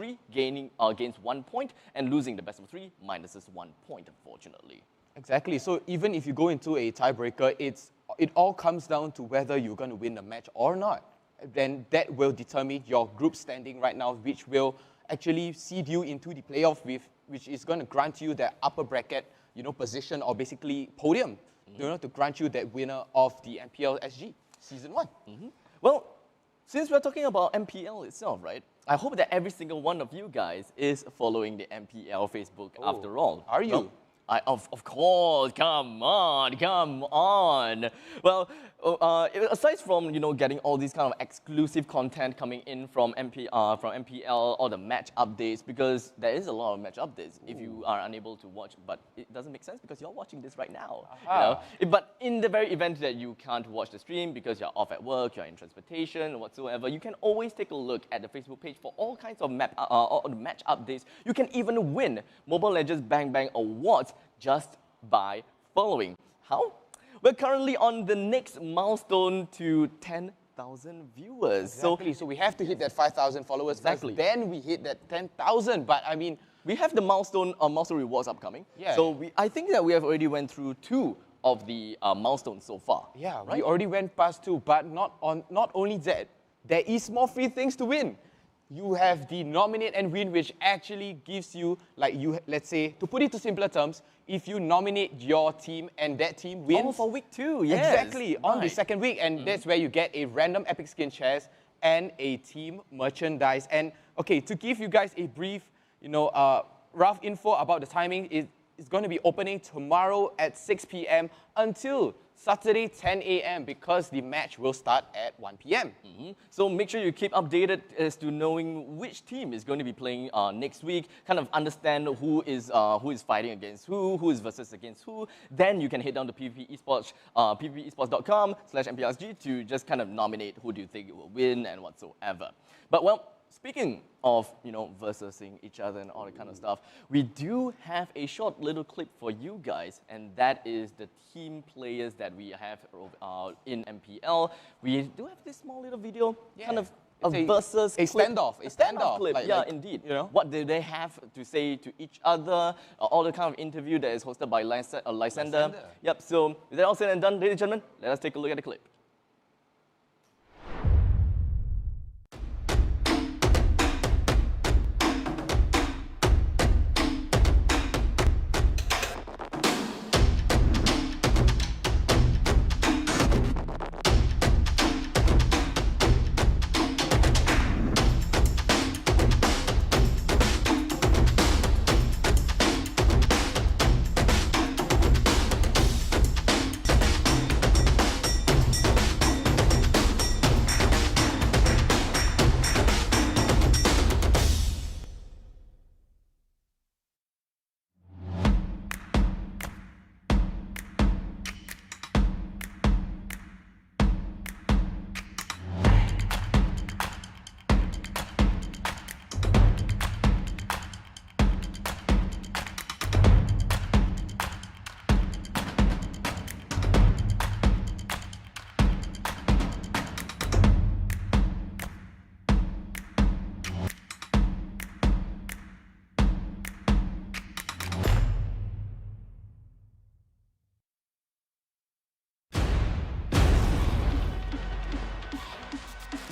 3 gains 1 point, and losing the best of 3 minuses 1 point, unfortunately. Exactly. So even if you go into a tiebreaker, it all comes down to whether you're going to win the match or not. Then that will determine your group standing right now, which will actually seed you into the playoff, which is going to grant you that upper bracket, position, or basically podium, to grant you that winner of the MPL-SG Season 1. Well, since we're talking about MPL itself, right? I hope that every single one of you guys is following the MPL Facebook after all. Are you? Well, of course, come on. Well, aside from getting all these kind of exclusive content coming in from MPL, all the match updates, because there is a lot of match updates if you are unable to watch, but it doesn't make sense because you're watching this right now. But in the very event that you can't watch the stream because you're off at work, you're in transportation, whatsoever, you can always take a look at the Facebook page for all kinds of match updates. You can even win Mobile Legends Bang Bang Awards just by following. How? We're currently on the next milestone to 10,000 viewers. Exactly. So we have to hit that 5,000 followers first, then we hit that 10,000. But I mean, we have the milestone rewards upcoming. Yeah. So I think that we have already went through 2 of the milestones so far. Yeah, right? We already went past 2, but not only that, there is more free things to win. You have the nominate and win, which actually gives you, let's say, to put it to simpler terms, if you nominate your team and that team wins. Oh, for week 2, yes. Exactly, on the second week. And that's where you get a random epic skin chest and a team merchandise. And okay, to give you guys a brief, rough info about the timing, it's going to be opening tomorrow at 6 p.m. until Saturday 10 a.m. because the match will start at 1 p.m. So make sure you keep updated as to knowing which team is going to be playing next week, kind of understand who is fighting against who is versus against who. Then you can head down to PvP Esports, pvpesports.com/MPL-SG to just kind of nominate who do you think will win and whatsoever. But well, speaking of, versusing each other and all that kind of stuff, we do have a short little clip for you guys, and that is the team players that we have in MPL. We do have this small little video, kind of a versus a standoff clip. Indeed. What do they have to say to each other? All the kind of interview that is hosted by Lysander. Yep. So with that all said and done, ladies and gentlemen, let us take a look at the clip.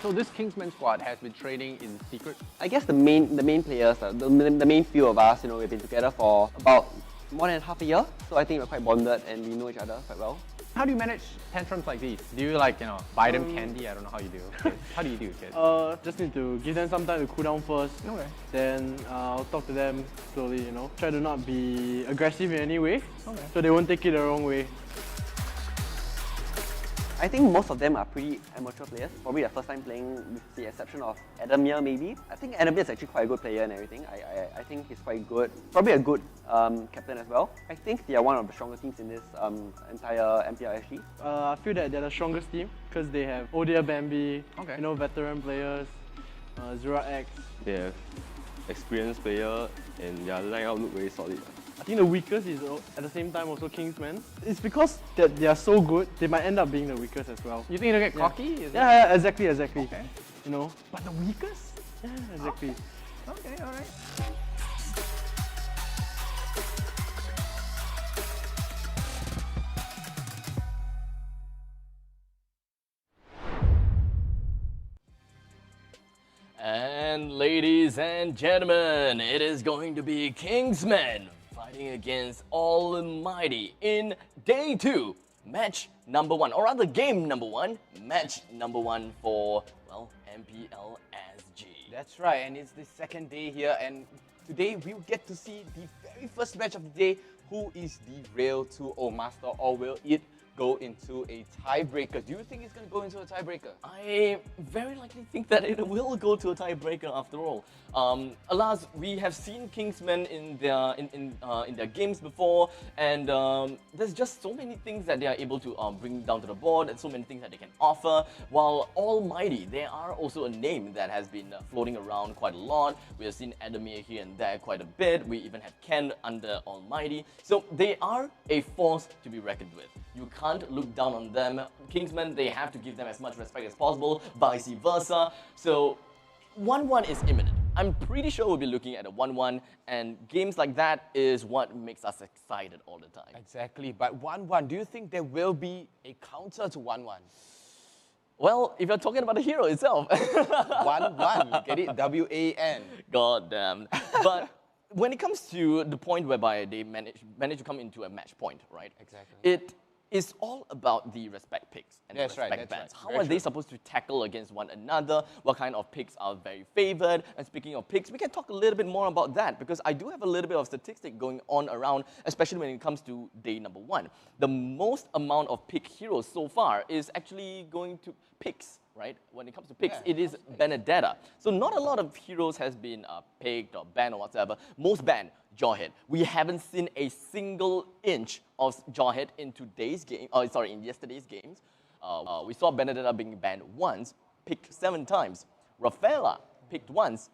So this Kingsmen squad has been training in secret? I guess the main players, the main few of us, we've been together for about more than half a year. So I think we're quite bonded and we know each other quite well. How do you manage tantrums like these? Do you buy them candy? I don't know how you do. Kids. How do you do, kids? Just need to give them some time to cool down first. Okay. Then I'll talk to them slowly, Try to not be aggressive in any way. Okay. So they won't take it the wrong way. I think most of them are pretty amateur players. Probably their first time playing, with the exception of Adam here, maybe. I think Adam here is actually quite a good player and everything. I think he's quite good. Probably a good captain as well. I think they are one of the strongest teams in this entire MPL-SG. I feel that they're the strongest team because they have Odia Bambi, veteran players, Zura X. They have experienced player and their lineup look very solid. I think the weakest is at the same time also Kingsmen. It's because that they are so good, they might end up being the weakest as well. You think they'll get cocky? Yeah, exactly. Okay. But the weakest? Yeah, exactly. Okay, all right. And ladies and gentlemen, it is going to be Kingsmen fighting against Almighty in day 2, match number 1, or rather game number 1, match number 1 for, well, MPL-SG. That's right, and it's the second day here, and today we'll get to see the very first match of the day. Who is the real 2-0 master, or will it go into a tiebreaker? Do you think it's going to go into a tiebreaker? I very likely think that it will go to a tiebreaker after all. Alas, we have seen Kingsmen in their games before, and there's just so many things that they are able to bring down to the board, and so many things that they can offer. While Almighty, they are also a name that has been floating around quite a lot. We have seen Adamir here and there quite a bit. We even had Ken under Almighty. So they are a force to be reckoned with. You can't look down on them. Kingsmen, they have to give them as much respect as possible, vice versa. So 1-1 is imminent. I'm pretty sure we'll be looking at a 1-1, and games like that is what makes us excited all the time. Exactly, but 1-1, do you think there will be a counter to 1-1? Well, if you're talking about the hero itself. 1-1, get it? W-A-N. God damn. But when it comes to the point whereby they manage to come into a match point, right? Exactly. It is all about the respect picks and That's right, respect that's bans. right. How Very are they true. supposed to tackle against one another? What kind of picks are very favored? And speaking of picks, we can talk a little bit more about that, because I do have a little bit of statistic going on around, especially when it comes to day number 1. The most amount of pick heroes so far is actually going to picks, right? When it comes to picks, Yeah, it is Benedetta. So not a lot of heroes has been picked or banned or whatsoever. Most banned, Jawhead. We haven't seen a single inch of Jawhead in today's game, in yesterday's games. We saw Benedetta being banned once, picked 7 times. Rafaela picked once,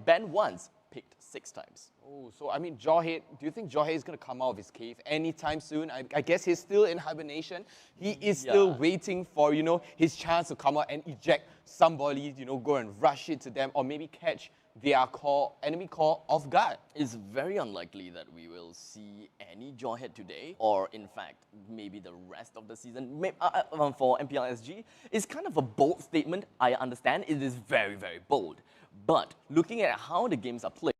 banned once, picked 6 times. Oh, so I mean, Jawhead, do you think Jawhead is going to come out of his cave anytime soon? I guess he's still in hibernation. He is still waiting for, you know, his chance to come out and eject somebody, you know, go and rush it to them, or maybe catch their enemy core off guard. It's very unlikely that we will see any Jawhead today, or in fact, maybe the rest of the season. For MPL-SG, it's kind of a bold statement. I understand it is very, very bold. But looking at how the games are played,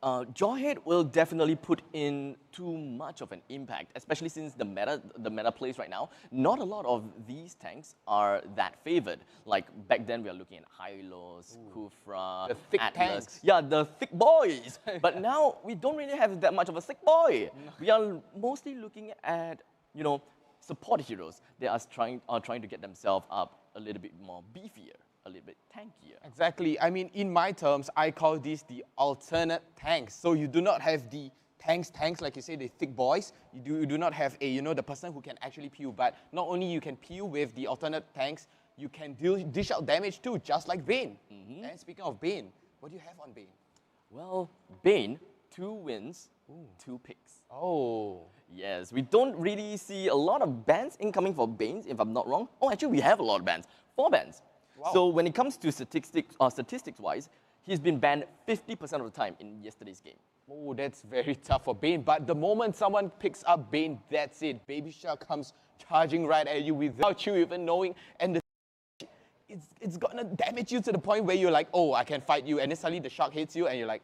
Jawhead will definitely put in too much of an impact, especially since the meta plays right now. Not a lot of these tanks are that favored. Like back then, we are looking at Hylos, Kufra, The thick Atlas. tanks. Yeah, the thick boys. But now we don't really have that much of a thick boy. We are mostly looking at, you know, support heroes. They are trying to get themselves up a little bit more beefier, a little bit tankier. Exactly. I mean, in my terms, I call these the alternate tanks. So you do not have the tanks, like you say, the thick boys. You do not have a, you know, the person who can actually peel. But not only you can peel with the alternate tanks, you can dish out damage too, just like Bane. And speaking of Bane, what do you have on Bane? Well, Bane, 2 wins, 2 picks. Oh. Yes, we don't really see a lot of bans incoming for Banes, if I'm not wrong. Oh, actually, we have a lot of bans. 4 bans. Wow. So when it comes to statistics-wise, he's been banned 50% of the time in yesterday's game. Oh, that's very tough for Bane. But the moment someone picks up Bane, that's it. Baby Shark comes charging right at you without you even knowing. And it's gonna damage you to the point where you're like, oh, I can fight you. And then suddenly the shark hits you and you're like,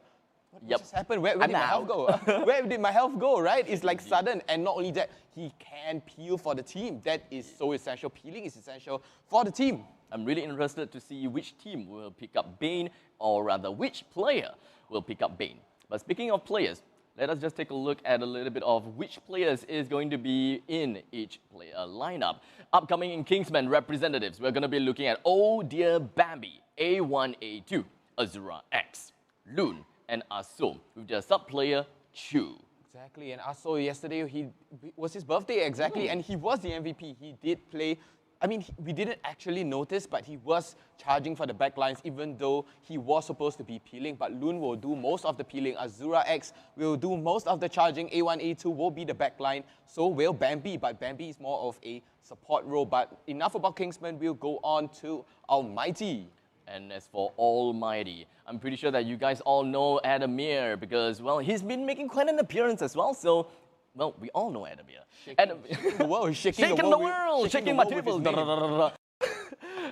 what just happened? Where did my health go? Where did my health go, right? It's like sudden. And not only that, he can peel for the team. That is so essential. Peeling is essential for the team. I'm really interested to see which team will pick up Bane, or rather, which player will pick up Bane. But speaking of players, let us just take a look at a little bit of which players is going to be in each player lineup. Upcoming in Kingsmen representatives, we're going to be looking at Oh Dear Bambi, A1, A2, Azura X, Loon, and Aso, with their sub-player Chu. Exactly, and Aso yesterday, was his birthday exactly, and he was the MVP. He did play, I mean, we didn't actually notice, but he was charging for the backlines, even though he was supposed to be peeling, but Loon will do most of the peeling. Azura X will do most of the charging. A1, A2 will be the backline, so will Bambi, but Bambi is more of a support role. But enough about Kingsman, we'll go on to Almighty. And as for Almighty, I'm pretty sure that you guys all know Adamir because, well, he's been making quite an appearance as well. So, well, we all know Adamir. Shaking the world, shaking the world, shaking my table.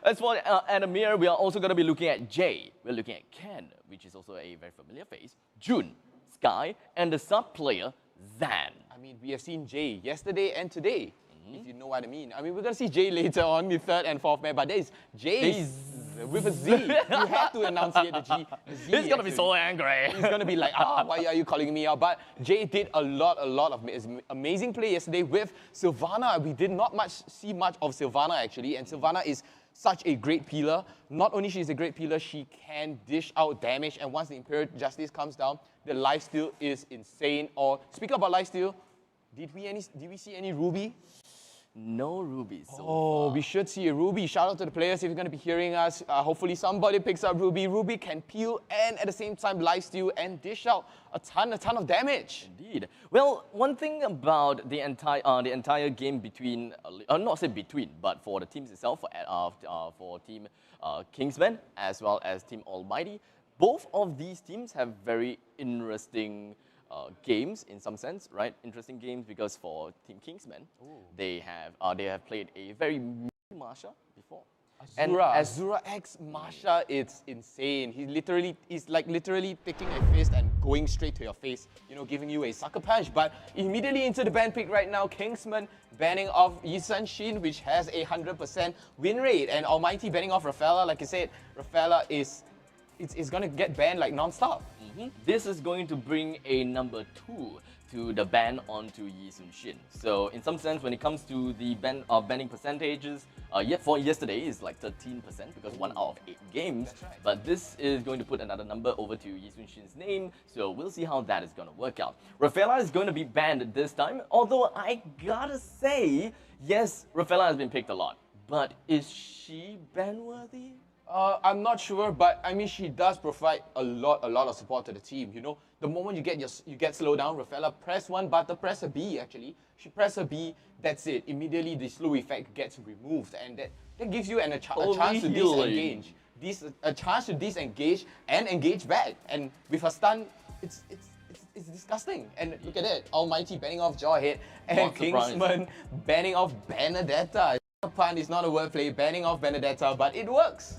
As for Adamir, we are also going to be looking at Jay. We're looking at Ken, which is also a very familiar face. Jun, Sky, and the sub player, Zan. I mean, we have seen Jay yesterday and today, if you know what I mean. I mean, we're going to see Jay later on, the third and fourth man, but there is Jay with a Z. You have to enunciate the G. He's going to be so angry. He's going to be like, why are you calling me out? But Jay did a lot of amazing play yesterday with Sylvana. We did not see much of Sylvana actually, and Sylvana is such a great peeler. Not only she's a great peeler, she can dish out damage, and once the Imperial Justice comes down, the lifesteal is insane. Or speaking about lifesteal, did we see any Ruby? No Ruby so far. We should see a Ruby. Shout out to the players if you're going to be hearing us. Hopefully somebody picks up Ruby. Ruby can peel and at the same time lifesteal and dish out a ton of damage. Indeed. Well, one thing about the entire game between, not say between, but for the teams itself, for Team Kingsmen as well as Team Almighty, both of these teams have very interesting games in some sense, right? Interesting games because for Team Kingsmen, they have played a very Marsha before. Azura X Marsha, it's insane. He's literally taking a fist and going straight to your face, you know, giving you a sucker punch. But immediately into the ban pick right now, Kingsman banning off Yisan Shin, which has a 100% win rate, and Almighty banning off Rafaela. Like I said, Rafaela is going to get banned like non-stop. This is going to bring a number 2 to the ban onto Yi Sun Shin. So in some sense, when it comes to the banning percentages, for yesterday is like 13% because 1 out of 8 games. That's right. But this is going to put another number over to Yi Sun Shin's name, so we'll see how that is going to work out. Rafaela is going to be banned this time, although I gotta say, yes, Rafaela has been picked a lot, but is she ban-worthy? I'm not sure, but I mean, she does provide a lot of support to the team. You know, the moment you get slowed down, Rafaela press one button, press a B actually. She press a B, that's it. Immediately the slow effect gets removed, and that gives you a chance to disengage. A chance to disengage and engage back. And with her stun, it's disgusting. And look at it, Almighty banning off Jawhead and Kingsman banning off Benedetta. Pun is not a wordplay, banning off Benedetta, but it works.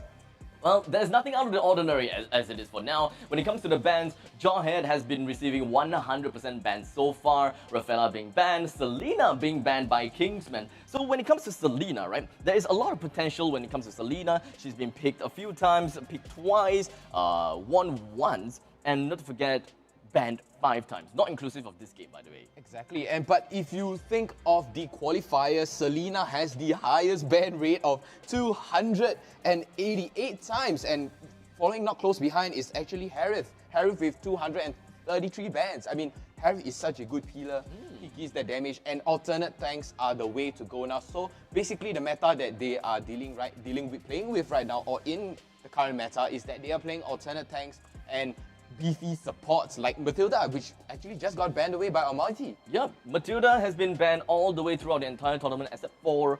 Well, there's nothing out of the ordinary as it is for now. When it comes to the bans, Jawhead has been receiving 100% bans so far, Rafaela being banned, Selena being banned by Kingsman. So when it comes to Selena, right, there is a lot of potential when it comes to Selena. She's been picked a few times, picked twice, won once, and not to forget, banned 5 times. Not inclusive of this game, by the way. Exactly, but if you think of the qualifiers, Selena has the highest ban rate of 288 times, and following not close behind is actually Harith. Harith with 233 bans. I mean, Harith is such a good peeler. He gives that damage, and alternate tanks are the way to go now. So basically, the meta that they are playing with right now, or in the current meta, is that they are playing alternate tanks and beefy supports like Matilda, which actually just got banned away by Almighty. Yep, Matilda has been banned all the way throughout the entire tournament except for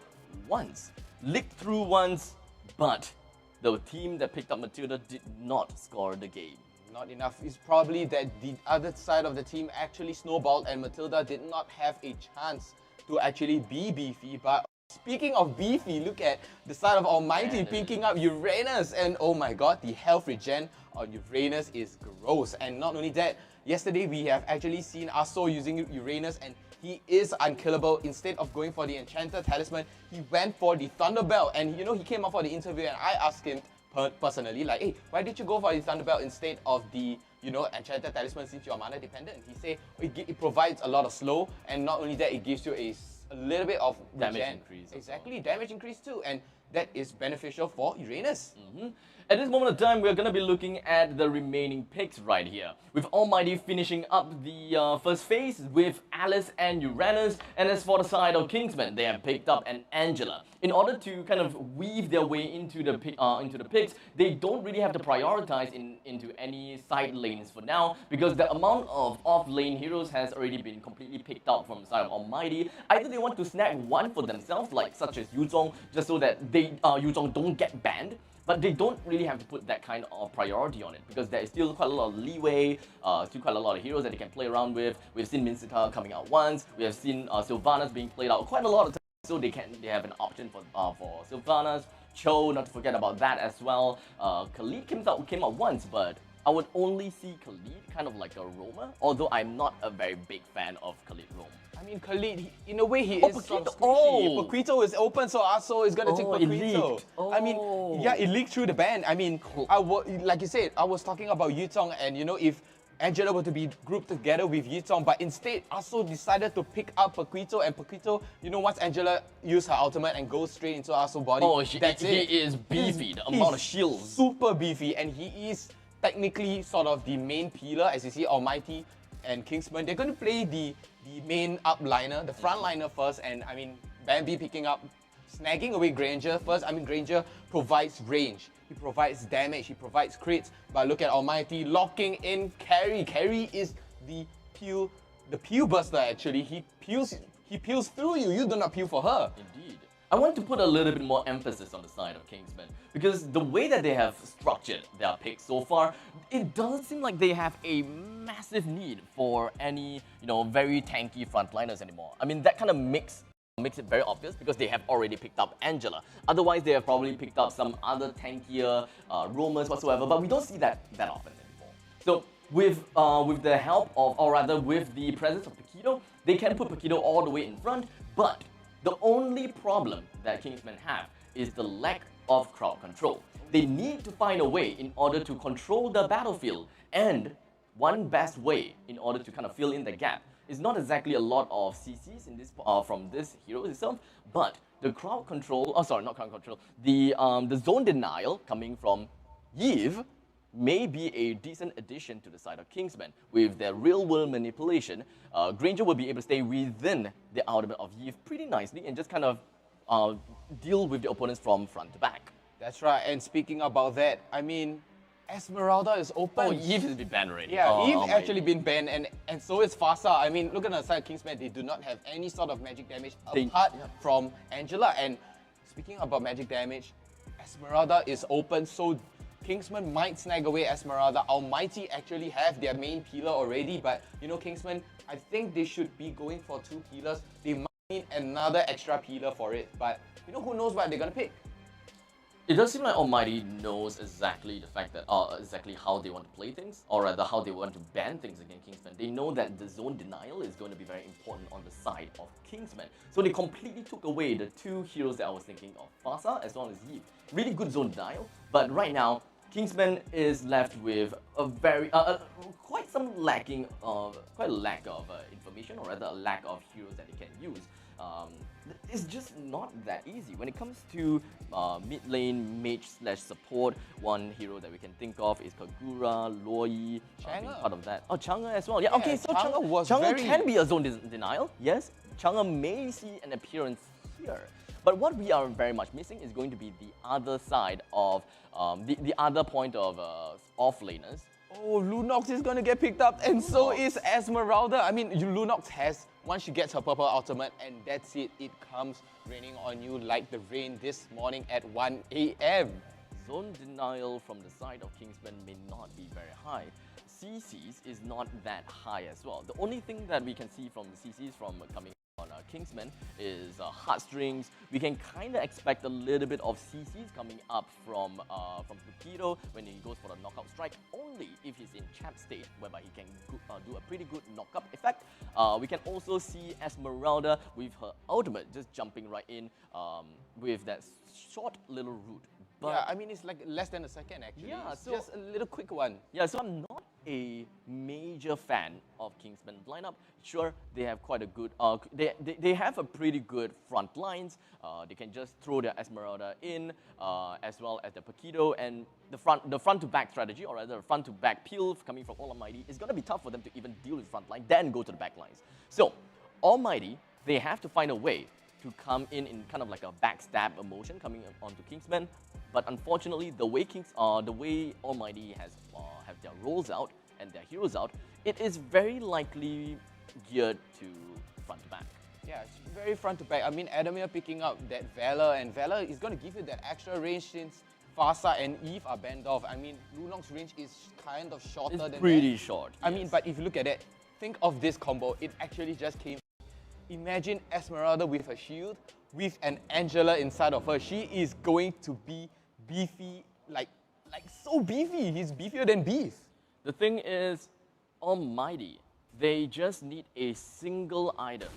once. Licked through once, but the team that picked up Matilda did not score the game. Not enough. It's probably that the other side of the team actually snowballed and Matilda did not have a chance to actually be beefy. But speaking of beefy, look at the side of Almighty picking up Uranus, and oh my god, the health regen on Uranus is gross. And not only that, yesterday we have actually seen Aso using Uranus, and he is unkillable. Instead of going for the Enchanted Talisman, he went for the Thunderbelt. And you know, he came up for the interview and I asked him personally, like, hey, why did you go for the Thunderbelt instead of the, you know, Enchanted Talisman since you're mana dependent? And he said it provides a lot of slow, and not only that, it gives you a little bit of damage regen. Increase. Exactly, damage increase too, and that is beneficial for Uranus. At this moment of time, we're going to be looking at the remaining picks right here. With Almighty finishing up the first phase with Alice and Uranus. And as for the side of Kingsman, they have picked up an Angela. In order to kind of weave their way into the picks, they don't really have to prioritize into any side lanes for now, because the amount of off-lane heroes has already been completely picked out from the side of Almighty. Either they want to snag one for themselves, like such as Yuzong, just so that Yuzong don't get banned, But they don't really have to put that kind of priority on it because there is still quite a lot of leeway, still quite a lot of heroes that they can play around with. We've seen Minsita coming out once. We have seen Sylvanas being played out quite a lot of times, so they have an option for Sylvanas. Cho, not to forget about that as well. Khalid came out once, but I would only see Khalid kind of like a roamer, although I'm not a very big fan of Khalid roam. I mean, Khalid, in a way, he Oh, is Paquito. squishy. Oh. Paquito is open, so Aso is going to take Oh, it Paquito. leaked. I mean, Oh. yeah, it leaked through the ban. I mean, like you said, I was talking about Yutong, and you know, if Angela were to be grouped together with Yutong, but instead, Aso decided to pick up Paquito, and Paquito, you know, once Angela used her ultimate and goes straight into Aso's body, that's he it. is beefy. The amount of shields. Super beefy, and he is technically sort of the main pillar, as you see, Almighty and Kingsman. They're going to play the main upliner, the frontliner first, and I mean, Bambi picking up, snagging away Granger first. I mean, Granger provides range, he provides damage, he provides crits, but look at Almighty locking in Carry. Carry is the peel buster actually. He peels through you, you do not peel for her. Indeed. I want to put a little bit more emphasis on the side of Kingsmen because the way that they have structured their picks so far, it doesn't seem like they have a massive need for any, very tanky frontliners anymore. I mean, that kind of makes it very obvious because they have already picked up Angela. Otherwise, they have probably picked up some other tankier roamers whatsoever, but we don't see that often anymore. So with the help of, or rather with the presence of Paquito, they can put Paquito all the way in front, but the only problem that Kingsmen have is the lack of crowd control. They need to find a way in order to control the battlefield, and one best way in order to kind of fill in the gap is not exactly a lot of CCs in this from this hero itself, but the crowd control. Oh, sorry, not crowd control. The zone denial coming from Eve may be a decent addition to the side of Kingsmen. With their real-world manipulation, Granger will be able to stay within the ultimate of Eve pretty nicely and just kind of deal with the opponents from front to back. That's right, and speaking about that, I mean, Esmeralda is open. Oh, Eve has been banned already. Yeah, Eve my actually been banned, and so is Fasa. I mean, look at the side of Kingsmen, they do not have any sort of magic damage apart from Angela. And speaking about magic damage, Esmeralda is open, so Kingsman might snag away Esmeralda. Almighty actually have their main peeler already, but you know, Kingsman, I think they should be going for 2 peelers. They might need another extra peeler for it, but you know, who knows what they're gonna pick. It does seem like Almighty knows exactly the fact that exactly how they want to play things, or rather how they want to ban things against Kingsmen. They know that the zone denial is going to be very important on the side of Kingsmen. So they completely took away the 2 heroes that I was thinking of, Fasa as well as Eve. Really good zone denial, but right now, Kingsman is left with a very, quite a lack of information, or rather a lack of heroes that they can use. It's just not that easy. When it comes to mid lane, mage / support, one hero that we can think of is Kagura, Loi, Chang'e. part of that. Oh, Chang'e as well. Yeah, okay, so Chang'e can be a zone denial, yes. Chang'e may see an appearance here. But what we are very much missing is going to be the other side of, the other point of off-laners. Oh, Lunox is gonna get picked up, and so is Esmeralda. I mean, Lunox has, once she gets her purple ultimate, and that's it, it comes raining on you like the rain this morning at 1 AM. Zone denial from the side of Kingsmen may not be very high. CCs is not that high as well. The only thing that we can see from the CCs from coming on Kingsmen is heartstrings. We can kind of expect a little bit of CCs coming up from Paquito when he goes for the knockout strike, only if he's in chap state, whereby he can do a pretty good knockup effect. We can also see Esmeralda with her ultimate just jumping right in with that short little route. But Yeah, I mean, it's like less than a second actually. Yeah, It's so- just a little quick one. yeah, so I'm not a major fan of Kingsman's lineup. Sure, they have quite a good, they have a pretty good front lines. They can just throw their Esmeralda in, as well as the Paquito, and the front to back strategy, or rather the front to back peel coming from Almighty is gonna be tough for them to even deal with front line, then go to the back lines. So Almighty, they have to find a way to come in kind of like a backstab emotion coming onto Kingsmen. But unfortunately, the way Almighty have their roles out and their heroes out, it is very likely geared to front to back. Yeah, it's very front to back. I mean, Adamir picking up that Valor, and Valor is going to give you that extra range since Fasa and Eve are banned off. I mean, Lunong's range is kind of shorter than that. Pretty short. I mean, but if you look at it, think of this combo. It actually just came. Imagine Esmeralda with a shield, with an Angela inside of her. She is going to be beefy, like so beefy. He's beefier than beef. The thing is, Almighty, they just need a single item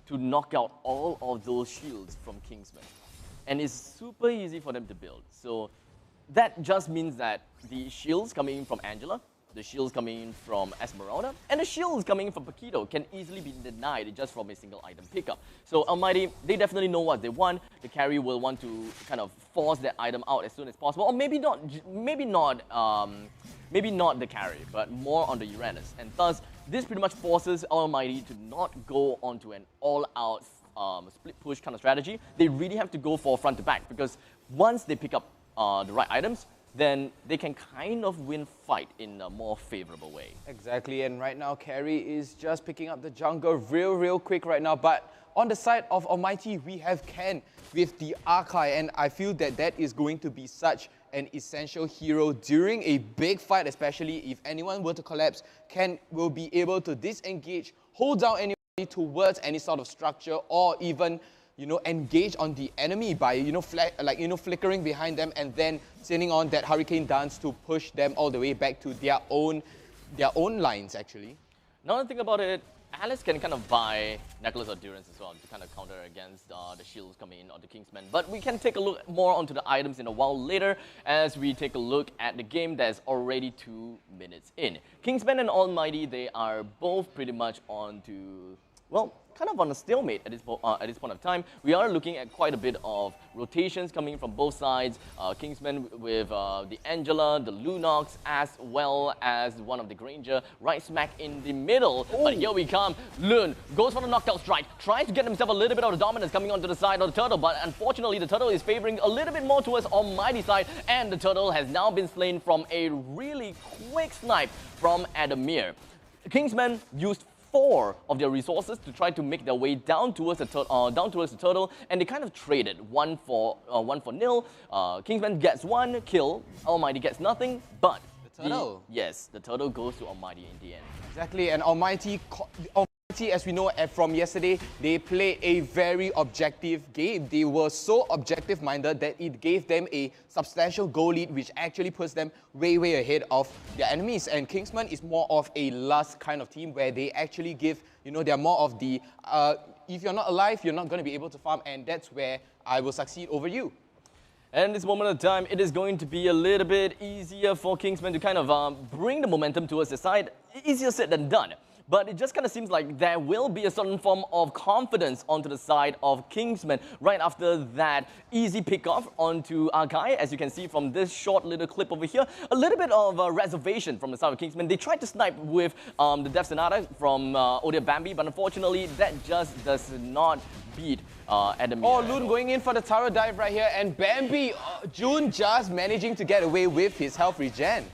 to knock out all of those shields from Kingsmen. And it's super easy for them to build. So that just means that the shields coming in from Angela, the shields coming in from Esmeralda, and the shields coming in from Paquito can easily be denied just from a single item pickup. So Almighty, they definitely know what they want. The carry will want to kind of force that item out as soon as possible, or maybe not the carry, but more on the Uranus. And thus, this pretty much forces Almighty to not go onto an all-out split push kind of strategy. They really have to go for front to back, because once they pick up the right items, then they can kind of win fight in a more favorable way. Exactly, and right now Carry is just picking up the jungle real quick right now. But on the side of Almighty, we have Ken with the Archive, and I feel that that is going to be such an essential hero during a big fight, especially if anyone were to collapse. Ken will be able to disengage, hold down anybody towards any sort of structure, or even engage on the enemy by, flickering behind them and then sending on that Hurricane Dance to push them all the way back to their own lines, actually. Now that I think about it, Alice can kind of buy Necklace of Durance as well to kind of counter against the shields coming in on the Kingsmen. But we can take a look more onto the items in a while later as we take a look at the game that's already 2 minutes in. Kingsmen and Almighty, they are both pretty much on to, well, kind of on a stalemate at this point of time. We are looking at quite a bit of rotations coming from both sides. Kingsmen with the Angela, the Lunox, as well as one of the Granger right smack in the middle. Ooh. But here we come. Lun goes for the knockout strike, tries to get himself a little bit of the dominance coming onto the side of the Turtle, but unfortunately the Turtle is favoring a little bit more towards Almighty side, and the Turtle has now been slain from a really quick snipe from Adamir. Kingsmen used 4 of their resources to try to make their way down towards the Turtle, and they kind of traded one for nil. Kingsman gets 1 kill, Almighty gets nothing, but the Turtle. The Turtle goes to Almighty in the end. Exactly, and Almighty, as we know from yesterday, they play a very objective game. They were so objective-minded that it gave them a substantial goal lead, which actually puts them way ahead of their enemies. And Kingsman is more of a lust kind of team where they actually give, they're more of the, if you're not alive, you're not going to be able to farm, and that's where I will succeed over you. And this moment of time, it is going to be a little bit easier for Kingsman to kind of bring the momentum towards the side. Easier said than done. But it just kind of seems like there will be a certain form of confidence onto the side of Kingsmen right after that easy pickoff onto Arkai. As you can see from this short little clip over here, a little bit of a reservation from the side of Kingsmen. They tried to snipe with the Death Sonata from Odia Bambi, but unfortunately that just does not beat Adamir. Oh, Lun going in for the tower dive right here, and Bambi, June just managing to get away with his health regen.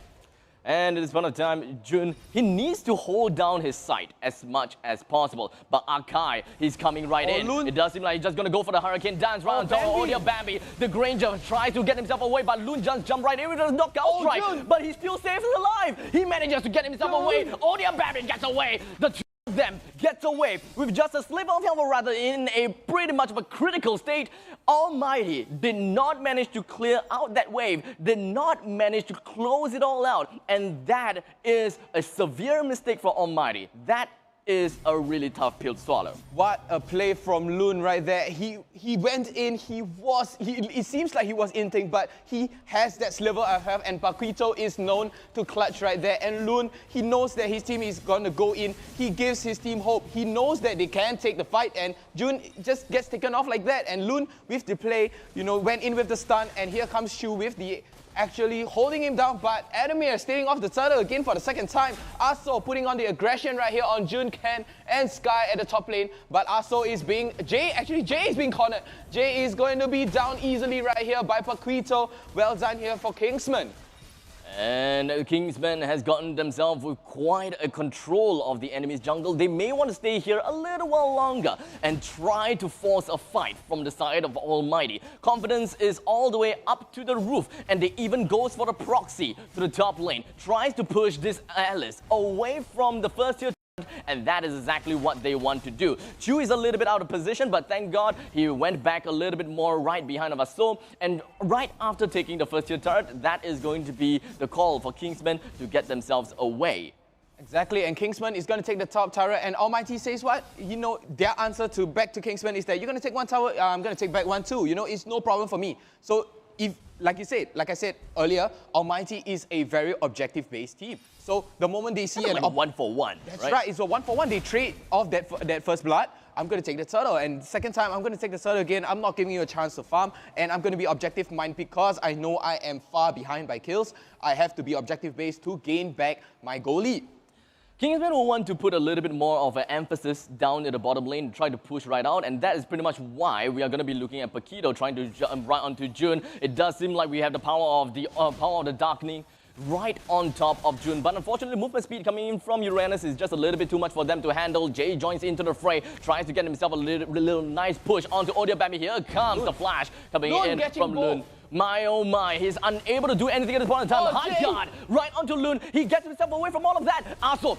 And at this point of time, Jun, he needs to hold down his sight as much as possible. But Arkai, he's coming right in. Lun. It does seem like he's just going to go for the Hurricane Dance right on top of Odia Bambi. The Granger tries to get himself away, but Lun just jumped right in with a knockout strike. Jun. But he's still safely alive. He manages to get himself away. Odia Bambi gets away. The two of them gets away with just a sliver of health, or rather in a pretty much of a critical state. Almighty did not manage to clear out that wave, did not manage to close it all out, and that is a severe mistake for Almighty. That is a really tough pill to swallow. What a play from Lun right there. He went in, it seems like he was inting, but he has that sliver of health, and Paquito is known to clutch right there. And Lun, he knows that his team is going to go in. He gives his team hope. He knows that they can take the fight, and Jun just gets taken off like that. And Lun, with the play, went in with the stun, and here comes Shu with the actually holding him down, but Adamir staying off the Turtle again for the second time. Aso putting on the aggression right here on Jun, Ken, and Sky at the top lane, but Aso is being, Jay is being cornered. Jay is going to be down easily right here by Paquito. Well done here for Kingsman. And Kingsmen has gotten themselves with quite a control of the enemy's jungle. They may want to stay here a little while longer and try to force a fight from the side of Almighty. Confidence is all the way up to the roof, and they even goes for the proxy to the top lane. Tries to push this Alice away from the first tier, and that is exactly what they want to do. Chu is a little bit out of position, but thank God he went back a little bit more right behind of Aso. And right after taking the first tier turret, that is going to be the call for Kingsmen to get themselves away. Exactly, and Kingsman is going to take the top tower, and Almighty says what? You know, their answer to back to Kingsman is that you're going to take one tower, I'm going to take back one too. You know, it's no problem for me. So if, like I said earlier, Almighty is a very objective-based team. So the moment they see an like 1-for-1, that's right. It's a 1-for-1. They trade off that first blood. I'm going to take the turtle, and second time I'm going to take the turtle again. I'm not giving you a chance to farm, and I'm going to be objective-minded because I know I am far behind by kills. I have to be objective-based to gain back my goal lead. Kingsmen will want to put a little bit more of an emphasis down in the bottom lane to try to push right out, and that is pretty much why we are going to be looking at Paquito trying to jump right onto June. It does seem like we have the power of the darkening right on top of June, but unfortunately movement speed coming in from Uranus is just a little bit too much for them to handle. Jay joins into the fray, tries to get himself a little nice push onto Odia Bambi. Here comes the flash coming in from Loon. My oh my, he's unable to do anything at this point in time. High guard right onto Loon. He gets himself away from all of that. Aso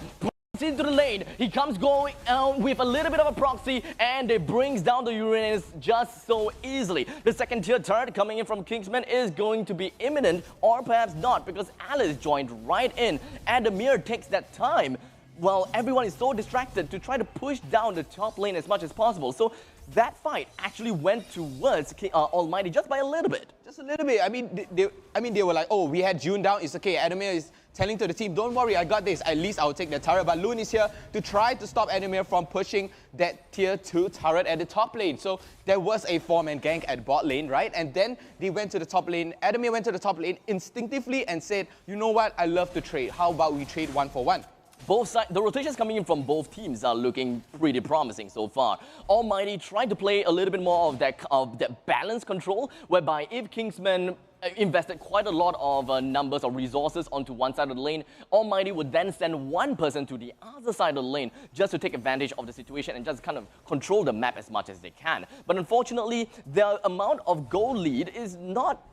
into the lane. He comes going with a little bit of a proxy, and it brings down the Uranus just so easily. The second tier turret coming in from Kingsman is going to be imminent, or perhaps not, because Alice joined right in. Adamir takes that time while everyone is so distracted to try to push down the top lane as much as possible. So that fight actually went towards Almighty just by a little bit. Just a little bit. I mean, they were like, oh, we had June down. It's okay. Adamir is telling to the team, don't worry, I got this. At least I'll take the turret. But Loon is here to try to stop Adamir from pushing that tier 2 turret at the top lane. So there was a 4-man gank at bot lane, right? And then they went to the top lane. Adamir went to the top lane instinctively and said, you know what? I love to trade. How about we trade 1-for-1? Both sides, the rotations coming in from both teams are looking pretty promising so far. Almighty trying to play a little bit more of that balance control, whereby if Kingsmen invested quite a lot of numbers or resources onto one side of the lane, Almighty would then send one person to the other side of the lane just to take advantage of the situation and just kind of control the map as much as they can. But unfortunately, the amount of goal lead is not,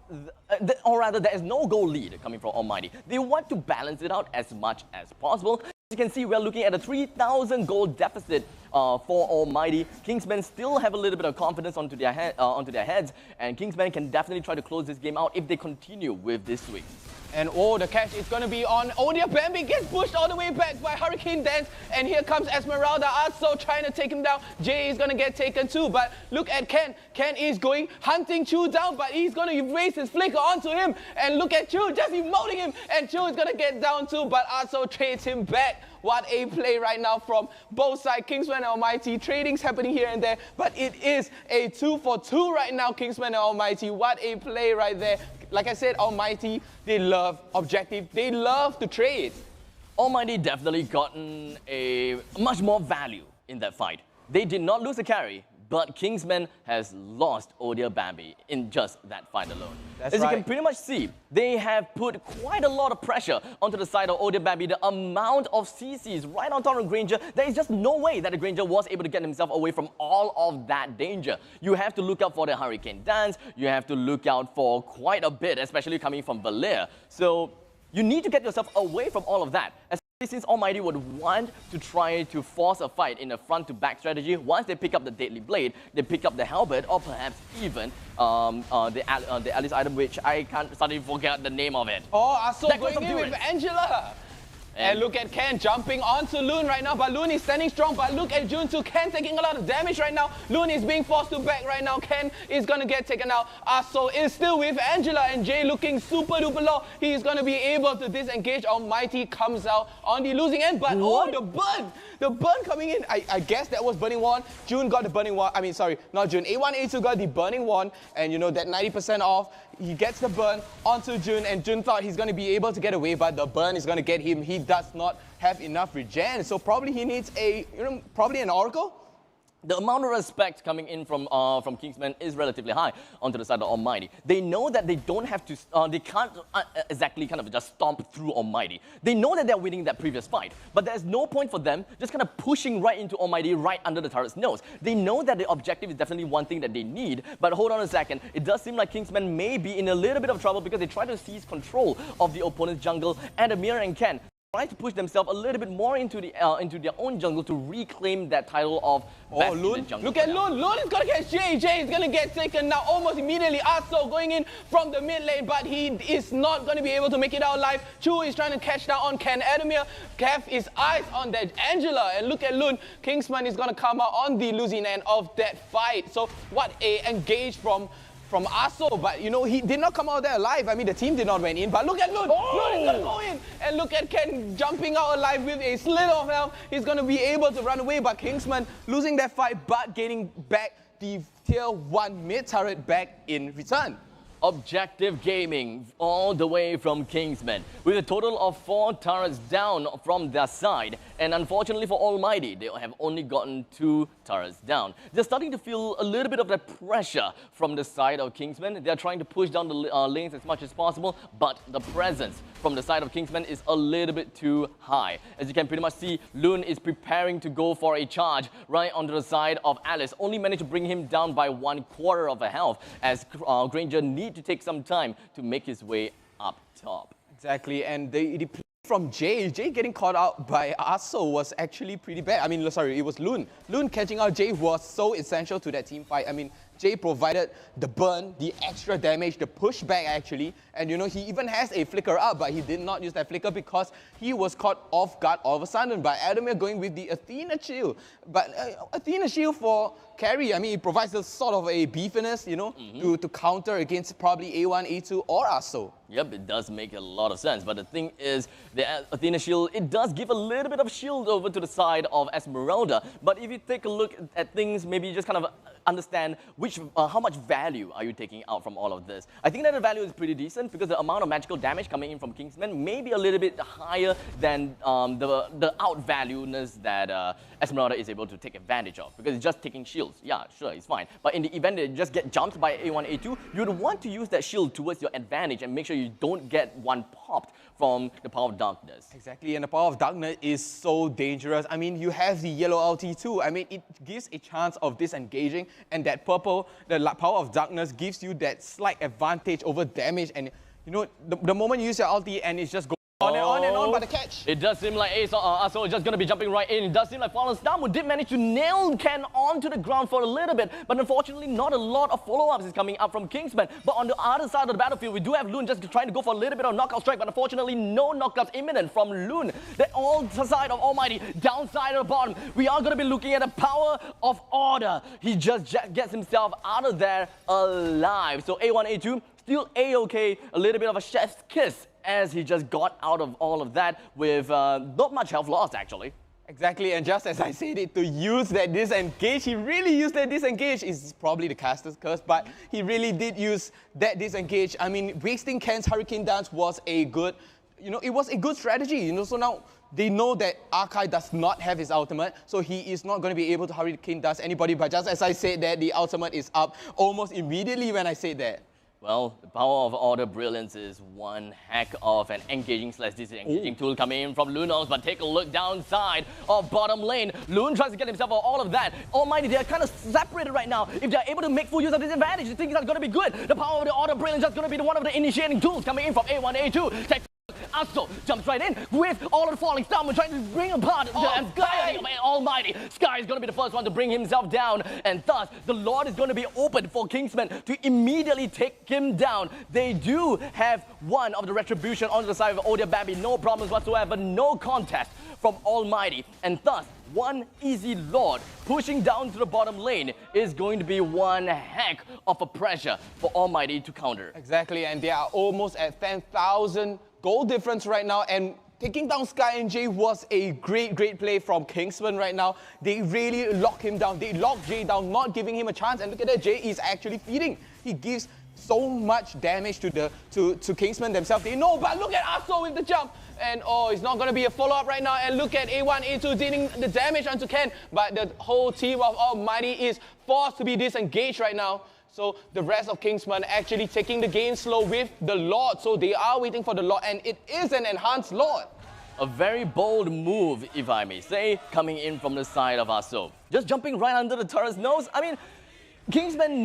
or rather there is no goal lead coming from Almighty. They want to balance it out as much as possible. As you can see, we're looking at a 3,000 gold deficit for Almighty. Kingsmen still have a little bit of confidence onto their heads, and Kingsmen can definitely try to close this game out if they continue with this swing. And oh, the catch is going to be on Odia Bambi, gets pushed all the way back by Hurricane Dance, and here comes Esmeralda also trying to take him down. Jay is going to get taken too, but look at Ken. Ken is going hunting Chu down, but he's going to erase his flicker onto him, and look at Chu just emoting him, and Chu is going to get down too, but also trades him back. What a play right now from both sides. Kingsman and Almighty, trading's happening here and there, but it is a 2-for-2 right now, Kingsman and Almighty. What a play right there. Like I said, Almighty, they love objective. They love to trade. Almighty definitely gotten a much more value in that fight. They did not lose a carry, but Kingsman has lost Odia Bambi in just that fight alone. That's As right. you can pretty much see, they have put quite a lot of pressure onto the side of Odia Bambi. The amount of CCs right on top of Granger, there is just no way that the Granger was able to get himself away from all of that danger. You have to look out for the Hurricane Dance. You have to look out for quite a bit, especially coming from Valir. So you need to get yourself away from all of that. Since Almighty would want to try to force a fight in a front-to-back strategy, once they pick up the Deadly Blade, they pick up the Halberd, or perhaps even the Alice item, which I can't suddenly forget the name of it. Oh, Aso going in with Angela. And look at Ken jumping onto Loon right now, but Loon is standing strong, but look at Jun too. Ken taking a lot of damage right now. Loon is being forced to back right now. Ken is going to get taken out. Aso is still with Angela, and Jay looking super duper low. He is going to be able to disengage. Almighty comes out on the losing end, but oh, the burn! The burn coming in. I guess that was Burning Wand. June got the Burning Wand. I mean, sorry, not June. A1, A2 got the Burning Wand, and you know, that 90% off. He gets the burn onto Jun, and Jun thought he's going to be able to get away, but the burn is going to get him. He does not have enough regen, so probably he needs a, probably an Oracle? the amount of respect coming in from Kingsmen is relatively high onto the side of Almighty. They know that they don't have to, they can't exactly kind of just stomp through Almighty. They know that they're winning that previous fight, but there's no point for them just kind of pushing right into Almighty right under the turret's nose. They know that the objective is definitely one thing that they need, but hold on a second, it does seem like Kingsmen may be in a little bit of trouble because they try to seize control of the opponent's jungle, and Amir and Ken try to push themselves a little bit more into their own jungle to reclaim that title of best in the jungle. Look at Loon. Loon is going to get Jay. Jay is going to get taken now almost immediately. Aso going in from the mid lane, but he is not going to be able to make it out alive. Chu is trying to catch down on Ken. Adamir have his eyes on that Angela. And look at Loon. Kingsman is going to come out on the losing end of that fight. So what a engage from Aso, but you know, he did not come out there alive. I mean, the team did not went in, but look at Loon. Loon is gonna go in, and look at Ken jumping out alive with a slit of health. He's gonna be able to run away, but Kingsman losing that fight, but getting back the tier 1 mid turret back in return. Objective Gaming all the way from Kingsmen with a total of 4 turrets down from their side, and unfortunately for Almighty, they have only gotten 2 turrets down. They're starting to feel a little bit of that pressure from the side of Kingsmen. They're trying to push down the lanes as much as possible, but the presence from the side of Kingsmen is a little bit too high. As you can pretty much see, Loon is preparing to go for a charge right onto the side of Alice, only managed to bring him down by 1/4 of a health as Granger needs to take some time to make his way up top. Exactly, and the play from Jay getting caught out by Aso was actually pretty bad. I mean, sorry, it was Loon. Loon catching out Jay was so essential to that team fight. I mean, Jay provided the burn, the extra damage, the pushback actually, and you know, he even has a flicker up, but he did not use that flicker because he was caught off guard all of a sudden by Adamir going with the Athena shield. But Athena shield for carry, I mean, it provides a sort of a beefiness, you know, to counter against probably A1, A2 or Aso. Yep, it does make a lot of sense, but the thing is, the Athena shield, it does give a little bit of shield over to the side of Esmeralda, but if you take a look at things, maybe just kind of understand how much value are you taking out from all of this. I think that the value is pretty decent because the amount of magical damage coming in from Kingsmen may be a little bit higher than the out-value-ness that Esmeralda is able to take advantage of, because it's just taking shields. Yeah, sure, it's fine. But in the event that you just get jumped by A1, A2, you'd want to use that shield towards your advantage and make sure you don't get one popped from the power of darkness. Exactly, and the power of darkness is so dangerous. I mean, you have the yellow ulti too. I mean, it gives a chance of disengaging, and that purple, the power of darkness gives you that slight advantage over damage. And you know, the moment you use your ulti and it's just going on and on by the catch. It does seem like Aso is just going to be jumping right in. It does seem like Fallen Starmwood did manage to nail Ken onto the ground for a little bit, but unfortunately not a lot of follow-ups is coming up from Kingsmen. But on the other side of the battlefield, we do have Loon just trying to go for a little bit of knockout strike, but unfortunately no knockouts imminent from Loon. The all side of Almighty, downside of the bottom. We are going to be looking at the power of order. He just gets himself out of there alive. So A1, A2, still A-okay, a little bit of a chef's kiss as he just got out of all of that with not much health loss actually. Exactly, and just as I said it, to use that disengage, he really used that disengage. Is probably the caster's curse, but he really did use that disengage. I mean, wasting Ken's Hurricane Dance was a good, you know, it was a good strategy, you know, so now they know that Arkai does not have his ultimate, so he is not going to be able to Hurricane Dance anybody, but just as I said that, the ultimate is up almost immediately when I said that. Well, the power of order brilliance is one heck of an engaging / disengaging tool coming in from Lunos, but take a look downside of bottom lane. Loon tries to get himself out all of that. Almighty, they are kind of separated right now. If they're able to make full use of this advantage, the things are going to be good. The power of the order brilliance is going to be one of the initiating tools coming in from A1, A2. Aso jumps right in with all of the falling stars. We're trying to bring apart the entirety of Almighty. Sky is going to be the first one to bring himself down, and thus the Lord is going to be open for Kingsmen to immediately take him down. They do have one of the retribution onto the side of Odia Bambi, no problems whatsoever, no contest from Almighty, and thus one easy Lord pushing down to the bottom lane is going to be one heck of a pressure for Almighty to counter. Exactly, and they are almost at 10,000 goal difference right now, and taking down Sky and Jay was a great play from Kingsman right now. They really lock him down. They lock Jay down, not giving him a chance. And look at that, Jay is actually feeding. He gives so much damage to Kingsman themselves. They know, but look at Aso with the jump. and oh, it's not going to be a follow-up right now. And look at A1, A2 dealing the damage onto Ken, but the whole team of Almighty is forced to be disengaged right now. So the rest of Kingsmen actually taking the game slow with the Lord. So they are waiting for the Lord, and it is an enhanced Lord. A very bold move, if I may say, coming in from the side of Aso. Just jumping right under the turret's nose. I mean, Kingsmen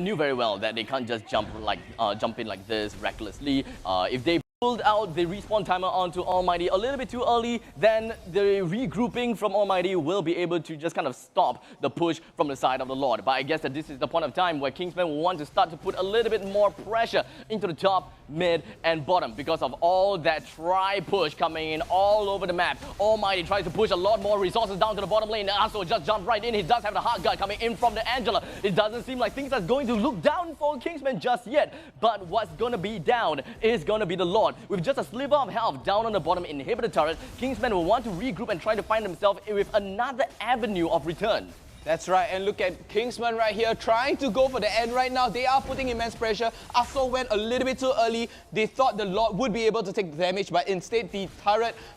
knew very well that they can't just jump in like this recklessly. If they pulled out the respawn timer onto Almighty a little bit too early, then the regrouping from Almighty will be able to just kind of stop the push from the side of the Lord. But I guess that this is the point of time where Kingsmen will want to start to put a little bit more pressure into the top, mid, and bottom because of all that try-push coming in all over the map. Almighty tries to push a lot more resources down to the bottom lane. Aso just jumped right in. He does have the hard guard coming in from the Angela. It doesn't seem like things are going to look down for Kingsmen just yet. But what's going to be down is going to be the Lord. With just a sliver of health down on the bottom inhibitor turret, Kingsmen will want to regroup and try to find themselves with another avenue of return. That's right, and look at Kingsmen right here trying to go for the end right now. They are putting immense pressure. Aso went a little bit too early. They thought the Lord would be able to take the damage, but instead the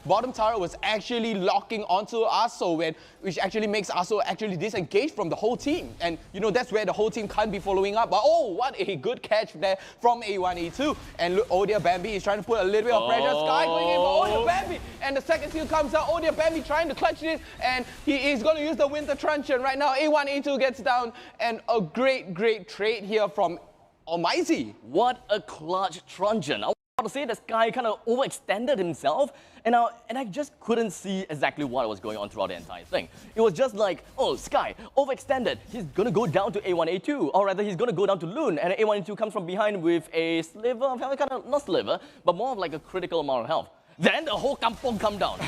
bottom turret was actually locking onto Aso, which actually makes Aso actually disengage from the whole team. And you know, that's where the whole team can't be following up. But oh, what a good catch there from A1, A2. And look, Odia Bambi is trying to put a little bit of pressure. Sky going in for Odia Bambi. And the second steal comes out. Odia Bambi trying to clutch it, and he is going to use the Winter Truncheon right now. A1, A2 gets down, and a great trade here from Almighty. What a clutch truncheon. I was about to say this guy kind of overextended himself, and I just couldn't see exactly what was going on throughout the entire thing. It was just like, oh, Sky, overextended. He's going to go down to A1, A2, or rather he's going to go down to Loon, and A1, A2 comes from behind with a sliver of health, kind of, not sliver, but more of like a critical amount of health. Then the whole kampong come down.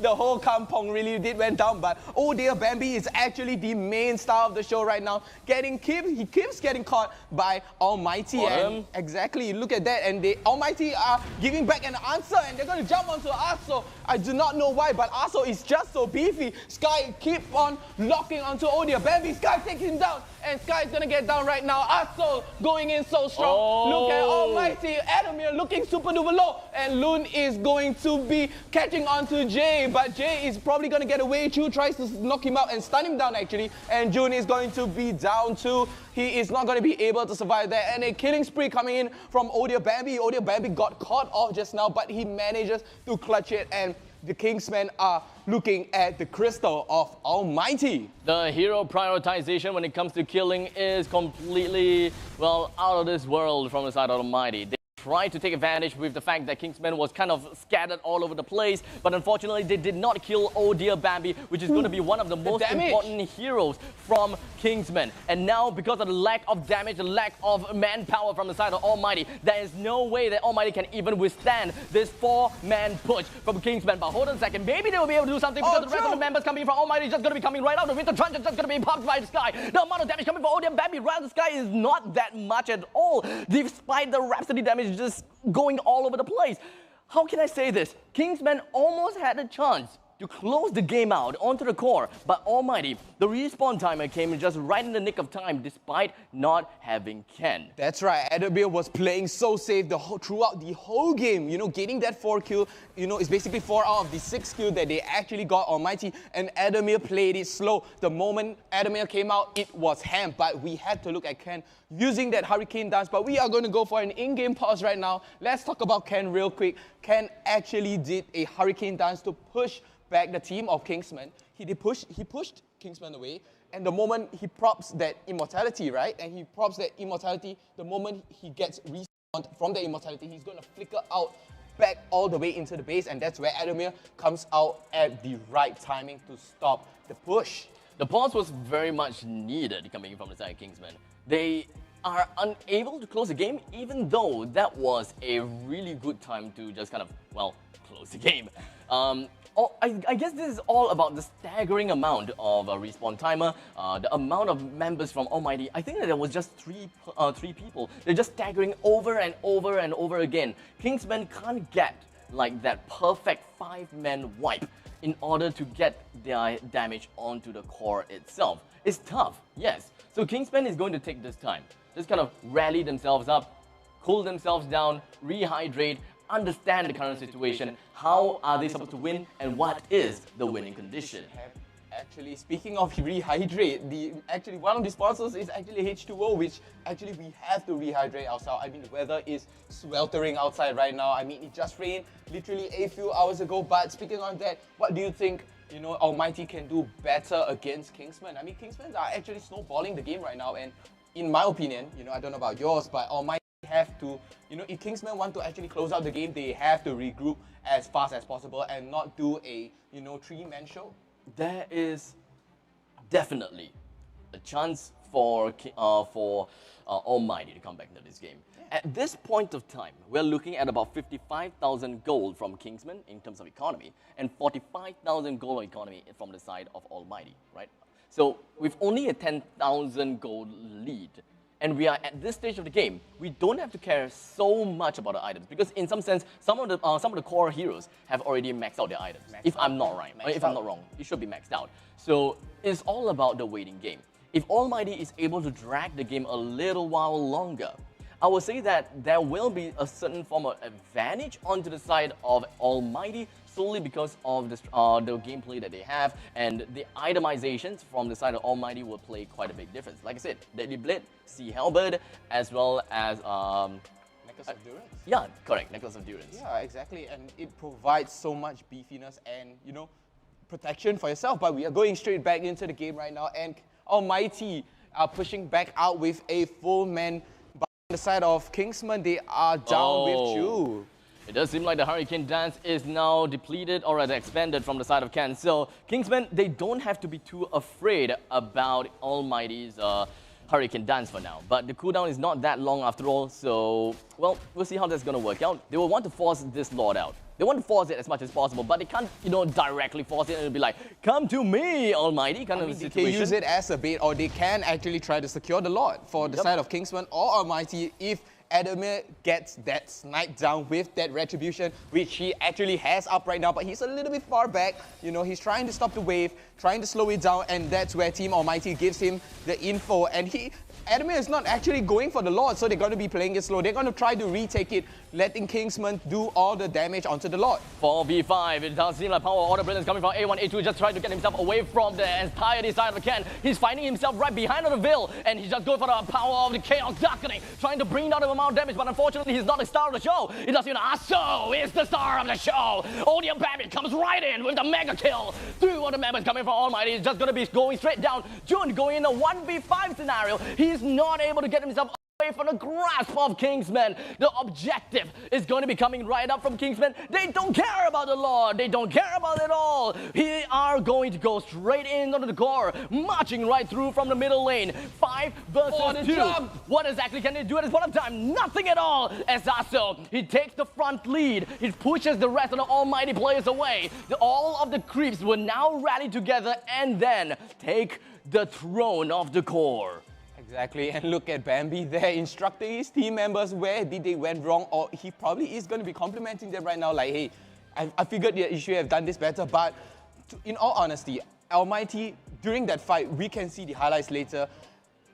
The whole kampong really did went down, but oh dear, Bambi is actually the main star of the show right now. He keeps getting caught by Almighty. And exactly, look at that, and the Almighty are giving back an answer, and they're going to jump onto Aso. I do not know why, but Aso is just so beefy. Sky keep on locking onto Odia. Bambi, Sky takes him down, and Sky is going to get down right now. Aso going in so strong. Oh. Look at Almighty. Adamir looking super duper low, and Loon is going to be catching on to Jay, but Jay is probably going to get away. Chu tries to knock him out and stun him down actually, and June is going to be down too. He is not going to be able to survive there, and a killing spree coming in from Odia Bambi. Odia Bambi got caught off just now, but he manages to clutch it, and the Kingsmen are looking at the crystal of Almighty. The hero prioritization when it comes to killing is completely, well, out of this world from the side of Almighty. Tried to take advantage with the fact that Kingsmen was kind of scattered all over the place, but unfortunately they did not kill Oh Dear Bambi, which is going to be one of the most important heroes from Kingsmen. And now, because of the lack of damage, the lack of manpower from the side of Almighty, there is no way that Almighty can even withstand this 4-man push from Kingsmen. But hold on a second, maybe they will be able to do something because the rest of the members coming from Almighty is just going to be coming right out. The Winter Truncheon is just going to be popped by the Sky. The amount of damage coming from Oh Dear Bambi right out of the Sky is not that much at all, despite the Rhapsody damage just going all over the place. How can I say this? Kingsmen almost had a chance to close the game out onto the core, but Almighty, the respawn timer came just right in the nick of time despite not having Ken. That's right, Adamir was playing so safe throughout the whole game. You know, getting that 4 kill, you know, is basically 4 out of the 6 kill that they actually got Almighty, and Adamir played it slow. The moment Adamir came out, it was ham, but we had to look at Ken using that Hurricane dance, but we are going to go for an in-game pause right now. Let's talk about Ken real quick. Ken actually did a Hurricane dance to push back the team of Kingsmen. He pushed Kingsmen away, and the moment he props that immortality, right? And he props that immortality, the moment he gets respawned from the immortality, he's going to flicker out back all the way into the base, and that's where Adamir comes out at the right timing to stop the push. The pause was very much needed coming from the side of Kingsmen. They are unable to close the game, even though that was a really good time to just kind of, well, close the game. I guess this is all about the staggering amount of respawn timer, the amount of members from Almighty. I think that there was just three people. They're just staggering over and over and over again. Kingsmen can't get like that perfect 5-man wipe in order to get their damage onto the core itself. It's tough, yes. So Kingsmen is going to take this time, just kind of rally themselves up, cool themselves down, rehydrate, understand the current situation, how are they supposed to win, and what is the winning condition. Actually, speaking of rehydrate, actually one of the sponsors is actually H2O, which actually we have to rehydrate ourselves. I mean, the weather is sweltering outside right now. I mean, it just rained literally a few hours ago. But speaking on that, what do you think, Almighty can do better against Kingsmen? I mean, Kingsmen are actually snowballing the game right now, and in my opinion, I don't know about yours, but Almighty have to, if Kingsmen want to actually close out the game, they have to regroup as fast as possible and not do a, three-man show. There is definitely a chance for Almighty to come back into this game. Yeah. At this point of time, we're looking at about 55,000 gold from Kingsmen in terms of economy, and 45,000 gold economy from the side of Almighty, right? So with only a 10,000 gold lead, and we are at this stage of the game, we don't have to care so much about the items, because in some sense, some of the core heroes have already maxed out their items. If I'm not wrong, it should be maxed out. So it's all about the waiting game. If Almighty is able to drag the game a little while longer, I would say that there will be a certain form of advantage onto the side of Almighty, solely because of the gameplay that they have, and the itemizations from the side of Almighty will play quite a big difference. Like I said, Deadly Blade, Sea Halberd, as well as Necklace of Durance. Yeah, correct, Necklace of Durance. Yeah, exactly, and it provides so much beefiness and protection for yourself. But we are going straight back into the game right now, and Almighty are pushing back out with a full man. But on the side of Kingsmen, they are down with Chu. It does seem like the Hurricane Dance is now depleted or rather expanded from the side of Ken. So Kingsmen, they don't have to be too afraid about Almighty's Hurricane Dance for now. But the cooldown is not that long after all, so, well, we'll see how that's going to work out. They will want to force this Lord out. They want to force it as much as possible, but they can't, directly force it and it'll be like, come to me, Almighty, kind of a situation. They can use it as a bait, or they can actually try to secure the Lord for the side of Kingsmen or Almighty if Adamir gets that snipe down with that retribution, which he actually has up right now, but he's a little bit far back. He's trying to stop the wave, trying to slow it down, and that's where Team Almighty gives him the info. And Adamir is not actually going for the Lord, so they're going to be playing it slow. They're going to try to retake it, letting Kingsman do all the damage onto the Lord. 4v5, it does seem like power order brilliance coming from A1, A2, just trying to get himself away from the entirety side of the Ken. He's finding himself right behind on the Veil, and he's just going for the power of the Chaos Darkening, trying to bring down the amount of damage, but unfortunately he's not the star of the show. It does seem like Aso is the star of the show. Odium Babbage comes right in with the mega kill. 3 of the members coming from Almighty is just going to be going straight down. Jun going in a 1v5 scenario. He's not able to get himself away from the grasp of Kingsmen. The objective is going to be coming right up from Kingsmen. They don't care about the Lord. They don't care about it at all. They are going to go straight in onto the core, marching right through from the middle lane. 5 versus 2. Jump. What exactly can they do at this point of time? Nothing at all. As Aso, he takes the front lead. He pushes the rest of the Almighty players away. All of the creeps will now rally together and then take the throne of the core. Exactly, and look at Bambi there instructing his team members where did they went wrong, or he probably is going to be complimenting them right now like, hey, I figured that you should have done this better, but in all honesty, Almighty, during that fight, we can see the highlights later,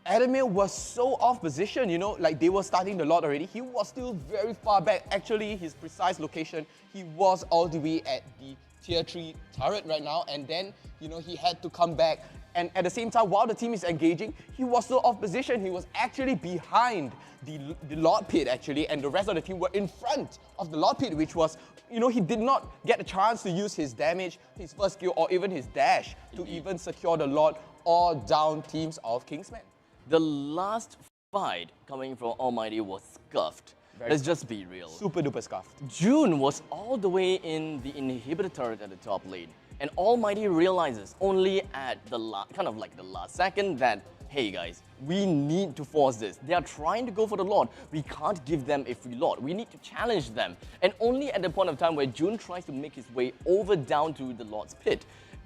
Adamir was so off position, like they were starting the Lord already. He was still very far back. Actually, his precise location, he was all the way at the tier 3 turret right now, and then, he had to come back. And at the same time, while the team is engaging, he was still off position. He was actually behind the Lord Pit, actually, and the rest of the team were in front of the Lord Pit, which was, he did not get a chance to use his damage, his first skill, or even his dash to even secure the Lord or down teams of Kingsmen. The last fight coming from Almighty was scuffed. Let's just be real. Super duper scuffed. June was all the way in the inhibitor turret at the top lane. And Almighty realizes only at the last second that, hey guys, we need to force this. They are trying to go for the Lord. We can't give them a free Lord. We need to challenge them. And only at the point of time where June tries to make his way over down to the Lord's pit,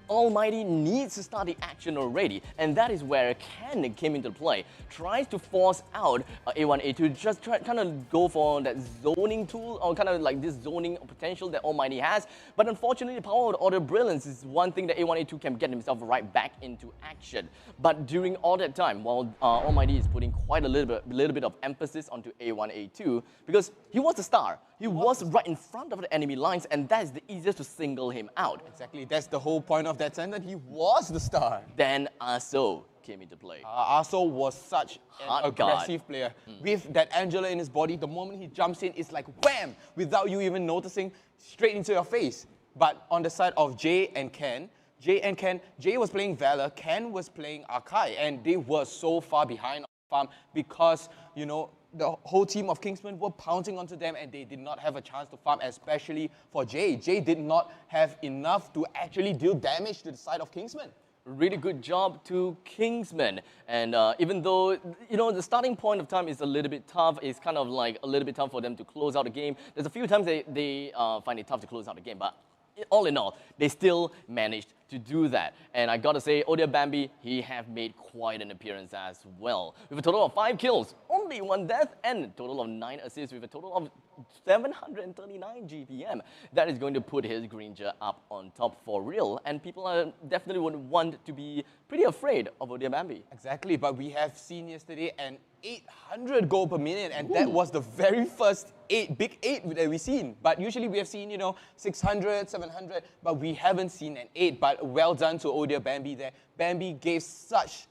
Almighty needs to start the action already, and that is where Ken came into play. Tries to force out A1A2, just kind of go for that zoning tool, or kind of like this zoning potential that Almighty has. But unfortunately, the power of order brilliance is one thing that A1A2 can get himself right back into action. But during all that time, while Almighty is putting quite a little bit of emphasis onto A1A2, because he was the star. He was right in front of the enemy lines, and that is the easiest to single him out. Exactly, that's the whole point of that sentence. He was the star. Then Aso came into play. Aso was such an Hard guard. aggressive player. With that Angela in his body, the moment he jumps in, it's like wham! Without you even noticing, straight into your face. But on the side of Jay and Ken, Jay was playing Valor, Ken was playing Akai, and they were so far behind on the farm because, you know, the whole team of Kingsmen were pouncing onto them and they did not have a chance to farm, especially for Jay. Jay did not have enough to actually deal damage to the side of Kingsmen. Really good job to Kingsmen. And even though, you know, the starting point of time is a little bit tough, it's kind of like a little bit tough for them to close out the game. There's a few times they find it tough to close out the game, but all in all, they still managed to do that. And I gotta say, Odia Bambi, he have made quite an appearance as well. With a total of 5 kills, only 1 death, and a total of 9 assists with a total of 739 GPM. That is going to put his Granger up on top for real, and people are definitely would want to be pretty afraid of Odia Bambi. Exactly, but we have seen yesterday an 800 goal per minute, and that was the very first big 8 that we've seen. But usually we have seen, you know, 600, 700, but we haven't seen an 8. But well done to Odia Bambi there. Bambi gave such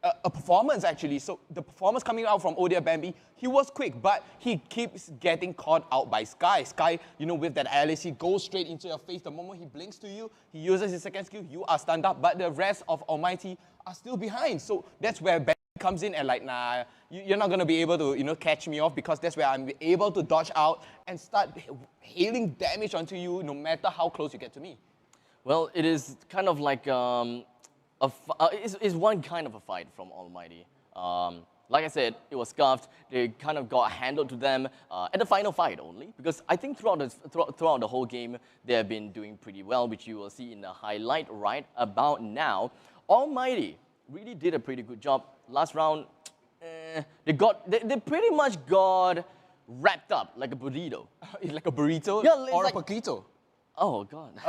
a performance actually. So the performance coming out from Odia Bambi, he was quick, but he keeps getting caught out by Sky. Sky, you know, with that LAC, goes straight into your face. The moment he blinks to you, he uses his second skill, you are stunned up. But the rest of Almighty are still behind. So that's where Bambi comes in and like, nah, you're not going to be able to, you know, catch me off, because that's where I'm able to dodge out and start hailing damage onto you no matter how close you get to me. Well, it is kind of like it's one kind of a fight from Almighty. Like I said, it was scuffed. They kind of got handled to them at the final fight only, because I think throughout the whole game, they have been doing pretty well, which you will see in the highlight right about now. Almighty really did a pretty good job. Last round, they pretty much got wrapped up like a burrito. Like a burrito? Yeah, or like, a poquito? Oh, God.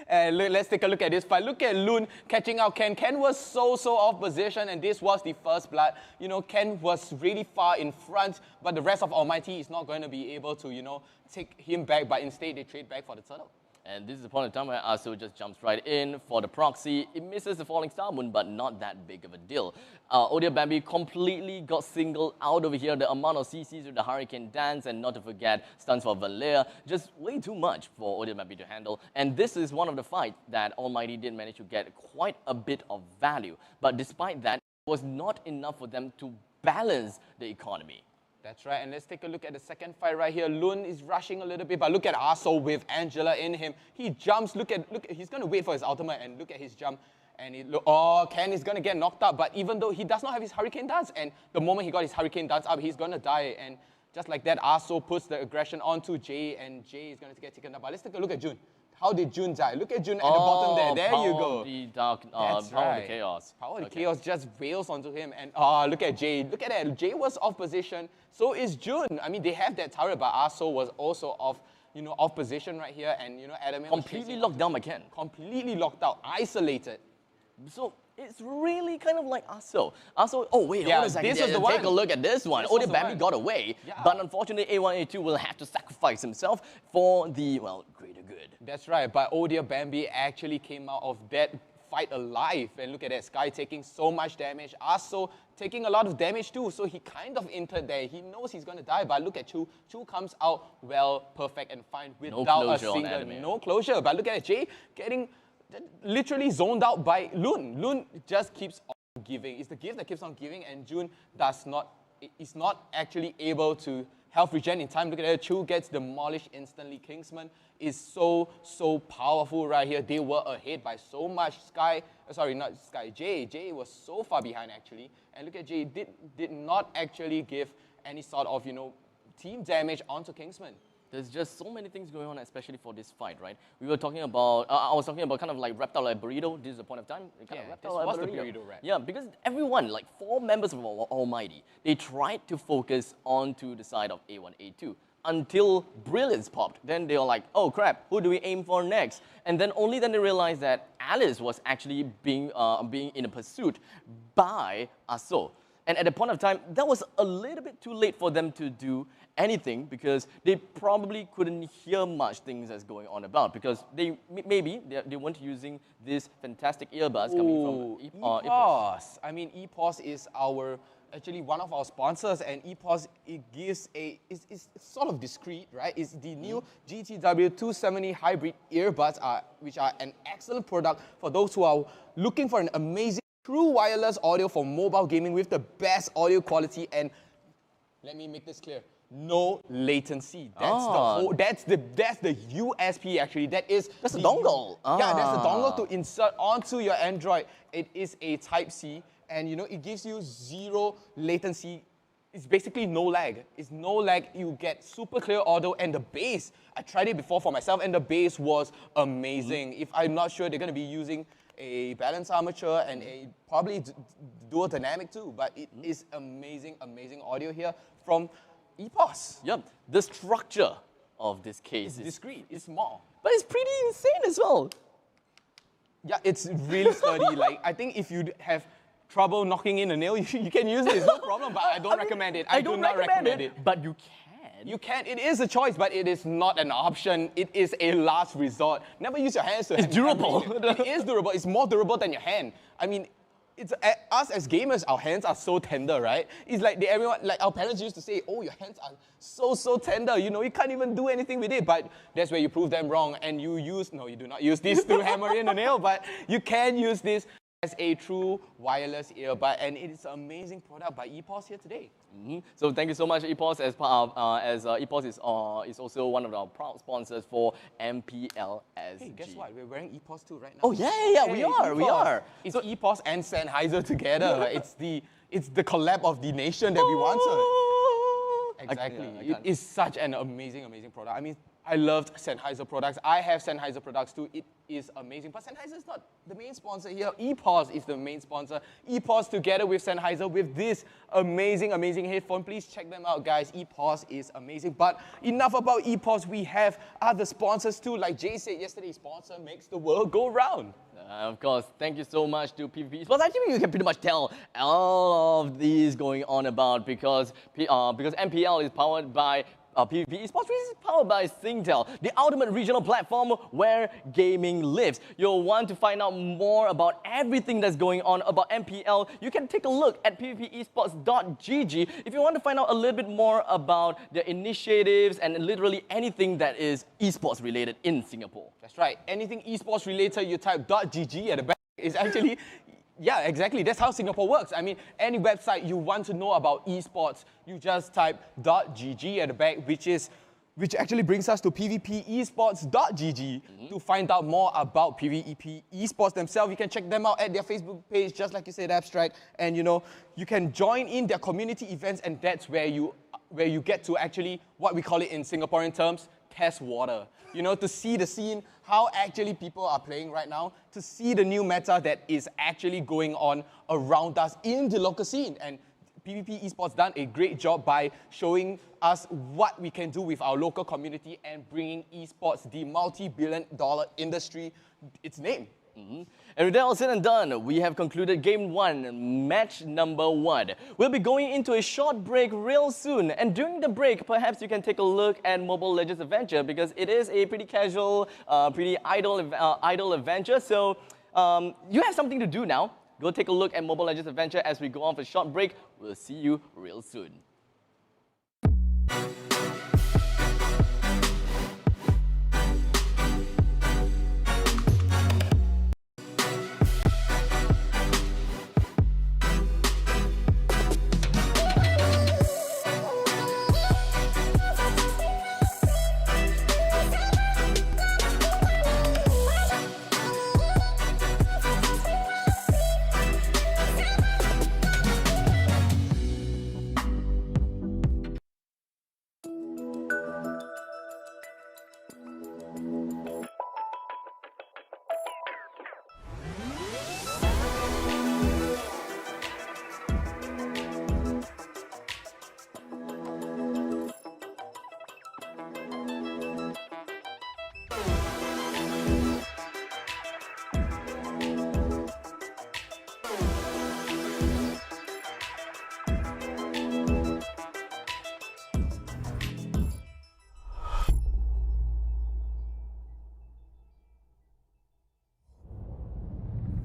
Let's take a look at this fight. Look at Loon catching out Ken. Ken was so off position, and this was the first blood. You know, Ken was really far in front, but the rest of Almighty is not going to be able to, you know, take him back, but instead they trade back for the turtle. And this is the point of time where Aso just jumps right in for the proxy. It misses the falling star moon, but not that big of a deal. Odia Bambi completely got singled out over here. The amount of CCs with the Hurricane Dance, and not to forget stuns for Valea. Just way too much for Odia Bambi to handle. And this is one of the fights that Almighty did manage to get quite a bit of value. But despite that, it was not enough for them to balance the economy. That's right, and let's take a look at the second fight right here. Lun is rushing a little bit, but look at Aso with Angela in him. He jumps, look, he's going to wait for his ultimate, and look at his jump. And Ken is going to get knocked out, but even though he does not have his Hurricane Dance, and the moment he got his Hurricane Dance up, he's going to die. And just like that, Aso puts the aggression onto Jay, and Jay is going to get taken out. But let's take a look at Jun. How did Jun die? Look at Jun at the bottom there. There you go. The dark, power of the chaos. Power of the chaos just wails onto him. And look at Jay. Look at that. Jay was off position. So is Jun. I mean, they have that turret, but Aso was also off, you know, off position right here. And, you know, Adam completely locked down by Ken. Completely locked out. Isolated. So it's really kind of like Aso. Oh wait, yeah, hold on a second. This is the Take one. a look at this one. Odia Bambi got away, yeah. But unfortunately A1A2 will have to sacrifice himself for the, well, greater good. That's right, but Odia Bambi actually came out of that fight alive. And look at that, Sky taking so much damage. Aso taking a lot of damage too, so he kind of entered there. He knows he's going to die, but look at Chu. Chu comes out well, perfect and fine without a single, no closure. But look at it, Jay getting literally zoned out by Lun. Lun just keeps on giving. It's the gift that keeps on giving, and Jun is not actually able to health regen in time. Look at that, Chu gets demolished instantly. Kingsman is so powerful right here. They were ahead by so much. Jay was so far behind actually. And look at Jay, did not actually give any sort of, you know, team damage onto Kingsman. there's just so many things going on, especially for this fight, right? We were talking about, I was talking about kind of like reptile like burrito. This is the point of time. Kind of reptile this like was the burrito rap. Yeah, because everyone, like 4 members of Almighty, they tried to focus onto the side of A1, A2 until Brilliance popped. Then they were like, oh crap, who do we aim for next? And then only then they realized that Alice was actually being in a pursuit by Aso. And at the point of time, that was a little bit too late for them to do anything because they probably couldn't hear much things that's going on about because they weren't using this fantastic earbuds coming from Esports. EPOS. I mean, EPOS is actually one of our sponsors, and EPOS, it gives it's sort of discreet, right? It's the new GTW 270 hybrid earbuds, which are an excellent product for those who are looking for an amazing true wireless audio for mobile gaming with the best audio quality. And let me make this clear: no latency. That's the USP actually. That's the dongle. Yeah, that's the dongle to insert onto your Android. It is a Type-C, and it gives you 0 latency. It's basically no lag. It's no lag. You get super clear audio, and the bass. I tried it before for myself, and the bass was amazing. If I'm not sure, they're gonna be using a balanced armature and a probably dual dynamic too, but it is amazing audio here from EPOS. Yep, the structure of this case is Discreet, it's small. but it's pretty insane as well. Yeah, it's really sturdy. Like, I think if you have trouble knocking in a nail, you can use it, no problem, but I don't recommend it. I do not recommend it. But you can. You can, it is a choice, but it is not an option. It is a last resort. Never use your hands to It's durable. It is durable. It's more durable than your hand. I mean, us as gamers, our hands are so tender, right? It's like everyone, like our parents used to say, oh, your hands are so tender. You can't even do anything with it. But that's where you prove them wrong. And you do not use this to hammer in a nail, but you can use this as a true wireless earbud, and it is an amazing product by EPOS here today. So thank you so much, EPOS, as EPOS is also one of our proud sponsors for MPL-SG. Hey, guess what? We're wearing EPOS too right now. Oh yeah, we are. EPOS. It's EPOS and Sennheiser together. it's the collab of the nation that we wanted. Exactly. It is such an amazing product. I mean, I loved Sennheiser products. I have Sennheiser products too. It is amazing. But Sennheiser is not the main sponsor here. EPOS is the main sponsor. EPOS together with Sennheiser with this amazing headphone. Please check them out, guys. EPOS is amazing. But enough about EPOS. We have other sponsors too. Like Jay said yesterday, sponsor makes the world go round. Of course, thank you so much to PvP Esports. I think you can pretty much tell all of these going on about because MPL is powered by PvP Esports, which is powered by Singtel, the ultimate regional platform where gaming lives. You'll want to find out more about everything that's going on about MPL. You can take a look at pvpesports.gg if you want to find out a little bit more about their initiatives and literally anything that is esports related in Singapore. That's right. Anything esports related, you type .gg at the back. Is actually, yeah, exactly. That's how Singapore works. I mean, any website you want to know about esports, you just type .gg at the back, which actually brings us to pvpesports.gg to find out more about PvP Esports themselves. You can check them out at their Facebook page, just like you said, Abstract, and you can join in their community events, and that's where you get to actually, what we call it in Singaporean terms, test water. To see the scene, how actually people are playing right now, to see the new meta that is actually going on around us in the local scene. And PvP Esports done a great job by showing us what we can do with our local community and bringing esports, the multi-billion-dollar industry, its name. And with that all said and done, we have concluded Game 1, Match number 1. We'll be going into a short break real soon. And during the break, perhaps you can take a look at Mobile Legends Adventure because it is a pretty casual, pretty idle adventure. So you have something to do now. Go take a look at Mobile Legends Adventure as we go on for a short break. We'll see you real soon.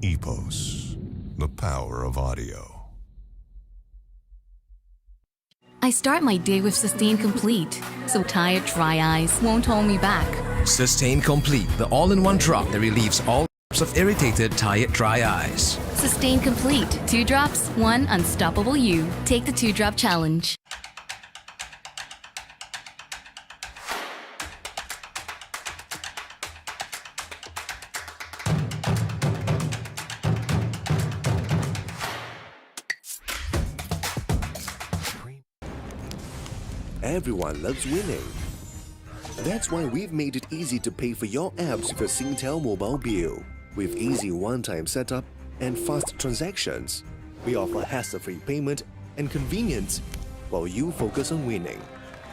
Epos, the power of audio. I start my day with Sustain Complete, so tired, dry eyes won't hold me back. Sustain Complete, the all-in-one drop that relieves all types of irritated, tired, dry eyes. Sustain Complete. 2 drops, 1 unstoppable you. Take the 2-drop challenge. Everyone loves winning. That's why we've made it easy to pay for your apps with a Singtel mobile bill. With easy one-time setup and fast transactions, we offer hassle-free payment and convenience while you focus on winning.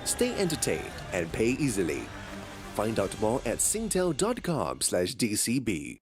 Stay entertained and pay easily. Find out more at singtel.com/DCB.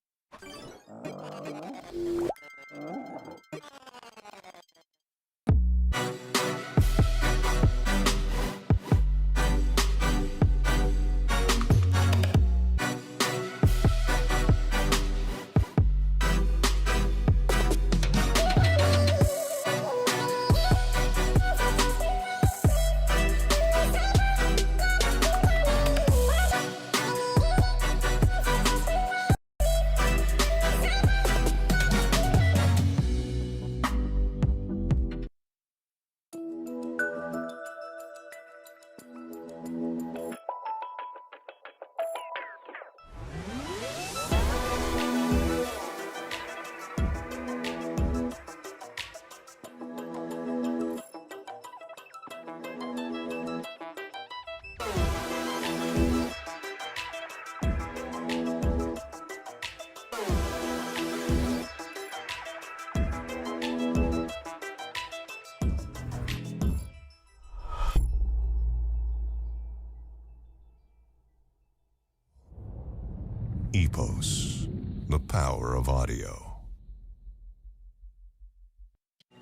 Epos, the power of audio.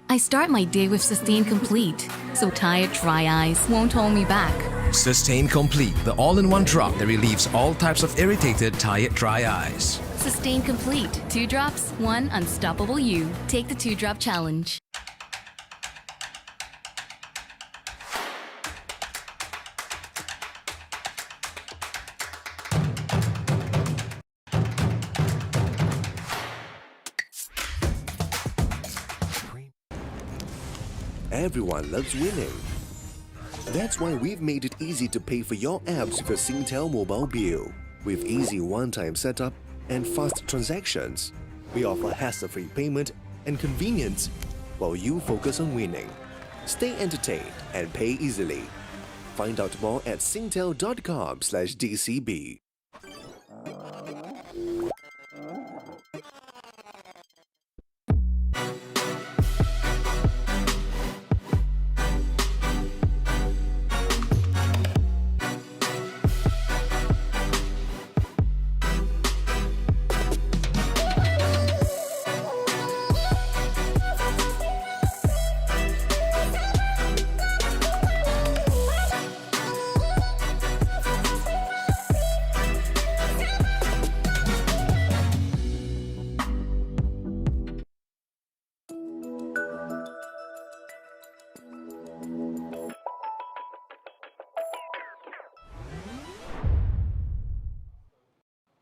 I start my day with Sustain Complete, so tired, dry eyes won't hold me back. Sustain Complete, the all-in-one drop that relieves all types of irritated, tired, dry eyes. Sustain Complete. 2 drops, 1 unstoppable you. Take the 2-drop challenge. Everyone loves winning. That's why we've made it easy to pay for your apps with a Singtel mobile bill. With easy one-time setup and fast transactions, we offer hassle-free payment and convenience while you focus on winning. Stay entertained and pay easily. Find out more at singtel.com/DCB.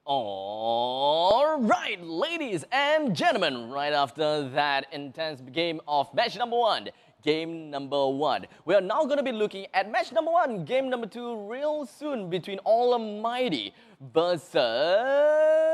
All right, ladies and gentlemen, right after that intense game of match number 1, game number 1, we are now going to be looking at match number 1, game number 2 real soon between Almighty versus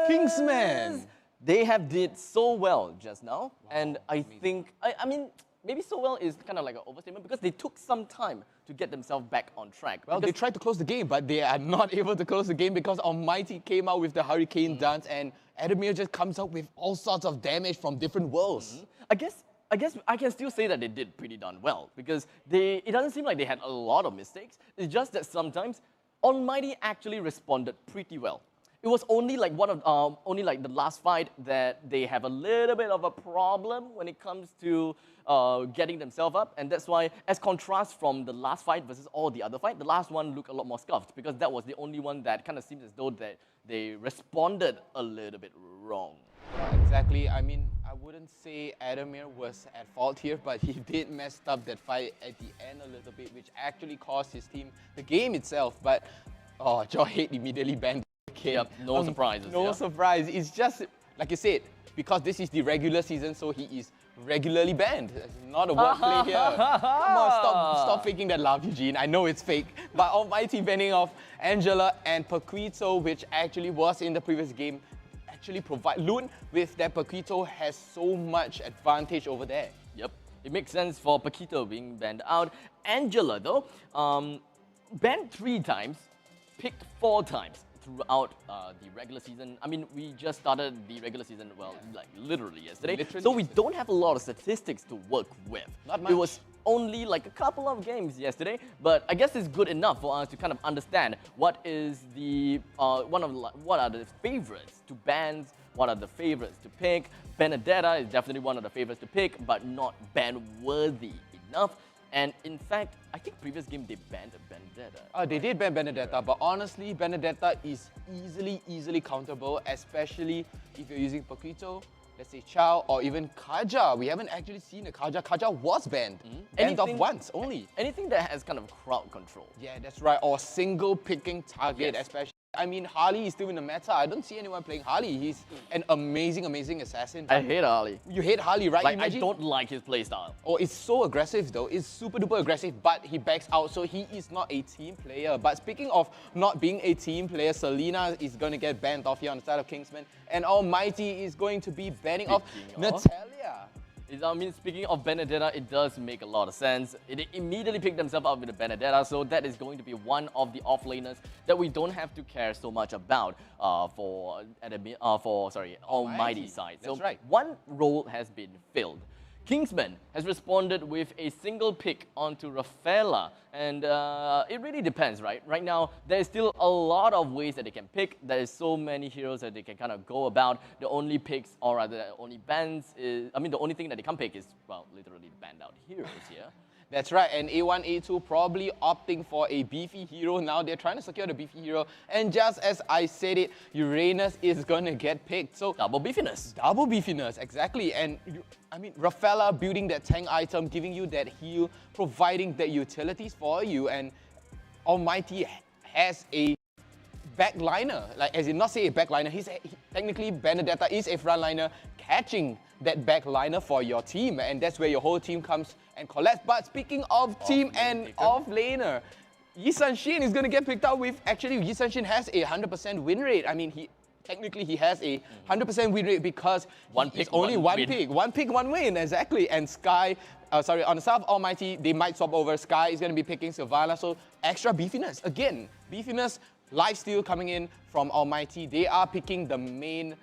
Kingsmen. They have did so well just now, and I think, I mean, maybe so well is kind of like an overstatement because they took some time to get themselves back on track. Well, they tried to close the game, but they are not able to close the game because Almighty came out with the Hurricane dance and Adamir just comes out with all sorts of damage from different worlds. I guess I can still say that they did pretty darn well because it doesn't seem like they had a lot of mistakes. It's just that sometimes Almighty actually responded pretty well. It was only like only like the last fight that they have a little bit of a problem when it comes to getting themselves up, and that's why, as contrast from the last fight versus all the other fight, the last one looked a lot more scuffed because that was the only one that kind of seems as though that they responded a little bit wrong. Exactly. I mean, I wouldn't say Adamir was at fault here, but he did mess up that fight at the end a little bit, which actually cost his team the game itself. But, oh, Joe immediately banned the kid. Yep, no surprises. No surprise. It's just, like you said, because this is the regular season, so he is regularly banned. It's not a wordplay here. Come on, stop faking that laugh, Eugene. I know it's fake. But Almighty banning off Angela and Paquito, which actually was in the previous game, actually provide Loon with that Paquito has so much advantage over there. Yep, it makes sense for Paquito being banned out. Angela though, banned 3 times, picked 4 times throughout the regular season. I mean, we just started the regular season, well, like literally yesterday. So we don't have a lot of statistics to work with. Not much. It was only like a couple of games yesterday, but I guess it's good enough for us to kind of understand what is the what are the favorites to bans, what are the favorites to pick. Benedetta is definitely one of the favorites to pick, but not ban worthy enough. And in fact, I think previous game they banned Benedetta. They did ban Benedetta, but honestly, Benedetta is easily counterable, especially if you're using Paquito, let's say Chow, or even Kaja. We haven't actually seen a Kaja. Kaja was banned. Banned off once only. Anything that has kind of crowd control. Yeah, that's right. Or single picking target, Yes. especially. I mean, Harley is still in the meta. I don't see anyone playing Harley. He's an amazing assassin. I hate Harley. You hate Harley, right? Like, Imagine? I don't like his playstyle. Oh, it's so aggressive though. It's super duper aggressive, but he backs out, so he is not a team player. But speaking of not being a team player, Selena is going to get banned off here on the side of Kingsman, and Almighty is going to be banning off Natalia. I mean, speaking of Benedetta, it does make a lot of sense. It immediately picked themselves up with the Benedetta, so that is going to be one of the offlaners that we don't have to care so much about for Almighty side. So That's right. one role has been filled. Kingsman has responded with a single pick onto Rafaela, and it really depends, right? Right now, there's still a lot of ways that they can pick. There's so many heroes that they can kind of go about. The only picks, or rather, the only bans is, I mean, the only thing that they can pick is, well, literally banned out heroes here. That's right, and A1, A2 probably opting for a beefy hero now. They're trying to secure the beefy hero, and just as I said it, Uranus is gonna get picked. So double beefiness. Double beefiness, exactly. And I memean, Rafaela building that tank item, giving you that heal, providing the utilities for you, and Almighty has a backliner, like as in not say a backliner, technically Benedetta is a frontliner catching that backliner for your team, and that's where your whole team comes and collects. But speaking of team and off-laner, Yi Sun-shin is going to get picked up with, actually Yi Sun-shin has a 100% win rate. I mean, technically he has a 100% win rate because it's only one pick. One pick, one win, exactly. And Sky, on the side of Almighty, they might swap over. Sky is going to be picking Sylvana, so extra beefiness. Again, beefiness, lifesteal coming in from Almighty. They are picking the main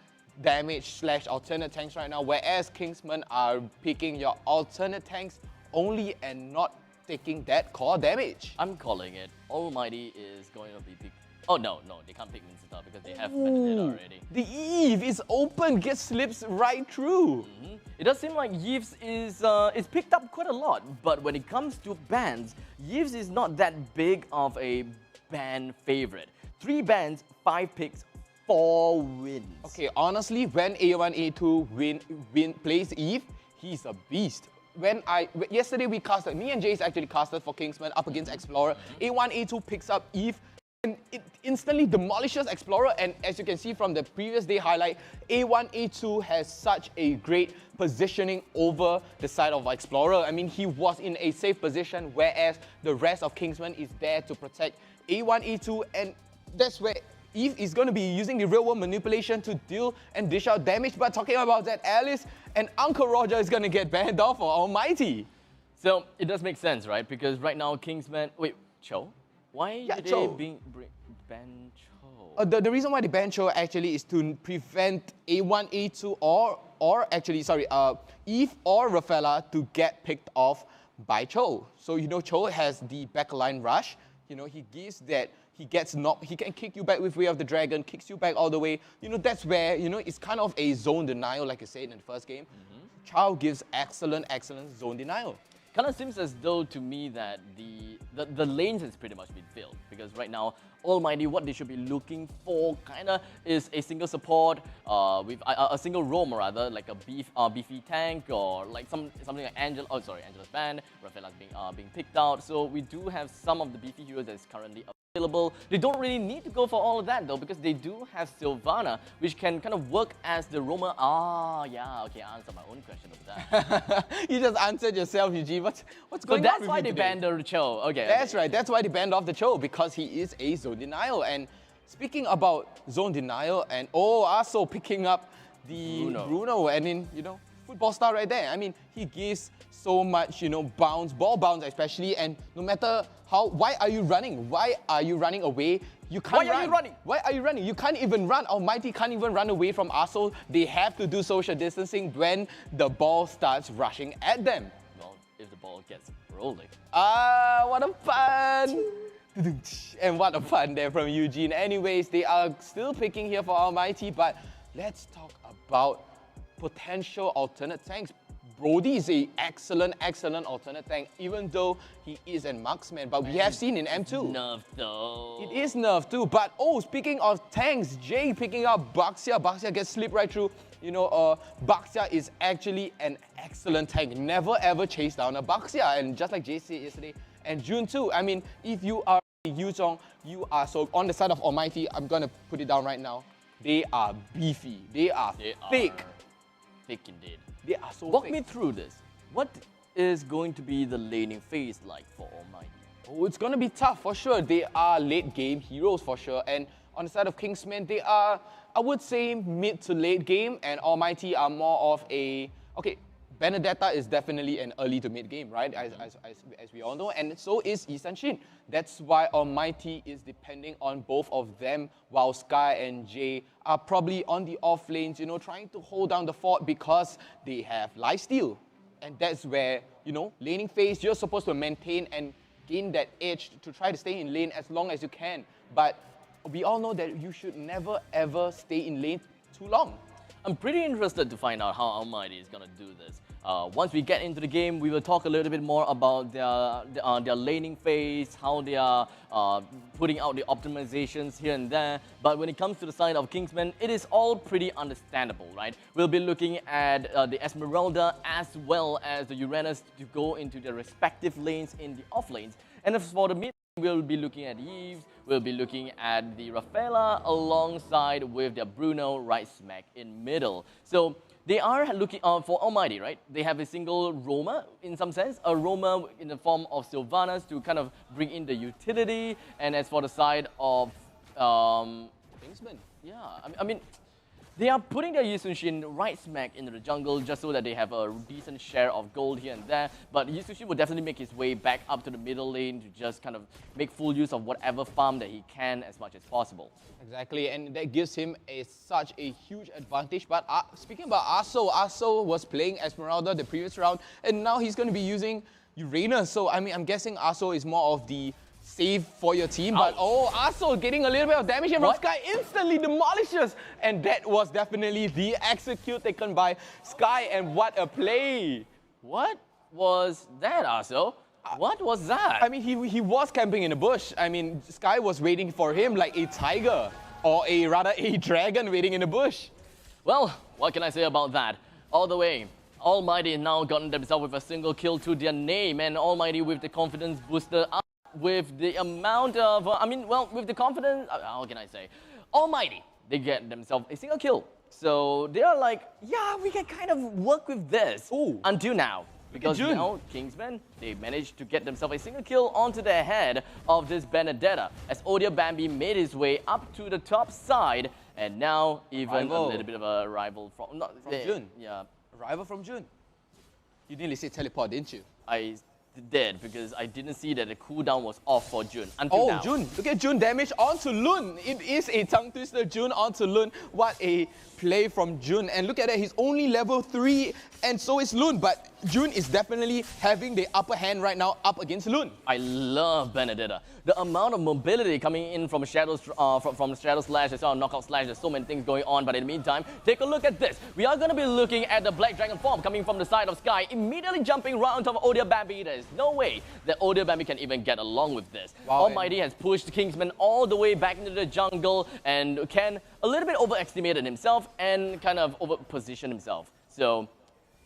damage / alternate tanks right now, whereas Kingsmen are picking your alternate tanks only and not taking that core damage. I'm calling it. Almighty is going to be picked. Oh, no, they can't pick Minster because they have Benedetta already. The Eve is open, slips right through. It does seem like Yves is picked up quite a lot, but when it comes to bans, Yves is not that big of a ban favorite. 3 bans, 5 picks, 4 wins. Okay, honestly, when A1, A2 plays Eve, he's a beast. Yesterday we casted, me and Jace actually casted for Kingsman up against Explorer. A1, A2 picks up Eve, and it instantly demolishes Explorer, and as you can see from the previous day highlight, A1, A2 has such a great positioning over the side of Explorer. I mean, he was in a safe position, whereas the rest of Kingsman is there to protect A1, A2, and that's where Eve is going to be using the real-world manipulation to deal and dish out damage. But talking about that, Alice and Uncle Roger is going to get banned off for Almighty. So it does make sense, right? Because right now, Kingsman... Wait, Cho? Why did they ban Cho? The reason why they ban Cho actually is to prevent A1, A2 or Eve or Rafaela to get picked off by Cho. So, you know, Cho has the backline rush. You know, he gives that... He gets knocked, he can kick you back with Way of the Dragon, kicks you back all the way. You know, that's where, you know, it's kind of a zone denial, like I said in the first game. Chow gives excellent zone denial. Kind of seems as though to me that the lanes has pretty much been filled, because right now Almighty, what they should be looking for kinda is a single support with a single roam rather, like a beefy tank or like something like Angela's band, Rafaela's being picked out. So we do have some of the beefy heroes that is currently available. They don't really need to go for all of that though, because they do have Sylvana, which can kind of work as the roamer. Yeah, okay, I answered my own question of that. You just answered yourself, Eugene. What's going on? So that's with why you they today? banned the Cho. Okay. That's right. That's why they banned off the Cho, because he is a zone denial. And speaking about zone denial, and also picking up the Bruno, and in football star right there. I mean, he gives so much bounce, ball bounce especially, and no matter why are you running? Why are you running away? You can't run. Why are you running? You can't even run. Almighty can't even run away from Arso. They have to do social distancing when the ball starts rushing at them. Well, if the ball gets rolling. What a fun! And what a fun there from Eugene. Anyways, they are still picking here for Almighty, but let's talk about potential alternate tanks. Brody is an excellent alternate tank, even though he is a marksman. But we have seen in M2. Nerfed though. It is nerfed too. But speaking of tanks, Jay picking up Baxia. Baxia gets slipped right through. Baxia is actually an excellent tank. Never ever chase down a Baxia. And just like Jay said yesterday, and June too. I mean, if you are Yuzhong, you are so on the side of Almighty. I'm gonna put it down right now. They are beefy. They are thick. Thick indeed. They are so Walk thick. me through this. What is going to be the laning phase like for Almighty? Oh, it's going to be tough for sure. They are late game heroes for sure. And on the side of Kingsmen, they are, I would say, mid to late game. And Almighty are more of a... Okay, Benedetta is definitely an early to mid game, right? As we all know. And so is Isan Shin. That's why Almighty is depending on both of them, while Sky and Jay are probably on the off lanes, trying to hold down the fort because they have lifesteal. And that's where, laning phase, you're supposed to maintain and gain that edge to try to stay in lane as long as you can. But we all know that you should never ever stay in lane too long. I'm pretty interested to find out how Almighty is going to do this. Once we get into the game, we will talk a little bit more about their laning phase, how they are putting out the optimizations here and there. But when it comes to the side of Kingsmen, it is all pretty understandable, right? We'll be looking at the Esmeralda as well as the Uranus to go into their respective lanes in the off lanes. And as for the mid, we'll be looking at Eves, we'll be looking at the Rafaela alongside with their Bruno right smack in middle. So they are looking for Almighty, right? They have a single roamer in some sense, a roamer in the form of Sylvanas to kind of bring in the utility. And as for the side of Kingsmen, yeah, I mean, they are putting their Yisunshin right smack into the jungle just so that they have a decent share of gold here and there. But Yisunshin will definitely make his way back up to the middle lane to just kind of make full use of whatever farm that he can as much as possible. Exactly, and that gives him such a huge advantage. But speaking about Arso was playing Esmeralda the previous round, and now he's going to be using Uranus. So, I mean, I'm guessing Arso is more of the save for your team. But Arso getting a little bit of damage here from Sky, instantly demolishes. And that was definitely the execute taken by Sky, and what a play. What was that, Arso? What was that? I mean, he was camping in the bush. I mean, Sky was waiting for him like a tiger, or rather a dragon waiting in the bush. Well, what can I say about that? All the way, Almighty now gotten themselves with a single kill to their name, and Almighty with the confidence booster up with the amount of, with the confidence, how can I say? Almighty, they get themselves a single kill. So they are like, yeah, we can kind of work with this until now. Because now, Kingsmen, they managed to get themselves a single kill onto the head of this Benedetta as Odia Bambi made his way up to the top side, and now even a little bit of a rival from June. Yeah. A rival from June. You nearly said teleport, didn't you? I did, because I didn't see that the cooldown was off for June until now. June. Look at June damage onto Lun. It is a tongue twister, June onto Lun. What a play from June. And look at that, he's only level 3, and so is Lun. But Jun is definitely having the upper hand right now up against Loon. I love Benedetta. The amount of mobility coming in from Shadows, from the Shadow Slash, as well as Knockout Slash, there's so many things going on, but in the meantime, take a look at this. We are going to be looking at the Black Dragon form coming from the side of Sky, immediately jumping right on top of Odia Bambi. There's no way that Odia Bambi can even get along with this. Wow, Almighty has pushed Kingsman all the way back into the jungle, and Ken a little bit overestimated himself and kind of overpositioned himself. So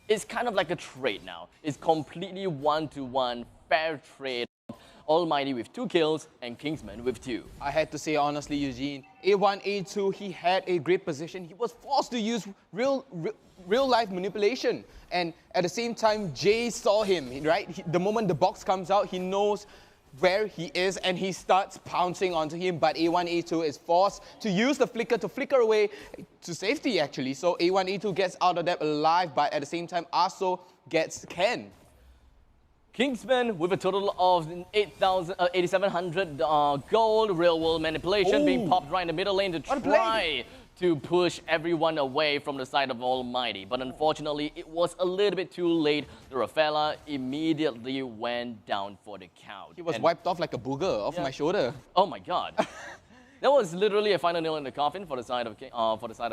it's kind of like a trade now. It's completely one-to-one, fair trade. Almighty with 2 kills and Kingsman with 2. I had to say honestly, Eugene, A1, A2, he had a great position. He was forced to use real life manipulation. And at the same time, Jay saw him, right? The moment the box comes out, he knows where he is and he starts pouncing onto him. But A1, A2 is forced to use the flicker to flicker away to safety, actually. So A1, A2 gets out of that alive, but at the same time, Aso gets Ken. Kingsman with a total of 8,700 gold, real-world manipulation being popped right in the middle lane to try to push everyone away from the side of Almighty. But unfortunately, it was a little bit too late. The Rafaela immediately went down for the count. He was wiped off like a booger off my shoulder. Oh my god. That was literally a final nail in the coffin for the side of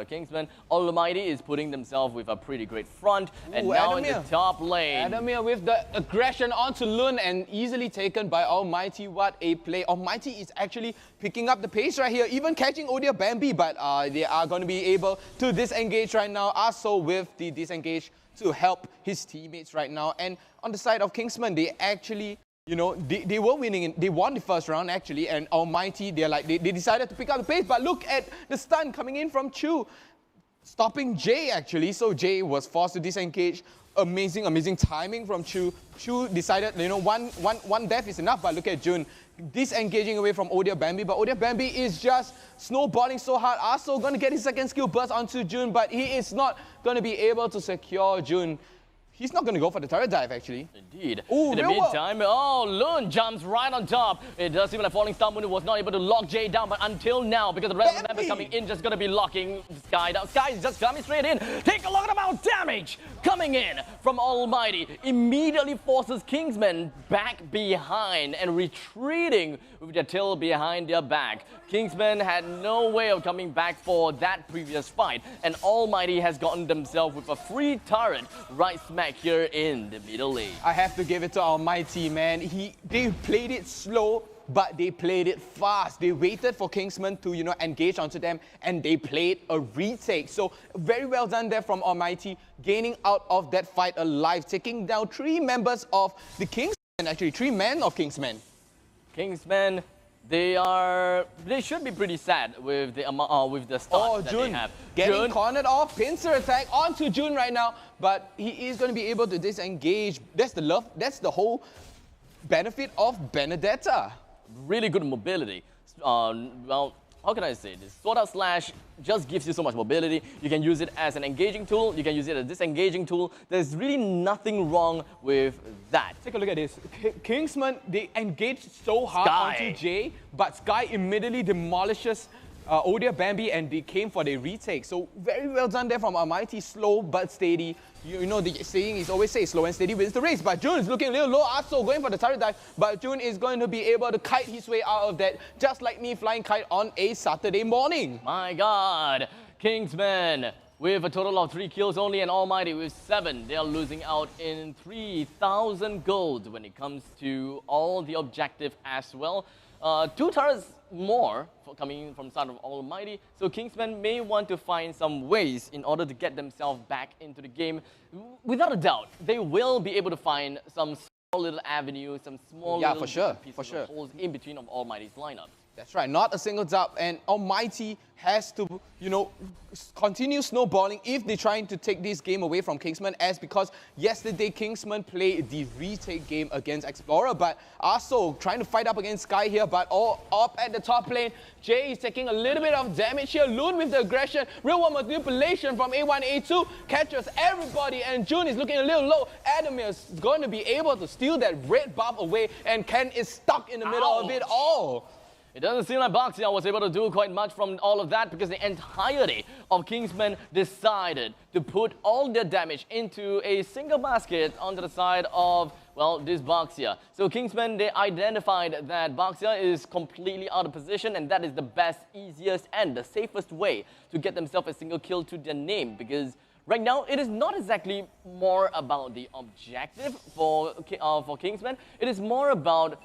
Kingsman. Almighty is putting themselves with a pretty great front, and now in the top lane. Adamir with the aggression onto Lun and easily taken by Almighty. What a play. Almighty is actually picking up the pace right here, even catching Odia Bambi, but they are going to be able to disengage right now. Aso with the disengage to help his teammates right now. And on the side of Kingsman, they actually, you know, they were winning, they won the first round actually, and Almighty, they decided to pick up the pace, but look at the stun coming in from Chu, stopping Jay actually, so Jay was forced to disengage. Amazing timing from Chu. Chu decided, you know, one death is enough, but look at Jun disengaging away from Odia Bambi, but Odia Bambi is just snowballing so hard. Aso going to get his second skill burst onto Jun, but he is not going to be able to secure Jun. He's not going to go for the turret dive, actually. Indeed. Ooh, in the meantime, Lun jumps right on top. It does seem like Falling Star Moon was not able to lock Jay down, but until now, because the rest of the members coming in, just going to be locking Sky down. Sky is just coming straight in. Take a look at the amount of damage coming in from Almighty. Immediately forces Kingsman back behind and retreating with their tail behind their back. Kingsman had no way of coming back for that previous fight, and Almighty has gotten themselves with a free turret right smack here in the middle lane. I have to give it to Almighty, man. They played it slow, but they played it fast. They waited for Kingsman to, you know, engage onto them, and they played a retake. So very well done there from Almighty, gaining out of that fight alive, taking down 3 members of the Kingsmen, actually 3 men of Kingsmen. Kingsmen, they should be pretty sad with the start that they have. Getting cornered off, pincer attack onto Jun right now, but he is going to be able to disengage. That's the whole benefit of Benedetta. Really good mobility. Well, how can I say this? Sword Art Slash just gives you so much mobility. You can use it as an engaging tool. You can use it as a disengaging tool. There's really nothing wrong with that. Take a look at this. Kingsman, they engaged so hard onto Jay, but Sky immediately demolishes Odia Bambi, and they came for the retake. So very well done there from Almighty. Slow but steady. You know, the saying is always say slow and steady wins the race. But Jun is looking a little low. Aso going for the turret dive, but Jun is going to be able to kite his way out of that, just like me flying kite on a Saturday morning. My God, Kingsman with a total of 3 kills only, and Almighty with 7. They are losing out in 3,000 gold when it comes to all the objective as well. 2 turrets more coming from the side of Almighty, so Kingsman may want to find some ways in order to get themselves back into the game. Without a doubt, they will be able to find some small little avenues, some small little pieces of holes in between of Almighty's lineup. That's right, not a single doubt, and Almighty has to, you know, continue snowballing if they're trying to take this game away from Kingsman, as because yesterday Kingsman played the retake game against Explorer, but Aso trying to fight up against Sky here, but all up at the top lane. Jay is taking a little bit of damage here. Loon with the aggression, real world manipulation from A1, A2, catches everybody, and Jun is looking a little low. Adamir is going to be able to steal that red buff away, and Ken is stuck in the middle of it all. It doesn't seem like Boxia was able to do quite much from all of that because the entirety of Kingsmen decided to put all their damage into a single basket onto the side of, well, this Boxia. So Kingsmen, they identified that Boxia is completely out of position, and that is the best, easiest, and the safest way to get themselves a single kill to their name, because right now it is not exactly more about the objective for Kingsmen. It is more about,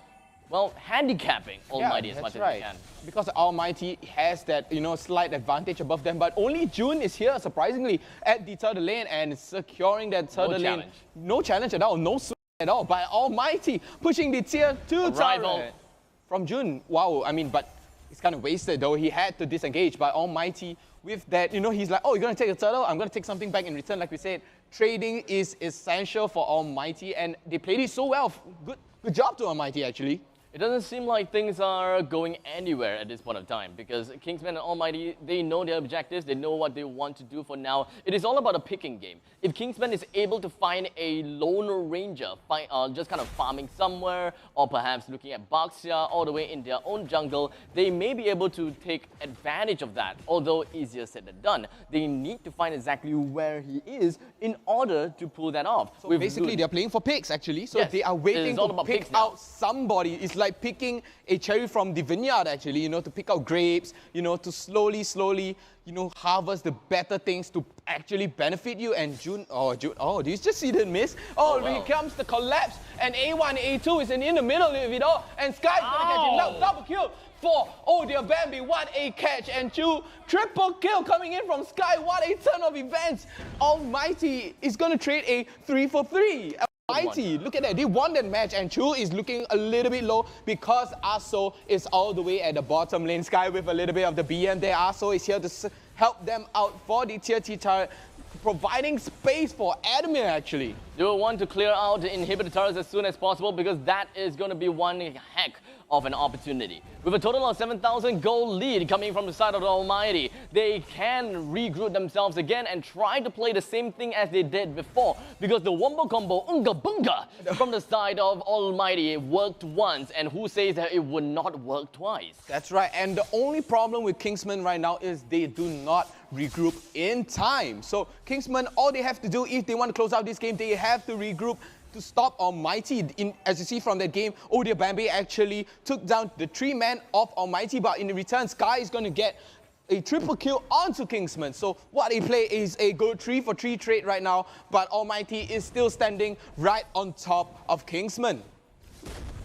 well, handicapping Almighty as much as they can. Because Almighty has that, slight advantage above them, but only June is here, surprisingly, at the third lane and securing that third lane. Challenge. No challenge at all, no swing at all by Almighty, pushing the tier 2 turret from June. Wow, I mean, but it's kind of wasted though. He had to disengage, but Almighty with that, he's like, oh, you're going to take a turtle? I'm going to take something back in return. Like we said, trading is essential for Almighty, and they played it so well. Good job to Almighty, actually. It doesn't seem like things are going anywhere at this point of time because Kingsmen and Almighty, they know their objectives, they know what they want to do for now. It is all about a picking game. If Kingsmen is able to find a lone ranger, just kind of farming somewhere, or perhaps looking at Boxia all the way in their own jungle, they may be able to take advantage of that, although easier said than done. They need to find exactly where he is in order to pull that off. So basically, they're playing for picks, actually. So yes, they are waiting to pick out somebody. It's like picking a cherry from the vineyard, actually, to pick out grapes, to slowly, harvest the better things to actually benefit you. And June, do you just see the miss? Here comes the collapse, and A1, A2 is in the middle of it all, and Sky's gonna catch him. Now, double kill for dear Bambi. What a catch, and Chu, triple kill coming in from Sky. What a turn of events. Almighty is gonna trade a 3 for 3. Almighty, look at that, they won that match, and Chu is looking a little bit low because Aso is all the way at the bottom lane. Sky with a little bit of the BM there. Aso is here to help them out for the tier T turret, providing space for Adamir, actually. They will want to clear out the inhibitor turrets as soon as possible because that is going to be one heck of an opportunity. With a total of 7,000 gold lead coming from the side of the Almighty, they can regroup themselves again and try to play the same thing as they did before, because the wombo combo Unga Bunga from the side of Almighty worked once, and who says that it would not work twice? That's right, and the only problem with Kingsmen right now is they do not regroup in time. So Kingsmen, all they have to do if they want to close out this game, they have to regroup to stop Almighty. As you see from that game, dear Bambi actually took down the 3-man of Almighty, but in return, Sky is going to get a triple kill onto Kingsman. So what they play is a good 3 for 3 trade right now, but Almighty is still standing right on top of Kingsman.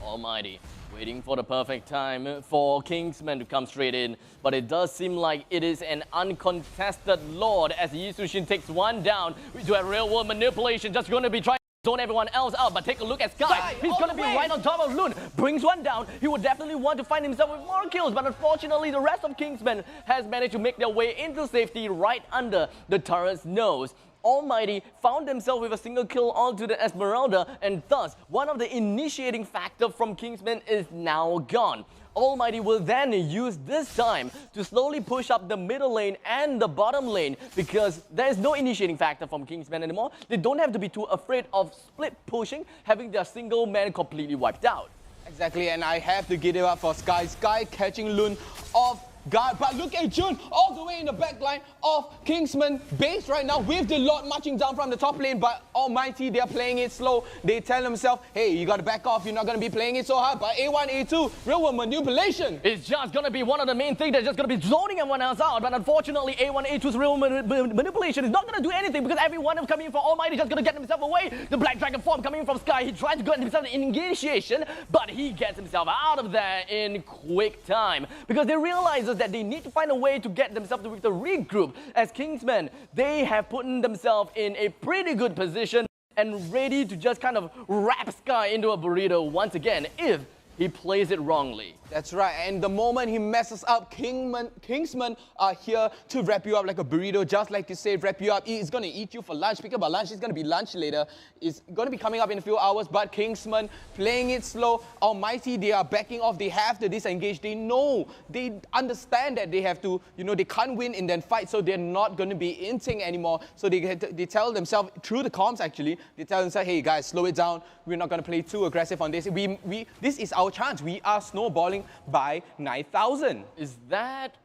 Almighty waiting for the perfect time for Kingsman to come straight in, but it does seem like it is an uncontested Lord as Yisushin takes one down. We do have real world manipulation, just going to be trying to zone everyone else out, but take a look at Sky. He's going to be right on top of Loon. Brings one down. He would definitely want to find himself with more kills, but unfortunately the rest of Kingsmen has managed to make their way into safety right under the turret's nose. Almighty found himself with a single kill onto the Esmeralda, and thus one of the initiating factor from Kingsmen is now gone. Almighty will then use this time to slowly push up the middle lane and the bottom lane because there is no initiating factor from Kingsmen anymore. They don't have to be too afraid of split pushing, having their single man completely wiped out. Exactly, and I have to give it up for Sky. Sky catching Loon off guard, but look at Jun all the way in the back line of Kingsman base right now with the Lord marching down from the top lane, but Almighty, they're playing it slow. They tell themselves, hey, you gotta back off, you're not gonna be playing it so hard, but A1, A2, real world manipulation. It's just gonna be one of the main things that's just gonna be zoning everyone else out, but unfortunately A1, A2's real manipulation is not gonna do anything because everyone is coming in for Almighty just gonna get himself away. The Black Dragon form coming in from Sky, he tries to get himself an initiation, but he gets himself out of there in quick time because they realize that they need to find a way to get themselves to the regroup. As Kingsmen, they have put themselves in a pretty good position and ready to just kind of wrap Sky into a burrito once again if he plays it wrongly. That's right, and the moment he messes up, Kingsmen are here to wrap you up like a burrito, just like you say, wrap you up. He's going to eat you for lunch. Speaking about lunch, it's going to be lunch later. It's going to be coming up in a few hours, but Kingsmen playing it slow. Almighty, they are backing off. They have to disengage. They know, they understand that they have to, they can't win in that fight, so they're not going to be inting anymore. So they tell themselves, through the comms actually, they tell themselves, hey guys, slow it down. We're not going to play too aggressive on this. This is our our chance. We are snowballing by 9,000. Is that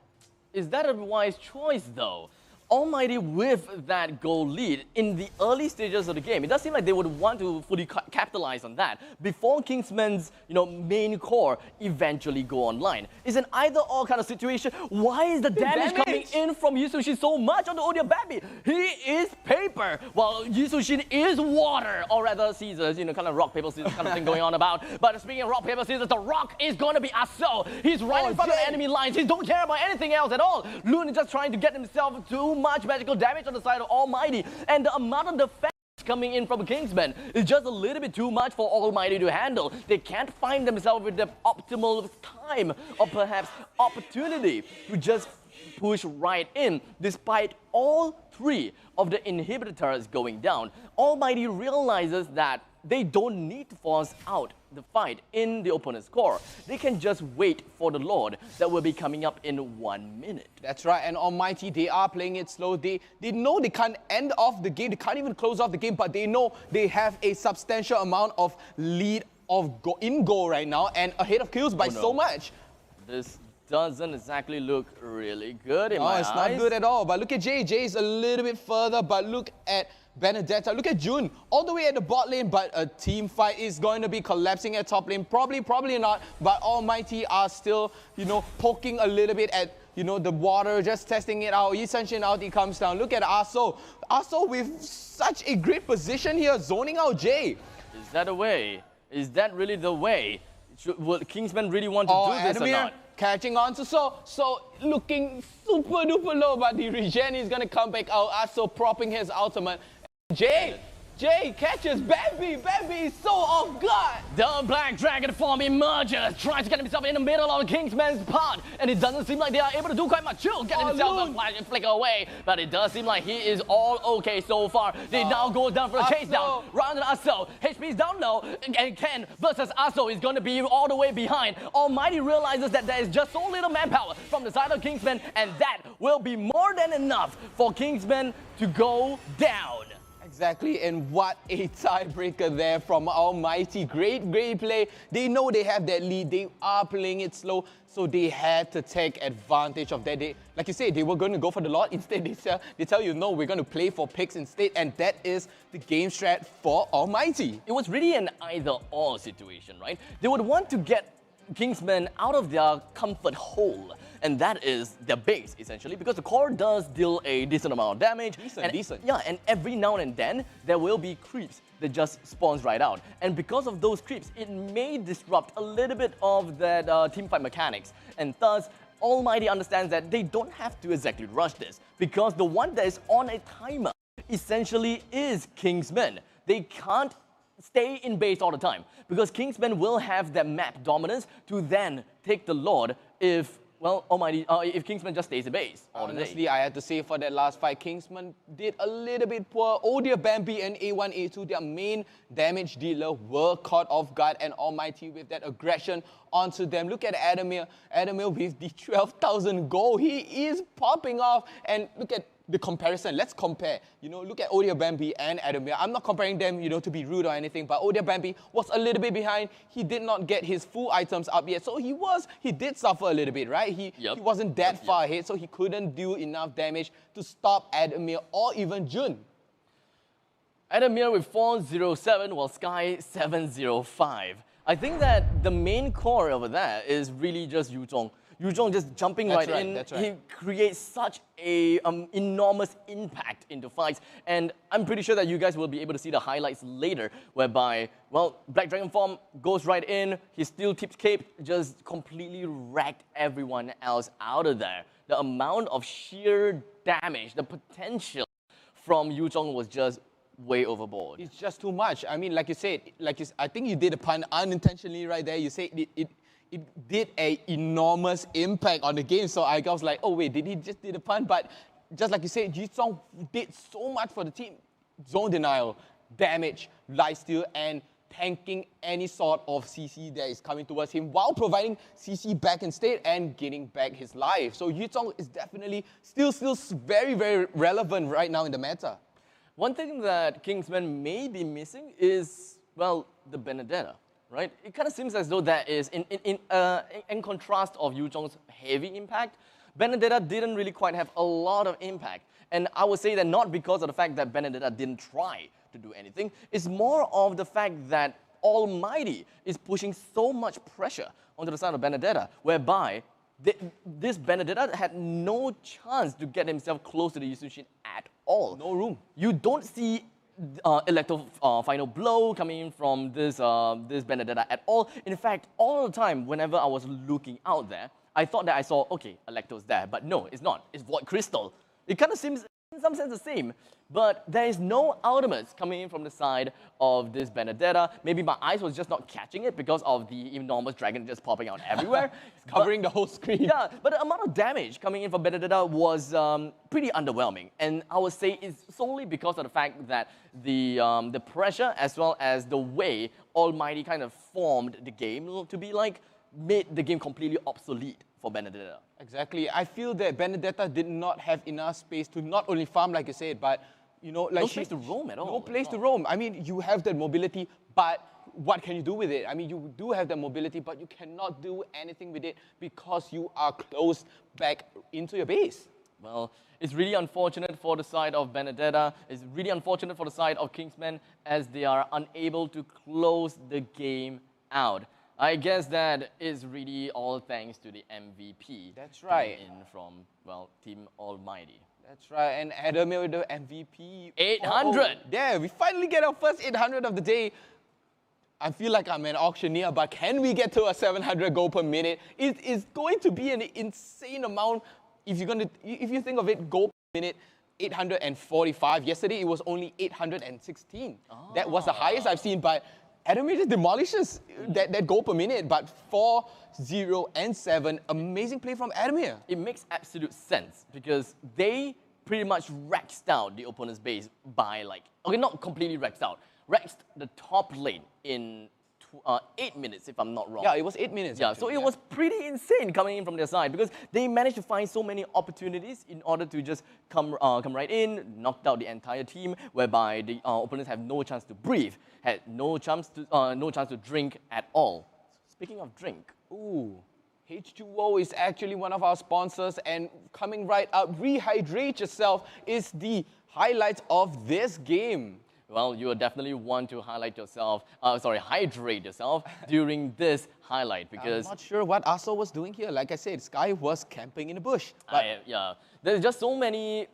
a wise choice though? Almighty with that goal lead in the early stages of the game, it does seem like they would want to fully capitalize on that before Kingsman's main core eventually go online. It's an either-or kind of situation. Why is the damage coming in from Yusushin so much on the Odia Bambi? He is paper, while Yusushin is water, or rather scissors, kind of rock, paper, scissors kind of thing going on about. But speaking of rock, paper, scissors, the rock is going to be Aso. He's right in front of the enemy lines. He don't care about anything else at all. Loon is just trying to get himself to much magical damage on the side of Almighty, and the amount of defense coming in from Kingsmen is just a little bit too much for Almighty to handle. They can't find themselves with the optimal time or perhaps opportunity to just push right in, despite all three of the inhibitors going down. Almighty realizes that they don't need to force out the fight in the opponent's core. They can just wait for the Lord that will be coming up in 1 minute. That's right, and Almighty, they are playing it slow. They know they can't end off the game, they can't even close off the game, but they know they have a substantial amount of lead of in goal right now and ahead of kills by so much. This doesn't exactly look really good in my eyes. No, it's not good at all. But look at Jay. Jay's a little bit further, but look at Benedetta. Look at Jun, all the way at the bot lane, but a team fight is going to be collapsing at top lane. Probably not, but Almighty are still, poking a little bit at, the water, just testing it out. Yisanshin out, he comes down. Look at Aso. Aso with such a great position here, zoning out Jay. Is that a way? Is that really the way? Will Kingsmen really want to do this or not? Catching on to So looking super duper low, but the regen is going to come back out. Aso propping his ultimate. Jay catches Bambi. Bambi is so off guard. The Black Dragon form emerges, tries to get himself in the middle of Kingsman's pod, and it doesn't seem like they are able to do quite much. He'll get himself a flash and flicker away, but it does seem like he is all okay so far. They now go down for a chase down. Round and Aso, HP is down low, and Ken versus Aso is going to be all the way behind. Almighty realizes that there is just so little manpower from the side of Kingsman, and that will be more than enough for Kingsman to go down. Exactly, and what a tiebreaker there from Almighty. Great play. They know they have that lead. They are playing it slow, so they had to take advantage of that. Like you said, they were going to go for the Lord. Instead, they tell you, no, we're going to play for picks instead, and that is the game strat for Almighty. It was really an either-or situation, right? They would want to get Kingsmen out of their comfort hole, and that is their base, essentially, because the core does deal a decent amount of damage. Decent. Yeah, and every now and then, there will be creeps that just spawns right out. And because of those creeps, it may disrupt a little bit of that teamfight mechanics. And thus, Almighty understands that they don't have to exactly rush this, because the one that is on a timer essentially is Kingsmen. They can't stay in base all the time, because Kingsmen will have that map dominance to then take the Lord if, well, Almighty, if Kingsman just stays in base all the day. Honestly, I had to say for that last fight, Kingsman did a little bit poor. Odia Bambi and A1, A2, their main damage dealer, were caught off guard, and Almighty with that aggression onto them. Look at Adamir. Adamir with the 12,000 gold. He is popping off, and look at the comparison. Let's compare. Look at Odia Bambi and Adamir. I'm not comparing them, to be rude or anything, but Odia Bambi was a little bit behind. He did not get his full items up yet, so he did suffer a little bit, right? He wasn't that far ahead, so he couldn't do enough damage to stop Adamir or even Jun. Adamir with 407, while Sky 705. I think that the main core over there is really just Yu Zhong. Yu Zhong just jumping right in, he creates such a enormous impact into fights. And I'm pretty sure that you guys will be able to see the highlights later, whereby, well, Black Dragon form goes right in, he still tips cape, just completely wrecked everyone else out of there. The amount of sheer damage, the potential from Yu Zhong was just way overboard. It's just too much. I mean, like you said, I think you did a pun unintentionally right there. You said it did an enormous impact on the game. So I was like, oh wait, did he just did a pun? But just like you said, Ji Song did so much for the team. Zone denial, damage, lifesteal, and tanking any sort of CC that is coming towards him while providing CC back in state and getting back his life. So Yu Zhong is definitely still very, very relevant right now in the meta. One thing that Kingsmen may be missing is, well, the Benedetta. right? It kind of seems as though that is, in contrast of Yu Zhong's heavy impact, Benedetta didn't really quite have a lot of impact. And I would say that not because of the fact that Benedetta didn't try to do anything, it's more of the fact that Almighty is pushing so much pressure onto the side of Benedetta, whereby this Benedetta had no chance to get himself close to the Yushin at all. No room. You don't see Electro final blow coming in from this Benedetta at all. In fact, all the time, whenever I was looking out there, I thought that I saw, okay, Electro's there, but no, it's not. It's Void Crystal. It kind of seems, in some sense, the same, but there is no ultimates coming in from the side of this Benedetta. Maybe my eyes was just not catching it because of the enormous dragon just popping out everywhere. It's covering the whole screen. Yeah, but the amount of damage coming in from Benedetta was pretty underwhelming, and I would say it's solely because of the fact that the pressure as well as the way Almighty kind of formed the game to be like, made the game completely obsolete for Benedetta. Exactly. I feel that Benedetta did not have enough space to not only farm, like you said, but, you know, like no place to roam at all. No place to roam. I mean, you have that mobility, but what can you do with it? I mean, you do have that mobility, but you cannot do anything with it because you are closed back into your base. Well, it's really unfortunate for the side of Benedetta. It's really unfortunate for the side of Kingsmen as they are unable to close the game out. I guess that is really all thanks to the MVP. That's right. In from, well, Team Almighty. That's right, and Adamir with the MVP. 800! Yeah, we finally get our first 800 of the day. I feel like I'm an auctioneer, but can we get to a 700 gold per minute? It is going to be an insane amount. If you think of it, gold per minute, 845. Yesterday, it was only 816. That was the highest I've seen, but Adamir just demolishes that goal per minute, but 4, 0, and 7. Amazing play from Adamir. It makes absolute sense because they pretty much rexed out the opponent's base by like, okay, not completely rexed out, rexed the top lane in 8 minutes, if I'm not wrong. Yeah, it was 8 minutes. Yeah, actually, so it was pretty insane coming in from their side because they managed to find so many opportunities in order to just come right in, knocked out the entire team, whereby the opponents have no chance to breathe, had no chance to drink at all. Speaking of drink, ooh, H2O is actually one of our sponsors, and coming right up, rehydrate yourself is the highlight of this game. Well, you will definitely want to hydrate yourself during this highlight because I'm not sure what Aso was doing here. Like I said, Sky was camping in the bush. But yeah, there's just so many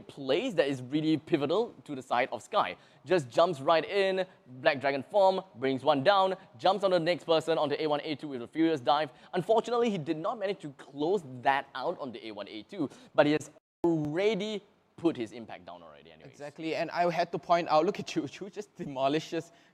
plays that is really pivotal to the side of Sky. Just jumps right in, Black Dragon form, brings one down, jumps on the next person onto A1, A2 with a furious dive. Unfortunately, he did not manage to close that out on the A1, A2, but he has already put his impact down already anyways. Exactly, and I had to point out, look at you, Chu just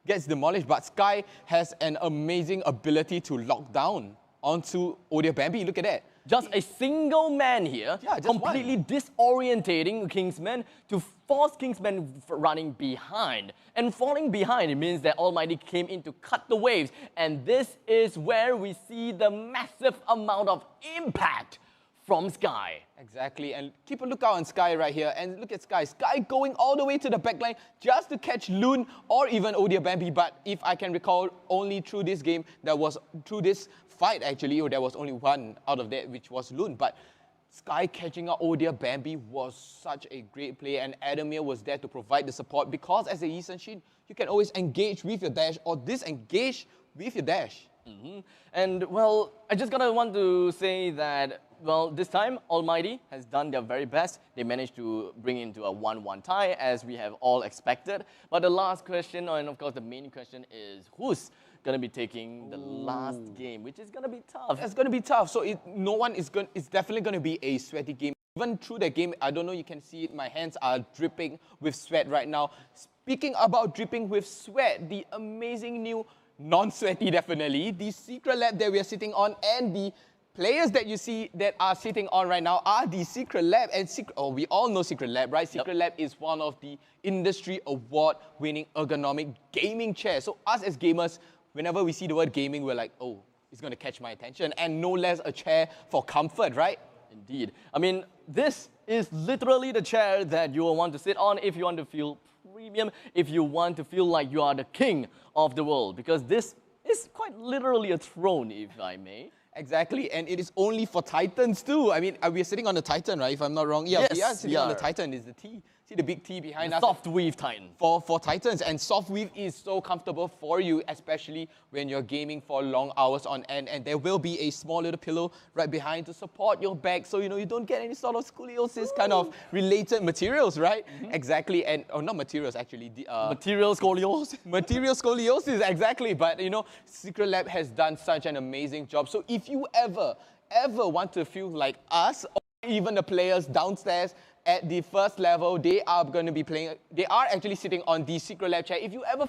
gets demolished, but Sky has an amazing ability to lock down onto Odia Bambi, look at that. Just a single man here, completely disorientating Kingsmen to force Kingsmen running behind. And falling behind, it means that Almighty came in to cut the waves, and this is where we see the massive amount of impact from Sky. Exactly, and keep a lookout on Sky right here, and look at Sky. Sky going all the way to the backline just to catch Loon or even Odia Bambi, but if I can recall, only through this game, through this fight actually, there was only one out of that, which was Loon, but Sky catching out Odia Bambi was such a great play, and Adamir was there to provide the support, because as a Yi Shin, you can always engage with your dash or disengage with your dash. And well, I just want to say that, well, this time Almighty has done their very best. They managed to bring it into a 1-1 tie, as we have all expected. But the last question, and of course the main question, is who's going to be taking the last game, which is going to be tough. It's going to be tough. So it's definitely going to be a sweaty game. Even through the game, I don't know, you can see it, my hands are dripping with sweat right now. Speaking about dripping with sweat, the amazing new non-sweaty, definitely, the secret lab that we are sitting on, and the players that you see that are sitting on right now are the secret lab. And we all know secret lab, right? Secret lab is one of the industry award-winning ergonomic gaming chairs. So us as gamers, whenever we see the word gaming, we're like, oh, it's going to catch my attention. And no less a chair for comfort, right? Indeed. I mean, this is literally the chair that you will want to sit on if you want to feel premium, if you want to feel like you are the king of the world, because this It's quite literally a throne, if I may. Exactly, and it is only for Titans too. I mean, we're sitting on the Titan, right? If I'm not wrong. Yeah, Yes, we are sitting on the we are. Titan. Is the T. See the big T behind us? Soft weave Titan. For Titans, and soft weave is so comfortable for you, especially when you're gaming for long hours on end. And there will be a small little pillow right behind to support your back, so you don't get any sort of scoliosis kind of related materials, right? Exactly, and not materials actually. Material scoliosis. Material scoliosis, exactly. But Secret Lab has done such an amazing job. So if you ever want to feel like us, or even the players downstairs at the first level, they are going to be playing. They are actually sitting on the Secret Lab chair. If you ever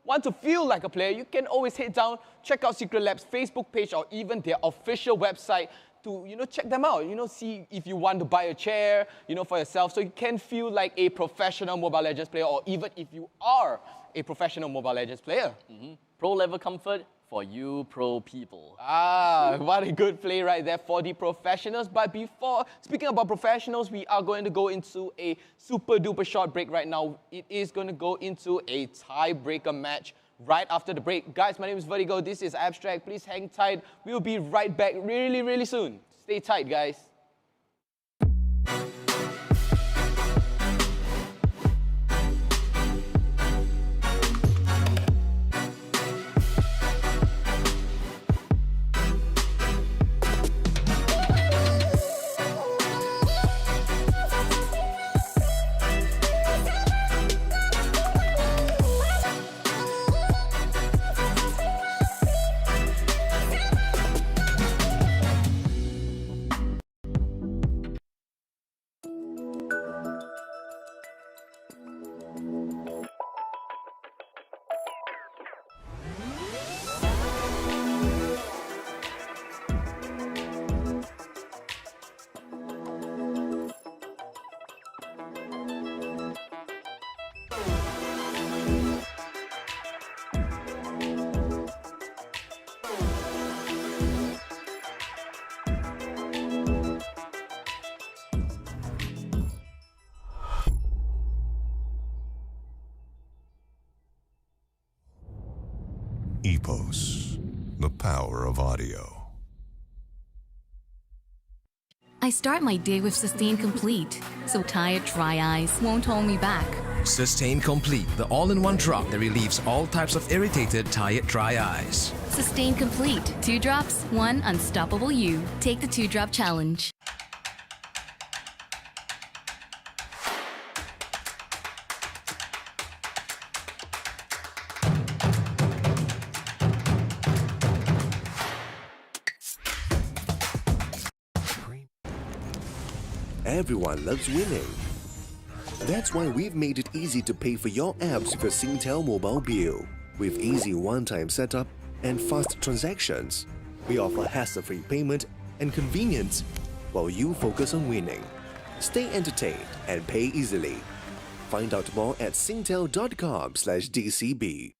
want to feel like a player, you can always head down, check out Secret Lab's Facebook page or even their official website to check them out. See if you want to buy a chair, for yourself, so you can feel like a professional Mobile Legends player, or even if you are a professional Mobile Legends player. Pro level comfort for you pro people. Ah, what a good play right there for the professionals. But before speaking about professionals, we are going to go into a super duper short break right now. It is going to go into a tiebreaker match right after the break. Guys, my name is Vertigo. This is Abstract. Please hang tight. We'll be right back really, really soon. Stay tight, guys. Epos, the power of audio. I start my day with Sustain Complete, so tired dry eyes won't hold me back. Sustain Complete, the all-in-one drop that relieves all types of irritated, tired, dry eyes. Sustain Complete. 2 drops, 1 unstoppable you. Take the 2-drop challenge. Everyone loves winning. That's why we've made it easy to pay for your apps with your Singtel mobile bill. With easy one-time setup and fast transactions, we offer hassle-free payment and convenience while you focus on winning. Stay entertained and pay easily. Find out more at singtel.com/DCB.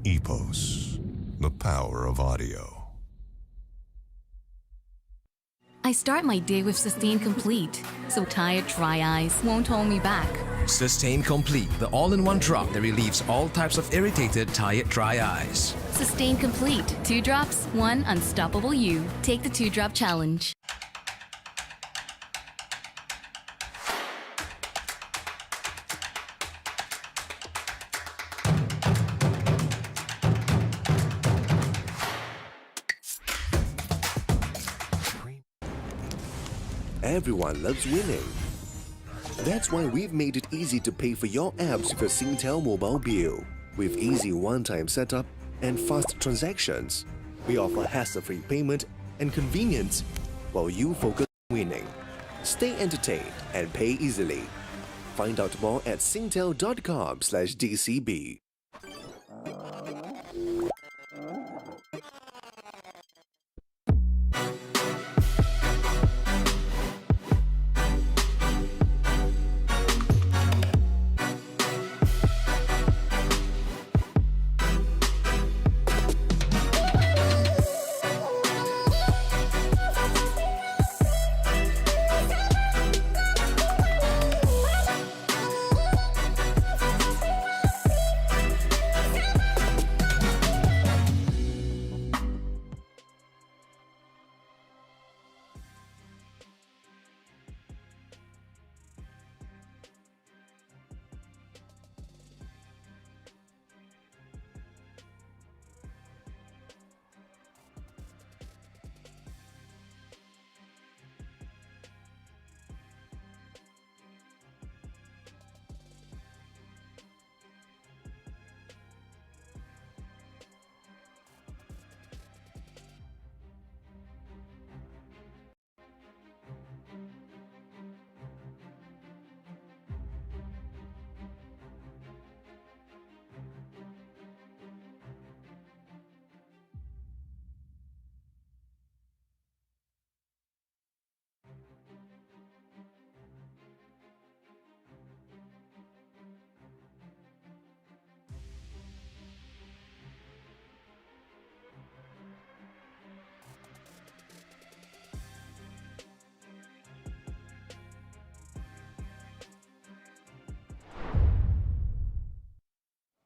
Epos, the power of audio. I start my day with Sustain Complete, so tired dry eyes won't hold me back. Sustain Complete, the all-in-one drop that relieves all types of irritated, tired, dry eyes. Sustain Complete. 2 drops, 1 unstoppable you. Take the 2-drop challenge. Everyone loves winning. That's why we've made it easy to pay for your apps with a Singtel mobile bill. With easy one-time setup and fast transactions, we offer hassle-free payment and convenience while you focus on winning. Stay entertained and pay easily. Find out more at singtel.com/DCB.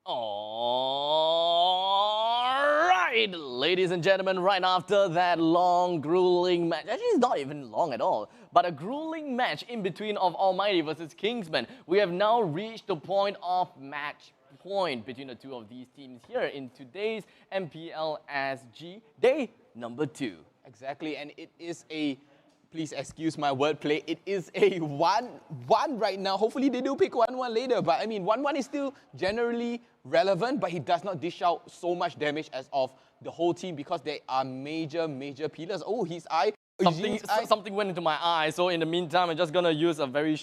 Alright, ladies and gentlemen, right after that long, grueling match, actually it's not even long at all, but a grueling match in between of Almighty versus Kingsmen, we have now reached the point of match point between the two of these teams here in today's MPL-SG day number 2. Exactly, and it is a, please excuse my wordplay, it is a 1-1 right now. Hopefully they do pick 1-1 later, but I mean 1-1 is still generally relevant, but he does not dish out so much damage as of the whole team because they are major pillars. Oh, his eye. Something went into my eye, so in the meantime, I'm just gonna use a very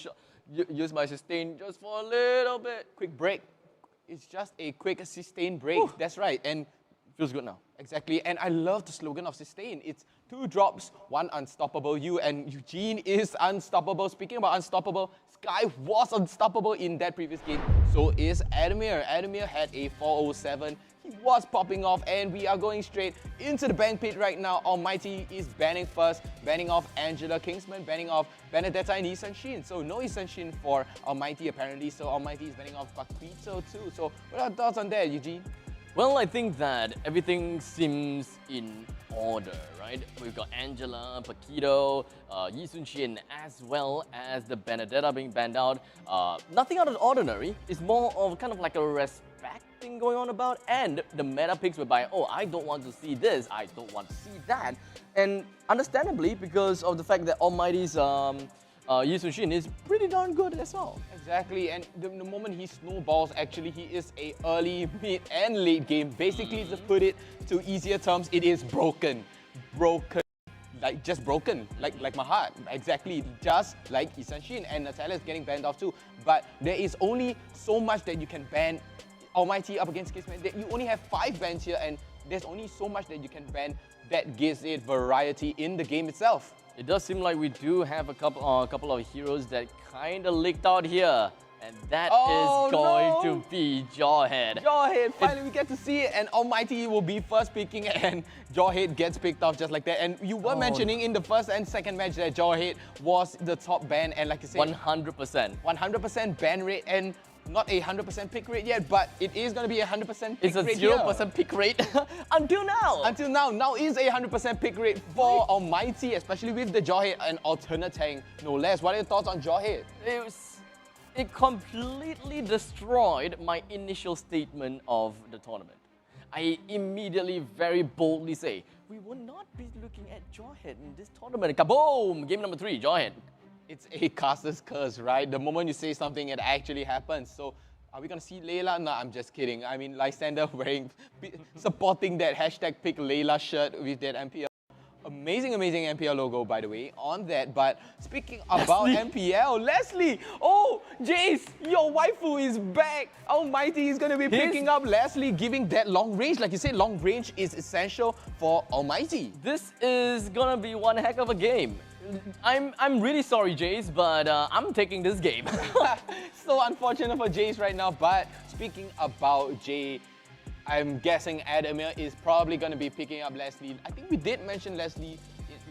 use my sustain just for a little bit. Quick break. It's just a quick sustain break. Whew. That's right, and feels good now. Exactly, and I love the slogan of sustain. It's 2 drops, 1 unstoppable you, and Eugene is unstoppable. Speaking about unstoppable, Sky was unstoppable in that previous game. So is Adamir. Adamir had a 407. He was popping off, and we are going straight into the bank pit right now. Almighty is banning first, banning off Angela Kingsman, banning off Benedetta and Isanshin. So no Isanshin for Almighty apparently, so Almighty is banning off Paquito too. So what are your thoughts on that, Eugene? Well, I think that everything seems in order, right? We've got Angela, Paquito, Yi Sun-shin, as well as the Benedetta being banned out. Nothing out of the ordinary. It's more of kind of like a respect thing going on about, and the meta picks whereby, oh, I don't want to see this, I don't want to see that. And understandably, because of the fact that Almighty's Yi Sun-shin is pretty darn good as well. Exactly, and the moment he snowballs, actually, he is a early, mid, and late game. Basically, to put it to easier terms, it is broken. Broken. Like, just broken. Like my heart. Exactly. Just like Isanshin, and Natalia is getting banned off too. But there is only so much that you can ban Almighty up against Kingsman. You only have 5 bans here, and there's only so much that you can ban that gives it variety in the game itself. It does seem like we do have a couple of heroes that kind of leaked out here. And that is going to be Jawhead. Jawhead, finally we get to see it, and Almighty will be first picking, and Jawhead gets picked off just like that. And you were mentioning in the first and second match that Jawhead was the top ban, and like you said, 100%. 100% ban rate, and not a 100% pick rate yet, but it is going to be a 100% pick rate. It's a 0% pick rate until now. Until now. Now is a 100% pick rate for Almighty, especially with the Jawhead and alternate tank, no less. What are your thoughts on Jawhead? It completely destroyed my initial statement of the tournament. I immediately, very boldly say, we will not be looking at Jawhead in this tournament. Kaboom! Game number 3, Jawhead. It's a caster's curse, right? The moment you say something, it actually happens. So, are we going to see Layla? No, I'm just kidding. I mean, Lysander supporting that hashtag pick Layla shirt with that MPL. Amazing, amazing MPL logo, by the way, on that. But speaking about MPL, Leslie! Oh, Jace, your waifu is back! Almighty is going to be picking up Leslie, giving that long range. Like you said, long range is essential for Almighty. This is going to be one heck of a game. I'm really sorry, Jace, but I'm taking this game. So unfortunate for Jace right now, but speaking about Jay, I'm guessing Adamir is probably going to be picking up Leslie. I think we did mention Leslie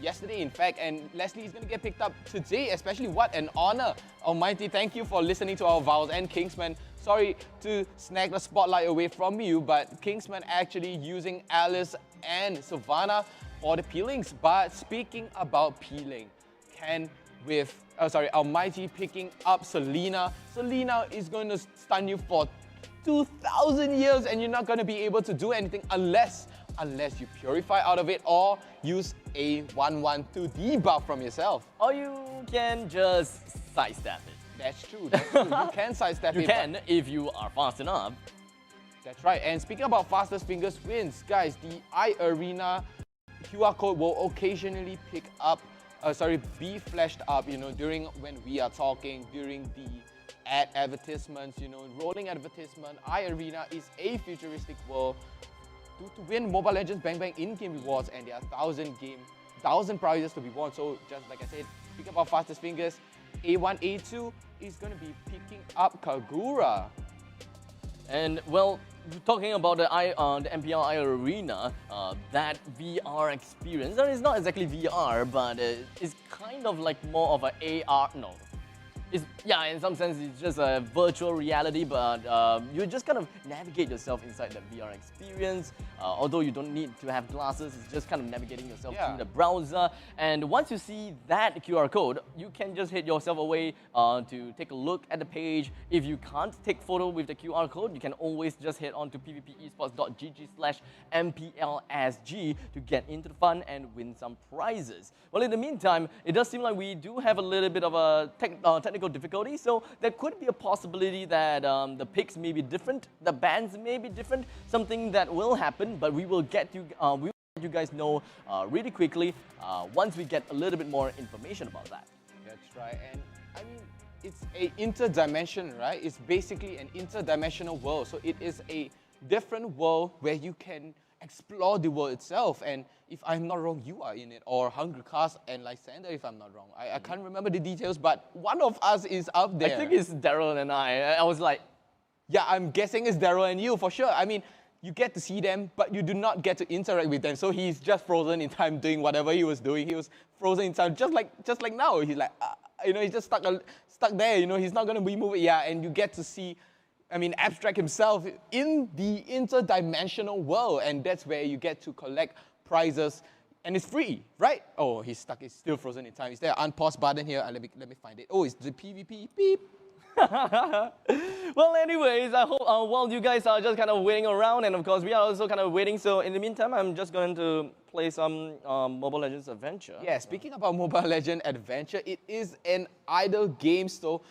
yesterday, in fact, and Leslie is going to get picked up today, especially what an honor. Almighty, thank you for listening to our vows, and Kingsman, sorry to snag the spotlight away from you, but Kingsman actually using Alice and Savannah for the peelings. But speaking about peeling, Almighty picking up Selena. Selena is going to stun you for 2,000 years, and you're not going to be able to do anything unless you purify out of it or use a 1-1-2 debuff from yourself. Or you can just sidestep it. That's true, that's true. You can sidestep it. You can if you are fast enough. That's right. And speaking about fastest fingers wins, guys, the iArena QR code will occasionally be flashed up, during when we are talking, during the ad advertisements, rolling advertisement. iArena is a futuristic world to win Mobile Legends Bang Bang in-game rewards, and there are 1,000 prizes to be won. So just like I said, speak about fastest fingers, A1, A2 is going to be picking up Kagura. And well, talking about the MPL iArena, that VR experience, it's not exactly VR, but it's kind of like more of an AR, no. Yeah, in some sense, it's just a virtual reality, but you just kind of navigate yourself inside the VR experience. Although you don't need to have glasses, it's just kind of navigating yourself through the browser. And once you see that QR code, you can just head yourself away to take a look at the page. If you can't take photo with the QR code, you can always just head on to pvpesports.gg/MPL-SG to get into the fun and win some prizes. Well, in the meantime, it does seem like we do have a little bit of a technical difficulty, so there could be a possibility that the picks may be different, the bans may be different, something that will happen, but we will get you guys know really quickly once we get a little bit more information about that. That's right, and I mean, it's a interdimension, right? It's basically an interdimensional world, so it is a different world where you can explore the world itself. And if I'm not wrong, you are in it, or Hungry Cast and Lysander, if I'm not wrong. I can't remember the details, but one of us is up there. I think it's Daryl and I was like, yeah, I'm guessing it's Daryl and you for sure. I mean, you get to see them, but you do not get to interact with them. So he's just frozen in time doing whatever he was doing. He was frozen in time, just like now. He's like, he's just stuck there. He's not gonna be moving. Yeah, and you get to see, Abstract himself in the interdimensional world, and that's where you get to collect prizes, and it's free, right? Oh, he's stuck. He's still frozen in time. Is there an unpause button here? Let me find it. Oh, it's the PvP. Beep. Well, anyways, I hope while you guys are just kind of waiting around, and of course we are also kind of waiting, so in the meantime, I'm just going to play some Mobile Legends Adventure. Yeah, speaking about Mobile Legends Adventure, it is an idle game, so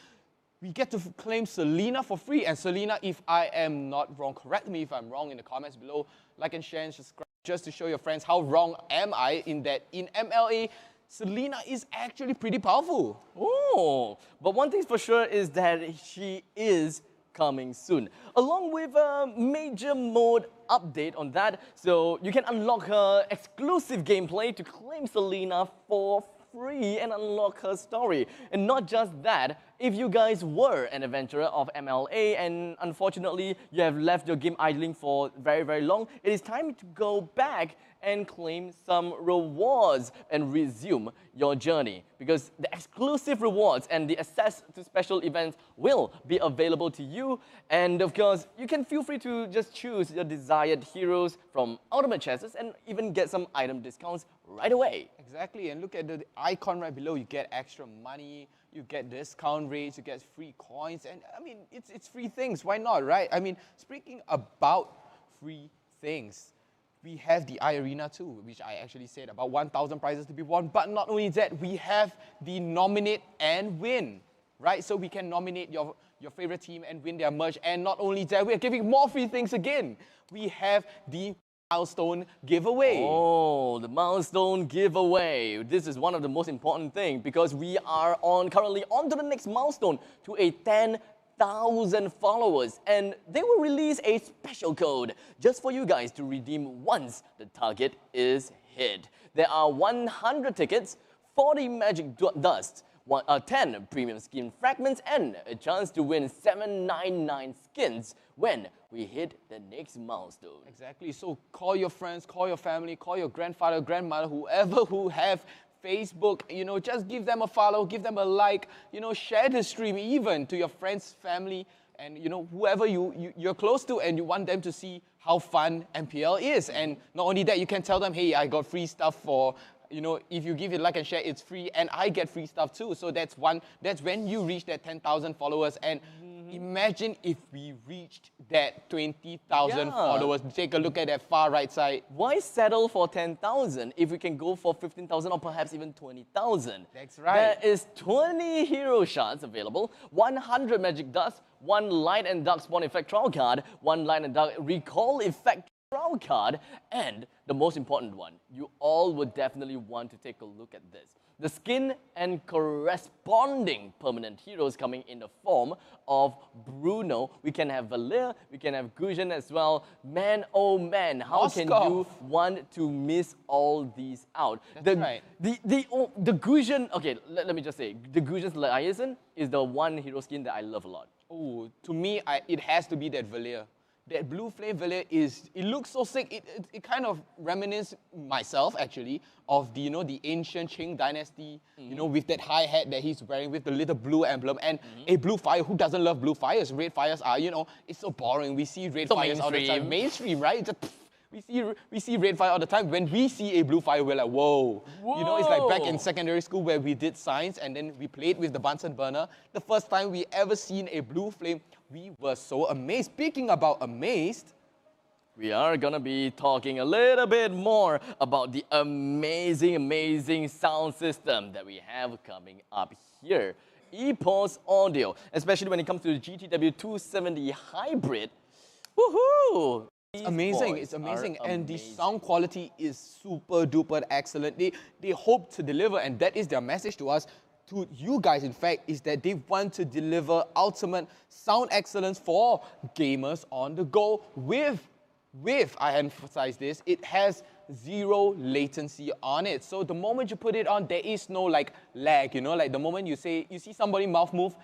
we get to claim Selena for free. And Selena, if I am not wrong, correct me if I'm wrong in the comments below, like and share and subscribe just to show your friends how wrong am I in that in MLA, Selena is actually pretty powerful. Oh, but one thing's for sure is that she is coming soon, along with a major mode update on that. So you can unlock her exclusive gameplay to claim Selena for free and unlock her story. And not just that, if you guys were an adventurer of MLA and unfortunately you have left your game idling for very, very long, it is time to go back and claim some rewards and resume your journey, because the exclusive rewards and the access to special events will be available to you. And of course, you can feel free to just choose your desired heroes from ultimate chests and even get some item discounts right away. Exactly, and look at the icon right below. You get extra money, you get discount rates, you get free coins, and I mean, it's free things. Why not, right? I mean, speaking about free things, we have the iArena too, which I actually said about 1,000 prizes to be won. But not only that, we have the nominate and win, right? So we can nominate your favorite team and win their merch. And not only that, we are giving more free things again. We have the milestone giveaway. Oh, the milestone giveaway. This is one of the most important things because we are currently on to the next milestone, to a 10,000 followers, and they will release a special code just for you guys to redeem once the target is hit. There are 100 tickets, 40 magic dust, 10 premium skin fragments, and a chance to win 799 skins when we hit the next milestone. Exactly. So call your friends, call your family, call your grandfather, grandmother, whoever who have Facebook, just give them a follow, give them a like, share the stream even to your friends, family, and whoever you're close to, and you want them to see how fun MPL is. And not only that, you can tell them, hey, I got free stuff for, if you give it like and share, it's free, and I get free stuff too. So that's when you reach that 10,000 followers. And imagine if we reached that 20,000 followers. Take a look at that far right side. Why settle for 10,000 if we can go for 15,000 or perhaps even 20,000? That's right. There is 20 hero shards available, 100 magic dust, 1 light and dark spawn effect trial card, 1 light and dark recall effect trial card, and the most important one, you all would definitely want to take a look at this. The skin and corresponding permanent heroes coming in the form of Bruno. We can have Valir, we can have Gusion as well. Man, oh man, how can you want to miss all these out? That's right. The Gusion, okay, let me just say, the Gusion's Liaison is the one hero skin that I love a lot. Oh, to me, it has to be that Valir. That blue flame Valir it looks so sick. It kind of reminisces myself actually of the the ancient Qing dynasty, with that high hat that he's wearing with the little blue emblem, and a blue fire. Who doesn't love blue fires? Red fires are, it's so boring. We see red fires all the time. Mainstream, right? We see red fire all the time. When we see a blue fire, we're like, whoa. It's like back in secondary school where we did science and then we played with the Bunsen burner. The first time we ever seen a blue flame, we were so amazed. Speaking about amazed, we are gonna be talking a little bit more about the amazing sound system that we have coming up here. Esports audio, especially when it comes to the GTW 270 hybrid. Woohoo! It's amazing, and the sound quality is super duper excellent. They hope to deliver, and that is their message to us, to you guys in fact, is that they want to deliver ultimate sound excellence for gamers on the go with, I emphasize this, it has 0 latency on it. So the moment you put it on, there is no like lag, like the moment you see somebody mouth move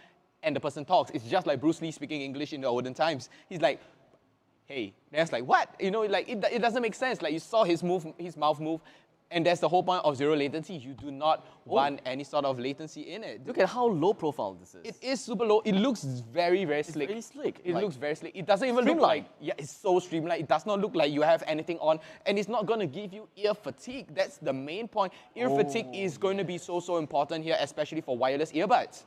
and the person talks, it's just like Bruce Lee speaking English in the olden times. He's like, hey, that's like, what? Like it doesn't make sense. Like you saw his mouth move, and that's the whole point of 0 latency. You do not want any sort of latency in it. Look at how low profile this is. It is super low. It looks very, very slick. It's very slick. It looks very slick. It doesn't even look like, it's so streamlined. It does not look like you have anything on, and it's not going to give you ear fatigue. That's the main point. Ear fatigue is going to be so important here, especially for wireless earbuds.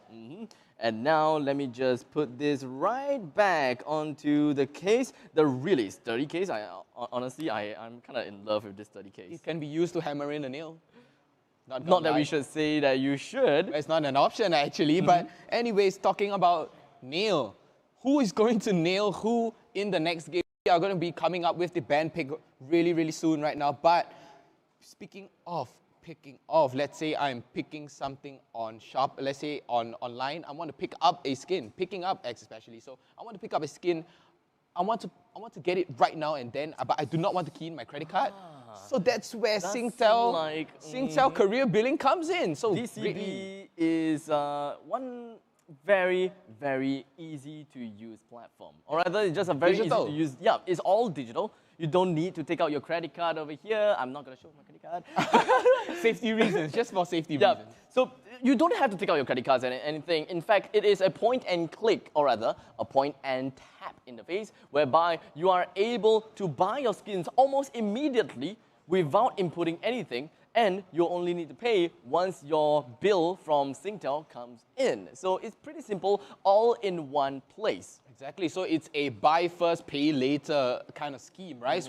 And now let me just put this right back onto the case, the really sturdy case. Honestly, I'm kind of in love with this sturdy case. It can be used to hammer in a nail. Not that we should say that you should. It's not an option actually, but anyways, talking about nail. Who is going to nail who in the next game? We are going to be coming up with the band pick really soon right now. But speaking of picking off, let's say I'm picking something on shop, let's say online, I want to pick up a skin, picking up X especially. So I want to pick up a skin, I want to get it right now and then, but I do not want to key in my credit card. So that's where Singtel career billing comes in. So DCB is one very, very easy to use platform. Or rather, it's just a very Digital. easy to use. Yeah, it's all digital. You don't need to take out your credit card over here. I'm not going to show my credit card. Safety reasons, just for safety Yeah. reasons. So you don't have to take out your credit cards and anything. In fact, it is a point and click, or rather, a point and tap interface, whereby you are able to buy your skins almost immediately without inputting anything, and you only need to pay once your bill from Singtel comes in. So it's pretty simple, all in one place. Exactly. So it's a buy first, pay later kind of scheme, right?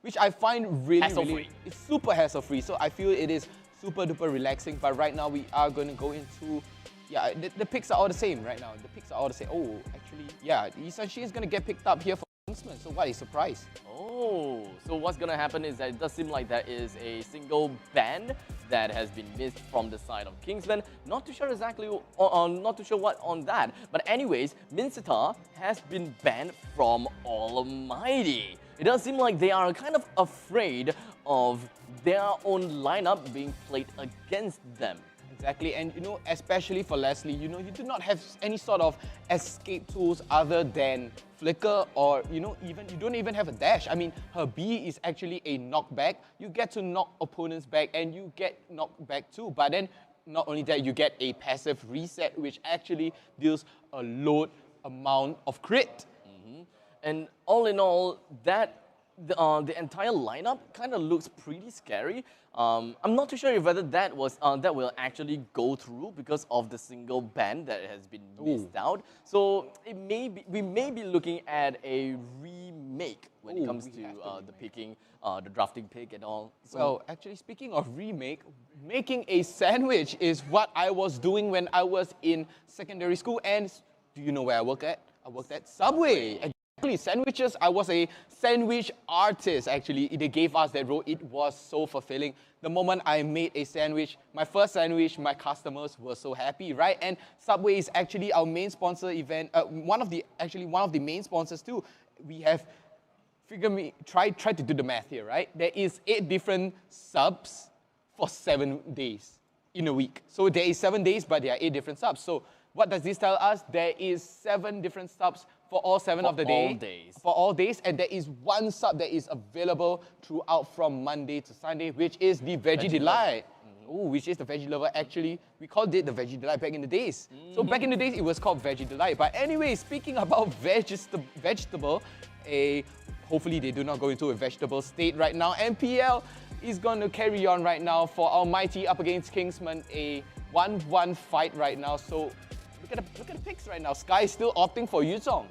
Which I find really, Hassle-free. it's super hassle-free. So I feel it is super duper relaxing. But right now we are going to go into, yeah, the picks are all the same right now. The picks are all the same. Oh, actually, yeah, Isashi is going to get picked up here for Kingsmen. So what a surprise. Oh, so what's going to happen is that it does seem like there is a single ban that has been missed from the side of Kingsmen. Not too sure exactly, not too sure what on that. But anyways, Minsita has been banned from Almighty. It does seem like they are kind of afraid of their own lineup being played against them. Exactly, and you know, especially for Leslie, you know, you do not have any sort of escape tools other than flicker, or you know, even you don't even have a dash. I mean, her B is actually a knockback. You get to knock opponents back, and you get knocked back too. But then, not only that, you get a passive reset, which actually deals a load amount of crit. And all in all, that the entire lineup kind of looks pretty scary. I'm not too sure if whether that was that will actually go through because of the single ban that has been missed out. So it may be, we may be looking at a remake when it comes to the picking, the drafting pick and all. So, Well, actually, speaking of remake, making a sandwich is what I was doing when I was in secondary school. And do you know where I worked at? I worked at Subway. Exactly, sandwiches. I was a sandwich artist, actually. They gave us that role. It was so fulfilling. The moment I made a sandwich, my first sandwich, my customers were so happy, right? And Subway is actually our main sponsor event, one of the main sponsors too. We have, try to do the math here, right? There is 8 different subs for 7 days in a week. So there is 7 days, but there are 8 different subs. So what does this tell us? There is 7 different subs for all 7 of the days. For all days, and there is 1 sub that is available throughout from Monday to Sunday, which is the Veggie Delight. Which is the Veggie Lover. Actually, we called it the Veggie Delight back in the days. So back in the days, it was called Veggie Delight. But anyway, speaking about vegetable, hopefully they do not go into a vegetable state right now. MPL is going to carry on right now for Almighty up against Kingsmen, a 1-1 fight right now. So look at the picks right now. Sky is still opting for Yuzong.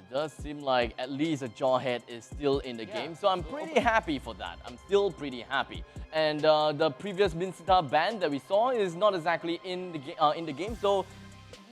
it does seem like at least a Jawhead is still in the game. So I'm pretty happy for that. I'm still pretty happy. And the previous Minsita ban that we saw is not exactly in the game. So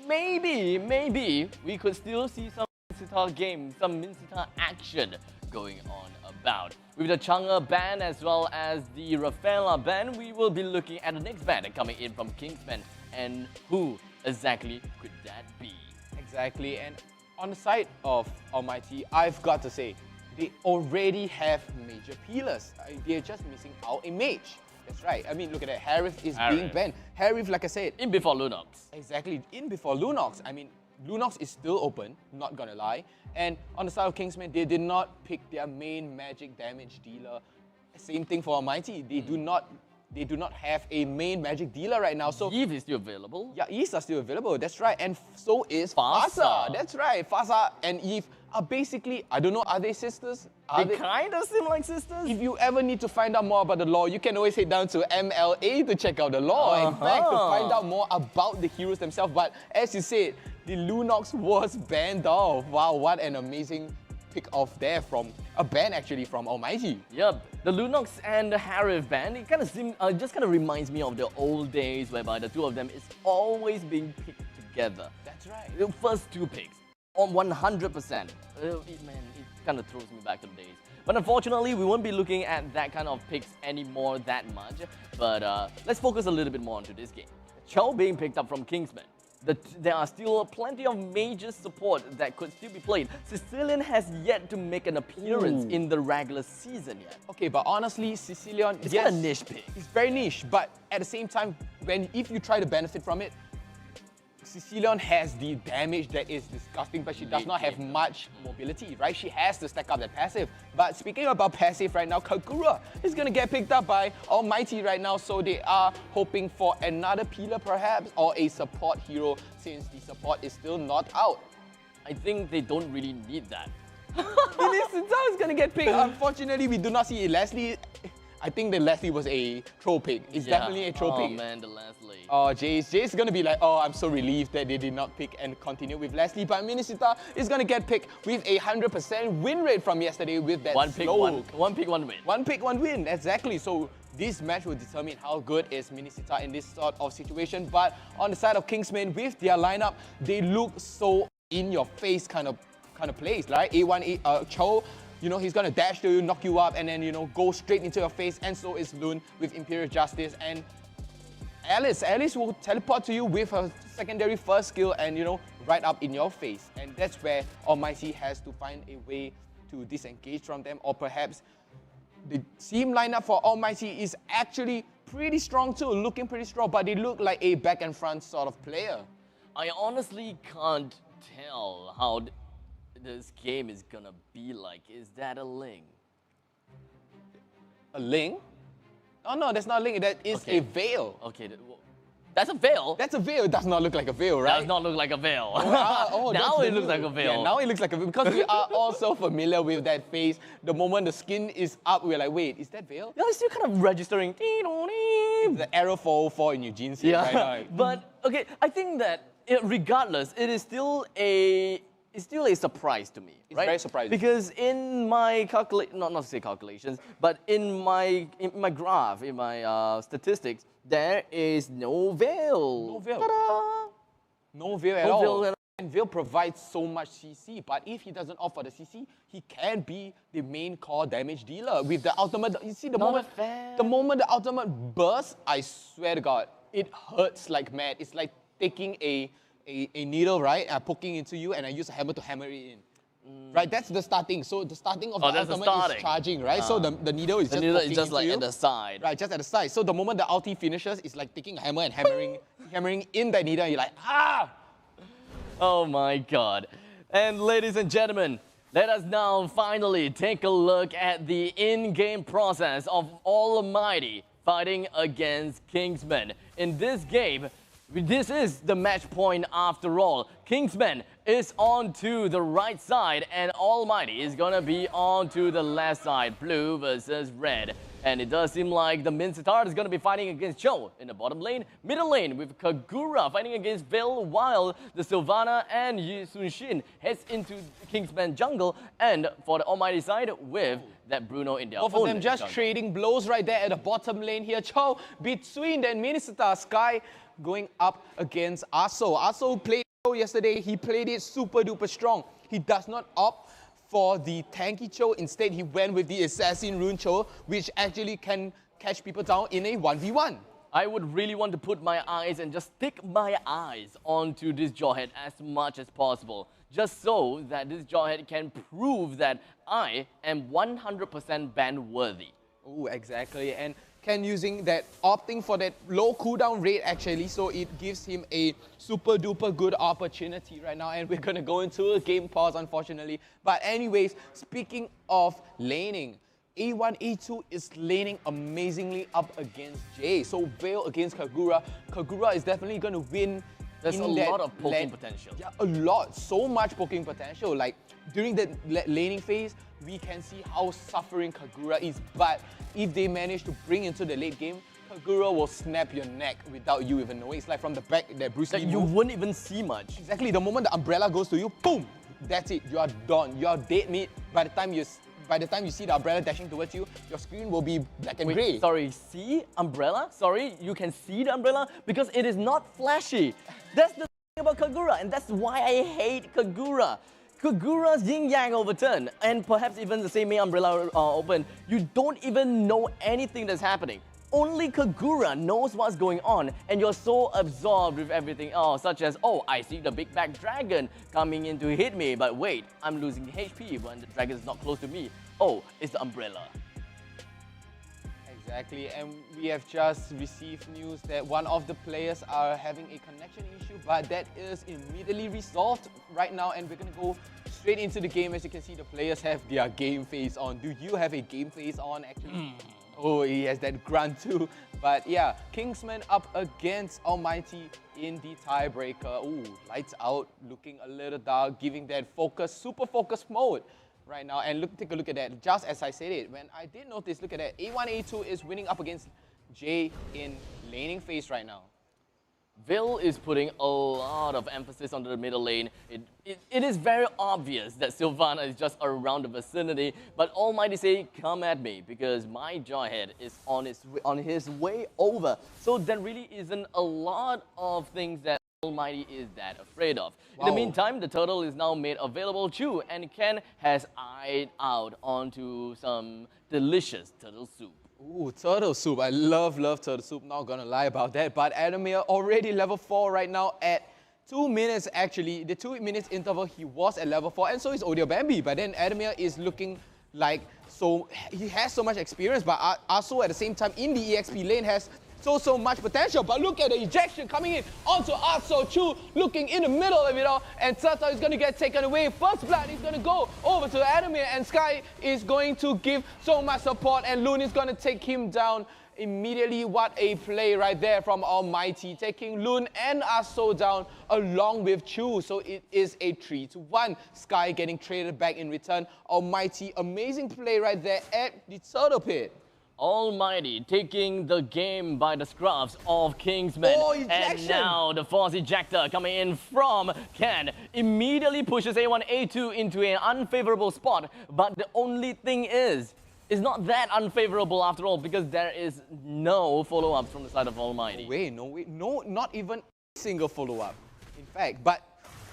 maybe we could still see some Minsita game, some Minsita action going on about. With the Chang'e ban as well as the Rafaela ban, we will be looking at the next ban coming in from Kingsmen. And who exactly could that be? Exactly, and on the side of Almighty, I've got to say, they already have major peelers. They're just missing out a mage. That's right. I mean, look at that. Harith is being banned. Harith, like I said, in before Lunox. Exactly, in before Lunox. I mean, Lunox is still open, not gonna lie. And on the side of Kingsmen, they did not pick their main magic damage dealer. Same thing for Almighty. They do not have a main magic dealer right now. So Eve is still available. Yeah, Eves are still available. That's right. And so is Fasa. That's right. Fasa and Eve are basically, I don't know, are they sisters? They kind of seem like sisters. If you ever need to find out more about the lore, you can always head down to MLA to check out the lore. In fact, to find out more about the heroes themselves. But as you said, the Lunox was banned off. Wow, what an amazing pick off there from a ban actually from Almighty. Yep, the Lunox and the Harith ban, it kind of seems, just kind of reminds me of the old days whereby the two of them is always being picked together. That's right. The first two picks, on 100%. It kind of throws me back to the days. But unfortunately, we won't be looking at that kind of picks anymore that much. But let's focus a little bit more onto this game. Cho being picked up from Kingsmen. There are still plenty of major support that could still be played. Sicilian has yet to make an appearance in the regular season yet. Okay, but honestly, Sicilian, it's yes, kind of niche pick. It's very niche, but at the same time, if you try to benefit from it, Cecilion has the damage that is disgusting, but she does not have much mobility, right? She has to stack up that passive. But speaking about passive right now, Kagura is going to get picked up by Almighty right now, so they are hoping for another peeler perhaps, or a support hero, since the support is still not out. I think they don't really need that. Minisita is going to get picked. Unfortunately, we do not see Leslie. I think the Leslie was a troll pick. It's definitely a troll pick. Oh man, the Leslie. Oh, Jace gonna be like, oh, I'm so relieved that they did not pick and continue with Leslie. But Minisita is gonna get picked with a 100% win rate from yesterday with that one pick, one pick, one win. One pick, one win, exactly. So this match will determine how good is Minisita in this sort of situation. But on the side of Kingsmen, with their lineup, they look so in your face kind of plays, right? A1, Cho. You know, he's gonna dash to you, knock you up, and then, you know, go straight into your face. And so is Loon with Imperial Justice. And Alice will teleport to you with her secondary first skill and, you know, right up in your face. And that's where Almighty has to find a way to disengage from them. Or perhaps the team lineup for Almighty is actually pretty strong too, looking pretty strong, but they look like a back and front sort of player. I honestly can't tell how this game is gonna be like. Is that a Ling? A Ling? Oh no, that's not a Ling, that is a veil. Okay, that's a veil? That's a veil, it does not look like a veil, right? Does not look like a veil. Now it looks like a veil. Yeah, now it looks like a veil, because we are all so familiar with that face. The moment the skin is up, we're like, wait, is that veil? Yeah, it's still kind of registering. The arrow 404 in Eugene's head right now. But, okay, I think that regardless, it is still a surprise to me, right? It's very surprising. Because in my not to say calculations, but in my graph, in my statistics, there is no veil. No veil. Ta-da! No veil at all. And Veil provides so much CC, but if he doesn't opt for the CC, he can be the main core damage dealer with the ultimate. You see, the moment the ultimate bursts, I swear to God, it hurts like mad. It's like taking a needle, right, poking into you, and I use a hammer to hammer it in. Right, that's the starting. So the starting of the ultimate is charging, right? So the needle is just like at the side. Right, just at the side. So the moment the ulti finishes, it's like taking a hammer and hammering in that needle, and you're like, ah! Oh my God. And ladies and gentlemen, let us now finally take a look at the in-game process of Almighty fighting against Kingsmen. In this game, this is the match point after all. Kingsmen is on to the right side and Almighty is gonna be on to the left side. Blue versus red. And it does seem like the Minsitard is gonna be fighting against Cho in the bottom lane. Middle lane with Kagura fighting against Veil, while the Sylvana and Yi Sun-shin heads into Kingsman jungle. And for the Almighty side with that Bruno in their both of them just jungle. Trading blows right there at the bottom lane here. Cho between the Minisita Sky going up against Aso. Aso played yesterday. He played it super duper strong. He does not opt for the tanky Cho. Instead, he went with the assassin rune Cho, which actually can catch people down in a 1v1. I would really want to put my eyes and just stick my eyes onto this Jawhead as much as possible, just so that this Jawhead can prove that I am 100% ban worthy. Oh, exactly. And Ken using that, opting for that low cooldown rate actually, so it gives him a super duper good opportunity right now, and we're gonna go into a game pause unfortunately. But anyways, speaking of laning, A1, A2 is laning amazingly up against Jay. So Veil against Kagura. Kagura is definitely gonna win. There's a lot of poking potential. Yeah, a lot. So much poking potential. Like during the laning phase, we can see how suffering Kagura is. But if they manage to bring into the late game, Kagura will snap your neck without you even knowing. It's like from the back, that Bruce Lee you wouldn't even see much. Exactly. The moment the umbrella goes to you, boom! That's it. You are done. You are dead meat. By the time you see the umbrella dashing towards you, your screen will be black and grey. Sorry, see umbrella? Sorry, you can see the umbrella because it is not flashy. That's the thing about Kagura, and that's why I hate Kagura. Kagura's yin yang overturn, and perhaps even the same main umbrella open, you don't even know anything that's happening. Only Kagura knows what's going on, and you're so absorbed with everything else, such as, oh, I see the big back dragon coming in to hit me, but wait, I'm losing HP when the dragon is not close to me. Oh, it's the umbrella. Exactly, and we have just received news that one of the players are having a connection issue, but that is immediately resolved right now, and we're going to go straight into the game. As you can see, the players have their game face on. Do you have a game face on, actually? Oh, he has that grunt too. But yeah, Kingsmen up against Almighty in the tiebreaker. Ooh, lights out, looking a little dark, giving that focus, super focus mode right now. And look, take a look at that. Just as I said it, when I did notice, look at that. A1, A2 is winning up against J in laning phase right now. Vil is putting a lot of emphasis on the middle lane. It is very obvious that Sylvana is just around the vicinity, but Almighty say, come at me, because my Jawhead is on his way over. So there really isn't a lot of things that Almighty is that afraid of. In the meantime, the turtle is now made available too, and Ken has eyed out onto some delicious turtle soup. Ooh, turtle soup. I love turtle soup. Not gonna lie about that. But Adamir already level 4 right now at 2 minutes actually. The 2 minutes interval, he was at level 4, and so is Audio Bambi. But then Adamir is looking like, so he has so much experience, but also at the same time in the EXP lane has so much potential. But look at the ejection coming in onto Arso Chu, looking in the middle of it all, and Turtle is going to get taken away. First blood is going to go over to Adamir, and Sky is going to give so much support, and Loon is going to take him down immediately. What a play right there from Almighty, taking Loon and Arso down along with Chu. So it is a 3-1. Sky getting traded back in return. Almighty, amazing play right there at the Turtle Pit. Almighty taking the game by the scruffs of Kingsmen. Oh, and now the force ejector coming in from Ken immediately pushes A1, A2 into an unfavorable spot. But the only thing is, it's not that unfavorable after all, because there is no follow-ups from the side of Almighty. No way, not even a single follow-up. In fact, but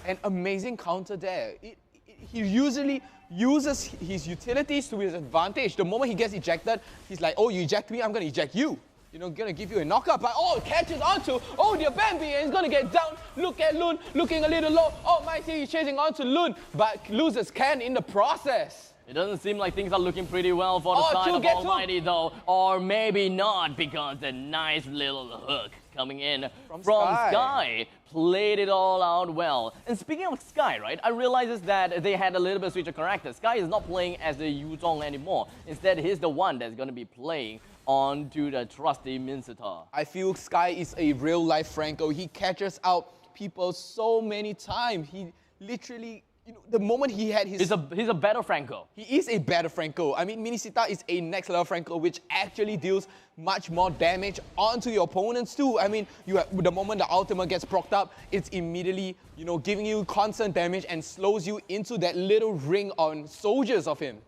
an amazing counter there. He usually uses his utilities to his advantage. The moment he gets ejected, he's like, oh, you eject me, I'm going to eject you. You know, going to give you a knockout, but oh, catches onto Audio Bambi and he's going to get down. Look at Loon, looking a little low. Almighty is chasing onto Loon, but loses Ken in the process. It doesn't seem like things are looking pretty well for the side of Almighty though, or maybe not, because a nice little hook coming in from Sky played it all out well. And speaking of Sky, right, I realized that they had a little bit of switch of character. Sky is not playing as the Yuzong anymore. Instead, he's the one that's going to be playing onto the trusty Mincetar. I feel Sky is a real-life Franco. He catches out people so many times. He literally, you know, the moment he had his... He's a better Franco. He is a better Franco. I mean, Minisita is a next level Franco, which actually deals much more damage onto your opponents too. I mean, the moment the ultimate gets procced up, it's immediately, you know, giving you constant damage and slows you into that little ring on soldiers of him.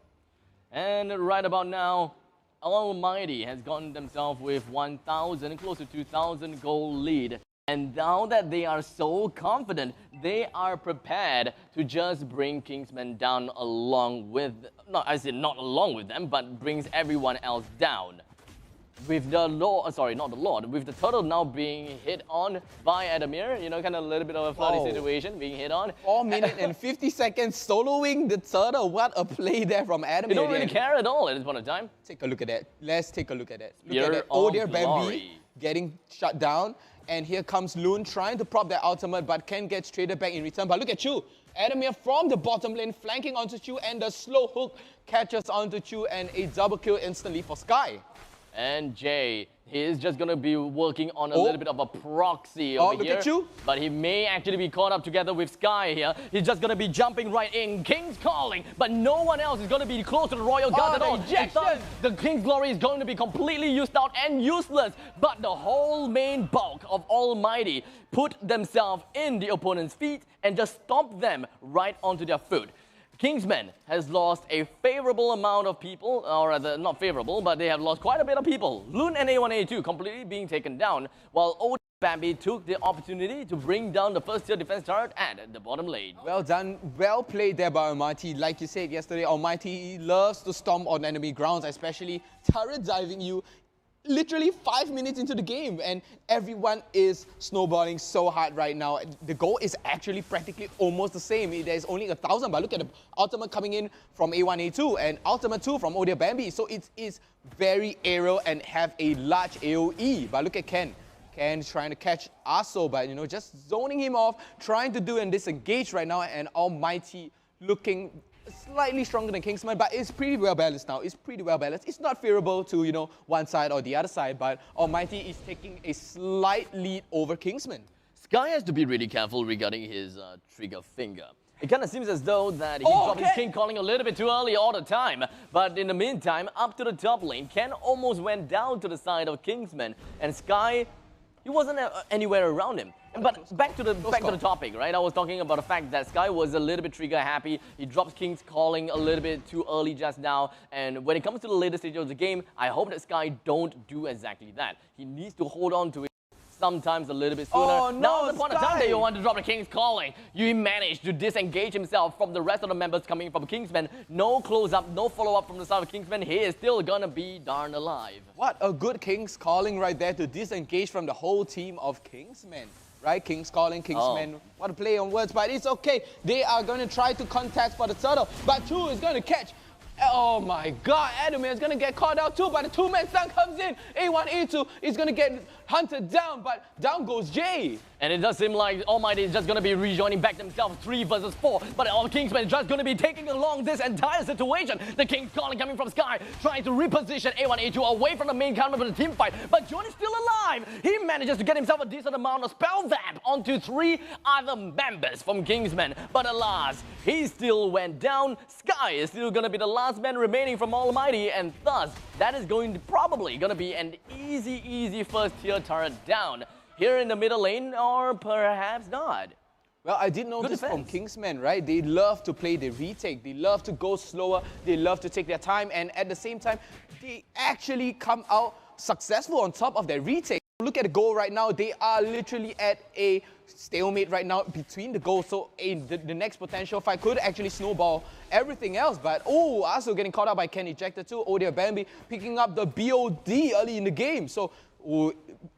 And right about now, Almighty has gotten themselves with 1,000, close to 2,000 gold lead. And now that they are so confident, they are prepared to just bring Kingsmen down along with, not along with them, but brings everyone else down. With the Lord, with the turtle now being hit on by Adamir, you know, kind of a little bit of a flirty situation, being hit on. 4 minutes and 50 seconds soloing the turtle. What a play there from Adamir. They don't really care at all at this point of time. Take a look at that. Let's take a look at that. Look at that. Oh, dear Bambi getting shut down. And here comes Loon trying to prop that ultimate, but Ken gets traded back in return. But look at Chu. Adamir from the bottom lane, flanking onto Chu, and the slow hook catches onto Chu, and a double kill instantly for Sky. And Jay, he is just going to be working on a little bit of a proxy over here. Look at you. But he may actually be caught up together with Sky here. He's just going to be jumping right in. King's calling, but no one else is going to be close to the Royal Guard at all. The King's Glory is going to be completely used out and useless. But the whole main bulk of Almighty put themselves in the opponent's feet and just stomp them right onto their foot. Kingsmen has lost a favorable amount of people, or rather not favorable, but they have lost quite a bit of people. Loon and A1A2 completely being taken down, while Audio Bambi took the opportunity to bring down the first tier defense turret at the bottom lane. Well done, well played there by Almighty. Like you said yesterday, Almighty loves to stomp on enemy grounds, especially turret diving you literally 5 minutes into the game, and everyone is snowballing so hard right now. The goal is actually practically almost the same. There's only 1,000, but look at the ultimate coming in from A1, A2, and ultimate 2 from Odia Bambi. So it is very aerial and have a large AoE. But look at Ken. Ken trying to catch Aso, but just zoning him off, trying to do and disengage right now, and Almighty looking slightly stronger than Kingsman, but it's pretty well balanced now. It's pretty well balanced. It's not fearable to, one side or the other side, but Almighty is taking a slight lead over Kingsman. Sky has to be really careful regarding his trigger finger. It kind of seems as though that he dropped his king calling a little bit too early all the time. But in the meantime, up to the top lane, Ken almost went down to the side of Kingsman, and Sky, he wasn't anywhere around him. But back to the topic, right? I was talking about the fact that Sky was a little bit trigger happy. He drops King's calling a little bit too early just now. And when it comes to the later stage of the game, I hope that Sky don't do exactly that. He needs to hold on to it sometimes a little bit sooner. Oh, no, now, upon a time that you want to drop the King's calling, you managed to disengage himself from the rest of the members coming from Kingsman. No close-up, no follow-up from the side of Kingsman. He is still gonna be darn alive. What a good King's calling right there to disengage from the whole team of Kingsmen. Right, King's calling, Kingsmen, what a play on words, but it's okay. They are going to try to contest for the turtle, but 2 is going to catch. Oh my God, Adamir is going to get caught out too, but the 2-man stun comes in. A1, A2 is going to get hunted down, but down goes Jay. And it does seem like Almighty is just going to be rejoining back themselves 3 versus 4. But all Kingsmen is just going to be taking along this entire situation. The King's calling coming from Sky, trying to reposition A1, A2 away from the main counter of the team fight. But John is still alive. He manages to get himself a decent amount of spell vamp onto 3 other members from Kingsmen. But alas, he still went down. Sky is still going to be the last man remaining from Almighty. And thus, that is probably going to be an easy first tier turret down. Here in the middle lane, or perhaps not. Well, I did notice from Kingsmen, right? They love to play the retake. They love to go slower. They love to take their time. And at the same time, they actually come out successful on top of their retake. Look at the goal right now. They are literally at a stalemate right now between the goals. So the next potential fight could actually snowball everything else. But, Aso getting caught out by Ken ejected too. Odia Bambi picking up the BOD early in the game. So,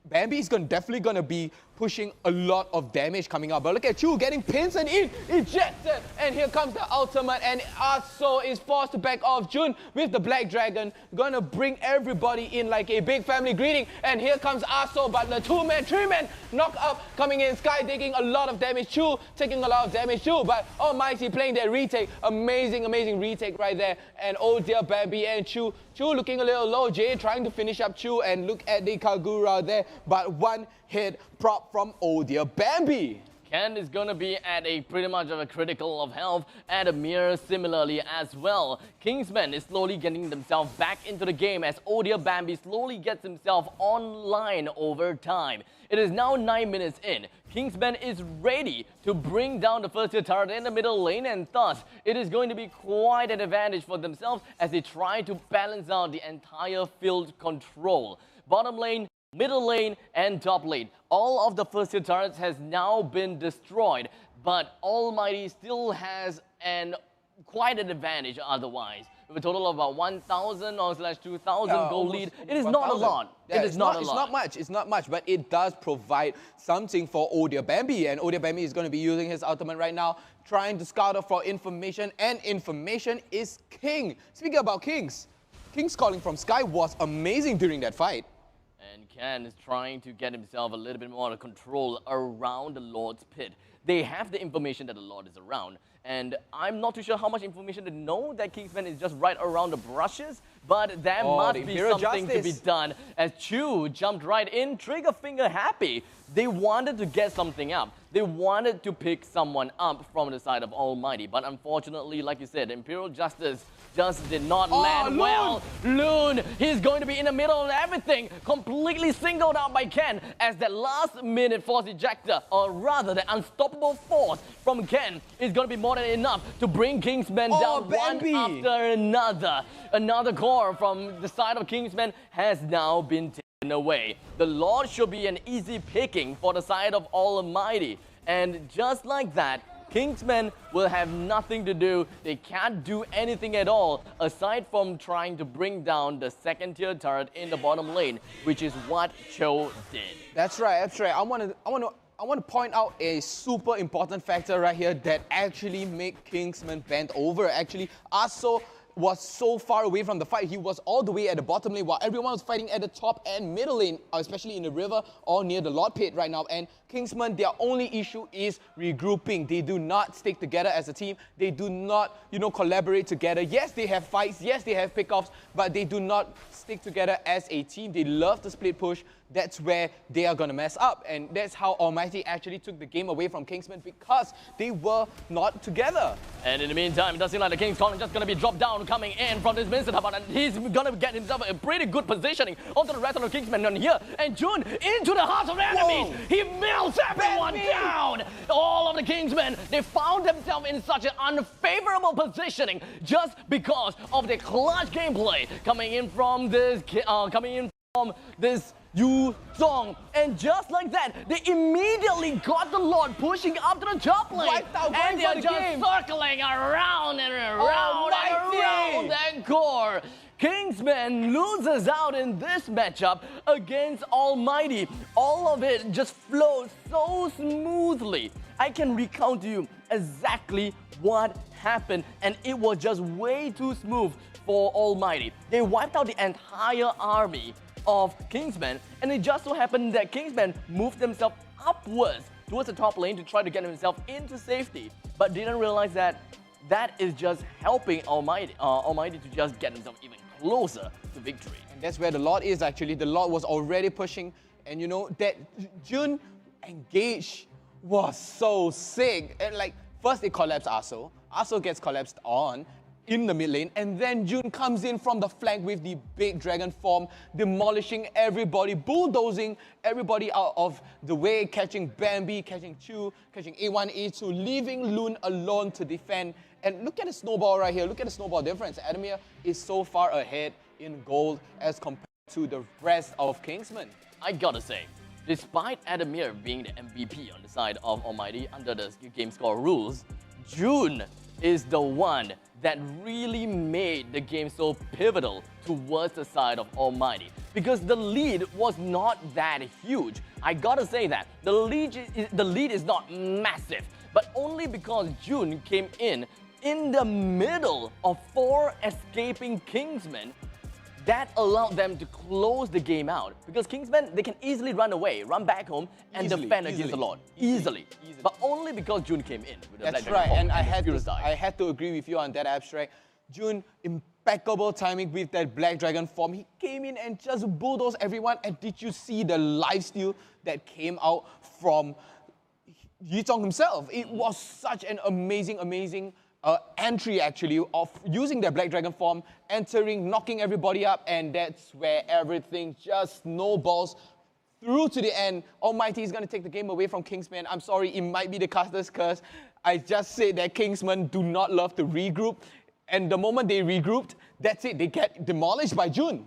Bambi is definitely going to be pushing a lot of damage coming out. But look at Chu getting pins and ejected. And here comes the ultimate. And Aso is forced to back off. Jun with the Black Dragon. Going to bring everybody in like a big family greeting. And here comes Aso. But the 2-man, 3-man knock up coming in. Sky taking a lot of damage. Chu taking a lot of damage too. But Almighty playing their retake. Amazing retake right there. And oh dear, Bambi and Chu looking a little low. Jay trying to finish up Chu. And look at the Kagura there. But one hit prop from oh dear, Bambi. Ken is going to be at a pretty much of a critical of health. Adamir similarly as well. Kingsman is slowly getting themselves back into the game as Odia Bambi slowly gets himself online over time. It is now 9 minutes in. Kingsman is ready to bring down the first tier turret in the middle lane, and thus it is going to be quite an advantage for themselves as they try to balance out the entire field control. Bottom lane, middle lane and top lane. All of the first tier turrets has now been destroyed, but Almighty still has quite an advantage otherwise. With a total of about 1,000 or / 2,000 goal lead, it is not a lot. Yeah, it is not a lot. It's not much, but it does provide something for Odia Bambi. And Odia Bambi is going to be using his ultimate right now, trying to scout out for information, and information is king. Speaking about kings, King's calling from Sky was amazing during that fight. And Ken is trying to get himself a little bit more control around the Lord's pit. They have the information that the Lord is around. And I'm not too sure how much information they know that Kingsman is just right around the brushes. But there must be something to be done. As Chu jumped right in, trigger finger happy. They wanted to get something up. They wanted to pick someone up from the side of Almighty. But unfortunately, like you said, Imperial Justice just did not land well. Loon, he's going to be in the middle of everything. Completely singled out by Ken as that last minute force ejector, or rather the unstoppable force from Ken is going to be more than enough to bring Kingsman down one after another. Another core from the side of Kingsman has now been taken away. The Lord should be an easy picking for the side of Almighty. And just like that, Kingsmen will have nothing to do. They can't do anything at all aside from trying to bring down the second tier turret in the bottom lane, which is what Cho did. That's right, that's right. I want to point out a super important factor right here that actually made Kingsman bend over. Actually, Aso was so far away from the fight. He was all the way at the bottom lane while everyone was fighting at the top and middle lane, especially in the river or near the Lord Pit right now. And Kingsman, their only issue is regrouping. They do not stick together as a team. They do not, collaborate together. Yes, they have fights. Yes, they have pickoffs, but they do not stick together as a team. They love to split push. That's where they are going to mess up. And that's how Almighty actually took the game away from Kingsman, because they were not together. And in the meantime, it does seem like the King's Calling just going to be dropped down coming in from this Vincent Hub, and he's going to get himself a pretty good positioning onto the rest of the Kingsmen on here. And Jun into the heart of enemies. Whoa. He melts everyone down. All of the Kingsmen, they found themselves in such an unfavorable positioning just because of the clutch gameplay coming in from this Yu Zhong, and just like that, they immediately got the Lord pushing up to the top lane, and they're just circling around and around and around that core. Kingsman loses out in this matchup against Almighty. All of it just flows so smoothly. I can recount to you exactly what happened, and it was just way too smooth for Almighty. They wiped out the entire army of Kingsmen, and it just so happened that Kingsmen moved themselves upwards towards the top lane to try to get himself into safety, but didn't realize that that is just helping Almighty to just get himself even closer to victory. And that's where the Lord is actually. The Lord was already pushing, and that Jun engage was so sick. And first it collapsed Aso. Aso gets collapsed on in the mid lane, and then Jun comes in from the flank with the big dragon form, demolishing everybody, bulldozing everybody out of the way, catching Bambi, catching Chu, catching A1, A2, leaving Loon alone to defend. And look at the snowball right here. Look at the snowball difference. Adamir is so far ahead in gold as compared to the rest of Kingsman. I gotta say, despite Adamir being the MVP on the side of Almighty under the game score rules, Jun is the one that really made the game so pivotal towards the side of Almighty, because the lead was not that huge. I gotta say that. The lead is not massive, but only because Jun came in the middle of 4 escaping Kingsmen, that allowed them to close the game out, because Kingsmen, they can easily run away, run back home, and defend against the Lord. Easily. But only because Jun came in with the That's right, and I had to agree with you on that, Abstract. Jun, impeccable timing with that Black Dragon form. He came in and just bulldozed everyone. And did you see the lifesteal that came out from Yizong himself? It was such an amazing entry actually of using their Black Dragon form, entering, knocking everybody up, and that's where everything just snowballs through to the end. Almighty is going to take the game away from Kingsman. I'm sorry, it might be the caster's curse. I just said that Kingsman do not love to regroup, and the moment they regrouped, that's it, they get demolished by Jun.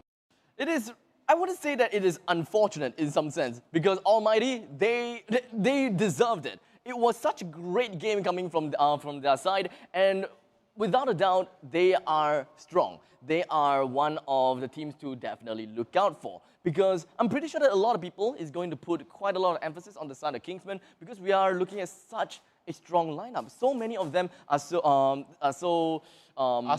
It is, I wouldn't say that it is unfortunate in some sense, because Almighty, they deserved it. It was such a great game coming from their side, and without a doubt, they are strong. They are one of the teams to definitely look out for, because I'm pretty sure that a lot of people is going to put quite a lot of emphasis on the side of Kingsman, because we are looking at such a strong lineup. So many of them are so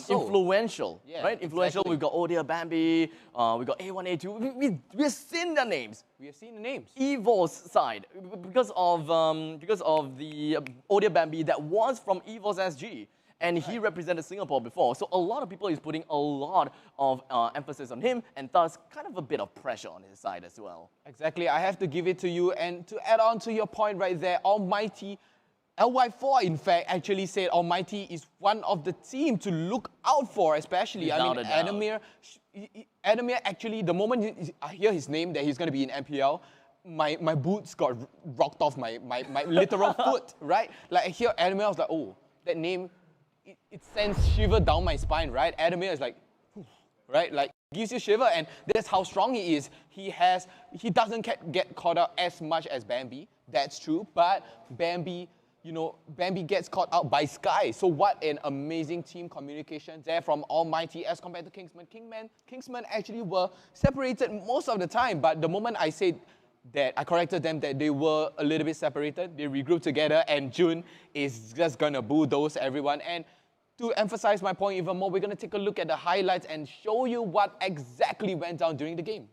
influential, right? Influential. We've got Odia Bambi, we got A1, A2. We've seen their names. We have seen the names. Evo's side, because of the Odia Bambi that was from Evos SG. And he represented Singapore before. So a lot of people is putting a lot of emphasis on him, and thus kind of a bit of pressure on his side as well. Exactly, I have to give it to you. And to add on to your point right there, Almighty, LY4 in fact actually said Almighty is one of the team to look out for, especially. Without I mean, Adamir actually, the moment I hear his name that he's going to be in MPL, my boots got rocked off my literal foot, right? Like I hear Adamir, I was like, oh, that name, it sends shiver down my spine, right? Adamir is like, right? Like, gives you shiver, and that's how strong he is. He doesn't get caught out as much as Bambi, that's true, but Bambi Bambi gets caught out by Sky. So what an amazing team communication there from Almighty as compared to Kingsmen. Kingsmen actually were separated most of the time, but the moment I said that, I corrected them that they were a little bit separated, they regrouped together, and Jun is just gonna bulldoze everyone. And to emphasize my point even more, we're gonna take a look at the highlights and show you what exactly went down during the game.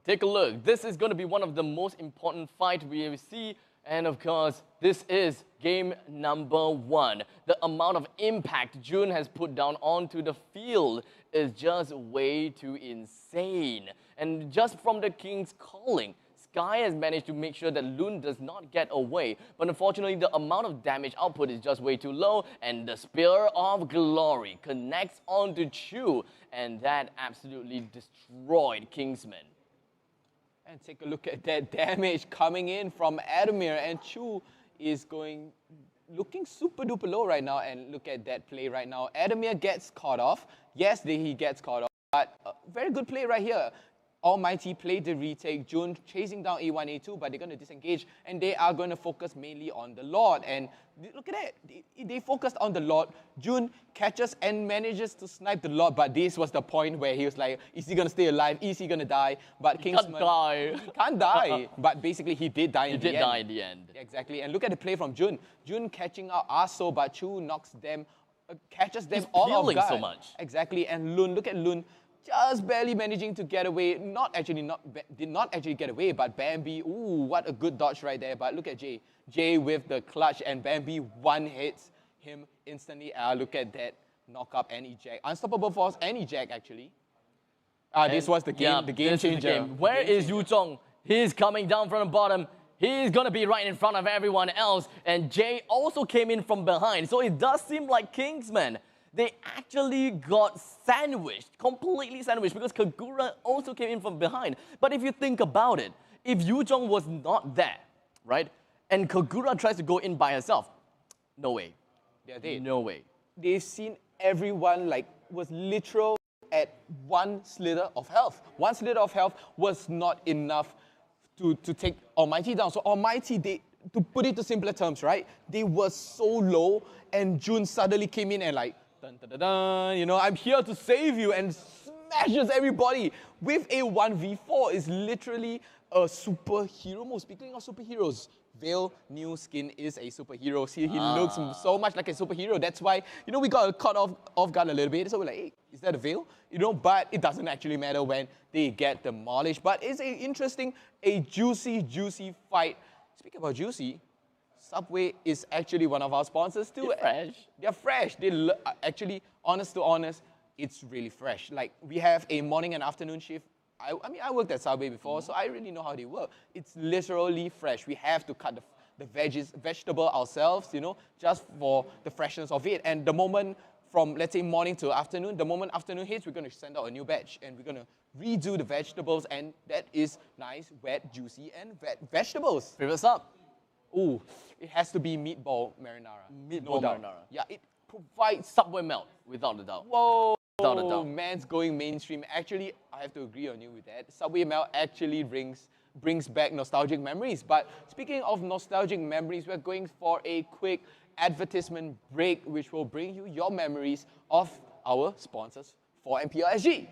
Take a look. This is going to be one of the most important fights we will see. And of course, this is game number 1. The amount of impact Jun has put down onto the field is just way too insane. And just from the King's calling, Sky has managed to make sure that Loon does not get away. But unfortunately, the amount of damage output is just way too low. And the Spear of Glory connects onto Chu. And that absolutely destroyed Kingsman. And take a look at that damage coming in from Adamir, and Chu is looking super duper low right now. And look at that play right now. Adamir gets caught off. Yes, he gets caught off, but very good play right here. Almighty played the retake, Jun chasing down A1, A2, but they're going to disengage, and they are going to focus mainly on the Lord. And look at that, they focused on the Lord. Jun catches and manages to snipe the Lord, but this was the point where he was like, is he going to stay alive? Is he going to die? But Kingsman can't die. But basically, he did die in the end. He did die in the end. Exactly, and look at the play from Jun. Jun catching out Aso, but Chu knocks them, catches them all off guard. So much. Exactly, and Loon, look at Loon. Just barely managing to get away. Did not actually get away, but Bambi, ooh, what a good dodge right there. But look at Jay. Jay with the clutch, and Bambi one hits him instantly. Look at that knock up and eject. Unstoppable force and eject actually. This was the game, the game changer. Where is Yu Zhong? He's coming down from the bottom. He's going to be right in front of everyone else. And Jay also came in from behind. So it does seem like Kingsman, they actually got sandwiched, completely sandwiched, because Kagura also came in from behind. But if you think about it, if Yu Zhong was not there, right, and Kagura tries to go in by herself, no way. They're dead. No way. They've seen everyone was literal at one slither of health. One slither of health was not enough to take Almighty down. So Almighty, to put it to simpler terms, right, they were so low, and Jun suddenly came in and dun, dun, dun, dun, I'm here to save you, and smashes everybody with a 1v4. Is literally a superhero move. Speaking of superheroes, Veil new skin is a superhero. See, he looks so much like a superhero. That's why, we got caught off guard a little bit. So we're like, hey, is that a Veil? But it doesn't actually matter when they get demolished. But it's a juicy fight. Speaking about juicy, Subway is actually one of our sponsors too. They're fresh. They're fresh. Actually, honest to honest, it's really fresh. We have a morning and afternoon shift. I worked at Subway before, so I really know how they work. It's literally fresh. We have to cut the vegetable ourselves, just for the freshness of it. And the moment from, let's say, morning to afternoon, the moment afternoon hits, we're going to send out a new batch, and we're going to redo the vegetables, and that is nice, wet, juicy, and vegetables. Favorite sub? Ooh, it has to be meatball marinara. Meatball marinara. Yeah, it provides Subway melt, without a doubt. Whoa, without a doubt. Man's going mainstream. Actually, I have to agree on you with that. Subway melt actually brings back nostalgic memories. But speaking of nostalgic memories, we're going for a quick advertisement break, which will bring you your memories of our sponsors for MPL-SG.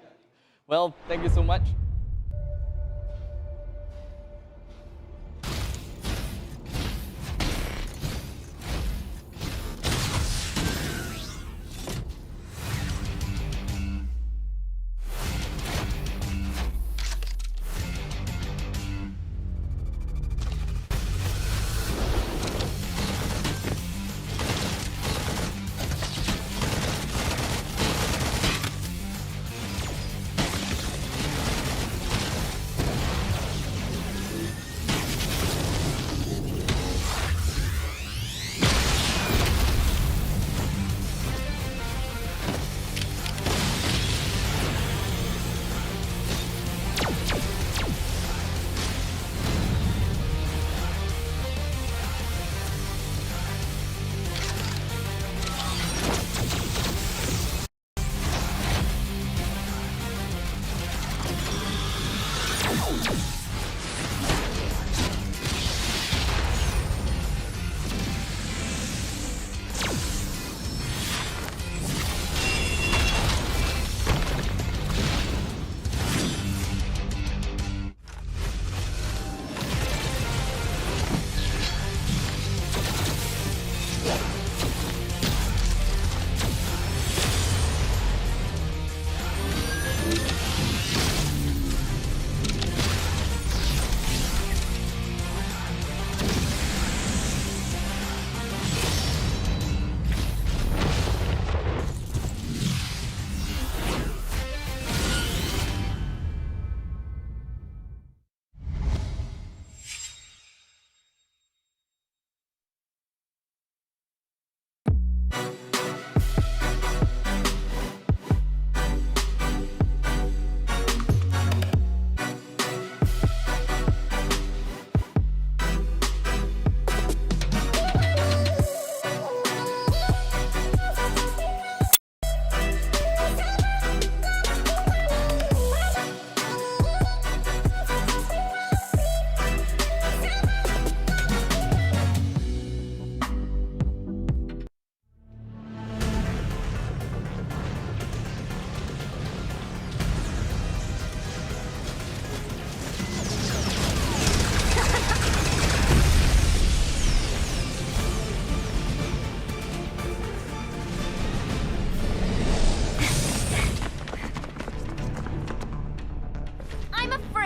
Well, thank you so much.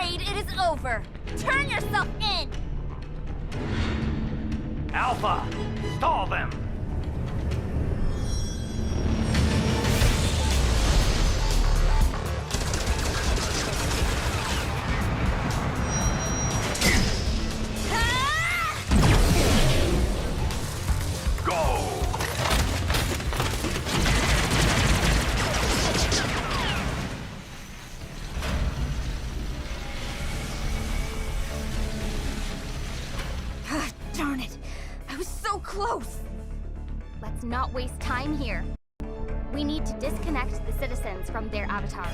afraid it is over. Turn yourself in! Alpha, stall them! Darn it! I was so close! Let's not waste time here. We need to disconnect the citizens from their avatars.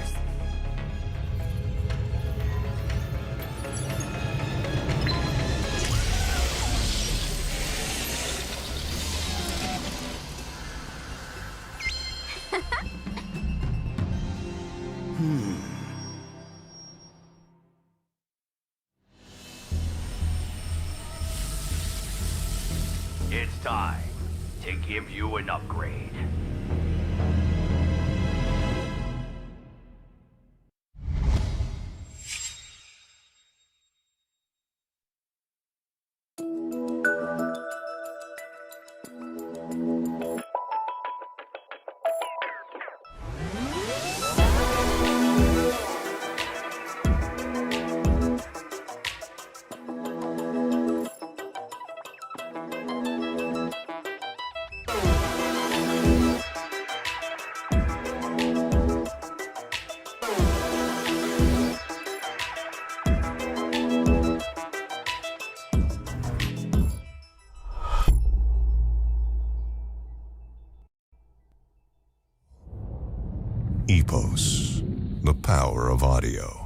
It's time to give you an upgrade. Epos, the power of audio.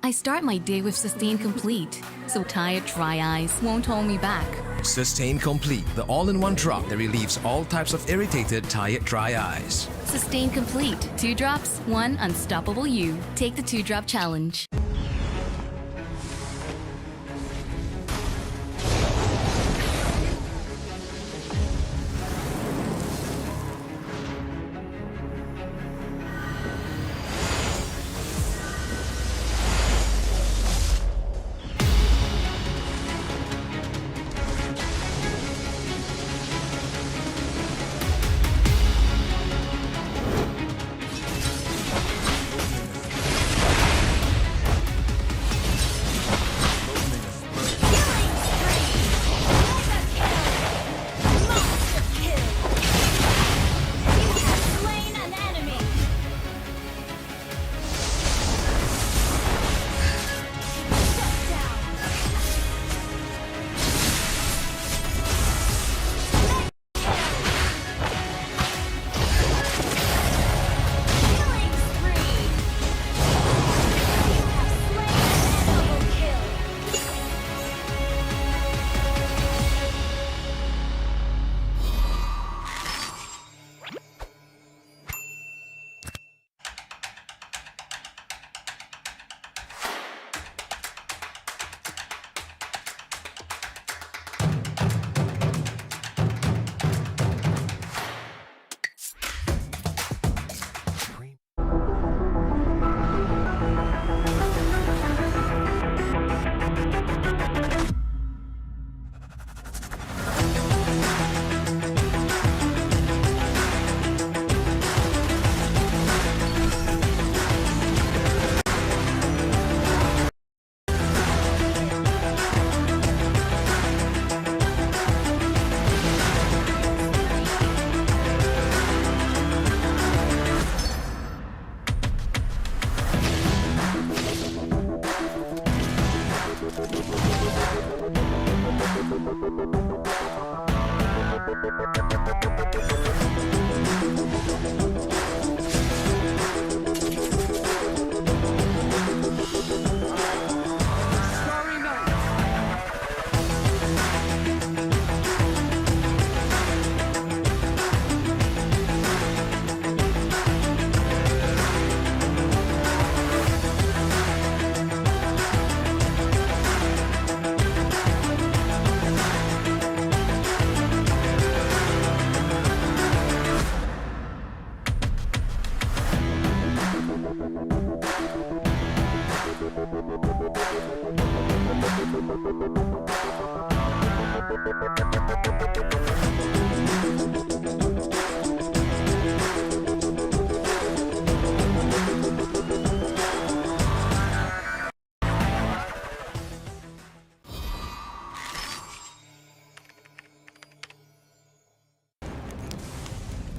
I start my day with Sustain Complete, so tired dry eyes won't hold me back. Sustain Complete, the all-in-one drop that relieves all types of irritated, tired, dry eyes. Sustain Complete. 2 drops, 1 unstoppable you. Take the 2-drop challenge.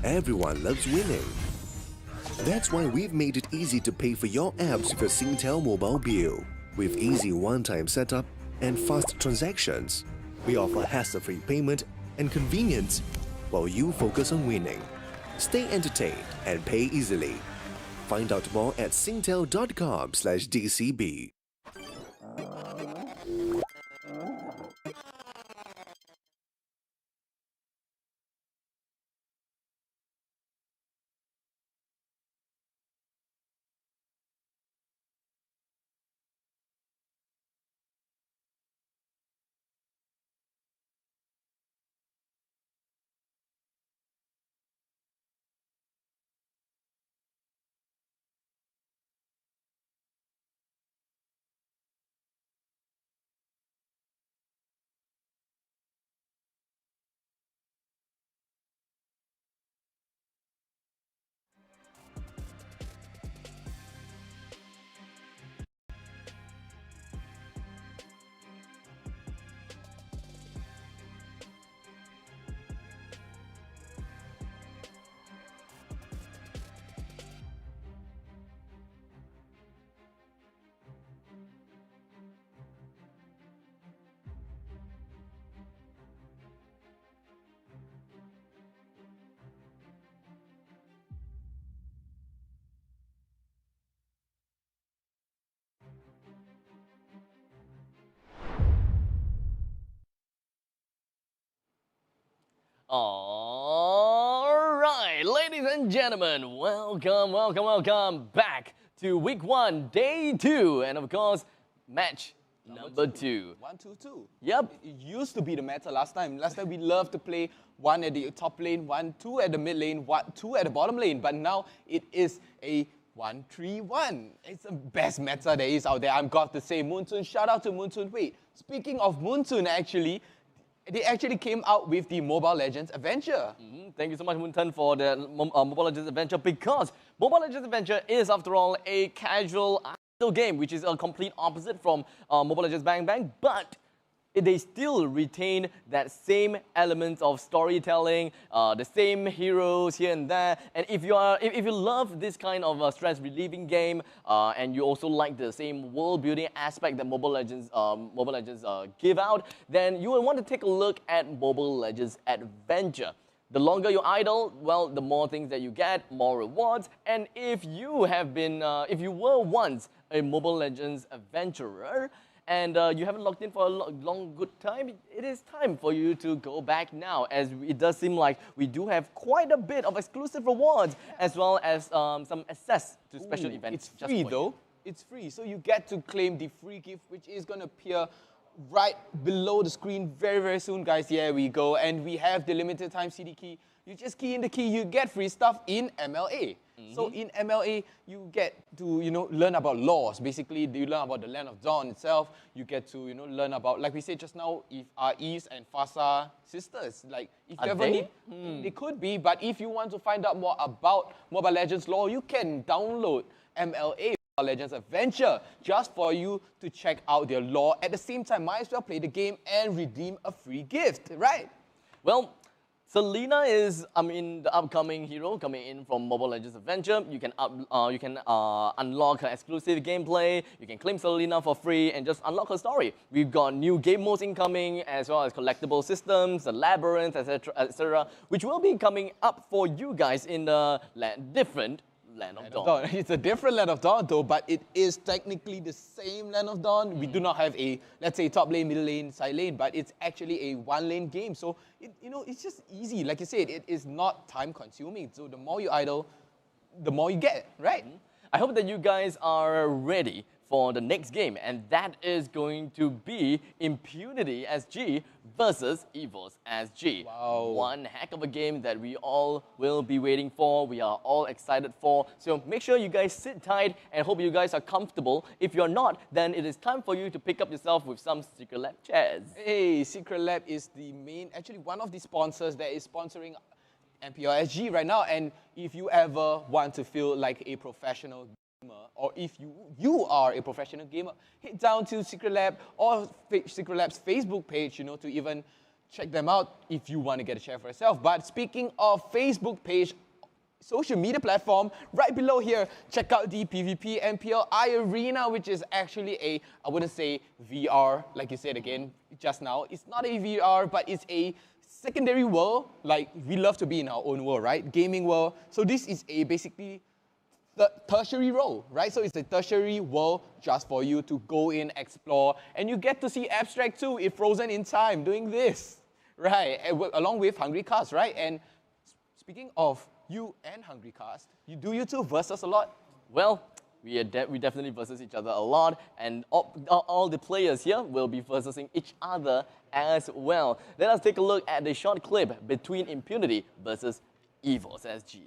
Everyone loves winning. That's why we've made it easy to pay for your apps with your Singtel mobile bill. With easy one-time setup and fast transactions, we offer hassle-free payment and convenience while you focus on winning. Stay entertained and pay easily. Find out more at singtel.com/DCB. All right, ladies and gentlemen, welcome back to week 1, day 2, and of course, match number 2. 1-2-2. Yep. It used to be the meta last time. Last time we loved to play 1 at the top lane, 1-2 at the mid lane, 2 at the bottom lane. But now it is a 1-3-1. It's the best meta there is out there. I've got to say, Moonsoon, shout out to Moonsoon. Wait, speaking of Moonsoon, actually, they actually came out with the Mobile Legends Adventure. Thank you so much, Moonton, for the Mobile Legends Adventure, because Mobile Legends Adventure is, after all, a casual idle game, which is a complete opposite from Mobile Legends Bang Bang, but they still retain that same element of storytelling, the same heroes here and there. And if you love this kind of stress-relieving game, and you also like the same world-building aspect that Mobile Legends give out, then you will want to take a look at Mobile Legends Adventure. The longer you idle, well, the more things that you get, more rewards. And if you were once a Mobile Legends adventurer, and you haven't logged in for a long good time, it is time for you to go back now, as it does seem like we do have quite a bit of exclusive rewards, as well as some access to special events. It's free though. It's free, so you get to claim the free gift, which is going to appear right below the screen very, very soon, guys. Here we go, and we have the limited time CD key. You just key in the key, you get free stuff in MLA. So in MLA, you get to, learn about laws. Basically, you learn about the Land of Dawn itself. You get to, learn about, like we said just now, if Eve and Fasa sisters. Like, if you ever need, they could be. But if you want to find out more about Mobile Legends lore, you can download MLA Mobile Legends Adventure just for you to check out their lore. At the same time, might as well play the game and redeem a free gift, right? Well, Selena is, the upcoming hero coming in from Mobile Legends Adventure. You can unlock her exclusive gameplay. You can claim Selena for free and just unlock her story. We've got new game modes incoming, as well as collectible systems, the labyrinth, etc., which will be coming up for you guys in the different Land of Dawn. It's a different Land of Dawn though, but it is technically the same Land of Dawn. We do not have a, let's say, top lane, middle lane, side lane, but it's actually a one-lane game. So, it's just easy. Like you said, it is not time-consuming. So the more you idle, the more you get, right? I hope that you guys are ready for the next game, and that is going to be Impunity SG versus Evos SG. Wow. One heck of a game that we all will be waiting for, we are all excited for. So make sure you guys sit tight and hope you guys are comfortable. If you're not, then it is time for you to pick up yourself with some Secret Lab chairs. Hey, Secret Lab is the main, actually one of the sponsors that is sponsoring MPL-SG right now. And if you ever want to feel like a professional gamer, or if you are a professional gamer, head down to Secret Lab or Secret Lab's Facebook page, to even check them out if you want to get a share for yourself. But speaking of Facebook page, social media platform, right below here, check out the PvP MPL Arena, which is actually I wouldn't say VR, like you said again just now. It's not a VR, but it's a secondary world. Like, we love to be in our own world, right? Gaming world. So this is basically the tertiary role, right? So it's a tertiary world just for you to go in, explore, and you get to see Abstract too, if frozen in time, doing this, right? Along with Hungry Cast, right? And speaking of you and Hungry Cast, you two verse us a lot? Well, we definitely versus each other a lot, and all the players here will be versusing each other as well. Let us take a look at the short clip between Impunity versus Evos SG.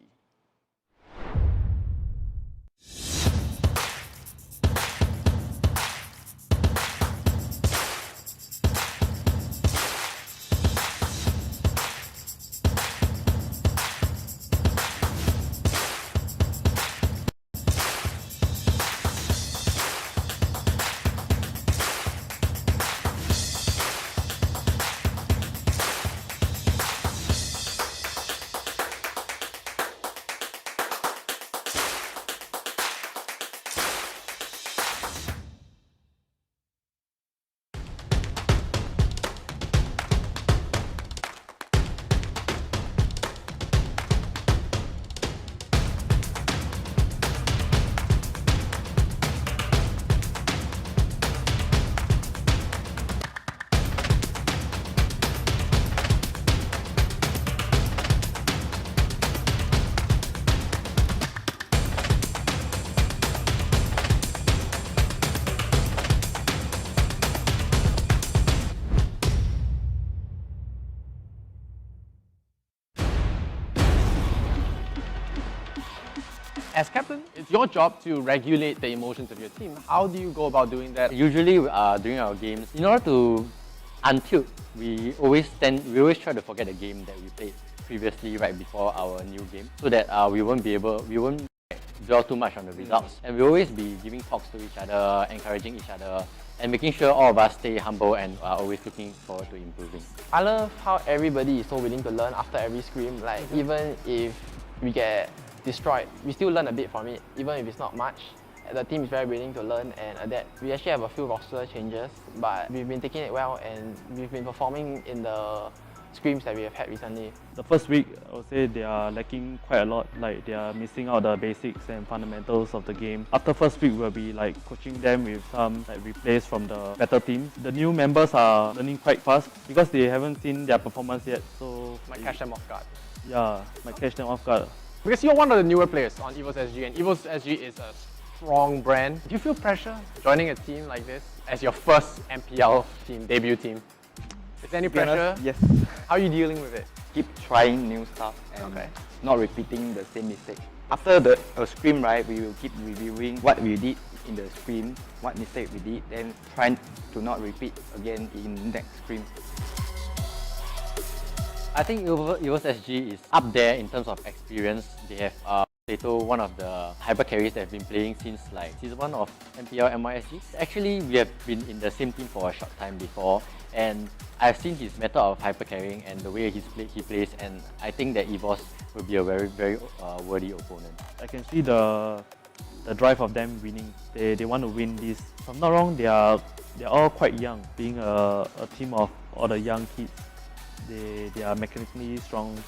As captain, it's your job to regulate the emotions of your team. How do you go about doing that? Usually during our games, in order to untilt, we always try to forget the game that we played previously right before our new game, so that we won't dwell too much on the results. And we always be giving talks to each other, encouraging each other, and making sure all of us stay humble and are always looking forward to improving. I love how everybody is so willing to learn after every scrim. Like, even if we get destroyed, we still learn a bit from it, even if it's not much. The team is very willing to learn and adapt. We actually have a few roster changes, but we've been taking it well and we've been performing in the scrims that we have had recently. The first week, I would say they are lacking quite a lot. Like, they are missing out the basics and fundamentals of the game. After first week, we'll be like coaching them with some replays from the better teams. The new members are learning quite fast because they haven't seen their performance yet. So might catch them off guard. Yeah, might catch them off guard. Because you're one of the newer players on Evos SG, and Evos SG is a strong brand. Do you feel pressure joining a team like this as your first MPL team, debut team? Is there any pressure? Yes. How are you dealing with it? Keep trying new stuff and not repeating the same mistake. After the scrim, right, we will keep reviewing what we did in the scrim, what mistake we did, then try to not repeat again in the next scrim. I think Evos SG is up there in terms of experience. They have Potato, one of the hyper carries that have been playing since like season 1 of MPL-SG. Actually, we have been in the same team for a short time before, and I've seen his method of hyper carrying and the way he plays, and I think that Evos will be a very worthy opponent. I can see the drive of them winning. They want to win this. If I'm not wrong, they're all quite young. Being a team of all the young kids, they are mechanically strong.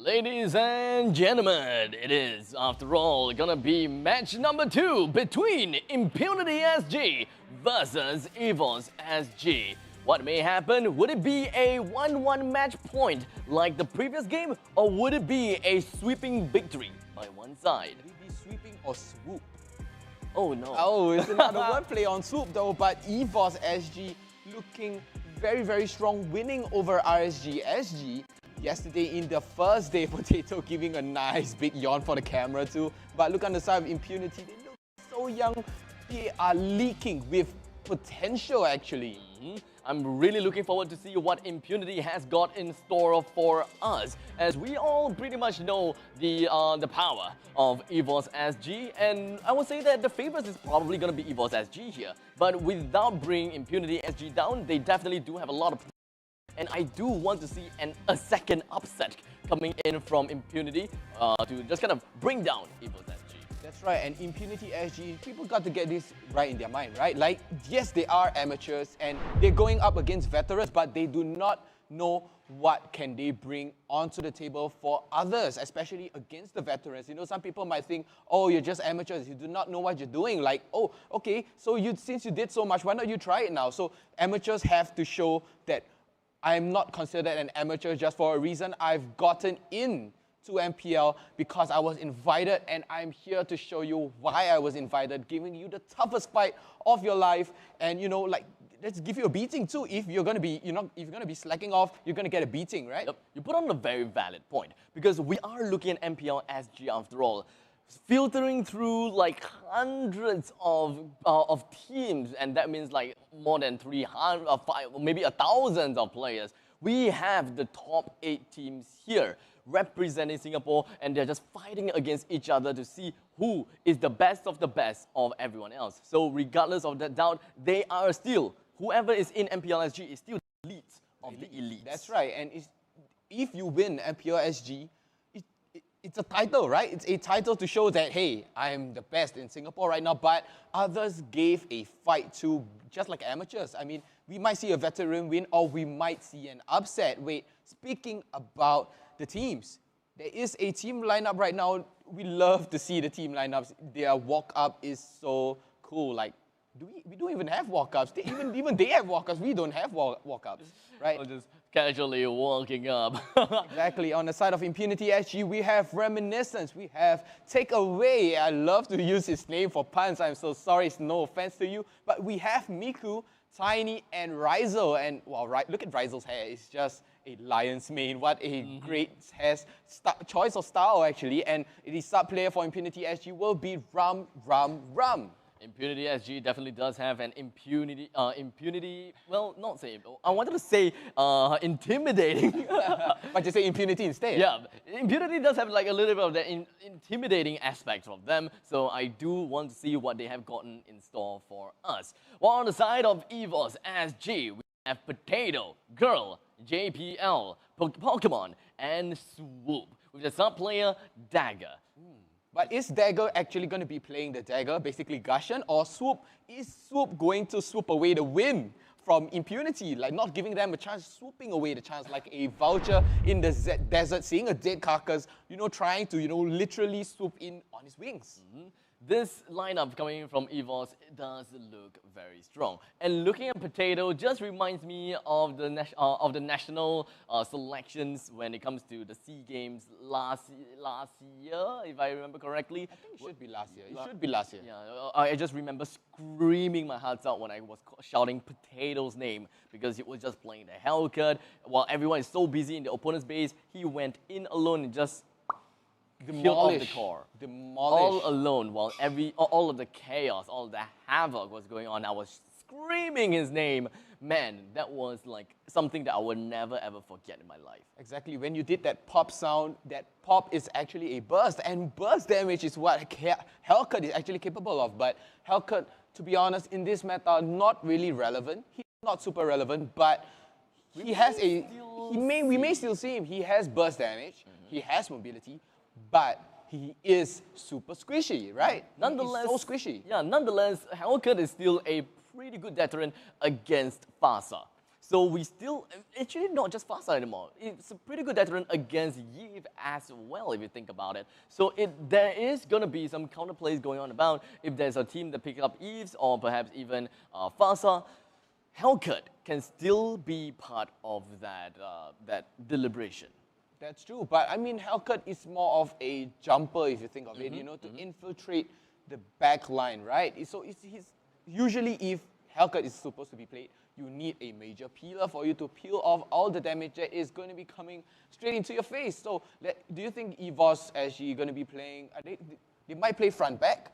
Ladies and gentlemen, it is, after all, gonna be match number 2 between Impunity SG versus Evos SG. What may happen? Would it be a 1-1 match point like the previous game, or would it be a sweeping victory by one side? Would it be sweeping or swoop? Oh no. Oh, it's another wordplay on swoop though, but Evos SG looking very strong, winning over RSG SG. Yesterday in the first day, Potato giving a nice big yawn for the camera too. But look on the side of Impunity, they look so young. They are leaking with potential actually. I'm really looking forward to see what Impunity has got in store for us, as we all pretty much know the power of Evos SG, and I would say that the favorites is probably going to be Evos SG here. But without bringing Impunity SG down, they definitely do have a lot of potential. And I do want to see a second upset coming in from Impunity to just kind of bring down Evos SG. That's right, and Impunity SG, people got to get this right in their mind, right? Like, yes, they are amateurs and they're going up against veterans, but they do not know what can they bring onto the table for others, especially against the veterans. You know, some people might think, oh, you're just amateurs, you do not know what you're doing. Like, oh, okay, so since you did so much, why not you try it now? So amateurs have to show that I'm not considered an amateur just for a reason. I've gotten in to MPL because I was invited, and I'm here to show you why I was invited, giving you the toughest fight of your life. And you know, like, let's give you a beating too. If you're gonna be, if you're gonna be slacking off, you're gonna get a beating, right? Yep. You put on a very valid point, because we are looking at MPL-SG after all, filtering through like hundreds of teams, and that means like more than 300 or maybe 1,000 of players. We have the top 8 teams here representing Singapore, and they're just fighting against each other to see who is the best of everyone else. So regardless of that doubt, they are still, whoever is in MPL-SG is still the elite of the elites. That's right, and if you win MPL-SG, it's a title, right? It's a title to show that, hey, I'm the best in Singapore right now, but others gave a fight to, just like amateurs. I mean, we might see a veteran win, or we might see an upset. Wait, speaking about the teams, there is a team lineup right now. We love to see the team lineups. Their walk-up is so cool. Like, we don't even have walk-ups. Even they have walk-ups. We don't have walk-ups, right? Or just casually walking up. Exactly. On the side of Impunity SG, we have Reminiscence. We have Takeaway. I love to use his name for puns. I'm so sorry. It's no offense to you. But we have Miku, Tiny, and Rizel. And wow, look at Rizel's hair. It's just a lion's mane. What a great choice of style, actually. And the sub-player for Impunity SG will be Rum. Impunity SG definitely does have an impunity, well, not say, I wanted to say intimidating. But you say impunity instead. Yeah, Impunity does have like a little bit of the intimidating aspect of them, so I do want to see what they have gotten in store for us. While on the side of Evos SG, we have Potato, Girl, JPL, Pokemon, and Swoop, with the sub-player Dagger. But is Dagger actually going to be playing the Dagger, basically Gushan, or Swoop? Is Swoop going to swoop away the win from Impunity, like not giving them a chance, swooping away the chance like a vulture in the desert, seeing a dead carcass, trying to, literally swoop in on his wings? This lineup coming from Evos does look very strong. And looking at Potato just reminds me of the national selections when it comes to the SEA Games last year, if I remember correctly. I think it should be last year. It should be last year. Yeah, I just remember screaming my heart out when I was shouting Potato's name, because he was just playing the Hellcat. While everyone is so busy in the opponent's base, he went in alone and just killed off the Demolish. core. Demolish. All alone, while all of the chaos, all of the havoc was going on. I was screaming his name. Man, that was like something that I would never ever forget in my life. Exactly, when you did that pop sound, that pop is actually a burst, and burst damage is what Hellcat is actually capable of. But Hellcat, to be honest, in this meta, not really relevant. He's not super relevant, but he has a. We may still see him. He has burst damage. He has mobility, but he is super squishy, right? Nonetheless, he's so squishy. Yeah, nonetheless, Hellcat is still a pretty good deterrent against Fasa. So we still, actually not just Fasa anymore, it's a pretty good deterrent against Eve as well, if you think about it. So there is going to be some counterplays going on about if there's a team that picks up Eves or perhaps even Fasa, Hellcat can still be part of that deliberation. That's true, but I mean, Hellcat is more of a jumper, if you think of it, to infiltrate the back line, right? So he's usually, if Hellcat is supposed to be played, you need a major peeler for you to peel off all the damage that is going to be coming straight into your face. So do you think Evos SG going to be playing, they might play front back,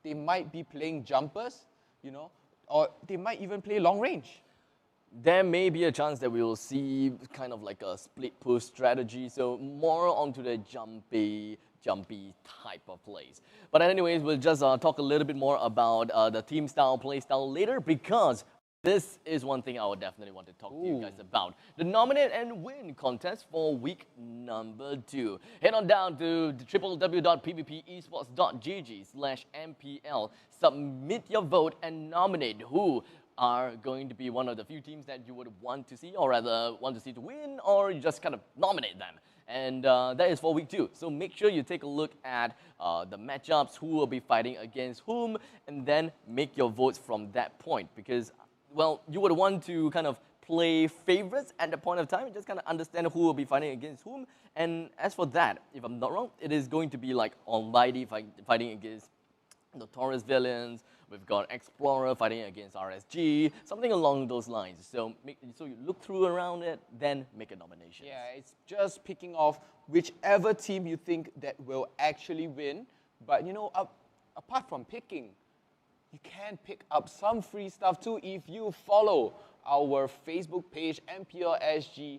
they might be playing jumpers, or they might even play long range? There may be a chance that we will see kind of like a split push strategy, so more onto the jumpy type of plays. But anyways, we'll just talk a little bit more about the team style, play style later, because this is one thing I would definitely want to talk to you guys about. The Nominate and Win contest for week number 2. Head on down to www.pvpesports.gg/MPL. Submit your vote and nominate who are going to be one of the few teams that you would want to see, or rather want to see to win, or you just kind of nominate them. And that is for week 2. So make sure you take a look at the matchups, who will be fighting against whom, and then make your votes from that point. Because, well, you would want to kind of play favorites at the point of time, and just kind of understand who will be fighting against whom. And as for that, if I'm not wrong, it is going to be like Almighty fighting against Notorious villains. We've got Explorer fighting against RSG, something along those lines. So you look through around it, then make a nomination. Yeah, it's just picking off whichever team you think that will actually win. But apart from picking, you can pick up some free stuff too if you follow our Facebook page, MPL-SG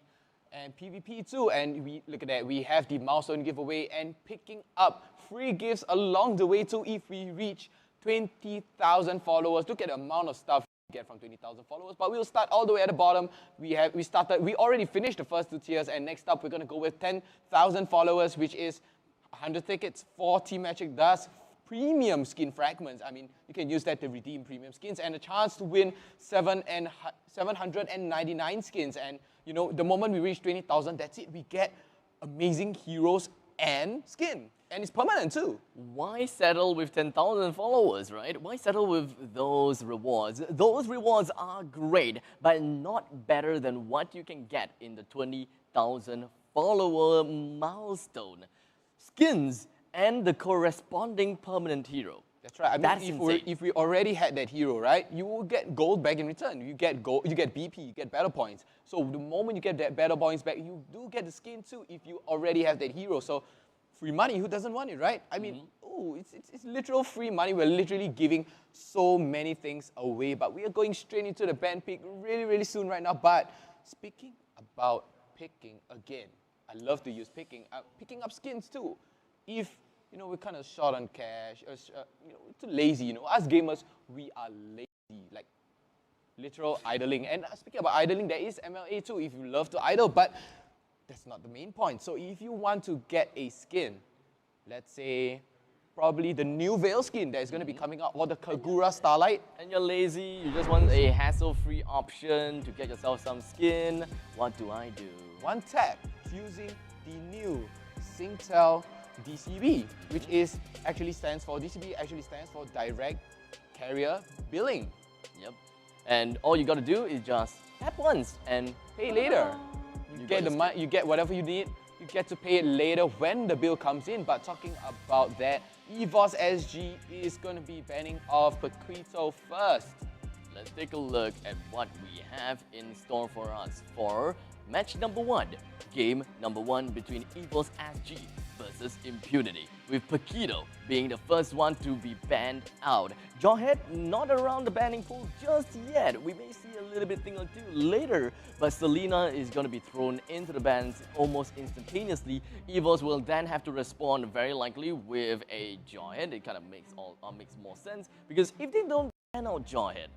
and PvP too. And we look at that, we have the milestone giveaway and picking up free gifts along the way too if we reach 20,000 followers. Look at the amount of stuff we get from 20,000 followers. But we'll start all the way at the bottom. We already finished the first 2 tiers, and next up we're going to go with 10,000 followers, which is 100 tickets, 40 magic dust, premium skin fragments. I mean, you can use that to redeem premium skins, and a chance to win 799 skins. And the moment we reach 20,000, that's it. We get amazing heroes and skin. And it's permanent too. Why settle with 10,000 followers, right? Why settle with those rewards? Those rewards are great, but not better than what you can get in the 20,000 follower milestone. Skins and the corresponding permanent hero. That's right. I mean, if we already had that hero, right, you will get gold back in return. You get gold, you get BP, you get battle points. So the moment you get that battle points back, you do get the skin too if you already have that hero. So free money, who doesn't want it, right? I mean, it's literal free money. We're literally giving so many things away, but we are going straight into the band pick really, really soon right now. But speaking about picking again, I love to use picking up skins too. If we're kind of short on cash, too lazy. Us gamers, we are lazy, like literal idling. And speaking about idling, there is MLA too. If you love to idle, but that's not the main point. So if you want to get a skin, let's say probably the new Veil skin that is going to be coming out, or the Kagura Starlight. And you're lazy, you just want a hassle-free option to get yourself some skin, what do I do? One tap using the new Singtel DCB, which actually stands for Direct Carrier Billing. Yep. And all you got to do is just tap once and pay later. You get whatever you need. You get to pay it later when the bill comes in. But talking about that, Evos SG is going to be banning off Paquito first. Let's take a look at what we have in store for us for match number 1, game number 1 between Evos SG versus Impunity, with Paquito being the first one to be banned out. Jawhead not around the banning pool just yet. We may see a little bit thing or two later, but Selena is going to be thrown into the bans almost instantaneously. Evos will then have to respond very likely with a Jawhead. It kind of makes more sense, because if they don't ban out Jawhead,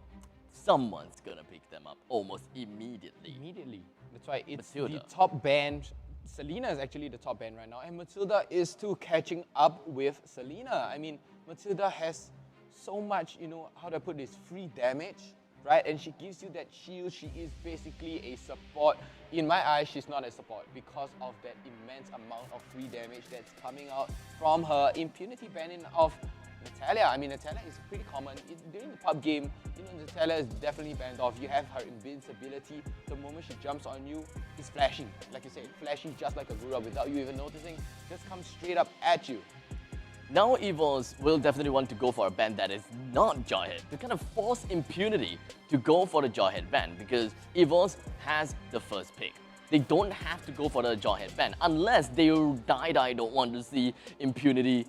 someone's gonna pick them up almost immediately. That's right. It's Matilda. the top band. Selena is actually the top band right now, and Matilda is too catching up with Selena. I mean, Matilda has so much, you know, how do I put this, free damage, right? And she gives you that shield. She is basically a support. In my eyes, she's not a support because of that immense amount of free damage that's coming out from her Impunity banning of Natalia. I mean, Natalia is pretty common. During the pub game, you know, Natalia is definitely banned off. You have her invincibility. The moment she jumps on you, it's flashy. Like you said, flashy just like a Gura without you even noticing. Just comes straight up at you. Now Evos will definitely want to go for a ban that is not Jawhead, to kind of force Impunity to go for the Jawhead ban, because Evos has the first pick. They don't have to go for the Jawhead ban unless they don't want to see Impunity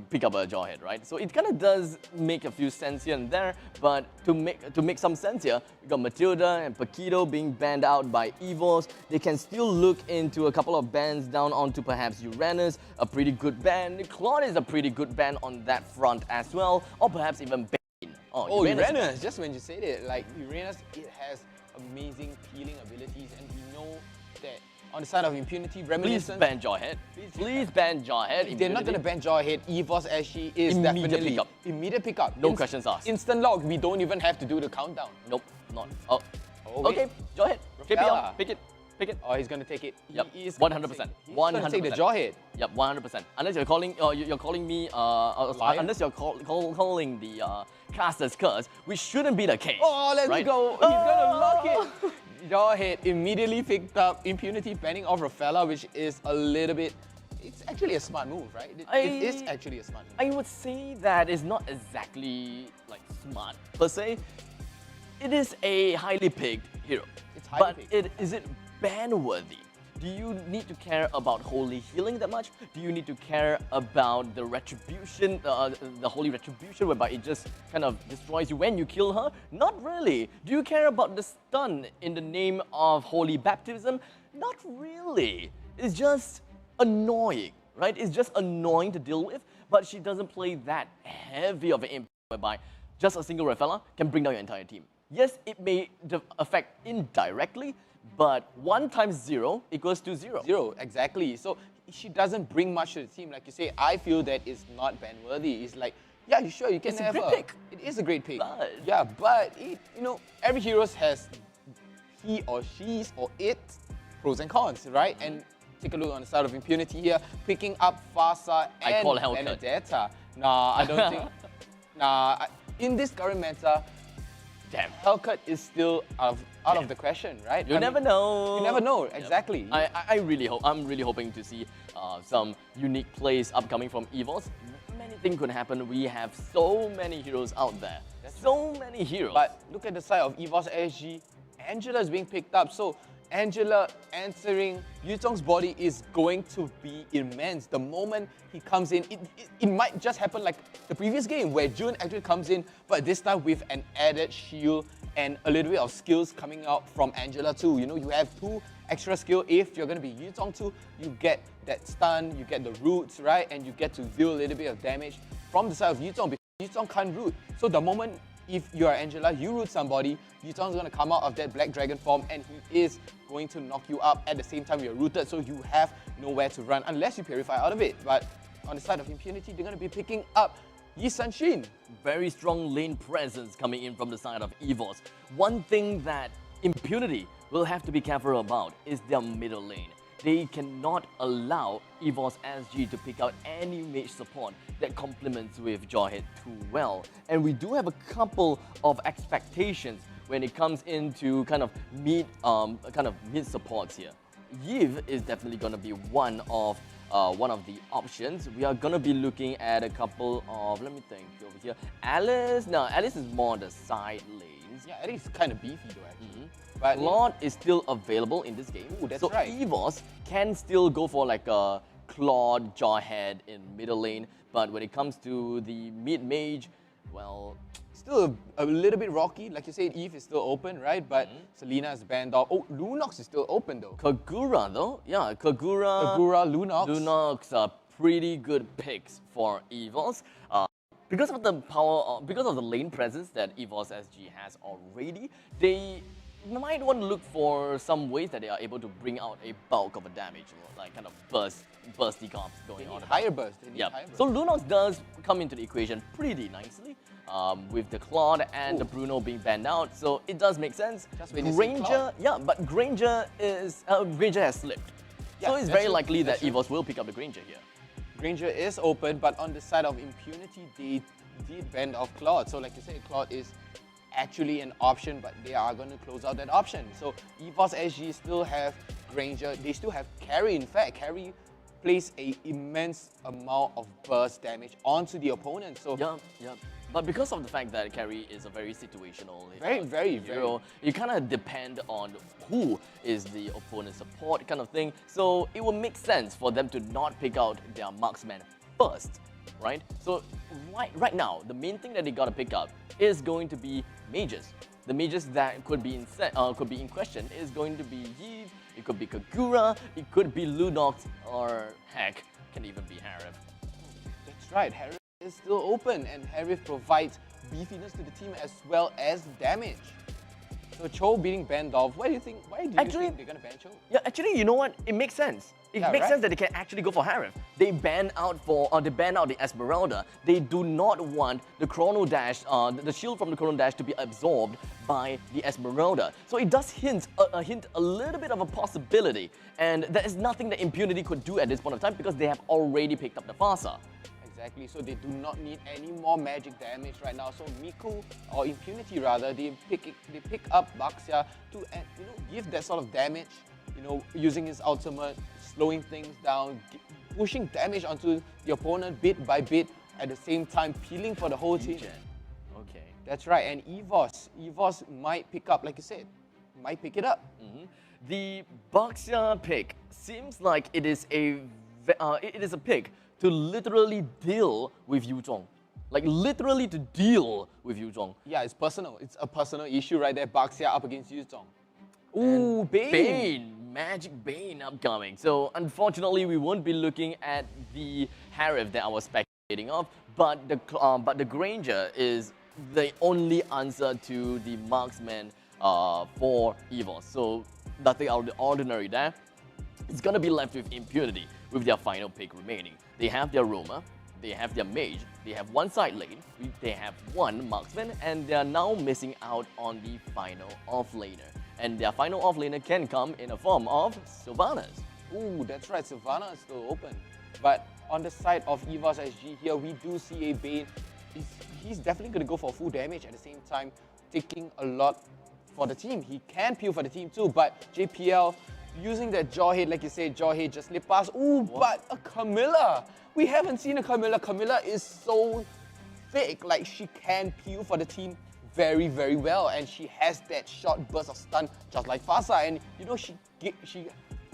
pick up a Jawhead, right? So it kind of does make a few sense here and there, but to make some sense here, we got Matilda and Paquito being banned out by Evos. They can still look into a couple of bans down onto perhaps Uranus, a pretty good ban. Claude is a pretty good ban on that front as well, or perhaps even Bane. Oh, Uranus, just when you said it, like Uranus, it has amazing healing abilities, and we know that on the side of Impunity, Reminiscence... Please ban Jawhead. Please ban Jawhead. If they're not going to ban Jawhead, Evos SG is definitely... Pickup. Immediate pickup. No questions asked. Instant lock. We don't even have to do the countdown. Nope, not. Oh. Okay, Jawhead. KPL, pick it. Pick it. Oh, he's going to take it. Yep, He is 100%. 100%. He's going to take the Jawhead. Yep, 100%. Unless you're calling, you're calling me, unless you're calling the caster's curse, which shouldn't be the case. Oh, let's right? go. He's going to lock it. Jawhead immediately picked up Impunity banning off Rafaela, which is a little bit... It's actually a smart move, right? It is actually a smart move. I would say that it's not exactly like smart per se. It is a highly picked hero. It's highly picked. But is it ban-worthy? Do you need to care about holy healing that much? Do you need to care about the retribution, the holy retribution, whereby it just kind of destroys you when you kill her? Not really. Do you care about the stun in the name of holy baptism? Not really. It's just annoying, right? It's just annoying to deal with, but she doesn't play that heavy of an impact, whereby just a single Rafaela can bring down your entire team. Yes, it may affect indirectly, but 1 times 0 equals to 0. 0, exactly. So she doesn't bring much to the team. Like you say, I feel that it's not ban-worthy. It's like, yeah, you sure, you can have a great pick. It is a great pick. But... yeah, but it, you know, every hero has he or she's or its pros and cons, right? And take a look on the side of Impunity here, picking up Farsa and Benedetta. Nah, I don't think... Nah, in this current meta, damn, Hellcut is still out of the question, right? You never know. You never know, exactly. I really hope, I'm really hoping to see some unique plays upcoming from Evos. Many things could happen. We have so many heroes out there. So many heroes. But look at the side of Evos SG. Angela is being picked up. So Angela answering Yuzong's body is going to be immense. The moment he comes in, it might just happen like the previous game where Jun actually comes in, but this time with an added shield and a little bit of skills coming out from Angela too. You know, you have 2 extra skill. If you're going to be Yuzong too, you get that stun, you get the roots, right? And you get to deal a little bit of damage from the side of Yuzong because Yuzong can't root. So the moment if you are Angela, you root somebody, Yuzong's going to come out of that Black Dragon form and he is going to knock you up at the same time you're rooted, so you have nowhere to run unless you purify out of it. But on the side of Impunity, they're going to be picking up Yi Sun-shin. Very strong lane presence coming in from the side of Evos. One thing that Impunity will have to be careful about is their middle lane. They cannot allow Evos SG to pick out any mage support that complements with Jawhead too well. And we do have a couple of expectations when it comes into kind of mid supports here. Yiv is definitely going to be one of the options. We are going to be looking at a couple of, let me think over here. Alice, no, Alice is more the side lanes. Yeah, Alice is kind of beefy though actually. But Claude is still available in this game. Ooh, that's so right. Evos can still go for like a Claude, Jawhead in middle lane. But when it comes to the mid-mage, well, still a little bit rocky. Like you said, Eve is still open, right? But Selena is banned off. Oh, Lunox is still open though. Kagura though, yeah, Kagura, Lunox. Lunox are pretty good picks for Evos. Because of the because of the lane presence that Evos SG has already, they might want to look for some ways that they are able to bring out a bulk of a damage, like kind of bursty comps going on. Higher burst. Yeah. So Lunox does come into the equation pretty nicely, with the Claude and the Bruno being banned out. So it does make sense. Granger, yeah, but Granger is Granger has slipped. Yeah, so it's very likely that Evos will pick up the Granger here. Granger is open, but on the side of Impunity, they did bend off Claude. So like you said, Claude is actually an option, but they are going to close out that option. So Evos SG still have Granger. They still have Carry. In fact, Carry plays an immense amount of burst damage onto the opponent. So yeah. But because of the fact that Carry is a very situational very hero, you kind of depend on who is the opponent's support kind of thing. So it would make sense for them to not pick out their marksman first, right? So right now, the main thing that they gotta pick up is going to be mages. The mages that could be in question is going to be Yves, it could be Kagura, it could be Lunox, or heck, can even be Harif. That's right, Harif is still open, and Harif provides beefiness to the team as well as damage. So Cho being banned off, why do you think they're gonna ban Cho? Yeah, actually, you know what? It makes sense. It makes sense that they can actually go for Harif. They ban out the Esmeralda. They do not want the Chrono Dash, the shield from the Chrono Dash to be absorbed by the Esmeralda. So it does hint a little bit of a possibility, and there is nothing that Impunity could do at this point of time because they have already picked up the Farsa. Exactly, so they do not need any more magic damage right now. So Miku, or Impunity rather, they pick up Baxia to give that sort of damage, using his ultimate, slowing things down, pushing damage onto the opponent bit by bit, at the same time peeling for the whole team. Okay. That's right, and Evos might pick up, like you said, might pick it up. The Baxia pick seems like it is a pick to literally deal with Yu Zhong. Like literally to deal with Yu Zhong. Yeah, it's personal. It's a personal issue right there. Baxia up against Yu Zhong. Ooh, Bane! Magic Bane upcoming. So unfortunately, we won't be looking at the Harif that I was speculating of, but the Granger is the only answer to the marksman for Evos. So nothing out of the ordinary there. It's gonna be left with Impunity with their final pick remaining. They have their Roma, they have their Mage, they have one side lane, they have one marksman, and they are now missing out on the final offlaner. And their final offlaner can come in a form of Sylvanas. Ooh, that's right, Sylvana is still open. But on the side of Evos SG here, we do see a Bane. He's definitely going to go for full damage, at the same time taking a lot for the team. He can peel for the team too, but JPL using that Jawhead, like you said, Jawhead just slip past. Ooh, but a Camilla! We haven't seen a Camilla. Camilla is so thick, like she can peel for the team very, very well, and she has that short burst of stun just like Farsa, and she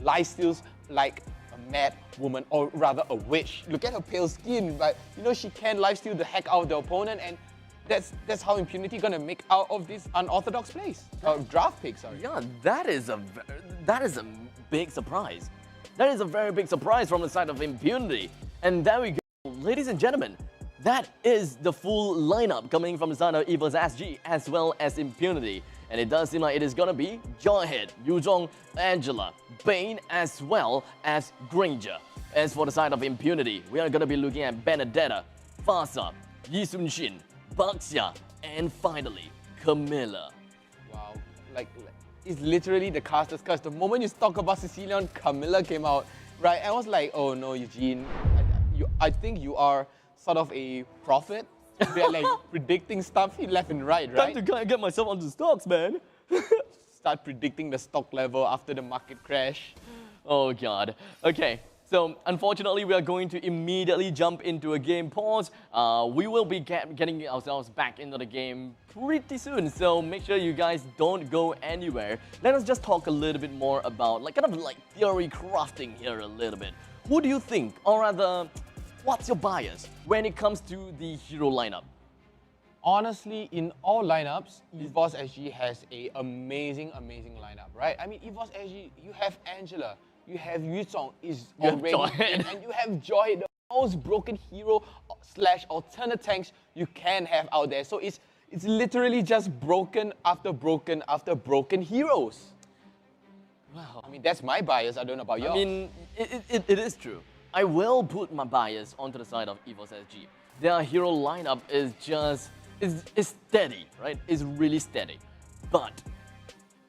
lifesteals like a mad woman, or rather a witch. Look at her pale skin, but she can lifesteal the heck out of the opponent, and that's how Impunity gonna make out of this unorthodox plays. Draft pick, sorry. Yeah, that is a big surprise. That is a very big surprise from the side of Impunity. And there we go, ladies and gentlemen. That is the full lineup coming from the side of Evos SG as well as Impunity. And it does seem like it is gonna be Jawhead, Yu Zhong, Angela, Bane, as well as Granger. As for the side of Impunity, we are gonna be looking at Benedetta, Farsa, Yi Sun Shin, Baxia, and finally, Camilla. Wow, like it's literally the caster's curse. The moment you talk about Sicilian, Camilla came out, right? I was like, oh no, Eugene, I think you are sort of a prophet. They're like predicting stuff left and right, right? Time to get myself onto stocks, man. Start predicting the stock level after the market crash. Oh god. Okay. So unfortunately, we are going to immediately jump into a game pause. We will be getting ourselves back into the game pretty soon. So make sure you guys don't go anywhere. Let us just talk a little bit more about kind of theory crafting here a little bit. who do you think, or rather, what's your bias when it comes to the hero lineup? Honestly, in all lineups, Evos SG has an amazing lineup, right? I mean, Evos SG, you have Angela, you have Yuzong, and you have Joy, the most broken hero / alternate tanks you can have out there. So it's literally just broken after broken after broken heroes. Wow. I mean, that's my bias. I don't know about yours. I mean, it is true. I will put my bias onto the side of Evos SG. Their hero lineup is just, is steady, right? It's really steady. But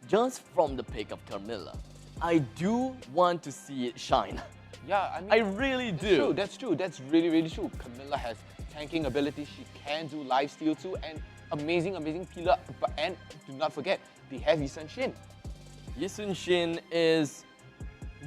just from the pick of Camilla, I do want to see it shine. Yeah, I mean, I really do. That's true. That's really true. Camilla has tanking ability. She can do lifesteal too, and amazing peeler. And do not forget, they have Yisun Shin. Yisun Shin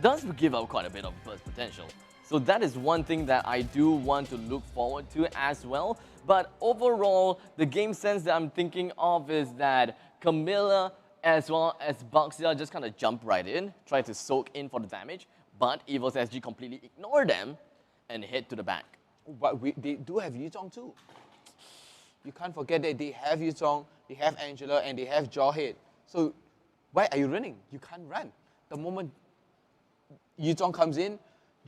does give out quite a bit of burst potential. So that is one thing that I do want to look forward to as well. But overall, the game sense that I'm thinking of is that Camilla as well as Baxia just kind of jump right in, try to soak in for the damage, but Evos SG completely ignore them and head to the back. But they do have Yuzong too. You can't forget that they have Yuzong, they have Angela, and they have Jawhead. So why are you running? You can't run. The moment Yuzong comes in,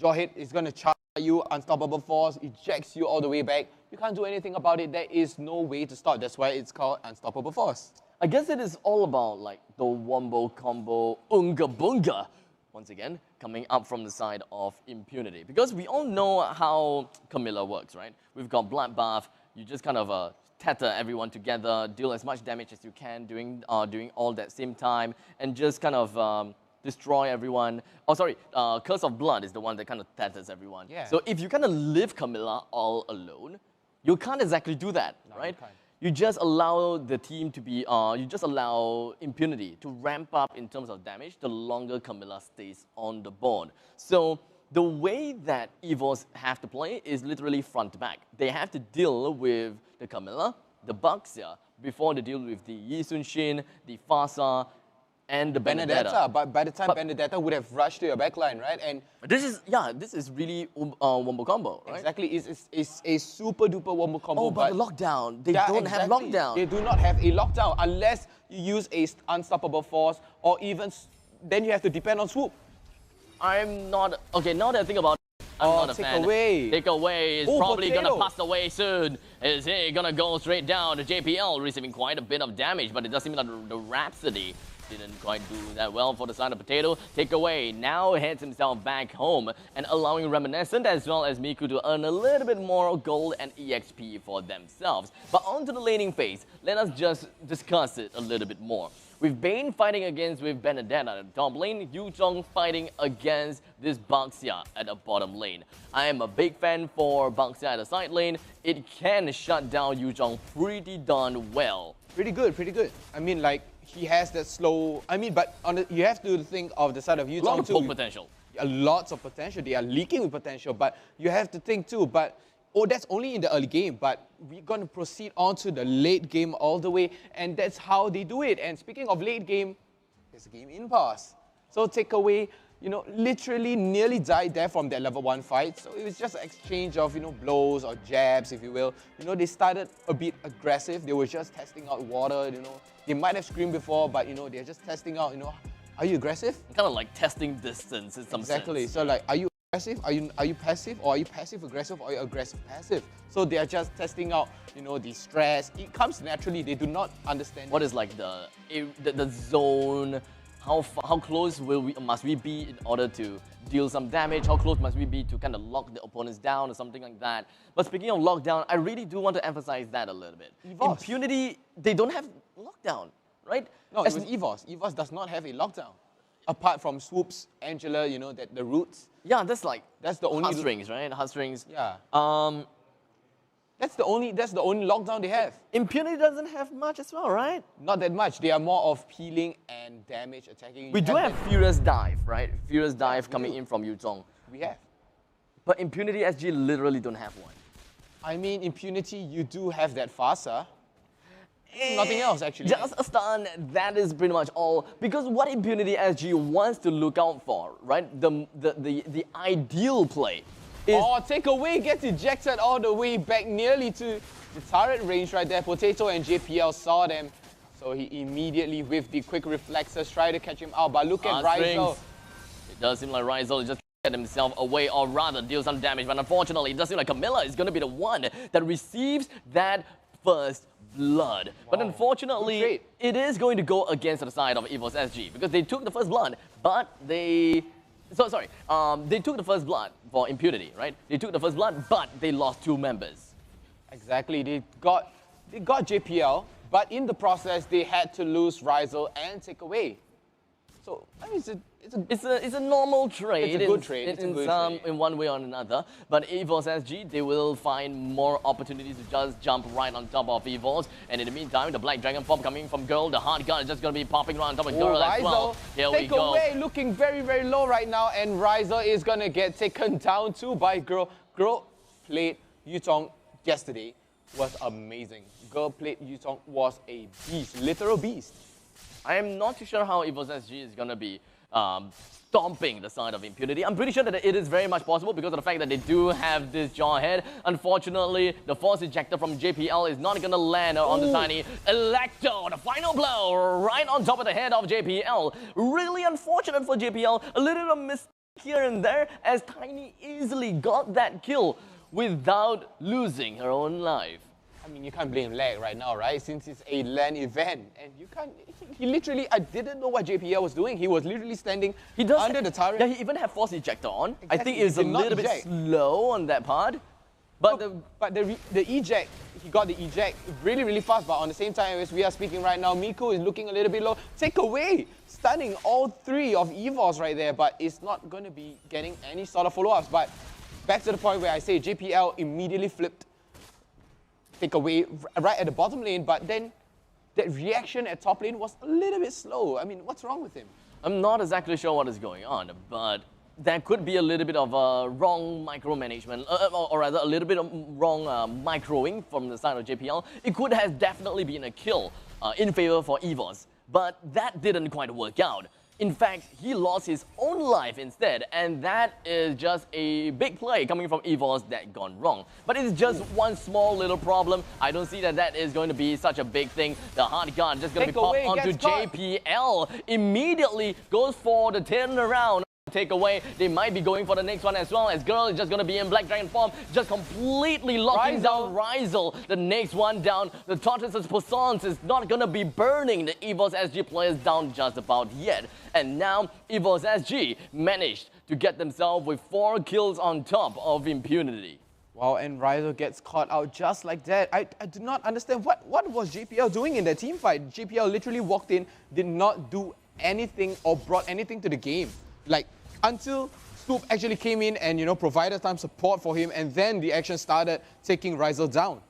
Jawhead is going to charge you, unstoppable force, ejects you all the way back. You can't do anything about it. There is no way to stop. That's why it's called unstoppable force. I guess it is all about like the wombo combo unga bunga, once again, coming up from the side of Impunity. Because we all know how Camilla works, right? We've got Bloodbath, you just kind of tether everyone together, deal as much damage as you can doing all that same time, and just kind of destroy everyone. Oh, sorry, Curse of Blood is the one that kind of tethers everyone. Yeah. So if you kind of leave Camilla all alone, you can't exactly do that, right? You just allow the team to be, you just allow Impunity to ramp up in terms of damage the longer Camilla stays on the board. So the way that Evos have to play is literally front to back. They have to deal with the Camilla, the Baxia, before they deal with the Yisun Shin, the Fasa, and the Benedetta. But by the time Benedetta would have rushed to your backline, right? And this is really wombo combo, right? Exactly, it's a super duper wombo combo. Oh, but the lockdown, they don't have lockdown. They do not have a lockdown unless you use a unstoppable force, or even then you have to depend on swoop. I'm not, okay, now that I think about it, I'm not a fan. Take away is probably going to pass away soon. Is he going to go straight down to JPL, receiving quite a bit of damage, but it does seem like the Rhapsody didn't quite do that well for the side of Potato. Take away now heads himself back home and allowing Reminiscent as well as Miku to earn a little bit more gold and EXP for themselves. But onto the laning phase, let us just discuss it a little bit more. With Bane fighting with Benedetta at the top lane, Yuzong fighting against this Baxia at the bottom lane. I am a big fan for Baxia at the side lane. It can shut down Yuzong pretty darn well. Pretty good. I mean, like, he has that slow, I mean, but you have to think of the side of Yuzong too. A lot of poke potential. Lots of potential. They are leaking with potential, but you have to think too, that's only in the early game, but we're going to proceed on to the late game all the way, and that's how they do it. And speaking of late game, there's a game in pass. So take away, literally nearly died there from that level 1 fight. So it was just an exchange of, blows or jabs, if you will. They started a bit aggressive. They were just testing out water, They might have screamed before, but, they're just testing out, are you aggressive? Kind of like testing distance in some sense. Exactly. So like, are you aggressive? Are you passive? Or are you passive aggressive? Or are you aggressive passive? So they are just testing out, the stress. It comes naturally. They do not understand. What is like the zone? How close must we be in order to deal some damage? How close must we be to kind of lock the opponents down or something like that? But speaking of lockdown, I really do want to emphasize that a little bit. Evos. Impunity, they don't have lockdown, right? No, it was Evos. Evos does not have a lockdown. Apart from swoops, Angela, the roots. Yeah, that's the only heartstrings, right? Heartstrings. Yeah. That's the only lockdown they have. Impunity doesn't have much as well, right? Not that much. They are more of peeling and damage attacking. We do have Furious Dive, right? Furious Dive coming in from Yuzong. We have. But Impunity SG literally don't have one. I mean, Impunity, you do have that Fasa. Nothing else, actually. Just a stun, that is pretty much all. Because what Impunity SG wants to look out for, right? The ideal play is... Oh, Takeaway gets ejected all the way back nearly to the turret range right there. Potato and JPL saw them. So he immediately, with the quick reflexes, tried to catch him out. But look at Rizal. It does seem like Rizal is just get himself away, or rather deal some damage. But unfortunately, it does seem like Camilla is going to be the one that receives that first blood. But unfortunately, it is going to go against the side of Evos SG because they took the first blood, but they... they took the first blood for Impunity, right? They took the first blood, but they lost 2 members. Exactly. They got JPL, but in the process, they had to lose Rizal and Takeaway. So, I mean, it's a normal trade. It's a good trade. In one way or another. But Evos SG, they will find more opportunities to just jump right on top of Evos. And in the meantime, the Black Dragon Pop coming from Girl, the hard gun is just going to be popping around on top of Girl as well. Here we go. Takeaway looking very, very low right now, and Rizal is going to get taken down too by Girl. Girl played Yutong yesterday. Was amazing. Girl played Yutong was a beast, literal beast. I am not too sure how Evos SG is going to be stomping the side of Impunity. I'm pretty sure that it is very much possible because of the fact that they do have this Jawhead. Unfortunately, the force ejector from JPL is not going to land on the tiny Electo. The final blow right on top of the head of JPL. Really unfortunate for JPL. A little bit of mistake here and there as Tiny easily got that kill without losing her own life. I mean, you can't blame lag right now, right? Since it's a LAN event. And you can't... He literally... I didn't know what JPL was doing. He was literally standing under the turret. Yeah, he even had force ejector on. Exactly. I think it's a little bit slow on that part. But, the eject, he got the eject really, really fast. But on the same time as we are speaking right now, Miko is looking a little bit low. Takeaway, stunning all 3 of Evos right there. But it's not going to be getting any sort of follow-ups. But back to the point where I say JPL immediately flipped Takeaway right at the bottom lane, but then that reaction at top lane was a little bit slow. I mean, what's wrong with him? I'm not exactly sure what is going on, but there could be a little bit of wrong micromanagement, or rather a little bit of wrong microing from the side of JPL. It could have definitely been a kill in favor for Evos, but that didn't quite work out. In fact, he lost his own life instead, and that is just a big play coming from Evos that gone wrong. But it's just one small little problem. I don't see that that is going to be such a big thing. The hard gun just going to be popped onto JPL. Immediately goes for the turnaround. Takeaway. They might be going for the next one as well, as Girl is just going to be in Black Dragon form, just completely locking down Rizal. The next one down, the Tortoise's Poissons is not going to be burning the Evos SG players down just about yet. And now Evos SG managed to get themselves with 4 kills on top of Impunity. Wow, and Rizal gets caught out just like that. I do not understand what was JPL doing in that team fight. JPL literally walked in, did not do anything or brought anything to the game. Like, until Stoop actually came in and, provided some support for him, and then the action started taking Rizal down.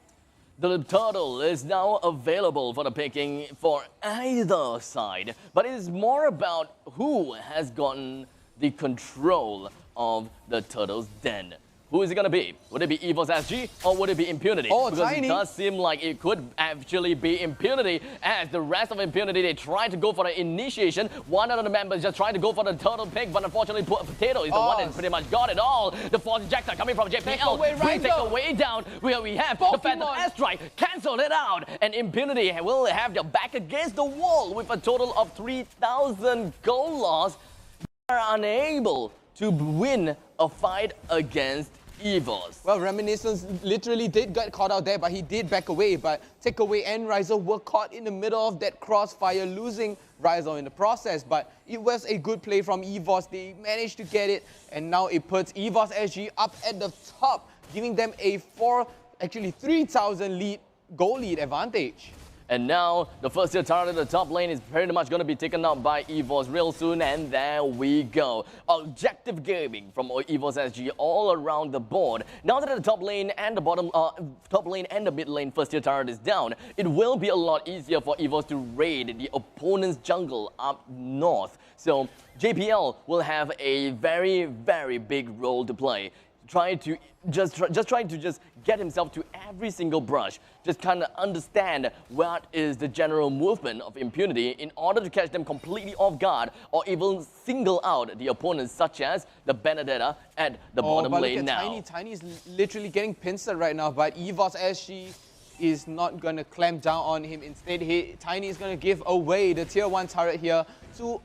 The turtle is now available for the picking for either side, but it is more about who has gotten the control of the turtle's den. Who is it going to be? Would it be Evos SG or would it be Impunity? Oh, because Tiny. It does seem like it could actually be Impunity, as the rest of Impunity, they tried to go for the initiation. One of the members just tried to go for the turtle pick, but unfortunately Potato is the one that pretty much got it all. The force ejector coming from JPL. Take away down where we have the Phantom Airstrike. Cancel it out. And Impunity will have their back against the wall with a total of 3,000 gold loss. They are unable to win a fight against Evos. Well, Reminiscence literally did get caught out there, but he did back away. But Takeaway and Rizal were caught in the middle of that crossfire, losing Rizal in the process. But it was a good play from Evos. They managed to get it, and now it puts Evos SG up at the top, giving them a 3,000 goal lead advantage. And now, the first tier turret at the top lane is pretty much going to be taken out by Evos real soon, and there we go. Objective gaming from Evos SG all around the board. Now that the top lane and the top lane and the mid lane first tier turret is down, it will be a lot easier for Evos to raid the opponent's jungle up north. So, JPL will have a very, very big role to play. trying to just get himself to every single brush, just kind of understand what is the general movement of Impunity in order to catch them completely off guard or even single out the opponents such as the Benedetta at the bottom lane now. Tiny is literally getting pincered right now, but Evos SG is not going to clamp down on him. Instead, Tiny is going to give away the tier 1 turret here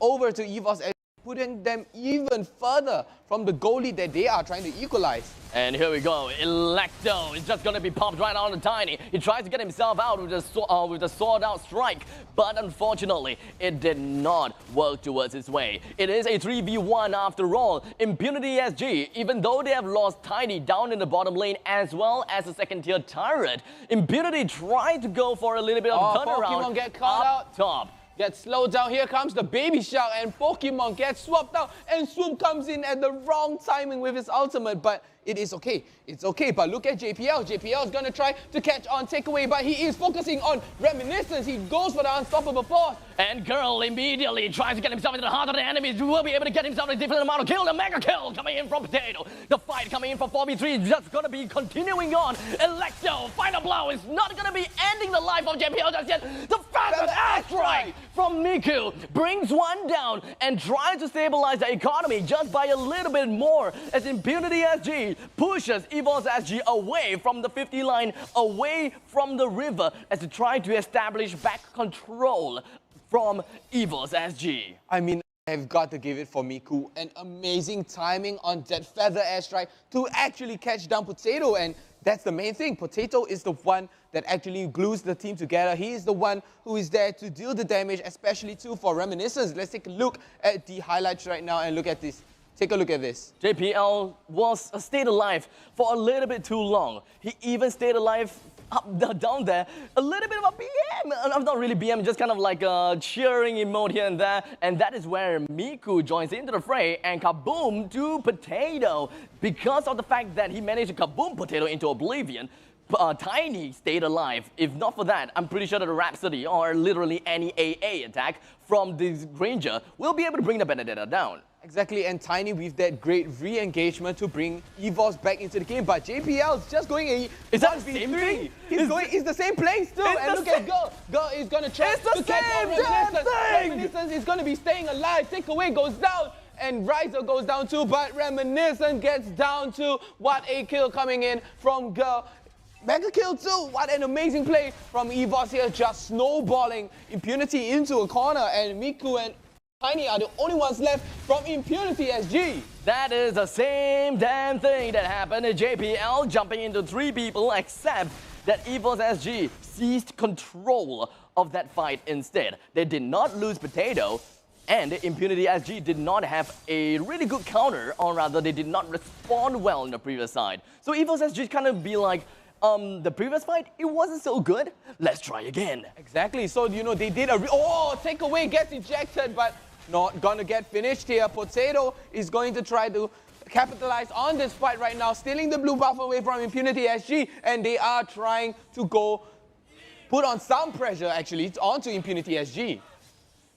over to Evos SG, putting them even further from the goal lead that they are trying to equalize. And here we go, Electo is just going to be popped right on the Tiny. He tries to get himself out with the sword out strike, but unfortunately, it did not work towards his way. It is a 3v1 after all. Impunity SG, even though they have lost Tiny down in the bottom lane as well as a second tier turret, Impunity tried to go for a little bit of turnaround. Pokemon get caught out. Top. Gets slowed down. Here comes the Baby Shark, and Pokemon gets swapped out, and Swoop comes in at the wrong timing with his ultimate, but it is okay. It's okay, but look at JPL. JPL is going to try to catch on takeaway, but he is focusing on Reminiscence. He goes for the unstoppable force. And Girl immediately tries to get himself into the heart of the enemies. He will be able to get himself a different amount of kill. The mega kill coming in from Potato. The fight coming in from 4v3 is just going to be continuing on. Electo, final blow is not going to be ending the life of JPL just yet. The fastest air strike from Miku brings one down and tries to stabilize the economy just by a little bit more as Impunity SG pushes Evos SG away from the 50 line, away from the river as they try to establish back control from Evos SG. I mean, I've got to give it for Miku. An amazing timing on that feather airstrike to actually catch down Potato, and that's the main thing. Potato is the one that actually glues the team together. He is the one who is there to deal the damage, especially too for Reminiscence. Let's take a look at the highlights right now and look at this. Take a look at this. JPL stayed alive for a little bit too long. He even stayed alive down there, a little bit of a BM, not really BM, just kind of like a cheering emote here and there, and that is where Miku joins into the fray and kaboom to Potato. Because of the fact that he managed to kaboom Potato into oblivion, Tiny stayed alive. If not for that, I'm pretty sure that a Rhapsody or literally any AA attack from this Granger will be able to bring the Benedetta down. Exactly, and Tiny with that great re-engagement to bring Evos back into the game, but JPL is just going a 1v3. It's the same place too, and look at Go. Go is going to try to catch on Reminiscence. Reminiscence is going to be staying alive. Takeaway goes down, and Riser goes down too, but Reminiscence gets down to what a kill coming in from Go. Mega kill too! What an amazing play from Evos here, just snowballing Impunity into a corner, and Miku and Tiny are the only ones left from Impunity SG. That is the same damn thing that happened to JPL, jumping into 3 people, except that Evos SG seized control of that fight instead. They did not lose Potato, and Impunity SG did not have a really good counter, or rather they did not respond well in the previous side. So Evos SG kind of be like, the previous fight, it wasn't so good. Let's try again. Exactly. So, you know, they did a... Takeaway gets ejected, but not gonna get finished here. Potato is going to try to capitalize on this fight right now, stealing the blue buff away from Impunity SG, and they are trying to go put on some pressure, actually, onto Impunity SG.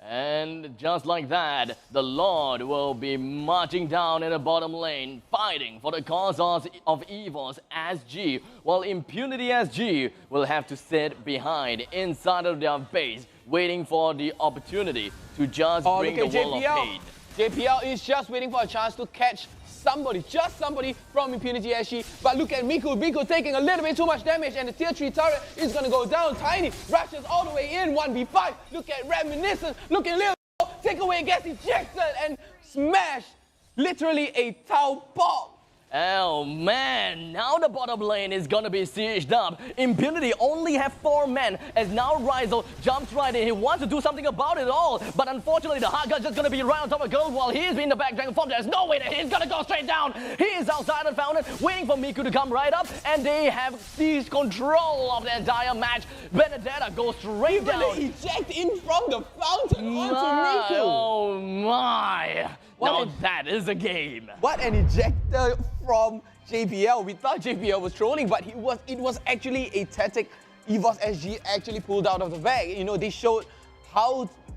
And just like that, the Lord will be marching down in the bottom lane, fighting for the cause of Evos SG, while Impunity SG will have to sit behind inside of their base, waiting for the opportunity to just bring the wall of pain. JPL is just waiting for a chance to catch somebody, just somebody from Impunity SG. But look at Miku. Miku taking a little bit too much damage, and the tier 3 turret is going to go down. Tiny rushes all the way in, 1v5. Look at Reminiscence. Look at Lil. Takeaway gets ejected and smashed. Literally a Tau bomb. Oh man, now the bottom lane is gonna be sieged up. Impunity only have 4 men as now Rizal jumps right in. He wants to do something about it all, but unfortunately the Hard Guy's just gonna be right on top of Gold while he's in the back dragon form. There's no way that he's gonna go straight down. He is outside the fountain, waiting for Miku to come right up, and they have seized control of the entire match. Benedetta goes straight down. They eject in from the fountain onto Miku. Oh my! Now that is a game. What an ejector from JPL. We thought JPL was trolling, but it was actually a tactic Evos SG actually pulled out of the bag. You know, they showed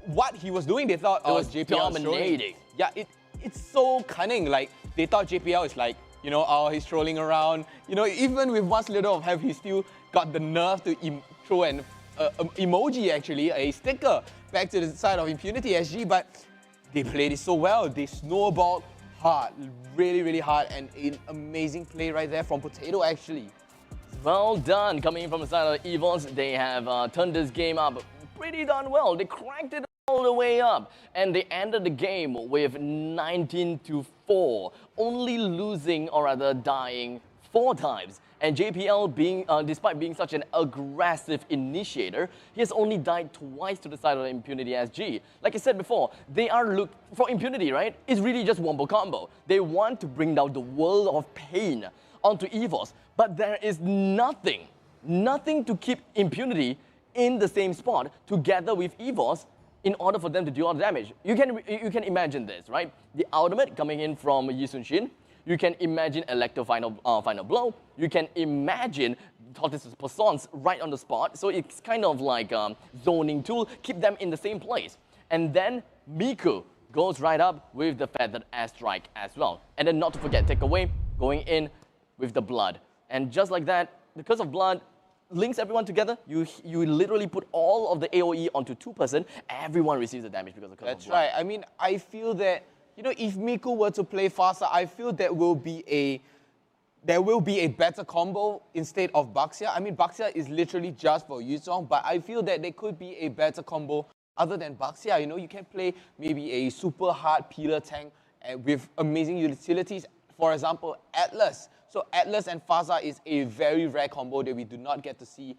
what he was doing. They thought, it was JPL dominating. Yeah, it's so cunning. Like, they thought JPL is like, you know, he's trolling around. You know, even with one slither of health, he still got the nerve to throw an emoji, actually, a sticker, back to the side of Impunity SG, but they played it so well. They snowballed hard, really, really hard, and an amazing play right there from Potato, actually. Well done. Coming in from the side of the Evos, they have turned this game up pretty darn well. They cranked it all the way up, and they ended the game with 19-4, only losing, or rather dying, 4 times. And JPL, despite being such an aggressive initiator, he has only died twice to the side of Impunity SG. Like I said before, they are for Impunity, right? It's really just wombo combo. They want to bring down the world of pain onto Evos, but there is nothing to keep Impunity in the same spot together with Evos in order for them to do all the damage. You can imagine this, right? The ultimate coming in from Yi Sun-shin. You can imagine Electro final blow. You can imagine Tortoise's Persons right on the spot. So it's kind of like a zoning tool, keep them in the same place. And then Miku goes right up with the Feathered Airstrike as well. And then not to forget, take away, going in with the Blood. And just like that, the Curse of Blood links everyone together. You literally put all of the AoE onto 2%. Everyone receives the damage because of Curse of Blood. That's right. I mean, I feel that, you know, if Miku were to play faster, I feel there will be a better combo instead of Baxia. I mean, Baxia is literally just for Yuzong, but I feel that there could be a better combo other than Baxia. You know, you can play maybe a super hard Peeler tank with amazing utilities. For example, Atlas. So Atlas and Faza is a very rare combo that we do not get to see.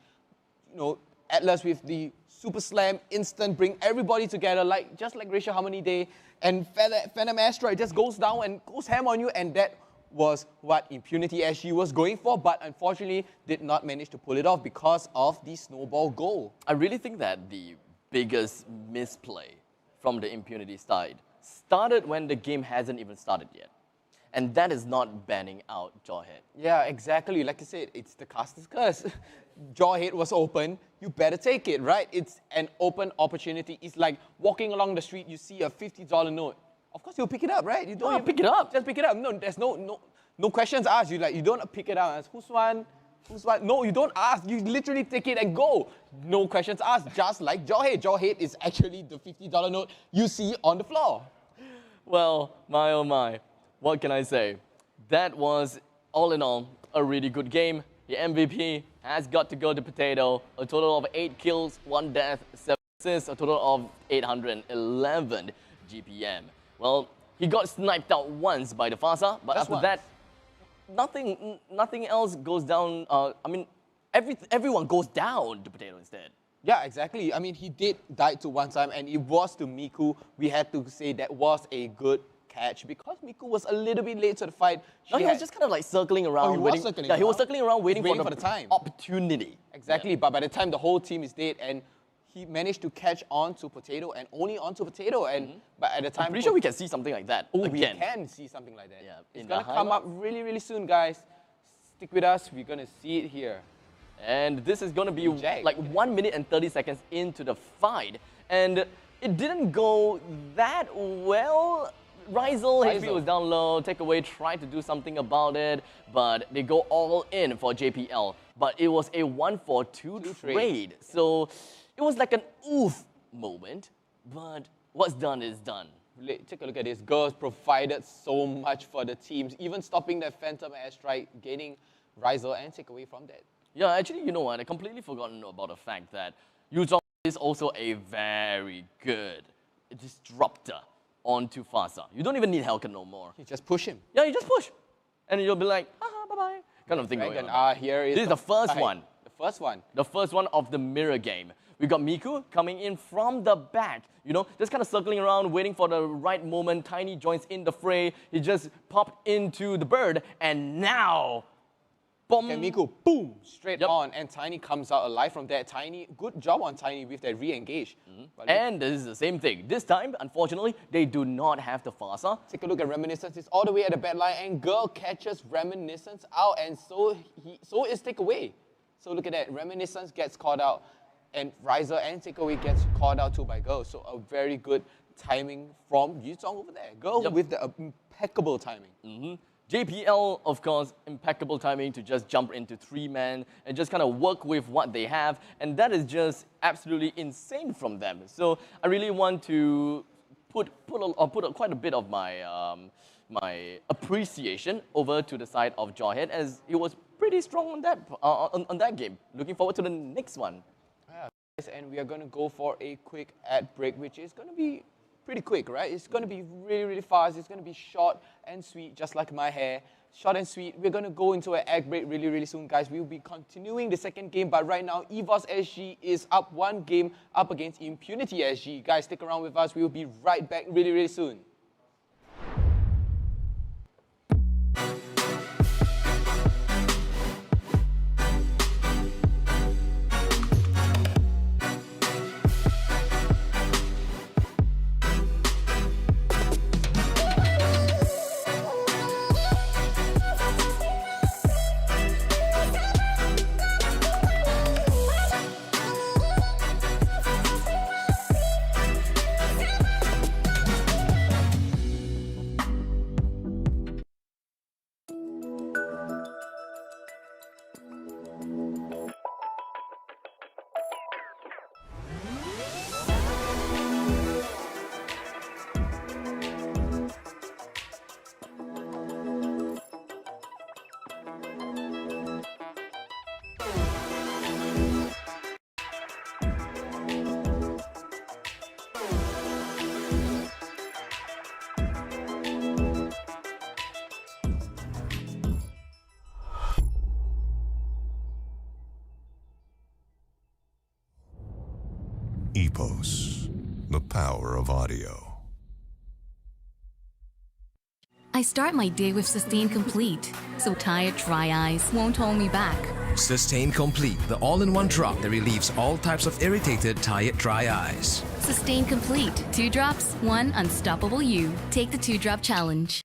You know, Atlas with the Super Slam, instant, bring everybody together, just like Racial Harmony Day, and Phantom Asteroid just goes down and goes ham on you, and that was what Impunity SG was going for, but unfortunately did not manage to pull it off because of the snowball goal. I really think that the biggest misplay from the Impunity side started when the game hasn't even started yet. And that is not banning out Jawhead. Yeah, exactly. Like I said, it's the caster's curse. Jawhead was open, you better take it, right? It's an open opportunity. It's like walking along the street, you see a $50 note. Of course, you'll pick it up, right? You don't pick it up. Just pick it up. No, there's no questions asked. You don't pick it up. Ask, who's one? Who's one? No, you don't ask. You literally take it and go. No questions asked. Just like Jawhead. Jawhead is actually the $50 note you see on the floor. Well, my oh my. What can I say? That was, all in all, a really good game. The MVP has got to go to Potato. A total of 8 kills, 1 death, 7 assists, a total of 811 GPM. Well, he got sniped out once by the Fasa, but after that, nothing else goes down. I mean, everyone goes down to Potato instead. Yeah, exactly. I mean, he did die to one time, and it was to Miku. We had to say that was a good catch because Miku was a little bit late to the fight. He was just kind of like circling around. He was circling around waiting for the time. Opportunity. Exactly, but by the time the whole team is dead, and he managed to catch on to Potato and only onto Potato, and but at the time, I'm pretty sure we can see something like that. We can see something like that. Yeah, it's gonna come up really, really soon, guys. Stick with us. We're gonna see it here. And this is gonna be like 1 minute and 30 seconds into the fight, and it didn't go that well. Rizel, HP was down low, Takeaway tried to do something about it, but they go all in for JPL. But it was a 1-for-2 trade. So it was like an oof moment, but what's done is done. Take a look at this. Girls provided so much for the teams, even stopping that Phantom Airstrike, getting Rizel and Takeaway from that. Yeah, actually, you know what? I completely forgotten about the fact that Yuzong is also a very good disruptor onto Fasa. You don't even need Hellcat no more. You just push him. Yeah, you just push. And you'll be like, haha, bye-bye. Kind of thing going on. Here is this is the first one. The first one. The first one of the mirror game. We got Miku coming in from the back, you know, just kind of circling around, waiting for the right moment. Tiny joins in the fray. He just popped into the bird, and now, boom. And Miku, boom, straight on, and Tiny comes out alive from that. Tiny, good job on Tiny with that re-engage. And this is the same thing. This time, unfortunately, they do not have the Fasa. Take a look at Reminiscence. It's all the way at the back line, and Girl catches Reminiscence out, and so is Takeaway. So look at that. Reminiscence gets caught out, and Rizel and Takeaway gets caught out too by Girl. So a very good timing from Yuzong over there. Girl with the impeccable timing. JPL, of course, impeccable timing to just jump into 3-man and just kind of work with what they have, and that is just absolutely insane from them. So I really want to put quite a bit of my my appreciation over to the side of Jawhead, as he was pretty strong on that game. Looking forward to the next one. And we are going to go for a quick ad break, which is going to be pretty quick, right? It's going to be really, really fast. It's going to be short and sweet, just like my hair. Short and sweet. We're going to go into an ad break really, really soon, guys. We'll be continuing the second game, but right now, Evos SG is up 1 game up against Impunity SG. Guys, stick around with us. We'll be right back really, really soon. Epos, the power of audio. I start my day with Sustain Complete, so tired dry eyes won't hold me back. Sustain Complete, the all-in-one drop that relieves all types of irritated, tired, dry eyes. Sustain Complete, 2 drops, 1 unstoppable you. Take the 2-drop challenge.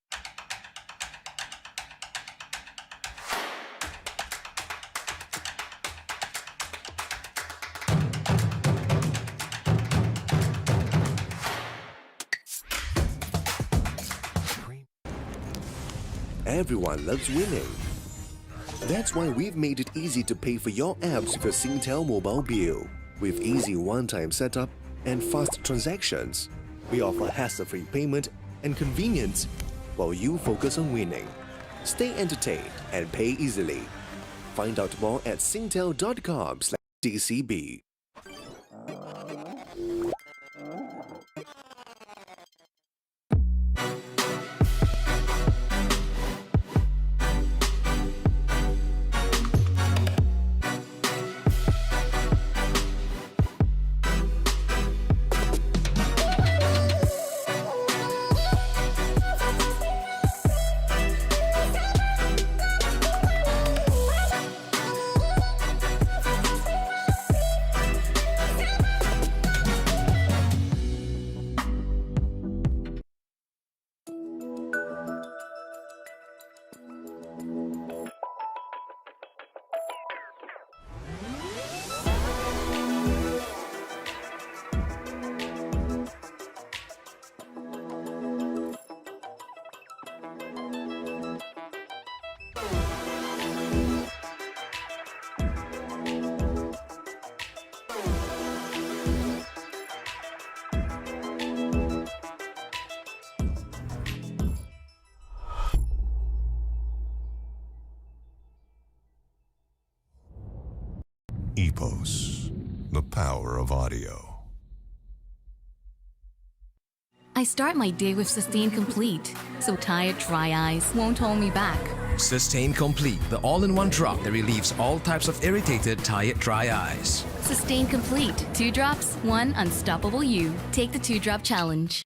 Everyone loves winning. That's why we've made it easy to pay for your apps with a Singtel mobile bill. With easy one-time setup and fast transactions, we offer hassle-free payment and convenience while you focus on winning. Stay entertained and pay easily. Find out more at singtel.com/DCB. Epos, the power of audio. I start my day with Sustain Complete, so tired dry eyes won't hold me back. Sustain Complete, the all-in-one drop that relieves all types of irritated, tired, dry eyes. Sustain Complete, 2 drops, 1 unstoppable you. Take the 2-drop challenge.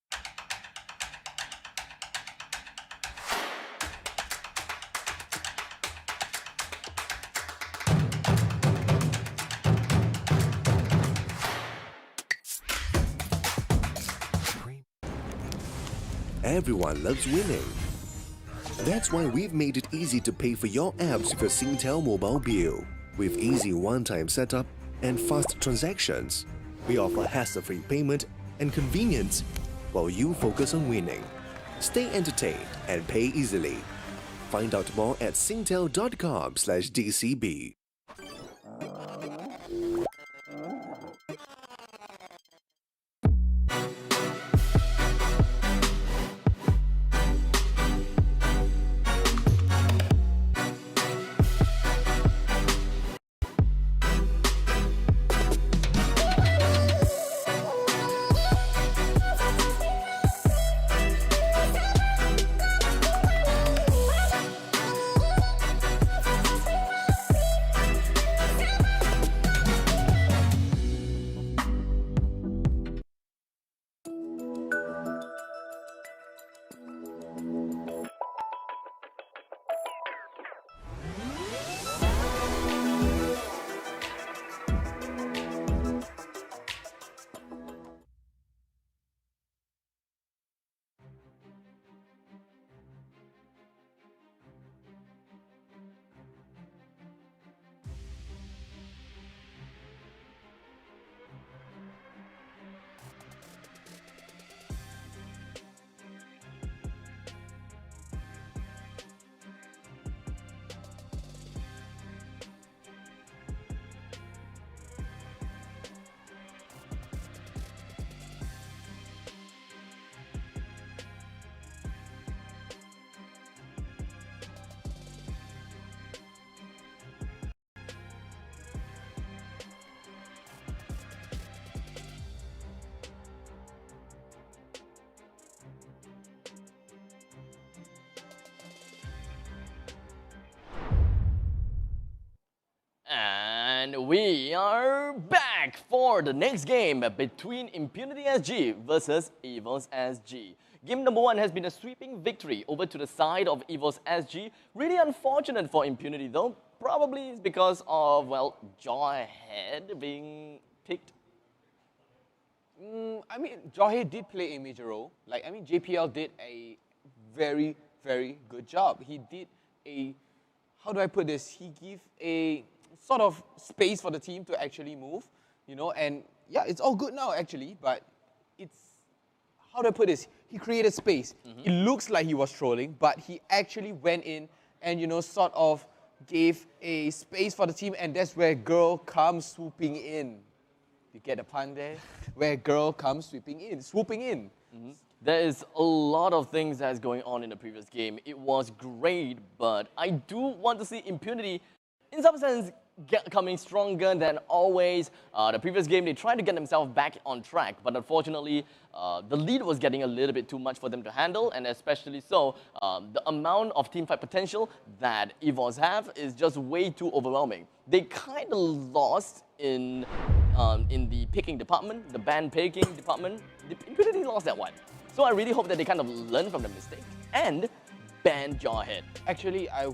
Everyone loves winning. That's why we've made it easy to pay for your apps with a Singtel mobile bill. With easy one-time setup and fast transactions, we offer hassle-free payment and convenience while you focus on winning. Stay entertained and pay easily. Find out more at singtel.com/DCB. And we are back for the next game between Impunity SG versus Evos SG. Game number 1 has been a sweeping victory over to the side of Evos SG. Really unfortunate for Impunity though. Probably it's because of, well, Jawhead being picked. I mean, Jawhead did play a major role. Like, I mean, JPL did a very, very good job. He did a, how do I put this? He gave a sort of space for the team to actually move, you know, and yeah, it's all good now actually, but it's, how do I put this? He created space. It looks like he was trolling, but he actually went in and, you know, sort of gave a space for the team, and that's where Girl comes swooping in. You get the pun there? Where Girl comes swooping in. There is a lot of things that's going on in the previous game. It was great, but I do want to see Impunity, in some sense, coming stronger than always. The previous game, they tried to get themselves back on track, but unfortunately, the lead was getting a little bit too much for them to handle, and especially so, the amount of teamfight potential that Evos have is just way too overwhelming. They kind of lost in the picking department, the ban picking department. Impunity lost that one. So I really hope that they kind of learn from the mistake and ban Jawhead. Actually, I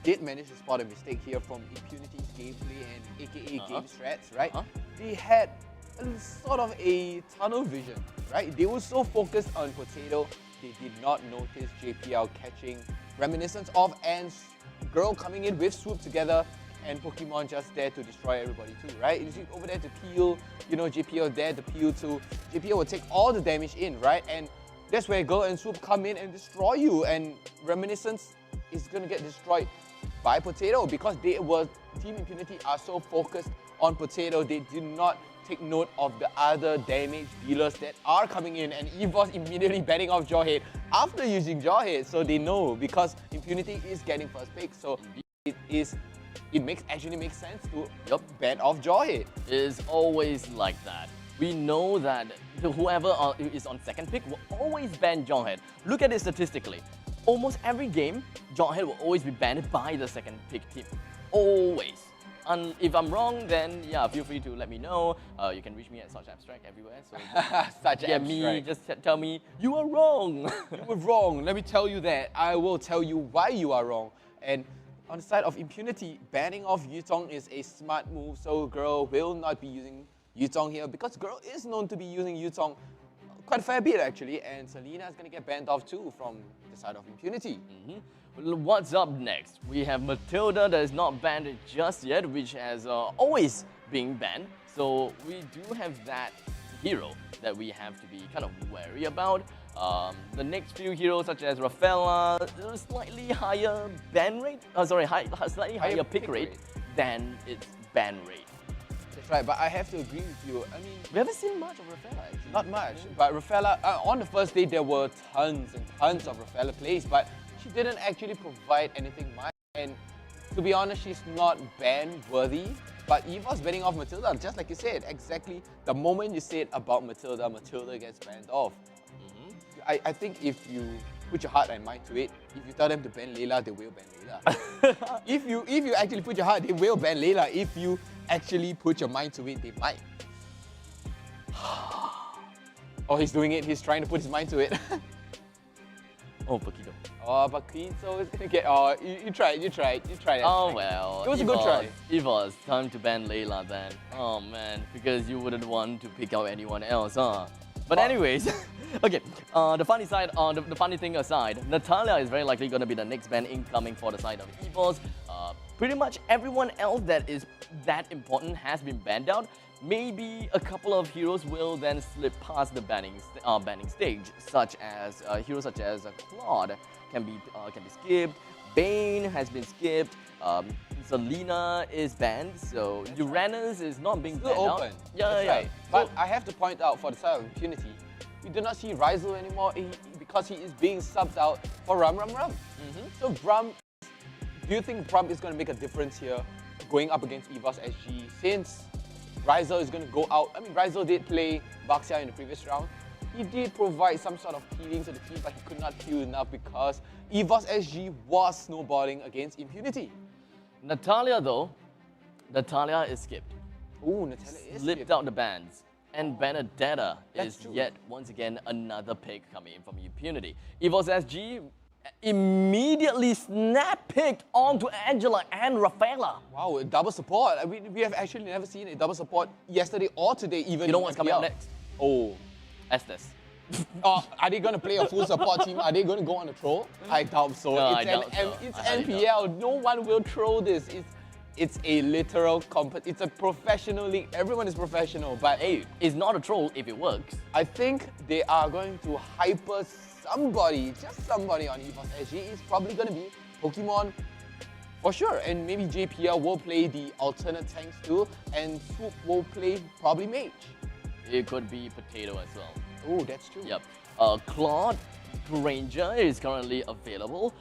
did manage to spot a mistake here from Impunity's gameplay and aka game strats, right? They had a sort of a tunnel vision, right? They were so focused on Potato, they did not notice JPL catching reminiscence of and Girl coming in with Swoop together and Pokemon just there to destroy everybody too, right? You see over there to peel, you know, JPL there to peel too. JPL will take all the damage in, right? And that's where Girl and Swoop come in and destroy you, and Reminiscence is gonna get destroyed by Potato because Team Impunity are so focused on Potato, they did not take note of the other damage dealers that are coming in, and Evos immediately banning off Jawhead after using Jawhead, so they know because Impunity is getting first pick, so it actually makes sense to ban off Jawhead. It is always like that. We know that whoever is on second pick will always ban Jawhead. Look at it statistically. Almost every game, Jawhead will always be banned by the second pick team. Always. And if I'm wrong, then yeah, feel free to let me know. You can reach me at Such Abstract everywhere. So just tell me you are wrong. You were wrong. Let me tell you that. I will tell you why you are wrong. And on the side of Impunity, banning off Yutong is a smart move. So Girl will not be using Yutong here because Girl is known to be using Yutong quite a fair bit actually, and Selena is going to get banned off too from the side of Impunity. What's up next? We have Matilda that is not banned just yet, which has always been banned. So we do have that hero that we have to be kind of wary about. The next few heroes such as Rafaela, slightly higher ban rate, slightly higher pick rate than its ban rate. That's right, but I have to agree with you. I mean, we haven't seen much of Rafaela actually. Not much, but Rafaela, on the first day there were tons and tons of Rafaela plays, but she didn't actually provide anything much. And to be honest, she's not ban worthy. But Evos banning off Matilda, just like you said, exactly the moment you said about Matilda, Matilda gets banned off. I think if you put your heart and mind to it, if you tell them to ban Layla, they will ban Layla. if you actually put your heart, they will ban Layla. If you actually put your mind to it, they might. Oh, he's doing it. He's trying to put his mind to it. Oh, Paquito. Oh, Paquito is gonna get. Oh, you tried. Oh well. It was a good try. Evos, time to ban Layla then. Oh man, because you wouldn't want to pick out anyone else, huh? But anyways, okay. The funny side, the funny thing aside, Natalia is very likely going to be the next ban incoming for the side of Evos. Pretty much everyone else that is that important has been banned out. Maybe a couple of heroes will then slip past the banning stage, such as heroes such as Claude can be skipped. Bane has been skipped. Selena is banned, so Uranus is not being Still banned open. out. Yeah. Right. But I have to point out for the side of Impunity, we do not see Rizal anymore because he is being subbed out for Rum. So Brum, do you think Brum is going to make a difference here going up against Evos SG since Rizal is going to go out? I mean, Rizal did play Baxia in the previous round. He did provide some sort of healing to the team, but he could not heal enough because Evos SG was snowballing against Impunity. Natalia though, Natalia is skipped. Oh, Natalia is slipped out the bans. And Benedetta That's is true. yet once again another pick coming in from Impunity. Evos SG immediately snap-picked onto Angela and Rafaela. Wow, double support. We have actually never seen a double support yesterday or today even. You know in what's coming up MPL. next? Oh. Estes. Are they going to play a full support team? Are they going to go on a troll? I doubt so. No, it's I doubt so. It's I highly MPL. No one will troll this. It's a literal it's a professional league. Everyone is professional, but hey, it's not a troll if it works. I think they are going to hyper somebody, just somebody on Evos SG. It's probably going to be Pokemon for sure, and maybe JPL will play the alternate tanks too, and Swoop will play probably Mage. It could be Potato as well. Oh, that's true. Yep. Claude Granger is currently available.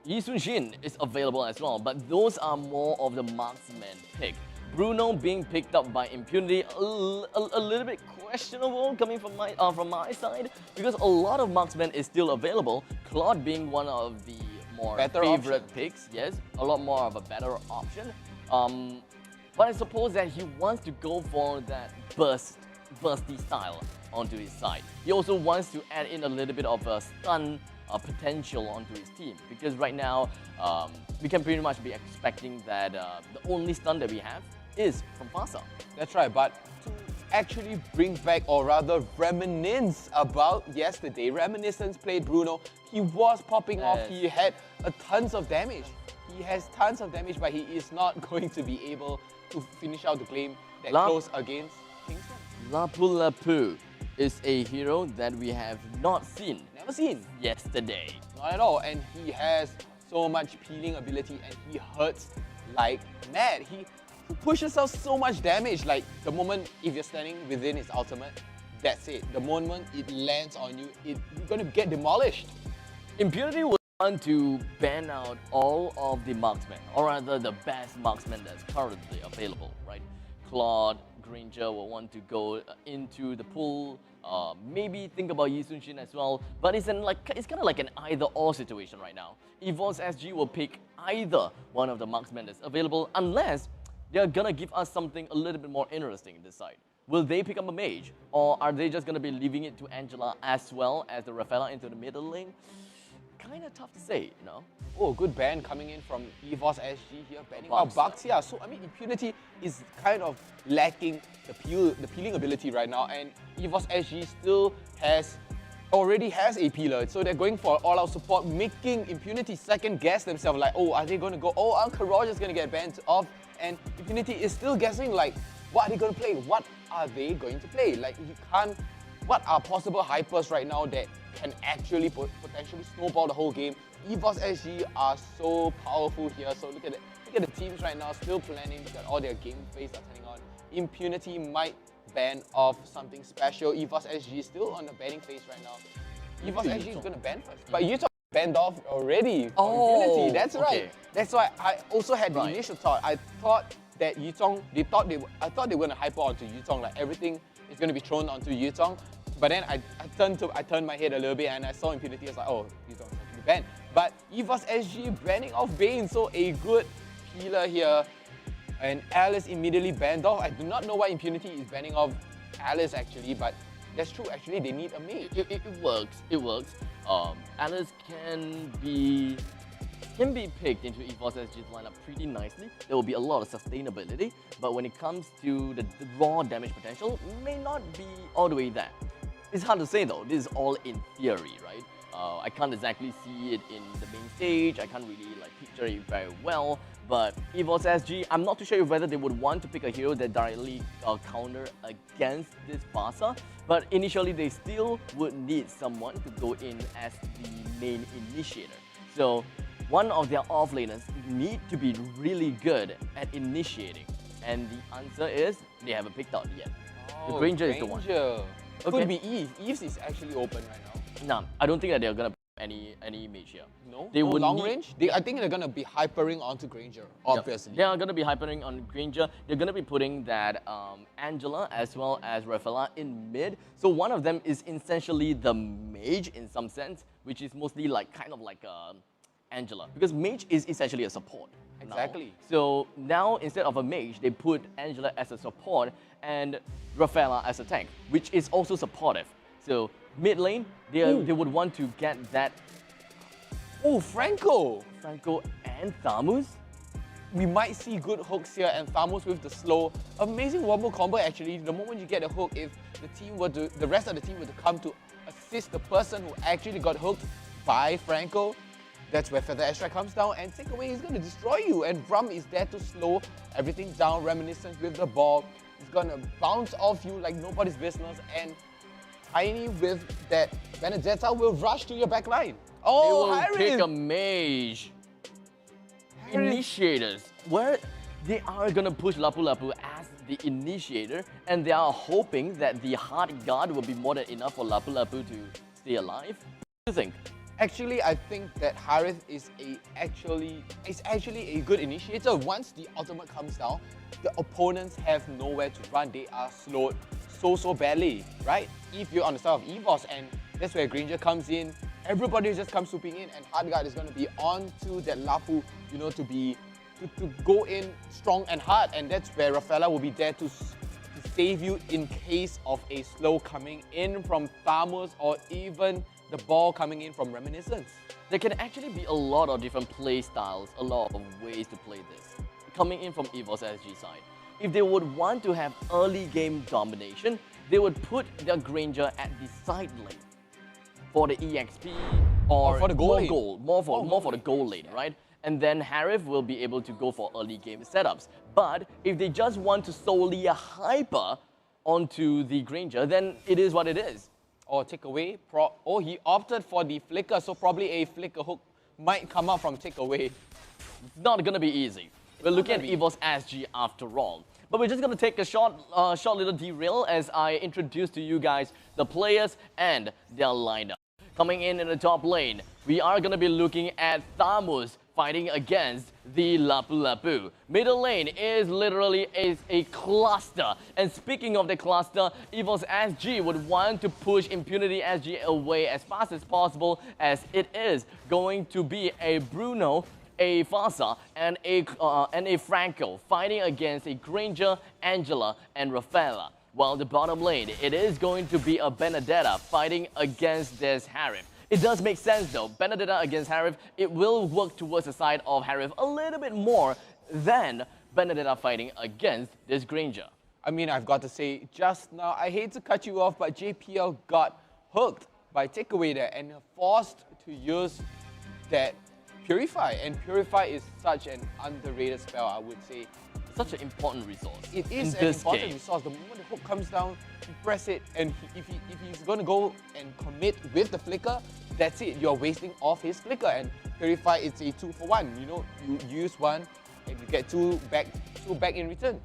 Yi Sun Shin is available as well, but those are more of the marksman pick. Bruno being picked up by Impunity, a little bit questionable coming from my side, because a lot of marksmen is still available. Claude being one of the more favorite picks, yes, a lot more of a better option. But I suppose that he wants to go for that bursty style onto his side. He also wants to add in a little bit of a stun potential onto his team, because right now we can pretty much be expecting that the only stun that we have is from Fasa. That's right, but to actually bring back, or rather reminisce about yesterday, Reminiscence played Bruno. He was popping off, he had tons of damage. He has tons of damage, but he is not going to be able to finish out the game that close against Kingsmen. Lapu Lapu is a hero that we have not seen. Never seen. Yesterday. Not at all, and he has so much peeling ability and he hurts like mad. He pushes out so much damage, like the moment if you're standing within his ultimate, that's it. The moment it lands on you, you're gonna get demolished. Impunity will want to ban out all of the marksmen, or rather the best marksmen that's currently available, right? Claude, Granger will want to go into the pool, maybe think about Yi Sun Shin as well, but it's kind of like an either-or situation right now. Evos SG will pick either one of the marksmen that's available, unless they're gonna give us something a little bit more interesting in this side. Will they pick up a mage, or are they just gonna be leaving it to Angela as well as the Rafaela into the middle lane? Kind of tough to say, you know. Oh, good ban coming in from Evos SG here, banning out Baxia. So I mean, Impunity is kind of lacking the peeling ability right now, and Evos SG still already has a peeler, so they're going for all-out support, making Impunity second guess themselves, like, oh, are they going to go, oh, Uncle Roger's going to get banned off, and Impunity is still guessing, like, what are they going to play? What are they going to play? Like, you can't what are possible hypers right now that can actually potentially snowball the whole game. Evos SG are so powerful here, so look at it. Look at the teams right now, still planning, look at all their game phase are turning on. Impunity might ban off something special. Evos SG is still on the banning phase right now. Evos SG is going to ban first. But you banned off already for Impunity, that's right. That's why I also had the initial thought. I thought that Yutong, I thought they were going to hyper onto Yutong, like everything is going to be thrown onto Yutong. But then I turned my head a little bit and I saw Impunity, I was like, oh, Yutong is actually banned. But Evos SG banning off Bane, so a good healer here. And Alice immediately banned off. I do not know why Impunity is banning off Alice actually, but that's true. Actually, they need a mage. It works. It works. Alice can be picked into Evos SG's lineup pretty nicely. There will be a lot of sustainability, but when it comes to the raw damage potential, may not be all the way there. It's hard to say though. This is all in theory, right? I can't exactly see it in the main stage. I can't really picture it very well. But Evos SG, I'm not too sure whether they would want to pick a hero that directly counter against this Fasa. But initially, they still would need someone to go in as the main initiator. So one of their offlaners need to be really good at initiating. And the answer is, they haven't picked out yet. The Granger is the one. Could be Eve. Eve is actually open right now. No, I don't think that they're going to any mage here. No? They would long range? I think they're going to be hypering onto Granger, obviously. They are going to be hypering on Granger. They're going to be putting that Angela as well as Rafaela in mid. So one of them is essentially the mage in some sense, which is mostly kind of like Angela. Because mage is essentially a support. Exactly. Now. So now instead of a mage, they put Angela as a support and Rafaela as a tank, which is also supportive. So mid lane, they would want to get that. Oh, Franco and Thamus. We might see good hooks here, and Thamus with the slow. Amazing wombo combo actually. The moment you get a hook, if the rest of the team were to come to assist the person who actually got hooked by Franco, that's where Feather Airstrike comes down and take away. He's going to destroy you. And Brum is there to slow everything down. Reminiscence with the ball. He's going to bounce off you like nobody's business. And Tiny with that Benedetta will rush to your back line. Oh, they will Harris! pick a mage. Initiators. Where they are going to push Lapu Lapu as the initiator. And they are hoping that the hard guard will be more than enough for Lapu Lapu to stay alive. What do you think? Actually, I think that Harith is actually a good initiator. Once the ultimate comes down, the opponents have nowhere to run. They are slowed so badly, right? If you're on the side of Evos, and that's where Granger comes in, everybody just comes swooping in, and Hardguard is going to be on to that Lapu, to go in strong and hard, and that's where Rafaela will be there to save you in case of a slow coming in from Thamus or even the ball coming in from Reminiscence. There can actually be a lot of different play styles, a lot of ways to play this, coming in from Evos SG side. If they would want to have early game domination, they would put their Granger at the side lane for the EXP or for the goal lane. More for the goal lane, right? And then Harith will be able to go for early game setups. But if they just want to solely hyper onto the Granger, then it is what it is. Or take away. He opted for the flicker, so probably a flicker hook might come out from take away. It's not gonna be easy. We're looking at Evos SG after all. But we're just gonna take a short little derail as I introduce to you guys the players and their lineup. Coming in the top lane, we are gonna be looking at Thamus fighting against the Lapu Lapu. Middle lane is literally a cluster. And speaking of the cluster, Evos SG would want to push Impunity SG away as fast as possible, as it is going to be a Bruno, a Fasa, and a Franco fighting against a Granger, Angela, and Rafaela. While the bottom lane, it is going to be a Benedetta fighting against this Harith. It does make sense though. Benedetta against Harith, it will work towards the side of Harith a little bit more than Benedetta fighting against this Granger. I mean, I've got to say, just now, I hate to cut you off, but JPL got hooked by Takeaway there and forced to use that Purify. And Purify is such an underrated spell, I would say. such an important resource. It is in an this important game. resource. The moment the hook comes down, you press it, and if he's going to go and commit with the flicker, that's it. You're wasting off his flicker. And Purify, it's a 2-for-1. You know, you use one and you get two back in return.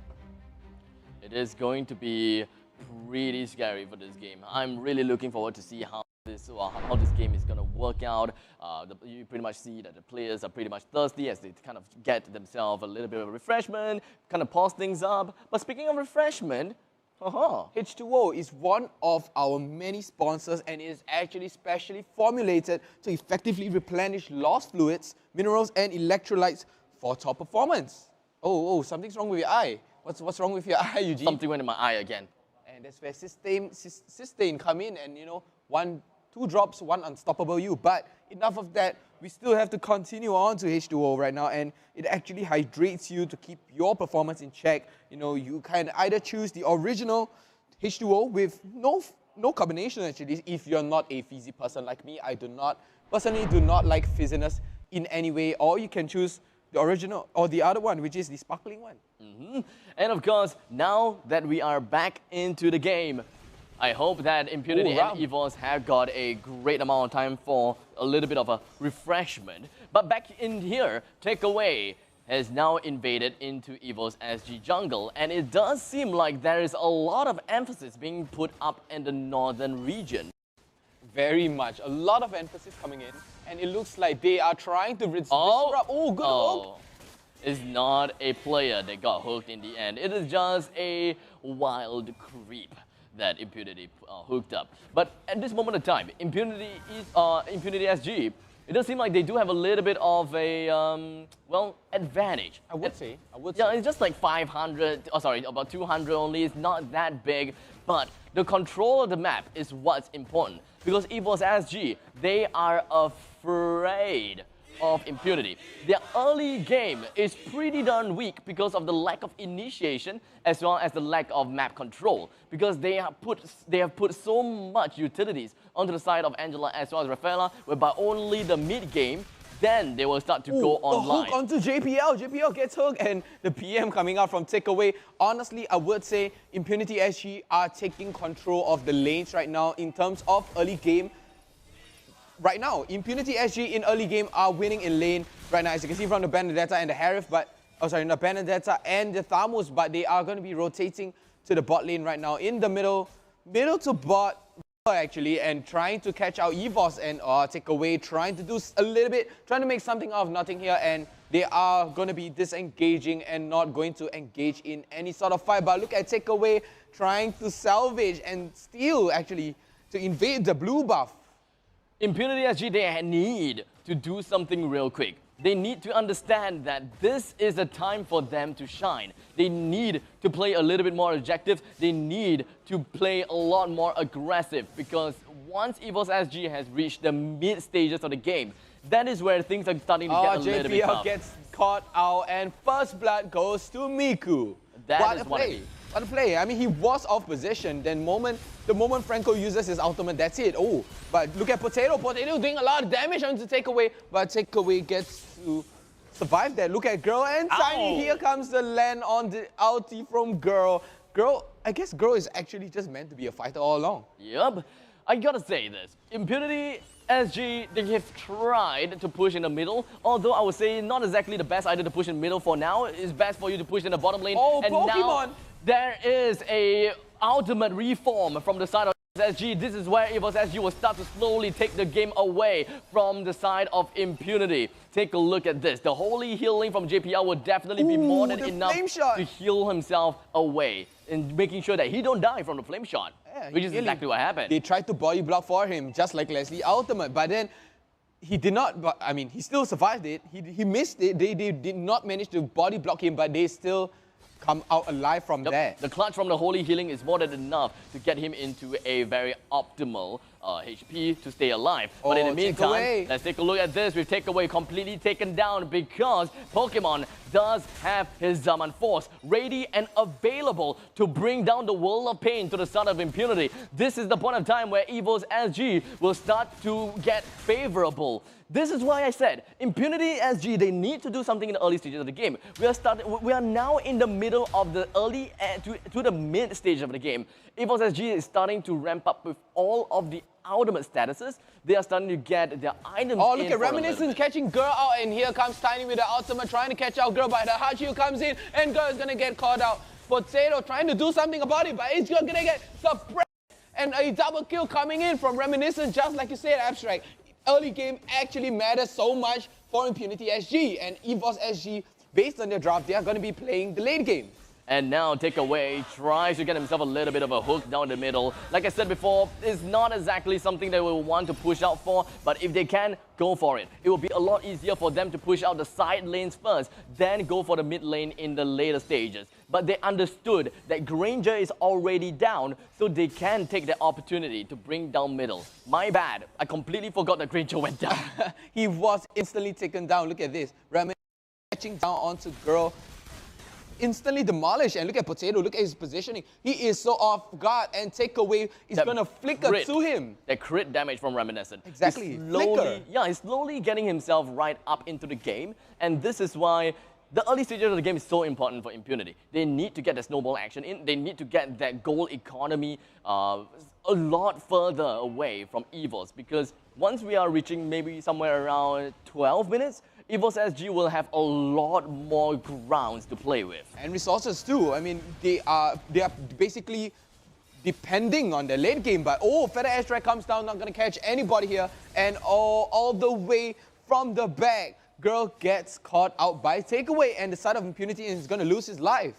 It is going to be pretty scary for this game. I'm really looking forward to see how this game is going to work out. You pretty much see that the players are pretty much thirsty as they kind of get themselves a little bit of refreshment, kind of pause things up. But speaking of refreshment, H2O is one of our many sponsors and is actually specially formulated to effectively replenish lost fluids, minerals, and electrolytes for top performance. Oh, something's wrong with your eye. What's wrong with your eye, Eugene? Something went in my eye again. And that's where Systane come in, and you know, 2 drops, 1 unstoppable you. But enough of that. We still have to continue on to H2O right now, and it actually hydrates you to keep your performance in check. You know, you can either choose the original H2O with no combination actually. If you're not a fizzy person like me, I personally do not like fizziness in any way, or you can choose the original or the other one, which is the sparkling one. And of course, now that we are back into the game, I hope that Impunity and Evos have got a great amount of time for a little bit of a refreshment. But back in here, Takeaway has now invaded into Evos SG jungle, and it does seem like there is a lot of emphasis being put up in the northern region. Very much. A lot of emphasis coming in, and it looks like they are trying to disrupt. Oh, good hook. It's not a player that got hooked in the end. It is just a wild creep that Impunity hooked up. But at this moment of time, Impunity SG, it does seem like they do have a little bit of a, advantage. I would say. Yeah, it's just like 500, about 200 only. It's not that big, but the control of the map is what's important. Because Evos SG, they are afraid of Impunity. Their early game is pretty darn weak because of the lack of initiation as well as the lack of map control, because they have put so much utilities onto the side of Angela as well as Rafaela, whereby only the mid game then they will start to go online. A hook onto JPL. JPL gets hooked, and the PM coming out from Takeaway. Honestly, I would say Impunity SG are taking control of the lanes right now in terms of early game. Right now, Impunity SG in early game are winning in lane right now, as you can see from the Benedetta and the Harif, the Benedetta and the Thamus, but they are going to be rotating to the bot lane right now in the middle to bot actually, and trying to catch out Evos and Takeaway, trying to do a little bit, trying to make something out of nothing here, and they are going to be disengaging and not going to engage in any sort of fight. But look at Takeaway trying to salvage and steal actually to invade the blue buff. Impunity SG, they need to do something real quick. They need to understand that this is the time for them to shine. They need to play a little bit more objective. They need to play a lot more aggressive, because once Evos SG has reached the mid stages of the game, that is where things are starting to get a little bit tough. JPL gets caught out, and first blood goes to Miku. That is what I mean. What a play. I mean, he was off position. Then the moment Franco uses his ultimate, that's it. Oh, but look at Potato. Potato doing a lot of damage onto Takeaway, but Takeaway gets to survive that. Look at Girl and Tiny. Here comes the land on the ulti from Girl. I guess Girl is actually just meant to be a fighter all along. Yep. I gotta say this. Impunity SG, they have tried to push in the middle, although I would say not exactly the best idea to push in the middle for now. It's best for you to push in the bottom lane. Oh, and Pokemon! Now there is a ultimate reform from the side of SG. This is where Evos SG will start to slowly take the game away from the side of Impunity. Take a look at this. The holy healing from JPL will definitely be more than enough to heal himself away, and making sure that he don't die from the flame shot, which is exactly what happened. They tried to body block for him, just like Leslie ultimate, but then he did not, I mean, he still survived it. He missed it. They did not manage to body block him, but they still come out alive from there. The clutch from the holy healing is more than enough to get him into a very optimal HP to stay alive. But in the meantime, let's take a look at this. We've Takeaway completely taken down because Pokemon does have his Zaman Force ready and available to bring down the World of Pain to the start of Impunity. This is the point of time where Evos SG will start to get favorable. This is why I said, Impunity SG, they need to do something in the early stages of the game. We are now in the middle of the early to the mid stage of the game. Evos SG is starting to ramp up with all of the ultimate statuses. They are starting to get their items. Oh, look at Reminiscence catching Girl out, and here comes Tiny with the ultimate, trying to catch out Girl, but the Hachiu comes in, and Girl is going to get caught out. Potato trying to do something about it, but it's going to get suppressed. And a double kill coming in from Reminiscence, just like you said, Abstract. Early game actually matters so much for Impunity SG, and Evos SG, based on their draft, they are going to be playing the late game. And now Takeaway tries to get himself a little bit of a hook down the middle. Like I said before, it's not exactly something they will want to push out for, but if they can, go for it. It will be a lot easier for them to push out the side lanes first, then go for the mid lane in the later stages. But they understood that Granger is already down, so they can take the opportunity to bring down middle. My bad, I completely forgot that Granger went down. He was instantly taken down. Look at this. Ramen catching down onto Girl. Instantly demolished, and look at Potato, look at his positioning. He is so off guard, and Takeaway is going to flicker to him. That crit damage from Reminiscent. Exactly, he's slowly getting himself right up into the game, and this is why the early stages of the game is so important for Impunity. They need to get the snowball action in, they need to get that gold economy a lot further away from Evos, because once we are reaching maybe somewhere around 12 minutes, Evos SG will have a lot more grounds to play with. And resources too. I mean, they are basically depending on the late game. But Feather Airstrike comes down, not going to catch anybody here. And all the way from the back, Girl gets caught out by Takeaway, and the side of Impunity is going to lose his life.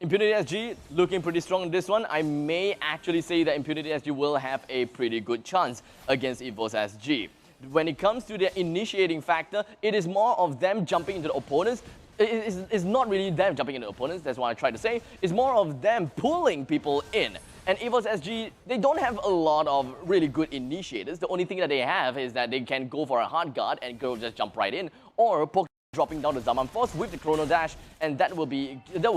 Impunity SG looking pretty strong in this one. I may actually say that Impunity SG will have a pretty good chance against Evos SG. When it comes to the initiating factor, it is more of them jumping into the opponents. It's not really them jumping into opponents, that's what I tried to say. It's more of them pulling people in. And Evos SG, they don't have a lot of really good initiators. The only thing that they have is that they can go for a hard guard and Girl just jump right in, or dropping down the Zaman Force with the Chrono Dash, and that will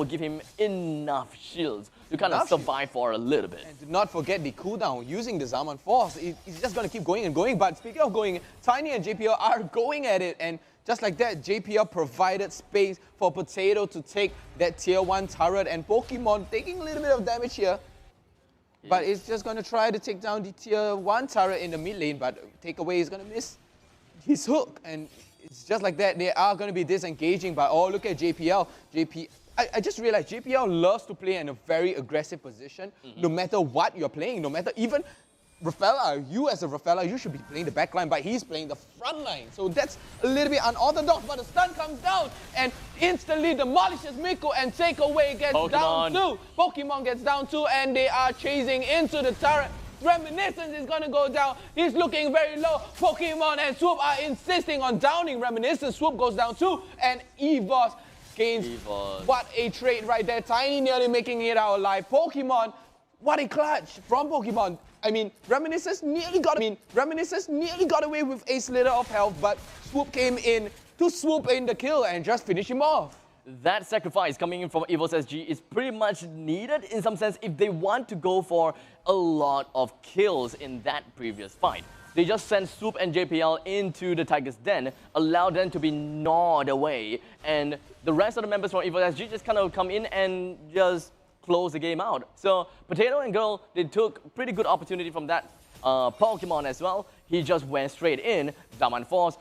give him enough shields to kind of survive for a little bit. And do not forget the cooldown using the Zaman Force. It's just going to keep going and going. But speaking of going, Tiny and JPL are going at it, and just like that, JPL provided space for Potato to take that tier 1 turret, and Pokemon taking a little bit of damage here. But it's just going to try to take down the tier 1 turret in the mid lane, but Takeaway is going to miss his hook, and it's just like that. They are going to be disengaging, but look at JPL. I just realized JPL loves to play in a very aggressive position, no matter what you're playing, no matter even Rafaela, you as a Rafaela, you should be playing the back line, but he's playing the front line. So that's a little bit unorthodox, but the stun comes down and instantly demolishes Miko, and Takeaway gets down too. Pokemon gets down too, and they are chasing into the turret. Reminiscence is going to go down. He's looking very low. Pokemon and Swoop are insisting on downing Reminiscence. Swoop goes down too, and Evos gains. What a trade right there. Tiny nearly making it out alive. Pokemon, what a clutch from Pokemon. I mean, Reminiscence nearly got away with a slither of health, but Swoop came in to swoop in the kill and just finish him off. That sacrifice coming in from Evos SG is pretty much needed in some sense if they want to go for a lot of kills in that previous fight. They just sent Swoop and JPL into the Tiger's Den, allow them to be gnawed away, and the rest of the members from Evos SG just kind of come in and just close the game out. So Potato and Girl, they took pretty good opportunity from that Pokemon as well. He just went straight in, Zaman Force,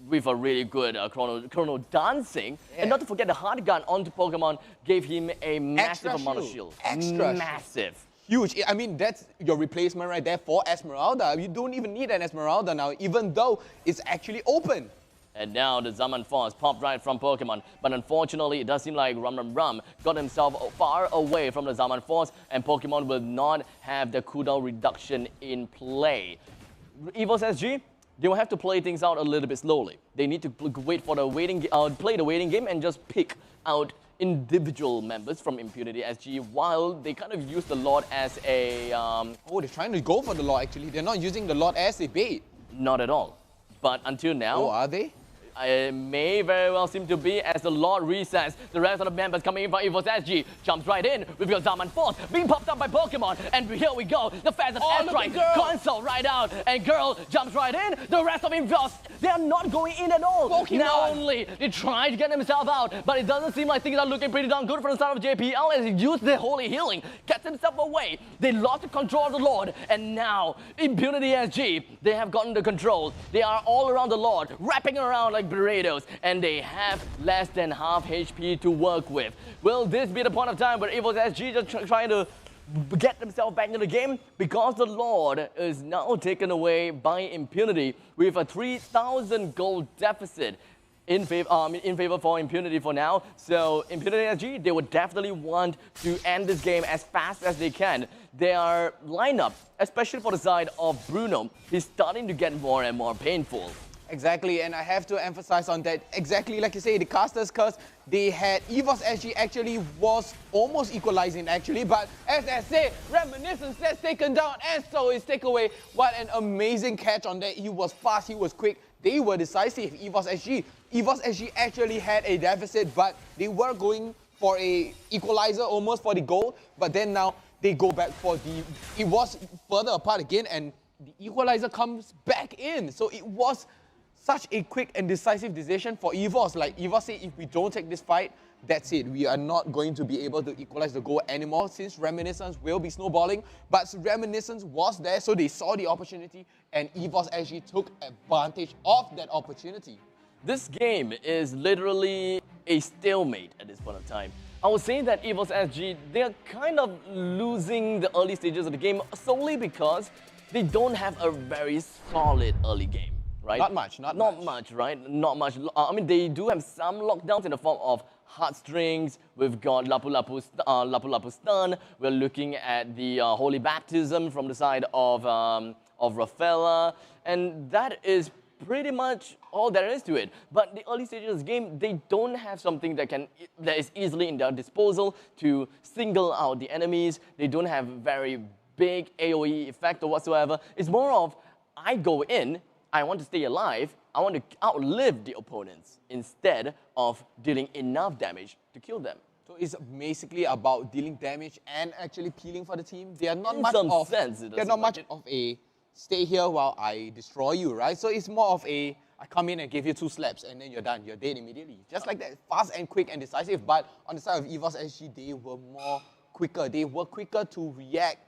with a really good chrono dancing. And not to forget the hard gun onto Pokemon gave him a massive amount of shield. Massive. Huge. I mean, that's your replacement right there for Esmeralda. You don't even need an Esmeralda now, even though it's actually open. And now the Zaman Force popped right from Pokemon. But unfortunately, it does seem like Rum got himself far away from the Zaman Force, and Pokemon will not have the cooldown reduction in play. Evos SG, they will have to play things out a little bit slowly. They need to wait for the play the waiting game and just pick out individual members from Impunity SG, while they kind of use the Lord as a... Oh, they're trying to go for the Lord actually. They're not using the Lord as a bait. Not at all. But until now... Oh, are they? It may very well seem to be as the Lord resets. The rest of the members coming in from Evos SG jumps right in. We've got Zaman Force being popped up by Pokemon. And here we go. The fans of S-Strike console right out. And Girl jumps right in. The rest of Evos, they are not going in at all. Pokemon. Not only they try to get themselves out, but it doesn't seem like things are looking pretty darn good for the start of JPL as he used the Holy Healing, gets himself away. They lost the control of the Lord. And now, Impunity SG, they have gotten the control. They are all around the Lord, wrapping around like burritos, and they have less than half HP to work with. Will this be the point of time where Evos SG just trying to get themselves back into the game? Because the Lord is now taken away by Impunity with a 3,000 gold deficit in favor for Impunity for now. So Impunity SG, they would definitely want to end this game as fast as they can. Their lineup, especially for the side of Bruno, is starting to get more and more painful. Exactly, and I have to emphasize on that. Exactly like you say, the Caster's Curse, they had Evos SG actually was almost equalizing actually, but as I say, Reminiscence gets taken down and so is takeaway. What an amazing catch on that. He was fast, he was quick. They were decisive, Evos SG. Evos SG actually had a deficit, but they were going for a equalizer almost for the goal, but then now they go back for the... It was further apart again, and the equalizer comes back in. So it was such a quick and decisive decision for Evos. Like Evos said, if we don't take this fight, that's it. We are not going to be able to equalize the goal anymore since Reminiscence will be snowballing. But Reminiscence was there, so they saw the opportunity, and Evos actually took advantage of that opportunity. This game is literally a stalemate at this point of time. I would say that Evos SG, they're kind of losing the early stages of the game solely because they don't have a very solid early game. Right? Not much, not much, right? Not much. I mean, they do have some lockdowns in the form of Heartstrings. We've got Lapu Lapu Stun. We're looking at the Holy Baptism from the side of Rafaela, and that is pretty much all there is to it. But the early stages of this game, they don't have something that is easily in their disposal to single out the enemies. They don't have very big AoE effect or whatsoever. It's more of, I go in, I want to stay alive, I want to outlive the opponents instead of dealing enough damage to kill them. So it's basically about dealing damage and actually peeling for the team. They are not In much some of sense, they're not much of a stay here while I destroy you, right? So it's more of a I come in and give you 2 slaps and then you're done, you're dead immediately. Just like that, fast and quick and decisive. But on the side of Evos SG, they were more quicker. They were quicker to react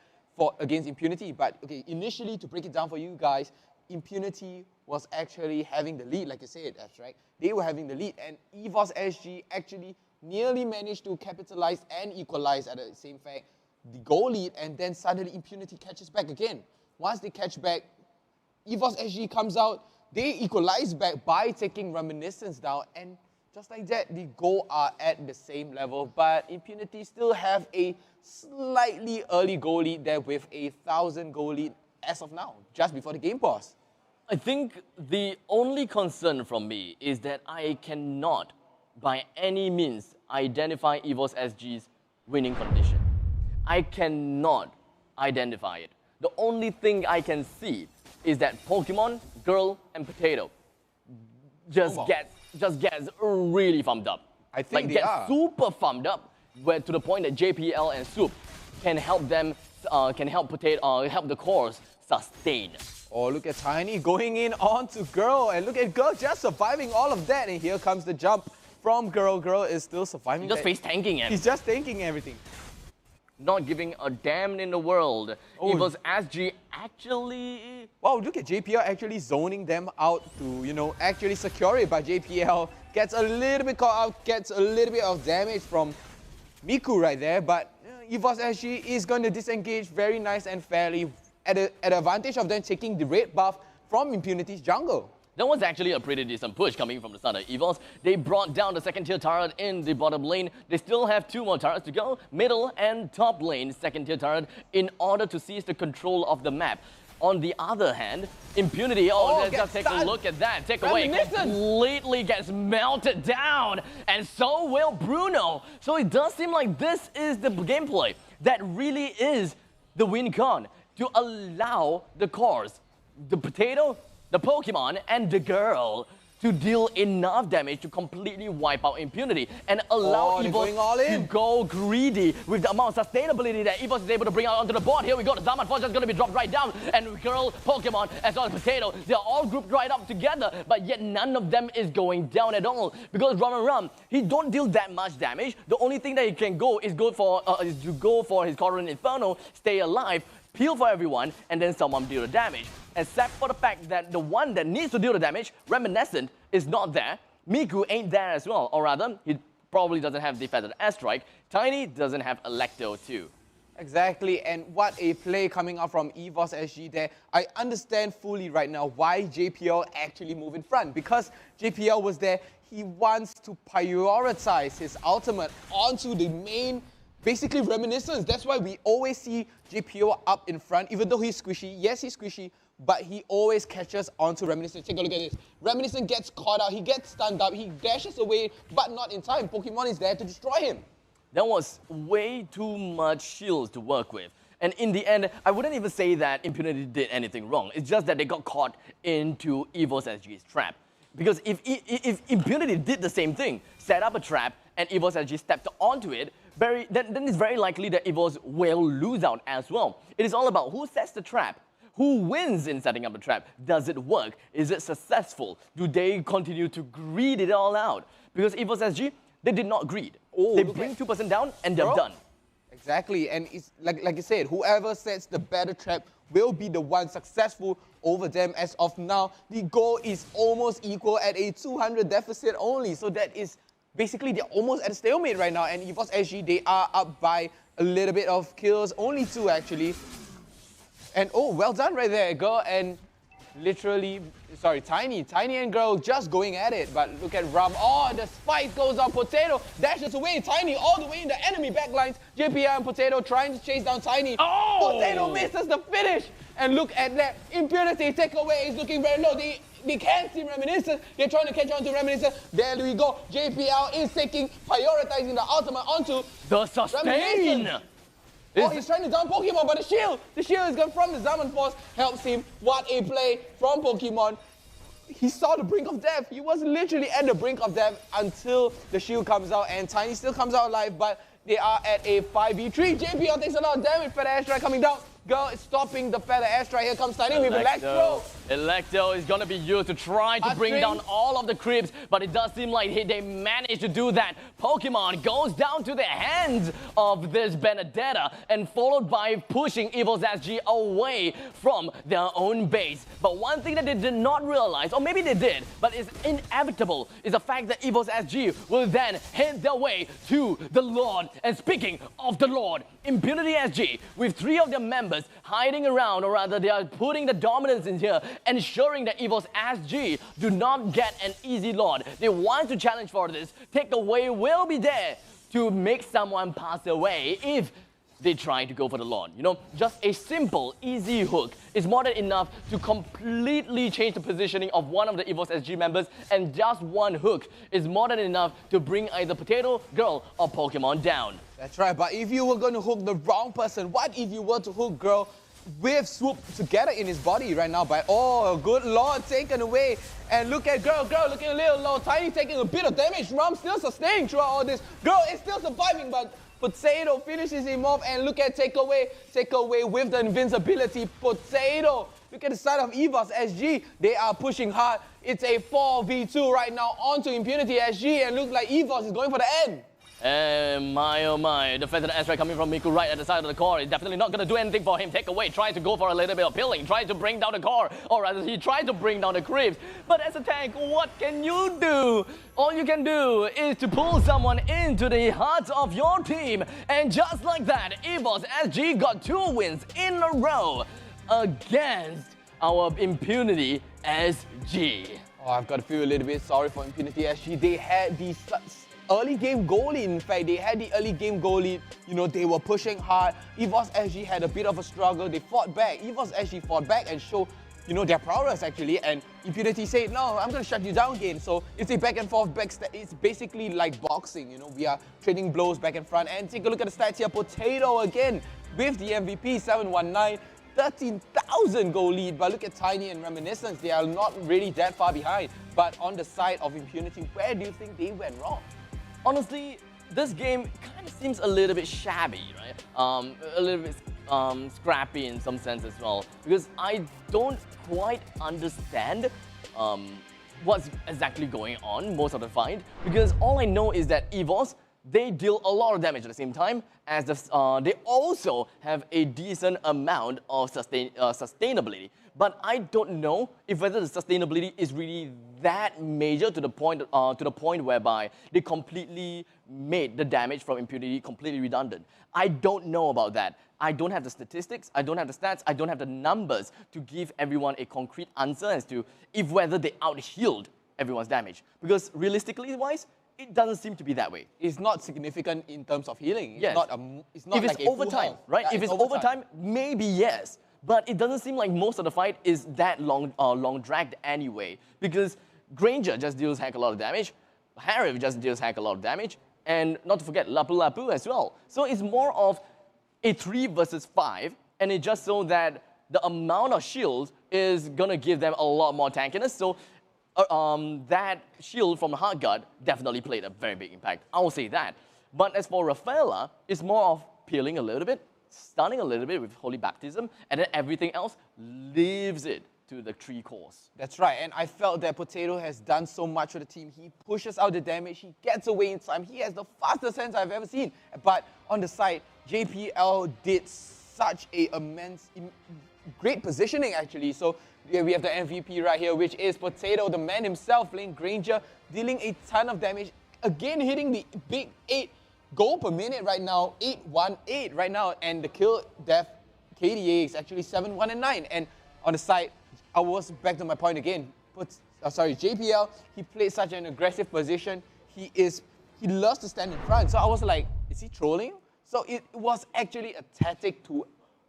against Impunity. But okay, initially to break it down for you guys, Impunity was actually having the lead, like I said, that's right. They were having the lead, and Evos SG actually nearly managed to capitalize and equalize at the same fact the goal lead, and then suddenly Impunity catches back again. Once they catch back, Evos SG comes out, they equalize back by taking Reminiscence down, and just like that, the goal are at the same level, but Impunity still have a slightly early goal lead there with a 1,000 goal lead as of now, just before the game pause. I think the only concern from me is that I cannot, by any means, identify Evos SG's winning condition. I cannot identify it. The only thing I can see is that Pokemon, Girl, and Potato just gets really farmed up. I think they get are. Super farmed up, to the point that JPL and Soup can help them, help the cores sustain. Oh, look at Tiny going in onto Girl, and look at Girl just surviving all of that, and here comes the jump from Girl. Girl is still surviving. He's just face tanking it. He's just tanking everything. Not giving a damn in the world. Oh. Evos SG actually... Wow, look at JPL actually zoning them out to, actually secure it, but JPL gets a little bit caught out, gets a little bit of damage from Miku right there, but Evos SG is going to disengage very nice and fairly at the advantage of them taking the red buff from Impunity's jungle. That was actually a pretty decent push coming from the side of Evos. They brought down the second tier turret in the bottom lane. They still have 2 more turrets to go, middle and top lane second tier turret, in order to seize the control of the map. On the other hand, Impunity, let's just take a look at that. Take away, completely gets melted down, and so will Bruno. So it does seem like this is the gameplay that really is the win con, to allow the cores, the potato, the Pokemon, and the girl to deal enough damage to completely wipe out Impunity and allow Evos to go greedy with the amount of sustainability that Evos is able to bring out onto the board. Here we go, the Zaman Force is going to be dropped right down, and Girl, Pokemon, as well as Potato, they're all grouped right up together, but yet none of them is going down at all, because Rum, he don't deal that much damage. The only thing that he can go is to go for his Corrin Inferno, stay alive, peel for everyone, and then someone deal the damage. Except for the fact that the one that needs to deal the damage, Reminiscent, is not there. Miku ain't there as well, or rather, he probably doesn't have the Feathered Airstrike. Tiny doesn't have Electo too. Exactly, and what a play coming out from Evos SG there. I understand fully right now why JPL actually moved in front, because JPL was there. He wants to prioritize his ultimate onto the main, basically Reminiscence. That's why we always see JPL up in front, even though he's squishy. Yes, he's squishy, but he always catches onto Reminiscence. Take a look at this. Reminiscence gets caught out, he gets stunned up, he dashes away, but not in time. Pokemon is there to destroy him. There was way too much shields to work with. And in the end, I wouldn't even say that Impunity did anything wrong. It's just that they got caught into Evos SG's trap. Because if Impunity did the same thing, set up a trap, and Evos SG stepped onto it, then it's very likely that Evos will lose out as well. It is all about who sets the trap, who wins in setting up the trap. Does it work? Is it successful? Do they continue to greed it all out? Because Evos SG, they did not greed. They bring 2% down and they're done. Exactly, and it's like you said, whoever sets the better trap will be the one successful over them. As of now, the goal is almost equal at a 200 deficit only. So that is basically, they're almost at a stalemate right now. And Evos SG, they are up by a little bit of kills, only 2 actually. And oh, well done right there, Girl and literally, sorry, Tiny and Girl just going at it. But look at Rum. Oh, the spike goes on Potato, dashes away. Tiny all the way in the enemy backlines. JPL and Potato trying to chase down Tiny. Oh! Potato misses the finish. And look at that. Impunity takeaway is looking very low. They can't see Reminiscence. They're trying to catch on to Reminiscence. There we go. JPL is prioritizing the ultimate onto the sustain. Oh, he's trying to down Pokemon, but the shield is gone from the Zaman Force, helps him. What a play from Pokemon. He saw the brink of death. He was literally at the brink of death until the shield comes out, and Tiny still comes out alive, but they are at a 5v3. JPL takes a lot of damage. Feather Airstrike coming down. Girl is stopping the Feather Airstrike. Here comes Tiny with Electro. Electro is going to be used to try to bring down all of the creeps, but it does seem like they managed to do that. Pokemon goes down to the hands of this Benedetta, and followed by pushing Evos SG away from their own base. But one thing that they did not realize, or maybe they did, but is inevitable, is the fact that Evos SG will then head their way to the Lord. And speaking of the Lord, Impunity SG, with 3 of their members hiding around, or rather they are putting the dominance in here, ensuring that Evos SG do not get an easy Lord. They want to challenge for this. Takeaway will be there to make someone pass away if they try to go for the Lord. You know, just a simple, easy hook is more than enough to completely change the positioning of one of the Evos SG members, and just one hook is more than enough to bring either Potato, Girl, or Pokemon down. That's right, but if you were going to hook the wrong person, what if you were to hook Girl with Swoop together in his body right now by, oh, good Lord, taken away. And look at Girl looking a little low. Tiny taking a bit of damage. Rum still sustaining throughout all this. Girl is still surviving, but Potato finishes him off. And look at Takeaway with the invincibility. Potato, look at the side of Evos SG. They are pushing hard. It's a 4v2 right now onto Impunity SG, and looks like Evos is going for the end. And my oh my, the Feathered Airstrike coming from Miku right at the side of the core is definitely not going to do anything for him. Takeaway, trying to go for a little bit of pilling, trying to bring down the core, or rather he tried to bring down the creeps. But as a tank, what can you do? All you can do is to pull someone into the hearts of your team. And just like that, Evos SG got 2 wins in a row against our Impunity SG. Oh, I've got to feel a little bit sorry for Impunity SG. They had these early game goal lead. In fact, they had the early game goal lead. You know, they were pushing hard. Evos SG had a bit of a struggle. They fought back. Evos SG fought back and showed, you know, their prowess actually. And Impunity said, no, I'm going to shut you down again. So it's a back and forth it's basically like boxing. You know, we are trading blows back and front. And take a look at the stats here. Potato again with the MVP, 719. 13,000 goal lead, but look at Tiny and Reminiscence. They are not really that far behind. But on the side of Impunity, where do you think they went wrong? Honestly, this game kind of seems a little bit shabby, right? A little bit scrappy in some sense as well, because I don't quite understand what's exactly going on most of the fight, because all I know is that Evos, they deal a lot of damage at the same time, as they also have a decent amount of sustainability. But I don't know if whether the sustainability is really that major to the point whereby they completely made the damage from Impunity completely redundant. I don't know about that. I don't have the statistics, I don't have the stats, I don't have the numbers to give everyone a concrete answer as to if whether they out-healed everyone's damage. Because realistically wise, it doesn't seem to be that way. It's not significant in terms of healing. Yes. It's not if like it's overtime, right? Yeah, if it's overtime, maybe yes. But it doesn't seem like most of the fight is that long dragged anyway. Because Granger just deals heck a lot of damage, Harif just deals heck a lot of damage, and not to forget Lapu Lapu as well. So it's more of a 3 versus 5, and it's just so that the amount of shields is gonna give them a lot more tankiness. So that shield from Heart Guard definitely played a very big impact. I will say that. But as for Rafaela, it's more of peeling a little bit, stunning a little bit with Holy Baptism, and then everything else leaves it to the 3 cores. That's right, and I felt that Potato has done so much for the team. He pushes out the damage, he gets away in time, he has the fastest hands I've ever seen. But on the side, JPL did such a great positioning actually. So yeah, we have the MVP right here, which is Potato, the man himself, playing Granger, dealing a ton of damage. Again, hitting the big 8 goal per minute right now, 818 right now, and the kill death KDA is actually 7-1-9. And on the side, I was back to my point again. JPL, he played such an aggressive position. He loves to stand in front. So I was like, is he trolling? So it was actually a tactic to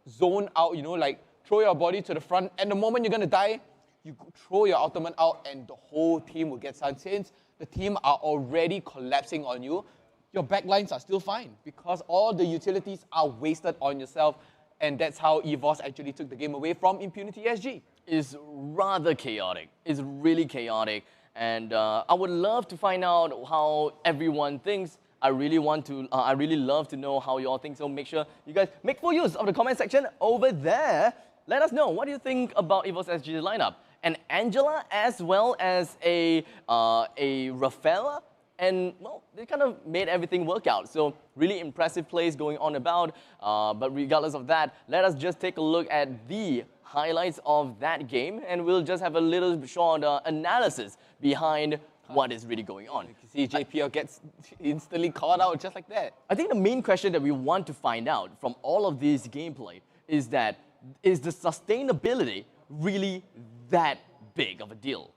zone out, you know, like throw your body to the front, and the moment you're gonna die, you throw your ultimate out and the whole team will get stunned. Since the team are already collapsing on you, your backlines are still fine because all the utilities are wasted on yourself, and that's how Evos actually took the game away from Impunity SG. It's rather chaotic. It's really chaotic, and I would love to find out how everyone thinks. I really love to know how you all think, so make sure you guys make full use of the comment section over there. Let us know, what do you think about Evos SG's lineup? And Angela as well as a Rafaela, and well, they kind of made everything work out. So really impressive plays going on about, but regardless of that, let us just take a look at the highlights of that game, and we'll just have a little short analysis behind what is really going on. You can see JPL gets instantly caught out just like that. I think the main question that we want to find out from all of this gameplay is that, is the sustainability really that big of a deal?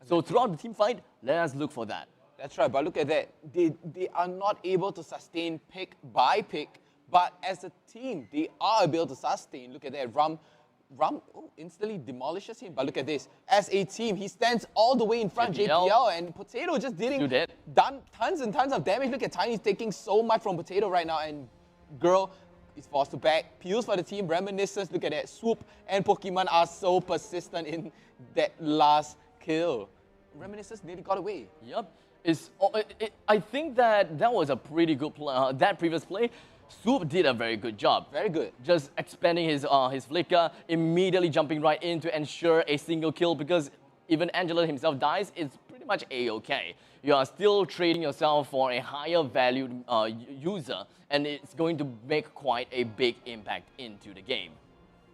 So throughout the team fight, let us look for that. That's right, but look at that. They are not able to sustain pick by pick, but as a team, they are able to sustain. Look at that, Ram instantly demolishes him, but look at this. As a team, he stands all the way in front, JPL, and Potato just done tons and tons of damage. Look at Tiny's taking so much from Potato right now, and Girl is forced to back. Peels for the team, Reminiscence, look at that. Swoop and Pokemon are so persistent in that last kill. Reminiscence nearly got away. Yep. I think that was a pretty good play. That previous play, Swoop did a very good job. Very good. Just expanding his flicker, immediately jumping right in to ensure a single kill, because even Angela himself dies, it's pretty much A-okay. You are still trading yourself for a higher valued user, and it's going to make quite a big impact into the game.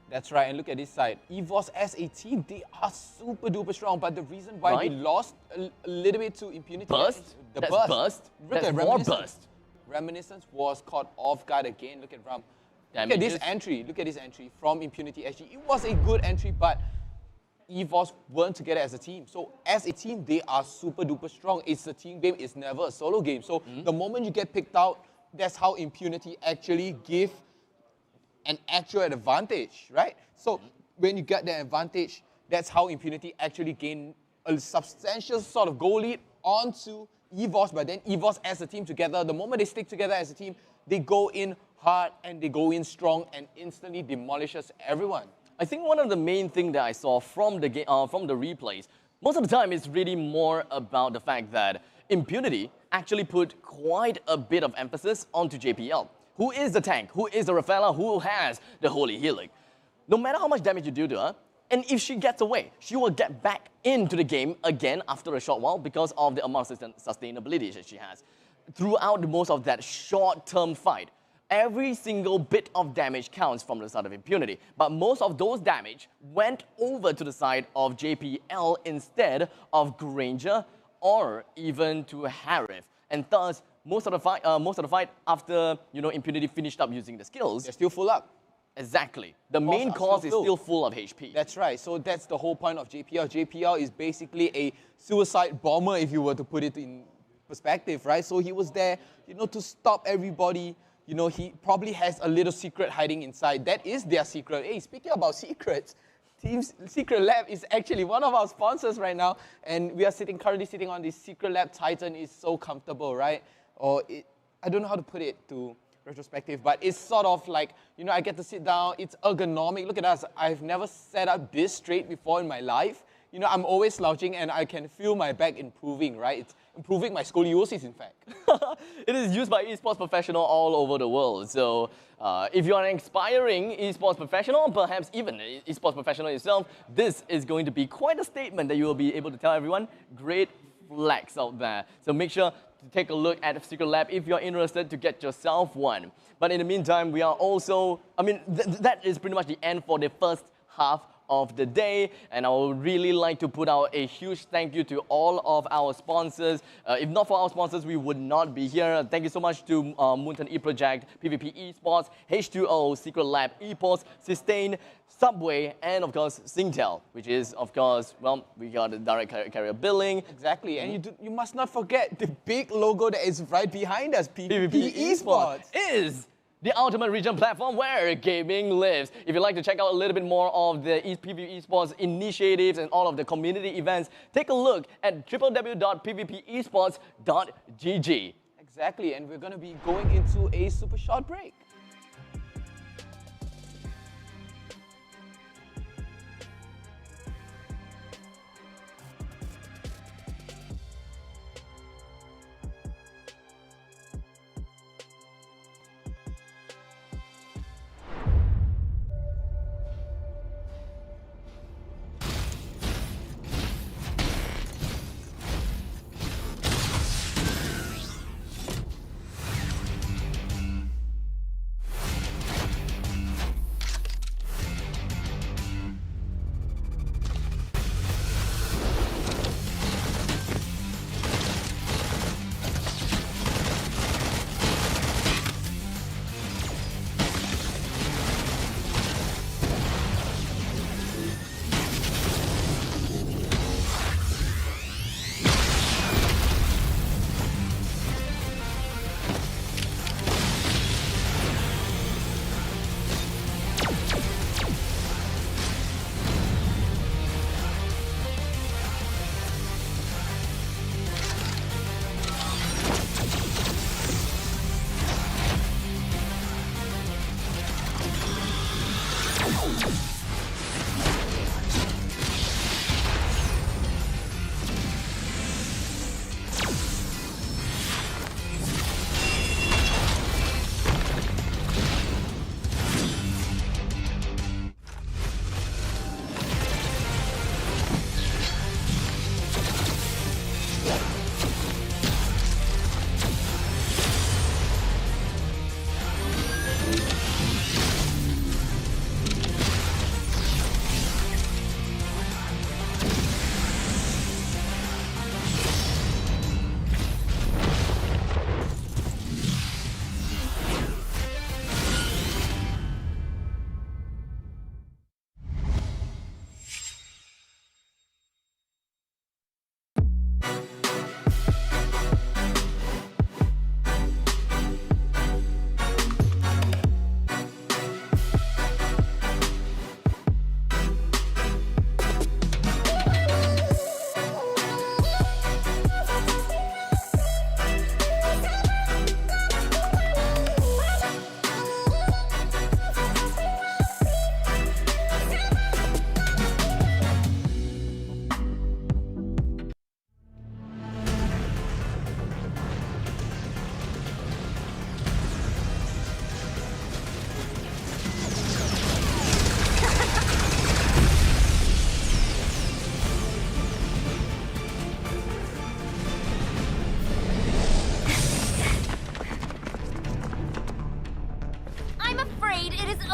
That's right, and look at this side. Evos as a team, they are super duper strong, but the reason why they lost a little bit to Impunity burst? The That's burst. Look at more burst. Reminiscence was caught off guard again. Look at Ram. Look at this entry. Look at this entry from Impunity SG. It was a good entry, but Evos weren't together as a team. So as a team, they are super duper strong. It's a team game, it's never a solo game. So the moment you get picked out, that's how Impunity actually give an actual advantage, right? So when you get the advantage, that's how Impunity actually gain a substantial sort of goal lead onto Evos, but then Evos as a team together, the moment they stick together as a team, they go in hard and they go in strong and instantly demolishes everyone. I think one of the main things that I saw from the game, from the replays, most of the time it's really more about the fact that Impunity actually put quite a bit of emphasis onto JPL. Who is the tank? Who is the Rafaela? Who has the Holy Healing? No matter how much damage you do to her, and if she gets away, she will get back into the game again after a short while because of the amount of sustainability that she has. Throughout most of that short-term fight, every single bit of damage counts from the side of Impunity, but most of those damage went over to the side of JPL instead of Granger or even to Harith. And thus, most of the fight after Impunity finished up using the skills, they're still full up. Exactly. The main course is still full of HP. That's right. So that's the whole point of JPL. JPL is basically a suicide bomber, if you were to put it in perspective, right? So he was there, to stop everybody. He probably has a little secret hiding inside. That is their secret. Hey, speaking about secrets, Team's Secret Lab is actually one of our sponsors right now, and we are currently sitting on this Secret Lab Titan. Is so comfortable, right? I don't know how to put it to retrospective, but it's sort of like, I get to sit down, it's ergonomic. Look at us, I've never sat up this straight before in my life. I'm always slouching and I can feel my back improving, right? It's improving my scoliosis, in fact. It is used by esports professionals all over the world. So if you're an aspiring esports professional, perhaps even an esports professional yourself, this is going to be quite a statement that you will be able to tell everyone. Great flex out there. So make sure to take a look at Secret Lab if you're interested to get yourself one. But in the meantime, we are also, that is pretty much the end for the first half of the day, and I would really like to put out a huge thank you to all of our sponsors. If not for our sponsors, we would not be here. Thank you so much to Moonton E-Project, PvP Esports, H2O, Secret Lab, Esports, Sustain, Subway, and of course Singtel, which is of course, we got the direct carrier billing. Exactly, and you must not forget the big logo that is right behind us, PvP Esports. Is the ultimate region platform where gaming lives. If you'd like to check out a little bit more of the PvP Esports initiatives and all of the community events, take a look at www.pvpesports.gg. Exactly, and we're going to be going into a super short break.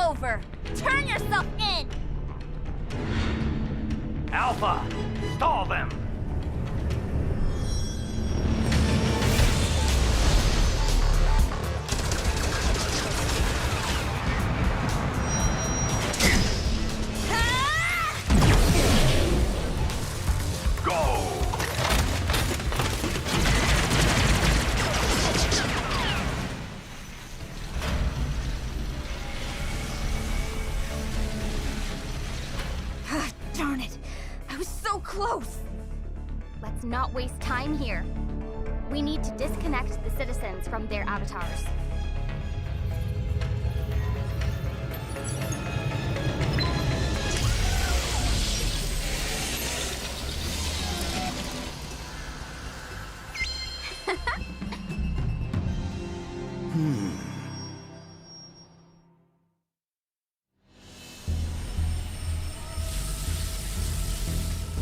over. Turn yourself in. Alpha, stall them. Go. Darn it. I was so close. Let's not waste time here. We need to disconnect the citizens from their avatars.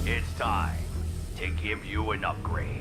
It's time to give you an upgrade.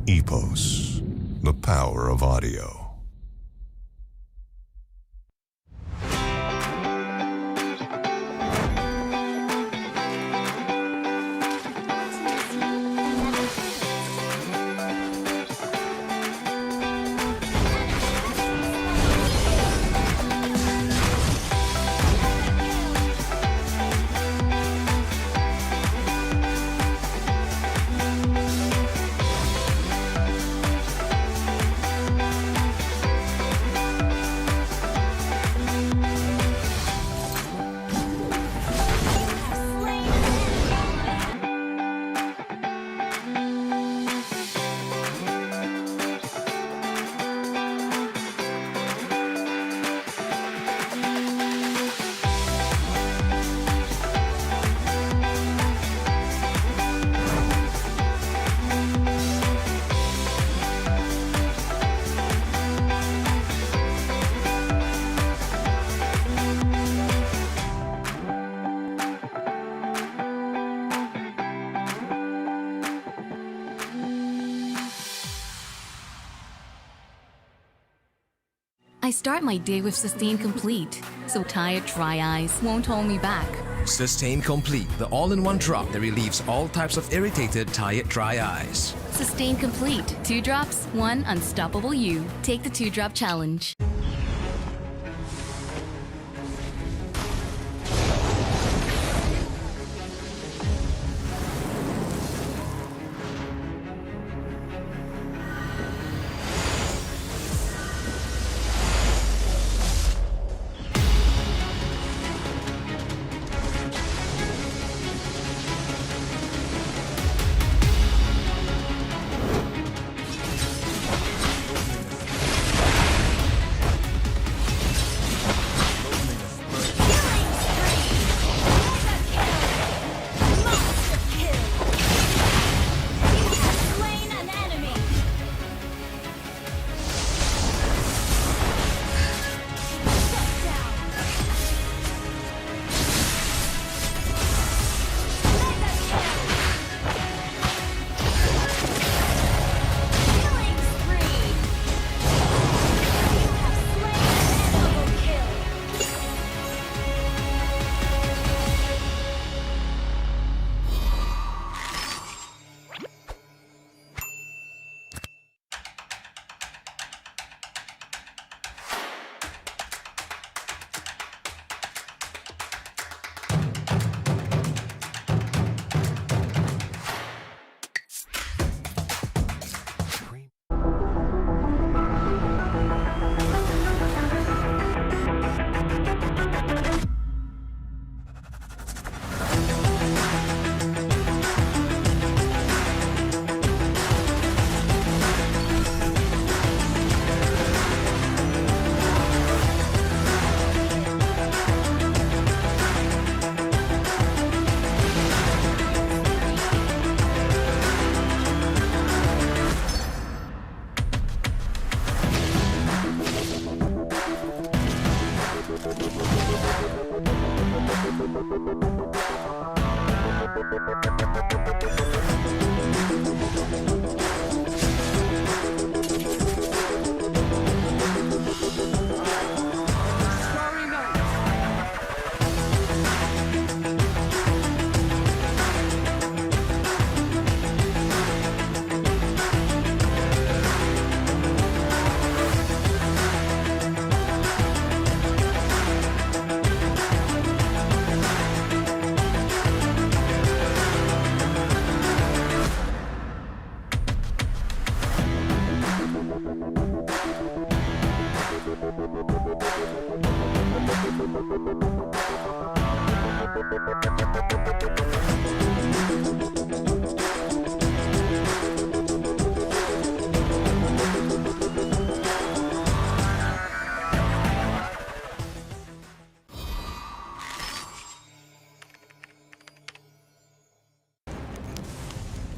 Epos, the power of audio. I start my day with Sustain Complete, so tired dry eyes won't hold me back. Sustain Complete, the all-in-one drop that relieves all types of irritated, tired, dry eyes. Sustain Complete. 2 drops, 1 unstoppable you. Take the 2-drop challenge.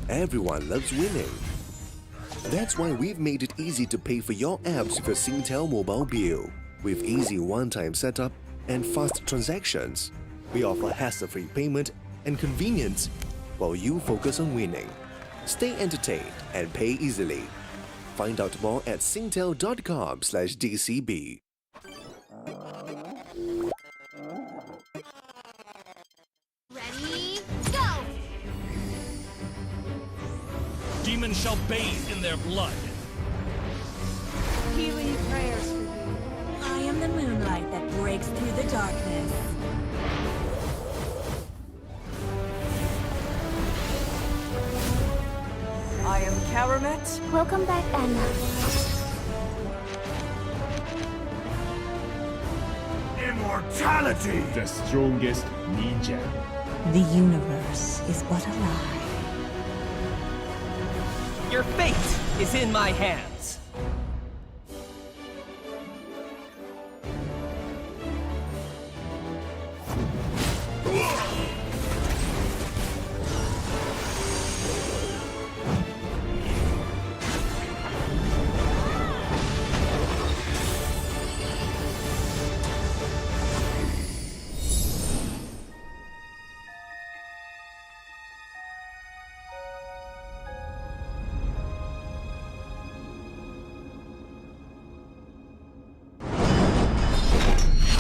Everyone loves winning. That's why we've made it easy to pay for your apps with a Singtel mobile bill. With easy one-time setup and fast transactions, we offer hassle-free payment and convenience while you focus on winning. Stay entertained and pay easily. Find out more at singtel.com/DCB. Ready, go! Demons shall bathe in their blood. Healing prayers for you. I am the moonlight that breaks through the darkness. I am Karamet. Welcome back, Anna. Immortality! The strongest ninja. The universe is but a lie. Your fate is in my hands.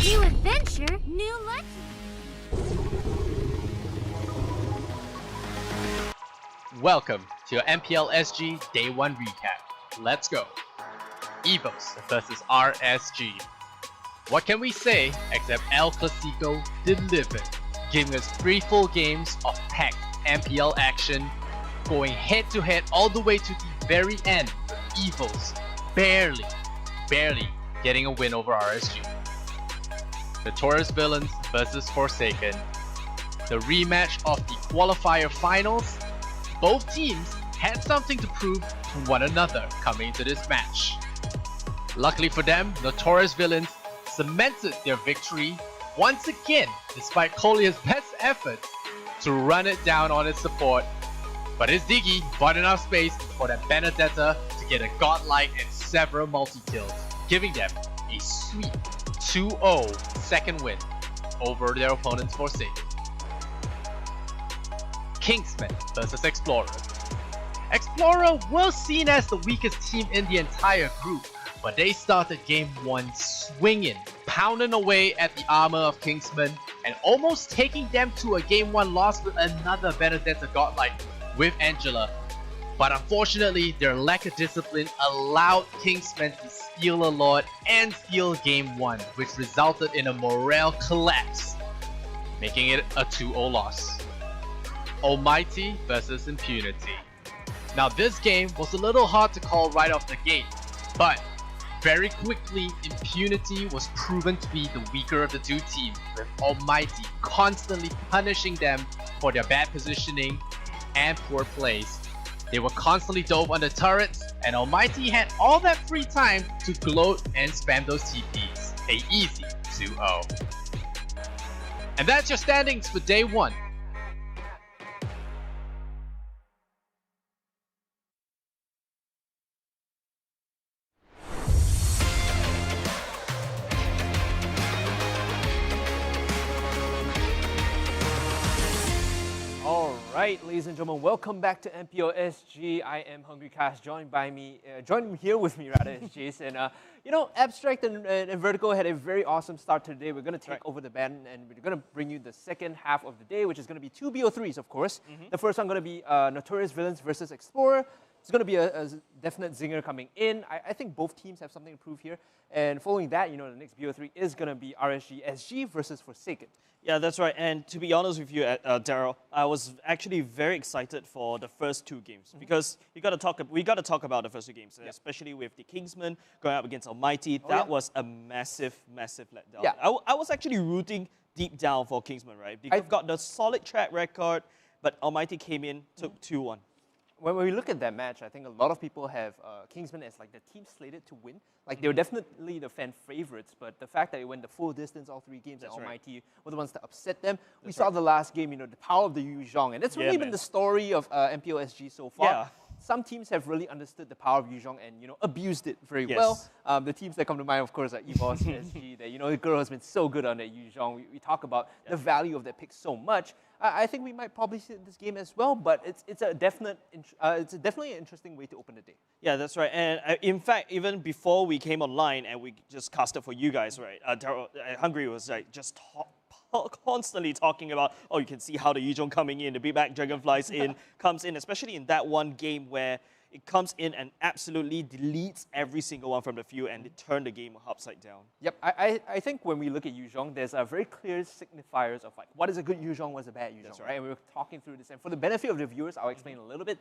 New adventure, new legend. Welcome to your MPL-SG Day 1 recap. Let's go. Evos versus RSG. What can we say except El Clasico delivered, giving us 3 full games of packed MPL action, going head to head all the way to the very end with Evos barely getting a win over RSG. Notorious Villains versus Forsaken. The rematch of the qualifier finals. Both teams had something to prove to one another coming into this match. Luckily for them, Notorious Villains cemented their victory once again despite Collier's best efforts to run it down on its support. But his Diggy bought enough space for that Benedetta to get a godlike and several multi-kills, giving them a sweet 2-0 second win over their opponent's Forsaken. Kingsmen versus Explorer. Explorer was seen as the weakest team in the entire group, but they started game 1 swinging, pounding away at the armor of Kingsmen and almost taking them to a game 1 loss with another Benedetta godlike with Angela. But unfortunately, their lack of discipline allowed Kingsmen to steal a lot and steal game 1, which resulted in a morale collapse, making it a 2-0 loss. Almighty versus Impunity. Now this game was a little hard to call right off the gate, but very quickly Impunity was proven to be the weaker of the two teams, with Almighty constantly punishing them for their bad positioning and poor plays. They were constantly dove on the turrets, and Almighty had all that free time to gloat and spam those TPs. A easy 2-0. And that's your standings for day 1. Alright, ladies and gentlemen, welcome back to MPL-SG. I am Hungry Cash, joined here with me rather is Jason. You know, Abstract and Vertical had a very awesome start to the day. We're going to take over the band and we're going to bring you the second half of the day, which is going to be 2 BO3s, of course. The first one going to be Notorious Villains versus Explorer. it's going to be a definite zinger coming in. I think both teams have something to prove here. And following that, the next BO3 is going to be RSG SG versus Forsaken. Yeah, that's right. And to be honest with you, Daryl, I was actually very excited for the first two games because we got to talk about the first two games, especially with the Kingsmen going up against Almighty. That was a massive, massive letdown. Yeah. I was actually rooting deep down for Kingsmen, right? Because they've got the solid track record, but Almighty came in, took 2-1. When we look at that match, I think a lot of people have Kingsmen as like the team slated to win. Like they were definitely the fan favorites, but the fact that it went the full distance all 3 games and Almighty were the ones that upset them. We saw the last game, the power of the Yu Zhong, and that's really been the story of MPL-SG so far. Yeah. Some teams have really understood the power of Yu Zhong and abused it very well. The teams that come to mind, of course, are Evos SG. That the girl has been so good on that Yu Zhong. We talk about the value of that pick so much. I think we might probably see this game as well, but it's definitely an interesting way to open the day. Yeah, that's right. And in fact, even before we came online and we just casted for you guys, right? Hungry was like just constantly talking about, oh, you can see how the Yu Zhong coming in, the Big Back Dragonflies comes in, especially in that one game where it comes in and absolutely deletes every single one from the field and it turned the game upside down. Yep, I think when we look at Yu Zhong, there's very clear signifiers of like what is a good Yu Zhong, what's a bad Yu Zhong, right? And we were talking through this, and for the benefit of the viewers, I'll explain a little bit.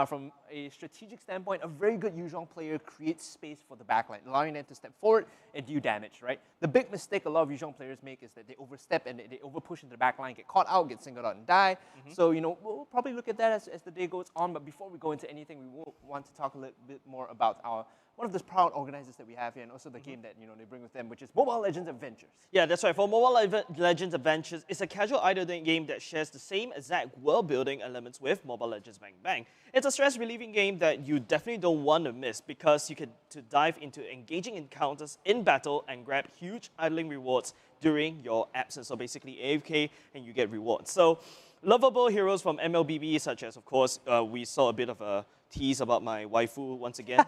From a strategic standpoint, a very good Yu Zhong player creates space for the backline, allowing them to step forward and do damage, right? The big mistake a lot of Yu Zhong players make is that they overstep and they overpush into the backline, get caught out, get singled out and die. So, we'll probably look at that as the day goes on, but before we go into anything, we will want to talk a little bit more about one of the proud organizers that we have here and also the game that they bring with them, which is Mobile Legends Adventures. Yeah, that's right. For Mobile Legends Adventures, it's a casual idle game that shares the same exact world-building elements with Mobile Legends Bang Bang. It's a stress-relieving game that you definitely don't want to miss because you can dive into engaging encounters in battle and grab huge idling rewards during your absence. So basically AFK and you get rewards. So lovable heroes from MLBB, such as, of course, we saw a bit of a tease about my waifu once again.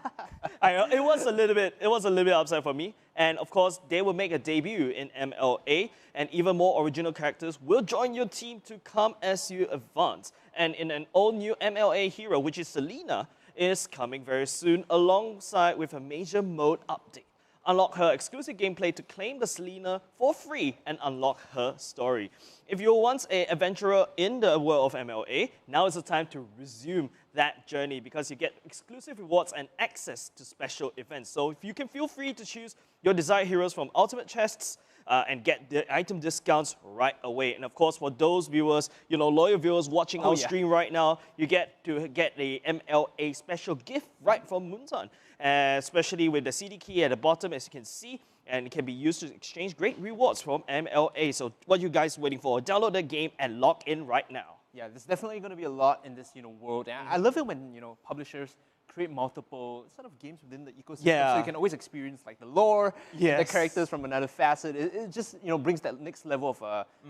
It was a little bit upset for me. And of course, they will make a debut in MLA, and even more original characters will join your team to come as you advance. And in an all-new MLA hero, which is Selena, is coming very soon, alongside with a major mode update. Unlock her exclusive gameplay to claim the Selena for free and unlock her story. If you were once an adventurer in the world of MLA, now is the time to resume that journey because you get exclusive rewards and access to special events. So if you can feel free to choose your desired heroes from ultimate chests and get the item discounts right away. And of course, for those viewers, loyal viewers watching our stream right now, you get to get the MLA special gift right from Moonton. Especially with the CD key at the bottom, as you can see, and it can be used to exchange great rewards from MLA. So what are you guys waiting for? Download the game and log in right now. Yeah, there's definitely going to be a lot in this world. And I love it when publishers create multiple sort of games within the ecosystem, so you can always experience like the lore, the characters from another facet. It just brings that next level of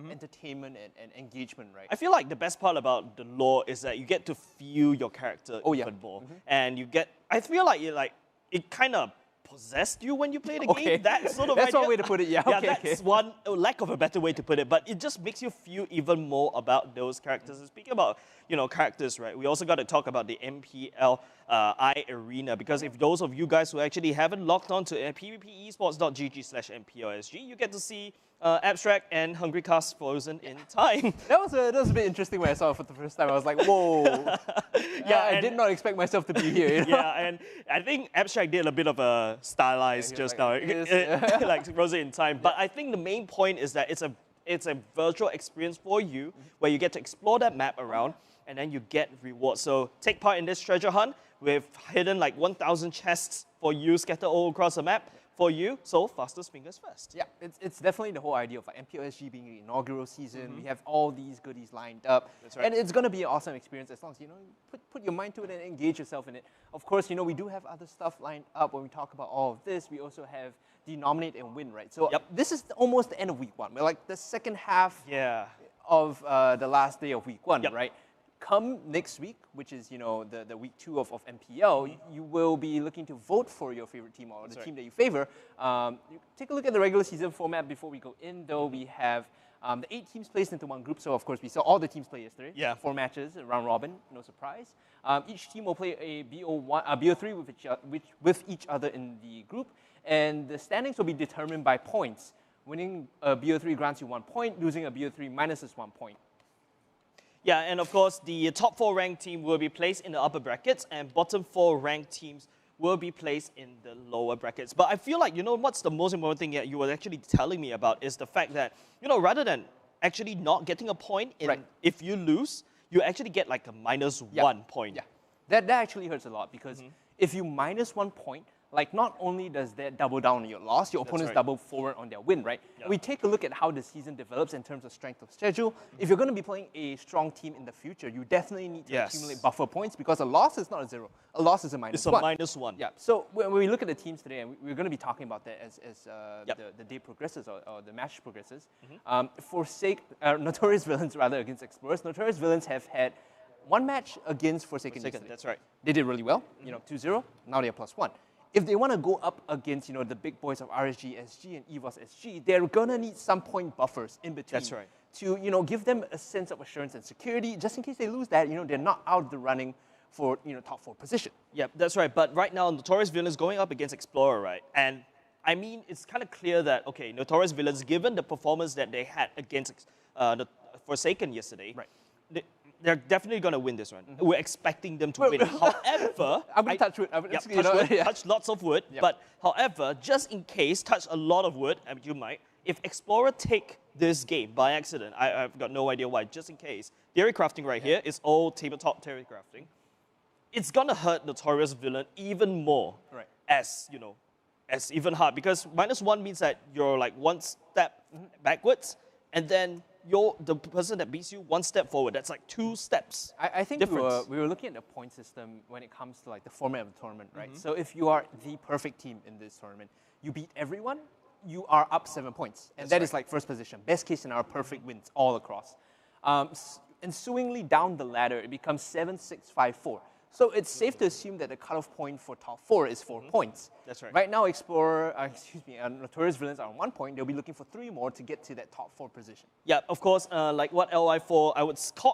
entertainment and engagement, right? I feel like the best part about the lore is that you get to feel your character even more, and I feel like it kind of possessed you when you play the game. That sort of that's idea. one way to put it. Yeah, that's one lack of a better way to put it. But it just makes you feel even more about those characters. And speaking about characters, right? We also got to talk about the MPL-I arena because if those of you guys who actually haven't logged on to pvpesports.gg/MPL-SG, you get to see Abstract and Hungry Cast frozen in time. That was a bit interesting when I saw it for the first time. I was like, whoa. I did not expect myself to be here. Yeah, and I think Abstract did a bit of a stylized just now, like frozen in time. But I think the main point is that it's a virtual experience for you where you get to explore that map around and then you get rewards. So take part in this treasure hunt. We've hidden like 1,000 chests for you scattered all across the map. For you, so fastest fingers first. Yeah, it's definitely the whole idea of MPL-SG being the inaugural season. We have all these goodies lined up. That's right. And it's going to be an awesome experience as long as you put your mind to it and engage yourself in it. Of course, we do have other stuff lined up when we talk about all of this. We also have the nominate and win, right? So this is almost the end of week 1. We're like the second half of the last day of week 1, right? Come next week, which is the week 2 of MPL, you will be looking to vote for your favorite team or the team that you favor. Take a look at the regular season format before we go in, though. We have The 8 teams placed into one group, so of course we saw all the teams play yesterday. Yeah. 4 matches, round robin, no surprise. Each team will play a BO3 with each other in the group, and the standings will be determined by points. Winning a BO3 grants you 1 point, losing a BO3 minuses 1 point. Yeah, and of course, the top 4 ranked team will be placed in the upper brackets, and bottom 4 ranked teams will be placed in the lower brackets. But I feel like, you know, what's the most important thing that you were actually telling me about is the fact that, you know, rather than actually not getting a point, if you lose, you actually get like a -1 point. Yeah, that actually hurts a lot because if you minus 1 point, like not only does that double down on your loss, your opponents double forward on their win, right? Yeah. We take a look at how the season develops in terms of strength of schedule. If you're going to be playing a strong team in the future, you definitely need to accumulate buffer points because a loss is not a 0. A loss is a -1. It's a -1. Yeah. So when we look at the teams today, and we're going to be talking about that as the day progresses or the match progresses. Notorious Villains rather against Explorers. Notorious Villains have had 1 match against Forsaken yesterday. That's right. They did really well. You know, 2-0. Now they're +1. If they want to go up against, you know, the big boys of RSG SG and Evos SG, they're gonna need some point buffers in between. That's right. To, you know, give them a sense of assurance and security, just in case they lose that, you know, they're not out of the running for, you know, top 4 position. Yeah, that's right. But right now, Notorious Villains going up against Explorer, right? And I mean, it's kind of clear that, okay, Notorious Villains, given the performance that they had against Forsaken yesterday, they're definitely going to win this one. We're expecting them to win. However, I'm going to touch wood. Touch lots of wood. But however, just in case, touch a lot of wood, and you might, if Explorer take this game by accident, I've got no idea why, just in case, theory crafting right here is all tabletop theory crafting. It's going to hurt Notorious Villain even more as, you know, as even hard, because -1 means that you're like 1 step backwards, and then the person that beats you 1 step forward. That's like 2 steps. I think we were looking at the point system when it comes to like the format of the tournament, right? So if you are the perfect team in this tournament, you beat everyone, you are up 7 points. And that is like first position. Best case scenario, perfect wins all across. Ensuingly down the ladder, it becomes 7-6-5-4. So it's safe to assume that the cutoff point for top 4 is 4 points. That's right. Right now, Notorious Villains are on 1 point. They'll be looking for 3 more to get to that top 4 position. Yeah, of course, like what LI4,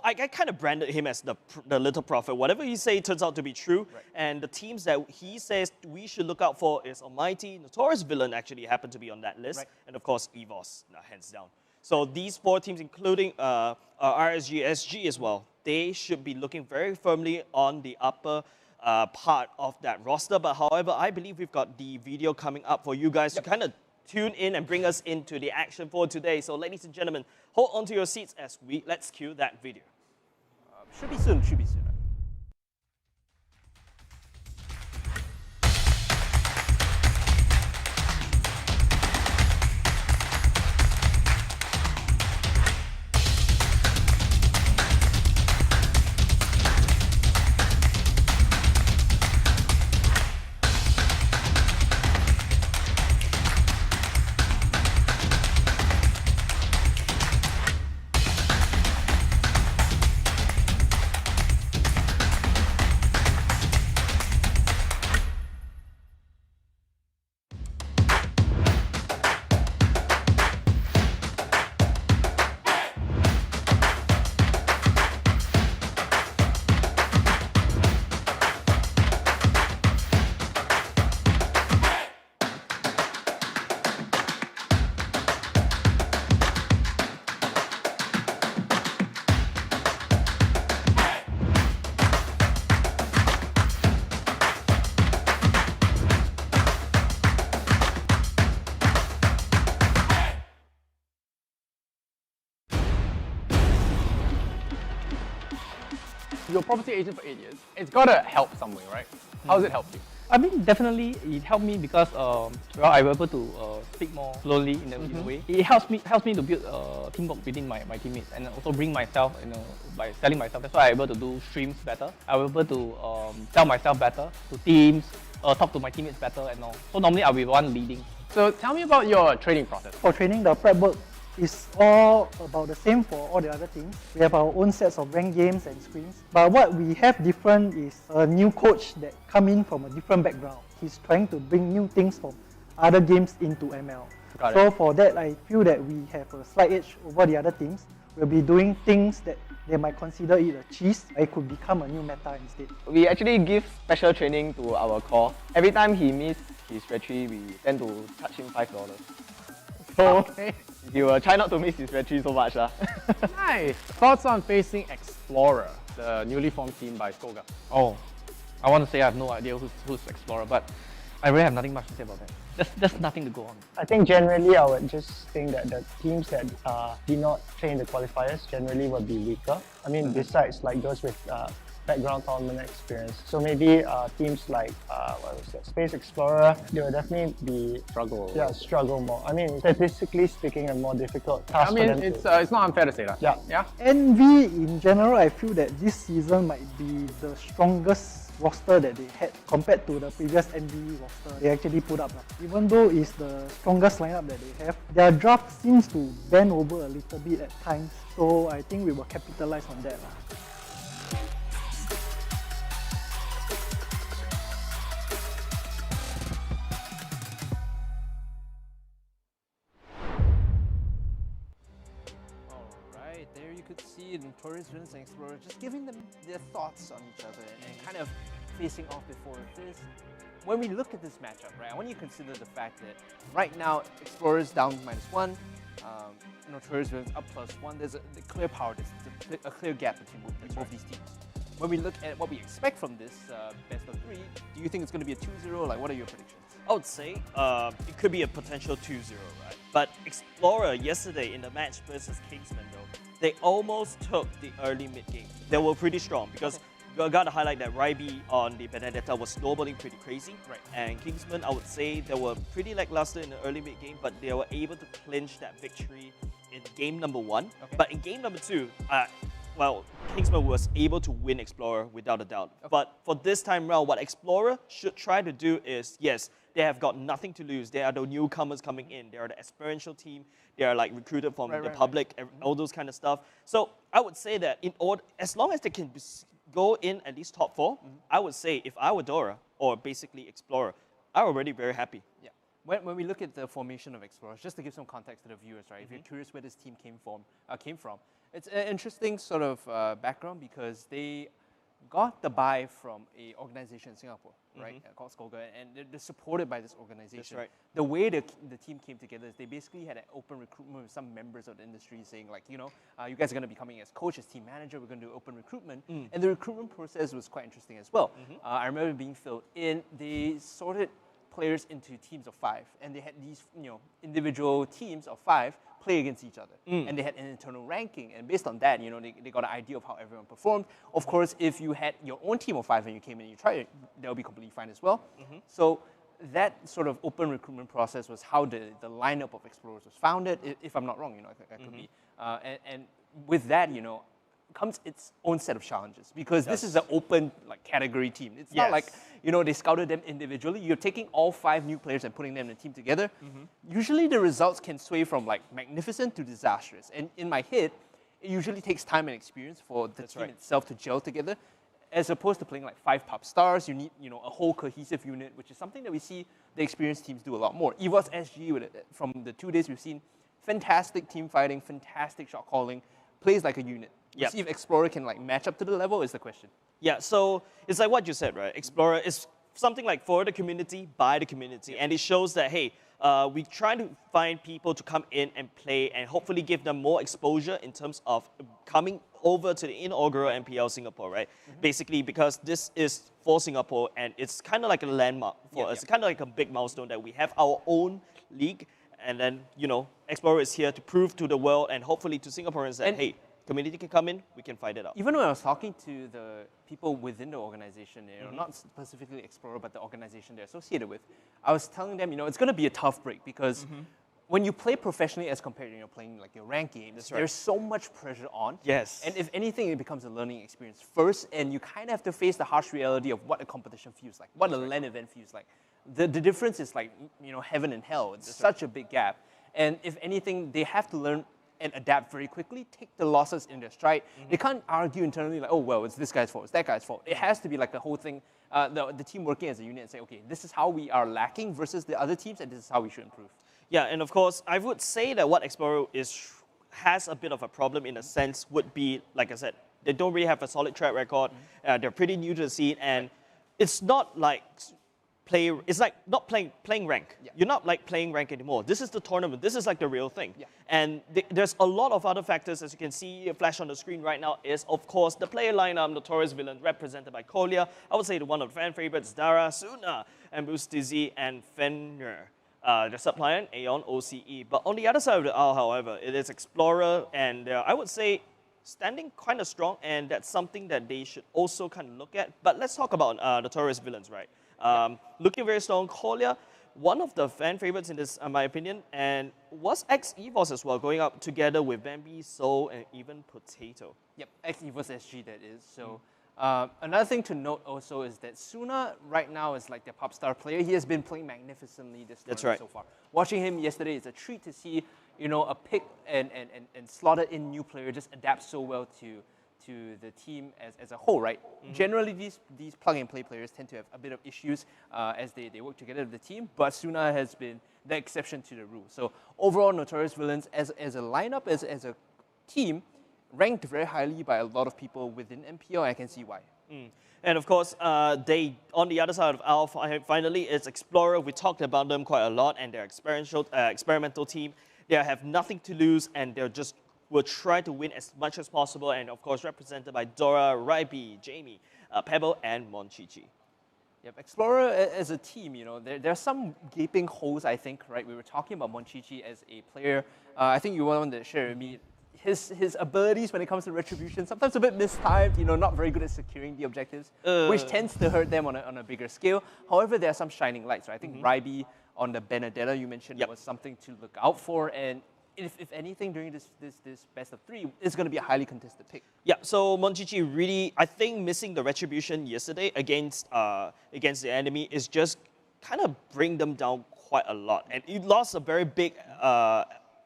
I kind of branded him as the little prophet. Whatever he say turns out to be true. And the teams that he says we should look out for is Almighty, Notorious Villain actually happened to be on that list. And of course, Evos, hands down. So these 4 teams, including RSG SG as well, they should be looking very firmly on the upper part of that roster. But however, I believe we've got the video coming up for you guys to kind of tune in and bring us into the action for today. So ladies and gentlemen, hold on to your seats as let's cue that video. Should be soon, should be soon. You're a property agent for 8 years. It's gotta help some way, right? How does it help you? I mean, definitely it helped me because well, I was able to speak more slowly in a way. It helps me to build teamwork within my teammates and also bring myself, you know, by selling myself. That's why I'm able to do streams better. I'm able to sell myself better to teams, talk to my teammates better and all. So normally I'll be the one leading. So tell me about your training process. For training, the prep work is all about the same for all the other teams. We have our own sets of ranked games and scrims. But what we have different is a new coach that come in from a different background. He's trying to bring new things from other games into ML. Got So it. for that, I feel that we have a slight edge over the other teams. We'll be doing things that they might consider it a cheese. It could become a new meta instead. We actually give special training to our core. Every time he misses his retry, we tend to charge him $5. So he will try not to miss his retry so much. Nice. Thoughts on facing Explorer, the newly formed team by Skoga? Oh, I want to say I have no idea who's Explorer, but I really have nothing much to say about that. There's nothing to go on. I think generally I would just think that the teams that did not play in the qualifiers generally will be weaker. I mean, besides like those with background tournament experience. So maybe teams like what was that? Space Explorer, they will definitely be struggle more. I mean, statistically speaking, a more difficult task. I mean, for them it's not unfair to say that. Yeah. NV in general, I feel that this season might be the strongest roster that they had compared to the previous NV roster they actually put up. Even though it's the strongest lineup that they have, their draft seems to bend over a little bit at times. So I think we will capitalize on that. Alright, there you could see Notorious and Explorer just giving them their thoughts on each other and kind of facing off before this. When we look at this matchup, right, I want you to consider the fact that right now Explorer's down -1, Notorious Villains up +1. There's a clear power distance, a clear gap between both these teams. When we look at what we expect from this best of 3, do you think it's going to be a 2-0? Like, what are your predictions? I would say it could be a potential 2-0, right? But Explorer yesterday in the match versus Kingsmen, though, they almost took the early mid game. They were pretty strong because I got to highlight that Ryby on the Benedetta was snowballing pretty crazy. Right. And Kingsmen, I would say they were pretty lackluster in the early mid game, but they were able to clinch that victory in game number 1. But in game number 2, well, Kingsman was able to win Explorer without a doubt. But for this time round, what Explorer should try to do is, yes, they have got nothing to lose. They are the newcomers coming in. They are the experiential team. They are like recruited from the public, all those kind of stuff. So I would say that in order, as long as they can go in at least top 4, I would say if I were Dora, or basically Explorer, I'm already very happy. Yeah. When we look at the formation of Explorers, just to give some context to the viewers, right? If you're curious where this team came from, it's an interesting sort of background because they got the buy from a organization in Singapore, right, called Skoga, and they're supported by this organization. That's right. The way the team came together is they basically had an open recruitment with some members of the industry saying like, you know, you guys are going to be coming as coach, as team manager, we're going to do open recruitment. And the recruitment process was quite interesting as well. I remember being filled in, they sorted players into teams of 5, and they had these, you know, individual teams of 5 play against each other, and they had an internal ranking, and based on that, you know, they got an idea of how everyone performed. Of course, if you had your own team of 5 and you came in and you tried it, that would be completely fine as well. So that sort of open recruitment process was how the lineup of Explorers was founded, if I'm not wrong, you know, I could be. And with that, you know, comes its own set of challenges because this is an open like category team. It's not like, you know, they scouted them individually. You're taking all 5 new players and putting them in a team together. Usually the results can sway from like magnificent to disastrous. And in my head, it usually takes time and experience for the team itself to gel together. As opposed to playing like 5 pop stars, you need, you know, a whole cohesive unit, which is something that we see the experienced teams do a lot more. Evos SG, from the 2 days we've seen, fantastic team fighting, fantastic shot calling, plays like a unit. Yep. See if Explorer can like match up to the level is the question. Yeah, so it's like what you said, right? Explorer is something like for the community, by the community, and it shows that, hey, we try to find people to come in and play and hopefully give them more exposure in terms of coming over to the inaugural MPL Singapore, right? Basically, because this is for Singapore and it's kind of like a landmark for us. It's kind of like a big milestone that we have our own league, and then, you know, Explorer is here to prove to the world and hopefully to Singaporeans that, hey, community can come in, we can fight it out. Even when I was talking to the people within the organization, you know, not specifically Explorer, but the organization they're associated with, I was telling them, you know, it's going to be a tough break because when you play professionally as compared to, you know, playing like your ranked games, there's so much pressure on. Yes. And if anything, it becomes a learning experience first, and you kind of have to face the harsh reality of what a competition feels like, what a LAN event feels like. The difference is like, you know, heaven and hell. It's such a big gap. And if anything, they have to learn and adapt very quickly, take the losses in their stride. They can't argue internally like, oh, well, it's this guy's fault, it's that guy's fault. It has to be like a whole thing the team working as a unit and say, okay, this is how we are lacking versus the other teams, and this is how we should improve. Yeah, and of course, I would say that what Explorer has a bit of a problem in a sense would be, like I said, they don't really have a solid track record. They're pretty new to the scene, and it's not like it's like not playing rank. Yeah. You're not like playing rank anymore. This is the tournament. This is like the real thing. Yeah. And there's a lot of other factors, as you can see flash on the screen right now, is of course the player lineup, Notorious Villain represented by Kolya. I would say one of the fan favorites, Dara, Suna, Ambustizi, and Fenrir. The subclient, Aeon, OCE. But on the other side of the aisle, however, it is Explorer, and I would say standing kind of strong, and that's something that they should also kind of look at. But let's talk about Notorious Villains, right? Looking very strong. Kolya, one of the fan favorites in this, in my opinion, and was Evos as well, going up together with Bambi, Soul, and even Potato. Yep, Evos SG that is. So another thing to note also is that Suna right now is like their pop star player. He has been playing magnificently this tournament so far. Watching him yesterday is a treat to see, you know, a pick and slotted in new player just adapt so well to the team as a whole, right? Generally, these plug-and-play players tend to have a bit of issues as they work together with the team, but Suna has been the exception to the rule. So overall, Notorious Villains as a lineup, as a team, ranked very highly by a lot of people within MPL. I can see why. And of course, they on the other side of our finally is Explorer. We talked about them quite a lot, and their experimental team. They have nothing to lose, and they're just will try to win as much as possible, and of course represented by Dora, Raibi, Jamie, Pebble, and Monchichi. Yep, Explorer as a team, you know, there are some gaping holes, I think, right? We were talking about Monchichi as a player. I think you wanted to share with me his abilities when it comes to retribution, sometimes a bit mistimed, you know, not very good at securing the objectives, which tends to hurt them on a bigger scale. However, there are some shining lights, right? I think Raibi on the Benedetta you mentioned was something to look out for, and if anything, during this best of three, it's going to be a highly contested pick. Yeah, so Monchichi really, I think missing the retribution yesterday against the enemy is just kind of bring them down quite a lot. And he lost a very big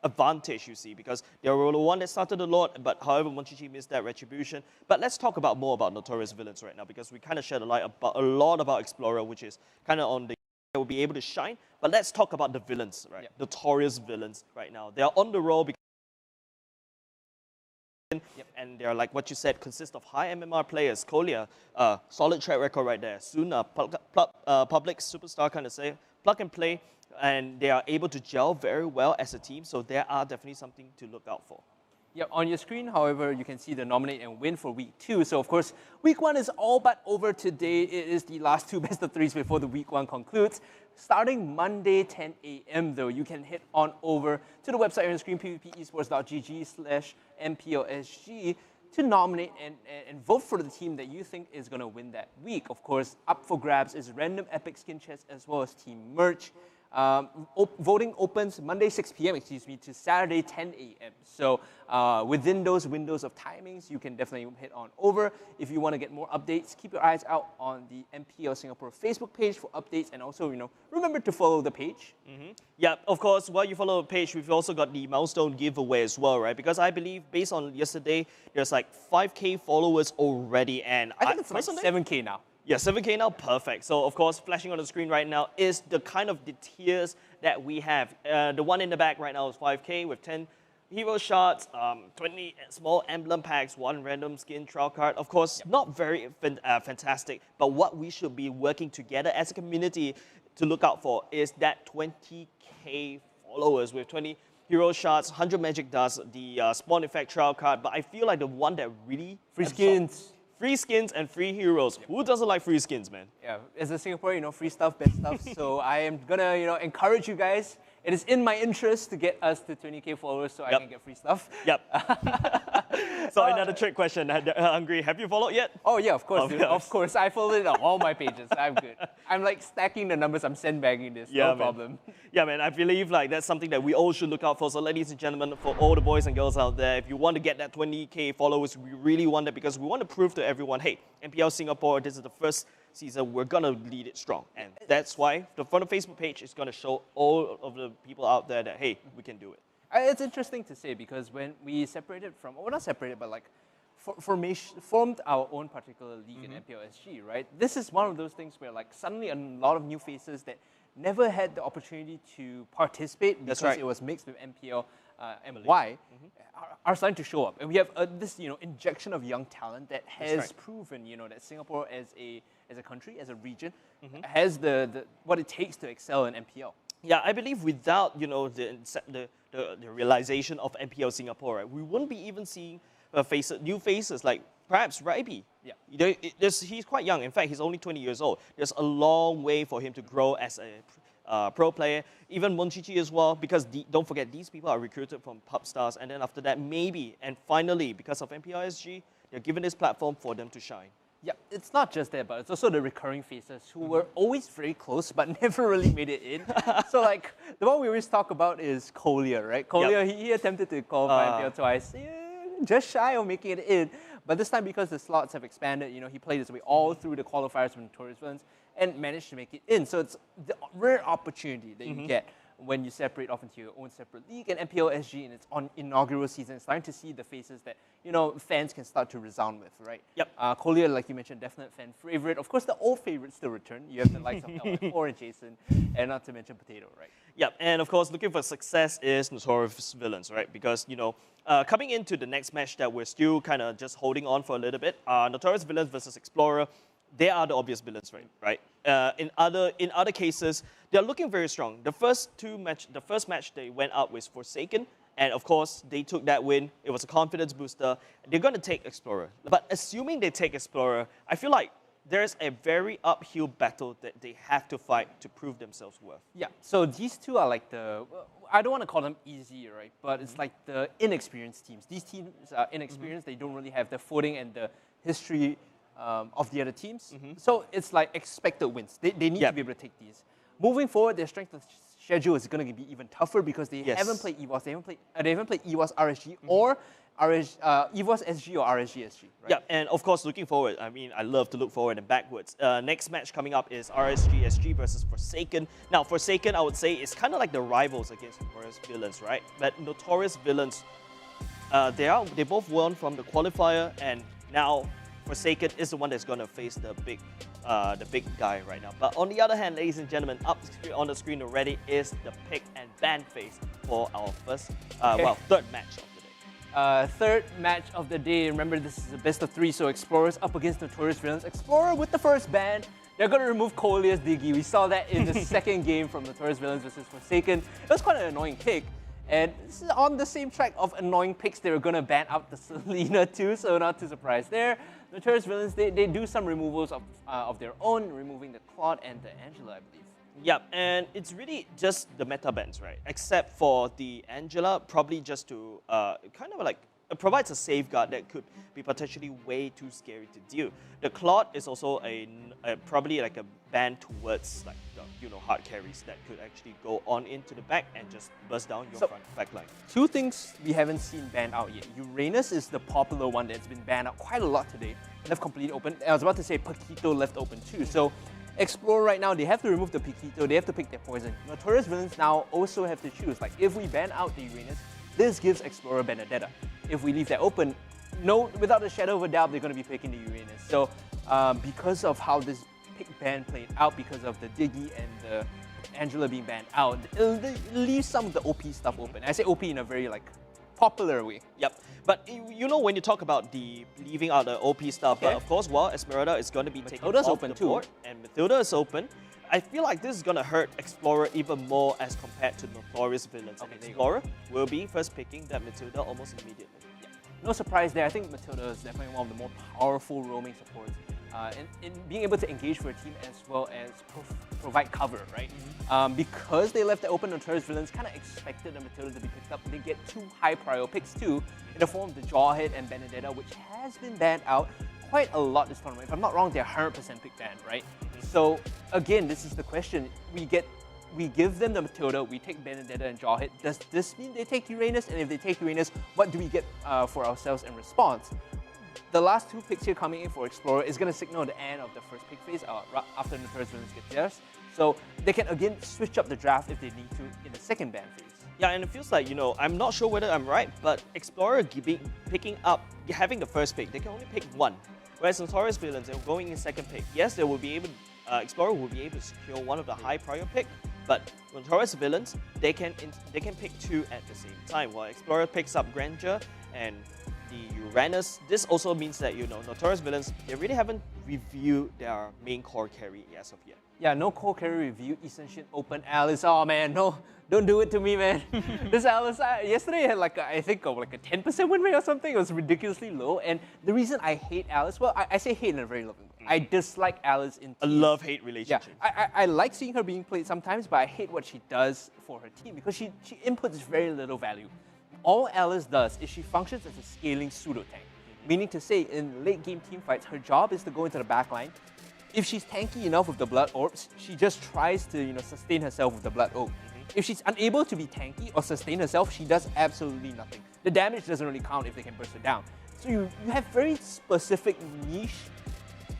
advantage, you see, because they were the one that started a lot, but however, Monchichi missed that retribution. But let's talk more about Notorious Villains right now, because we kind of shed a light about a lot about Explorer, which is kind of on the will be able to shine. But let's talk about the villains, right? Notorious Villains right now. They are on the roll because and they're like what you said, consist of high MMR players. Kolya, solid track record right there. Suna, public superstar kind of say, plug and play, and they are able to gel very well as a team. So there are definitely something to look out for. Yeah, on your screen, however, you can see the nominate and win for week 2. So, of course, week 1 is all but over today. It is the last 2 best of 3s before the week 1 concludes. Starting Monday, 10 a.m., though, you can head on over to the website on the screen, pvpesports.gg/MPL-SG, to nominate and vote for the team that you think is going to win that week. Of course, up for grabs is random epic skin chests as well as team merch. Voting opens Monday 6 p.m. to Saturday 10 a.m. So within those windows of timings, you can definitely head on over. If you want to get more updates, keep your eyes out on the MPL Singapore Facebook page for updates, and also, you know, remember to follow the page. Yeah, of course, while you follow the page, we've also got the milestone giveaway as well, right? Because I believe, based on yesterday, there's like 5K followers already, and I think it's like 7K now. Yeah, 7K now, perfect. So, of course, flashing on the screen right now is the kind of the tiers that we have. The one in the back right now is 5K with 10 hero shots, 20 small emblem packs, 1 random skin trial card. Of course, not very fantastic, but what we should be working together as a community to look out for is that 20K followers with 20 hero shots, 100 magic dust, the spawn effect trial card. But I feel like the one that really... Free skins. Free skins and free heroes. Who doesn't like free skins, man? Yeah, as a Singaporean, you know, free stuff, best stuff. So I am gonna, you know, encourage you guys. It is in my interest to get us to 20K followers so I can get free stuff. So another trick question, Hungry, have you followed yet? Oh yeah, of course, dude. Of course. I followed it on all my pages. I'm good. I'm like stacking the numbers. I'm sandbagging this. No problem. Yeah, man. I believe like that's something that we all should look out for. So ladies and gentlemen, for all the boys and girls out there, if you want to get that 20K followers, we really want it because we want to prove to everyone, hey, MPL Singapore, this is the first season, we're going to lead it strong. And that's why the front of Facebook page is going to show all of the people out there that, hey, we can do it. It's interesting to say because when we separated from, well, not separated, but like formed our own particular league in MPL-SG, right? This is one of those things where like suddenly a lot of new faces that never had the opportunity to participate because it was mixed with MPL MLY are starting to show up, and we have this injection of young talent that has proven that Singapore as a country, as a region, has the what it takes to excel in MPL. Yeah, I believe without the realization of MPL Singapore, right, we wouldn't be even seeing new faces like perhaps Raibi. Yeah, he's quite young. In fact, he's only 20 years old. There's a long way for him to grow as a pro player. Even Monchichi as well, because don't forget, these people are recruited from pub stars, and then after that, maybe and finally, because of MPL-SG, they're given this platform for them to shine. Yeah, it's not just that, but it's also the recurring faces who were always very close but never really made it in. So like, the one we always talk about is Collier, right? Collier, he attempted to qualify MPL twice, just shy of making it in. But this time, because the slots have expanded, he played his way all through the qualifiers from Notorious Villains and managed to make it in. So it's the rare opportunity that you get when you separate off into your own separate league. And MPL-SG in its inaugural season is starting to see the faces that fans can start to resound with, right? Yep. Collier, like you mentioned, definite fan favorite. Of course, the old favorites still return. You have the likes of L4 and Jason, and not to mention Potato, right? Yep, and of course, looking for success is Notorious Villains, right? Because coming into the next match that we're still kind of just holding on for a little bit, Notorious Villains versus Explorer. They are the obvious villains, right? In other cases, they are looking very strong. The first match they went out with Forsaken, and of course they took that win. It was a confidence booster. They're going to take Explorer, but assuming they take Explorer, I feel like there's a very uphill battle that they have to fight to prove themselves worth. Yeah. So these two are like I don't want to call them easy, right? But it's like the inexperienced teams. These teams are inexperienced. They don't really have the footing and the history of the other teams. So it's like expected wins. They need to be able to take these. Moving forward, their strength of schedule is going to be even tougher because they haven't played Evos. They haven't played Evos RSG or Evos SG or RSG SG. Right? Yeah, and of course, looking forward, I mean, I love to look forward and backwards. Next match coming up is RSG SG versus Forsaken. Now, Forsaken, I would say, is kind of like the rivals against Notorious Villains, right? But Notorious Villains, they both won from the qualifier, and now Forsaken is the one that's going to face the big guy right now. But on the other hand, ladies and gentlemen, up on the screen already is the pick and ban phase for our third match of the day. Third match of the day. Remember, this is a best of 3, so Explorers up against Notorious Villains. Explorer with the first ban. They're going to remove Colier's Diggy. We saw that in the second game from Notorious Villains versus Forsaken. It was quite an annoying pick. And this is on the same track of annoying picks. They were going to ban out the Selena too, so not too surprised there. Notorious Villains, they do some removals of their own, removing the Claude and the Angela, I believe. Yep, and it's really just the meta bans, right? Except for the Angela, probably just to kind of like provides a safeguard that could be potentially way too scary to deal. The Claude is also probably like a ban towards like the hard carries that could actually go on into the back and just burst down your front back line. Two things we haven't seen banned out yet. Uranus is the popular one that's been banned out quite a lot today. Left completely open. I was about to say Paquito left open too. So Explorer right now, they have to remove the Paquito, they have to pick their poison. Notorious Villains now also have to choose. Like if we ban out the Uranus, this gives Explorer Benedetta. If we leave that open, without a shadow of a doubt, they're going to be picking the Uranus. So because of how this pick ban played out, because of the Diggy and the Angela being banned out, it leaves some of the OP stuff open. I say OP in a very like popular way. Yep. But when you talk about the leaving out the OP stuff, but of course, Esmeralda is going to be taken off the board, and Matilda is open. I feel like this is going to hurt Explorer even more as compared to Notorious Villains. Okay, Explorer will be first picking that Matilda almost immediately. Yeah. No surprise there. I think Matilda is definitely one of the more powerful roaming supports in being able to engage for a team as well as provide cover, right? Because they left it open, Notorious Villains kind of expected the Matilda to be picked up. They get 2 high prior picks too, in the form of the Jawhead and Benedetta, which has been banned out quite a lot this tournament. If I'm not wrong, they're 100% pick ban, right? So again, this is the question. We give them the Matilda, we take Benedetta and Jawhead. Does this mean they take Uranus? And if they take Uranus, what do we get for ourselves in response? The last 2 picks here coming in for Explorer is going to signal the end of the first pick phase after Notorious Villains get theirs. So they can again switch up the draft if they need to in the second ban phase. Yeah, and it feels like, I'm not sure whether I'm right, but Explorer having the first pick, they can only pick one. Whereas Notorious Villains, they're going in second pick. Yes, they will be able, Explorer will be able to secure one of the high prior pick, but Notorious Villains, they can pick two at the same time. While Explorer picks up Grandeur and the Uranus, this also means that, Notorious Villains, they really haven't reviewed their main core carry as of yet. Yeah, no core carry review, Ascension Open Alice. Oh man, no, don't do it to me, man. This Alice, yesterday had I think a 10% win rate or something. It was ridiculously low. And the reason I hate Alice, well, I say hate in a very loving way. I dislike Alice in teams. A love-hate relationship. Yeah, I like seeing her being played sometimes, but I hate what she does for her team because she inputs very little value. All Alice does is she functions as a scaling pseudo-tank. Meaning to say, in late-game team fights, her job is to go into the back line. If she's tanky enough with the Blood Orbs, she just tries to sustain herself with the Blood Orb. If she's unable to be tanky or sustain herself, she does absolutely nothing. The damage doesn't really count if they can burst her down. So you have very specific niche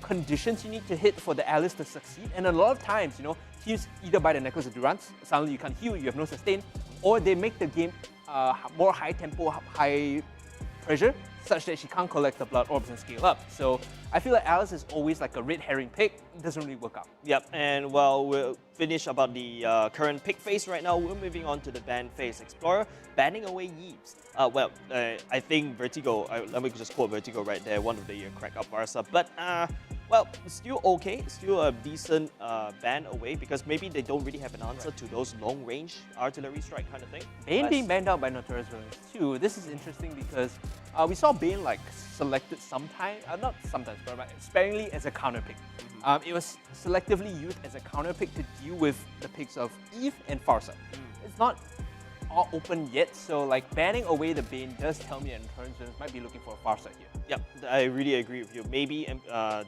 conditions you need to hit for the Alice to succeed. And a lot of times, teams either buy the Necklace of Durance, suddenly you can't heal, you have no sustain, or they make the game more high tempo, high pressure, such that she can't collect the Blood Orbs and scale up. So I feel like Alice is always like a red herring pick. It doesn't really work out. Yep, and while we'll finish about the current pick phase right now, we're moving on to the ban phase. Explorer banning away Yeeps. I think Vertigo, let me just quote Vertigo right there, one of the crack up Varsa. But, still okay, still a decent ban away because maybe they don't really have an answer to those long range artillery strike kind of thing. Bane being banned out by Notorious Villains too. This is interesting because we saw Bane selected not sometimes, but sparingly as a counter pick. It was selectively used as a counter pick to deal with the picks of Eve and Farsa. It's not all open yet, so banning away the Bane does tell me that Notorious Villains might be looking for a Farsa here. Yep, I really agree with you. Maybe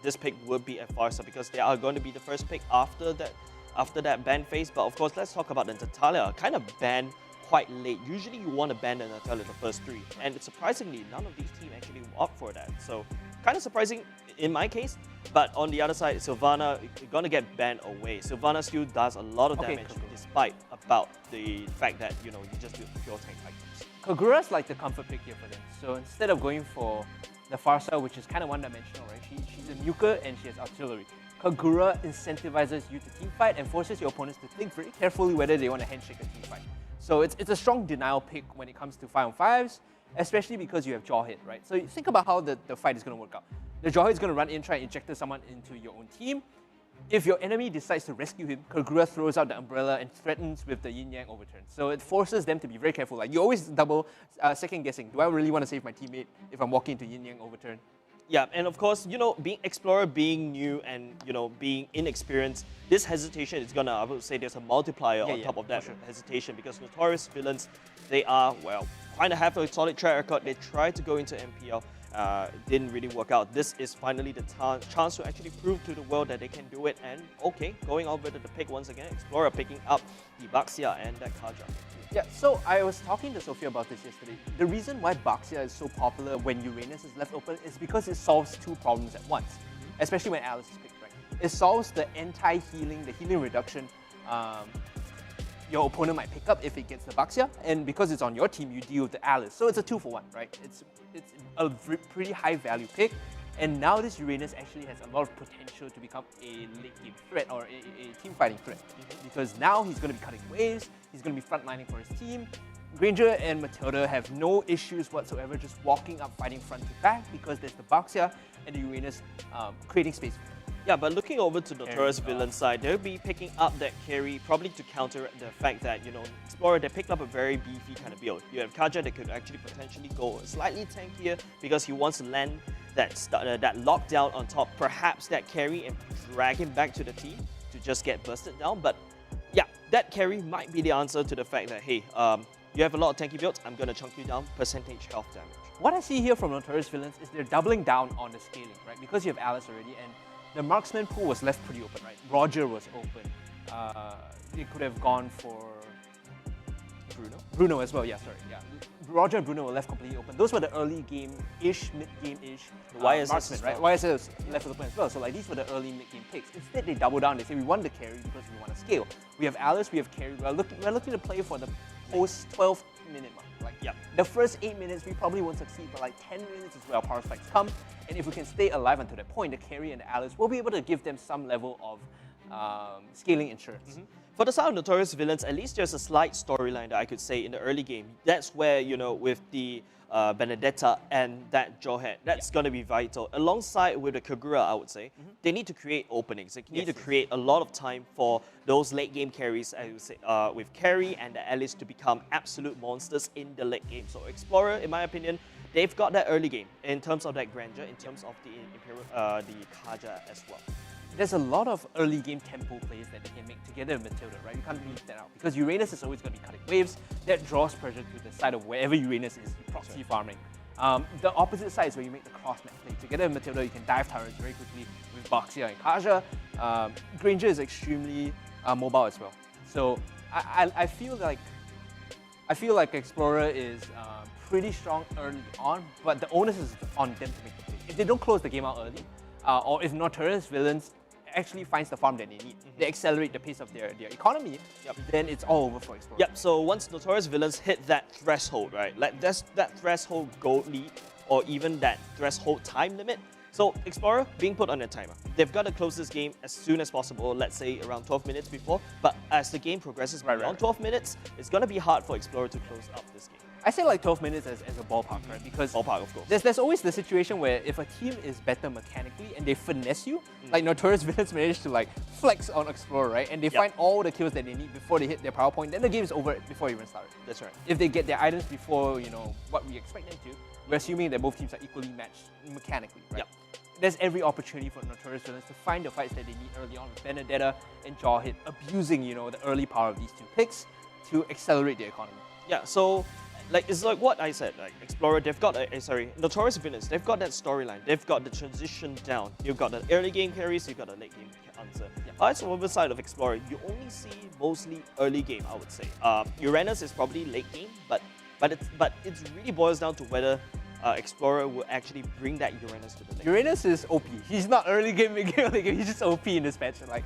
this pick would be a Farsa because they are going to be the first pick after that ban phase. But of course, let's talk about the Natalia. Kind of banned quite late. Usually you want to ban the Natalia the first three. And surprisingly, none of these teams actually opt for that. So kind of surprising in my case. But on the other side, Sylvana is going to get banned away. Sylvana still does a lot of damage despite about the fact that, you just do pure tank items. Kagura's like the comfort pick here for them. So instead of going for the Farsa, which is kind of one-dimensional, right? She's a nuker and she has artillery. Kagura incentivizes you to teamfight and forces your opponents to think very carefully whether they want to handshake a teamfight. So it's a strong denial pick when it comes to 5-on-5s, especially because you have Jawhead, right? So think about how the fight is going to work out. The Jawhead is going to run in, try and inject someone into your own team. If your enemy decides to rescue him, Kagura throws out the umbrella and threatens with the yin-yang overturn. So it forces them to be very careful. You're always double second guessing. Do I really want to save my teammate if I'm walking into yin-yang overturn? Yeah, and of course, being Explorer, being new and, being inexperienced, this hesitation is gonna, I would say there's a multiplier on top of that hesitation because Notorious Villains, they are, kind of have a solid track record. They tried to go into MPL. Didn't really work out. This is finally the chance to actually prove to the world that they can do it. And okay, going over to the pick once again, Explorer picking up the Baxia and that Kaja. Yeah, so I was talking to Sophia about this yesterday. The reason why Baxia is so popular when Uranus is left open is because it solves two problems at once, especially when Alice is picked, right? It solves the anti-healing, the healing reduction your opponent might pick up if it gets the Baxia, and because it's on your team, you deal with the Alice. So it's a 2-for-1, right? It's a pretty high value pick, and now this Uranus actually has a lot of potential to become a late game threat or a team fighting threat, because now he's going to be cutting waves, he's going to be frontlining for his team. Granger and Matilda have no issues whatsoever just walking up fighting front to back because there's the Baxia and the Uranus creating space. Yeah, but looking over to the Notorious Villain side, they'll be picking up that carry probably to counter the fact that, Explorer, they picked up a very beefy kind of build. You have Kaja that could actually potentially go slightly tankier because he wants to land that lockdown on top, perhaps that carry, and drag him back to the team to just get bursted down. But yeah, that carry might be the answer to the fact that, hey, you have a lot of tanky builds, I'm going to chunk you down, percentage health damage. What I see here from Notorious Villains is they're doubling down on the scaling, right? Because you have Alice already, and the marksman pool was left pretty open, right? Roger was open. They could have gone for Bruno as well, yeah, sorry. Yeah. Roger and Bruno were left completely open. Those were the early game-ish, mid-game-ish marksmen, right? YSL was left open as well. So these were the early mid-game picks. Instead, they double down. They say, we want the carry because we want to scale. We have Alice, we have carry. We're looking to play for the post 12 minute mark. Like, the first 8 minutes, we probably won't succeed, but like 10 minutes is where our power spikes come. And if we can stay alive until that point, the carry and the allies will be able to give them some level of scaling insurance. For the side of Notorious villains, at least there's a slight storyline that I could say in the early game. That's where, you know, with the Benedetta and that Jawhead, that's going to be vital. Alongside with the Kagura, I would say, they need to create openings. They need to create a lot of time for those late game carries, I would say, with Carry and the allies to become absolute monsters in the late game. So Explorer, in my opinion, they've got that early game in terms of that grandeur, in terms of the the Kaja as well. There's a lot of early game tempo plays that they can make together with Matilda, right? You can't leave that out because Uranus is always going to be cutting waves. That draws pressure to the side of wherever Uranus is proxy farming. The opposite side is where you make the cross-map play. Together with Matilda, you can dive turrets very quickly with Baxia and Kaja. Granger is extremely mobile as well. So I feel like Explorer is pretty strong early on, but the onus is on them to make the play. If they don't close the game out early, or if Notorious villains actually finds the farm that they need, they accelerate the pace of their economy, then it's all over for Explorer. So once Notorious villains hit that threshold, right, like that threshold gold lead, or even that threshold time limit, so Explorer being put on a timer. They've got to close this game as soon as possible, let's say around 12 minutes before, but as the game progresses beyond 12 minutes, it's going to be hard for Explorer to close up this game. I say like 12 minutes as a ballpark, right? Because ballpark, of course. There's always the situation where if a team is better mechanically and they finesse you, like Notorious villains manage to like flex on Explorer, right? And they find all the kills that they need before they hit their power point, then the game is over before it even started. That's right. If they get their items before, you know, what we expect them to, we're assuming that both teams are equally matched mechanically, right? There's every opportunity for Notorious villains to find the fights that they need early on with Benedetta and Jawhead abusing, you know, the early power of these two picks to accelerate the economy. So like it's like what I said, like Explorer, they've got Notorious villains, they've got that storyline, they've got the transition down, you've got the early game carries, you've got the late game answer. As for the side of Explorer, you only see mostly early game, I would say. Uranus is probably late game, but it really boils down to whether Explorer will actually bring that Uranus to the late. Uranus is OP. He's not early game, mid game, late game. He's just OP in this match. Like,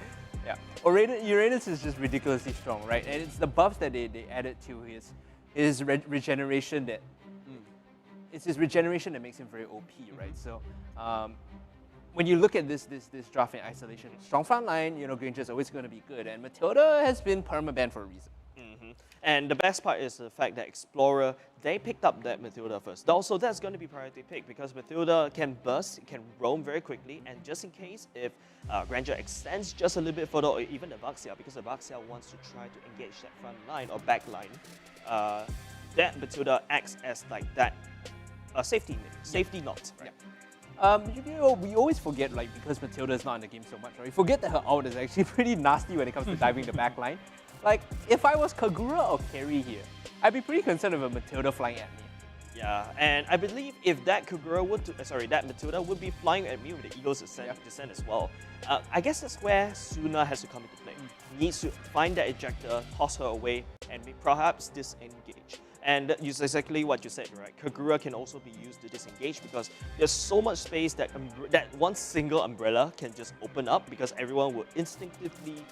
Uranus is just ridiculously strong, right? And it's the buffs that they added to his regeneration that it's his regeneration that makes him very OP, right? So when you look at this draft in isolation, strong front line, you know, Granger is always going to be good, and Matilda has been perma-banned for a reason. And the best part is the fact that Explorer, they picked up that Matilda first. Also, that's going to be priority pick because Matilda can burst, can roam very quickly, and just in case if Granger extends just a little bit further, or even the Baxia, because the Baxia wants to try to engage that front line or back line, that Matilda acts as like that safety knot. Right? You know, we always forget, like, because Matilda is not in the game so much, right? We forget that her ult is actually pretty nasty when it comes to diving the back line. Like, if I was Kagura or Carry here, I'd be pretty concerned of a Matilda flying at me. Yeah, and I believe if that Kagura would, that Matilda would be flying at me with the Eagle's descent as well. I guess that's where Suna has to come into play. He needs to find that ejector, toss her away, and perhaps disengage. And it's exactly what you said, right? Kagura can also be used to disengage because there's so much space that one single umbrella can just open up because everyone will instinctively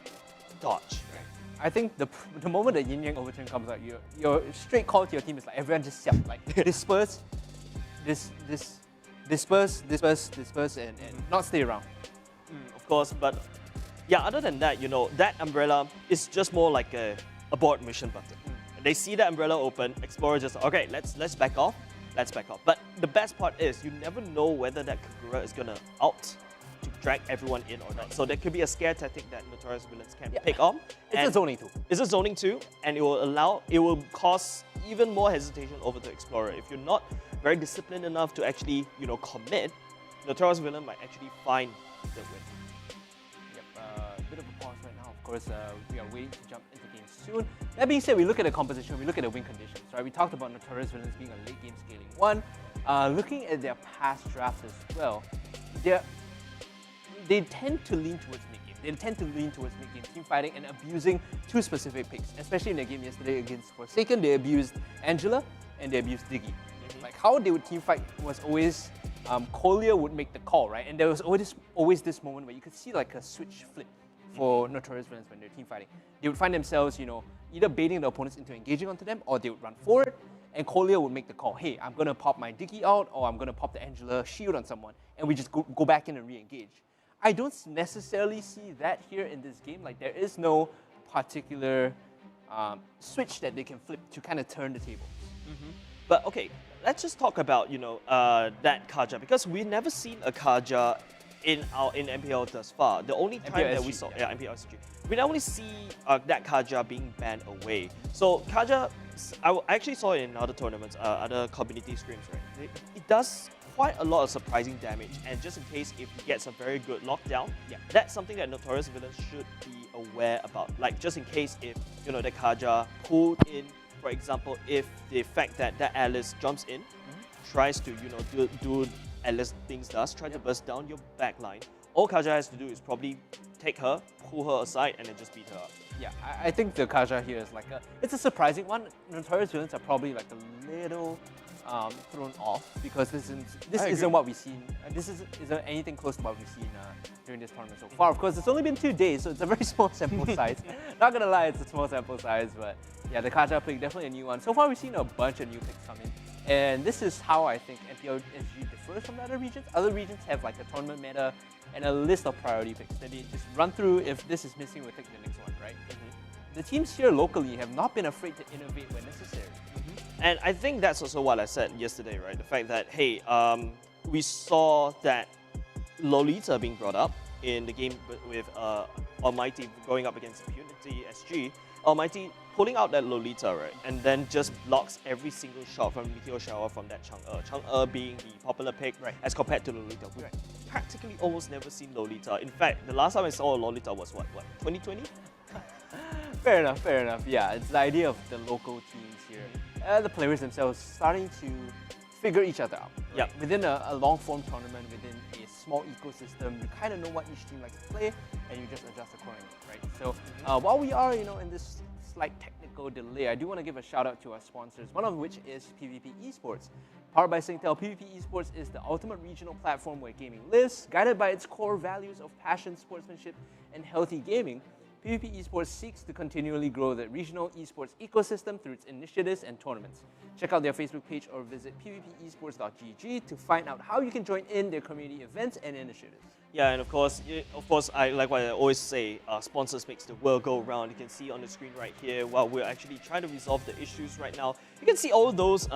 dodge. Right? I think the moment the Yin Yang overturn comes out, your straight call to your team is like everyone just siap, like disperse, disperse, and not stay around. Of course, but yeah, other than that, you know, that umbrella is just more like a abort mission button. They see the umbrella open, Explorer just, okay, let's back off, But the best part is you never know whether that Kagura is gonna out to drag everyone in or not. So there could be a scare tactic that Notorious villains can pick up. It's a zoning tool. It's a zoning tool, and it will cause even more hesitation over the Explorer. If you're not very disciplined enough to actually, you know, commit, Notorious villain might actually find the win. Bit of a pause right now. Of course, we are waiting to jump into games soon. That being said, we look at the composition, we look at the win conditions, right? We talked about Notorious villains being a late game scaling one. Looking at their past drafts as well, they tend to lean towards mid-game. They tend to lean towards mid-game team fighting and abusing two specific picks. Especially in their game yesterday against Forsaken, they abused Angela and they abused Diggy. Like how they would team fight was always Collier would make the call, right? And there was always this moment where you could see like a switch flip for Notorious villains when they're team fighting. They would find themselves, you know, either baiting the opponents into engaging onto them, or they would run forward, and Collier would make the call, hey, I'm going to pop my Dicky out, or I'm going to pop the Angela shield on someone, and we just go back in and re-engage. I don't necessarily see that here in this game. Like, there is no particular switch that they can flip to kind of turn the tables. But okay, let's just talk about, you know, that Kaja, because we've never seen a Kaja in MPL thus far. The only time that we saw, MPL-SG, we only see that Kaja being banned away. So Kaja, I actually saw it in other tournaments, other community scrims, right? It does quite a lot of surprising damage, and just in case if he gets a very good lockdown, that's something that Notorious villains should be aware about. Like, just in case if, you know, the Kaja pulled in, for example, if the fact that that Alice jumps in, tries to, you know, do Alice things does, try to burst down your backline, all Kaja has to do is probably take her, pull her aside, and then just beat her up. Yeah, I think the Kaja here is like it's a surprising one. Notorious villains are probably like a little thrown off because this isn't what we've seen. This isn't anything close to what we've seen during this tournament so far. Of course, it's only been 2 days, so it's a very small sample size. Not gonna lie, it's a small sample size, but yeah, the Kaja pick, definitely a new one. So far, we've seen a bunch of new picks come in. And this is how I think MPL-SG differs from the other regions. Other regions have like a tournament meta and a list of priority picks that they just run through. If this is missing, we'll take the next one, right? The teams here locally have not been afraid to innovate when necessary. And I think that's also what I said yesterday, right? The fact that, hey, we saw that Lolita being brought up in the game with Almighty going up against Impunity SG. Almighty pulling out that Lolita, right? And then just blocks every single shot from Meteor Shower from that Chang'e. Chang'e being the popular pick as compared to Lolita. We've practically almost never seen Lolita. In fact, the last time I saw Lolita was what 2020? Fair enough. Yeah, it's the idea of the local teams here. The players themselves starting to figure each other out. Right? Yeah. Within a long-form tournament, within a small ecosystem, you kind of know what each team likes to play, and you just adjust accordingly, right? So while we are, in this slight technical delay, I do want to give a shout out to our sponsors, one of which is PvP Esports. Powered by Singtel, PvP Esports is the ultimate regional platform where gaming lives, guided by its core values of passion, sportsmanship, and healthy gaming. PvP Esports seeks to continually grow the regional esports ecosystem through its initiatives and tournaments. Check out their Facebook page or visit pvpesports.gg to find out how you can join in their community events and initiatives. Yeah, and of course, I like what I always say, sponsors makes the world go round. You can see on the screen right here, while we're actually trying to resolve the issues right now, you can see all those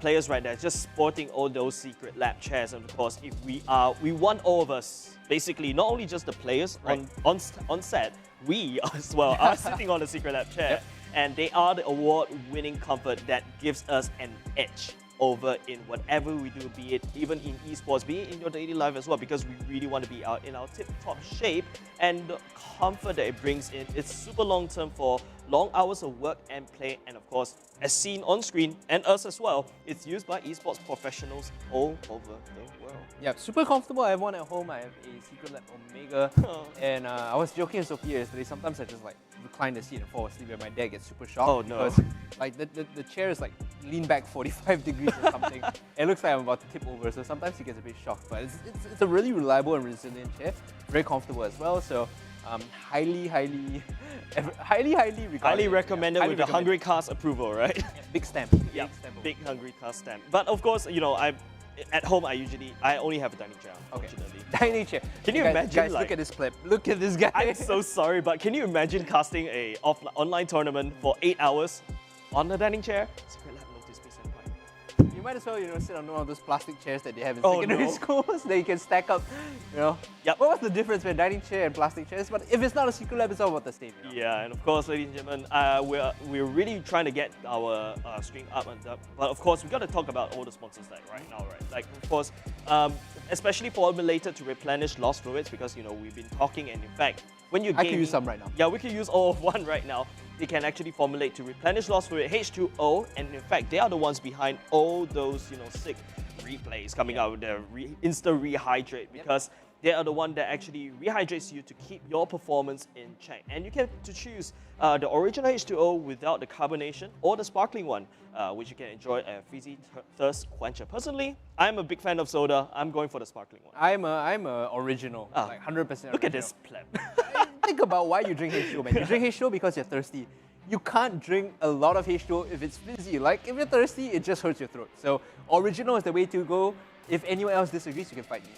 players right there just sporting all those secret lab chairs. And of course, if we want all of us, basically, not only just the players on set, we as well are sitting on the secret lab chair, and they are the award-winning comfort that gives us an edge over in whatever we do, be it even in esports, be it in your daily life as well, because we really want to be in our tip-top shape, and the comfort that it brings in, it's super long-term for long hours of work and play, and of course, as seen on screen, and us as well, it's used by esports professionals all over the world. Yeah, super comfortable. I have one at home. I have a Secret Lab Omega, and I was joking with Sophia yesterday. Sometimes I just like recline the seat and fall asleep, and my dad gets super shocked. Oh no! Because like the chair is like leaned back 45 degrees or something. It looks like I'm about to tip over, so sometimes he gets a bit shocked. But it's a really reliable and resilient chair, very comfortable as well. So highly regarded. Highly recommended with the Hungry Cast approval, right? Yeah, big stamp. Yeah, big Hungry Cast stamp. But of course, at home I only have a dining chair, unfortunately. Dining chair. Can you imagine? Guys, look at this clip. Look at this guy. I'm so sorry, but can you imagine casting a online tournament for 8 hours on the dining chair? Secret Lab Notice Space Empire. You might as well, sit on one of those plastic chairs that they have in secondary schools that you can stack up, Yep. What's the difference between dining chair and plastic chairs? But if it's not a Secret Lab, it's all about the state. Yeah, and of course, ladies and gentlemen, we're really trying to get our stream up and up. But of course, we got to talk about all the sponsors right now, right? Like, of course, especially formulated to replenish lost fluids, because we've been talking, and in fact, when you I can use some right now. Yeah, we can use all of one right now. They can actually formulate to replenish lost fluid H2O, and in fact, they are the ones behind all those sick replays coming out with the Insta Rehydrate, because they are the one that actually rehydrates you to keep your performance in check. And you can choose the original H2O without the carbonation, or the sparkling one, which you can enjoy a fizzy thirst quencher. Personally, I'm a big fan of soda. I'm going for the sparkling one. I'm a original, like 100%. Look at this pleb. Think about why you drink H2O, man. You drink H2O because you're thirsty. you can't drink a lot of H2O if it's fizzy. Like, if you're thirsty, it just hurts your throat. So, original is the way to go. If anyone else disagrees, you can fight me.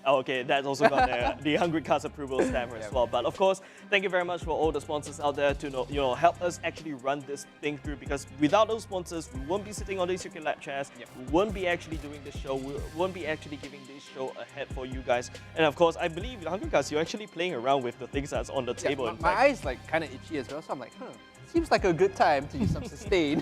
Okay, that's also got the Hungry Cast approval stamp as well. But of course, thank you very much for all the sponsors out there to help us actually run this thing through. Because without those sponsors, we won't be sitting on these Circuit Lab chairs. We won't be actually doing this show. We won't be actually giving this show ahead for you guys. And of course, I believe in Hungry Cast, you're actually playing around with the things that's on the table. My eyes like kind of itchy as well, so I'm like, seems like a good time to use some sustain.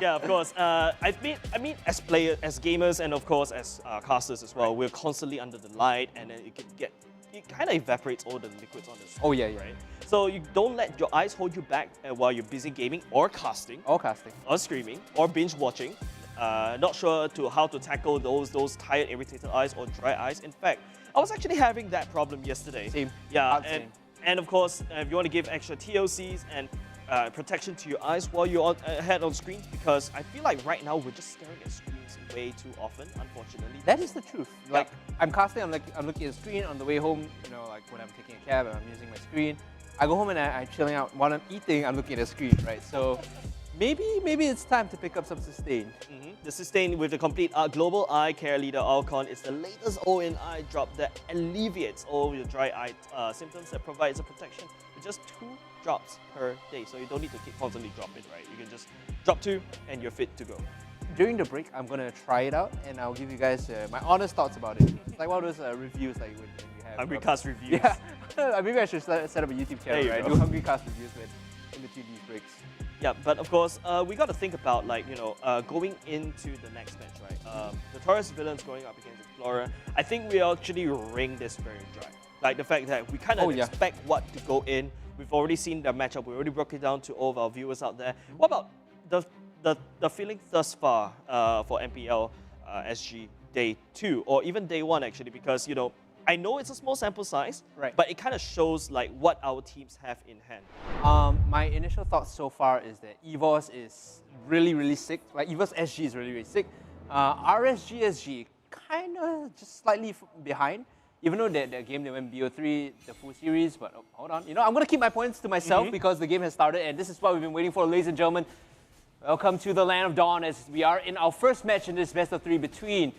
Yeah, of course. I mean, as players, as gamers, and of course as casters as well, we're constantly under the light, and then it kind of evaporates all the liquids on the screen. Oh yeah, right? So you don't let your eyes hold you back while you're busy gaming or casting. Or streaming, or binge watching. Not sure how to tackle those tired, irritated eyes or dry eyes. In fact, I was actually having that problem yesterday. Same. Yeah, and of course, if you want to give extra TOCs and protection to your eyes while you're ahead on screens, because I feel like right now we're just staring at screens way too often, unfortunately. That is the truth. Like, I'm casting, I'm looking at the screen on the way home, like when I'm taking a cab and I'm using my screen. I go home and I'm chilling out. While I'm eating, I'm looking at the screen, right? So maybe it's time to pick up some sustain. The sustain with the complete global eye care leader Alcon is the latest ON eye drop that alleviates all your dry eye symptoms, that provides a protection with just 2 drops per day. So you don't need to keep constantly dropping, right? You can just drop 2 and you're fit to go. During the break, I'm going to try it out and I'll give you guys my honest thoughts about it. It's like one of those reviews like when you have... Hungry Cast reviews. Yeah, maybe I should set up a YouTube channel, right? Do Hungry Cast reviews in between these breaks. Yeah, but of course, we got to think about going into the next match, right? Notorious Villains going up against Explorer. I think we actually ring this very dry. Like the fact that we kind of expect what to go in. We've already seen the matchup. We already broke it down to all of our viewers out there. What about the feeling thus far for MPL-SG Day 2 or even Day 1 actually? Because I know it's a small sample size, but it kind of shows like what our teams have in hand. My initial thoughts so far is that Evos is really sick. Like Evos SG is really sick. RSG SG kind of just slightly behind. Even though their game they went BO3 the full series, but hold on. I'm gonna keep my points to myself because the game has started, and this is what we've been waiting for, ladies and gentlemen. Welcome to the Land of Dawn as we are in our first match in this best of 3 between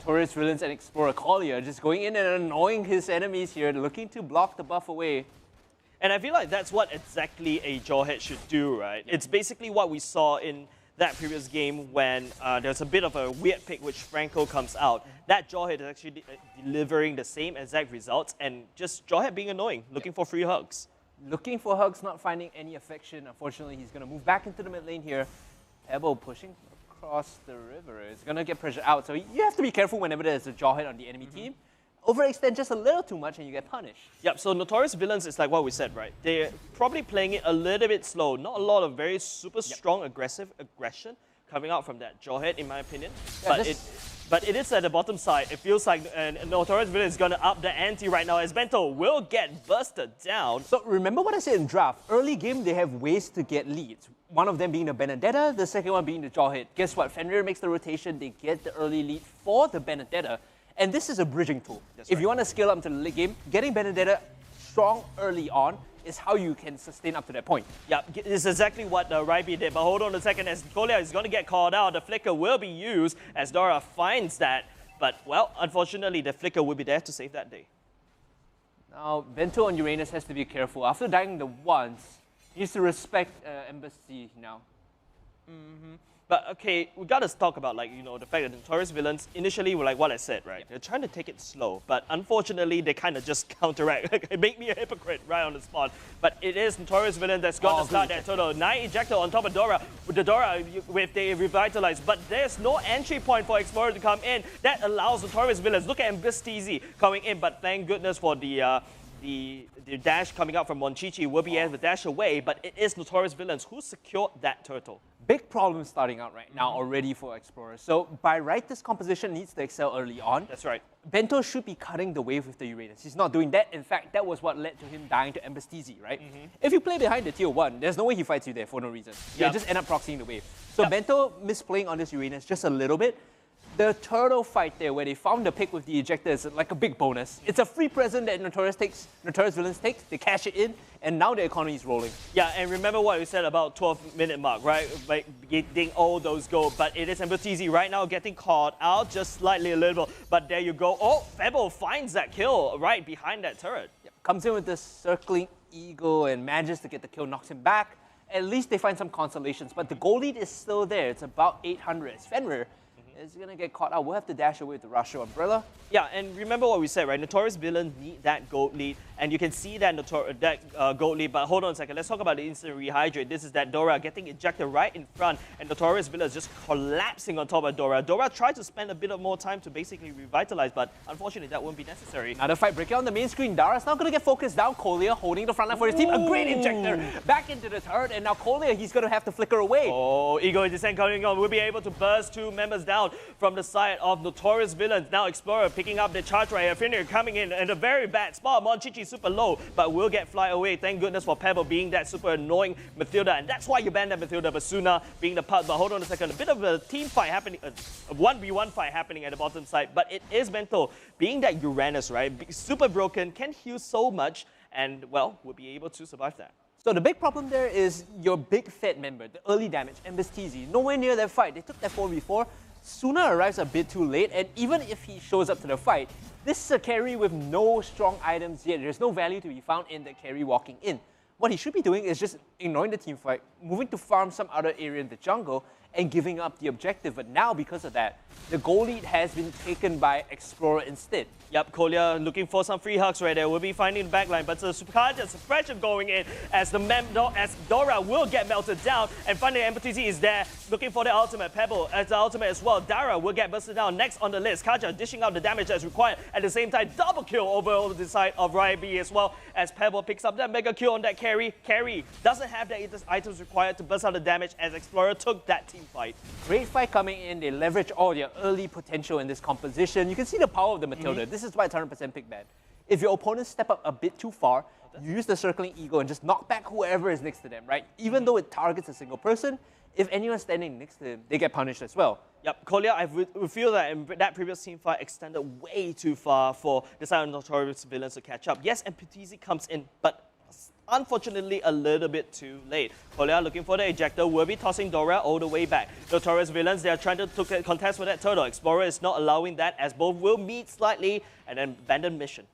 Notorious Villains and Explorer. Collier just going in and annoying his enemies here, looking to block the buff away. And I feel like that's what exactly a Jawhead should do, right? It's basically what we saw in that previous game when there's a bit of a weird pick which Franco comes out. That Jawhead is actually delivering the same exact results and just Jawhead being annoying, looking for free hugs. Looking for hugs, not finding any affection. Unfortunately, he's going to move back into the mid lane here. Pebble pushing across the river. It's going to get pressure out. So you have to be careful whenever there's a Jawhead on the enemy team. Overextend just a little too much and you get punished. Yep, so Notorious Villains is like what we said, right? They're probably playing it a little bit slow. Not a lot of very super strong aggressive aggression coming out from that Jawhead, in my opinion. Yeah, but it is at the bottom side. It feels like Notorious Villains is going to up the ante right now as Bento will get busted down. So remember what I said in draft. Early game, they have ways to get leads. One of them being the Benedetta, the second one being the Jawhead. Guess what? Fenrir makes the rotation. They get the early lead for the Benedetta. And this is a bridging tool. If you want to scale up into the late game, getting Benedetta strong early on is how you can sustain up to that point. Yeah, it's exactly what Ryby did. But hold on a second, as Kolia is going to get called out, the flicker will be used as Dora finds that. But, well, unfortunately, the flicker will be there to save that day. Now, Bento on Uranus has to be careful. After dying the once, he needs to respect Embassy now. But okay, we gotta talk about the fact that the Notorious Villains initially were like what I said, right? They're trying to take it slow, but unfortunately they kind of just counteract. It make me a hypocrite right on the spot. But it is Notorious Villain that's gonna start that total. 9 ejector on top of Dora. With the Dora, if they revitalize, but there's no entry point for Explorer to come in. That allows Notorious Villains. Look at Embassy coming in, but thank goodness for the dash coming out from Monchichi will be able to dash away, but it is Notorious Villains who secured that turtle. Big problem starting out right now already for Explorer. So by right, this composition needs to excel early on. That's right. Bento should be cutting the wave with the Uranus. He's not doing that. In fact, that was what led to him dying to Embassy, right? If you play behind the tier 1, there's no way he fights you there for no reason. You just end up proxying the wave. So Bento misplaying on this Uranus just a little bit. The turtle fight there, where they found the pick with the ejector, is like a big bonus. It's a free present that Notorious Villains takes, they cash it in, and now the economy is rolling. Yeah, and remember what we said about 12-minute mark, right? Like getting all those gold, but it is MPL-SG right now getting caught out just slightly a little bit. But there you go. Oh, Febo finds that kill right behind that turret. Yep. Comes in with the circling eagle and manages to get the kill, knocks him back. At least they find some consolations, but the goal lead is still there. It's about 800. Fenrir is going to get caught out. We'll have to dash away with the Rasho Umbrella. Yeah, and remember what we said, right? Notorious Villains need that gold lead, and you can see that gold lead, but hold on a second. Let's talk about the instant rehydrate. This is that Dora getting ejected right in front, and Notorious Villains just collapsing on top of Dora. Dora tried to spend a bit of more time to basically revitalize, but unfortunately that won't be necessary. Another fight breaking on the main screen. Dara's now going to get focused down. Kolea holding the front line for his team. A great injector back into the turret, and now Kolea, he's going to have to flicker away. Oh, Ego Descent coming on. We'll be able to burst 2 members down from the side of Notorious Villains. Now Explorer picking up the charge right here. Fenrir coming in a very bad spot. Monchichi super low, but will get fly away. Thank goodness for Pebble being that super annoying Mathilda, and that's why you banned that Mathilda. Basuna being the part, but hold on a second. A bit of a team fight happening, a 1v1 fight happening at the bottom side, but it is mental. Being that Uranus, right, super broken, can heal so much, and well, will be able to survive that. So the big problem there is your big fat member, the early damage, MPL-SG, nowhere near that fight. They took that 4v4. Suna arrives a bit too late, and even if he shows up to the fight, this is a carry with no strong items yet. There's no value to be found in the carry walking in. What he should be doing is just ignoring the team fight, moving to farm some other area in the jungle, and giving up the objective. But now, because of that, the goal lead has been taken by Explorer instead. Yep, Kolea looking for some free hugs right there. We'll be finding the backline, but the suppression going in as Dora will get melted down, and finally MPL-SG is there looking for the ultimate. Pebble as the ultimate as well. Dara will get busted down next on the list. Kaja dishing out the damage that's required. At the same time, double kill over the side of Ryby as well, as Pebble picks up that mega kill on that carry. Carry doesn't have the items required to burst out the damage as Explorer took that team fight. Great fight coming in. They leverage all their early potential in this composition. You can see the power of the Matilda. This is why it's 100% pick ban. If your opponents step up a bit too far, you use the circling eagle and just knock back whoever is next to them, right? Even though it targets a single person, if anyone's standing next to him, they get punished as well. Yep, Kolea, I feel that in that previous team fight extended way too far for the side of Notorious Villains to catch up. Yes, MPL-SG comes in, but unfortunately a little bit too late. Kolea looking for the ejector, will be tossing Dora all the way back. Notorious Villains, they are trying to contest for that turtle. Explorer is not allowing that, as both will meet slightly and then abandon mission.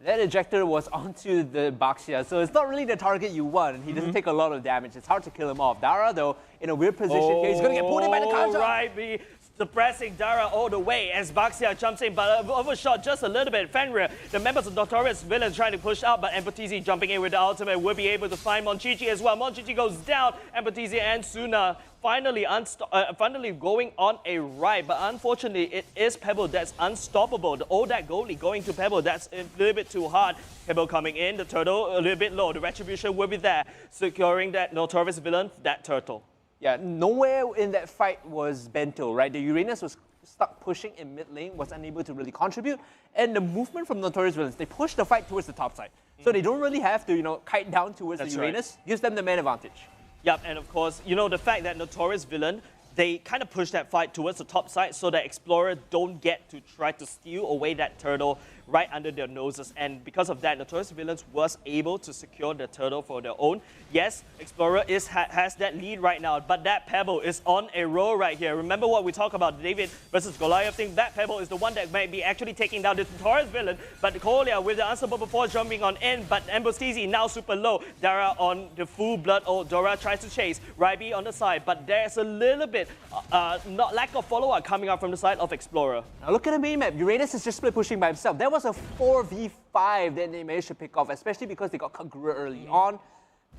That ejector was onto the Baxia, so it's not really the target you want. He doesn't take a lot of damage. It's hard to kill him off. Dara, though, in a weird position here, he's going to get pulled in by the Kaja. Right, suppressing Dara all the way as Baxia jumps in, but overshot just a little bit. Fenrir, the members of Notorious Villains trying to push out, but MPL-SG jumping in with the ultimate will be able to find Monchichi as well. Monchichi goes down. MPL-SG and Suna finally going on a ride, but unfortunately it is Pebble that's unstoppable. All that goalie going to Pebble, that's a little bit too hard. Pebble coming in, the turtle a little bit low. The retribution will be there, securing that Notorious Villain, that turtle. Yeah, nowhere in that fight was Bento, right? The Uranus was stuck pushing in mid lane, was unable to really contribute, and the movement from Notorious Villains, they push the fight towards the top side. So they don't really have to, kite down towards the Uranus, gives them the man advantage. Yep, and of course, the fact that Notorious Villain, they kind of push that fight towards the top side so that Explorer don't get to try to steal away that turtle right under their noses. And because of that, Notorious Villains was able to secure the turtle for their own. Yes, Explorer has that lead right now, but that Pebble is on a roll right here. Remember what we talked about, David versus Goliath thing? That Pebble is the one that might be actually taking down this Notorious Villain, but Kolea with the unstoppable force jumping on in, but MPL-SG now super low. Dara on the full blood. Oh, Dora tries to chase. Ryby on the side, but there's a little bit not lack of follow-up coming out from the side of Explorer. Now look at the main map. Uranus is just split pushing by himself. That was a 4v5 that they managed to pick off, especially because they got Kagura early on.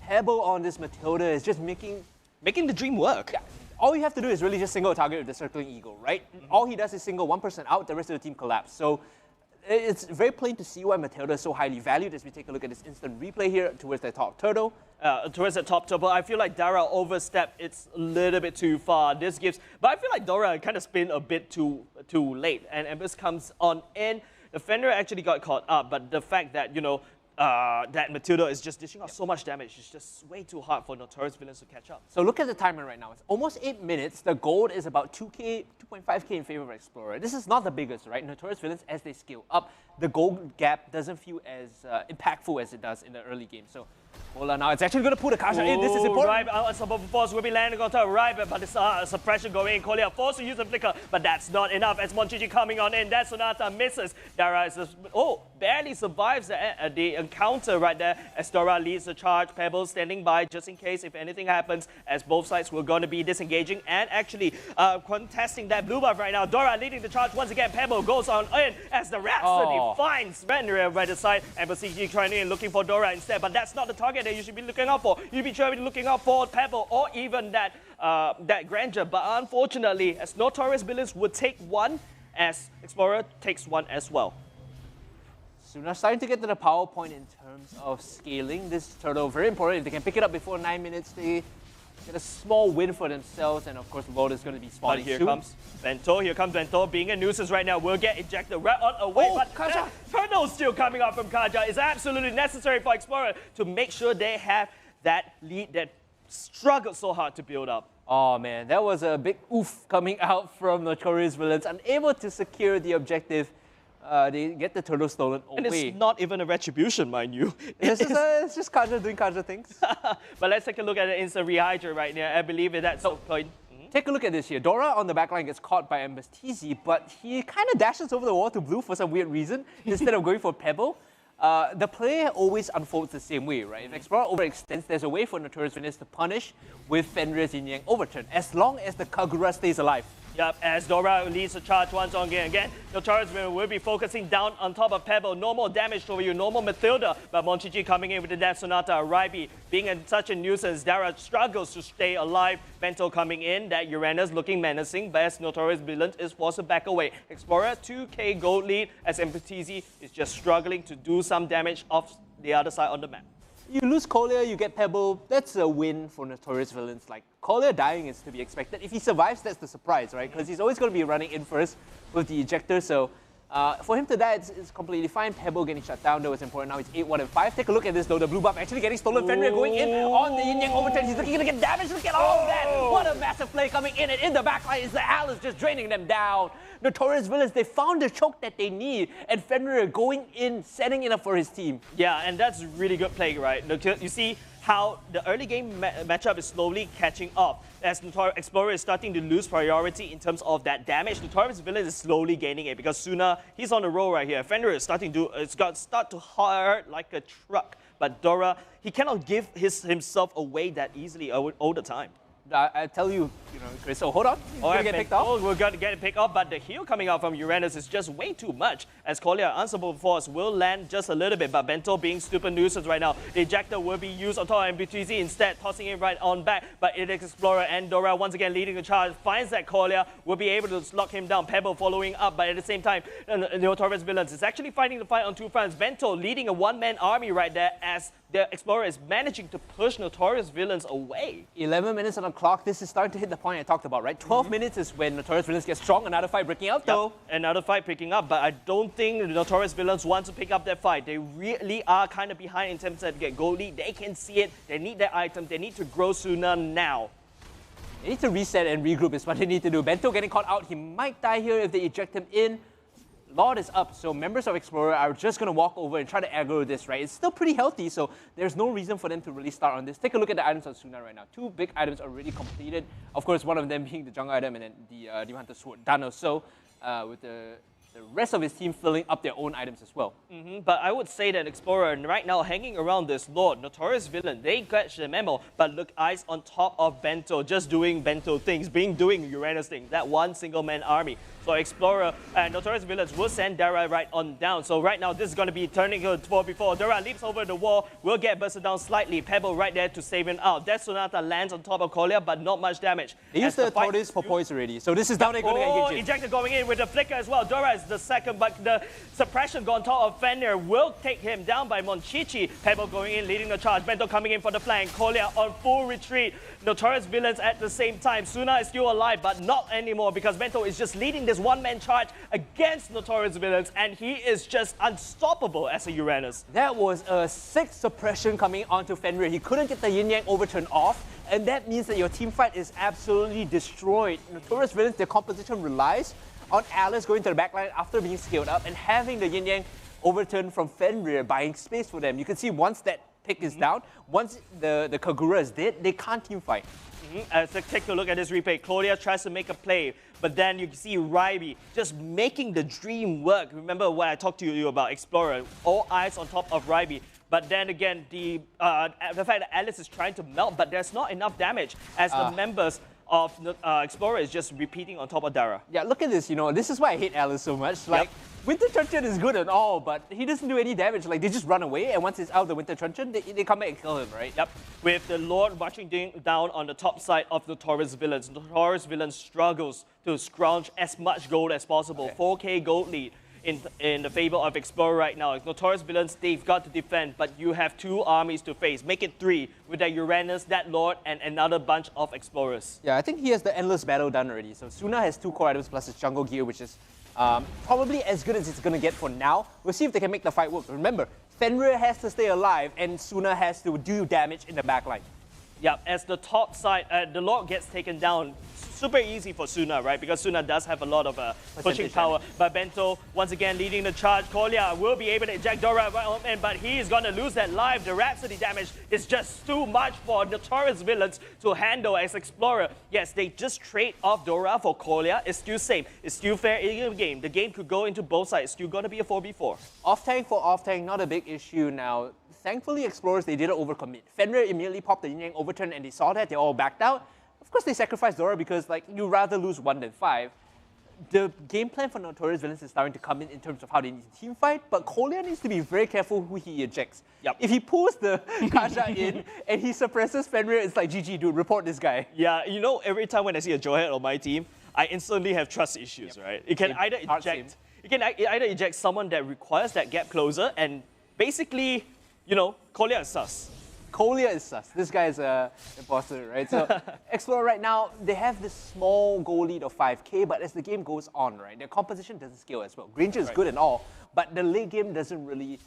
Pebble on this Matilda is just making the dream work. Yeah. All you have to do is really just single a target with the circling eagle, right? All he does is single one person out, the rest of the team collapse. So it's very plain to see why Matilda is so highly valued as we take a look at this instant replay here towards the top turtle. Towards the top turtle, I feel like Dara overstepped. It's a little bit too far. But I feel like Dora kind of spin a bit too late, and Embers comes on in. The Fender actually got caught up, but the fact that, that Matilda is just dishing out so much damage. It's just way too hard for Notorious Villains to catch up. So look at the timer right now. It's almost 8 minutes. The gold is about 2K, 2.5K in favor of Explorer. This is not the biggest, right? Notorious Villains, as they scale up, the gold gap doesn't feel as impactful as it does in the early game. So hold on now. It's actually going to put a Kasha in. This is important. Right, unstoppable force will be landing on top of Ryber, but it's suppression going in. Kolya forced to use the flicker, but that's not enough as Monchichi coming on in. That Sonata misses. Dara is barely survives the encounter right there as Dora leads the charge. Pebble standing by just in case if anything happens, as both sides were going to be disengaging and actually contesting that blue buff right now. Dora leading the charge once again. Pebble goes on in as the Rhapsody finds Renria by the side. And MLBB trying in looking for Dora instead, but that's not the target that you should be looking out for. You should be looking out for Pebble or even that Granger. But unfortunately, as Notorious Villains would take one, as Explorer takes one as well. Suna starting to get to the power point in terms of scaling this turtle. Very important. If they can pick it up before 9 minutes, they get a small win for themselves. And of course, Lord is going to be spawning here soon. Comes Bento. Here comes Bento. Being a nuisance right now, will get ejected right on away. But Kaja! Turtle still coming up from Kaja. It's absolutely necessary for Explorer to make sure they have that lead that struggled so hard to build up. Oh man, that was a big oof coming out from Notorious Villains. Unable to secure the objective. They get the turtle stolen away. And it's not even a retribution, mind you. It's just Kaja doing Kaja things. But let's take a look at the instant rehydrate right now. I believe that's the point. Take a look at this here. Dora on the backline gets caught by MSTZ, but he kind of dashes over the wall to blue for some weird reason instead of going for Pebble. The play always unfolds the same way, right? If Explorer overextends, there's a way for Notorious Villains to punish with Fenrir's Yin Yang Overturn, as long as the Kagura stays alive. Yep, as Dora leads the charge once again, Notorious Villains will be focusing down on top of Pebble. No more damage to you, no more Matilda. But Monchichi coming in with the Death Sonata. Raibi being such a nuisance. Dara struggles to stay alive. Bento coming in. That Uranus looking menacing. Best Notorious Villains is forced to back away. Explorer 2K gold lead as MPTZ is just struggling to do some damage off the other side on the map. You lose Kolya, you get Pebble. That's a win for Notorious Villains. Like, Kolya dying is to be expected. If he survives, that's the surprise, right? Because he's always going to be running in first with the ejector. So for him to die, it's completely fine. Pebble getting shut down, though, is important. Now it's 8-1-5. Take a look at this, though. The blue buff actually getting stolen. Fenrir going in on the Yin Yang Overturn. He's looking to get damage. Look at all of that. What a massive play coming in. And in the backline is the Alice just draining them down. Notorious Villains, they found the choke that they need. And Fenrir going in, setting it up for his team. Yeah, and that's really good play, right? You see how the early game matchup is slowly catching up. As Notorious Explorer is starting to lose priority in terms of that damage, Notorious Villains is slowly gaining it because Suna, he's on the roll right here. Fenrir is starting to start to hurt like a truck. But Dora, he cannot give himself away that easily all the time. I tell you, Chris, so hold on. We're going to get picked off. We're going to get it picked off, but the heal coming out from Uranus is just way too much. As Kolya, Unstoppable Force will land just a little bit, but Bento being stupid nuisance right now. The ejector will be used on top of MPTZ instead, tossing it right on back. But it is Explorer and Dora once again leading the charge, finds that Kolya will be able to lock him down. Pebble following up, but at the same time, Notorious Villains is actually fighting the fight on two fronts. Bento leading a one-man army right there as the Explorer is managing to push Notorious Villains away. 11 minutes on the clock. This is starting to hit the point I talked about, right? 12 minutes is when Notorious Villains get strong. Another fight breaking out, though. Another fight picking up, but I don't think the Notorious Villains want to pick up that fight. They really are kind of behind in terms of get gold lead. They can see it. They need their item. They need to grow sooner now. They need to reset and regroup is what they need to do. Bento getting caught out. He might die here if they eject him in. Lord is up, so members of Explorer are just going to walk over and try to aggro this, right? It's still pretty healthy, so there's no reason for them to really start on this. Take a look at the items on Suna right now. 2 big items already completed. Of course, one of them being the jungle item and then the Demon Hunter Sword. Dano, so with the rest of his team filling up their own items as well. But I would say that Explorer right now hanging around this Lord, Notorious Villain, they catch the memo, but look, eyes on top of Bento, just doing Bento things, doing Uranus things, that one single man army. So Explorer and Notorious Villains will send Dara right on down. So right now this is going to be turning to 4v4. Dara leaps over the wall, will get bursted down slightly. Pebble right there to save him out. Death Sonata lands on top of Kolya, but not much damage. They used the Tortoise for poise already, so this is now they're going to get engaged. Ejector going in with the flicker as well. Dora is the second, but the suppression go on top of Fenrir will take him down by Monchichi. Pebble going in, leading the charge. Bento coming in for the flank. Kolya on full retreat. Notorious Villains at the same time. Suna is still alive, but not anymore because Bento is just leading this one-man charge against Notorious Villains, and he is just unstoppable as a Uranus. That was a 6 suppression coming onto Fenrir. He couldn't get the yin-yang overturn off, and that means that your team fight is absolutely destroyed. Notorious Villains, their composition relies on Alice going to the backline after being scaled up and having the yin-yang overturn from Fenrir, buying space for them. You can see once that pick is down, once the Kagura is dead, they can't team fight. So take a look at this replay. Claudia tries to make a play, but then you can see Ryby just making the dream work. Remember what I talked to you about Explorer, all eyes on top of Ryby. But then again, the fact that Alice is trying to melt, but there's not enough damage as the members of Explorer is just repeating on top of Dara. Yeah, look at this, you know, this is why I hate Alice so much. Like, Winter Truncheon is good and all, but he doesn't do any damage. Like, they just run away, and once he's out of the Winter Truncheon, they come back and kill him, right? Yep. With the Lord marching down on the top side of Notorious Villains. Notorious Villains struggles to scrounge as much gold as possible. 4K gold lead in the favor of Explorer right now. Notorious Villains, they've got to defend, but you have 2 armies to face. Make it 3 with that Uranus, that Lord, and another bunch of Explorers. Yeah, I think he has the Endless Battle done already. So Suna has 2 core items plus his jungle gear, which is probably as good as it's going to get for now. We'll see if they can make the fight work. Remember, Fenrir has to stay alive, and Suna has to do damage in the backline. Yeah, as the top side, the Lord gets taken down. Super easy for Suna, right? Because Suna does have a lot of pushing power. But Bento, once again, leading the charge. Kolya will be able to eject Dora right in, but he is going to lose that life. The Rhapsody damage is just too much for Notorious Villains to handle as Explorer. Yes, they just trade off Dora for Kolya. It's still same. It's still fair in the game. The game could go into both sides. It's still going to be a 4v4. Off-tank for off-tank, not a big issue now. Thankfully, Explorers, they didn't overcommit. Fenrir immediately popped the yin-yang overturn, and they saw that. They all backed out. Of course, they sacrificed Dora because, like, you'd rather lose 1 than 5. The game plan for Notorious Villains is starting to come in terms of how they need to team fight, but Kolya needs to be very careful who he ejects. Yep. If he pulls the Kasha in and he suppresses Fenrir, it's like, GG, dude, report this guy. Yeah, you know, every time when I see a Joehead on my team, I instantly have trust issues, right? It can either eject someone that requires that gap closer, and basically, you know, Kolya is sus. Kolya is sus. This guy is a imposter, right? So Explorer right now, they have this small goal lead of 5k, but as the game goes on, right, their composition doesn't scale as well. Granger is good and all, but the late game doesn't really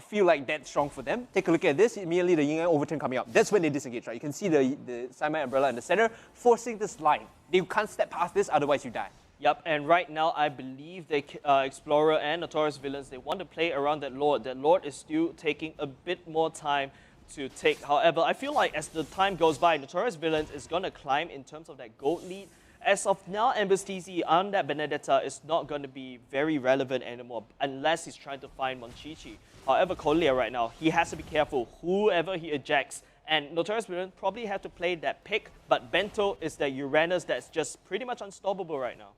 feel like that strong for them. Take a look at this. Immediately the yin-yang overturn coming up. That's when they disengage, right? You can see the Simon umbrella in the center, forcing this line. You can't step past this, otherwise you die. Yep, and right now I believe the Explorer and Notorious Villains, they want to play around that Lord. That Lord is still taking a bit more time to take. However, I feel like as the time goes by, Notorious Villains is going to climb in terms of that gold lead. As of now, MPL-SG on that Benedetta is not going to be very relevant anymore unless he's trying to find Monchichi. However, Kolya right now, he has to be careful whoever he ejects. And Notorious Villains probably have to play that pick, but Bento is the Uranus that's just pretty much unstoppable right now.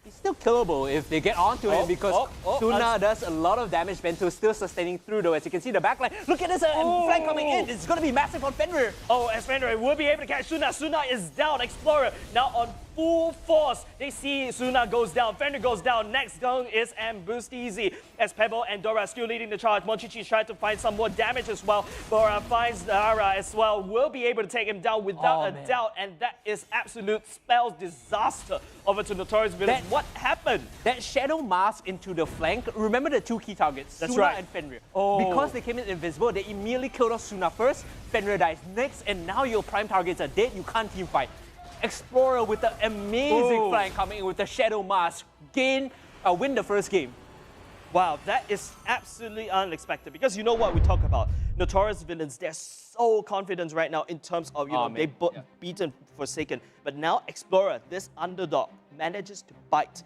He's still killable if they get onto him because Suna does a lot of damage. Bento is still sustaining through though. As you can see the backline. Look at this flank coming in. It's going to be massive on Fenrir. Oh, as Fenrir will be able to catch Suna. Suna is down. Explorer now on full force. They see Suna goes down. Fenrir goes down. Next down is MPL-SG. As Pebble and Dora still leading the charge. Monchichi is trying to find some more damage as well. Dora finds Dara as well. Will be able to take him down without a doubt. And that is absolute spells disaster over to Notorious Villains. What happened? That shadow mask into the flank. Remember the 2 key targets, That's Suna right. and Fenrir. Oh. Because they came in invisible, they immediately killed off Suna first. Fenrir dies next, and now your prime targets are dead. You can't team fight. Explorer with the amazing flank coming in with the shadow mask. Win the first game. Wow, that is absolutely unexpected because you know what we talk about. Notorious Villains, they're so confident right now in terms of, they've beaten Forsaken. But now Explorer, this underdog, manages to bite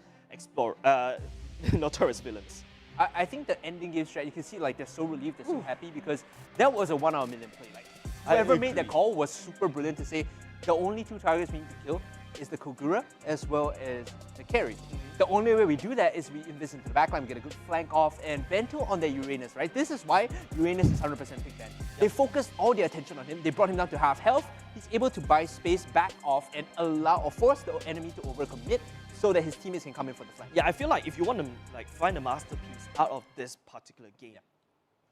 Notorious Villains. I think the ending game strat, you can see like they're so relieved, they're so happy because that was a 1 out of a million play. Like, whoever made that call was super brilliant to say the only 2 targets we need to kill is the Kogura as well as the carry. The only way we do that is we invest into the backline, we get a good flank off, and Bento on their Uranus, right? This is why Uranus is 100% pick ban. They focused all their attention on him, they brought him down to half health, he's able to buy space back off and allow or force the enemy to overcommit. so that his teammates can come in for the flank. Yeah, I feel like if you want to like find a masterpiece out of this particular game,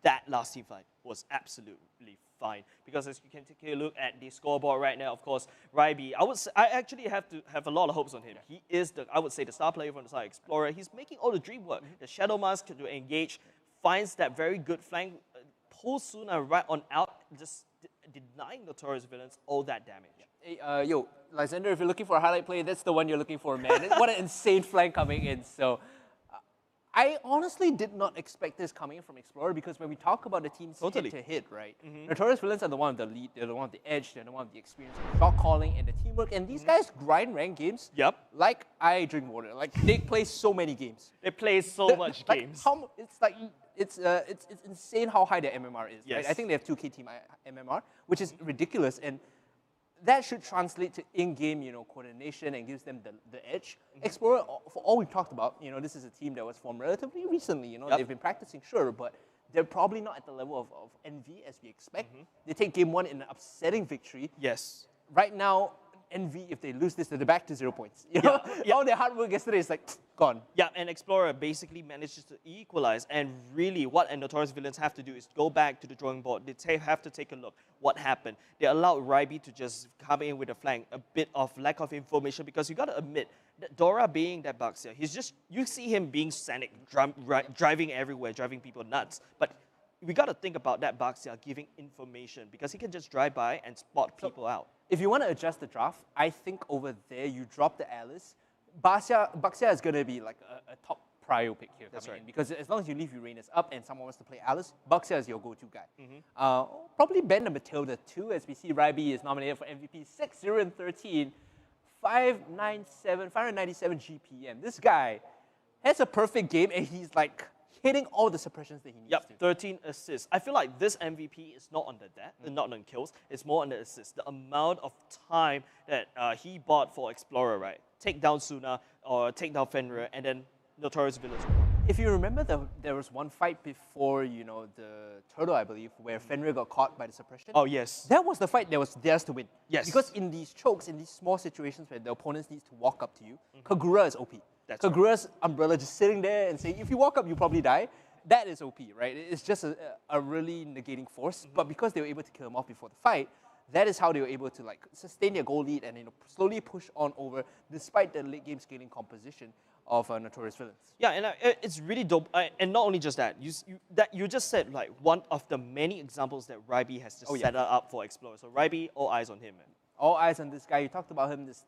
that last team fight was absolutely fine. Because as you can take a look at the scoreboard right now, of course, Ryby, I actually have to have a lot of hopes on him. He is I would say, the star player from the side Explorer. He's making all the dream work. The Shadow Mask to engage, finds that very good flank, pulls Suna right on out, just denying Notorious villains all that damage. Hey, yo, Lysander, if you're looking for a highlight play, that's the one you're looking for, man. What an insane flank coming in. So, I honestly did not expect this coming from Explorer because when we talk about the teams hit-to-hit, right? Notorious villains are the one of the lead, they're the one of the edge, they're the one of the experience, shot calling, and the teamwork. And these guys grind rank games like I drink water. Like, they play so many games. They play so much games. It's insane how high their MMR is. Yes. Right? I think they have 2K team MMR, which is ridiculous. And that should translate to in-game, coordination and gives them the edge. Explorer, for all we've talked about, this is a team that was formed relatively recently. They've been practicing, sure, but they're probably not at the level of NV as we expect. They take game 1 in an upsetting victory. Yes. Right now, NV, if they lose this, they're back to 0 points. All their hard work yesterday is like gone. Yeah, and Explorer basically manages to equalize. And really, what Notorious villains have to do is go back to the drawing board. They have to take a look what happened. They allowed Ryby to just come in with a flank, a bit of lack of information, because you got to admit that Dora being that Baxia, he's just, you see him being scenic, driving everywhere, driving people nuts. But we got to think about that Baxia giving information, because he can just drive by and spot people out. If you want to adjust the draft, I think over there you drop the Alice. Baxia is going to be like a top prio pick here. That's right. Because as long as you leave Uranus up and someone wants to play Alice, Baxia is your go-to guy. Probably Ben the Matilda too, as we see Ryby is nominated for MVP 6-0-13, 597 GPM. This guy has a perfect game and he's like hitting all the suppressions that he needs to. 13 assists. I feel like this MVP is not on the not on kills. It's more on the assists. The amount of time that he bought for Explorer, right? Take down Suna or take down Fenrir, and then Notorious villains. If you remember, there was one fight before, the Turtle, I believe, where Fenrir got caught by the suppression. Oh, yes. That was the fight that was theirs to win. Yes. Because in these chokes, in these small situations where the opponents need to walk up to you, Kagura is OP. Kagura's umbrella just sitting there and saying, if you walk up, you probably die. That is OP, right? It's just a really negating force. But because they were able to kill him off before the fight, that is how they were able to sustain their goal lead and slowly push on over despite the late game scaling composition of Notorious villains. Yeah, and it's really dope. And not only just that, you just said one of the many examples that Ryby has just set up for Explorer. So Ryby, all eyes on him, man. All eyes on this guy. You talked about him, this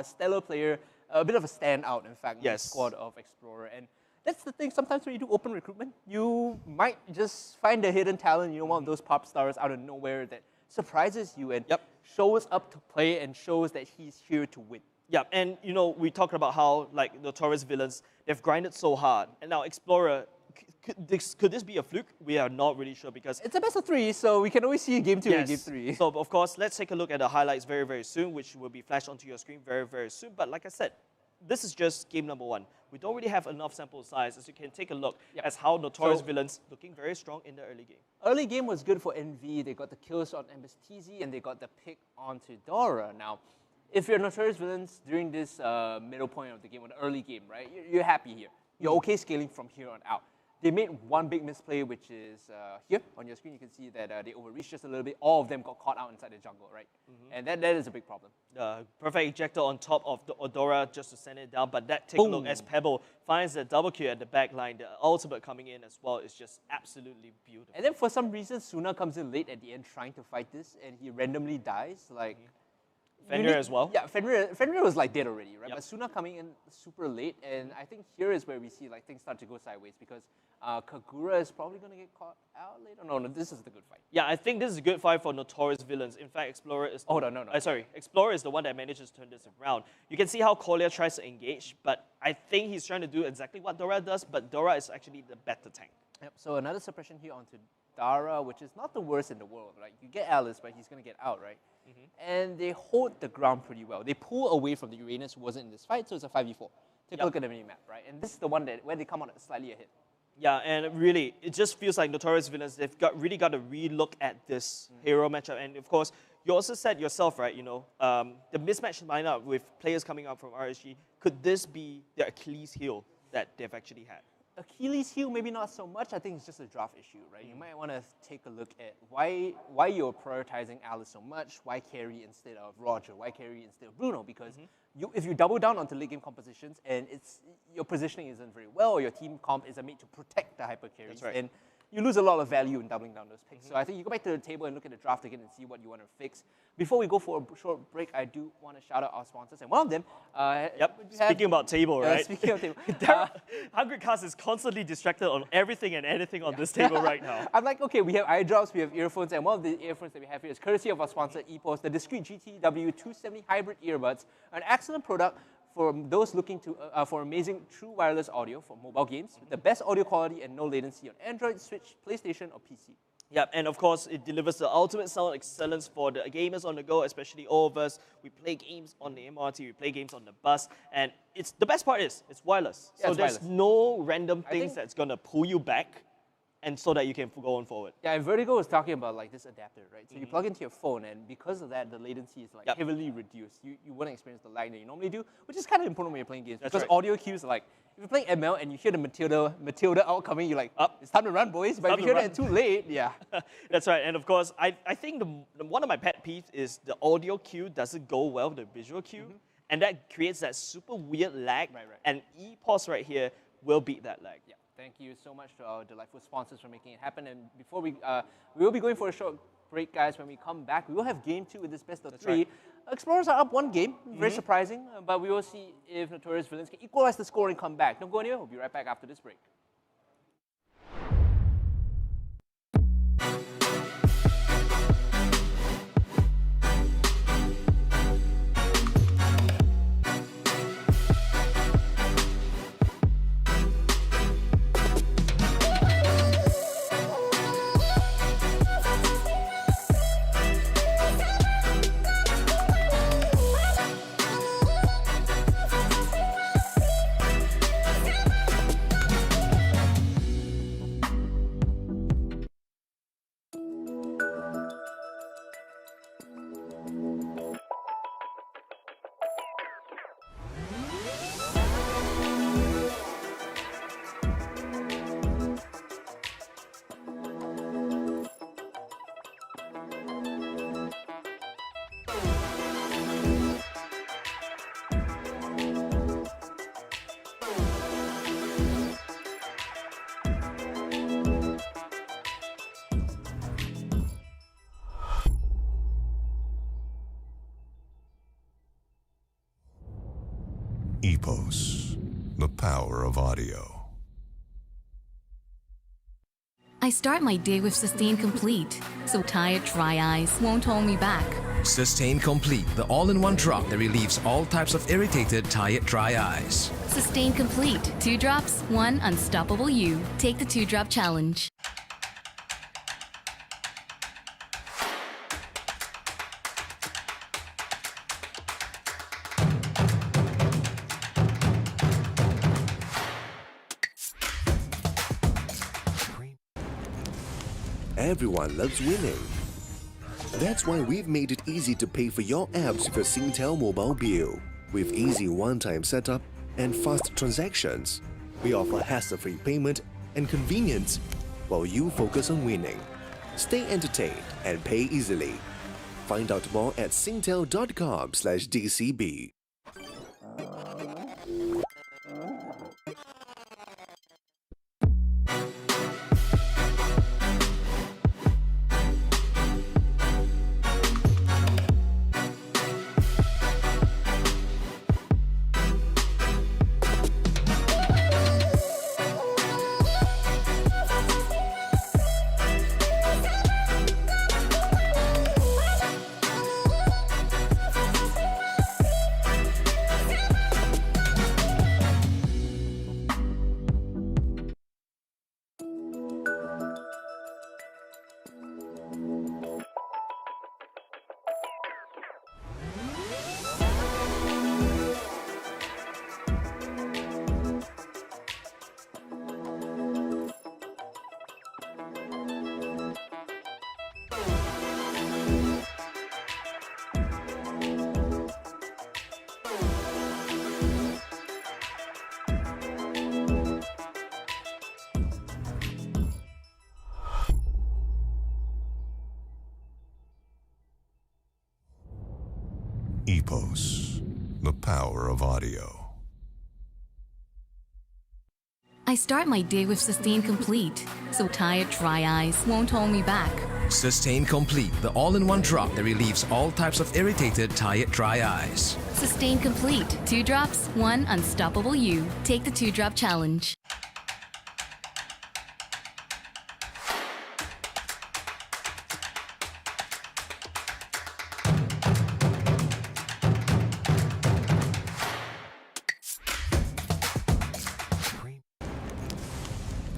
stellar player, a bit of a standout, in fact, in the squad of Explorer. And that's the thing, sometimes when you do open recruitment, you might just find a hidden talent, one of those pop stars out of nowhere that surprises you and shows up to play and shows that he's here to win. Yeah, and we talked about how Notorious villains, they've grinded so hard. And now Explorer, could this be a fluke? We are not really sure, because it's a best of 3, so we can always see game 2 and game 3. So of course, let's take a look at the highlights very, very soon, which will be flashed onto your screen very, very soon. But like I said, this is just game number 1. We don't really have enough sample size, as you can take a look as how Notorious villains looking very strong in the early game. Early game was good for NV. They got the kills on MSTZ and they got the pick onto Dora. Now, if you're Notorious villains during this middle point of the game, or the early game, right, you're happy here. You're okay scaling from here on out. They made one big misplay, which is here on your screen. You can see that they overreached just a little bit. All of them got caught out inside the jungle, right? And that is a big problem. Perfect ejector on top of the Odora just to send it down. But take a look as Pebble finds the double kill at the back line. The ultimate coming in as well is just absolutely beautiful. And then for some reason, Suna comes in late at the end trying to fight this, and he randomly dies. Fenrir as well? Yeah, Fenrir was dead already, right? But Suna coming in super late, and I think here is where we see things start to go sideways, because Kagura is probably going to get caught out later. No, this is the good fight. Yeah, I think this is a good fight for Notorious villains. In fact, Explorer is... Explorer is the one that manages to turn this around. You can see how Kolya tries to engage, but I think he's trying to do exactly what Dora does, but Dora is actually the better tank. Yep, so another suppression here onto Dara, which is not the worst in the world, right? You get Alice, but he's going to get out, right? And they hold the ground pretty well. They pull away from the Uranus, who wasn't in this fight, so it's a 5v4. Take a look at the mini-map, right? And this is the one where they come on slightly ahead. Yeah, and really, it just feels like Notorious villains, they've really got to re-look at this hero matchup. And of course, You also said yourself, right, the mismatch lineup with players coming up from RSG, could this be their Achilles heel that they've actually had? Achilles heel, maybe not so much. I think it's just a draft issue, right? You might want to take a look at why you're prioritizing Alice so much. Why carry instead of Roger? Why carry instead of Bruno? Because if you double down onto late game compositions and your positioning isn't very well, or your team comp isn't made to protect the hyper carries, then you lose a lot of value in doubling down those picks. So I think you go back to the table and look at the draft again and see what you want to fix. Before we go for a short break, I do want to shout out our sponsors. And one of them... Speaking about table, right? Speaking of table. Hungry Cast is constantly distracted on everything and anything on this table right now. I'm like, okay, we have eye drops, we have earphones, and one of the earphones that we have here is courtesy of our sponsor, Epos, the discrete GTW270 hybrid earbuds, an excellent product for those looking to for amazing true wireless audio for mobile games, with the best audio quality and no latency on Android, Switch, PlayStation, or PC. Yep, and of course, it delivers the ultimate sound excellence for the gamers on the go, especially all of us. We play games on the MRT, we play games on the bus, and the best part is, it's wireless. Yeah, so it's there's wireless. no random things that's going to pull you back, and so that you can go on forward. Yeah, and Vertigo was talking about like this adapter, right? So you plug into your phone, and because of that, the latency is like heavily reduced. You wouldn't experience the lag that you normally do, which is kind of important when you're playing games. That's because right. audio cues are like, if you're playing ML and you hear the Matilda outcoming, you're like, it's time to run, boys. But if you hear that too late, That's right, and of course, I think one of my pet peeves is the audio cue doesn't go well with the visual cue, and that creates that super weird lag, and Epos right here will beat that lag. Yeah. Thank you so much to our delightful sponsors for making it happen. And before we will be going for a short break, guys. When we come back, we will have game 2 in this best of 3. right. Explorers are up 1 game, very surprising, but we will see if Notorious Villains can equalize the score and come back. Don't go anywhere, we'll be right back after this break. Epos, the power of audio. I start my day with Sustain Complete, so tired dry eyes won't hold me back. Sustain Complete, the all-in-one drop that relieves all types of irritated, tired, dry eyes. Sustain Complete. 2 drops, 1 unstoppable you. Take the 2-drop challenge. Everyone loves winning. That's why we've made it easy to pay for your apps with a Singtel mobile bill. With easy one-time setup and fast transactions, we offer hassle-free payment and convenience while you focus on winning. Stay entertained and pay easily. Find out more at singtel.com/DCB. Evos, the power of audio. I start my day with Sustain Complete, so tired dry eyes won't hold me back. Sustain Complete, the all-in-one drop that relieves all types of irritated, tired, dry eyes. Sustain Complete. 2 drops, 1 unstoppable you. Take the 2-drop challenge.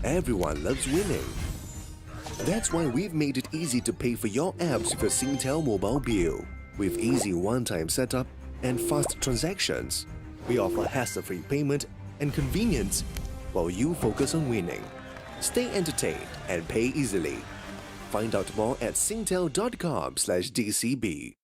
Everyone loves winning. That's why we've made it easy to pay for your apps with your Singtel mobile bill. With easy one-time setup and fast transactions, we offer hassle-free payment and convenience while you focus on winning. Stay entertained and pay easily. Find out more at singtel.com/DCB.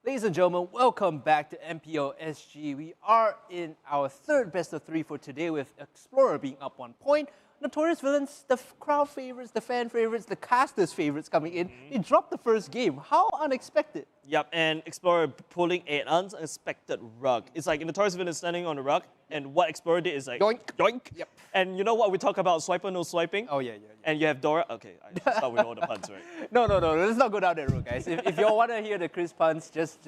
Ladies and gentlemen, welcome back to MPL-SG. We are in our third best of 3 for today with Explorer being up 1 point. Notorious Villains, the crowd favorites, the fan favorites, the casters favorites coming in. They dropped the first game. How unexpected. Yep, and Explorer pulling an unexpected rug. It's like Notorious Villain standing on the rug, and what Explorer did is like yoink, yoink. Yep. And you know what we talk about, swiper no swiping? Oh yeah. And you have Dora. Okay, I start with all the puns, right? No, let's not go down that road, guys. If you all want to hear the Chris puns, just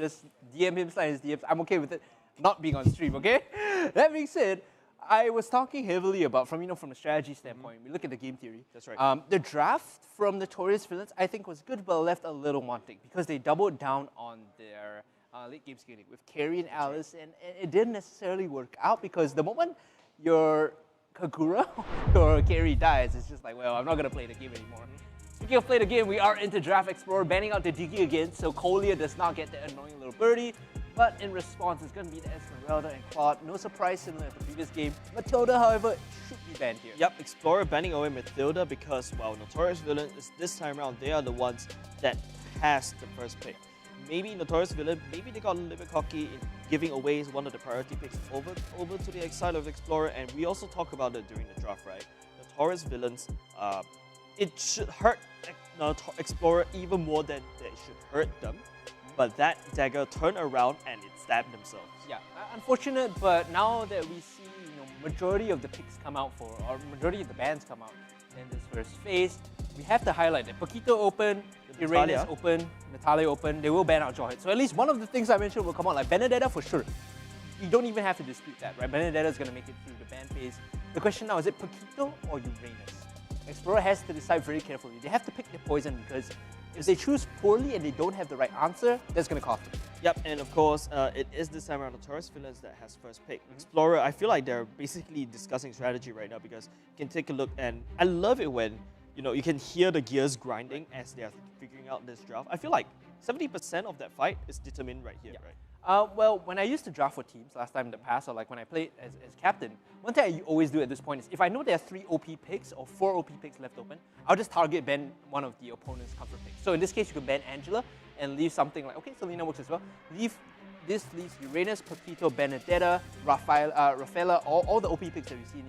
DM him, slide his DMs. I'm okay with it not being on stream, okay? That being said, I was talking heavily about, from a strategy standpoint, we look at the game theory. That's right. The draft from Notorious Villains, I think, was good, but left a little wanting because they doubled down on their late game scaling with Carrie and Alice, and it didn't necessarily work out because the moment your Kagura or Carrie dies, it's just like, well, I'm not going to play the game anymore. Speaking of play the game, we are into Draft Explorer, banning out the Diggy again, so Colia does not get the annoying little birdie. But in response, it's going to be the Esmeralda and Claude. No surprise, similar to the previous game. Matilda, however, should be banned here. Yep, Explorer banning away Matilda because, well, Notorious Villain is this time around, they are the ones that has the first pick. Maybe Notorious Villain, maybe they got a little bit cocky in giving away one of the priority picks over to the side of Explorer, and we also talked about it during the draft, right? Notorious Villains, it should hurt Explorer even more than it should hurt them. But that dagger turned around and it stabbed themselves. Yeah, unfortunate, but now that we see majority of the picks come out or majority of the bans come out in this first phase, we have to highlight that Paquito open, Uranus open, Natalia open, they will ban out Jawhead. So at least one of the things I mentioned will come out, like Benedetta for sure. You don't even have to dispute that, right? Benedetta is going to make it through the ban phase. The question now, is it Paquito or Uranus? Explorer has to decide very carefully. They have to pick their poison because if they choose poorly and they don't have the right answer, that's going to cost them. Yep, and of course, it is this time around Notorious Villains that has first pick. Explorer, I feel like they're basically discussing strategy right now because you can take a look, and I love it when you can hear the gears grinding as they're figuring out this draft. I feel like 70% of that fight is determined right here, right? Well, when I used to draft for teams last time in the past, or like when I played as captain, one thing I always do at this point is if I know there are 3 OP picks or 4 OP picks left open, I'll just target ban one of the opponent's comfort picks. So in this case, you can ban Angela and leave something like, okay, Selena works as well. This leaves Uranus, Paquito, Benedetta, Rafaela, all the OP picks that we've seen,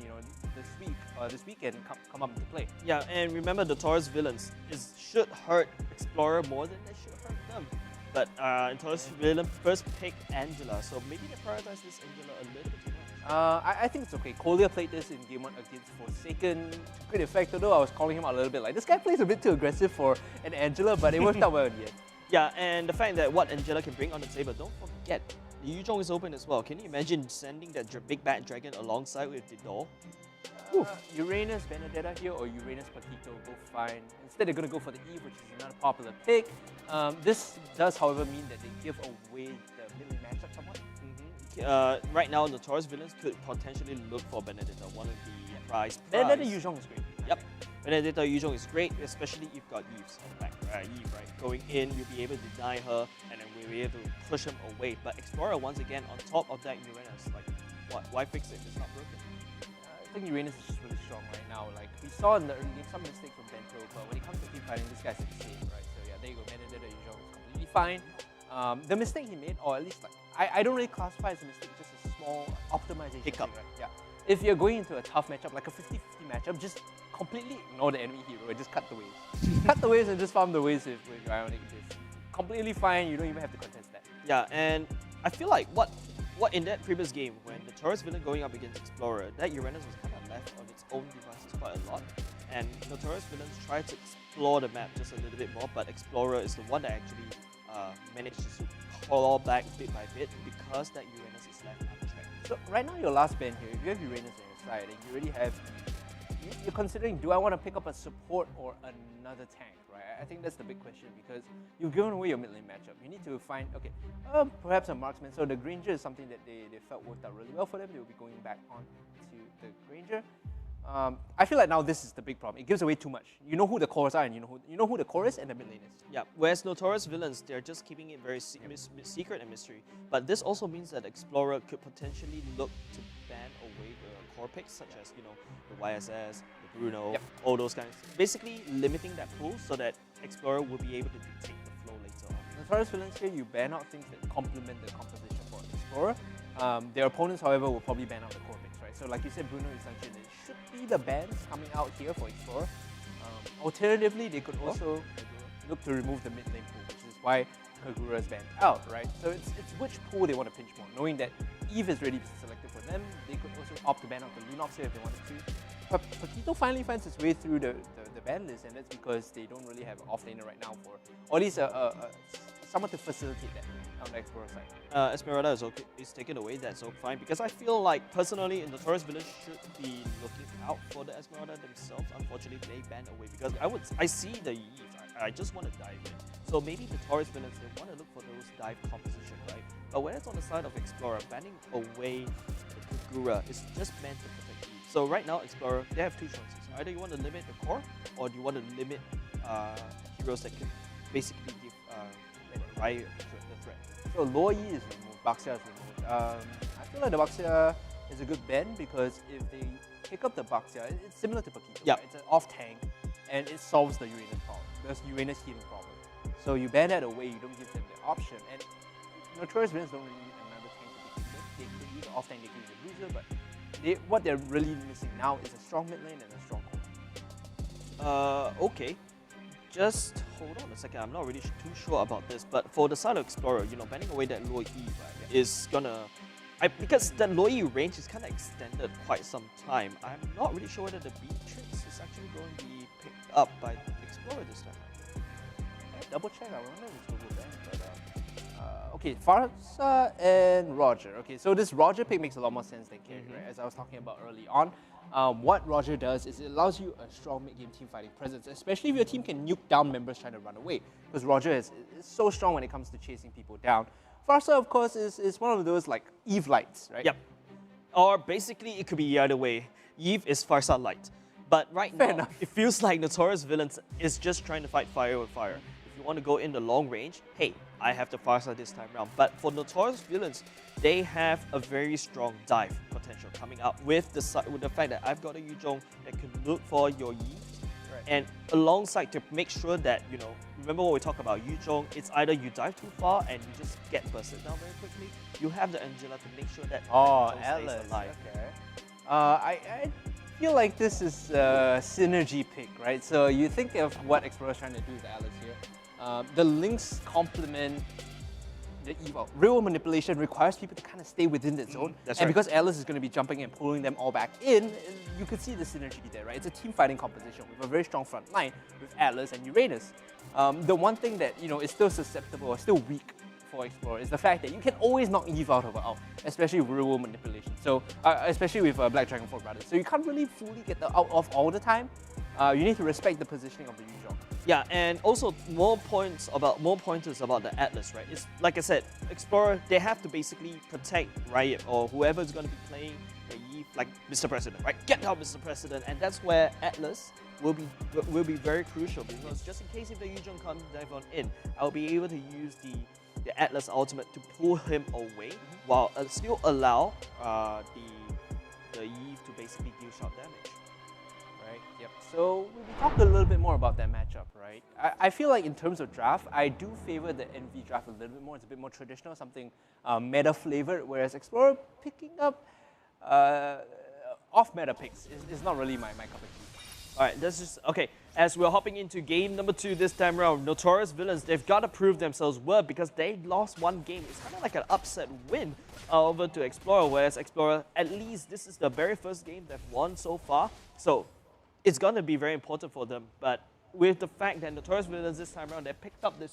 this weekend come up into play. Yeah, and remember, Notorious Villains should hurt Explorer more than they should hurt them. But Notorious Villain first picked Angela, so maybe they prioritize this Angela a little bit too much. I think it's okay. Colia played this in Game 1 against Forsaken to great effect, although I was calling him out a little bit like, this guy plays a bit too aggressive for an Angela, but it worked out well in the end. Yeah, and the fact that what Angela can bring on the table, don't forget, Yu Zhong is open as well. Can you imagine sending that big bad dragon alongside with the doll? Uranus, Benedetta here, or Uranus, Paquito, both fine. Instead, they're going to go for the Eve, which is another popular pick. This does, however, mean that they give away the middle matchup somewhat. Right now, Notorious Villains could potentially look for Benedetta, one of the prize. Benedetta Yuzhong is great. Yep. Benedetta Yuzhong is great, especially if you've got Eves on the back. Eve, right? Going in, you'll be able to deny her, and then we'll be able to push him away. But Explorer, once again, on top of that Uranus, like, what? Why fix it if it's not broken? I think Uranus is just really strong right now. Like, we saw in the early game some mistakes from Bento, but when it comes to team fighting, this guy's insane, right? So yeah, there you go. Benedetta Yuzhong is completely fine. The mistake he made, or at least like, I don't really classify as a mistake, just a small optimization hiccup. thing, right? Yeah. If you're going into a tough matchup, like a 50-50 matchup, just completely ignore the enemy hero and just cut the waves. Cut the waves and just farm the waves with Ionic Disc. Completely fine, you don't even have to contest that. Yeah, and I feel like what in that previous game, when the Notorious Villain going up against Explorer, that Uranus was kind of left on its own devices quite a lot. And Notorious Villains tried to explore the map just a little bit more, but Explorer is the one that actually managed to claw back bit by bit because that Uranus is left unchecked. So right now, your last band here, if you have Uranus on your side and you already have, you're considering, do I want to pick up a support or another tank, right? I think that's the big question because you've given away your mid lane matchup. You need to find, okay, perhaps a marksman. So the Granger is something that they felt worked out really well for them. They will be going back on to the Granger. I feel like now this is the big problem. It gives away too much. You know who the cores are, and you know who the core is and the mid lane is. Yeah, whereas Notorious Villains, they're just keeping it very secret and mystery. But this also means that Explorer could potentially look to ban away the core picks, such as, you know, the YSS, the Bruno, all those kinds. Basically limiting that pool so that Explorer will be able to dictate the flow later on. Notorious Villains here, you ban out things that complement the composition for Explorer. Their opponents, however, will probably ban out the core picks, right? So like you said, Bruno is mentioned, it should be the bans coming out here for Explorer. Alternatively, they could also look to remove the mid lane pool, which is why Kagura is banned out, right? So it's which pool they want to pinch more. Knowing that Eve is already selected for them, they could also opt to ban out the Lunox here if they wanted to. But Paquito finally finds its way through the ban list, and that's because they don't really have an off-laner right now for, or at least someone to facilitate that on the Explorer side. Esmeralda is taken away, that's all fine, because I feel like, personally, Notorious Villains should be looking out for the Esmeralda themselves. Unfortunately, they banned away, because I see the Eve, I just want to dive in. So maybe Notorious Villains, they want to look for those dive composition, right? But when it's on the side of Explorer, banning away the Kagura is just meant to protect Eve. So right now, Explorer, they have two choices. Either you want to limit the core, or do you want to limit heroes that can basically give Riot the threat. So Luo Yi is removed, Baxia is removed. I feel like the Baxia is a good ban because if they pick up the Baxia, it's similar to Paquito. Right? It's an off tank and it solves the Uranus problem, the Uranus healing problem. So you ban that away, you don't give them the option. And Notorious Villains don't really need another tank to be good. They could use an off tank, they could use a bruiser, but what they're really missing now is a strong mid lane and a strong core. Okay. Just hold on a second, I'm not really too sure about this, but for the side of Explorer, you know, banning away that Luo Yi is gonna... because that Luo Yi range is kind of extended quite some time, I'm not really sure whether the Beatrix is actually going to be picked up by Explorer this time. Double check, I wonder if it's double ban, but okay, Farsa and Roger. Okay, so this Roger pick makes a lot more sense than Carry, right? As I was talking about early on. What Roger does is it allows you a strong mid-game team fighting presence, especially if your team can nuke down members trying to run away, because Roger is so strong when it comes to chasing people down. Farsa, of course, is one of those like Eve lights, right? Yep. Or basically, it could be the other way. Eve is Farsa light. But right now, it feels like Notorious Villains is just trying to fight fire with fire. If you want to go in the long range, hey, I have the Farsa this time around. But for Notorious Villains, they have a very strong dive potential coming out with the fact that I've got a Yuzhong that can look for your Yi. Right. And alongside to make sure that, you know, remember what we talked about, Yuzhong, it's either you dive too far and you just get bursted down very quickly. You have the Angela to make sure that stays alive. Okay. I feel like this is a synergy pick, right? So you think of what Explorer is trying to do with Alice here. The links complement the Evo. Real manipulation requires people to kind of stay within the zone. And because Alice is going to be jumping and pulling them all back in, you could see the synergy there, right? It's a team fighting composition with a very strong front line with Atlas and Uranus. The one thing that, you know, is still susceptible or still weak for Explorer is the fact that you can always knock Eve out of out, especially with real world manipulation. So, especially with Black Dragon 4 Brothers. So you can't really fully get the out off all the time. You need to respect the positioning of the Yuzhong. Yeah, and also more pointers about the Atlas, right? It's like I said, Explorer, they have to basically protect Riot or whoever's going to be playing the Eve, like Mr. President, right? Get out, Mr. President, and that's where Atlas will be very crucial, because just in case if the Yuzhong comes dive on in, I'll be able to use the Atlas ultimate to pull him away while still allow the Eve to basically deal shot damage. Right, yep. So we talked a little bit more about that matchup, right? I feel like in terms of draft, I do favor the NV draft a little bit more. It's a bit more traditional, something meta flavored, whereas Explorer picking up off meta picks is not really my cup of tea. Alright, this is okay. As we're hopping into game number 2 this time around, Notorious Villains, they've got to prove themselves worth because they lost one game. It's kind of like an upset win over to Explorer, whereas Explorer, at least this is the very first game they've won so far. So it's going to be very important for them. But with the fact that Notorious Villains this time around, they picked up the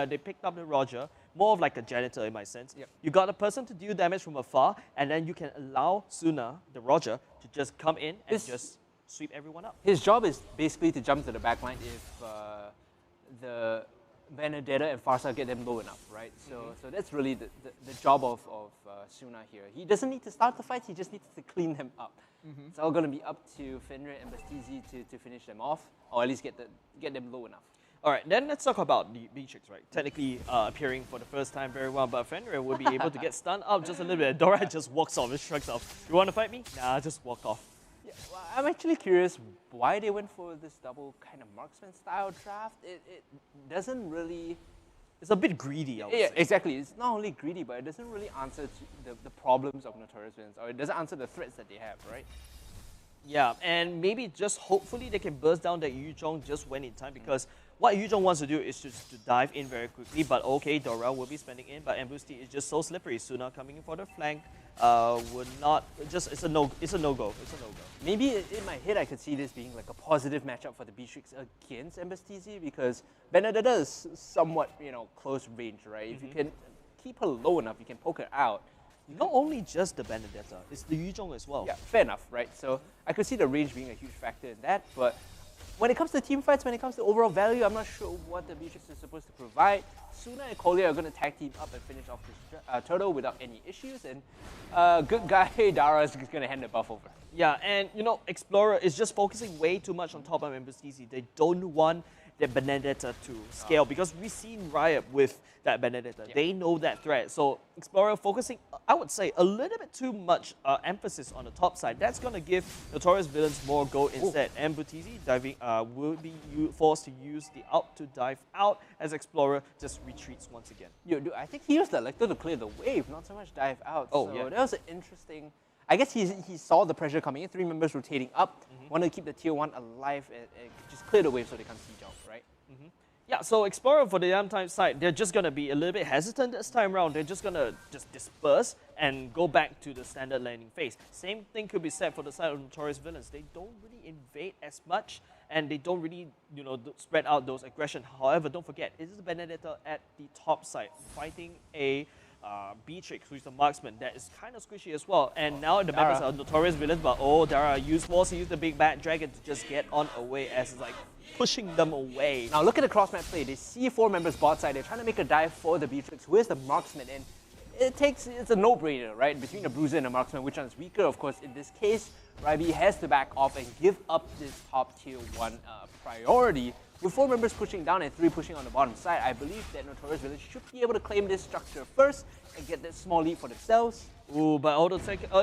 they picked up the Roger, more of like a janitor in my sense. Yep. You got a person to deal damage from afar, and then you can allow Suna, the Roger, to just come in and just sweep everyone up. His job is basically to jump to the backline if the Benedetta and Farsa get them low enough, right? So that's really the job of Suna here. He doesn't need to start the fight, he just needs to clean them up. It's all going to be up to Fenrir and Bastizi to finish them off, or at least get them low enough. Alright, then let's talk about the Beatrix, right? Technically appearing for the first time very well, but Fenrir will be able to get stunned up just a little bit. Dora just walks off, just shrugs off. You want to fight me? Nah, just walk off. Yeah, well, I'm actually curious why they went for this double kind of marksman style draft. It doesn't really... It's a bit greedy, I would say. Exactly. It's not only greedy, but it doesn't really answer the problems of Notorious Villains, or it doesn't answer the threats that they have, right? Yeah, and maybe just hopefully they can burst down that Yuzhong just when in time, because what Yuzhong wants to do is just to dive in very quickly, but okay, Dorel will be spending in, but Ambusti is just so slippery. Suna coming in for the flank would not, it's a no-go, it's a no-go. Maybe in my head I could see this being like a positive matchup for the Beatrix against Embastizi, because Benedetta is somewhat, close range, right? If you can keep her low enough, you can poke her out. Not only just the Benedetta, it's the Yuzhong as well. Yeah, fair enough, right? So I could see the range being a huge factor in that, but when it comes to team fights, when it comes to overall value, I'm not sure what the Beatrix is supposed to provide. Suna and Kolya are going to tag team up and finish off this turtle without any issues, and good guy Dara is going to hand the buff over. Yeah, and Explorer is just focusing way too much on top of Embassy. They don't want the Benedetta to scale, because we've seen Riot with that Benedetta. Yeah. They know that threat. So Explorer focusing, I would say, a little bit too much emphasis on the top side. That's going to give Notorious Villains more go instead. And Butizi diving will be forced to use the out to dive out as Explorer just retreats once again. Dude, I think he used the Lecter to clear the wave, not so much dive out. Oh, so yeah. That was an interesting... I guess he saw the pressure coming in, 3 members rotating up, wanted to keep the tier 1 alive and just clear the wave so they can't siege out, right? Yeah, so Explorer for the Yamtime side, they're just going to be a little bit hesitant this time around. They're just going to disperse and go back to the standard landing phase. Same thing could be said for the side of Notorious Villains. They don't really invade as much, and they don't really, spread out those aggression. However, don't forget, it is Benedetta at the top side fighting a Beatrix, who's the marksman, that is kind of squishy as well. And now the members are Notorious Villains, but Dara forced to use the big bad dragon to just get on away as it's like pushing them away. Now look at the cross-map play. They see 4 members bot side. They're trying to make a dive for the Beatrix, who is the marksman, and it's a no-brainer, right? Between a bruiser and a marksman, which one is weaker? Of course, in this case, Ryby has to back off and give up this top tier 1 priority. With 4 members pushing down and 3 pushing on the bottom side, I believe that Notorious Villains should be able to claim this structure first and get that small lead for themselves. Ooh, but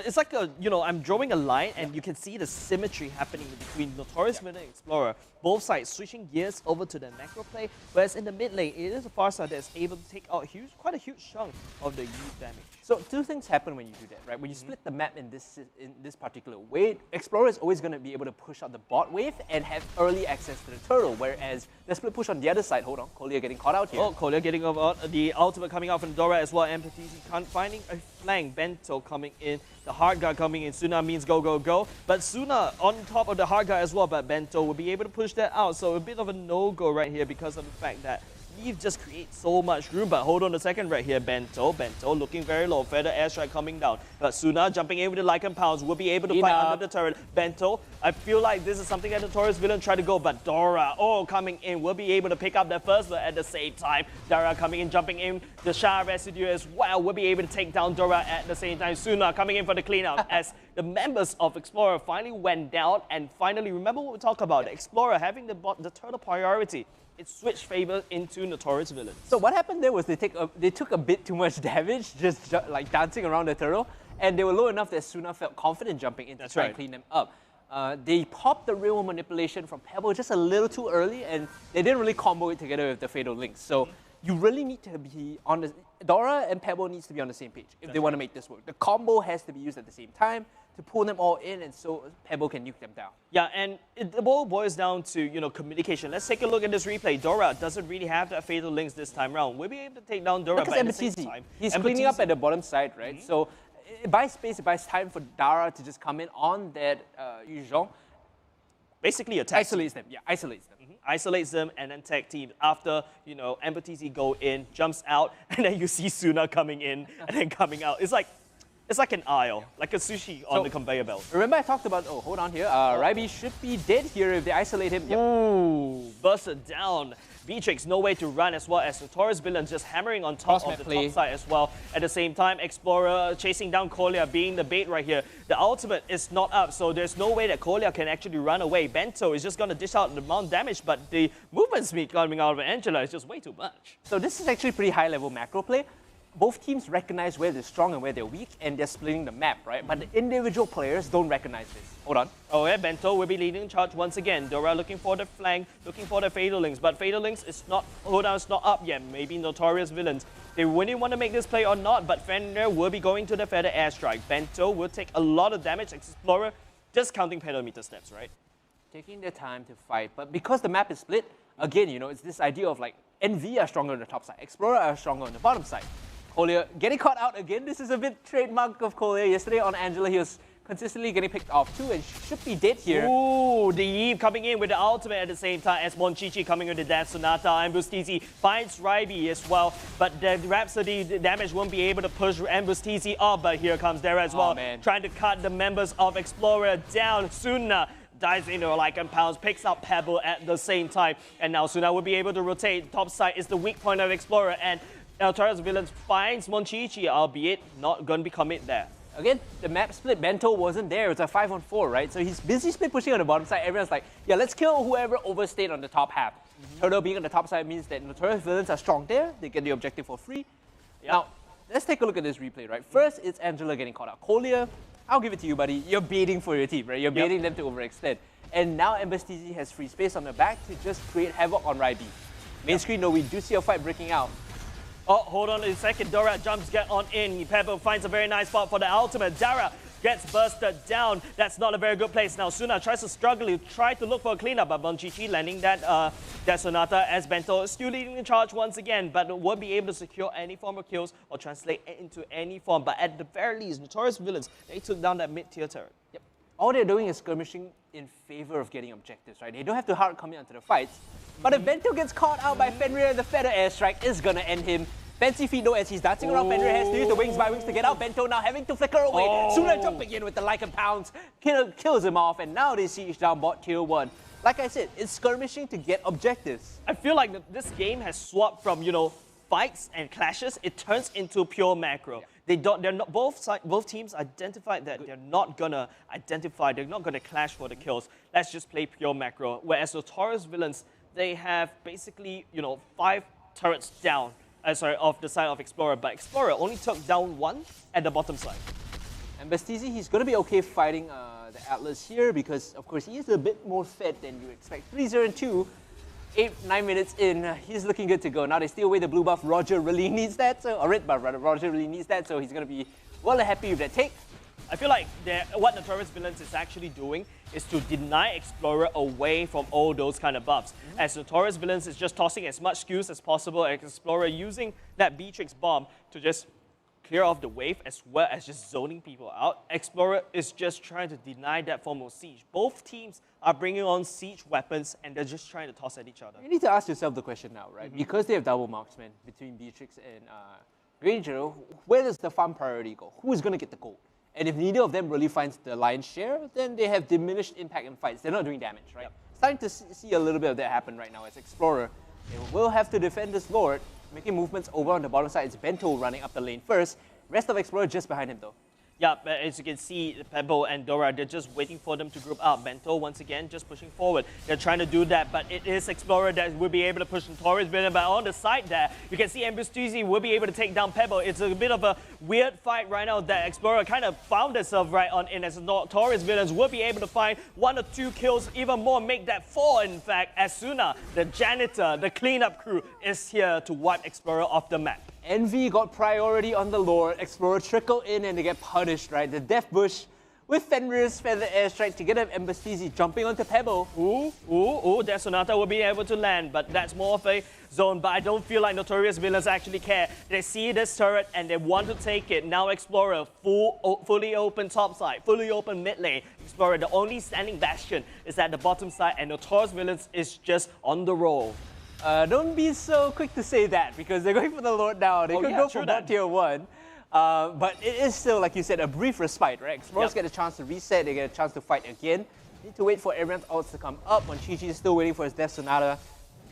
it's like I'm drawing a line, and you can see the symmetry happening between Notorious Villain and Explorer. Both sides switching gears over to the macro play, whereas in the mid lane, it is the far side that's able to take out quite a huge chunk of the youth damage. So 2 things happen when you do that, right? When you split the map in this particular way, Explorer is always going to be able to push out the bot wave and have early access to the turtle, whereas the split push on the other side, hold on, Kolya getting caught out here. Oh, Kolya getting out, the ultimate coming out from Dora as well, and Patisi finding a flank, Bento coming in, the hard guard coming in, Suna means go, go, go, but Suna on top of the hard guard as well, but Bento will be able to push that out, so a bit of a no-go right here because of the fact that Leaf just creates so much room, but hold on a second right here. Bento looking very low. Feather airstrike coming down. But Suna jumping in with the Lycan Pounds will be able to fight under the turret. Bento, I feel like this is something that Notorious villain try to go, but Dora, coming in, will be able to pick up the first blood at the same time. Dara coming in, jumping in. The Shah Residue as well will be able to take down Dora at the same time. Suna coming in for the cleanup as the members of Explorer finally went down, and finally, remember what we talked about, the Explorer having the turtle priority. It switched favor into Notorious villains. So what happened there was they took a bit too much damage, just like dancing around the turtle, and they were low enough that Suna felt confident jumping in to try and clean them up. They popped the real manipulation from Pebble just a little too early, and they didn't really combo it together with the Fatal Links. So you really need to be on the... Dora and Pebble needs to be on the same page if they want to make this work. The combo has to be used at the same time to pull them all in, and so Pebble can nuke them down. Yeah, and it all boils down to, communication. Let's take a look at this replay. Dora doesn't really have that Fatal Links this time around. We'll be able to take down Dora, but at the same time... He's cleaning up at the bottom side, right? So it buys space, it buys time for Dara to just come in on that Yuzhong. Basically attacks. Isolates them, isolates them. Isolates them and then tag teams. After, MPL-SG go in, jumps out, and then you see Suna coming in and then coming out. It's like an aisle, like a sushi on the conveyor belt. Remember I talked about, hold on here, Raibi should be dead here if they isolate him. Yep. Ooh, bursted down. Beatrix, no way to run, as well as Notorious villain just hammering on top of the top side as well. At the same time, Explorer chasing down Kolya, being the bait right here. The ultimate is not up, so there's no way that Kolya can actually run away. Bento is just going to dish out the amount of damage, but the movement speed coming out of Angela is just way too much. So this is actually pretty high-level macro play. Both teams recognize where they're strong and where they're weak, and they're splitting the map, right? But the individual players don't recognize this. Hold on. Oh yeah, Bento will be leading charge once again. Dora looking for the flank, looking for the Fatal Links, but Fatal Links is not, it's not up yet. Maybe Notorious villains. They really want to make this play or not, but Fenrir will be going to the Feather Airstrike. Bento will take a lot of damage. Explorer just counting pedometer steps, right? Taking their time to fight, but because the map is split, again, it's this idea of like NV are stronger on the top side, Explorer are stronger on the bottom side. Kolya getting caught out again. This is a bit trademark of Kolya. Yesterday on Angela, he was consistently getting picked off too and should be dead here. Ooh, the Eve coming in with the ultimate at the same time as Monchichi coming with the Death Sonata. MPL-SG finds Raibi as well, but the Rhapsody damage won't be able to push MPL-SG up, but here comes Dara as well, trying to cut the members of Explorer down. Suna dives into a Lycan Pounds, picks up Pebble at the same time, and now Suna will be able to rotate. Top side is the weak point of Explorer, and Notorious villains finds Monchichi, albeit not going to be commit there. Again, the map split, Bento wasn't there. It's a 5-on-4, right? So he's busy split pushing on the bottom side. Everyone's like, yeah, let's kill whoever overstayed on the top half. Turtle being on the top side means that Notorious villains are strong there. They get the objective for free. Now, let's take a look at this replay, right? First, it's Angela getting caught out. Kolya, I'll give it to you, buddy. You're baiting for your team, right? You're baiting them to overextend. And now MPL-SG has free space on the back to just create havoc on Raibi. Main screen, though, we do see a fight breaking out. Oh, hold on a second. Dora jumps, get on in. Pebble finds a very nice spot for the ultimate. Dara gets bursted down. That's not a very good place. Now Suna tries to struggle, try to look for a cleanup, but Monchichi landing that Sonata as Bento is still leading the charge once again, but won't be able to secure any form of kills or translate into any form. But at the very least, Notorious villains, they took down that mid-tier turret. Yep. All they're doing is skirmishing in favor of getting objectives, right? They don't have to hard commit onto the fights. But if Bento gets caught out by Fenrir, the Feather Airstrike is gonna end him. Fancy feet though, as he's dancing around, Fenrir has to use the wings by wings to get out. Bento now having to flicker away. Suna jumping in with the Lycan Pounds, kills him off, and now they siege down bot tier 1. Like I said, it's skirmishing to get objectives. I feel like this game has swapped from, fights and clashes, it turns into pure macro. Yeah. Both teams identified that they're not gonna clash for the kills. Let's just play pure macro. Whereas Notorious villains, they have basically, 5 turrets down. Off the side of Explorer, but Explorer only took down 1 at the bottom side. And MPL-SG, he's going to be okay fighting the Atlas here because, of course, he is a bit more fed than you expect. 3-0-2, 8-9 minutes in, he's looking good to go. Now they steal away the blue buff. Roger really needs that, or red buff rather. Roger really needs that, so he's going to be well happy with that take. I feel like what Notorious villains is actually doing is to deny Explorer away from all those kind of buffs. As Notorious villains is just tossing as much skews as possible, and Explorer using that Beatrix bomb to just clear off the wave as well as just zoning people out. Explorer is just trying to deny that form of siege. Both teams are bringing on siege weapons and they're just trying to toss at each other. You need to ask yourself the question now, right? Because they have double marksmen between Beatrix and Granger, where does the farm priority go? Who is going to get the gold? And if neither of them really finds the lion's share, then they have diminished impact in fights. They're not doing damage, right? Starting to see a little bit of that happen right now as Explorer. They will have to defend this Lord, making movements over on the bottom side. It's Bento running up the lane first. Rest of Explorer just behind him though. Yeah, but as you can see, Pebble and Dora, they're just waiting for them to group up. Bento, once again, just pushing forward. They're trying to do that, but it is Explorer that will be able to push Notorious Villain. But on the side there, you can see MPL-SG will be able to take down Pebble. It's a bit of a weird fight right now that Explorer kind of found itself right on in, as Notorious Villains will be able to find 1 or 2 kills, even more, make that 4 in fact, as Suna, the janitor, the cleanup crew, is here to wipe Explorer off the map. Envy got priority on the Lord. Explorer trickle in and they get punished, right? The Death Bush with Fenrir's Feather Airstrike to get an MPL-SG jumping onto Pebble. That Sonata will be able to land, but that's more of a zone. But I don't feel like Notorious Villains actually care. They see this turret and they want to take it. Now Explorer, fully open top side, fully open mid lane. Explorer, the only standing bastion is at the bottom side, and Notorious Villains is just on the roll. Don't be so quick to say that, because they're going for the Lord now. They could go for bot tier 1. But it is still, like you said, a brief respite, right? Explorers get a chance to reset, they get a chance to fight again. Need to wait for everyone's ults to come up when Chi-Chi is still waiting for his Death Sonata.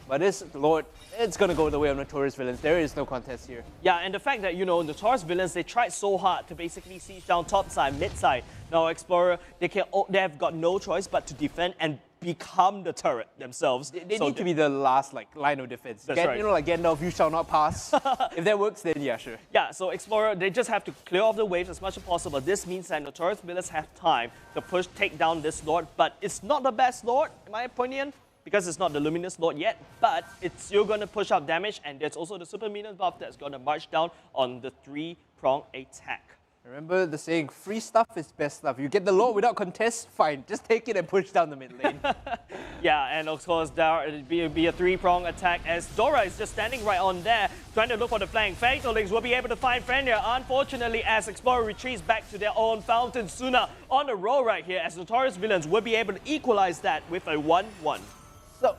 But this Lord, it's going to go the way of Notorious Villains. There is no contest here. Yeah, and the fact that, you know, Notorious Villains, they tried so hard to basically siege down top side, mid side. Now Explorer, they have got no choice but to defend and become the turret themselves. They need to be the last line of defense. That's right. You know, like Gandalf, you shall not pass. If that works, then yeah, sure. Yeah, so Explorer, they just have to clear off the waves as much as possible. This means that Notorious Villains have time to take down this Lord, but it's not the best Lord, in my opinion, because it's not the Luminous Lord yet, but it's still going to push out damage, and there's also the Super Minion buff that's going to march down on the 3-prong attack. Remember the saying, free stuff is best stuff. You get the Lord without contest, fine. Just take it and push down the mid lane. Yeah, and of course, there will be a 3-prong attack as Dora is just standing right on there, trying to look for the flank. Fatal Links will be able to find Fenrir. Unfortunately, as Explorer retreats back to their own fountain, Suna on the roll right here, as Notorious Villains will be able to equalize that with a 1-1. So,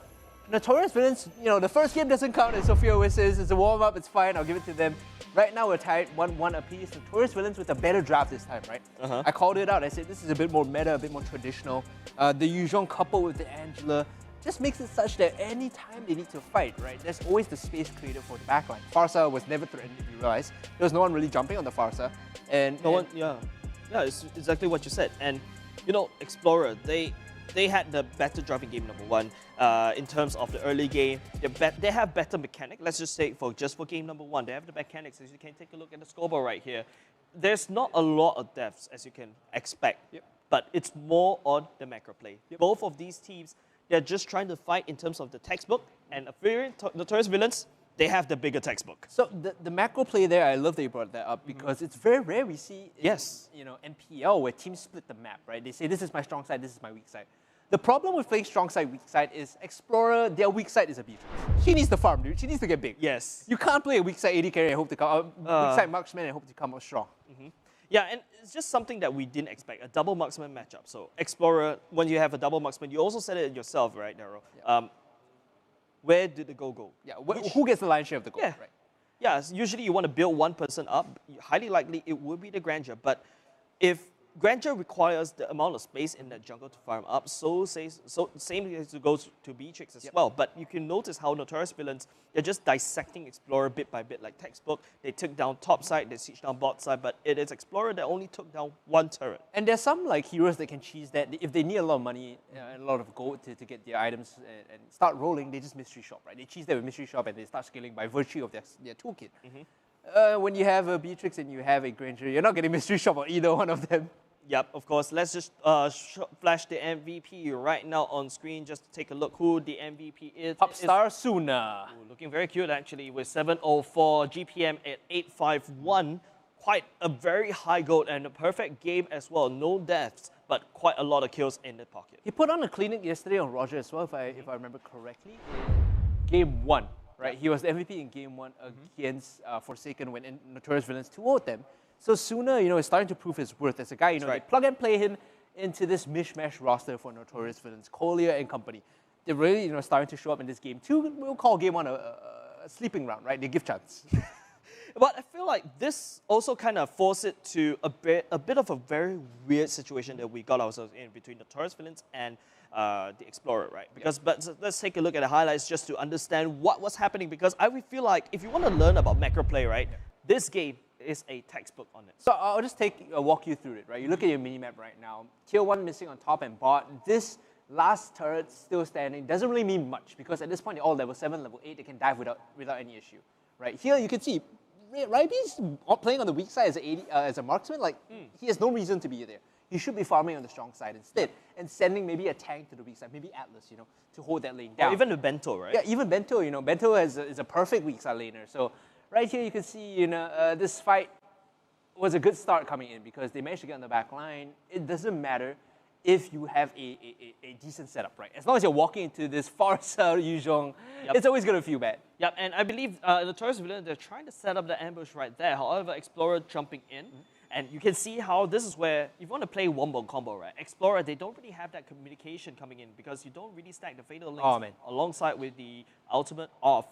Notorious Villains, you know, the first game doesn't count, as Sophia always says. It's a warm-up, it's fine, I'll give it to them. Right now, we're tied 1-1 apiece. Notorious Villains with a better draft this time, right? I called it out. I said this is a bit more meta, a bit more traditional. The Yuuzhan coupled with the Angela just makes it such that any time they need to fight, right, there's always the space created for the backline. Farsa was never threatened, if you realize. There was no one really jumping on the Farsa. Yeah, it's exactly what you said. And, you know, Explorer, they had the better driving game number 1 in terms of the early game. They have better mechanics. Let's just say for game number 1, they have the mechanics. As you can take a look at the scoreboard right here. There's not a lot of deaths as you can expect, but it's more on the macro play. Both of these teams, they're just trying to fight in terms of the textbook, and Notorious Villains, they have the bigger textbook. So the macro play there, I love that you brought that up, because it's very rare we see in, you know, MPL where teams split the map, right? They say this is my strong side, this is my weak side. The problem with playing strong side, weak side is Explorer, their weak side is a Beatrix. She needs to farm, dude. She needs to get big. Yes. You can't play a weak side AD carry and hope to come out, weak side marksman and hope to come out strong. Yeah, and it's just something that we didn't expect, a double marksman matchup. So Explorer, when you have a double marksman, you also said it yourself, right, Nero? Where did the goal go? Yeah, who gets the lion's share of the goal? Yeah. Right. Yeah, usually you want to build one person up. Highly likely it would be the Granger, but if Granger requires the amount of space in that jungle to farm up, same goes to Beatrix as well. But you can notice how Notorious Villains, they're just dissecting Explorer bit by bit like textbook. They took down top side, they sieged down bot side, but it is Explorer that only took down 1 turret. And there's some like heroes that can cheese that. If they need a lot of money and a lot of gold to get their items and start rolling, they just mystery shop, right? They cheese that with mystery shop and they start scaling by virtue of their toolkit. When you have a Beatrix and you have a Granger, you're not getting mystery shop on either one of them. Yep, of course. Let's just flash the MVP right now on screen just to take a look who the MVP is. Popstar Suna. Looking very cute actually with 704, GPM at 851. Quite a very high gold and a perfect game as well. No deaths, but quite a lot of kills in the pocket. He put on a clinic yesterday on Roger as well, if I remember correctly. Game 1. right? He was the MVP in Game 1 against Forsaken when Notorious Villains 2-0'd them. So Sooner, is starting to prove his worth as a guy. They plug and play him into this mishmash roster for Notorious Villains, Collier and company. They're really, starting to show up in this game. 2, we'll call Game 1 a sleeping round, right? They give chance. But I feel like this also kind of forced it to a bit of a very weird situation that we got ourselves in between the Notorious Villains and the Explorer, right? Because but let's take a look at the highlights just to understand what was happening. Because I would feel like if you want to learn about macro play, right, this game is a textbook on it. So I'll just walk you through it, right? You look at your minimap right now. Tier 1 missing on top and bot. This last turret still standing doesn't really mean much because at this point they're all level 7, level 8. They can dive without any issue, right? Here you can see Ryby's playing on the weak side as a marksman. Like he has no reason to be there. He should be farming on the strong side instead and sending maybe a tank to the weak side, maybe Atlas, to hold that lane down. Or even the Bento, right? Yeah, even Bento. Bento is a perfect weak side laner. So right here you can see, this fight was a good start coming in because they managed to get on the back line. It doesn't matter if you have a decent setup, right? As long as you're walking into this far south Yuzhong, it's always going to feel bad. Yep, and I believe the Notorious Villain, they're trying to set up the ambush right there. However, Explorer jumping in, and you can see how this is where, if you want to play wombo combo, right? Explorer, they don't really have that communication coming in because you don't really stack the Fatal Links alongside with the ultimate of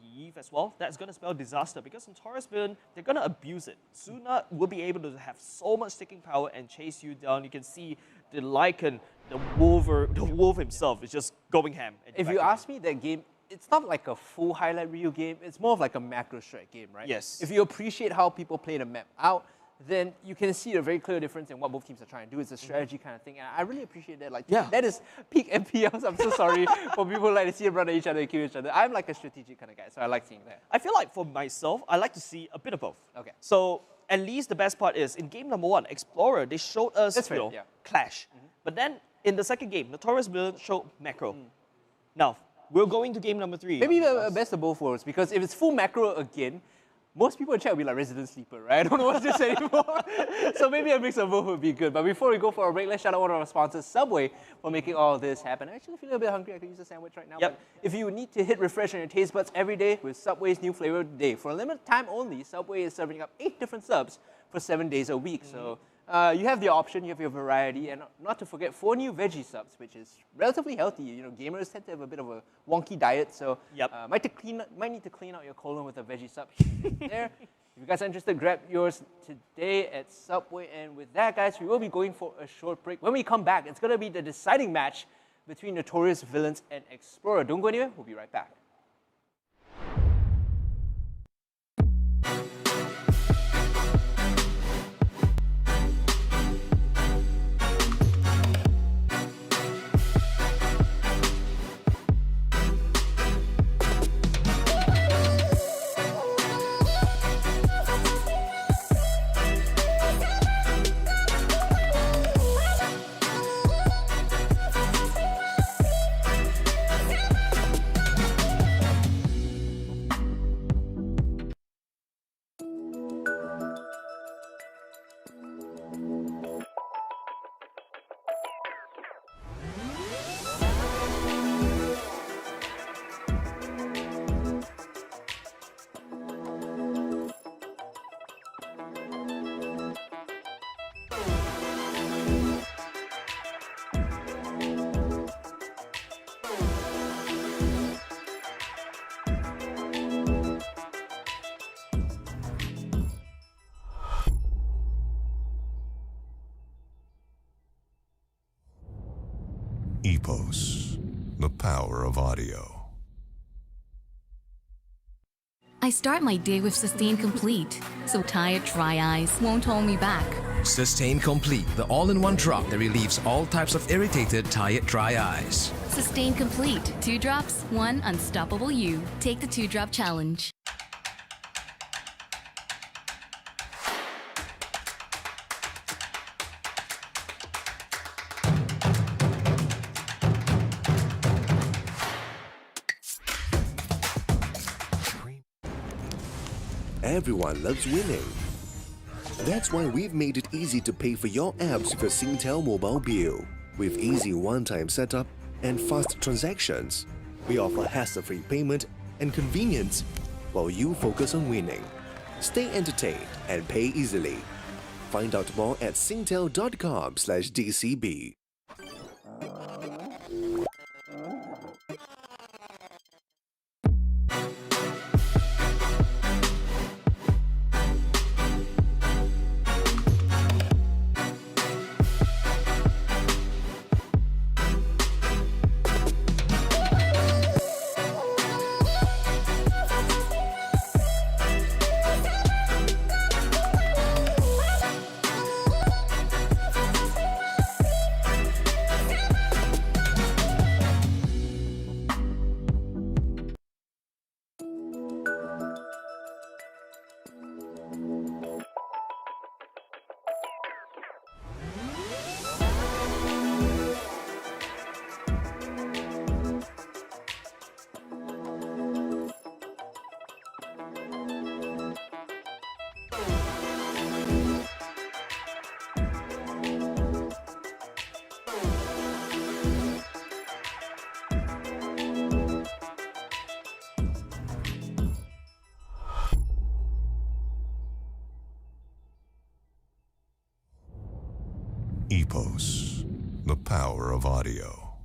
the Eve as well. That's going to spell disaster because Notorious Villain, they're going to abuse it. Sooner will be able to have so much sticking power and chase you down. You can see the Lycan, the wolf himself is just going ham. If you ask me, that game, it's not like a full highlight reel game. It's more of like a macro strat game, right? Yes. If you appreciate how people play the map out, then you can see a very clear difference in what both teams are trying to do. It's a strategy kind of thing, and I really appreciate that. Like, that is peak MPL. I'm so sorry for people who like to see them run at each other and kill each other. I'm like a strategic kind of guy, so I like seeing that. I feel like for myself, I like to see a bit of both. Okay. So at least the best part is in game number 1, Explorer, they showed us clash. But then in the second game, Notorious Villain showed macro. Now we're going to game number 3. Maybe the best of both worlds, because if it's full macro again, most people in chat will be like Resident Sleeper, right? I don't know what's this anymore. So maybe a mix of both would be good. But before we go for a break, let's shout out one of our sponsors, Subway, for making all of this happen. I actually feel a bit hungry. I could use a sandwich right now. But if you need to hit refresh on your taste buds every day with Subway's new flavor of the day, for a limited time only, Subway is serving up 8 different subs for 7 days a week. So you have the option, you have your variety, and not to forget 4 new veggie subs, which is relatively healthy. Gamers tend to have a bit of a wonky diet, so might need to clean out your colon with a veggie sub there. If you guys are interested, grab yours today at Subway. And with that, guys, we will be going for a short break. When we come back, it's going to be the deciding match between Notorious Villains and Explorer. Don't go anywhere. We'll be right back. Epos, the power of audio. I start my day with Sustain Complete, so tired dry eyes won't hold me back. Sustain Complete, the all-in-one drop that relieves all types of irritated, tired, dry eyes. Sustain Complete. 2 drops, 1 unstoppable you. Take the 2-drop challenge. Everyone loves winning. That's why we've made it easy to pay for your apps with your Singtel mobile bill. With easy one-time setup and fast transactions, we offer hassle-free payment and convenience while you focus on winning. Stay entertained and pay easily. Find out more at singtel.com/DCB. Epos, the power of audio.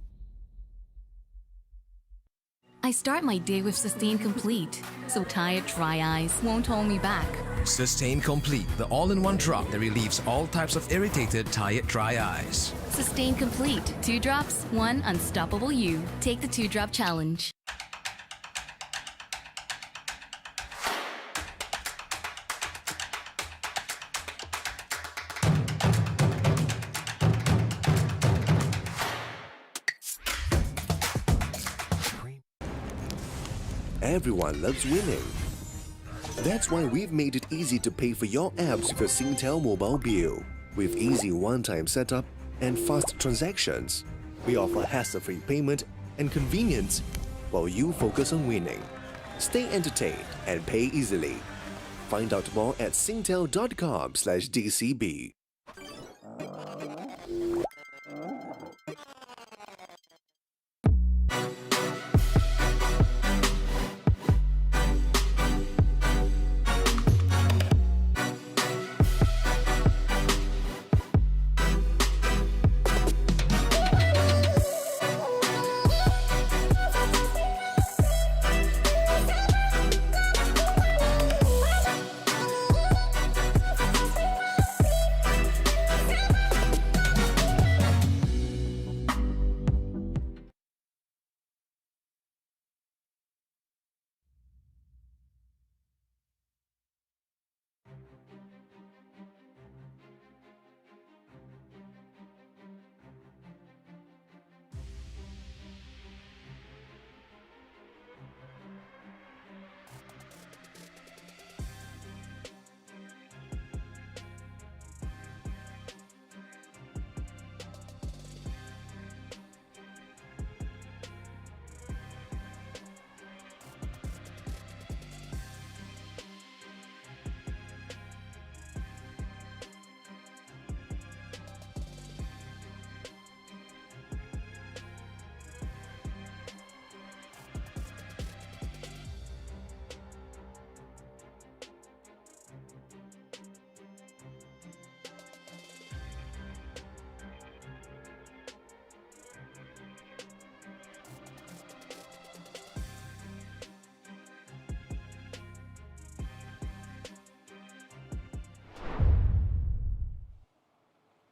I start my day with Sustain Complete, so tired dry eyes won't hold me back. Sustain Complete, the all-in-one drop that relieves all types of irritated, tired, dry eyes. Sustain Complete. 2 drops, 1 unstoppable you. Take the 2-drop challenge. Everyone loves winning. That's why we've made it easy to pay for your apps with a Singtel mobile bill. With easy one-time setup and fast transactions, we offer hassle-free payment and convenience while you focus on winning. Stay entertained and pay easily. Find out more at singtel.com/DCB.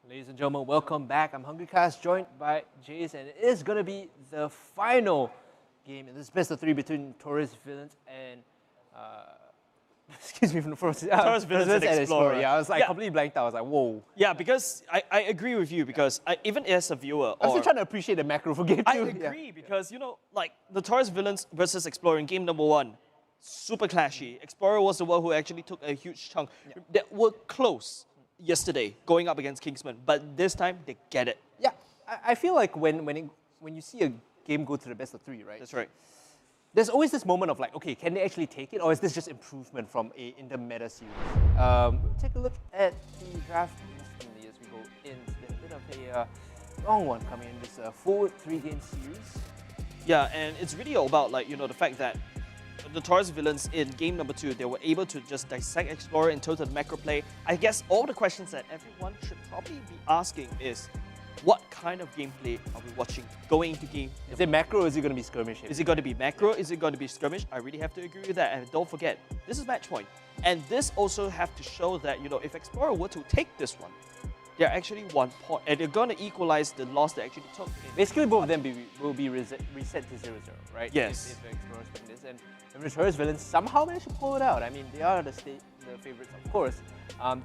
Ladies and gentlemen, welcome back. I'm HungryCast, joined by Jace, and it is going to be the final game in this best of 3 between Notorious Villains and excuse me, from the first Notorious Villains and Explorer. Yeah, I was like completely blanked out. I was like, whoa. Yeah, because I agree with you, because even as a viewer, I'm still trying to appreciate the macro for game 2. I agree, because you know, like Notorious Villains versus Explorer in game number 1, super clashy. Explorer was the one who actually took a huge chunk. That were close yesterday, going up against Kingsmen, but this time they get it. Yeah, I feel like when you see a game go to the best of 3, right? That's right. There's always this moment of like, okay, can they actually take it, or is this just improvement from in the meta series? We'll take a look at the draft instantly as we go in. It's been a bit of a long one coming in this full 3-game series. Yeah, and it's really about, like, you know, the fact that Notorious Villains in game number 2, they were able to just dissect Explorer in total macro play. I guess all the questions that everyone should probably be asking is, what kind of gameplay are we watching going into game? Is it macro or is it going to be skirmish? Is it going to be macro? Is it going to be skirmish? I really have to agree with that. And don't forget, this is match point. And this also have to show that, you know, if Explorer were to take this one, they're actually 1 point, and they're going to equalize the loss they actually took. Basically, both of them will be reset to 0-0, right? Yes. If Explorers win this. And the Notorious Villains somehow managed to pull it out. I mean, they are the favorites, of course.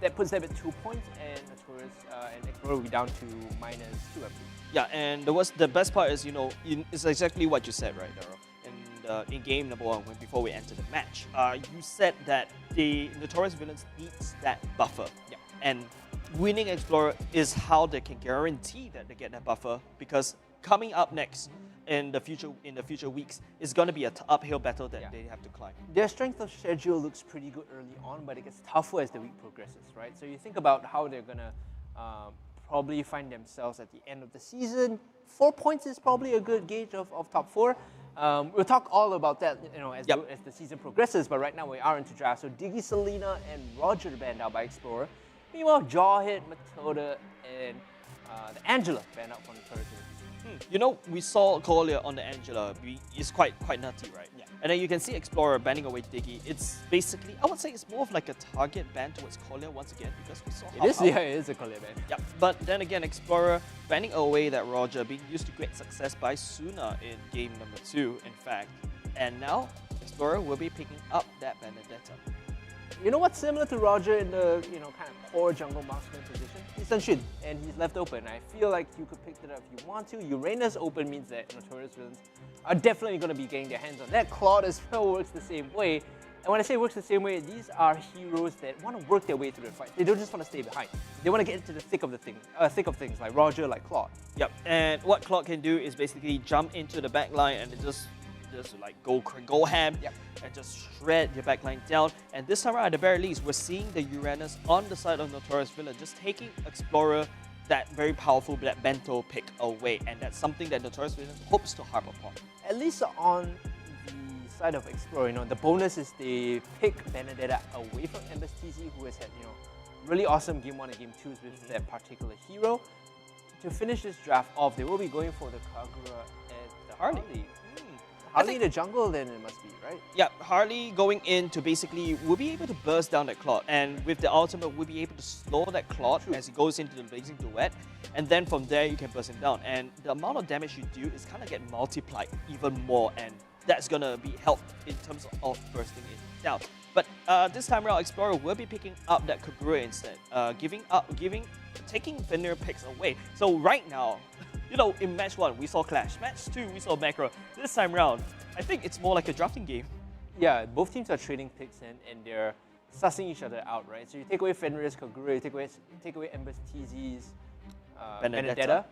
That puts them at 2 points, and Notorious and Explorer will be down to -2, I believe. Yeah, and the best part is, you know, it's exactly what you said, right, Daro? In game number 1, before we enter the match, you said that the Notorious Villains needs that buffer. Yeah. And winning Explorer is how they can guarantee that they get that buffer, because coming up next in the future weeks is going to be an uphill battle that they have to climb. Their strength of schedule looks pretty good early on, but it gets tougher as the week progresses, right? So you think about how they're going to probably find themselves at the end of the season. 4 points is probably a good gauge of top 4. We'll talk all about that, you know, as the season progresses, but right now we are into draft. So Diggy, Selena, and Roger banned out by Explorer. Meanwhile, Jawhead, Matoda, and the Angela banned out from the Notorious Villains. You know, we saw Collier on the Angela. It's quite nutty, right? Yeah. And then you can see Explorer banning away Diggy. It's basically, I would say it's more of like a target ban towards Collier once again, because we saw how... It is a Collier ban. Yeah, but then again, Explorer banning away that Roger, being used to great success by Suna in game number 2, in fact. And now, Explorer will be picking up that Benedetta. You know what's similar to Roger in the, you know, kind of core jungle marksman position? He's Sunshin, and he's left open. I feel like you could pick it up if you want to. Uranus open means that Notorious Villains are definitely going to be getting their hands on that. Claude as well works the same way. And when I say works the same way, these are heroes that want to work their way through the fight. They don't just want to stay behind. They want to get into the thick of things, like Roger, like Claude. Yep, and what Claude can do is basically jump into the back line and just like go ham, and just shred your backline down. And this time around, at the very least, we're seeing the Uranus on the side of Notorious Villain, just taking Explorer, that very powerful that bento pick away, and that's something that Notorious Villain hopes to harp upon. At least on the side of Explorer, you know, the bonus is they pick Benedetta away from Ember's TZ, who has had, you know, really awesome game 1 and game 2s with that particular hero. To finish this draft off, they will be going for the Kagura and the Harley. Harley the jungle, then it must be, right? Yeah, Harley going in to basically, will be able to burst down that Claude, and with the ultimate, we'll be able to slow that Claude as he goes into the Blazing Duet, and then from there you can burst him down. And the amount of damage you do is kind of get multiplied even more, and that's gonna be helped in terms of bursting it down. But this time around, Explorer will be picking up that Kagura instead, taking Veneer picks away. So right now, you know, in match 1, we saw Clash. Match 2, we saw Macro. This time around, I think it's more like a drafting game. Yeah, both teams are trading picks and they're sussing each other out, right? So you take away Fenrir's Kagura, you take away Ember's TZ's Benedetta.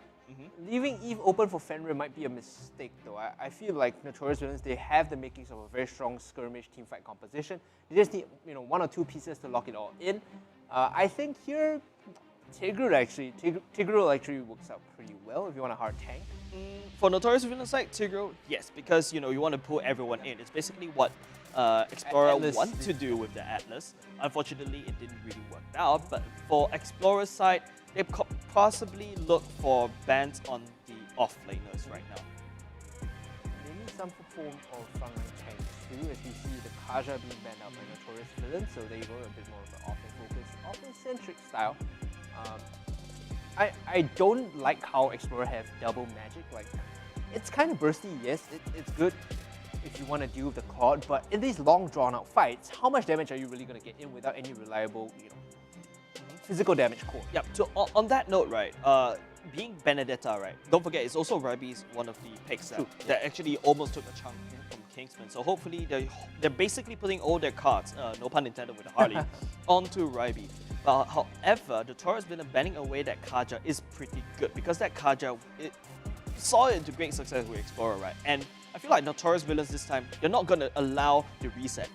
Leaving Eve open for Fenrir might be a mistake, though. I feel like Notorious Villains, they have the makings of a very strong skirmish teamfight composition. They just need, you know, 1 or 2 pieces to lock it all in. I think here, Tigreal actually works out pretty well if you want a hard tank. For Notorious Villain side, Tigreal, yes, because, you know, you want to pull everyone in. It's basically what Explorer want to do with the Atlas. Unfortunately, it didn't really work out, but for Explorer's side, they possibly look for bans on the off-laners right now. They need some form of frontline tank too, as we see the Kaja being banned out by Notorious Villain, so there you go, a bit more of an offense-focused, offense-centric style. I don't like how Explorer have double magic. Like, it's kind of bursty, yes, it's good if you want to deal with the Claude, but in these long drawn-out fights, how much damage are you really going to get in without any reliable, you know, physical damage core? Yep, so on that note, right, being Benedetta, right, don't forget, it's also Ryby's one of the picks that actually almost took a chunk from Kingsmen. So hopefully they're basically putting all their cards, no pun intended with the Harley, onto Ryby. But however, the Notorious Villain banning away that Kaja is pretty good, because that Kaja, it saw it into great success with Explorer, right? And I feel like Notorious Villains this time, they're not going to allow the reset.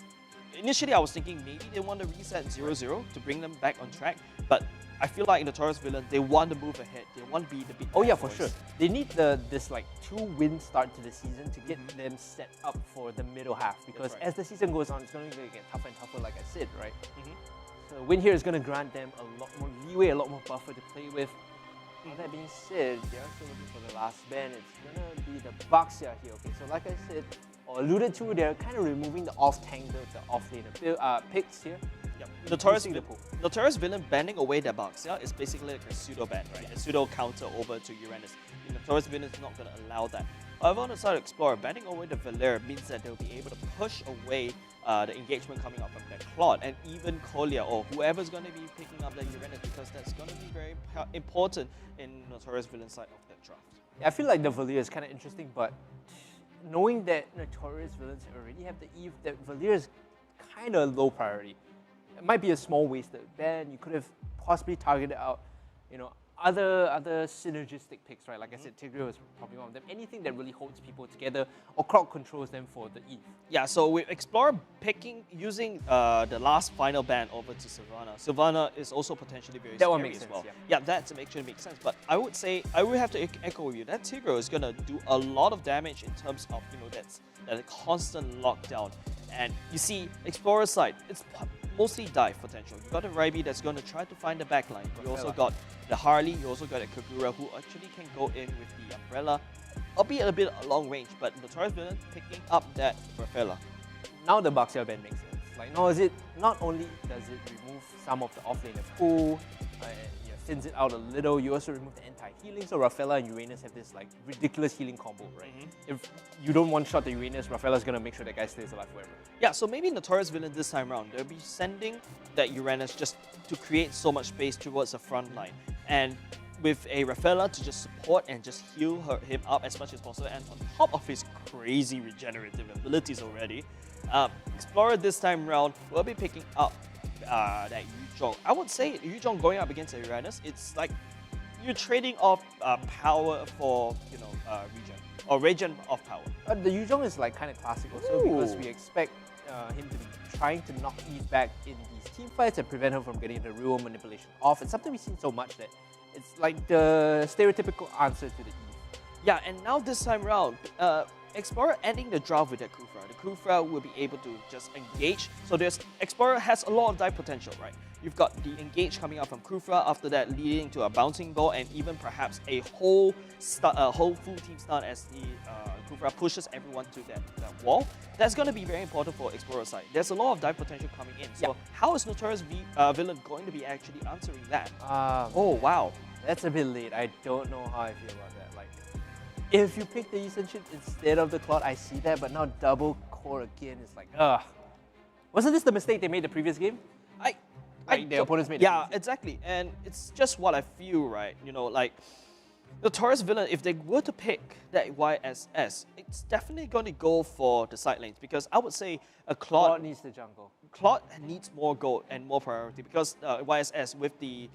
Initially, I was thinking maybe they want to reset 0-0 to bring them back on track, but I feel like Notorious Villain, they want to move ahead. They want to be the big Oh bad yeah, for boys. sure. They need this like 2-win start to the season to get them set up for the middle half, because right. as the season goes on, it's going to get tougher and tougher, like I said, right? So a win here is going to grant them a lot more leeway, a lot more buffer to play with. All that being said, they're still looking for the last ban. It's going to be the Baxia here. Okay, so like I said, or alluded to, they're kind of removing the off-tank build, the off-laner picks here. Yep. Notorious Villain banning away their Baxia is basically like a pseudo ban, right? A pseudo counter over to Uranus. Notorious Villain is not going to allow that. However, on the side of Explorer, banning away the Valir means that they'll be able to push away the engagement coming up from that Claude and even Kolya or whoever's going to be picking up that Uranus, because that's going to be very important in Notorious Villain side of that draft. Yeah, I feel like the Valir is kind of interesting, but knowing that Notorious Villains already have the Eve, that Valir is kind of low priority. It might be a small wasted ban. You could have possibly targeted out, you know, other synergistic picks, right? Like I said, Tigreal is probably one of them. Anything that really holds people together or crowd controls them for the Eve. Yeah, so with Explorer using the last final ban over to Sylvana. Sylvana is also potentially very That one scary makes as well. sense, Yeah, that actually makes sense. But I would say, I would have to echo with you, that Tigreal is going to do a lot of damage in terms of, you know, that constant lockdown. And you see, Explorer side, it's mostly dive potential. You got a Raibi that's going to try to find the backline. You also got the Harley, you also got a Kagura who actually can go in with the Umbrella, albeit a bit long range, but Notorious Villain picking up that Rafaela. Now the Baxia ban makes sense. Like, not only does it remove some of the offlaner pool, thins it out a little, you also remove the anti-healing, so Rafaela and Uranus have this like ridiculous healing combo, right? If you don't one-shot the Uranus, Rafaela's gonna make sure that guy stays alive forever. Yeah, so maybe Notorious Villain this time around, they'll be sending that Uranus just to create so much space towards the front line. And with a Rafaela to just support and just heal him up as much as possible, and on top of his crazy regenerative abilities already, Explorer this time around will be picking up that Yuzhong. I would say Yuzhong going up against a Uranus, it's like you're trading off power for, you know, regen, or regen of power. The Yuzhong is like kind of classic also, because we expect him to be trying to knock Eve back in these team fights and prevent her from getting the real manipulation off. It's something we've seen so much that it's like the stereotypical answer to the Eve. Yeah, and now this time around, Explorer ending the draft with that Kufra. The Kufra will be able to just engage. So Explorer has a lot of dive potential, right? You've got the engage coming out from Kufra, after that leading to a bouncing ball, and even perhaps a whole full team stun as the Kufra pushes everyone to that wall. That's going to be very important for Explorer side. There's a lot of dive potential coming in. So how is Notorious Villain going to be actually answering that? Oh, wow. That's a bit late. I don't know how I feel about that. Like, if you pick the Ascension instead of the Claude, I see that, but now double core again is like, ugh. Wasn't this the mistake they made the previous game? Their opponents made it. Yeah, exactly. And it's just what I feel, right? You know, like, Notorious Villain, if they were to pick that YSS, it's definitely going to go for the side lanes, because I would say a Claude needs the jungle. Claude needs more gold and more priority, because YSS with the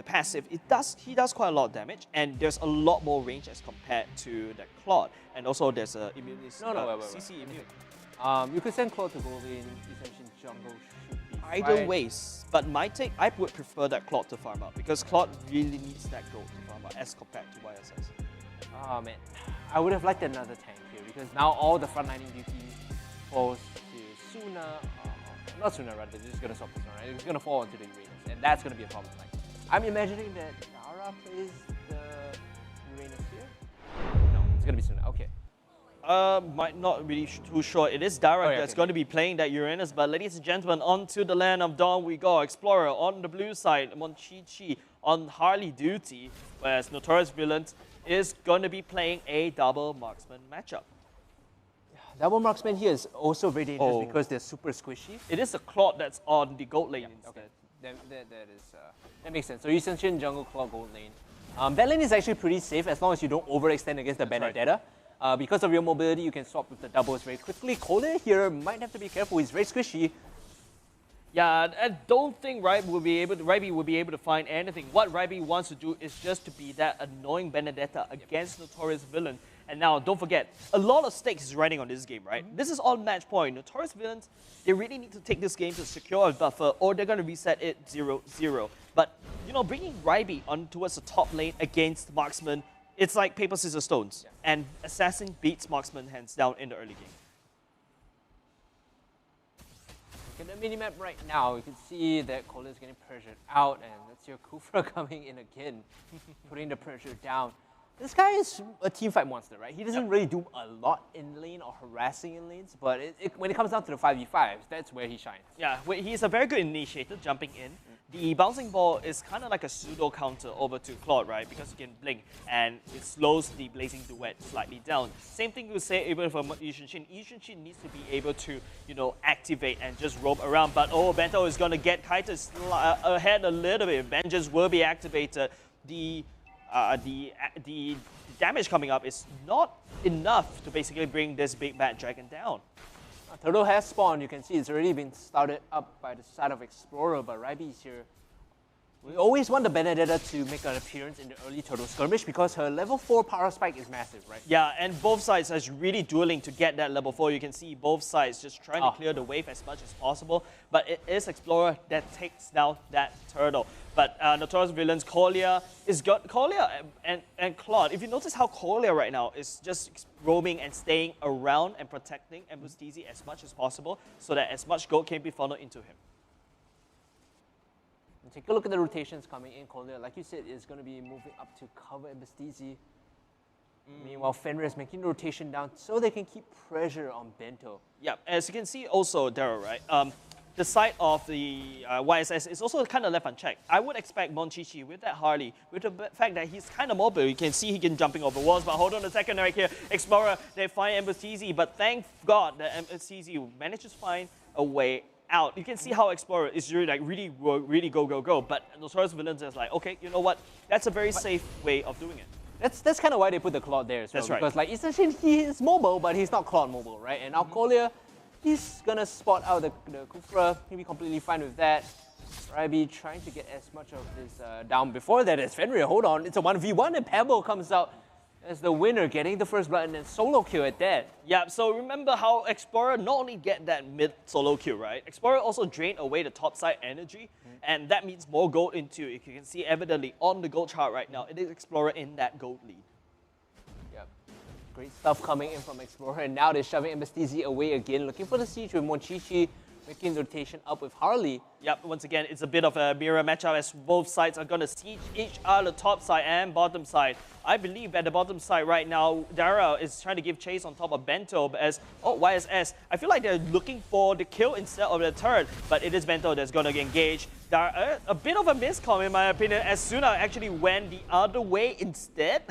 passive, he does quite a lot of damage, and there's a lot more range as compared to the Claude, and also there's a immunity. CC immune. You could send Claude to gold lane, Ascension jungle should be either ways, but my take, I would prefer that Claude to farm out, because Claude really needs that gold to farm out as compared to YSS. Oh man, I would have liked another tank here, because now all the frontlining duty falls to Suna, not Suna rather, they're just going to swap this one, right? It's going to fall onto the Uranus, and that's going to be a problem. Like, I'm imagining that Dara plays the Uranus here. No, it's going to be Suna, okay. Might not really too sure. It is Dara that's going to be playing that Uranus, but ladies and gentlemen, onto the land of Dawn we go. Explorer on the blue side, Monchichi on Harley duty, whereas Notorious Villain is going to be playing a double marksman matchup. Double marksman here is also very dangerous because they're super squishy. It is a Claude that's on the gold lane instead. That makes sense. So Ascension jungle Claude gold lane. That lane is actually pretty safe as long as you don't overextend against the Benedetta. Because of your mobility, you can swap with the doubles very quickly. Kolya here might have to be careful. He's very squishy. Yeah, I don't think Raibi will be able to find anything. What Raibi wants to do is just to be that annoying Benedetta against Notorious Villain. And now, don't forget, a lot of stakes is riding on this game, right? This is all match point. Notorious Villains, they really need to take this game to secure a buffer, or they're going to reset it 0-0. But, you know, bringing Ryby on towards the top lane against Marksman, it's like paper, scissors, stones. And Assassin beats Marksman hands down in the early game. Look at the minimap right now, you can see that Kohler is getting pressured out, and that's your Kufra coming in again, putting the pressure down. This guy is a teamfight monster, right? He doesn't really do a lot in lane or harassing in lanes, but when it comes down to the 5v5s, that's where he shines. Yeah, he's a very good initiator, jumping in. The bouncing ball is kind of like a pseudo counter over to Claude, right? Because you can blink and it slows the Blazing Duet slightly down. Same thing you say even for Yu Shin. Yu Shin needs to be able to, you know, activate and just roam around. But oh, Bento is going to get Kaitis ahead a little bit. Vengeance will be activated. The damage coming up is not enough to basically bring this big bad dragon down. Turtle has spawned. You can see it's already been started up by the side of Explorer, but Ryby is here. We always want the Benedetta to make an appearance in the early Turtle skirmish because her level 4 power spike is massive, right? Yeah, and both sides are really dueling to get that level 4. You can see both sides just trying to clear the wave as much as possible, but it is Explorer that takes down that Turtle. But Notorious Villains, Kolya and Claude. If you notice how Kolya right now is just roaming and staying around and protecting MPL-SG as much as possible so that as much gold can be funneled into him. And take a look at the rotations coming in. Kolya, like you said, is going to be moving up to cover MPL-SG. Meanwhile, Fenrir is making the rotation down so they can keep pressure on Bento. Yeah, as you can see also, Daryl, right? The side of the YSS is also kind of left unchecked. I would expect Monchichi with that Harley, with the fact that he's kind of mobile. You can see he can jumping over walls, but hold on a second right here. Explorer, they find MPL-SG, but thank God that MPL-SG manages to find a way out. You can see how Explorer is really like really go. But Notorious Villains is like, okay, you know what? That's a very safe way of doing it. That's kind of why they put the Claude there as well. That's right. Because like essentially he is mobile, but he's not Claude mobile, right? And now Kolya, he's gonna spot out the Kufra. He'll be completely fine with that. Ryby trying to get as much of this down before that as Fenrir. Hold on, it's a 1v1 and Pebble comes out as the winner, getting the first blood and then solo kill at that. Yeah, so remember how Explorer not only get that mid solo kill, right? Explorer also drained away the top side energy, and that means more gold into it. You can see evidently on the gold chart right now, it is Explorer in that gold lead. Yep. Great stuff coming in from Explorer, and now they're shoving MPL-SG away again, looking for the siege with Monchichi, making the rotation up with Harley. Yep, once again, it's a bit of a mirror matchup as both sides are going to siege each other, top side and bottom side. I believe at the bottom side right now, Dara is trying to give chase on top of Bento as, YSS. I feel like they're looking for the kill instead of the turret, but it is Bento that's going to engage. Dara, a bit of a miscom in my opinion, as Suna actually went the other way instead.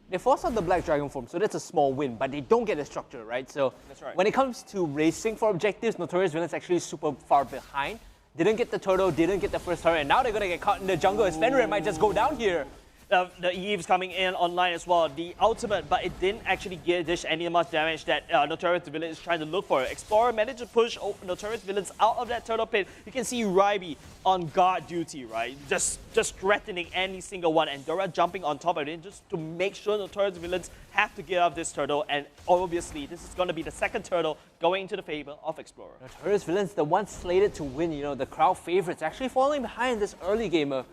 They force out the Black Dragon form, so that's a small win, but they don't get the structure, right? So that's right. When it comes to racing for objectives, Notorious Villains actually super far behind. Didn't get the turtle, didn't get the first turret, and now they're gonna get caught in the jungle as Fenrir might just go down here. The Eve's coming in online as well. The ultimate, but it didn't actually dish any much damage that Notorious Villain is trying to look for. Explorer managed to push Notorious Villains out of that turtle pit. You can see Ryby on guard duty, right? Just threatening any single one, and Dora jumping on top of it just to make sure Notorious Villains have to get out of this turtle. And obviously, this is going to be the second turtle going into the favor of Explorer. Notorious Villains, the one slated to win, you know, the crowd favorites, actually falling behind this early gamer.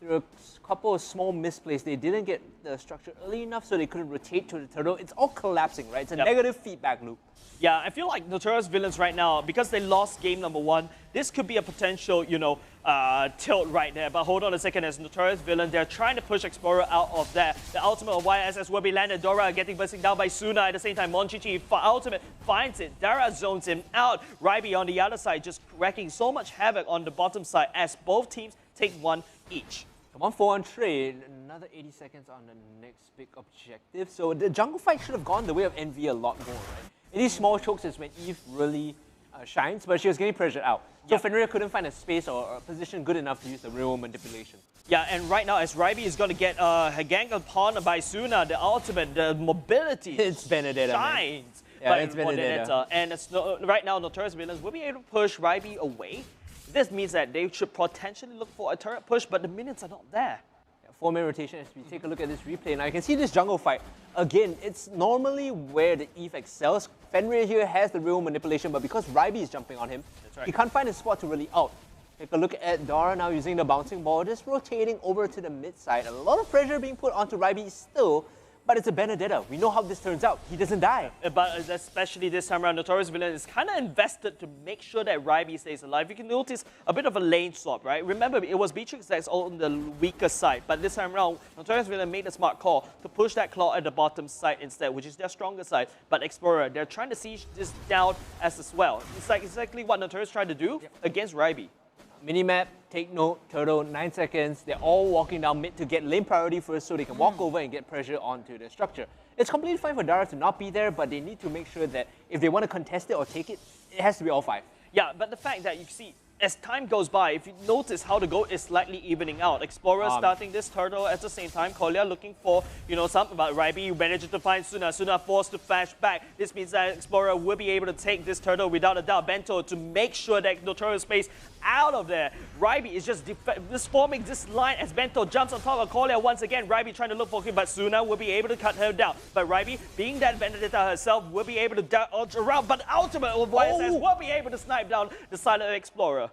There were a couple of small misplays. They didn't get the structure early enough, so they couldn't rotate to the turtle. It's all collapsing, right? It's a negative feedback loop. Yeah, I feel like Notorious Villains right now, because they lost game number 1, this could be a potential, you know, tilt right there. But hold on a second, as Notorious Villain, they're trying to push Explorer out of that. The ultimate of YSS will be landed. Dora getting bursting down by Suna. At the same time, Monchichi ultimate finds it. Dara zones him out. Ryby on the other side just wrecking so much havoc on the bottom side as both teams take one each. Come on, 4 on trade. Another 80 seconds on the next big objective. So the jungle fight should have gone the way of Envy a lot more, right? In these small chokes is when Eve really shines, but she was getting pressured out. So Fenrir couldn't find a space or a position good enough to use the real manipulation. Yeah, and right now as Ryby is going to get gang upon by Suna, the ultimate, the mobility it's Benedetta, shines. Yeah, it's Benedetta. And it's right now Notorious Villains will be able to push Ryby away. This means that they should potentially look for a turret push, but the minions are not there. 4-man rotation as we take a look at this replay. Now you can see this jungle fight. Again, it's normally where the Eve excels. Fenrir here has the real manipulation, but because Ryby is jumping on him, he can't find a spot to really out. Take a look at Dara now using the bouncing ball, just rotating over to the mid side. A lot of pressure being put onto Ryby still, but it's a Benedetta. We know how this turns out. He doesn't die. But especially this time around, Notorious Villain is kind of invested to make sure that Ryby stays alive. You can notice a bit of a lane swap, right? Remember, it was Beatrix that's on the weaker side, but this time around, Notorious Villain made a smart call to push that claw at the bottom side instead, which is their stronger side. But Explorer, they're trying to siege this down as well. It's like exactly what Notorious tried to do against Ryby. Minimap, take note, Turtle, 9 seconds. They're all walking down mid to get lane priority first so they can walk over and get pressure onto the structure. It's completely fine for Dara to not be there, but they need to make sure that if they want to contest it or take it, it has to be all 5. Yeah, but the fact that you see, as time goes by, if you notice how the goal is slightly evening out. Explorer starting this turtle at the same time. Kolya looking for, something about Ryby. Manages to find Suna. Suna forced to flash back. This means that Explorer will be able to take this turtle without a doubt. Bento to make sure that Notorious space out of there. Ryby is just forming this line as Bento jumps on top of Kolya once again. Ryby trying to look for him, but Suna will be able to cut her down. But Ryby, being that Benedetta herself, will be able to dodge around. But ultimate YSS will be able to snipe down the Silent Explorer.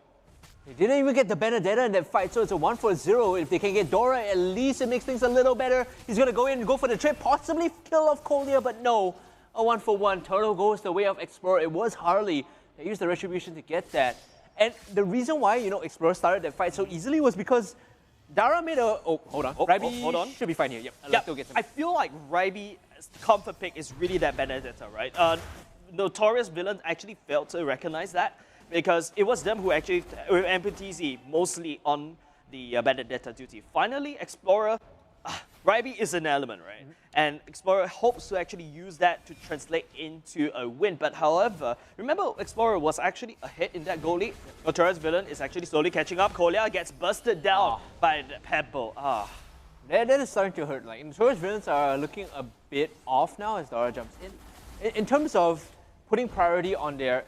They didn't even get the Benedetta in that fight, so it's a 1-0. If they can get Dora, at least it makes things a little better. He's going to go in and go for the trip, possibly kill off Kolya, but no. A 1-for-1. Turtle goes the way of Explorer. It was Harley. They used the Retribution to get that. And the reason why, Explorer started that fight so easily was because Dara made a... Oh, hold on. Ryby hold on. should be fine here. Yep. I feel like Ryby's comfort pick is really that Benedetta, right? Notorious Villain actually failed to recognize that, because it was them who actually, with MPL-SG, mostly on the Benedetta duty. Finally, Explorer, Ryby is an element, right? And Explorer hopes to actually use that to translate into a win. But however, remember, Explorer was actually ahead in that goal lead. Notorious Villain is actually slowly catching up. Kolya gets busted down by the Pebble. That is starting to hurt. Like, Notorious Villains are looking a bit off now as Dara jumps in. In terms of putting priority on their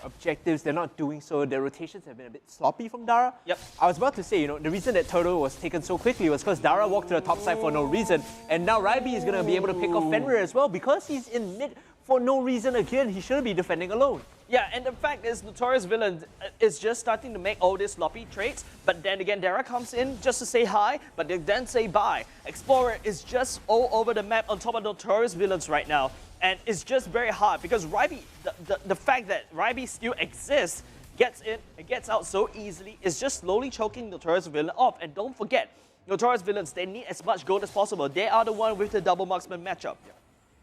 objectives, they're not doing so. Their rotations have been a bit sloppy from Dara. Yep. I was about to say, the reason that Turtle was taken so quickly was because Dara walked to the top side for no reason, and now Ryby is going to be able to pick off Fenrir as well because he's in mid for no reason again. He shouldn't be defending alone. Yeah, and the fact is, Notorious Villain is just starting to make all these sloppy trades, but then again, Dara comes in just to say hi, but they then say bye. Explorer is just all over the map on top of Notorious Villains right now. And it's just very hard because Ryby, the fact that Ryby still exists, gets in and gets out so easily, is just slowly choking Notorious Villain off. And don't forget, Notorious Villains, they need as much gold as possible. They are the one with the double marksman matchup.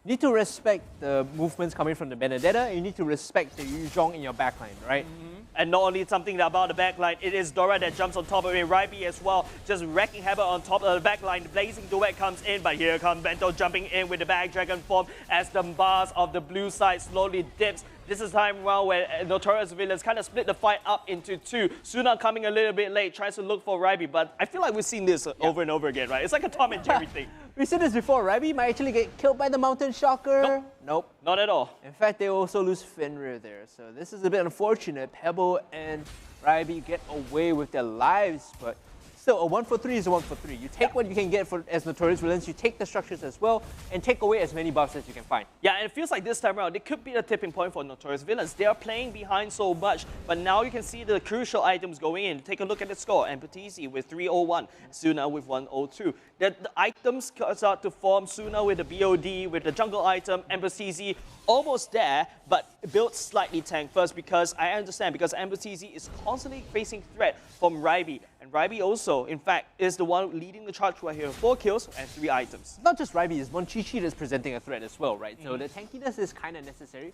You need to respect the movements coming from the Benedetta, and you need to respect the Yuzhong in your backline, right? And not only something about the backline, it is Dora that jumps on top of it, Ryby as well, just wrecking havoc on top of the backline. The Blazing Duet comes in, but here comes Bento jumping in with the back dragon form as the bars of the blue side slowly dips. This is time around where Notorious Villains kind of split the fight up into 2. Suna coming a little bit late, tries to look for Ryby, but I feel like we've seen this over and over again, right? It's like a Tom and Jerry thing. We said this before, Ryby might actually get killed by the Mountain Shocker. Nope. Not at all. In fact, they also lose Fenrir there, so this is a bit unfortunate. Pebble and Ryby get away with their lives, but still, a 1-for-3 is a 1-for-3. You take what you can get as Notorious Villains, you take the structures as well, and take away as many buffs as you can find. Yeah, and it feels like this time around, it could be the tipping point for Notorious Villains. They are playing behind so much, but now you can see the crucial items going in. Take a look at the score. MPL-SG with 301, Suna with 102. The items start to form. Suna with the BOD, with the jungle item, MPL-SG almost there, but built slightly tank first because I understand, because MPL-SG is constantly facing threat from Ryby. And Ryby also, in fact, is the one leading the charge right here. 4 kills and 3 items. Not just Ryby, it's Monchichi that's presenting a threat as well, right? So the tankiness is kind of necessary.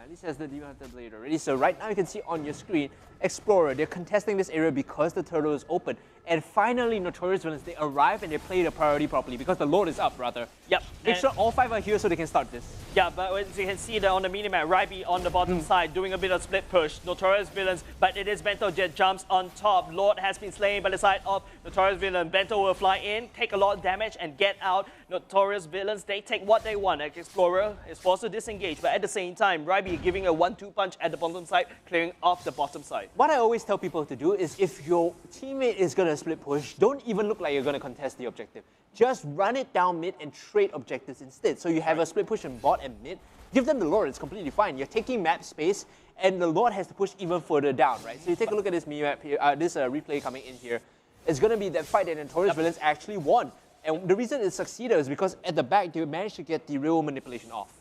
At least has the Demon Hunter Blade already. So right now you can see on your screen, Explorer, they're contesting this area because the turtle is open. And finally, Notorious Villains, they arrive and they play the priority properly because the load is up, rather. Yep. Make sure all 5 are here so they can start this. Yeah, but as you can see there on the minimap, Ryby on the bottom side doing a bit of split push. Notorious Villains, but it is Bento Jet jumps on top. Lord has been slain by the side of Notorious Villain. Bento will fly in, take a lot of damage and get out. Notorious Villains, they take what they want. Explorer is forced to disengage, but at the same time, Ryby giving a 1-2 punch at the bottom side, clearing off the bottom side. What I always tell people to do is if your teammate is going a split push, don't even look like you're going to contest the objective. Just run it down mid and trade objectives instead. So you have a split push in bot and mid. Give them the Lord, it's completely fine. You're taking map space, and the Lord has to push even further down, right? So you take a look at this map here, this replay coming in here. It's going to be that fight that Notorious Villains actually won. And the reason it succeeded is because at the back, they managed to get the real manipulation off.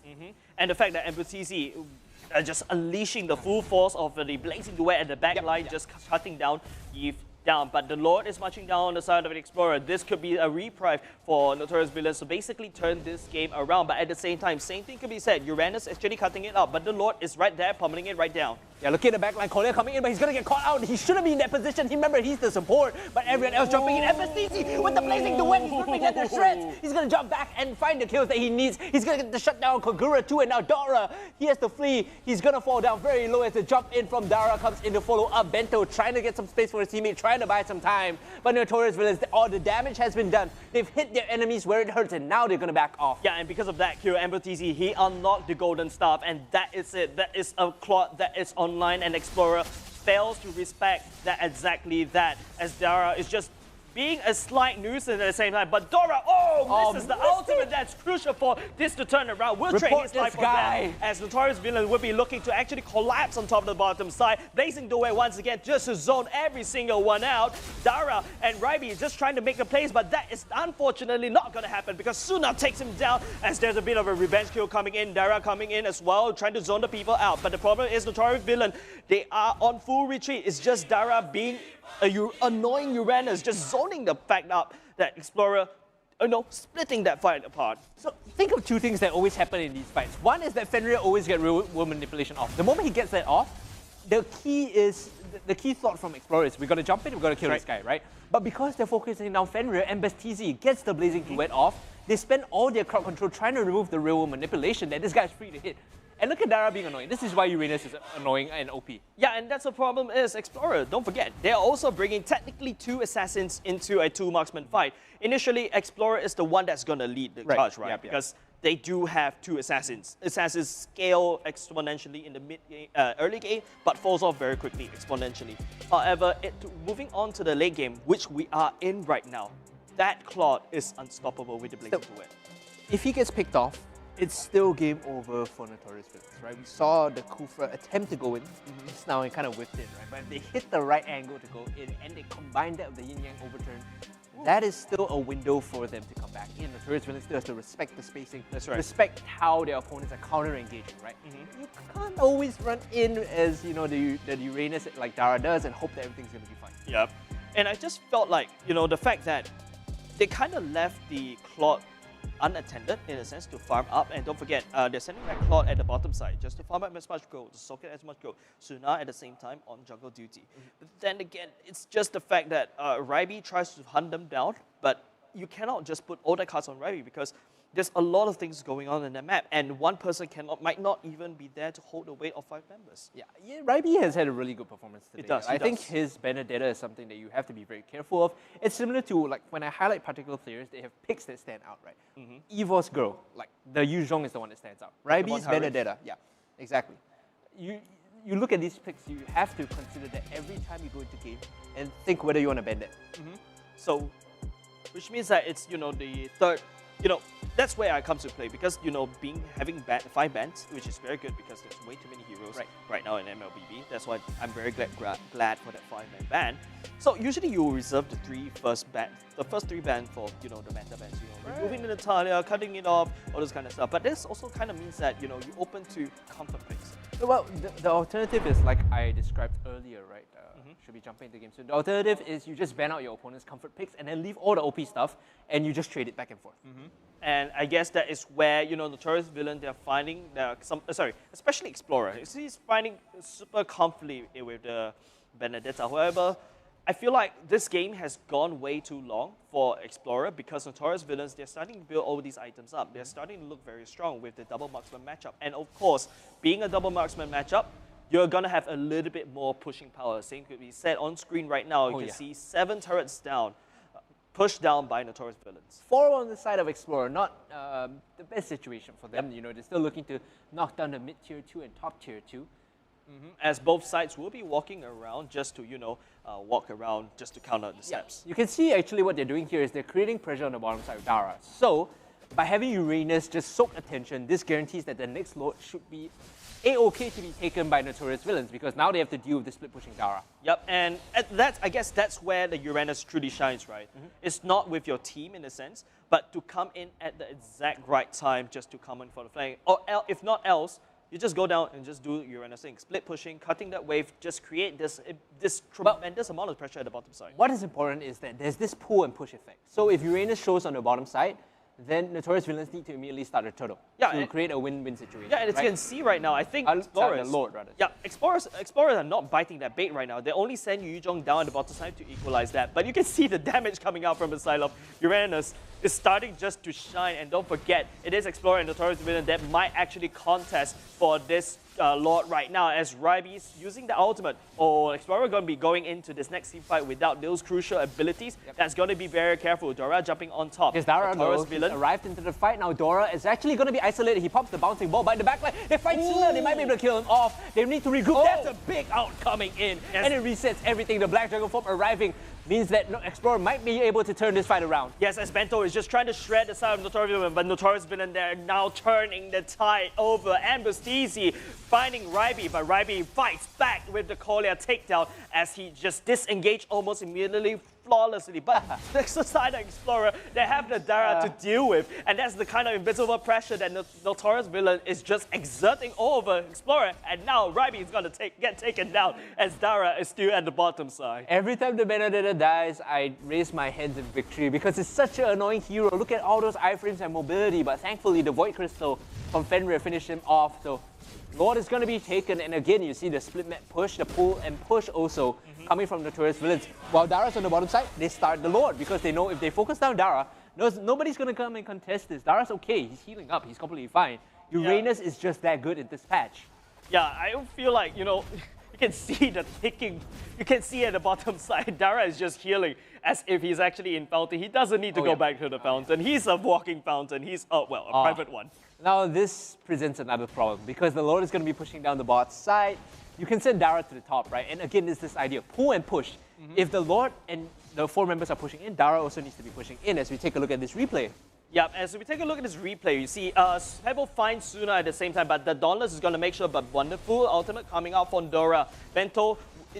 And the fact that MPL-SG just unleashing the full force of the blazing duet at the back line, just cutting down Eve down. But the Lord is marching down on the side of an Explorer. This could be a reprieve for Notorious Villains to basically turn this game around. But at the same time, same thing could be said. Uranus is actually cutting it up, but the Lord is right there, pummeling it right down. Yeah, look at the backline. Collier coming in, but he's going to get caught out. He shouldn't be in that position. Remember, he's the support, but everyone else jumping in. MPL-SG with the blazing duet. He's ripping at the shreds. He's going to jump back and find the kills that he needs. He's going to get the shutdown. Kogura too, and now Dora. He has to flee. He's going to fall down very low as the jump in from Dara comes in to follow up. Bento trying to get some space for his teammate, trying to buy some time. But Notorious Villains, all the damage has been done. They've hit their enemies where it hurts, and now they're going to back off. Yeah, and because of that, MPL-SG, he unlocked the golden staff, and that is it. That is a clock that is online, and Explorer fails to respect that exactly that, as Dara is just being a slight nuisance at the same time. But Dora, misses the ultimate that's crucial for this to turn around. We'll trade his life for that, as Notorious Villain will be looking to actually collapse on top of the bottom side. Blazing Duet once again just to zone every single one out. Dara and Ryby just trying to make a place, but that is unfortunately not going to happen because Suna takes him down as there's a bit of a revenge kill coming in. Dara coming in as well, trying to zone the people out. But the problem is Notorious Villain, they are on full retreat. It's just Dara being annoying Uranus, just zoning the fact up that Explorer, splitting that fight apart. So think of two things that always happen in these fights. One is that Fenrir always gets real manipulation off. The moment he gets that off, the key thought from Explorer is we're going to jump in, we're going to kill this guy, right? But because they're focusing down Fenrir, MPL-SG gets the blazing duet off. They spend all their crowd control trying to remove the real manipulation that this guy's free to hit. And look at Dara being annoying. This is why Uranus is annoying and OP. Yeah, and that's the problem is Explorer, don't forget, they're also bringing technically 2 assassins into a 2-marksman fight. Initially, Explorer is the one that's going to lead the charge, right? Yep, because they do have 2 assassins. Assassins scale exponentially in the early game, but falls off very quickly exponentially. However, moving on to the late game, which we are in right now, that Claude is unstoppable with the blazing duet. If he gets picked off, it's still game over for Notorious Villains, right? We saw the Kufra attempt to go in just now and kind of whipped in, right? But they hit the right angle to go in and they combined that with the yin-yang overturn. That is still a window for them to come back in. Notorious Villains still has to respect the spacing, respect how their opponents are counter-engaging, right? You can't always run in as, the Uranus like Dara does and hope that everything's going to be fine. Yep. And I just felt like, the fact that they kind of left the Claude unattended in a sense to farm up, and don't forget they're sending back Claude at the bottom side just to farm up as much gold, to soak it as much gold. Suna at the same time on jungle duty. But then again, it's just the fact that Ryby tries to hunt them down, but you cannot just put all the cards on Ryby because there's a lot of things going on in the map, and one person might not even be there to hold the weight of 5 members. Yeah, Ryby has had a really good performance today. It does. I think his Benedetta is something that you have to be very careful of. It's similar to like when I highlight particular players, they have picks that stand out, right? Evos Girl, like the Yuzhong is the one that stands out. Ryby's Benedetta, yeah, exactly. You look at these picks, you have to consider that every time you go into game and think whether you want to bend it. So, which means that it's the third. That's where I come to play because, having 5 bans, which is very good because there's way too many heroes right now in MLBB. That's why I'm very glad for that 5-man ban. So usually you will reserve the first 3 bans for, the meta bans, removing the Natalia, cutting it off, all this kind of stuff. But this also kind of means that, you're open to comfort picks. Well, the alternative is like I described earlier, right? Should be jumping into the game soon. The alternative is you just ban out your opponent's comfort picks and then leave all the OP stuff and you just trade it back and forth. And I guess that is where, Notorious Villain, they're finding especially Explorer. He's finding super comfortably with the Benedetta. However, I feel like this game has gone way too long for Explorer because Notorious Villains, they're starting to build all these items up. They're starting to look very strong with the double marksman matchup. And of course, being a double marksman matchup, you're going to have a little bit more pushing power. Same could be said on screen right now. You can see 7 turrets down, pushed down by Notorious Villains. 4 on the side of Explorer, not the best situation for them. They're still looking to knock down the mid-tier 2 and top tier 2. As both sides will be walking around just to, walk around just to counter the steps. You can see actually what they're doing here is they're creating pressure on the bottom side of Dara. So by having Uranus just soak attention, this guarantees that the next Lord should be A-OK to be taken by Notorious villains because now they have to deal with the split pushing Dara. Yep, and I guess that's where the Uranus truly shines, right? It's not with your team in a sense, but to come in at the exact right time just to come in for the flank. Or if not else, you just go down and just do Uranus thing. Split pushing, cutting that wave, just create this tremendous amount of pressure at the bottom side. What is important is that there's this pull and push effect. So if Uranus shows on the bottom side, then Notorious villains need to immediately start a turtle to create a win-win situation. Yeah, and as you can see right now, I think Explorers, the Lord, rather. Yeah, Explorers are not biting that bait right now. They only send Yu Zhong down at the bottom side to equalize that. But you can see the damage coming out from the side of Uranus is starting just to shine. And don't forget, it is Explorer and Notorious villain that might actually contest for this Lord right now as Ryby's using the ultimate. Oh, Explorer going to be going into this next team fight without those crucial abilities. That's going to be very careful. Dora jumping on top. Because Dara arrived into the fight. Now Dora is actually going to be isolated. He pops the bouncing ball by the backline. They fight sooner. They might be able to kill him off. They need to regroup. That's a big out coming in. And it resets everything. The Black Dragon Form arriving means that Explorer might be able to turn this fight around. Yes, as Bento is just trying to shred the side of Notorious villain, but Notorious villain there now turning the tide over. Ambustisi finding Ryby, but Ryby fights back with the Kolia takedown as he just disengaged almost immediately, flawlessly. But next to side of Explorer, they have the Dara to deal with, and that's the kind of invisible pressure that Notorious villain is just exerting over Explorer, and now Ryby is going to get taken down as Dara is still at the bottom side. Every time the Benedetta dies, I raise my hands in victory because it's such an annoying hero. Look at all those iframes and mobility, but thankfully the Void Crystal from Fenrir finished him off. So Lord is going to be taken, and again you see the split map push, the pull and push also coming from Notorious villains. While Dara's on the bottom side, they start the Lord because they know if they focus down Dara, nobody's going to come and contest this. Dara's okay, he's healing up, he's completely fine. Uranus is just that good in this patch. Yeah, I feel like, you know, you can see the ticking. You can see at the bottom side, Dara is just healing as if he's actually in fountain. He doesn't need to go back to the fountain. He's a walking fountain. He's, a private one. Now this presents another problem because the Lord is going to be pushing down the bot side. You can send Dara to the top, right? And again, it's this idea, pull and push. If the Lord and the 4 members are pushing in, Dara also needs to be pushing in as we take a look at this replay. Yeah, as we take a look at this replay, you see Pebble finds Suna at the same time, but the Dauntless is going to make sure, but wonderful ultimate coming out from Dora. Bento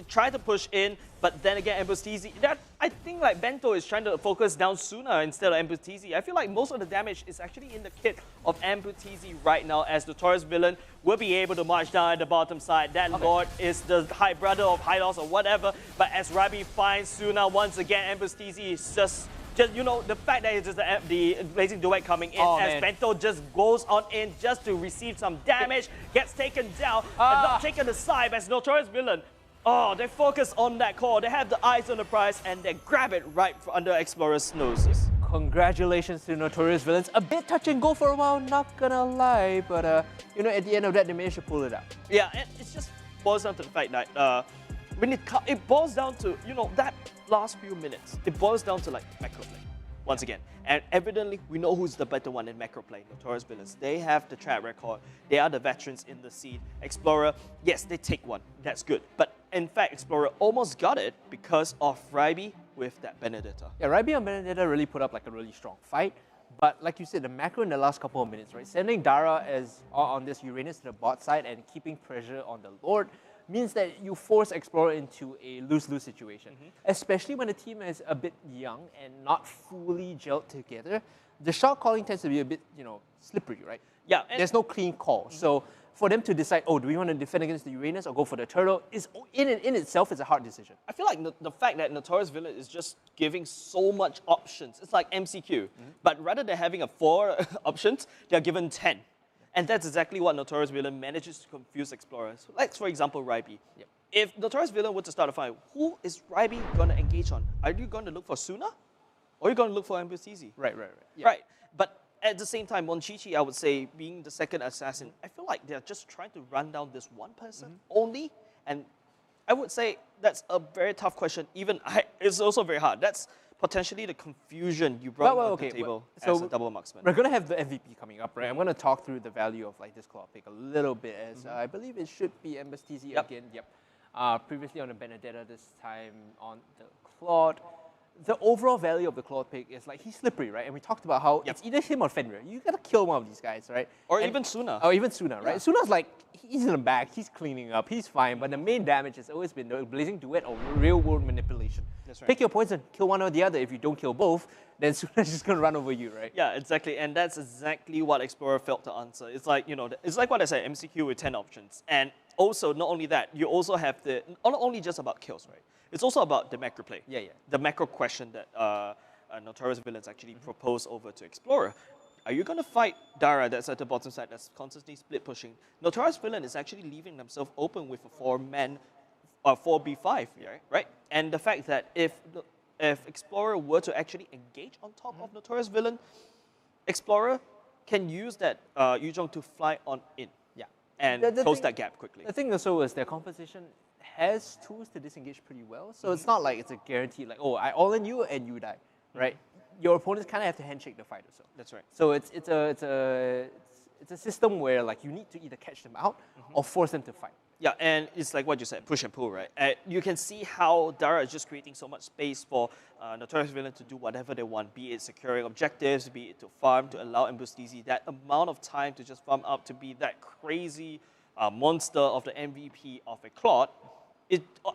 tried to push in, but then again, Ambustisi. I think like Bento is trying to focus down Suna instead of Ambustisi. I feel like most of the damage is actually in the kit of Ambustisi right now, as the Notorious villain will be able to march down at the bottom side. That Lord is the high brother of High Loss or whatever, but as Ryby finds Suna once again, Ambustisi is just, you know, the fact that it's just the Blazing Duet coming in as Bento just goes on in just to receive some damage, gets taken down, and not taken aside as Notorious villain. Oh, they focus on that core, they have the eyes on the prize, and they grab it right under Explorer's noses. Congratulations to Notorious villains. A bit touch and go for a while, not gonna lie, but you know, at the end of that, they managed to pull it out. Yeah, and it just boils down to the fact that when it boils down to, you know, that last few minutes, it boils down to like macro play once again. And evidently, we know who's the better one in macro play, Notorious villains. They have the track record. They are the veterans in the scene. Explorer, yes, they take one. That's good. But in fact, Explorer almost got it because of Ryby with that Benedetta. Yeah, Ryby and Benedetta really put up like a really strong fight. But like you said, the macro in the last couple of minutes, right? Sending Dara as on this Uranus to the bot side and keeping pressure on the Lord means that you force Explorer into a lose-lose situation. Especially when the team is a bit young and not fully gelled together. The shot calling tends to be a bit, you know, slippery, right? Yeah. There's no clean call. So for them to decide, oh, do we want to defend against the Uranus or go for the turtle, is in itself is a hard decision. I feel like the fact that Notorious villain is just giving so much options. It's like MCQ. But rather than having 4 options, they're given 10. And that's exactly what Notorious villain manages to confuse Explorers. Like, for example, Ryby. If Notorious villain were to start a fight, who is Ryby going to engage on? Are you going to look for Suna? Or are you going to look for Ambustisi? Right. Yeah. Right. But at the same time, Monchichi, I would say, being the second assassin, I feel like they're just trying to run down this one person only. And I would say that's a very tough question. It's also very hard. That's potentially the confusion you brought to the table as a double marksman. We're going to have the MVP coming up, right? I'm going to talk through the value of like this claw pick a little bit as I believe it should be Ambustisi again. Previously on the Benedetta, this time on the Claude. The overall value of the Claude pick is like, he's slippery, right? And we talked about how it's either him or Fenrir. You gotta kill one of these guys, right? Or even Suna. Or even Suna, right? Suna's like, he's in the back, he's cleaning up, he's fine, but the main damage has always been the Blazing Duet or real-world manipulation. That's right. Pick your points and kill one or the other. If you don't kill both, then Suna's just gonna run over you, right? Yeah, exactly, and that's exactly what Explorer failed to answer. It's like, it's like what I said, MCQ with 10 options. And also, not only that, you also have not only just about kills, right? It's also about the macro play. Yeah. The macro question that Notorious Villains actually proposed over to Explorer. Are you going to fight Dara that's at the bottom side that's constantly split pushing? Notorious Villain is actually leaving themselves open with a 4-man, 4B5, right? And the fact that if Explorer were to actually engage on top of Notorious Villain, Explorer can use that Yuzhong to fly on in. Yeah. And close that gap quickly. The thing also is their composition has tools to disengage pretty well, so it's not like it's a guarantee like, oh, I all in you and you die, right? Your opponents kind of have to handshake the fight or so. That's right. So it's a system where like you need to either catch them out or force them to fight. Yeah, and it's like what you said, push and pull, right? You can see how Dara is just creating so much space for Notorious Villain to do whatever they want, be it securing objectives, be it to farm, to allow MPL-SG that amount of time to just farm up to be that crazy monster of the MVP of a Claude.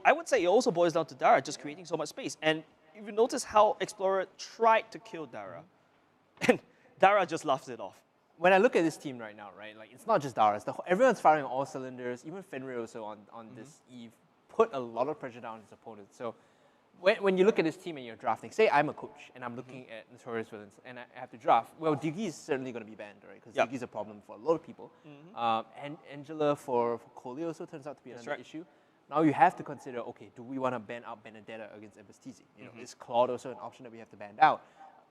I would say it also boils down to Dara just creating so much space. And if you notice how Explorer tried to kill Dara, and Dara just laughed it off. When I look at this team right now, right, like it's not just Dara, everyone's firing on all cylinders. Even Fenrir also on this Eve put a lot of pressure down on his opponents. So when you look at this team and you're drafting, say I'm a coach and I'm looking at Notorious Villains and I have to draft, well, Diggy is certainly going to be banned, right? Because Diggy's a problem for a lot of people. And Angela for Coley also turns out to be another issue. Now you have to consider, okay, do we want to ban out Benedetta against MPL-SG? Is Claude also an option that we have to ban out?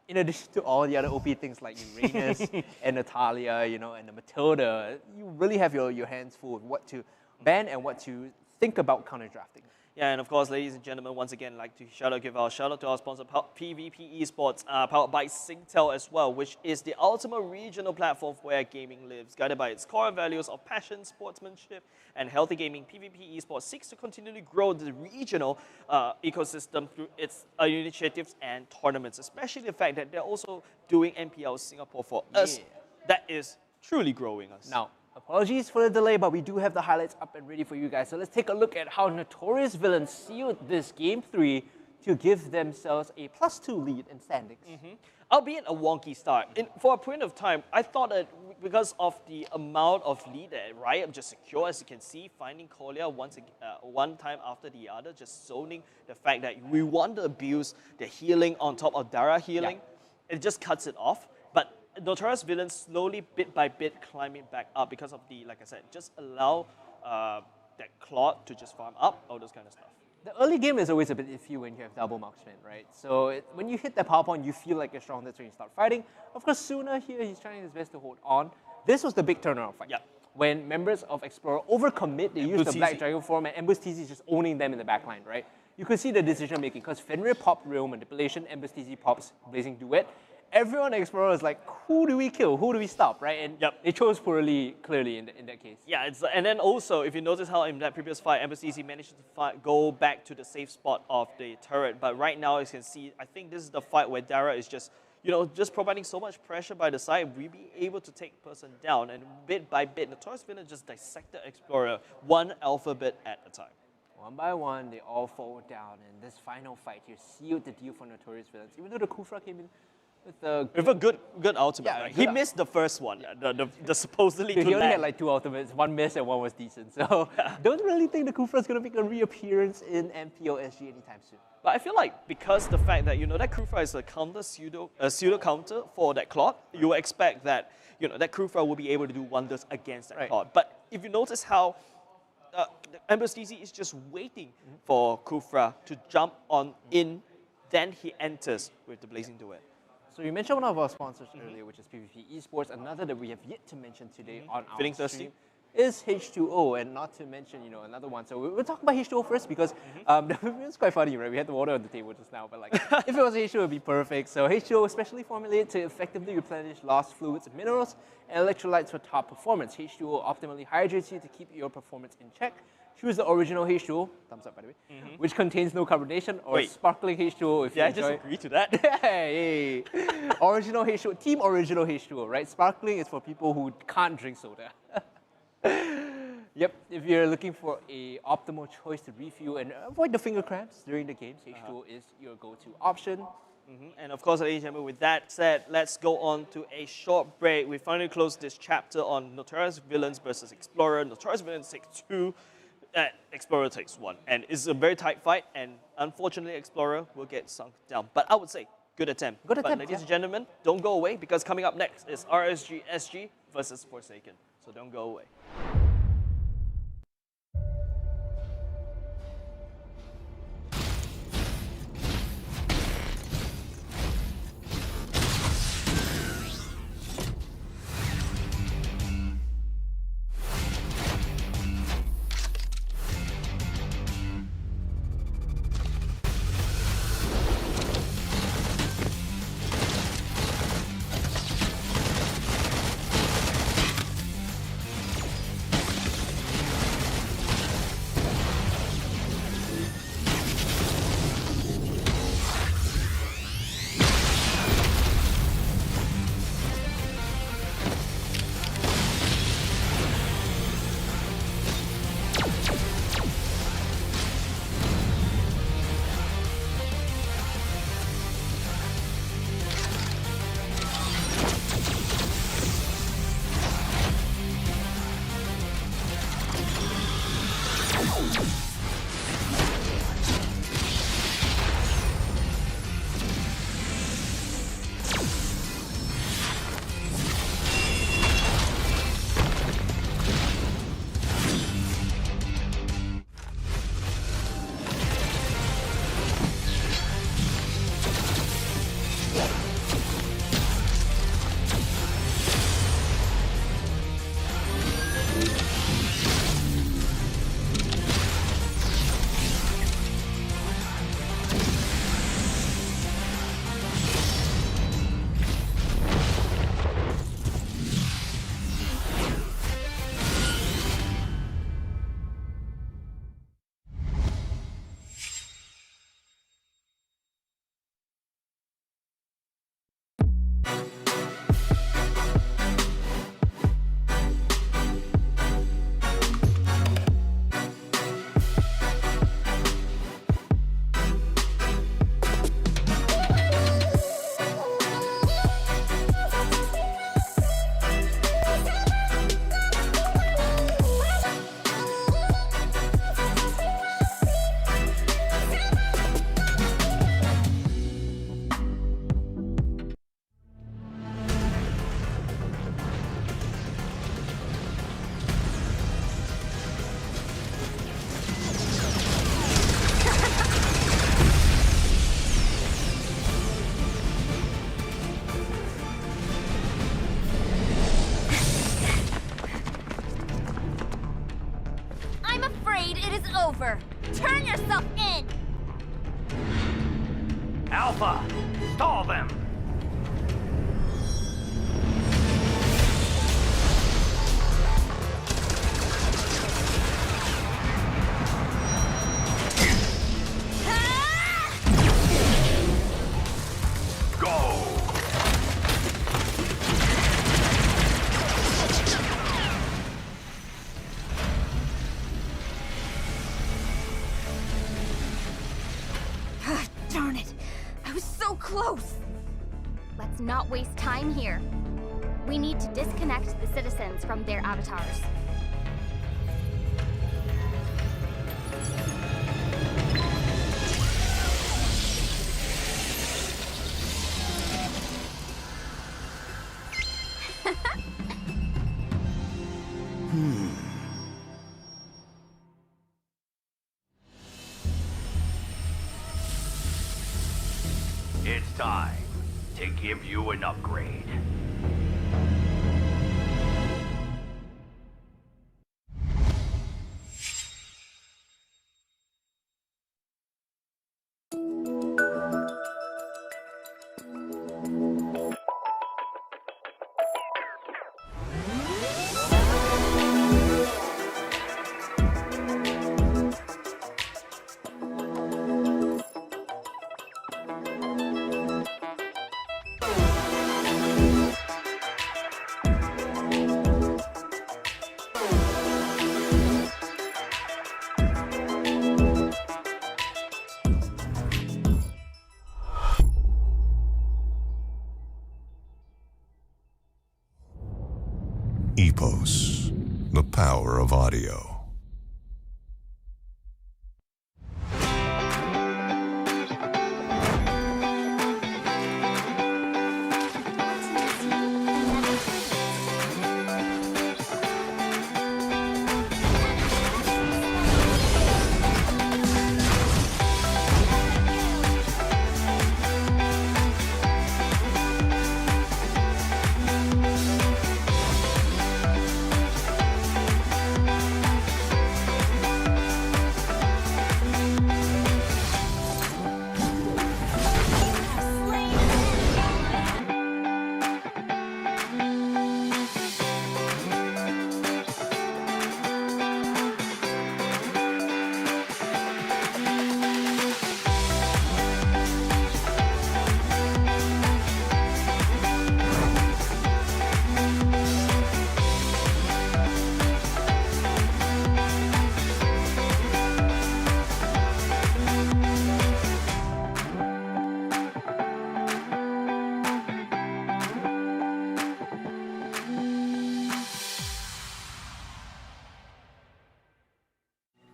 In addition to all the other OP things like Uranus and Natalia, and the Matilda, you really have your hands full with what to ban and what to think about counter drafting. Yeah, and of course, ladies and gentlemen, once again, I'd like to give our shout out to our sponsor, PvP Esports, powered by Singtel as well, which is the ultimate regional platform where gaming lives. Guided by its core values of passion, sportsmanship, and healthy gaming, PvP Esports seeks to continually grow the regional ecosystem through its initiatives and tournaments, especially the fact that they're also doing MPL Singapore for us. That is truly growing us. Now, apologies for the delay, but we do have the highlights up and ready for you guys. So let's take a look at how Notorious Villains sealed this Game 3 to give themselves a +2 lead in standings. Albeit a wonky start. For a point of time, I thought that because of the amount of lead that Riot just secured, as you can see, finding Kolia one time after the other, just zoning the fact that we want to abuse the healing on top of Dara healing, it just cuts it off. But Notorious Villains slowly, bit by bit, climbing back up because of the, like I said, just allow that Claude to just farm up, all those kind of stuff. The early game is always a bit iffy when you have double marksman, right? So when you hit that power point, you feel like you're strong. That's when you start fighting. Of course, Suna here, he's trying his best to hold on. This was the big turnaround fight. When members of Explorer overcommit, they use the Black Dragon form, and MPL-SG is just owning them in the backline, right? You could see the decision making because Fenrir popped Real Manipulation, MPL-SG pops Blazing Duet. Everyone at Explorer is like, who do we kill? Who do we stop, right? And they chose poorly, clearly, in that case. Yeah, and then also, if you notice how in that previous fight, MPL-SG managed to go back to the safe spot of the turret. But right now, as you can see, I think this is the fight where Dara is just, just providing so much pressure by the side, we be able to take person down. And bit by bit, Notorious Villain just dissected Explorer one alphabet at a time. One by one, they all fall down. And this final fight here sealed the deal for Notorious Villains. Even though the Kufra came in with a good ultimate. Yeah, right? He missed the first one, the supposedly good He only had like 2 ultimates, one missed and one was decent. So don't really think the Kufra is going to make a reappearance in MPL-SG anytime soon. But I feel like because the fact that, that Kufra is a pseudo counter for that Claude, you would expect that, that Kufra will be able to do wonders against that Claude. But if you notice how MPL-SG is just waiting for Kufra to jump on in, then he enters with the Blazing Duet. So you mentioned one of our sponsors earlier, which is PvP Esports. Another that we have yet to mention today on our stream is H2O, and not to mention, another one. So we'll talk about H2O first because it's quite funny, right? We had the water on the table just now, but like if it was H2O, it would be perfect. So H2O is specially formulated to effectively replenish lost fluids, minerals, and electrolytes for top performance. H2O optimally hydrates you to keep your performance in check. choose the original H2O, thumbs up by the way, which contains no carbonation, or sparkling H2O if you I enjoy. just agree to that. Hey, original H2O, team original H2O, right? Sparkling is for people who can't drink soda. Yep, if you're looking for a optimal choice to refuel and avoid the finger cramps during the games, H2O is your go-to option. And of course, ladies and gentlemen, with that said, let's go on to a short break. We finally closed this chapter on Notorious Villains versus Explorer. Notorious Villains takes 2, Explorer takes 1. And it's a very tight fight, and unfortunately, Explorer will get sunk down. But I would say, good attempt. Good but attempt, ladies and gentlemen, don't go away, because coming up next is RSG SG versus Forsaken. So don't go away. over. Turn yourself in! Alpha, stall them! Darn it! I was so close! Let's not waste time here. We need to disconnect the citizens from their avatars. It's time to give you an upgrade. Epos, the power of audio.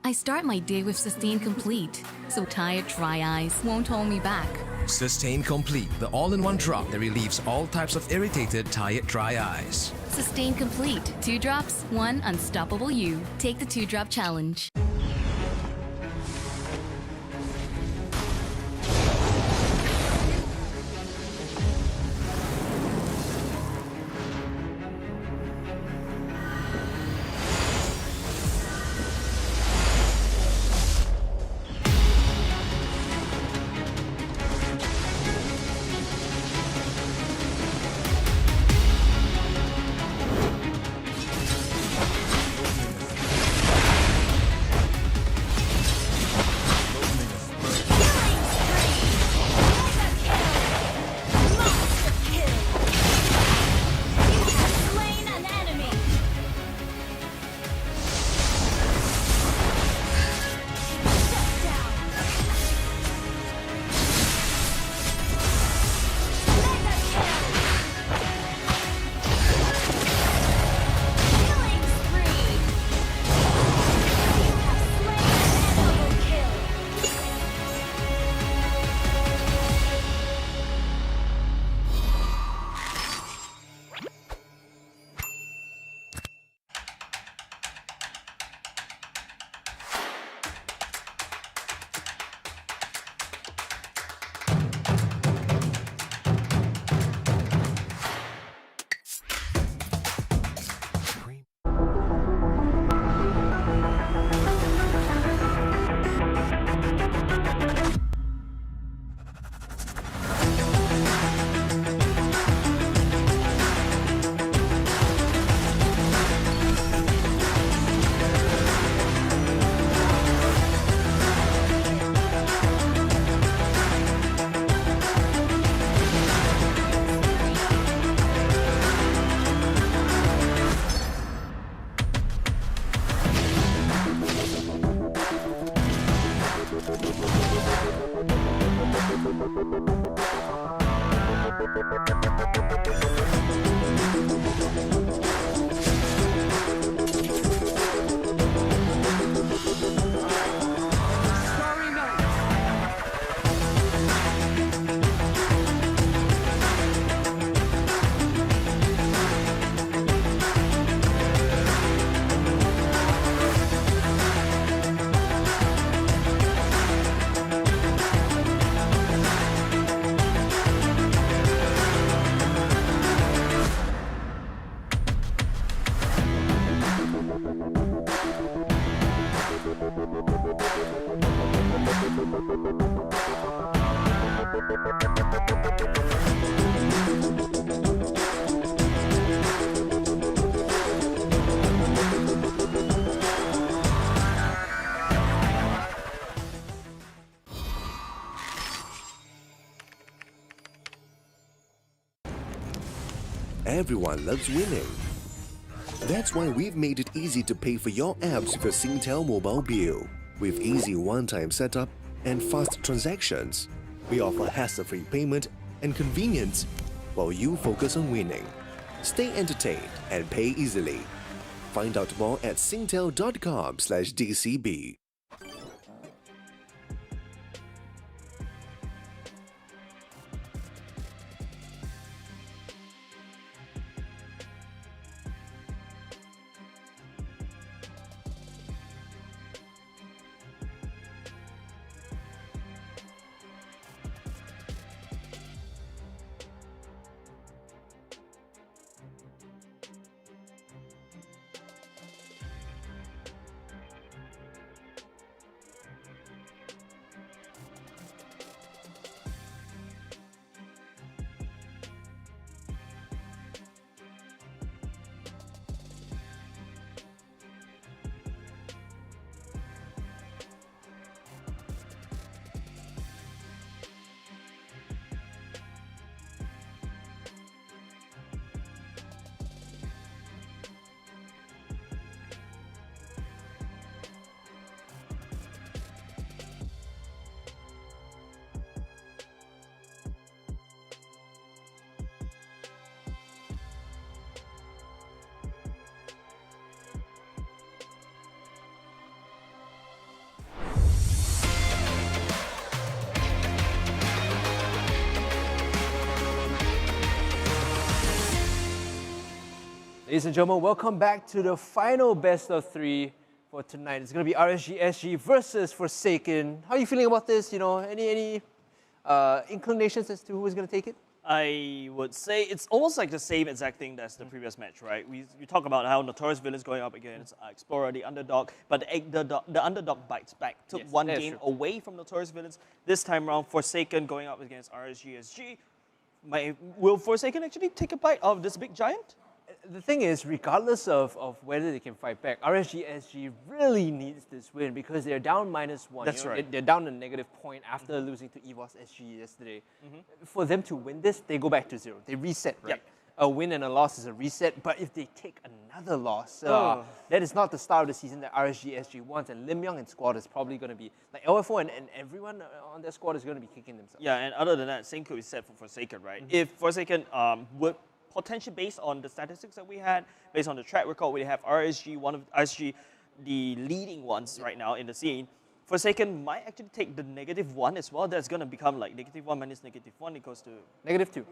I start my day with Sustain Complete, so tired dry eyes won't hold me back. Sustain Complete, the all-in-one drop that relieves all types of irritated, tired, dry eyes. Sustain Complete. 2 drops, 1 unstoppable you. Take the 2-drop challenge. Everyone loves winning. That's why we've made it easy to pay for your apps with your Singtel mobile bill. With easy one-time setup and fast transactions, we offer hassle-free payment and convenience while you focus on winning. Stay entertained and pay easily. Find out more at singtel.com/DCB. Ladies and gentlemen, welcome back to the final best of 3 for tonight. It's going to be RSG SG versus Forsaken. How are you feeling about this? You know, any inclinations as to who is going to take it? I would say it's almost like the same exact thing as the previous match, right? We talk about how Notorious villains going up against Explorer, the underdog, but the underdog bites back. Took one game away from Notorious villains. This time around, Forsaken going up against RSG SG. Will Forsaken actually take a bite of this big giant? The thing is, regardless of whether they can fight back, RSG SG really needs this win because they're down -1. That's right. They're down a negative point after losing to Evos SG yesterday. For them to win this, they go back to 0. They reset, right? Yep. A win and a loss is a reset, but if they take another loss, that is not the start of the season that RSG SG wants, and Lim Young and squad is probably going to be, like LFO and everyone on their squad is going to be kicking themselves. Yeah, and other than that, same could be said for Forsaken, right? If Forsaken would potentially, based on the statistics that we had, based on the track record, we have RSG, one of RSG, the leading ones right now in the scene. Forsaken might actually take the -1 as well. That's going to become like -1 minus -1 equals to... -2.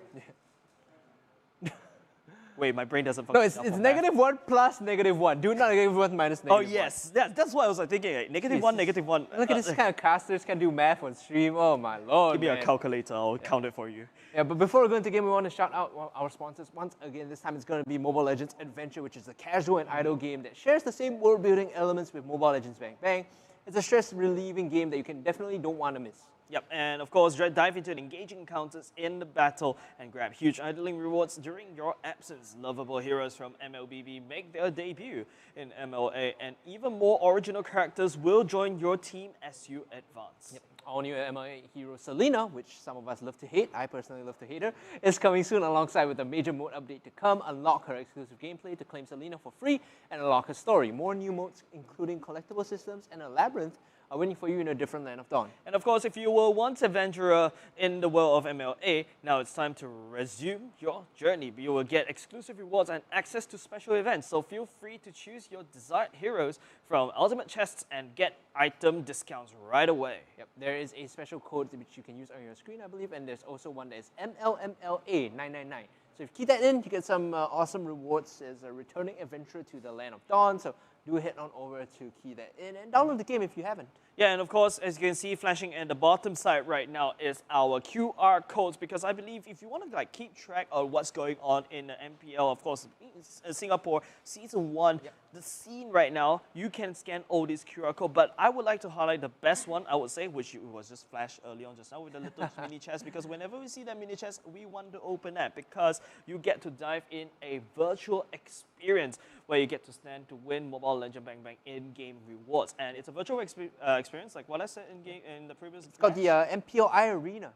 Wait, my brain doesn't No, function. it's -1 plus -1. Do not -1 minus -1. Oh, yes. That's what I was like thinking. Like, -1, -1. Look at this kind of casters can do math on stream. Oh, my lord. Give me a calculator. I'll count it for you. Yeah, but before we go into the game, we want to shout out our sponsors. Once again, this time it's going to be Mobile Legends Adventure, which is a casual and idle game that shares the same world-building elements with Mobile Legends Bang Bang. It's a stress-relieving game that you can definitely don't want to miss. Yep, and of course, dive into engaging encounters in the battle and grab huge idling rewards during your absence. Lovable heroes from MLBB make their debut in MLA, and even more original characters will join your team as you advance. Yep. All new MLA hero Selena, which some of us love to hate, I personally love to hate her, is coming soon alongside with a major mode update to come. Unlock her exclusive gameplay to claim Selena for free and unlock her story. More new modes, including collectible systems and a labyrinth, are waiting for you in a different land of dawn. And of course, if you were once a adventurer in the world of MLA, now it's time to resume your journey. You will get exclusive rewards and access to special events, so feel free to choose your desired heroes from ultimate chests and get item discounts right away. Yep, there is a special code which you can use on your screen, I believe, and there's also one that is MLMLA999. So if you key that in, you get some awesome rewards as a returning adventurer to the land of dawn. So do head on over to key that in and download the game if you haven't. Yeah, and of course, as you can see, flashing at the bottom side right now is our QR codes, because I believe if you want to like keep track of what's going on in the MPL, of course, Singapore Season 1, the scene right now, you can scan all these QR codes, but I would like to highlight the best one, I would say, which was just flashed early on just now with the little mini chest, because whenever we see that mini chest, we want to open that, because you get to dive in a virtual experience where you get to stand to win Mobile Legends Bang Bang in-game rewards. And it's a virtual experience, like what I said in the previous. It's called the MPL-I Arena.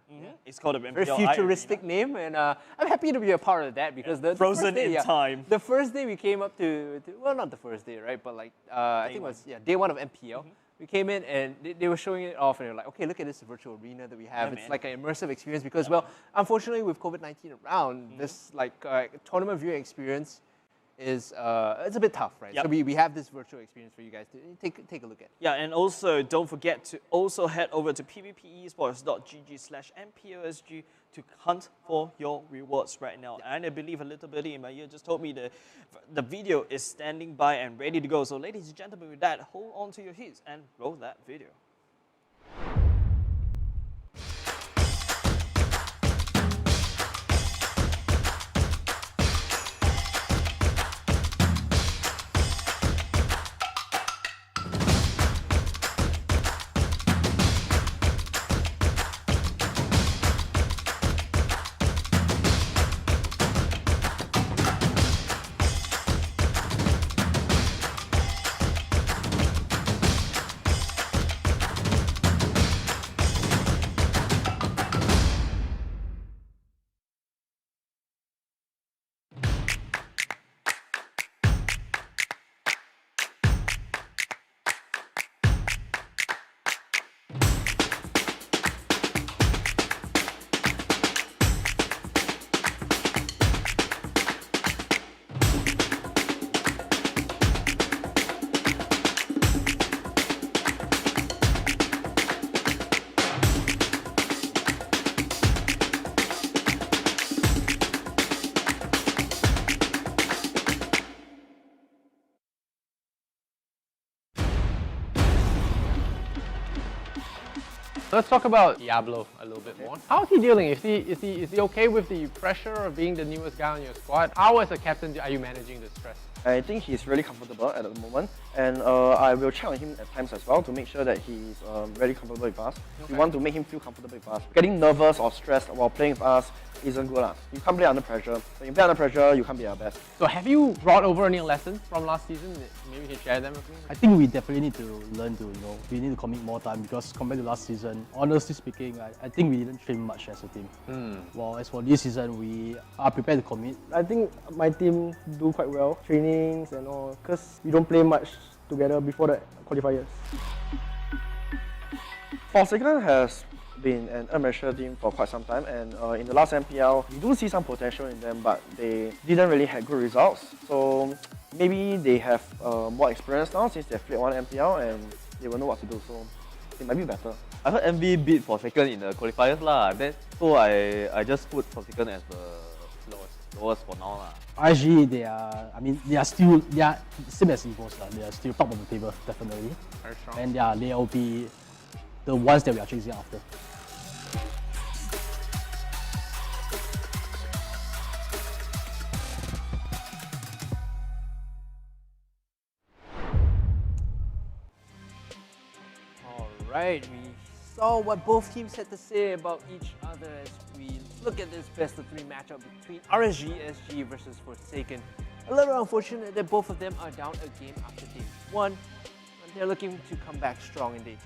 It's called the MPL-I Very futuristic name, and I'm happy to be a part of that, because the frozen first day, in time. The first day we came up to, well, not the first day, right? But like I think it was day one of MPL. we came in and they were showing it off, and they're like, okay, look at this virtual arena that we have. Yeah, it's man. like an immersive experience because, well, unfortunately with COVID-19 around, this like tournament viewing experience is it's a bit tough, right? Yep. So we have this virtual experience for you guys to take a look at. Yeah, and also don't forget to also head over to pvpesports.gg/MPL-SG to hunt for your rewards right now. And I believe a little birdie in my ear just told me the video is standing by and ready to go. So ladies and gentlemen, with that, hold on to your seats and roll that video. Let's talk about Diablo a little bit more. How's he dealing? Is he okay with the pressure of being the newest guy on your squad? How, as a captain, are you managing the stress? I think he's really comfortable at the moment, and I will check on him at times as well to make sure that he's very comfortable with us. We want to make him feel comfortable with us. Getting nervous or stressed while playing with us isn't good. You can't play under pressure. When you play under pressure, you can't be our best. So have you brought over any lessons from last season? Maybe you can share them with me? I think we definitely need to learn to, we need to commit more time because compared to last season, honestly speaking, I think we didn't train much as a team. Well, as for this season, we are prepared to commit. I think my team do quite well, trainings and all, because we don't play much together before the qualifiers. Forsaken has been an amateur team for quite some time, and in the last MPL, we do see some potential in them, but they didn't really have good results. So maybe they have more experience now since they've played one MPL and they will know what to do, so it might be better. I heard MV beat Forsaken in the qualifiers lah. So I just put Forsaken as the lowest for now lah. RSG, they are still same as Evos lah. They are still top of the table, definitely. Very strong. And yeah, they will be the ones that we are chasing after. Alright, we saw what both teams had to say about each other as we look at this best of 3 matchup between RSG SG versus Forsaken. A little unfortunate that both of them are down a game after day 1, but they're looking to come back strong in day 2.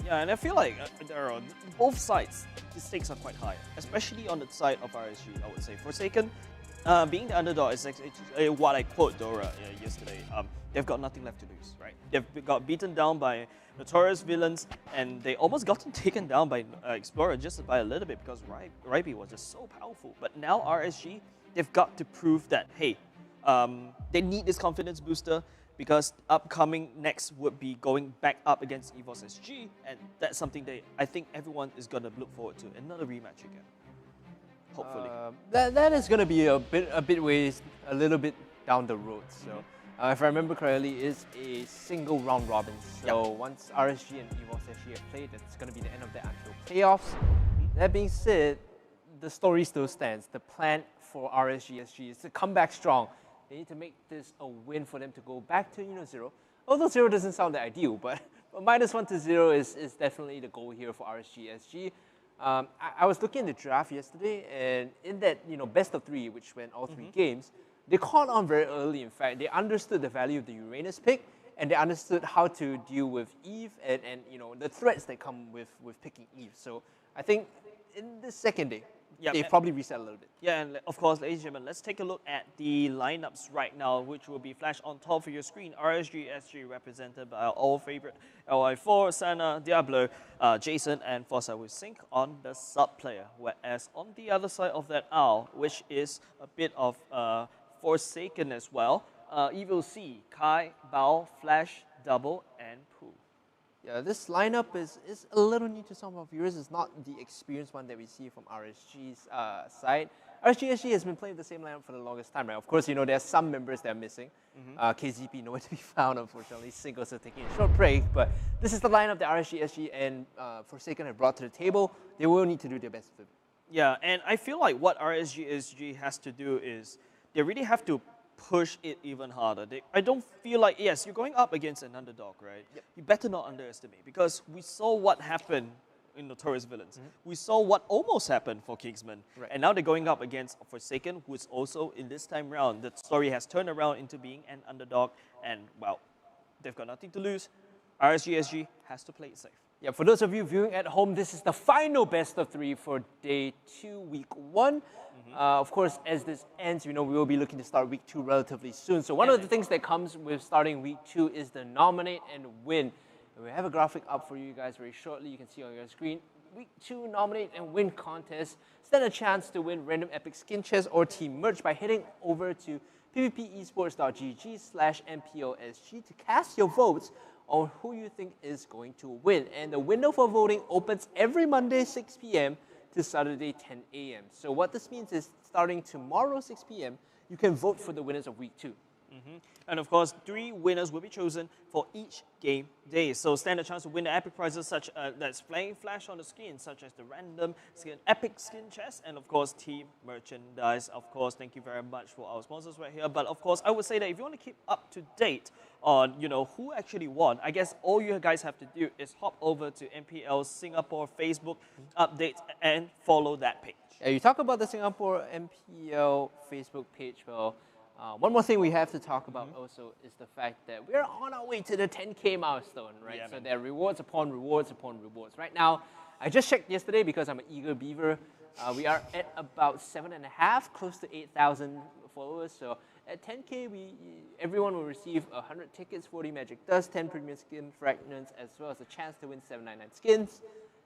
Yeah, and I feel like there are both sides, the stakes are quite high, especially on the side of RSG, I would say. Forsaken, being the underdog is actually what I quote Dora yesterday. They've got nothing left to lose, right? They've got beaten down by Notorious villains, and they almost gotten taken down by Explorer just by a little bit because Raibi was just so powerful. But now RSG, they've got to prove that, hey, they need this confidence booster because upcoming next would be going back up against Evos SG, and that's something that I think everyone is going to look forward to. Another rematch again, hopefully. That is going to be a little bit down the road. So. If I remember correctly, it's a single round robin. So once RSG and Evos SG have played, that's going to be the end of that until playoffs. That being said, the story still stands. The plan for RSG SG is to come back strong. They need to make this a win for them to go back to 0. Although 0 doesn't sound the ideal, but -1 to 0 is definitely the goal here for RSG SG. I was looking at the draft yesterday, and in that best of 3, which went all 3 games, they caught on very early. In fact, they understood the value of the Uranus pick, and they understood how to deal with Eve and the threats that come with picking Eve. So I think in the second day, Yeah, they've probably reset a little bit. Yeah, and of course, ladies and gentlemen, let's take a look at the lineups right now, which will be flashed on top of your screen. RSG SG represented by our old favorite LI4, Sana, Diablo, Jason, and Forza with Sync on the sub player. Whereas on the other side of that owl, which is a bit of Forsaken as well, Evil C, Kai, Bao, Flash, Double, and Pooh. Yeah, this lineup is a little new to some of our viewers. It's not the experienced one that we see from RSG's side. RSG SG has been playing the same lineup for the longest time, right? Of course, you know, there are some members that are missing. KZP nowhere to be found, unfortunately. Sync also taking a short break, but this is the lineup that RSG SG and Forsaken have brought to the table. They will need to do their best with it. Yeah, and I feel like what RSG SG has to do is they really have to push it even harder. I don't feel like, yes, you're going up against an underdog, right? Yep. You better not underestimate, because we saw what happened in Notorious Villains. We saw what almost happened for Kingsmen. Right. And now they're going up against Forsaken, who is also, in this time round, the story has turned around into being an underdog, and, well, they've got nothing to lose. RSG SG has to play it safe. Yeah, for those of you viewing at home, this is the final best of 3 for day 2, week 1. Of course, as this ends, you know, we will be looking to start week 2 relatively soon. So one of the things that comes with starting week 2 is the nominate and win. And we have a graphic up for you guys very shortly. You can see on your screen. Week 2 nominate and win contest. Stand a chance to win random epic skin chests or team merch by heading over to pvpesports.gg/MPL-SG to cast your votes on who you think is going to win. And the window for voting opens every Monday 6 p.m. to Saturday 10 a.m. So what this means is starting tomorrow 6 p.m. you can vote for the winners of week 2. And of course, 3 winners will be chosen for each game day. So stand a chance to win the epic prizes such that's playing flash on the screen, such as the random skin, epic skin chest, and of course team merchandise. Of course, thank you very much for our sponsors right here. But of course, I would say that if you want to keep up to date on, you know, who actually won, I guess all you guys have to do is hop over to MPL Singapore Facebook updates and follow that page. Yeah, you talk about the Singapore MPL Facebook page. Well, one more thing we have to talk about also is the fact that we're on our way to the 10K milestone, right? Yeah, so there are rewards upon rewards upon rewards. Right now, I just checked yesterday because I'm an eager beaver. We are at about 7.5, close to 8,000 followers. So at 10K, everyone will receive 100 tickets, 40 magic dust, 10 premium skin fragments, as well as a chance to win 799 skins.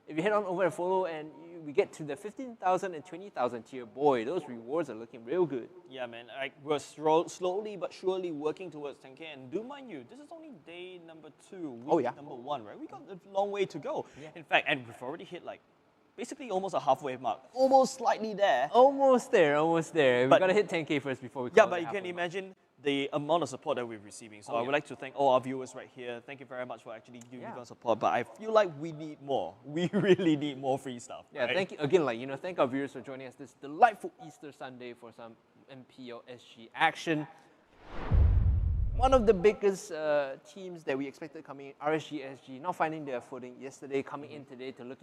If you head on over and follow and we get to the 15,000 and 20,000 tier, boy, those rewards are looking real good. Yeah, man. We're slowly but surely working towards 10K. And do mind you, this is only day number 2, week number 1, right? We got a long way to go. Yeah. In fact, and we've already hit like basically almost a halfway mark. Almost slightly there. Almost there, almost there. We've got to hit 10K first before we call it. Yeah, but you can imagine the amount of support that we're receiving. So I would like to thank all our viewers right here. Thank you very much for actually giving us support. But I feel like we need more. We really need more free stuff. Yeah, right? thank you again. Like, you know, thank our viewers for joining us this delightful Easter Sunday for some MPL-SG action. One of the biggest teams that we expected coming in, RSG SG, not finding their footing yesterday, coming in today to look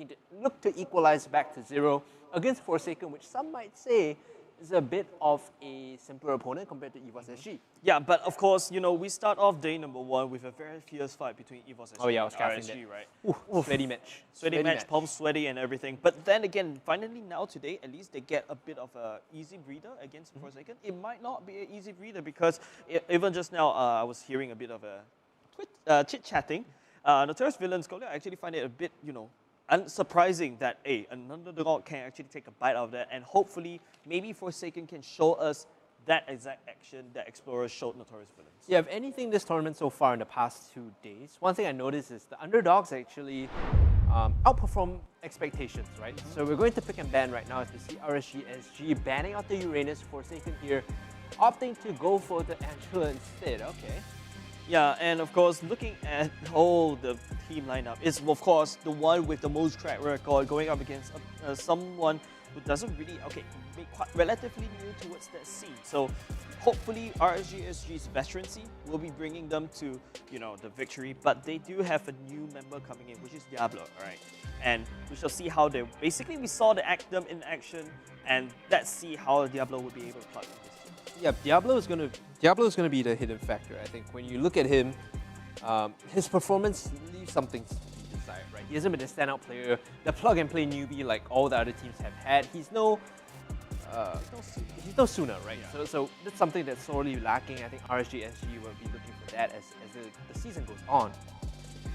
to equalize back to 0 against Forsaken, which some might say is a bit of a simpler opponent compared to Evos SG. Yeah, but of course, you know, we start off day number 1 with a very fierce fight between Evos SG and RSG, right? Sweaty match. Sweaty match, palms sweaty and everything. But then again, finally now today, at least they get a bit of a easy breather against Forsaken. It might not be an easy breather because even just now, I was hearing a bit of a chit-chatting. Notorious Villains, I actually find it a bit, you know, unsurprising that an underdog can actually take a bite out of that, and hopefully maybe Forsaken can show us that exact action that Explorers showed Notorious Villains. Yeah, if anything this tournament so far in the past 2 days, one thing I noticed is the underdogs actually outperform expectations, right? So we're going to pick and ban right now to see RSG SG banning out the Uranus, Forsaken here, opting to go for the Angela instead. Okay. Yeah, and of course, looking at the team lineup is, of course, the one with the most track record going up against someone who doesn't really, be quite relatively new towards that scene. So hopefully RSG SG's veterancy will be bringing them to, you know, the victory. But they do have a new member coming in, which is Diablo, right? And we shall see how they, basically we saw them in action, and let's see how Diablo will be able to plug in this team. Yeah, Diablo is gonna be the hidden factor. I think when you look at him, his performance leaves something to be desired, right? He hasn't been a standout player, the plug and play newbie like all the other teams have had. He's no he's no sooner, right? So that's something that's sorely lacking. I think RSG SG will be looking for that as the season goes on.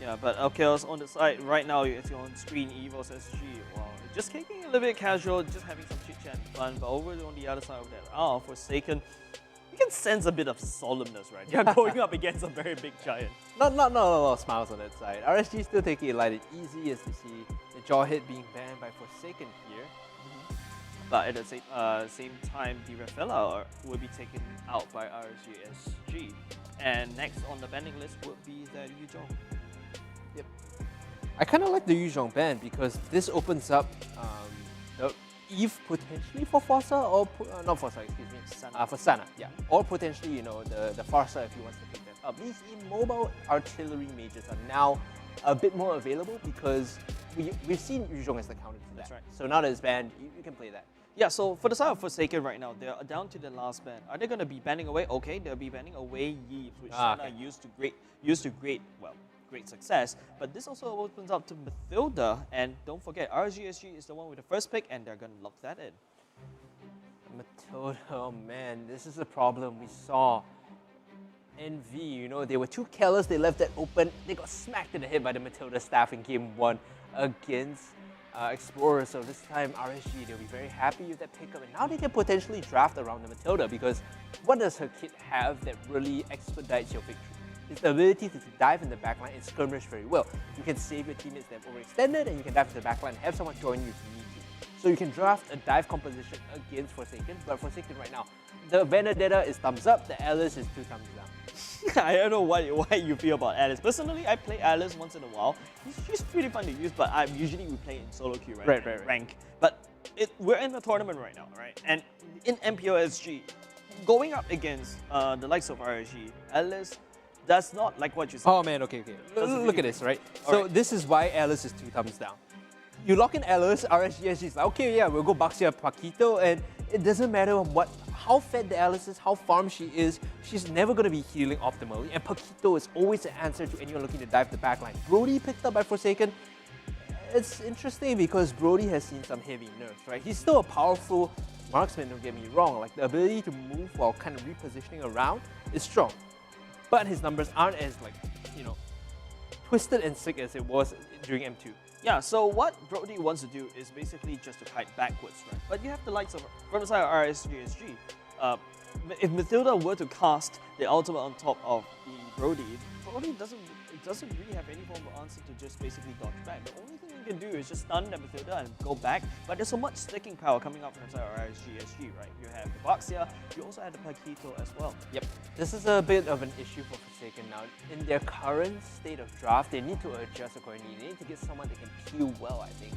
Yeah, but Chaos on the side right now, you see on screen Evos SG. Wow, just kicking a little bit casual, just having some chit chat and fun. But over on the other side of that, Forsaken, you can sense a bit of solemnness, right? You're going up against a very big giant. Not a lot of smiles on that side. RSG still taking it light and easy as you see the jaw hit being banned by Forsaken here. But at the same time, the Rafaela will be taken out by RSG SG. And next on the banning list would be the Yuzhong. Yep. I kind of like the Yuzhong ban because this opens up the Eve potentially for Forza or not Forza, excuse me, for Sana, yeah, or potentially the Farsa if he wants to pick them up. These immobile artillery mages are now a bit more available because we've seen Yuzhong as the counter to that. That's right. So now that it's banned, you can play that. Yeah, so for the side of Forsaken right now, they're down to the last ban. Are they going to be banning away? Okay, they'll be banning away Yves, which Sana used to great success. But this also opens up to Mathilda, and don't forget, RSG is the one with the first pick, and they're going to lock that in. Mathilda, oh man, this is a problem we saw. NV, they were too careless, they left that open, they got smacked in the head by the Mathilda staff in game 1 against Explorer. So this time RSG, they'll be very happy with that pickup, and now they can potentially draft around the Mathilda because what does her kit have that really expedites your victory? It's the ability to dive in the backline and skirmish very well. You can save your teammates that have overextended, and you can dive in the backline and have someone join you if you need to. So you can draft a dive composition against Forsaken, but Forsaken right now, the Vendetta is thumbs up, the Alice is 2 thumbs down. I don't know what you feel about Alice. Personally, I play Alice once in a while. She's pretty fun to use, but usually we play in solo queue, right? Right. Rank. But we're in a tournament right now, right? And in MPL-SG, going up against the likes of RSG, Alice does not like what you said. Oh man, okay. Look at this, right? So this is why Alice is 2 thumbs down. You lock in Alice, RSG SG is like, okay, yeah, we'll go Baxia Paquito, and it doesn't matter how fed the Alice is, how farmed she is, she's never going to be healing optimally, and Paquito is always an answer to anyone looking to dive the backline. Brody picked up by Forsaken. It's interesting because Brody has seen some heavy nerfs, right? He's still a powerful marksman, don't get me wrong. Like, the ability to move while kind of repositioning around is strong. But his numbers aren't as, twisted and sick as it was during M2. Yeah, so what Brody wants to do is basically just to kite backwards, right? But you have the likes of, from the side of RSG SG, if Mathilda were to cast the ultimate on top of the Brody doesn't really have any form of answer to just basically dodge back. The only thing you can do is just stun the Mathilda and go back, but there's so much sticking power coming up from the side of RSG SG, right? You have the Baxia, you also have the Paquito as well. Yep. This is a bit of an issue for Forsaken now. In their current state of draft, they need to adjust accordingly. They need to get someone that can peel well, I think.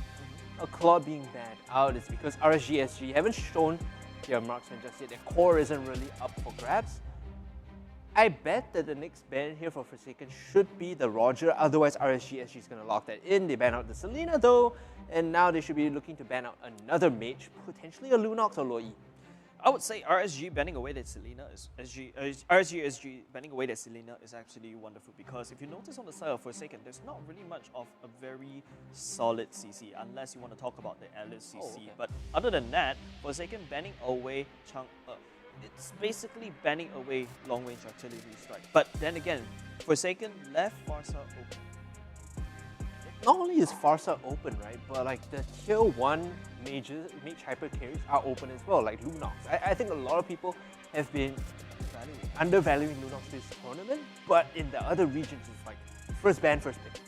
A Claw being banned out is because RSG SG haven't shown their marksman just yet. Their core isn't really up for grabs. I bet that the next ban here for Forsaken should be the Roger, otherwise RSG SG is going to lock that in. They ban out the Selena though, and now they should be looking to ban out another mage, potentially a Lunox or Loi. I would say RSG banning away that Selena RSG SG banning away that Selena is actually wonderful, because if you notice on the side of Forsaken, there's not really much of a very solid CC unless you want to talk about the Alice CC. okay. But other than that, Forsaken banning away it's basically banning away long-range artillery strike. But then again, Forsaken left Farsa open. Not only is Farsa open, right, but like the tier 1 mage hyper carries are open as well, like Lunox. I think a lot of people have been undervaluing Lunox this tournament, but in the other regions it's like first ban, first pick.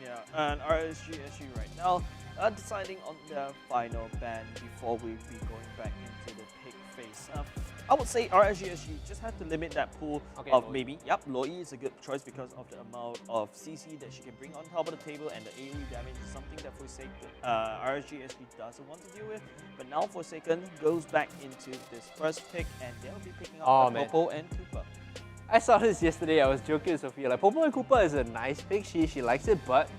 Yeah, and RSG SG right now are deciding on their final ban before we be going back into the pick phase. I would say RSG SG just have to limit that pool of maybe. Yep, Loi is a good choice because of the amount of CC that she can bring on top of the table, and the AoE damage is something that Forsaken, RSG SG doesn't want to deal with. But now Forsaken goes back into this first pick, and they'll be picking up Popo and Cooper. I saw this yesterday, I was joking with Sophia, like Popo and Cooper is a nice pick, she likes it, but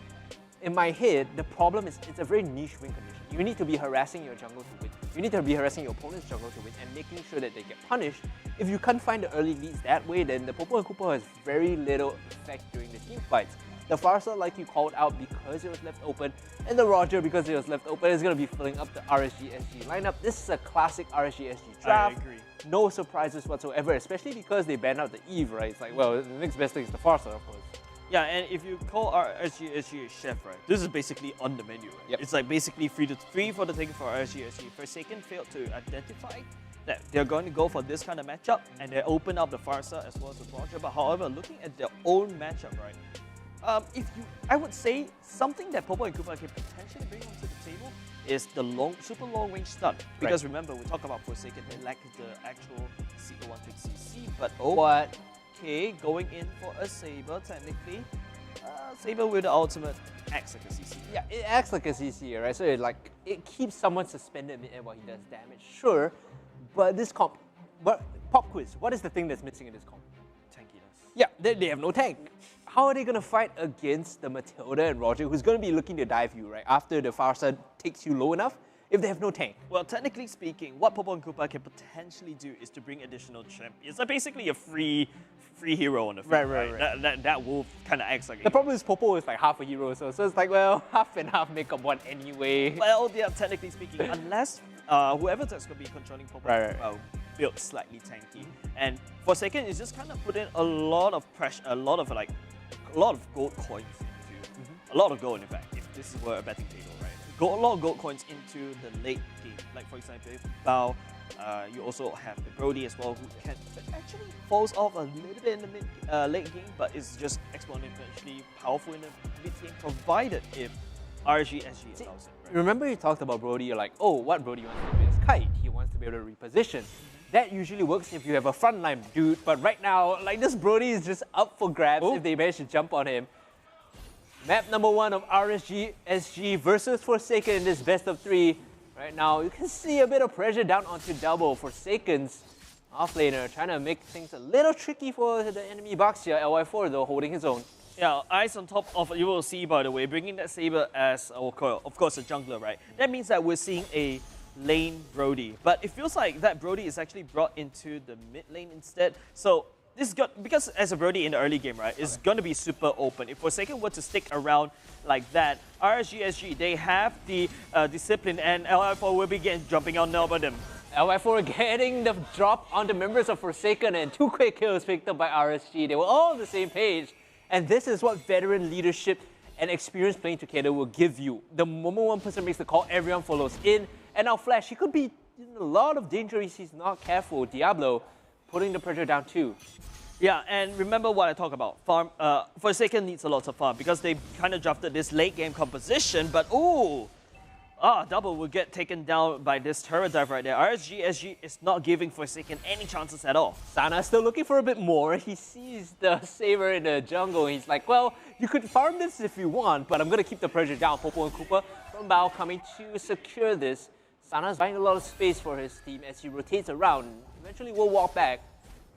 in my head, the problem is it's a very niche win condition. You need to be harassing your jungle to win. You need to be harassing your opponent's jungle to win and making sure that they get punished. If you can't find the early leads that way, then the Popo and Cooper has very little effect during the team fights. The Farsa, like you called out, because it was left open, and the Roger, because it was left open, is going to be filling up the RSG SG lineup. This is a classic RSG SG draft. I agree. No surprises whatsoever, especially because they banned out the Eve, right? It's like, well, the next best thing is the Farsa, of course. Yeah, and if you call RSG SG a chef, right, this is basically on the menu, right? Yep. It's like basically free for the taking for RSG SG. Forsaken failed to identify that they're going to go for this kind of matchup, and they open up the Farsa as well as the Roger. But however, looking at their own matchup, right, I would say something that Popo and Koopa can potentially bring onto the table is the super long range stun. Because remember, we talk about Forsaken, they lack the actual CC150cc, but okay, going in for a Saber technically. Saber with the ultimate acts like a CC. Yeah, it acts like a CC, right? So it keeps someone suspended mid-air while he does damage, sure. But this comp, pop quiz, what is the thing that's missing in this comp? Tankiness. Yeah, they have no tank. How are they going to fight against the Matilda and Roger, who's going to be looking to dive you, right? After the Farsa takes you low enough, if they have no tank? Well, technically speaking, what Popo and Koopa can potentially do is to bring additional champions. It's basically a free hero on the field, right? That will kind of act like the problem is Popo is like half a hero, so it's like, well, half and half make up one anyway. Well, yeah, technically speaking, unless whoever that's going to be controlling Popo and Koopa built slightly tanky. And Forsaken is just kind of putting a lot of pressure, a lot of gold coins into, a lot of gold in fact, if this were a betting table, right? A lot of gold coins into the late game. Like for example, if Bao, you also have the Brody as well, who can actually falls off a little bit in the late game, but is just exponentially powerful in the mid game, provided if RSG SG allows it. Right? Remember you talked about Brody, you're like, oh, what Brody wants to do is kite. He wants to be able to reposition. That usually works if you have a frontline dude, but right now, like this Brody is just up for grabs if they manage to jump on him. Map number 1 of RSG SG versus Forsaken in this best of 3. Right now, you can see a bit of pressure down onto Double. Forsaken's offlaner trying to make things a little tricky for the enemy box here. LY4 though holding his own. Yeah, eyes on top of, you will see by the way, bringing that Saber as, of course, a jungler, right? That means that we're seeing a lane Brody. But it feels like that Brody is actually brought into the mid lane instead. So this got, because as a Brody in the early game, right, it's going to be super open. If Forsaken were to stick around like that, RSG SG, they have the discipline, and LI4 will be jumping on them. LY4 getting the drop on the members of Forsaken, and 2 quick kills picked up by RSG. They were all on the same page. And this is what veteran leadership and experience playing together will give you. The moment one person makes the call, everyone follows in. And now Flash, he could be in a lot of danger if he's not careful. Diablo putting the pressure down too. Yeah, and remember what I talk about. Farm, Forsaken needs a lot of farm because they kind of drafted this late game composition, but Double will get taken down by this turret dive right there. RSG SG is not giving Forsaken any chances at all. Sana's still looking for a bit more. He sees the Saber in the jungle. He's like, well, you could farm this if you want, but I'm going to keep the pressure down. Popo and Koopa from Bao coming to secure this. Sana's buying a lot of space for his team as he rotates around. Eventually will walk back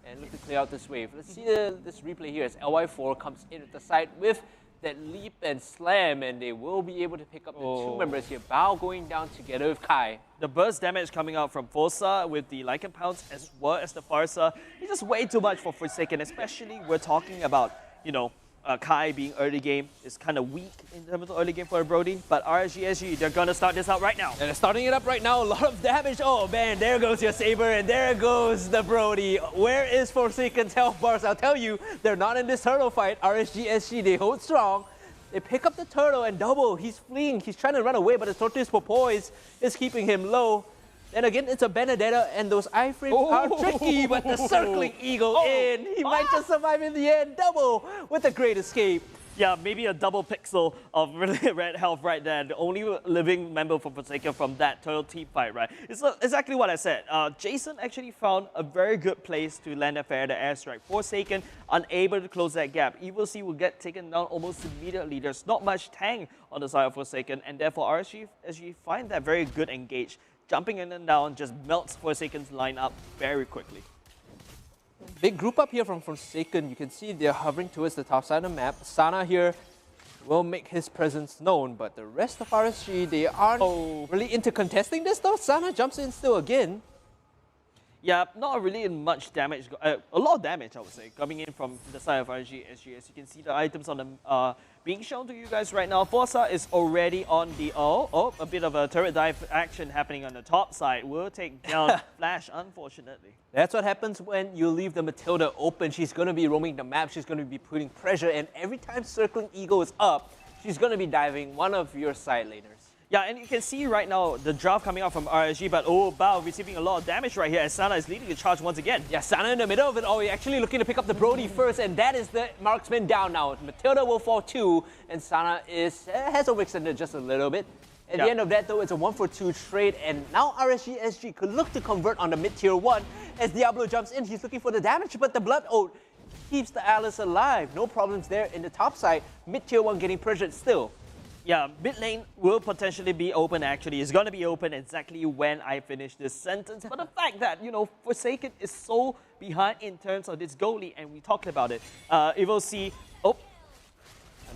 and look to clear out this wave. Let's see this replay here as LY4 comes in at the side with that leap and slam, and they will be able to pick up the 2 members here. Bao going down together with Kai. The burst damage coming out from Forza with the Lycan Pounce as well as the Farsa. It's just way too much for Forsaken, especially we're talking about, you know, Kai being early game is kind of weak in terms of early game for Brody, but RSG SG, they're gonna start this out right now. And they're starting it up right now, a lot of damage. Oh man, there goes your Saber, and there goes the Brody. Where is Forsaken's health bars? I'll tell you, they're not in this turtle fight. RSG SG, they hold strong. They pick up the turtle and Double. He's fleeing, he's trying to run away, but the Tortoise Popoise is keeping him low. And again, it's a Benedetta, and those iframes are tricky, but the circling eagle in. He might just survive in the end. Double with a great escape. Yeah, maybe a double pixel of really red health right there. The only living member for Forsaken from that turtle team fight, right? It's exactly what I said. Jason actually found a very good place to land a fair airstrike. Forsaken unable to close that gap. Evil C will get taken down almost immediately. There's not much tank on the side of Forsaken, and therefore RSG, as you find that very good engage. Jumping in and down just melts Forsaken's lineup very quickly. Big group up here from Forsaken. You can see they're hovering towards the top side of the map. Sana here will make his presence known, but the rest of RSG, they aren't really into contesting this though. Sana jumps in still again. Yeah, not really much damage. A lot of damage, I would say, coming in from the side of RSG SG. As you can see, the items on the being shown to you guys right now. Forza is already on the a bit of a turret dive action happening on the top side. Will take down Flash, unfortunately. That's what happens when you leave the Matilda open. She's going to be roaming the map. She's going to be putting pressure, and every time Circling Eagle is up, she's going to be diving one of your side laners. Yeah, and you can see right now the draft coming out from RSG, but Bao receiving a lot of damage right here as Sana is leading the charge once again. Yeah, Sana in the middle of it all, actually looking to pick up the Brody first, and that is the marksman down now. Matilda will fall 2, and Sana has overextended just a little bit. At the end of that though, it's a 1-for-2 trade, and now RSG SG could look to convert on the mid-tier 1 as Diablo jumps in. He's looking for the damage, but the Blood Ode keeps the Alice alive. No problems there in the top side. Mid-tier 1 getting pressured still. Yeah, mid lane will potentially be open actually. It's going to be open exactly when I finish this sentence. But the fact that, you know, Forsaken is so behind in terms of this goalie, and we talked about it. Evo C,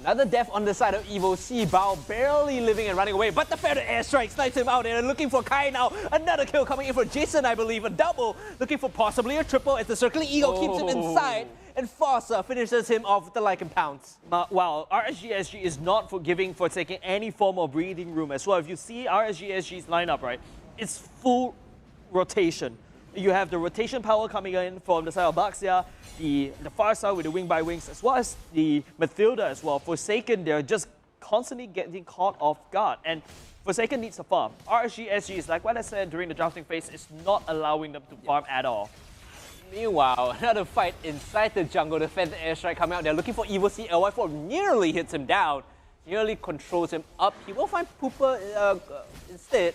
another death on the side of Evo C. Bao barely living and running away, but the feather airstrike snipes him out, and looking for Kai now. Another kill coming in for Jason, I believe. A double, looking for possibly a triple as the Circling Eagle keeps him inside. And Fossa finishes him off with the Lycan Pounce. Wow, RSG SG is not giving Forsaken any form of breathing room as well. If you see RSG SG's lineup, right, it's full rotation. You have the rotation power coming in from the side of Baxia, the far side with the wing by wings, as well as the Matilda as well. Forsaken, they're just constantly getting caught off guard. And Forsaken needs to farm. RSG SG is like what I said during the drafting phase, is not allowing them to farm at all. Meanwhile, another fight inside the jungle. The Feather Airstrike coming out. They're looking for Evo C. LY4 nearly hits him down. Nearly controls him up. He will find Pooper instead.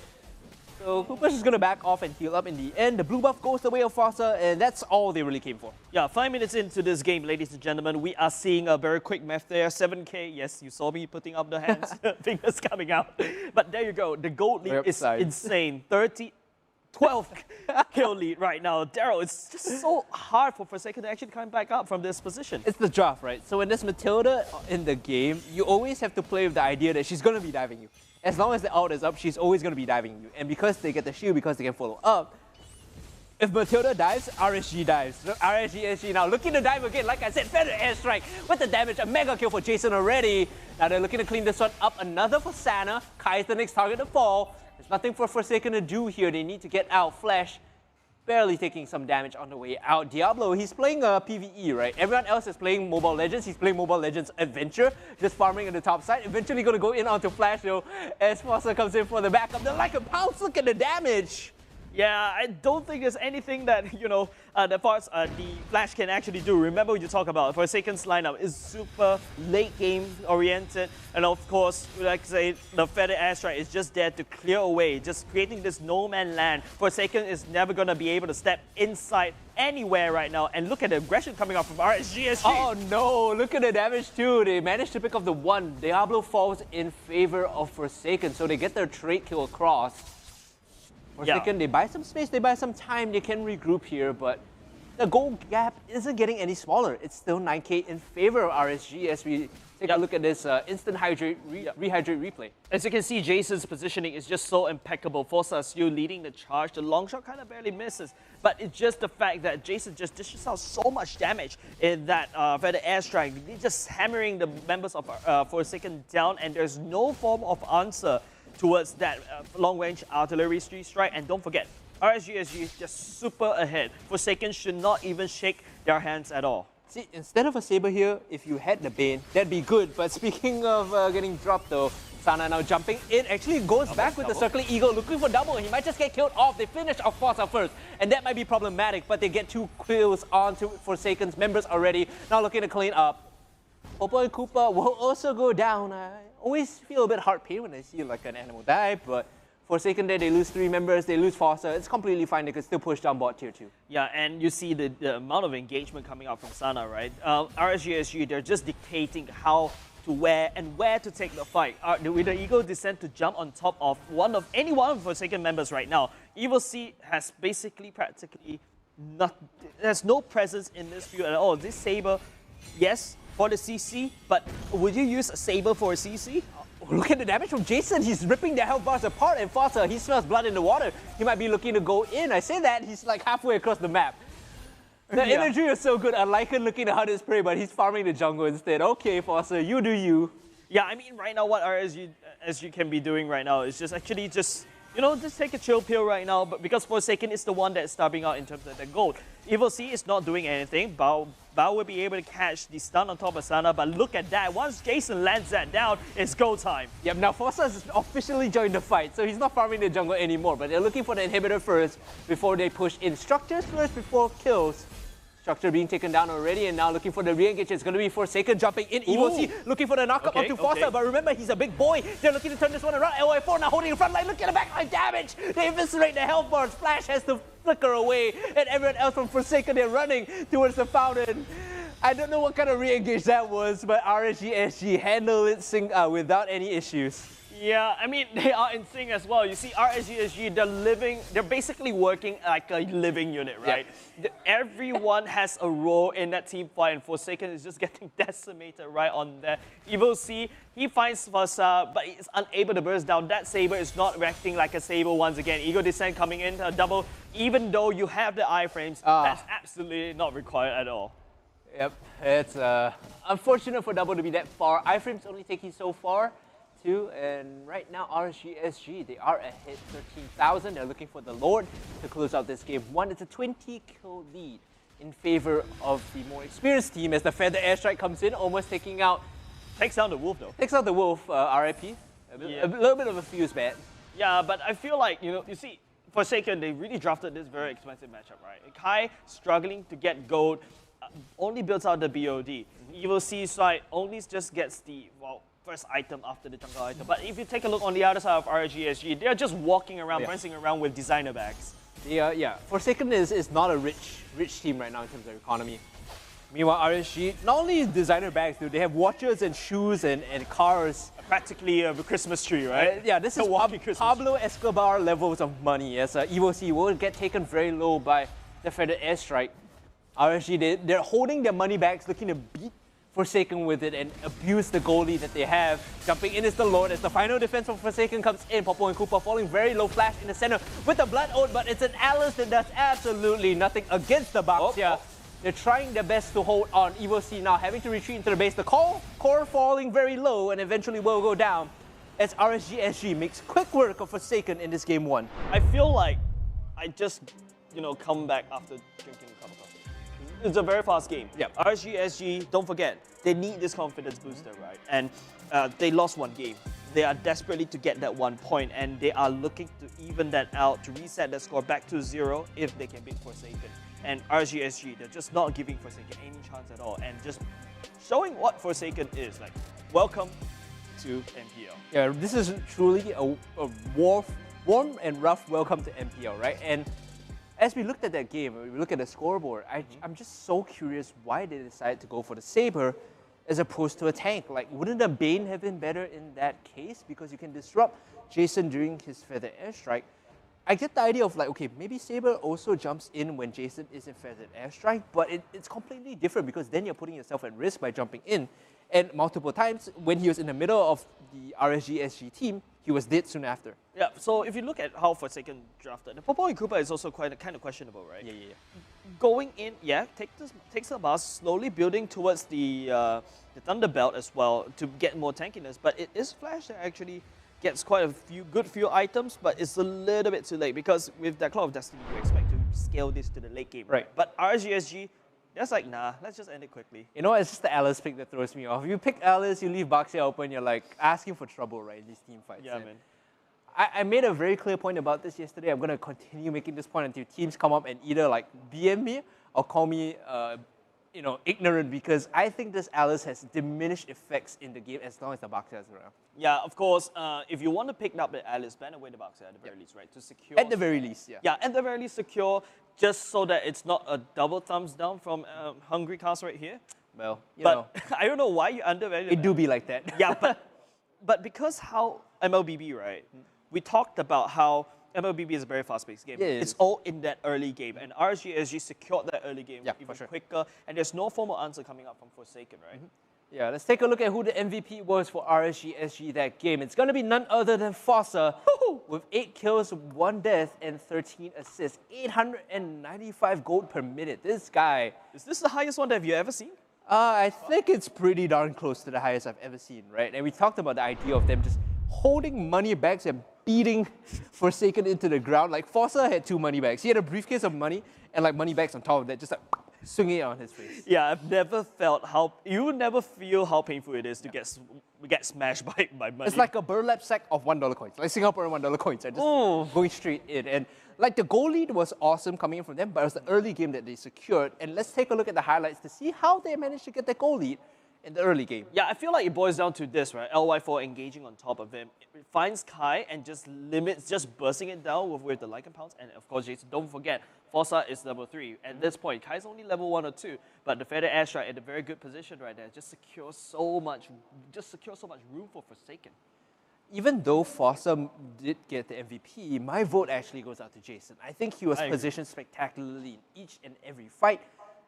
So Pooper's just going to back off and heal up in the end. The blue buff goes the way of Fossa, and that's all they really came for. Yeah, 5 minutes into this game, ladies and gentlemen, we are seeing a very quick math there. 7K, yes, you saw me putting up the hands, fingers coming out. But there you go. The gold lead is insane. 12 kill lead right now. Daryl, it's just so hard for Forsaken to actually come back up from this position. It's the draft, right? So when there's Matilda in the game, you always have to play with the idea that she's going to be diving you. As long as the ult is up, she's always going to be diving you. And because they get the shield, because they can follow up, if Matilda dives, RSG dives. So RSG SG now looking to dive again. Like I said, Feather Airstrike with the damage. A mega kill for Jason already. Now they're looking to clean this one up. Another for Sana. Kai is the next target to fall. There's nothing for Forsaken to do here. They need to get out. Flash barely taking some damage on the way out. Diablo, he's playing PvE, right? Everyone else is playing Mobile Legends. He's playing Mobile Legends Adventure, just farming on the top side. Eventually going to go in onto Flash, though, as Fossa comes in for the backup. They're like a pounce. Look at the damage. Yeah, I don't think there's anything that, you know, the Flash can actually do. Remember what you talk about, Forsaken's lineup is super late game oriented. And of course, like I say, the Feather Airstrike is just there to clear away, just creating this no man land. Forsaken is never going to be able to step inside anywhere right now. And look at the aggression coming out from RSG SG. Oh no, look at the damage too. They managed to pick up the 1. Diablo falls in favor of Forsaken, so they get their trade kill across. Forsaken, they buy some space, they buy some time, they can regroup here, but the goal gap isn't getting any smaller. It's still 9K in favor of RSG as we take a look at this instant rehydrate replay. As you can see, Jason's positioning is just so impeccable. Fossa still leading the charge. The long shot kind of barely misses, but it's just the fact that Jason just dishes out so much damage in that Feather Airstrike. They're just hammering the members of Forsaken down, and there's no form of answer towards that long-range artillery strike. And don't forget, RSG SG is just super ahead. Forsaken should not even shake their hands at all. See, instead of a Saber here, if you had the Bane, that'd be good. But speaking of getting dropped though, Sana now jumping in, actually goes back with the Circling Eagle, looking for double. He might just get killed off. They finish off Fossa first, and that might be problematic, but they get 2 kills onto Forsaken's members already. Now looking to clean up. Oppo and Koopa will also go down. I always feel a bit heart pain when I see like an animal die, but Forsaken there, they lose 3 members, they lose Fossa. It's completely fine, they can still push down bot tier 2. Yeah, and you see the amount of engagement coming out from Sana, right? RSG SG, they're just dictating how to where to take the fight. With the Eagle Descent to jump on top of any one of Forsaken members right now, Evo C has basically practically there's no presence in this field at all. This Saber, yes, for the CC, but would you use a Saber for a CC? Look at the damage from Jason. He's ripping their health bars apart, and Fossa, he smells blood in the water. He might be looking to go in. I say that, he's like halfway across the map. The imagery is so good. I like it looking to hunt his prey, but he's farming the jungle instead. Okay, Fossa, you do you. Yeah, I mean, right now, what RSG can be doing right now is just actually just take a chill pill right now, but because Forsaken is the one that's starving out in terms of the gold. Evil C is not doing anything. Bao will be able to catch the stun on top of Sana, but look at that. Once Jason lands that down, it's go time. Yep, now Fossa has officially joined the fight, so he's not farming the jungle anymore, but they're looking for the inhibitor first before they push in. Structures first before kills. Structure being taken down already, and now looking for the re-engage. It's going to be Forsaken jumping in. Evil C looking for the knockup onto Fossa, but remember, he's a big boy. They're looking to turn this one around. LY4 now holding the front line. Look at the backline damage. They eviscerate the health bars. Flash has to flicker away, and everyone else from Forsaken, they're running towards the fountain. I don't know what kind of re-engage that was, but RSG SG handled it without any issues. Yeah, I mean, they are in sync as well. You see, RSG SG, they're basically working like a living unit, right? Yeah. Everyone has a role in that team fight, and Forsaken is just getting decimated right on there. Evil C, he finds Fossa, but he's unable to burst down. That Saber is not acting like a Saber once again. Ego Descent coming in, a double. Even though you have the iframes, that's absolutely not required at all. Yep, it's unfortunate for Double to be that far. Iframes only taking so far. And right now RSG SG, they are ahead 13,000. They're looking for the Lord to close out this game. It's a 20 kill lead in favor of the more experienced team as the Feather Airstrike comes in, almost takes down the Wolf though. Takes out the Wolf, RIP. A little bit of a fuse bat. Yeah, but I feel like, you see, Forsaken, they really drafted this very expensive matchup, right? Kai struggling to get gold, only builds out the BOD. Evil C side only just gets the, first item after the jungle item. But if you take a look on the other side of RSG SG, they're just walking around, prancing around with designer bags. Yeah. Forsaken is not a rich team right now in terms of economy. Meanwhile, RSG, not only designer bags, they have watches and shoes and cars. Practically a Christmas tree, right? Yeah, this is Pablo Escobar levels of money, as Evo C will get taken very low by the Feather Airstrike. RSG, they're holding their money bags, looking to beat Forsaken with it and abuse the goalie that they have. Jumping in is the Lord as the final defense from Forsaken comes in. Popo and Koopa falling very low, Flash in the center with the Blood Oath, but it's an Alice that does absolutely nothing against the Bucks here. They're trying their best to hold on. Evo C now having to retreat into the base. The core falling very low and eventually will go down as RSG SG makes quick work of Forsaken in this game 1. I feel like I just, come back after drinking a cup of coffee. It's a very fast game. Yep. RSG SG, don't forget, they need this confidence booster, right? And they lost one game. They are desperately to get that 1 point, and they are looking to even that out, to reset the score back to 0 if they can beat Forsaken. And RSG SG, they're just not giving Forsaken any chance at all, and just showing what Forsaken is. Like, welcome to MPL. Yeah, this is truly a warm and rough welcome to MPL, right? And as we looked at that game, we look at the scoreboard, I'm just so curious why they decided to go for the Saber as opposed to a tank. Like, wouldn't the Bane have been better in that case? Because you can disrupt Jason during his Feather Airstrike. I get the idea of like, okay, maybe Saber also jumps in when Jason is in Feather Airstrike, but it's completely different because then you're putting yourself at risk by jumping in. And multiple times, when he was in the middle of the RSG SG team, he was dead soon after. Yeah, so if you look at how Forsaken drafted, the Popo and Koopa is also kind of questionable, right? Yeah. Going in, takes a bus, slowly building towards the Thunderbelt as well to get more tankiness, but it is Flash that actually gets quite a few items, but it's a little bit too late because with that Claw of Destiny, you expect to scale this to the late game. Right. But RSG SG, that's like, nah, let's just end it quickly. You know, it's just the Alice pick that throws me off. If you pick Alice, you leave Baxia open, you're like asking for trouble, right, in these team fights. Yeah, man. I made a very clear point about this yesterday. I'm going to continue making this point until teams come up and either like BM me or call me ignorant, because I think this Alice has diminished effects in the game as long as the Baxia is around. Yeah, of course, if you want to pick up the Alice, ban away the Baxia at the very least, right? To secure. At the very least, yeah. Yeah, at the very least secure, just so that it's not a double thumbs down from Hungry Cast right here. Well, but I don't know why you undervalued it. Do be like that. Yeah, but because how MLBB, right? We talked about how MLBB is a very fast-paced game. Yeah, it's all in that early game, and RSG SG secured that early game even quicker, and there's no formal answer coming up from Forsaken, right? Yeah, let's take a look at who the MVP was for RSG SG that game. It's going to be none other than Fossa with 8 kills, 1 death, and 13 assists. 895 gold per minute. This guy... Is this the highest one that you ever seen? I think it's pretty darn close to the highest I've ever seen, right? And we talked about the idea of them just holding money bags and beating Forsaken into the ground. Like, Fossa had 2 money bags. He had a briefcase of money and like money bags on top of that, just like swinging it on his face. Yeah, I've never felt how... You would never feel how painful it is to get smashed by money. It's like a burlap sack of $1 coins, like Singaporean $1 coins, and just going straight in. And like the goal lead was awesome coming in from them, but it was the early game that they secured. And let's take a look at the highlights to see how they managed to get the goal lead in the early game. Yeah, I feel like it boils down to this, right? LY4 engaging on top of him. It finds Kai and just limits, just bursting it down with the Lycan Pounce. And of course, Jason, don't forget, Fossa is level 3. At this point, Kai's only level 1 or 2, but the Feather Airstrike at a very good position right there. Just secures so much room for Forsaken. Even though Fossa did get the MVP, my vote actually goes out to Jason. I think he was positioned spectacularly in each and every fight.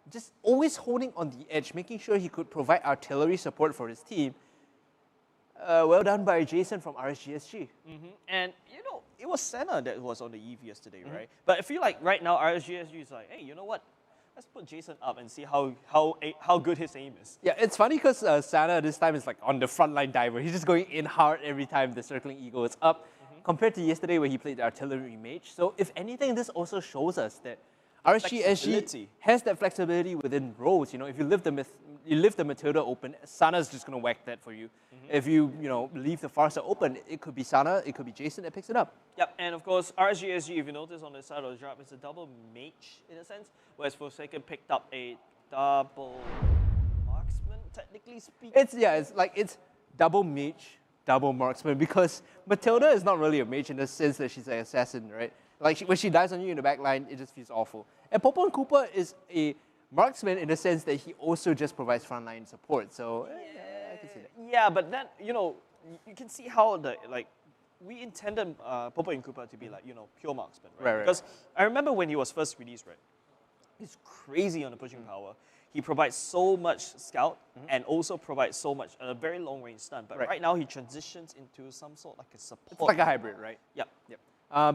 Just always holding on the edge, making sure he could provide artillery support for his team. Well done by Jason from RSG SG. And, you know, it was Senna that was on the Eve yesterday, right? But I feel like right now RSG SG is like, hey, you know what? Let's put Jason up and see how good his aim is. Yeah, it's funny because Sana this time is like on the frontline diver. He's just going in hard every time the circling eagle is up, compared to yesterday where he played the artillery mage. So if anything, this also shows us that RSG SG has that flexibility within roles. You know, if you leave the Matilda open, Sana's just going to whack that for you. If you leave the Farsa open, it could be Sana, it could be Jason that picks it up. Yep, and of course, RSG SG, if you notice on the side of the drop, it's a double mage in a sense, whereas Forsaken picked up a double marksman, technically speaking. It's double mage, double marksman, because Matilda is not really a mage in the sense that she's an assassin, right? Like when she dies on you in the back line, it just feels awful. And Popon Cooper is a marksman in the sense that he also just provides frontline support. So I can see that. Yeah, but then you can see how we intended Popo and Cooper to be like pure marksman, right? Because I remember when he was first released, right? He's crazy on the pushing power. He provides so much scout and also provides so much a very long range stun. But right now he transitions into some sort like a support. It's like a hybrid, right? Yep.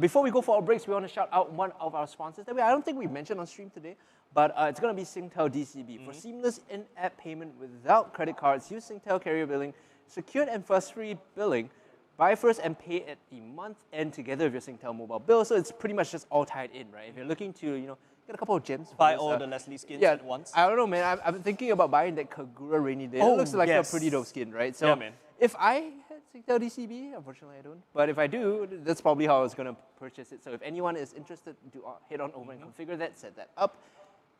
Before we go for our breaks, we want to shout out one of our sponsors that I don't think we mentioned on stream today, but it's going to be Singtel DCB. For seamless in-app payment without credit cards, use Singtel carrier billing, secured and fuss-free billing. Buy first and pay at the month end together with your Singtel mobile bill. So it's pretty much just all tied in, right? If you're looking to, get a couple of gems. Buy all the Leslie skins at once. I don't know, man. I'm thinking about buying that Kagura Rainy Day. It looks like a pretty dope skin, right? So if I had Singtel DCB, unfortunately I don't. But if I do, that's probably how I was going to purchase it. So if anyone is interested, do head on over and configure that, set that up.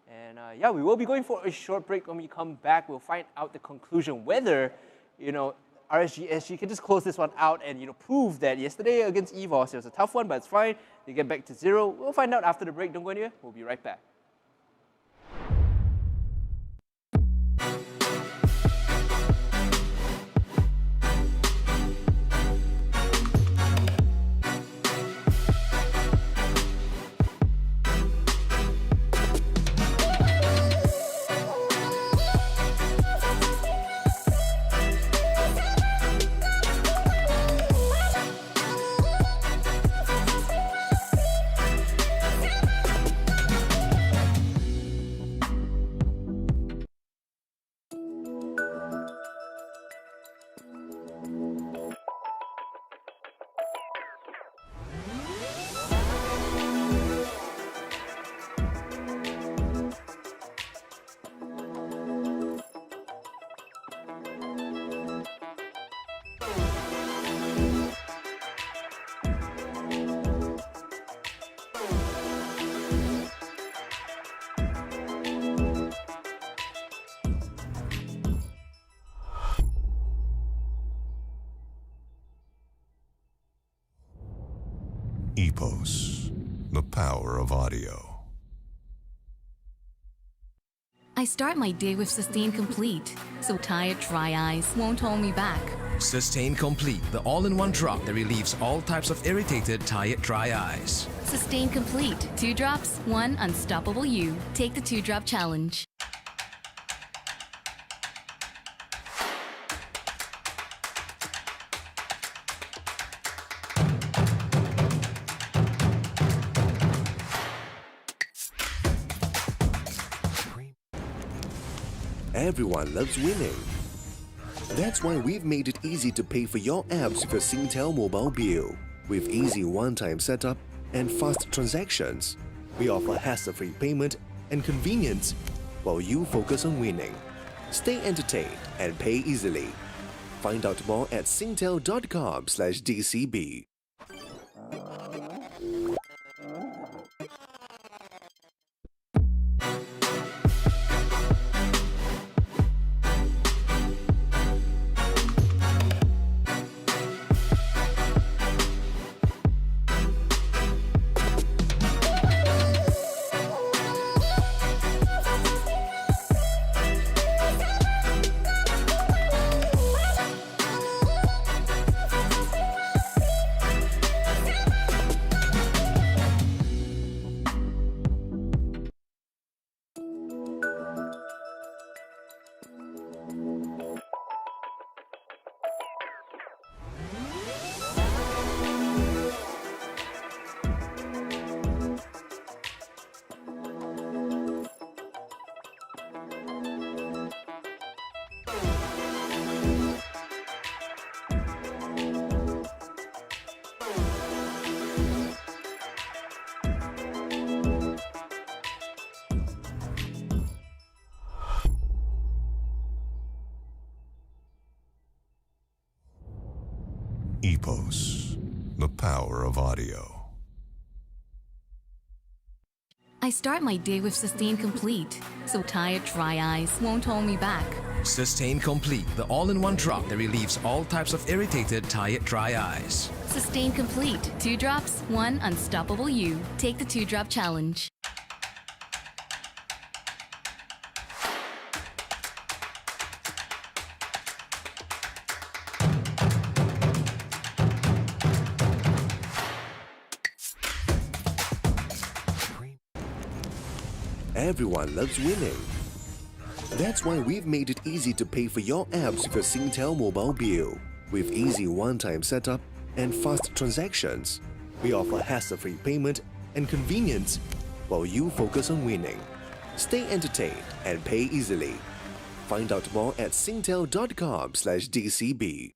And we will be going for a short break. When we come back, we'll find out the conclusion whether, RSG SG can just close this one out and prove that yesterday against Evos, it was a tough one, but it's fine. They get back to 0. We'll find out after the break. Don't go anywhere. We'll be right back. Epos, the power of audio. I start my day with Sustain Complete, so tired, dry eyes won't hold me back. Sustain Complete, the all-in-one drop that relieves all types of irritated, tired, dry eyes. Sustain Complete. 2 drops, 1 unstoppable you. Take the 2-drop challenge. Everyone loves winning. That's why we've made it easy to pay for your apps with a Singtel mobile bill. With easy one-time setup and fast transactions, we offer hassle-free payment and convenience while you focus on winning. Stay entertained and pay easily. Find out more at singtel.com/DCB. Epos, the power of audio. I start my day with Sustain Complete, so tired dry eyes won't hold me back. Sustain Complete, the all-in-one drop that relieves all types of irritated, tired, dry eyes. Sustain Complete. 2 drops, 1 unstoppable you. Take the 2-drop challenge. Everyone loves winning. That's why we've made it easy to pay for your apps with a Singtel mobile bill. With easy one-time setup and fast transactions, we offer hassle-free payment and convenience while you focus on winning. Stay entertained and pay easily. Find out more at singtel.com/DCB.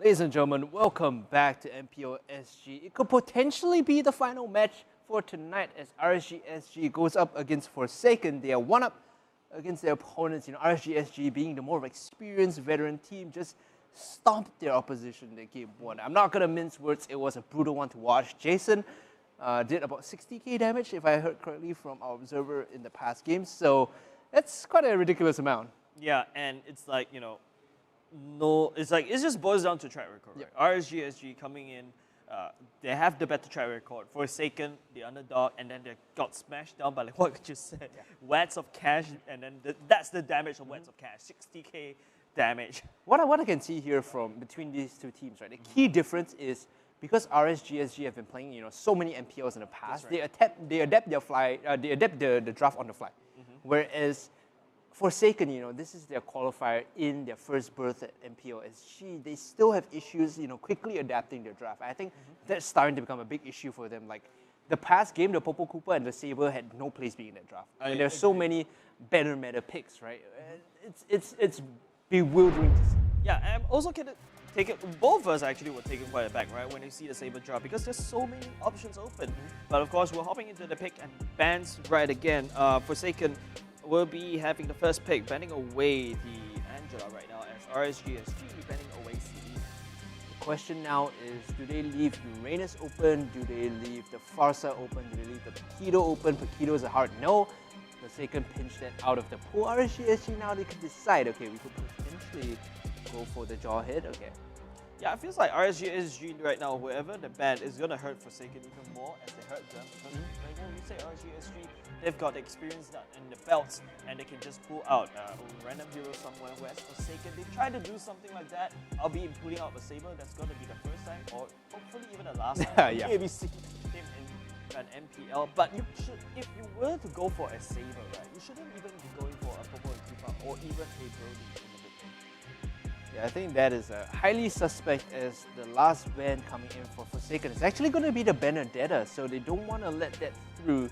Ladies and gentlemen, welcome back to MPL-SG. It could potentially be the final match for tonight as RSG SG goes up against Forsaken. They are one up against their opponents. RSG SG being the more experienced veteran team just stomped their opposition in game 1. I'm not going to mince words, it was a brutal one to watch. Jason did about 60k damage, if I heard correctly, from our observer in the past games. So that's quite a ridiculous amount. Yeah, and it's like, it just boils down to track record. Right? RSG SG coming in they have the better track record. Forsaken, the underdog, and then they got smashed down by like what you just said, watts of cash, and then that's the damage of watts of cash, 60k damage. What I can see here from between these two teams, right? The key difference is because RSG SG have been playing, so many MPLs in the past. Right. They adapt the draft on the fly, whereas Forsaken, this is their qualifier in their first berth at MPL-SG. They still have issues, quickly adapting their draft. I think that's starting to become a big issue for them. Like the past game, the Popo Cooper and the Saber had no place being in that draft. And there's so many better meta picks, right? It's bewildering to see. Yeah, and also both of us actually were taken quite aback, right, when you see the Saber draft, because there's so many options open. But of course, we're hopping into the pick and bans right again. Forsaken will be having the first pick, banning away the Angela right now as RSG SG banning away CE. The question now is, do they leave Uranus open? Do they leave the Farsa open? Do they leave the Paquito open? Paquito is a hard no. Forsaken pinch that out of the pool. RSG SG now they could decide, okay, we could potentially go for the jaw hit, okay. Yeah, it feels like RSG SG right now, whoever the ban is going to hurt Forsaken even more as they hurt them. Because right now, you say RSG SG, they've got the experience and the belts, and they can just pull out a random hero somewhere. Whereas Forsaken, they try to do something like that, albeit pulling out a Saber. That's going to be the first time, or hopefully even the last time. Yeah. Maybe see him in an MPL. But you should, if you were to go for a Saber, right, you shouldn't even be going for a Popo and Tifa or even a Brody in the mid lane. Yeah, I think that is highly suspect as the last ban coming in for Forsaken is actually going to be the Benedetta, so they don't want to let that through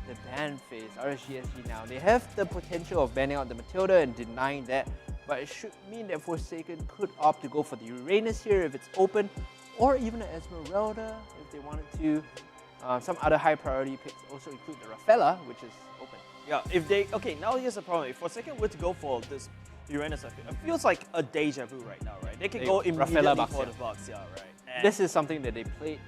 the ban phase. RSG SG now, they have the potential of banning out the Matilda and denying that, but it should mean that Forsaken could opt to go for the Uranus here if it's open, or even an Esmeralda if they wanted to. Some other high priority picks also include the Rafaela, which is open. Yeah, if they, okay, now here's the problem. If Forsaken were to go for this Uranus, it feels like a deja vu right now, right? They can go immediately for the box, yeah, right? And this is something that they played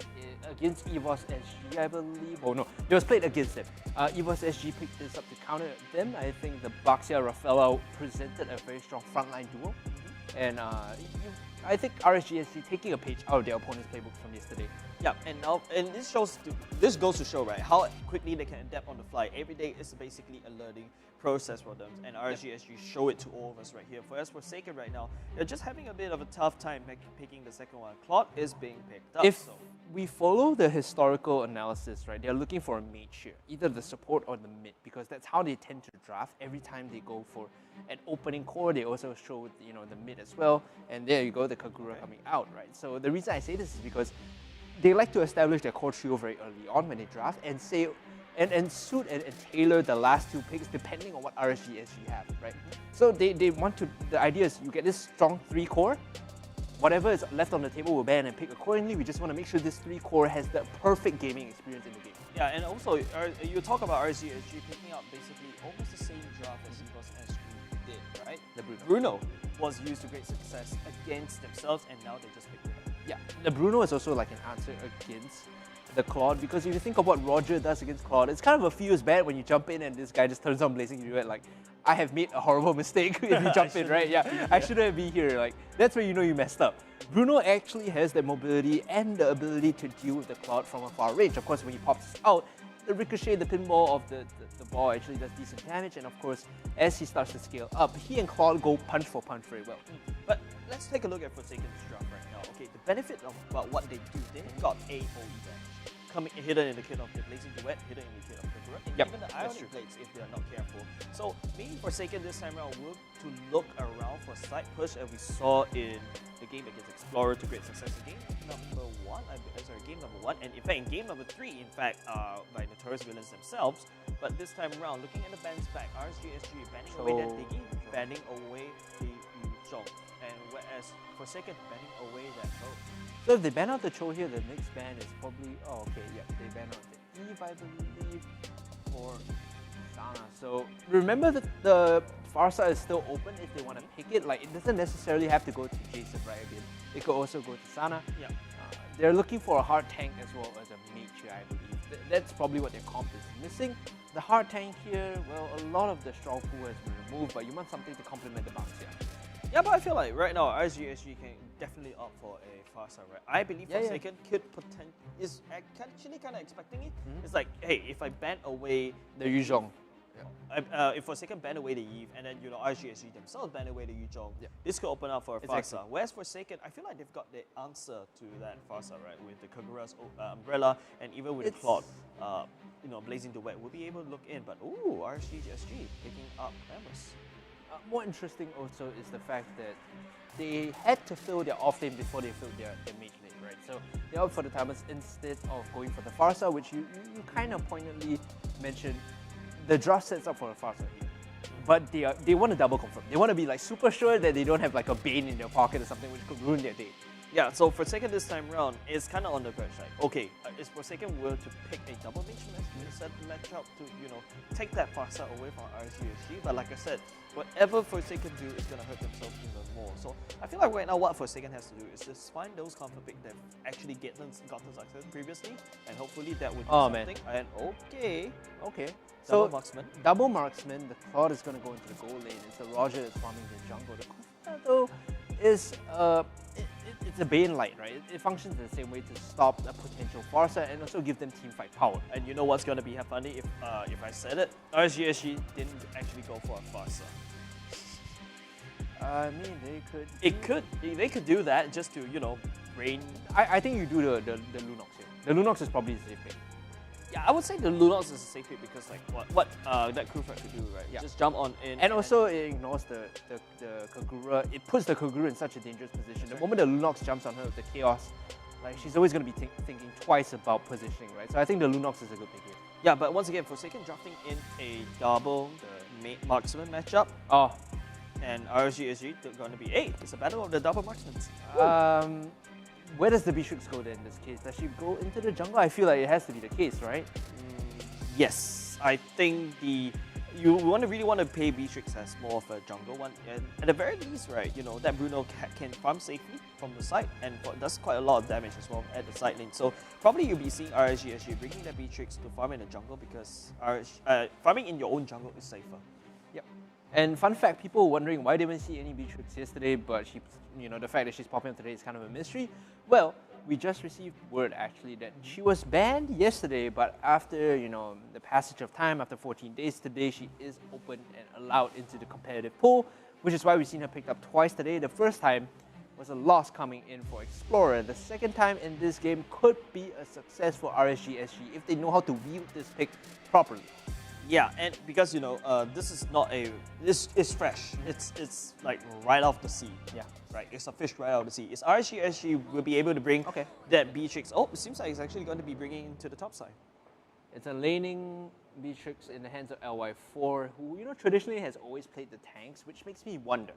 against Evos SG, I believe. Oh no, it was played against them. Evos SG picked this up to counter them. I think the Baxia Rafaela presented a very strong frontline duo. And I think RSG SG taking a page out of their opponent's playbook from yesterday. Yeah, and this goes to show, right, how quickly they can adapt on the fly. Every day is basically a learning process for them, and RSG SG show it to all of us right here. For Forsaken right now, they're just having a bit of a tough time picking the second one. Claude is being picked up. If we follow the historical analysis, right, they're looking for a mage here, either the support or the mid, because that's how they tend to draft. Every time they go for an opening core, they also show the mid as well, and there you go, the Kagura coming out, right? So the reason I say this is because they like to establish their core trio very early on when they draft and say and suit and tailor the last two picks depending on what RSG SG have, right? So they want to, the idea is you get this strong 3 core, whatever is left on the table will ban and pick accordingly. We just want to make sure this 3 core has the perfect gaming experience in the game. Yeah, and also you talk about RSG SG picking up basically almost the same draft as Evos SG did, right? The Bruno was used to great success against themselves, and now they just picked it up. Yeah, the Bruno is also like an answer against the Claude, because if you think of what Roger does against Claude, it's kind of a feels bad when you jump in and this guy just turns on Blazing Duet like, I have made a horrible mistake if you jump in, right? Yeah, I shouldn't be here. Like, that's where you know you messed up. Bruno actually has the mobility and the ability to deal with the Claude from a far range. Of course, when he pops out, the ricochet, the pinball of the ball actually does decent damage, and of course, as he starts to scale up, he and Claude go punch for punch very well. But let's take a look at Forsaken's draft right now. Okay, the benefit of what they do, they've got AoE damage coming hidden in the kit of the Blazing Duet, hidden in the kit of the Kagura, and even the Ionic Blades if they are not careful. So maybe Forsaken this time around will to look around for side push, as we saw in the game against Explorer to great success in game number 1, game number 1, and in fact in game number 3, in fact, by Notorious villains themselves. But this time around, looking at the bans back, RSG SG banning away that Diggy, banning away the Yuzhong, and whereas Forsaken banning away that Cho. So if they ban out the Cho here, the next ban is probably, oh okay, yeah, they ban out the Eve, I believe, for Sana. So remember that the Farsa is still open if they want to pick it. Like, it doesn't necessarily have to go to Jason, right? Again, it could also go to Sana. Yeah. They're looking for a hard tank as well as a mage here, I believe. That's probably what their comp is missing. The hard tank here, well, a lot of the strong pool has been removed, but you want something to complement the bounce here. Yeah, but I feel like right now RSG SG definitely opt for a Farsa, right? I believe Forsaken could is actually kind of expecting it. It's like, hey, if I ban away the Yuzhong, if Forsaken ban away the Eve, and then RSG SG themselves ban away the Yuzhong, this could open up for a Farsa. Whereas Forsaken, I feel like they've got the answer to that Farsa, right? With the Kagura's umbrella, and even with the Claude, blazing the web, we'll be able to look in. But ooh, RSG SG picking up members. More interesting also is the fact that they had to fill their off lane before they filled their mid lane, right? So they opted for the timers instead of going for the Farsa, which you kind of pointedly mentioned. The draft sets up for the Farsa here, but they want to double confirm. They want to be like super sure that they don't have like a Bane in their pocket or something which could ruin their day. Yeah, so Forsaken this time round is kind of on the verge. Like, okay, is Forsaken willing to pick a double matchup to take that Farsa away from RSG SG? But like I said, whatever Forsaken do is going to hurt themselves even more. So I feel like right now what Forsaken has to do is just find those comfort picks that actually gotten success previously, and hopefully that would do something. And okay. So marksman. Double marksman, the Claude is going to go into the gold lane. It's the Roger that's farming the jungle. The Kufa though is it's a Bane light, right? It functions in the same way to stop a potential Farsa and also give them team fight power. And you know what's going to be funny if I said it? RSG SG didn't actually go for a Farsa. I mean, they could do that just to brain. I think you do the Lunox here. The Lunox is probably the safe pick. Yeah, I would say the Lunox is a safe pick because like what that crew fight could do, right? Yeah. Just jump on in. And also it ignores the Kagura. It puts the Kagura in such a dangerous position. The moment the Lunox jumps on her with the Chaos, like she's always going to be thinking twice about positioning, right? So I think the Lunox is a good pick here. Yeah, but once again, Forsaken drafting in a double the marksman matchup. And RSG SG going to be it's a battle of the double marksmen. Where does the Beatrix go then in this case? Does she go into the jungle? I feel like it has to be the case, right? Yes, I think you really want to pay Beatrix as more of a jungle one, and at the very least, right, that Bruno can farm safely from the side and does quite a lot of damage as well at the side lane. So probably you'll be seeing RSG SG bringing that Beatrix to farm in the jungle because farming in your own jungle is safer. Yep. And fun fact, people were wondering why they didn't see any Beatrix yesterday, but the fact that she's popping up today is kind of a mystery. Well, we just received word actually that she was banned yesterday, but after the passage of time, after 14 days today, she is open and allowed into the competitive pool, which is why we've seen her picked up twice today. The first time was a loss coming in for Explorer. The second time in this game could be a success for RSG SG if they know how to wield this pick properly. Yeah, and because this is not this is fresh. It's like right off the sea. Yeah. Right, it's a fish right out of the sea. Is RSG SG will be able to bring that Beatrix? Oh, it seems like it's actually going to be bringing into the top side. It's a laning Beatrix in the hands of LY4, who traditionally has always played the tanks, which makes me wonder.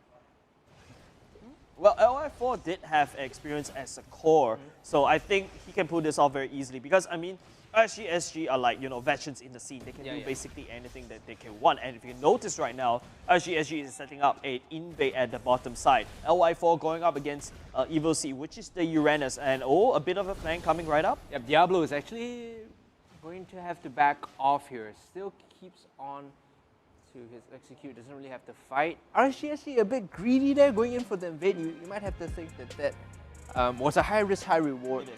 Well, LY4 did have experience as a core, so I think he can pull this off very easily because I mean. RSG SG are like, veterans in the scene. They can do basically anything that they can want. And if you notice right now, RSG SG is setting up an invade at the bottom side. LY4 going up against Evil C, which is the Uranus. And a bit of a plan coming right up. Yep, Diablo is actually going to have to back off here. Still keeps on to his execute, doesn't really have to fight. RSG SG a bit greedy there, going in for the invade. You might have to think that was a high risk, high reward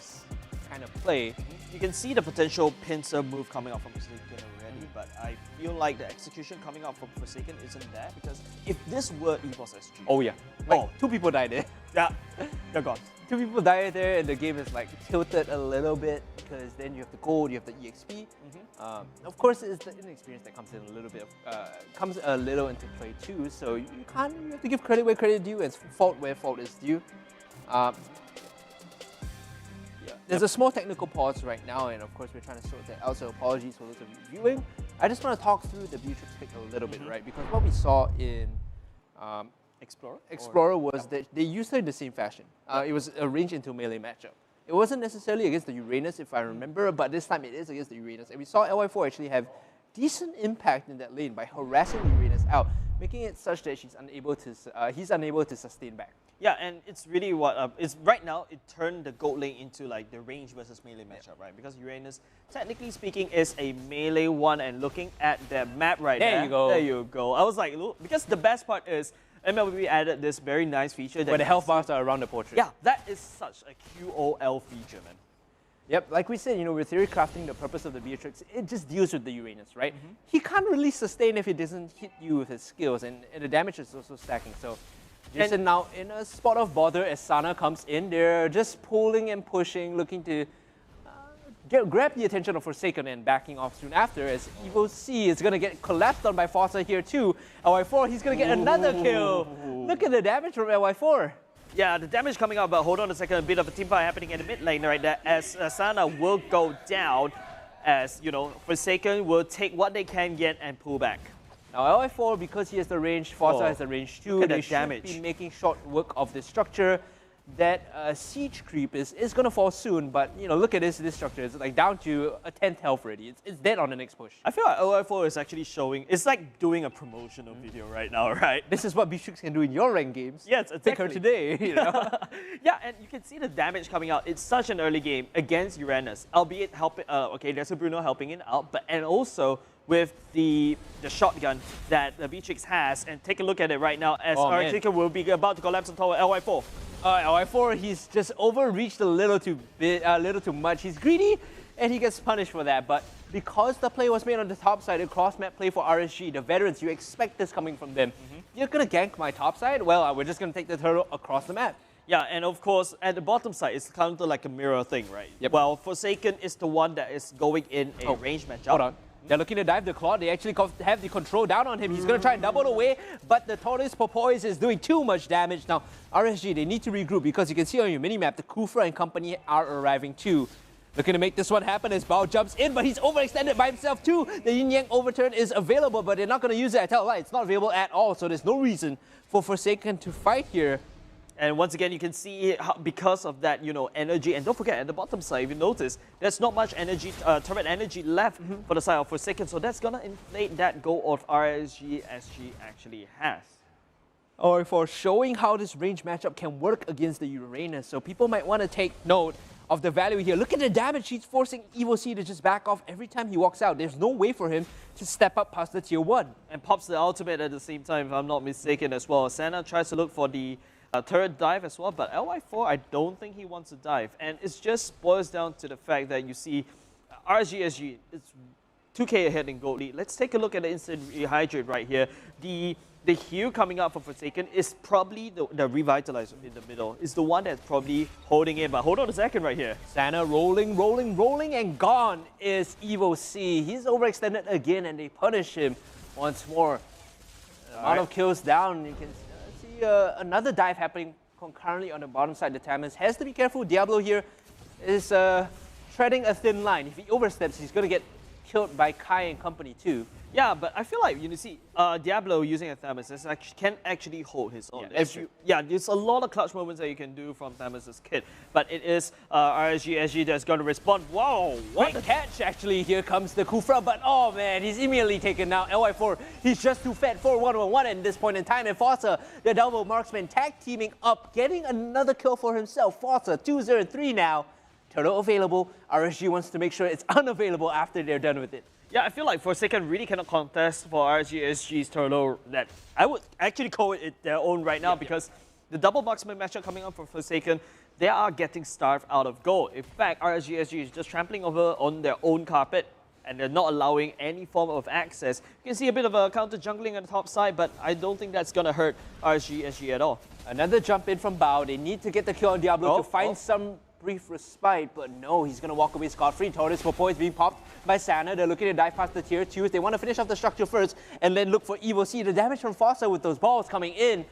kind of play. You can see the potential pincer move coming out from Forsaken already, but I feel like the execution coming out from Forsaken isn't there because if this were Evos SG... Oh yeah. Two people died there. Yeah, they're gone. Two people died there and the game is like tilted a little bit because then you have the gold, you have the EXP. Of course, it's the inexperience that comes in a little bit comes a little into play too, so you have to give credit where credit is due and fault where fault is due. There's a small technical pause right now, and of course we're trying to sort that out, so apologies for those of you viewing. I just want to talk through the Beatrix pick a little bit, right? Because what we saw in Explorer was that they used her in the same fashion. It was arranged into a melee matchup. It wasn't necessarily against the Uranus, if I remember, but this time it is against the Uranus. And we saw LY4 actually have decent impact in that lane by harassing the Uranus out, making it such that he's unable to sustain back. Yeah, and it's really what it's right now. It turned the gold lane into like the range versus melee matchup, right? Because Uranus, technically speaking, is a melee one. And looking at the map right there, you go. There you go. I was like, look, because the best part is MLBB added this very nice feature. Where the health bars are around the portrait. Yeah, that is such a QOL feature, man. Yep, like we said, with theory crafting, the purpose of the Beatrix, it just deals with the Uranus, right? He can't really sustain if he doesn't hit you with his skills, and the damage is also stacking. So, Jason now in a spot of bother as Sana comes in. They're just pulling and pushing, looking to grab the attention of Forsaken and backing off soon after, as Evo C is going to get collapsed on by Forza here too. LY4, he's going to get another kill. Look at the damage from LY4. Yeah, the damage coming out, but hold on a second, a bit of a team fight happening in the mid lane right there, as Sana will go down, as, Forsaken will take what they can get and pull back. Now LY4, because he has the range, Forza has the range too. Look at they the damage. should be making short work of the structure. That siege creep is going to fall soon, but look at this structure. It's like down to a 10th health already. It's dead on the next push. I feel like LY4 is actually showing, it's like doing a promotional video right now, right? This is what Beatrix can do in your ranked games. Yes, exactly. Pick her today, Yeah, and you can see the damage coming out. It's such an early game against Uranus, albeit helping, okay, there's a Bruno helping it out, and also with the shotgun that the Beatrix has, and take a look at it right now as Arctica will be about to collapse on top of LY4. LY4, he's just overreached a little too much. He's greedy, and he gets punished for that. But because the play was made on the top side, a cross-map play for RSG, the veterans, you expect this coming from them. You're going to gank my top side? Well, we're just going to take the turtle across the map. Yeah, and of course, at the bottom side, it's kind of like a mirror thing, right? Yep. Well, Forsaken is the one that is going in a range matchup. Hold on. They're looking to dive the claw. They actually have the control down on him. He's going to try and double away, but the Tortoise Porpoise is doing too much damage. Now, RSG, they need to regroup because you can see on your minimap, the Kufra and company are arriving too. Looking to make this one happen as Bao jumps in, but he's overextended by himself too. The Yin Yang overturn is available, but they're not going to use it. I tell you what, it's not available at all, so there's no reason for Forsaken to fight here. And once again, you can see how, because of that, energy. And don't forget, at the bottom side, if you notice, there's not much energy, turret energy left for the side of Forsaken. So that's going to inflate that goal of RSG SG actually has. Or for showing how this range matchup can work against the Uranus. So people might want to take note of the value here. Look at the damage. He's forcing Evo C to just back off every time he walks out. There's no way for him to step up past the tier 1. And pops the ultimate at the same time, if I'm not mistaken as well. Sana tries to look for the turret dive as well, but LY4, I don't think he wants to dive. And it just boils down to the fact that you see RSG SG is 2k ahead in gold lead. Let's take a look at the instant rehydrate right here. The heal coming out for Forsaken is probably the revitalizer in the middle. It's the one that's probably holding it, but hold on a second right here. Sana rolling, and gone is Evo C. He's overextended again, and they punish him once more. The amount of kills down, you can see another dive happening concurrently on the bottom side. The Tamas has to be careful. Diablo here is treading a thin line. If he oversteps, he's going to get killed by Kai and company too. Yeah, but I feel like, see, Diablo using a Thamus can actually hold his own. Yeah, there's a lot of clutch moments that you can do from Thamus' kit, but it is RSG SG that's going to respond. Whoa, what great catch, actually. Here comes the Kufra, but oh man, he's immediately taken now. LY4, he's just too fat for 1-on-1 at this point in time, and Forza, the double marksman, tag teaming up, getting another kill for himself. Forza, 2-0-3 now. Turtle available. RSG wants to make sure it's unavailable after they're done with it. Yeah, I feel like Forsaken really cannot contest for RSG SG's turtle that I would actually call it their own right now because the double marksman matchup coming up for Forsaken, they are getting starved out of gold. In fact, RSG SG is just trampling over on their own carpet and they're not allowing any form of access. You can see a bit of a counter jungling on the top side, but I don't think that's going to hurt RSG SG at all. Another jump in from Bao. They need to get the kill on Diablo to find some brief respite, but no, he's going to walk away scot-free. Tortoise Popo is being popped by Sana. They're looking to dive past the tier 2s. They want to finish off the structure first and then look for Evo C. The damage from Fossa with those balls coming in.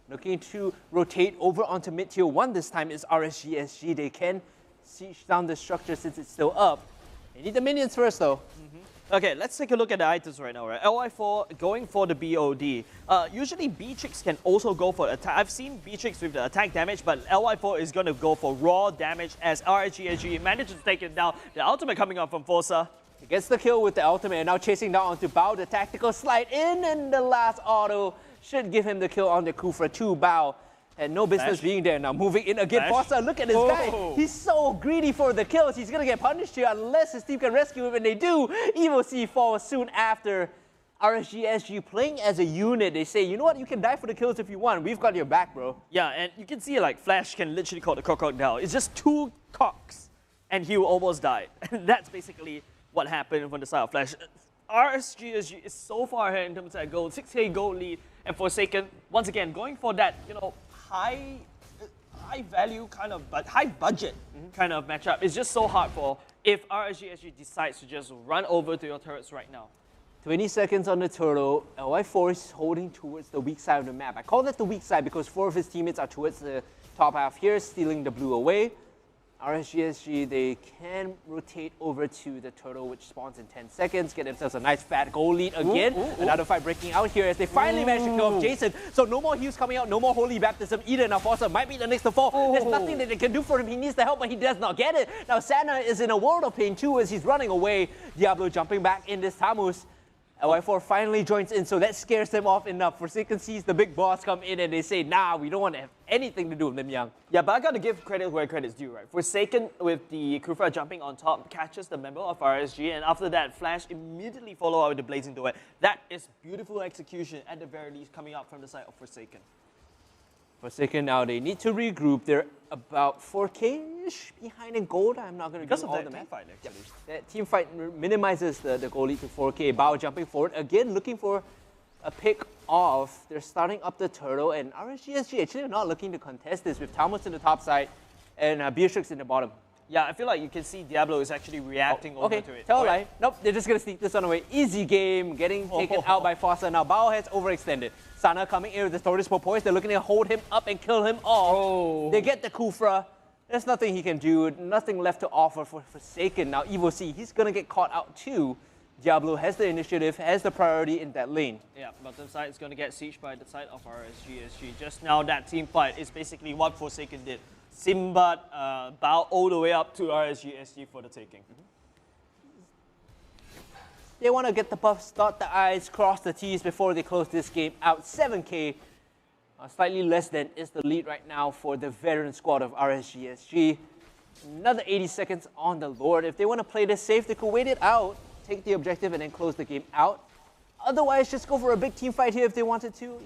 Looking to rotate over onto mid tier 1 this time is RSG SG. They can siege down the structure since it's still up. They need the minions first though. Okay, let's take a look at the items right now, right? LY4 going for the BOD. Usually Beatrix can also go for attack. I've seen Beatrix with the attack damage, but LY4 is going to go for raw damage as RSG SG manages to take it down. The ultimate coming up from Forza. He gets the kill with the ultimate and now chasing down onto Bao. The tactical slide in and the last auto should give him the kill on the Kufra 2. Bao had no business being there. Now moving in again. Forza, look at this guy. He's so greedy for the kills. He's going to get punished here unless his team can rescue him, and they do. Evo C falls soon after. RSG SG playing as a unit. They say, you know what, you can die for the kills if you want. We've got your back, bro. Yeah, and you can see like Flash can literally call the crocodile. It's just 2 cocks, and he almost died. And that's basically what happened from the side of Flash. RSG SG is so far ahead in terms of that gold, 6k gold lead, and Forsaken, once again, going for that, you know, high value kind of, but high budget kind of matchup. It's just so hard for if RSG SG decides to just run over to your turrets right now. 20 seconds on the turtle. LY4 is holding towards the weak side of the map. I call that the weak side because 4 of his teammates are towards the top half here, stealing the blue away. RSG SG, they can rotate over to the turtle, which spawns in 10 seconds, get themselves a nice fat goal lead again. Another fight breaking out here as they finally manage to kill off Jason. So no more heals coming out, no more Holy Baptism either. Now Forza might be the next to fall. There's nothing that they can do for him. He needs the help, but he does not get it. Now Sana is in a world of pain too as he's running away. Diablo jumping back in this Tamus. LY4 finally joins in, so that scares them off enough. Forsaken sees the big boss come in and they say, nah, we don't want to have anything to do with Lim Yang. Yeah, but I gotta give credit where credit's due, right? Forsaken, with the Kufra jumping on top, catches the member of RSG, and after that, Flash immediately follow out with the Blazing Duet. That is beautiful execution, at the very least, coming up from the side of Forsaken. Forsaken now, they need to regroup. They're about 4k-ish behind in gold. I'm not going to do all the math. Fight, actually. That team fight minimizes the goal lead to 4k. Bao jumping forward, again looking for a pick off. They're starting up the turtle, and RSG SG actually not looking to contest this with Talmos in the top side and Beatrix in the bottom. Yeah, I feel like you can see Diablo is actually reacting over to it. Tell a lie. Nope, they're just going to sneak this one away. Easy game, getting taken out by Fossa. Now Bao has overextended. Sana coming in with the Notorious poise. They're looking to hold him up and kill him off. They get the Kufra. There's nothing he can do. Nothing left to offer for Forsaken. Now Evo C, he's going to get caught out too. Diablo has the initiative, has the priority in that lane. Yeah, bottom side is going to get sieged by the side of RSG SG. Just now, that team fight is basically what Forsaken did. Simbat, Bao all the way up to RSG SG for the taking. They want to get the buffs, dot the I's, cross the T's before they close this game out. 7k, slightly less than is the lead right now for the veteran squad of RSG SG. Another 80 seconds on the Lord. If they want to play this safe, they could wait it out, take the objective, and then close the game out. Otherwise, just go for a big team fight here if they wanted to.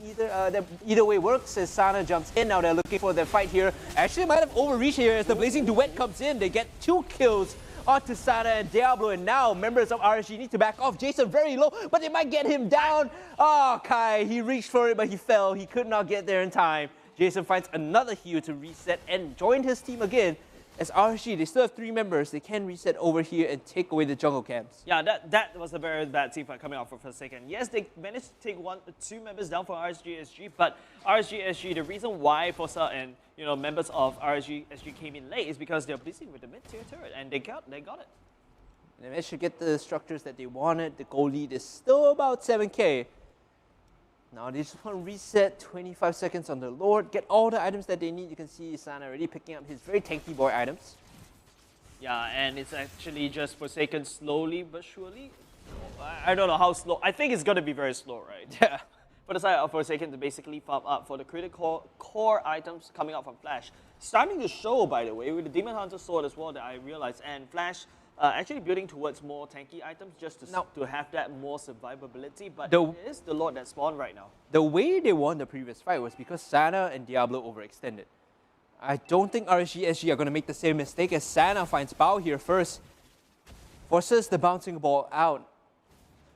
Either way works as Sana jumps in. Now they're looking for the fight here. Actually, might have overreached here as the Blazing Duet comes in. They get 2 kills onto Sana and Diablo, and now members of RSG need to back off. Jason very low, but they might get him down. Oh, Kai, he reached for it, but he fell. He could not get there in time. Jason finds another heal to reset and join his team again. As RSG, they still have 3 members. They can reset over here and take away the jungle camps. Yeah, that was a very bad team fight coming out for a second. Yes, they managed to take 2 members down for RSG SG, but RSG SG, the reason why Fossa and members of RSG SG came in late is because they're busy with the mid-tier turret, and they got it. They managed to get the structures that they wanted. The goal lead is still about 7k. Now they just want to reset 25 seconds on the Lord, get all the items that they need. You can see Sana already picking up his very tanky boy items. Yeah, and it's actually just Forsaken slowly but surely. I don't know how slow. I think it's going to be very slow, right? Yeah. For the side of Forsaken to basically farm up for the critical core items coming out from Flash. Starting to show, by the way, with the Demon Hunter sword as well that I realized, and Flash actually building towards more tanky items just to have that more survivability, but it is the Lord that spawned right now. The way they won the previous fight was because Sana and Diablo overextended. I don't think RSG SG are going to make the same mistake as Sana finds Bao here first. Forces the bouncing ball out.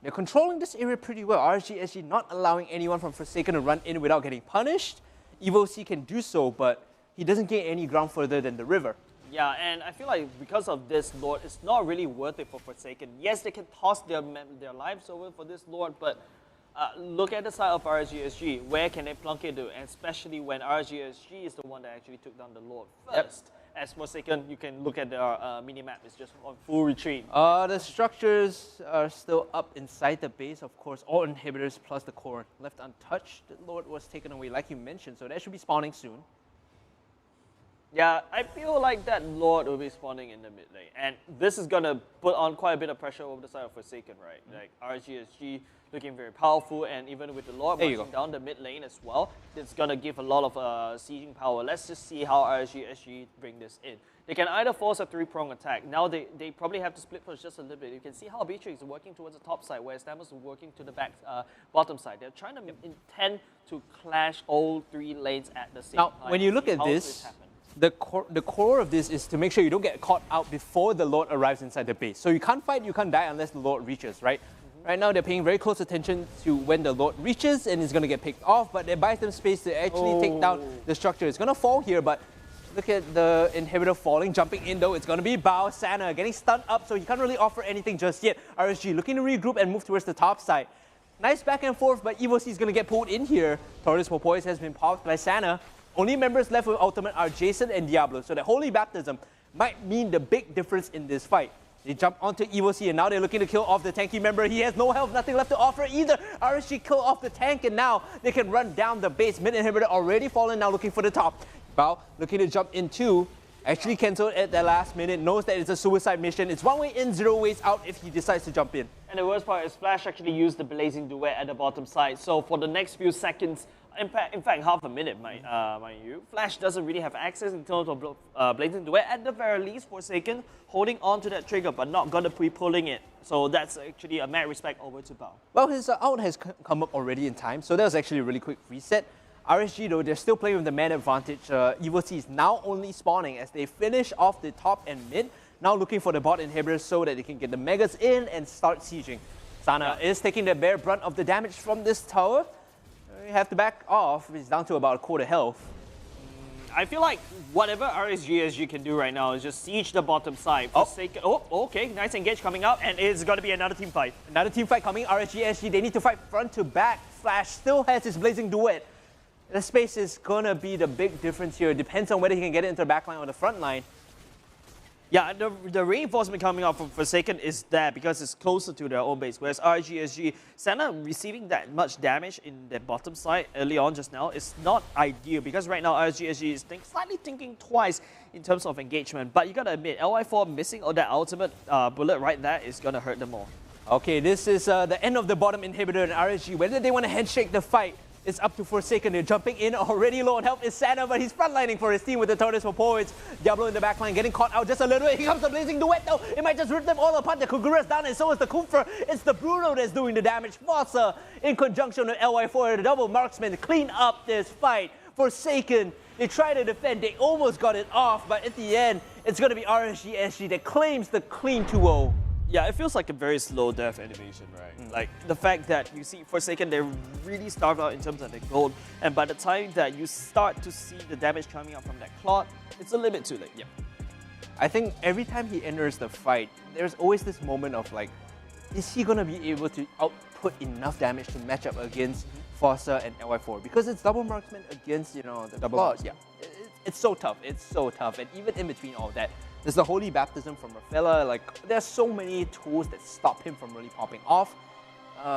They're controlling this area pretty well. RSG SG not allowing anyone from Forsaken to run in without getting punished. Evo C can do so, but he doesn't gain any ground further than the river. Yeah, and I feel like because of this Lord, it's not really worth it for Forsaken. Yes, they can toss their lives over for this Lord, but look at the side of RSG SG. Where can they plunk it to? And especially when RSG SG is the one that actually took down the Lord first. As Forsaken, you can look at their mini-map. It's just on full retreat. The structures are still up inside the base, of course. All inhibitors plus the core left untouched. The Lord was taken away, like you mentioned, so that should be spawning soon. Yeah, I feel like that Lord will be spawning in the mid lane. And this is going to put on quite a bit of pressure over the side of Forsaken, right? Like RSG SG looking very powerful, and even with the Lord marching down the mid lane as well, it's going to give a lot of sieging power. Let's just see how RSG SG bring this in. They can either force a 3-prong attack. Now they probably have to split push just a little bit. You can see how Beatrix is working towards the top side, whereas Stamus is working to the bottom side. They're trying to intend to clash all 3 lanes at the same time. Now, when you look at this, the core of this is to make sure you don't get caught out before the Lord arrives inside the base. So you can't fight, you can't die unless the Lord reaches, right? Right now, they're paying very close attention to when the Lord reaches and is going to get picked off, but it buys them space to actually take down the structure. It's going to fall here, but look at the inhibitor falling, jumping in though. It's going to be Bao. Sana getting stunned up, so he can't really offer anything just yet. RSG looking to regroup and move towards the top side. Nice back and forth, but Evos is going to get pulled in here. Notorious Poise has been popped by Sana. Only members left with ultimate are Jason and Diablo, so the Holy Baptism might mean the big difference in this fight. They jump onto Evos and now they're looking to kill off the tanky member. He has no health, nothing left to offer either. RSG kill off the tank, and now they can run down the base. Mid inhibitor already fallen, now looking for the top. Bao looking to jump in too. Actually cancelled at the last minute, knows that it's a suicide mission. It's 1 way in, 0 ways out if he decides to jump in. And the worst part is Flash actually used the Blazing Duet at the bottom side. So for the next few seconds, in fact half a minute, mind you, Flash doesn't really have access in terms of Blazing Duet. At the very least, Forsaken holding on to that trigger, but not going to be pulling it. So that's actually a mad respect over to Bao. Well, his ult has come up already in time, so that was actually a really quick reset. RSG though, they're still playing with the man advantage. Evos is now only spawning as they finish off the top and mid. Now looking for the bot inhibitors so that they can get the megas in and start sieging. Sana is taking the bare brunt of the damage from this tower. You have to back off. It's down to about a quarter health. I feel like whatever RSG SG can do right now is just siege the bottom side. Okay, nice engage coming up, and it's going to be another team fight. Another team fight coming. RSG SG, they need to fight front to back. Flash still has his Blazing Duet. The space is going to be the big difference here. It depends on whether he can get it into the back line or the front line. Yeah, the reinforcement coming out from Forsaken is there because it's closer to their own base. Whereas RSG SG, Sana receiving that much damage in their bottom side early on just now is not ideal because right now RSG SG is slightly thinking twice in terms of engagement. But you gotta admit, LY4 missing all that ultimate bullet right there is gonna hurt them more. Okay, this is the end of the bottom inhibitor in RSG. Whether they want to handshake the fight, it's up to Forsaken. They're jumping in already low on health is Sana, but he's frontlining for his team with the Notorious for points. Diablo in the backline getting caught out just a little bit. Here comes the Blazing Duet though. It might just rip them all apart. The Kugura's down and so is the Kumfer. It's the Bruno that's doing the damage. Fossa in conjunction with LY4, the double marksman, clean up this fight. Forsaken, they try to defend. They almost got it off, but at the end, it's going to be RSG SG that claims the clean 2-0. Yeah, it feels like a very slow death animation, right? Like the fact that you see Forsaken, they're really starved out in terms of their gold, and by the time that you start to see the damage coming out from that clot, it's a little bit too late. Yeah. I think every time he enters the fight, there's always this moment of like, is he going to be able to output enough damage to match up against Fossa and LY4? Because it's double marksman against, you know, the double clot. Yeah, it's so tough. It's so tough, and even in between all that, there's the Holy Baptism from Rafaela. Like, there's so many tools that stop him from really popping off.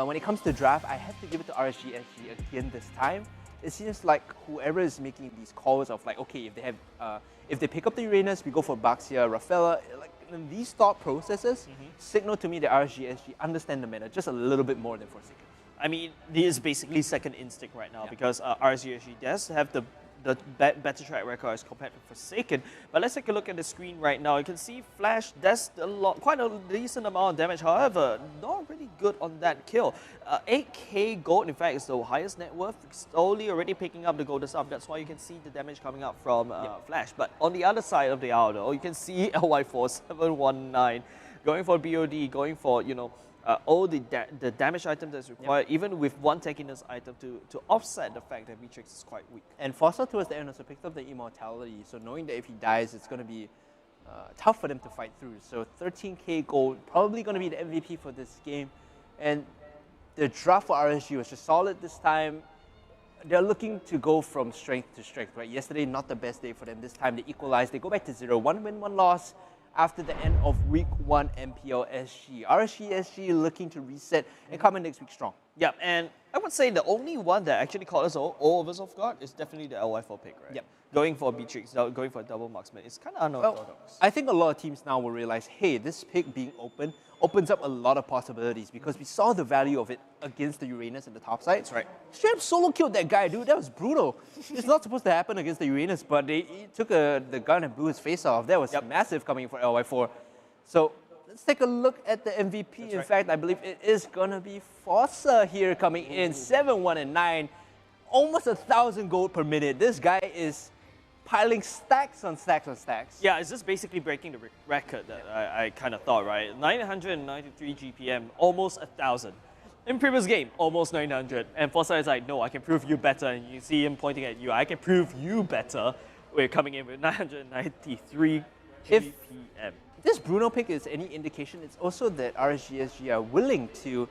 When it comes to draft, I have to give it to RSG SG again this time. It seems like whoever is making these calls of like, okay, if they have, if they pick up the Uranus, we go for Baxia, Rafaela. Like these thought processes signal to me that RSG SG understand the meta just a little bit more than Forsaken. I mean, this is basically second instinct right now because RSG SG does have the better track record as compared to Forsaken. But let's take a look at the screen right now. You can see Flash does quite a decent amount of damage. However, not really good on that kill. 8k gold, in fact, is the highest net worth. Slowly already picking up the gold up. That's why you can see the damage coming up from Flash. But on the other side of the aisle, though, you can see LY4 719 going for BOD, going for, you know, all the damage item that's required, even with one tankiness item to offset the fact that Beatrix is quite weak. And Fossa towards the end also picked up the immortality, so knowing that if he dies, it's going to be tough for them to fight through. So 13k gold, probably going to be the MVP for this game. And the draft for RSG was just solid this time. They're looking to go from strength to strength, right? Yesterday, not the best day for them. This time, they equalized. They go back to 0, 1 win, 1 loss. After the end of week 1 MPL-SG. RSG SG looking to reset and come in next week strong. Yeah, and I would say the only one that actually caught us all of us off guard is definitely the LY4 pick, right? Yep. Going for Beatrix, going for a double marksman, it's kind of unorthodox. I think a lot of teams now will realize, hey, this pick being open opens up a lot of possibilities because we saw the value of it against the Uranus in the top side. That's right. Straight up solo killed that guy, dude. That was brutal. It's not supposed to happen against the Uranus, but he took the gun and blew his face off. That was massive coming for LY4. So let's take a look at the MVP. In fact, I believe it is going to be Forza here coming in. 7-1 and 9. Almost 1,000 gold per minute. This guy is piling stacks on stacks on stacks. Yeah, it's just basically breaking the record that I kind of thought, right? 993 GPM, almost 1,000. In previous game, almost 900. And Forza is like, no, I can prove you better. And you see him pointing at you, I can prove you better. We're coming in with 993 GPM. If this Bruno pick is any indication, it's also that RSG SG are willing to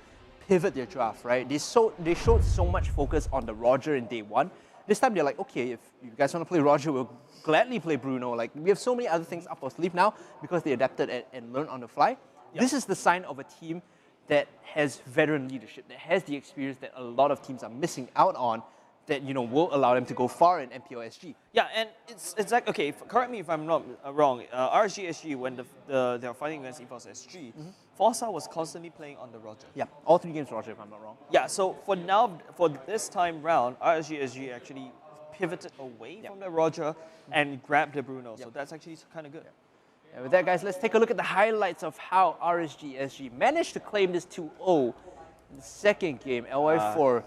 pivot their draft, right? They showed so much focus on the Roger in day one. This time they're like, okay, if you guys want to play Roger, we'll gladly play Bruno. Like, we have so many other things up our sleeve now because they adapted and learned on the fly. Yep. This is the sign of a team that has veteran leadership, that has the experience that a lot of teams are missing out on, that, you know, will allow them to go far in MPL-SG. Yeah, and it's like, okay, correct me if I'm not wrong, RSG SG, when they're fighting against Evos SG, Forza was constantly playing on the Roger. Yeah, all 3 games Roger, if I'm not wrong. Yeah, so for now, for this time round, RSG SG actually pivoted away from the Roger and grabbed the Bruno, so that's actually kind of good. And with that, guys, let's take a look at the highlights of how RSG SG managed to claim this 2-0 in the second game. LY4,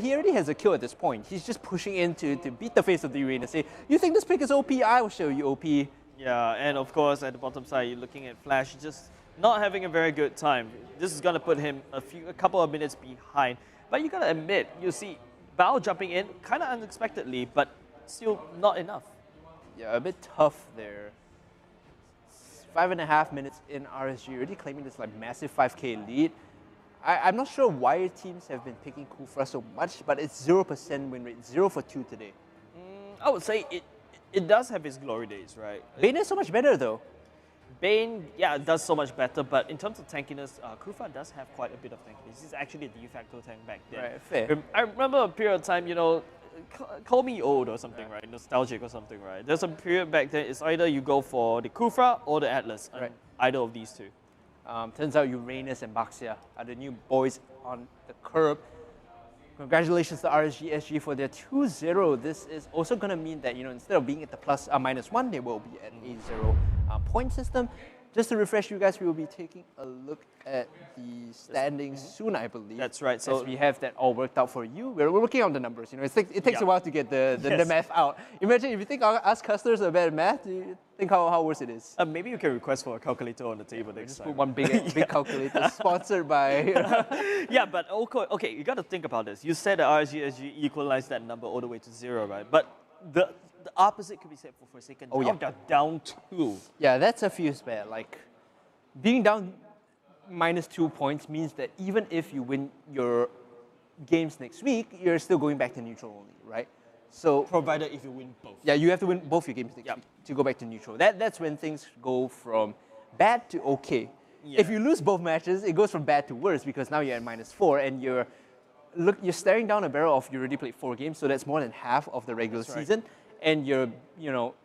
he already has a kill at this point. He's just pushing in to beat the face of the Uranus. Say, you think this pick is OP? I will show you OP. Yeah, and of course, at the bottom side, you're looking at Flash just not having a very good time. This is going to put him a couple of minutes behind. But you got to admit, you see Bao jumping in kind of unexpectedly, but still not enough. Yeah, a bit tough there. 5.5 minutes in, RSG already claiming this like massive 5k lead. I'm not sure why teams have been picking Kufra so much, but it's 0% win rate, 0 for 2 today. I would say it does have its glory days, right? Bane is so much better though. Bane, yeah, does so much better, but in terms of tankiness, Kufra does have quite a bit of tankiness. He's actually a de facto tank back then. Right, fair. I remember a period of time, you know, call me old or something, right? Nostalgic or something, right? There's a period back then, it's either you go for the Kufra or the Atlas, right? Either of these two. Turns out Uranus and Baxia are the new boys on the curb. Congratulations to RSG SG for their 2-0. This is also going to mean that, you know, instead of being at the -1, they will be at a 0 point system. Just to refresh you guys, we will be taking a look at the standings soon, I believe. That's right. So we have that all worked out for you. We're working on the numbers. You know, it takes a while to get the math out. Imagine if you think us customers are bad at math, do you think how worse it is? Maybe you can request for a calculator on the table next time. Put one big calculator sponsored by. Yeah, but okay, you got to think about this. You said that RSG SG equalized that number all the way to 0, right? But the opposite could be said for Forsaken. Oh, now they're down 2. Yeah, that's a fuse bad. Like, being down -2 points means that even if you win your games next week, you're still going back to neutral only, right? So provided if you win both. Yeah, you have to win both your games next week to go back to neutral. That's when things go from bad to okay. Yeah. If you lose both matches, it goes from bad to worse because now you're at -4 and you're staring down a barrel of you already played 4 games, so that's more than half of the regular season. And you're, you know,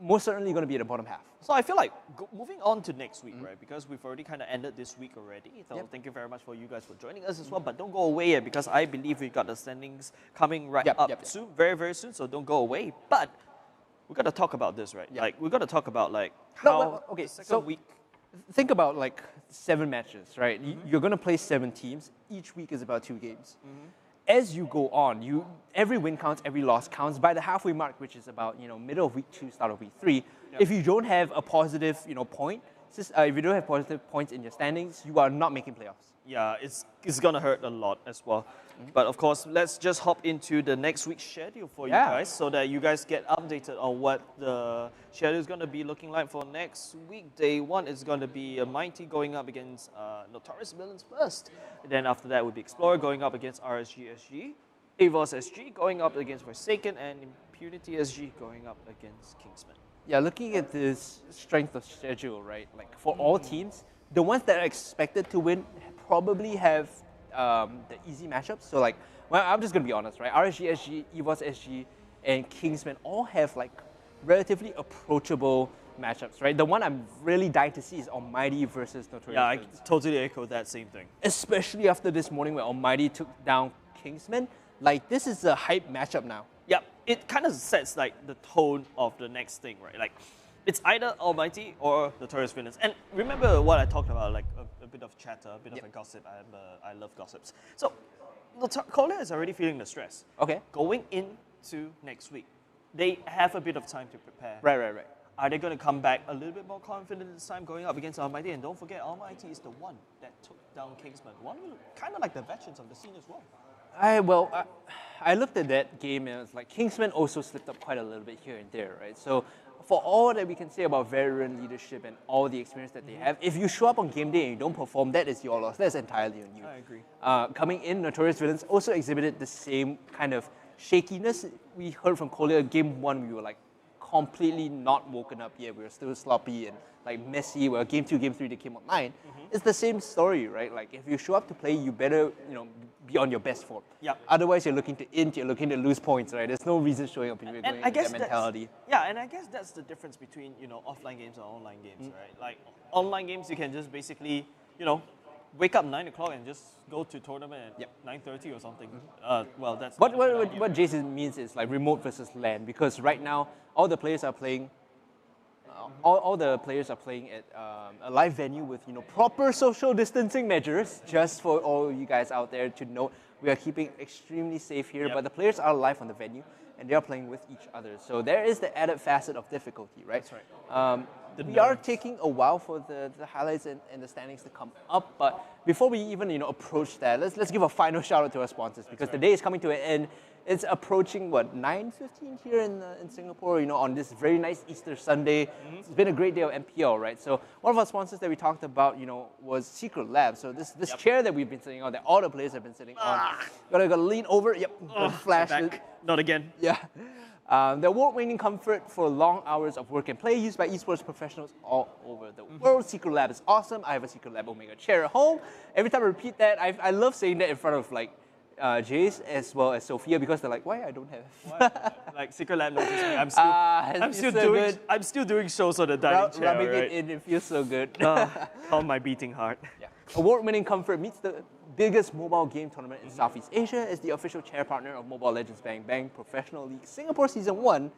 most certainly going to be at the bottom half. So I feel like moving on to next week, right? Because we've already kind of ended this week already. So thank you very much for you guys for joining us as well. But don't go away yet because I believe we've got the standings coming up soon, very, very soon. So don't go away. But we got to talk about this, right? Like we got to talk about like how second week. Think about like 7 matches, right? You're going to play 7 teams. Each week is about 2 games. As you go on, every win counts, every loss counts. By the halfway mark, which is about, you know, middle of week 2, start of week 3, if you don't have a positive, you know, point, if you don't have positive points in your standings, you are not making playoffs. Yeah, it's gonna hurt a lot as well. But of course, let's just hop into the next week's schedule for you guys, so that you guys get updated on what the schedule is gonna be looking like for next week. Day 1 is gonna be Mighty going up against Notorious Villains first. And then after that would be Explorer going up against RSG SG, Evos SG going up against Forsaken, and Impunity SG going up against Kingsmen. Yeah, looking at this strength of schedule, right? Like for all teams, the ones that are expected to win probably have the easy matchups. So like, well, I'm just gonna be honest, right? RSG SG, Evos SG, and Kingsmen all have like relatively approachable matchups, right? The one I'm really dying to see is Almighty versus Notorious. Yeah, I totally echo that same thing. Especially after this morning where Almighty took down Kingsmen. Like, this is a hype matchup now. Yep, it kind of sets like the tone of the next thing, right? Like, it's either Almighty or Notorious Villains. And remember what I talked about, like a bit of chatter, a bit of a gossip. I love gossips. So, Korea is already feeling the stress. Okay. Going into next week, they have a bit of time to prepare. Right. Are they going to come back a little bit more confident this time going up against Almighty? And don't forget, Almighty is the one that took down Kingsman. One kind of like the veterans of the scene as well. I looked at that game and it's like Kingsman also slipped up quite a little bit here and there, right? So for all that we can say about veteran leadership and all the experience that they have, if you show up on game day and you don't perform, that is your loss. That's entirely on you. I agree. Coming in, Notorious Villains also exhibited the same kind of shakiness. We heard from Korea game 1, we were like completely not woken up yet. We were still sloppy and like messy. Well, game 2, game 3, they came online. It's the same story, right? Like if you show up to play, you better, be on your best form. Yep. Otherwise, you're looking to int, you're looking to lose points, right? There's no reason showing up if you're going And I guess that mentality. and I guess that's the difference between, offline games and online games, right? Like online games, you can just basically, wake up 9 o'clock and just go to tournament at 9:30 or something. Well, that's what Jason means is like remote versus LAN, because right now all the players are playing. All the players are playing at a live venue with proper social distancing measures. Just for all you guys out there to know, we are keeping extremely safe here. But the players are live on the venue and they are playing with each other. So there is the added facet of difficulty, right? That's right. We are taking a while for the highlights and the standings to come up, but before we even approach that, let's give a final shout out to our sponsors, because the day is coming to an end. It's approaching what, 9:15 here in Singapore, on this very nice Easter Sunday. It's been a great day of MPL, right? So one of our sponsors that we talked about, was Secret Lab. So this chair that we've been sitting on, that all the players have been sitting on, gotta lean over. Yep, flash it. Not again. Yeah. The award-winning comfort for long hours of work and play, used by esports professionals all over the world. Secret Lab is awesome. I have a Secret Lab Omega chair at home. Every time I repeat that, I love saying that in front of like Jace as well as Sophia, because they're like, why I don't have? Like Secret Lab noticed me. I'm still doing shows on the dining chair. Rubbing right? it in, it feels so good. Calm my beating heart. Yeah. Award-winning comfort meets the biggest mobile game tournament in Southeast Asia as the official chair partner of Mobile Legends Bang Bang Professional League Singapore Season 1.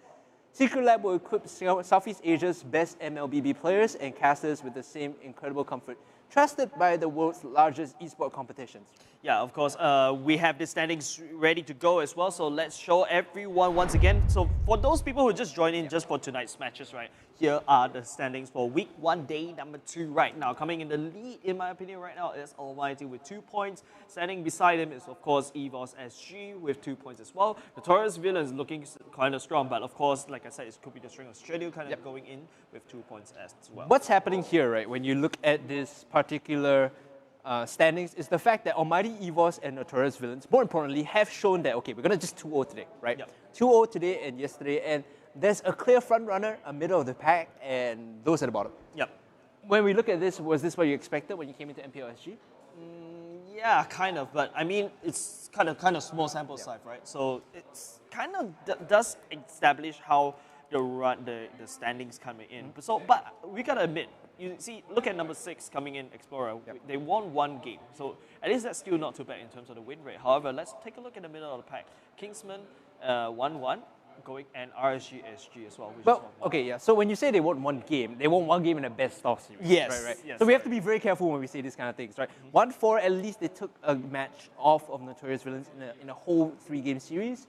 Secret Lab will equip Southeast Asia's best MLBB players and casters with the same incredible comfort trusted by the world's largest esports competitions. Yeah, of course. We have the standings ready to go as well, so let's show everyone once again. So for those people who just joined in just for tonight's matches, right, here are the standings for week 1, day number 2 right now. Coming in the lead, in my opinion, right now is Almighty with 2 points. Standing beside him is, of course, Evos SG with 2 points as well. Notorious Villains looking kind of strong, but of course, like I said, it could be the string of schedule kind of going in with 2 points as well. What's happening here, right, when you look at this particular standings, is the fact that Almighty, Evos, and Notorious Villains, more importantly, have shown that, okay, we're going to just 2-0 today, right? 2-0 today and yesterday, and there's a clear front runner, a middle of the pack, and those at the bottom. Yep. When we look at this, was this what you expected when you came into MPL-SG? Yeah, kind of, but I mean, it's kind of small sample size, right? So it's kind of does establish how the standings coming in. But we gotta admit, you see, look at number 6 coming in, Explorer. They won 1 game, so at least that's still not too bad in terms of the win rate. However, let's take a look at the middle of the pack. Kingsmen 1-1 going, and RSG SG as well. Okay, yeah. So when you say they won 1 game, they won 1 game in a best of series. Yes. Right. Yes, so we have to be very careful when we say these kind of things, right? 1-4, at least they took a match off of Notorious Villains in a whole 3-game series.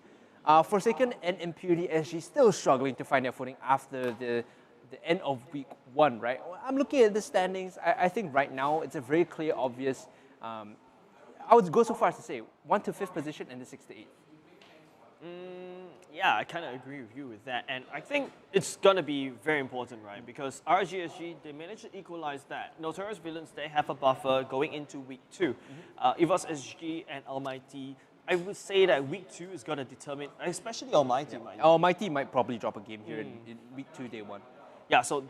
Forsaken and Impunity SG still struggling to find their footing after the end of week 1, right? I'm looking at the standings. I think right now it's a very clear, obvious. I would go so far as to say 1 to 5th position and the 6 to 8th. Yeah, I kind of agree with you with that, and I think it's gonna be very important, right? Because RSG, they managed to equalize that. Notorious Villains, they have a buffer going into week 2. Evos SG and Almighty, I would say that week 2 is gonna determine, especially Almighty. Almighty might probably drop a game here in week 2, day 1. Yeah, so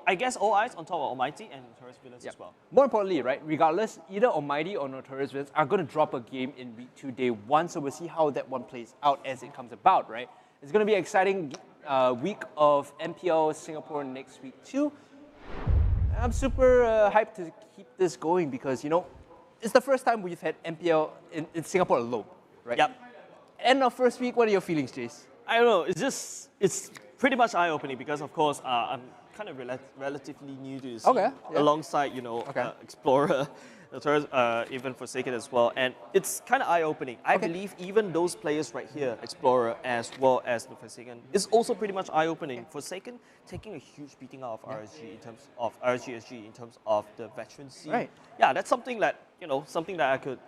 I guess all eyes on top of Almighty and Notorious Villains as well. More importantly, right, regardless, either Almighty or Notorious Villains are going to drop a game in week 2, day 1, so we'll see how that one plays out as it comes about, right? It's going to be an exciting week of MPL Singapore next week too. I'm super hyped to keep this going because, you know, it's the first time we've had MPL in Singapore alone, right? Yep. End of first week, what are your feelings, Jace? I don't know, it's pretty much eye-opening because, of course, I'm kind of relatively new to this scene, alongside, you know, Explorer, Notorious, even Forsaken as well, and it's kind of eye-opening. I believe even those players right here, Explorer as well as the Forsaken, is also pretty much eye-opening. Forsaken taking a huge beating out of RSG in terms of RSG SG in terms of the veteran scene. Right. Yeah, that's something that, you know, something that I could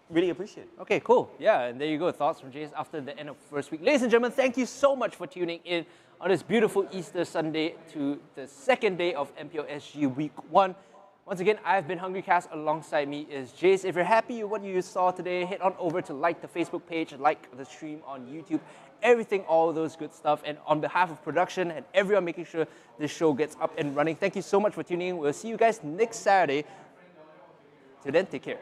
really appreciate. Okay, cool. Yeah, and there you go. Thoughts from Jace after the end of first week. Ladies and gentlemen, thank you so much for tuning in on this beautiful Easter Sunday to the second day of MPL-SG Week 1. Once again, I've been HungryCast. Alongside me is Jace. If you're happy with what you saw today, head on over to like the Facebook page, like the stream on YouTube, everything, all those good stuff. And on behalf of production and everyone making sure this show gets up and running, thank you so much for tuning in. We'll see you guys next Saturday. Till then, take care.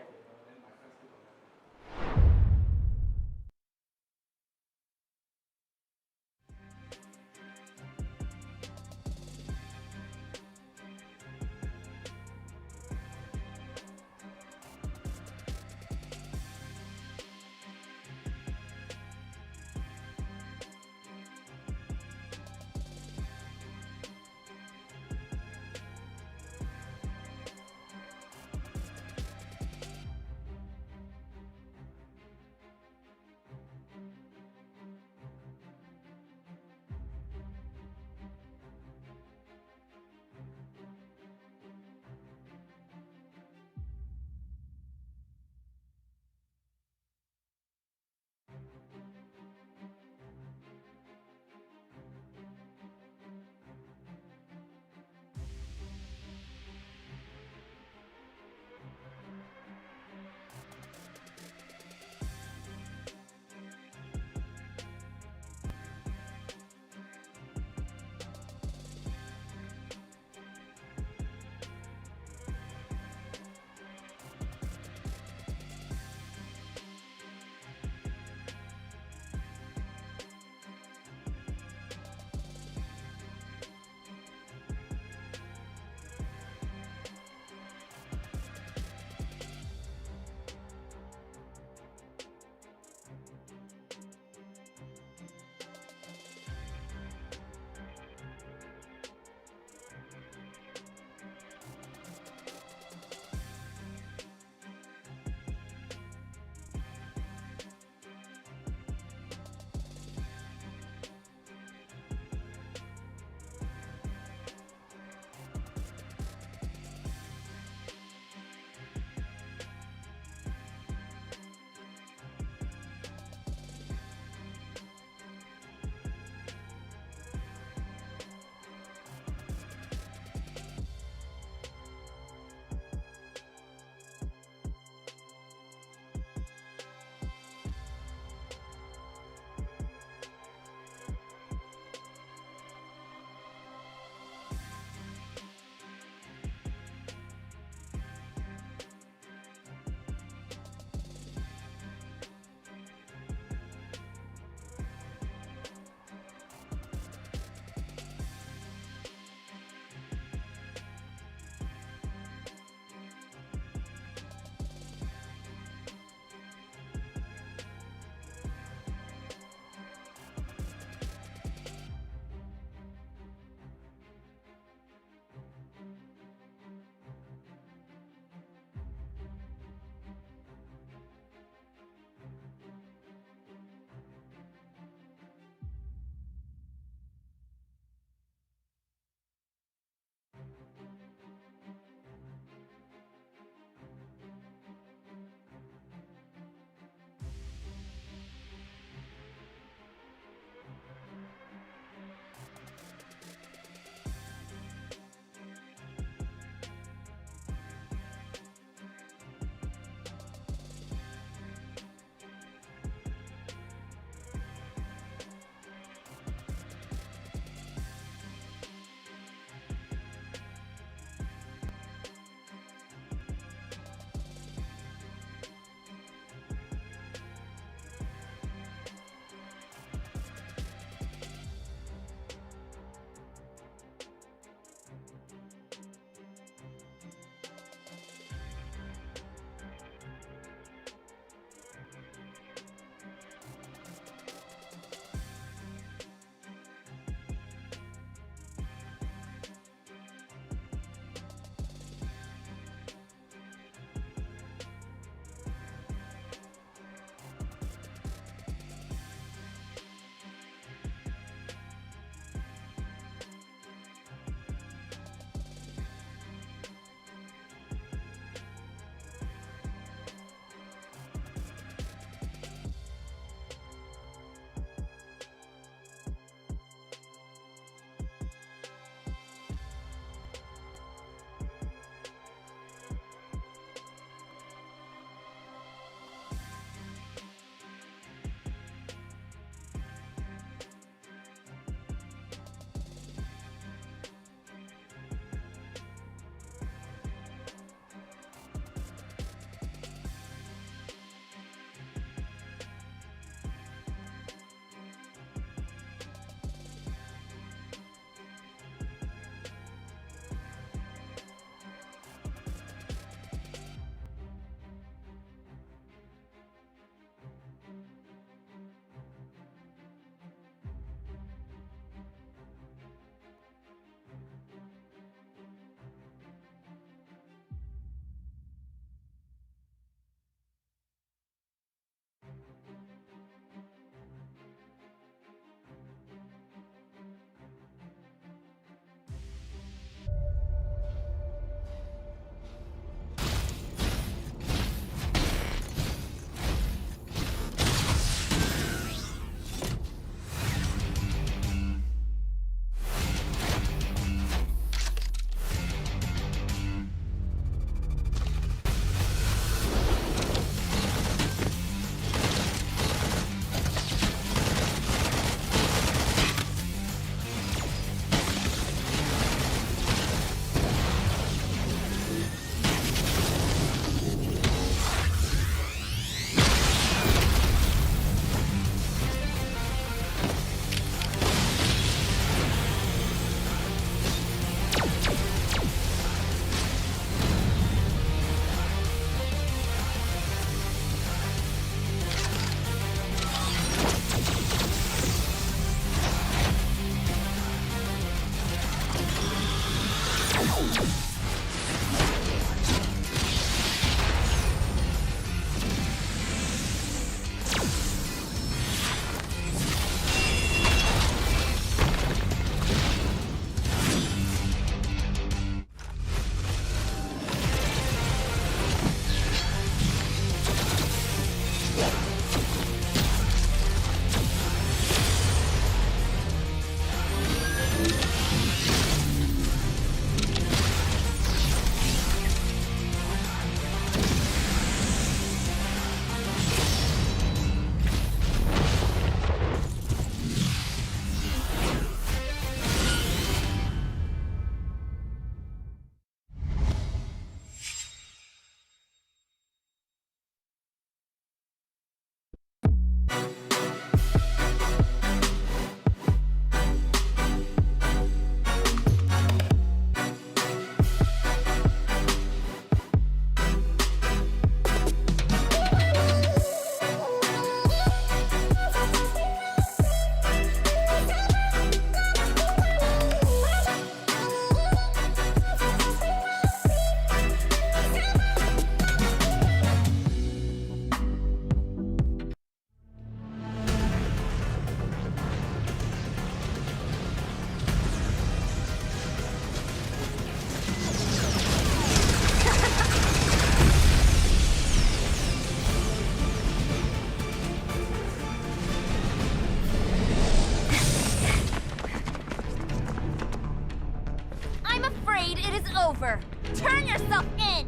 over. Turn yourself in.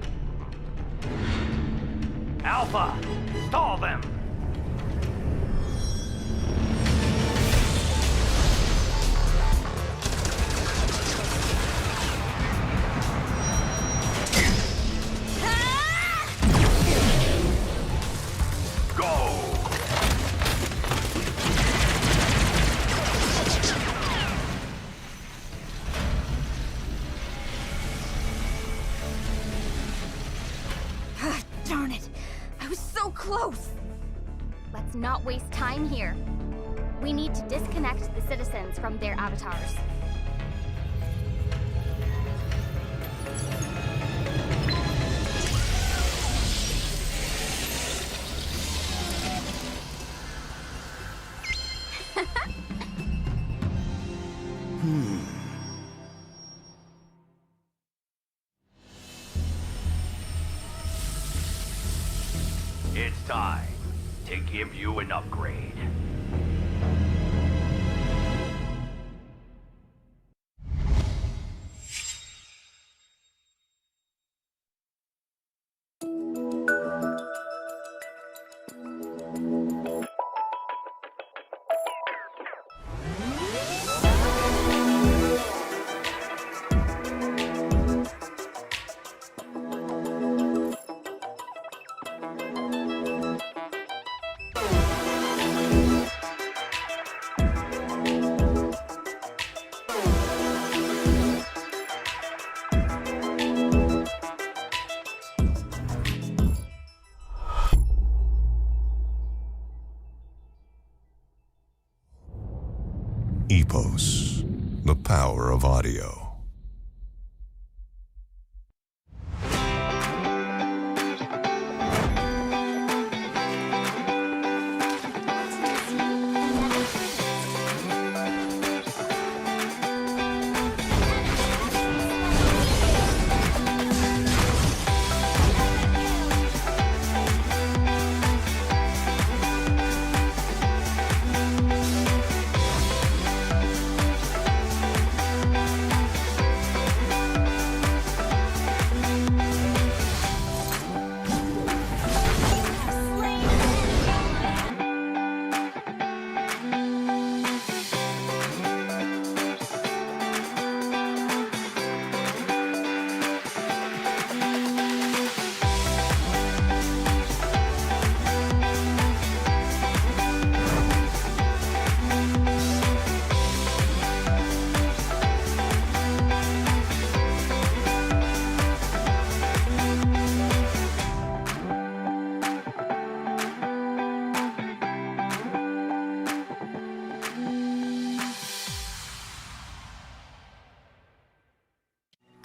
Alpha, stall them! Darn it! I was so close! Let's not waste time here. We need to disconnect the citizens from their avatars. It's time to give you an upgrade. Epos, the power of audio.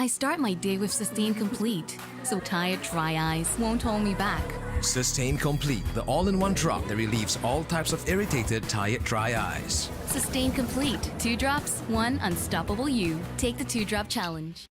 I start my day with Sustain Complete, so tired dry eyes won't hold me back. Sustain Complete, the all-in-one drop that relieves all types of irritated, tired, dry eyes. Sustain Complete. 2 drops, 1 unstoppable you. Take the 2-drop challenge.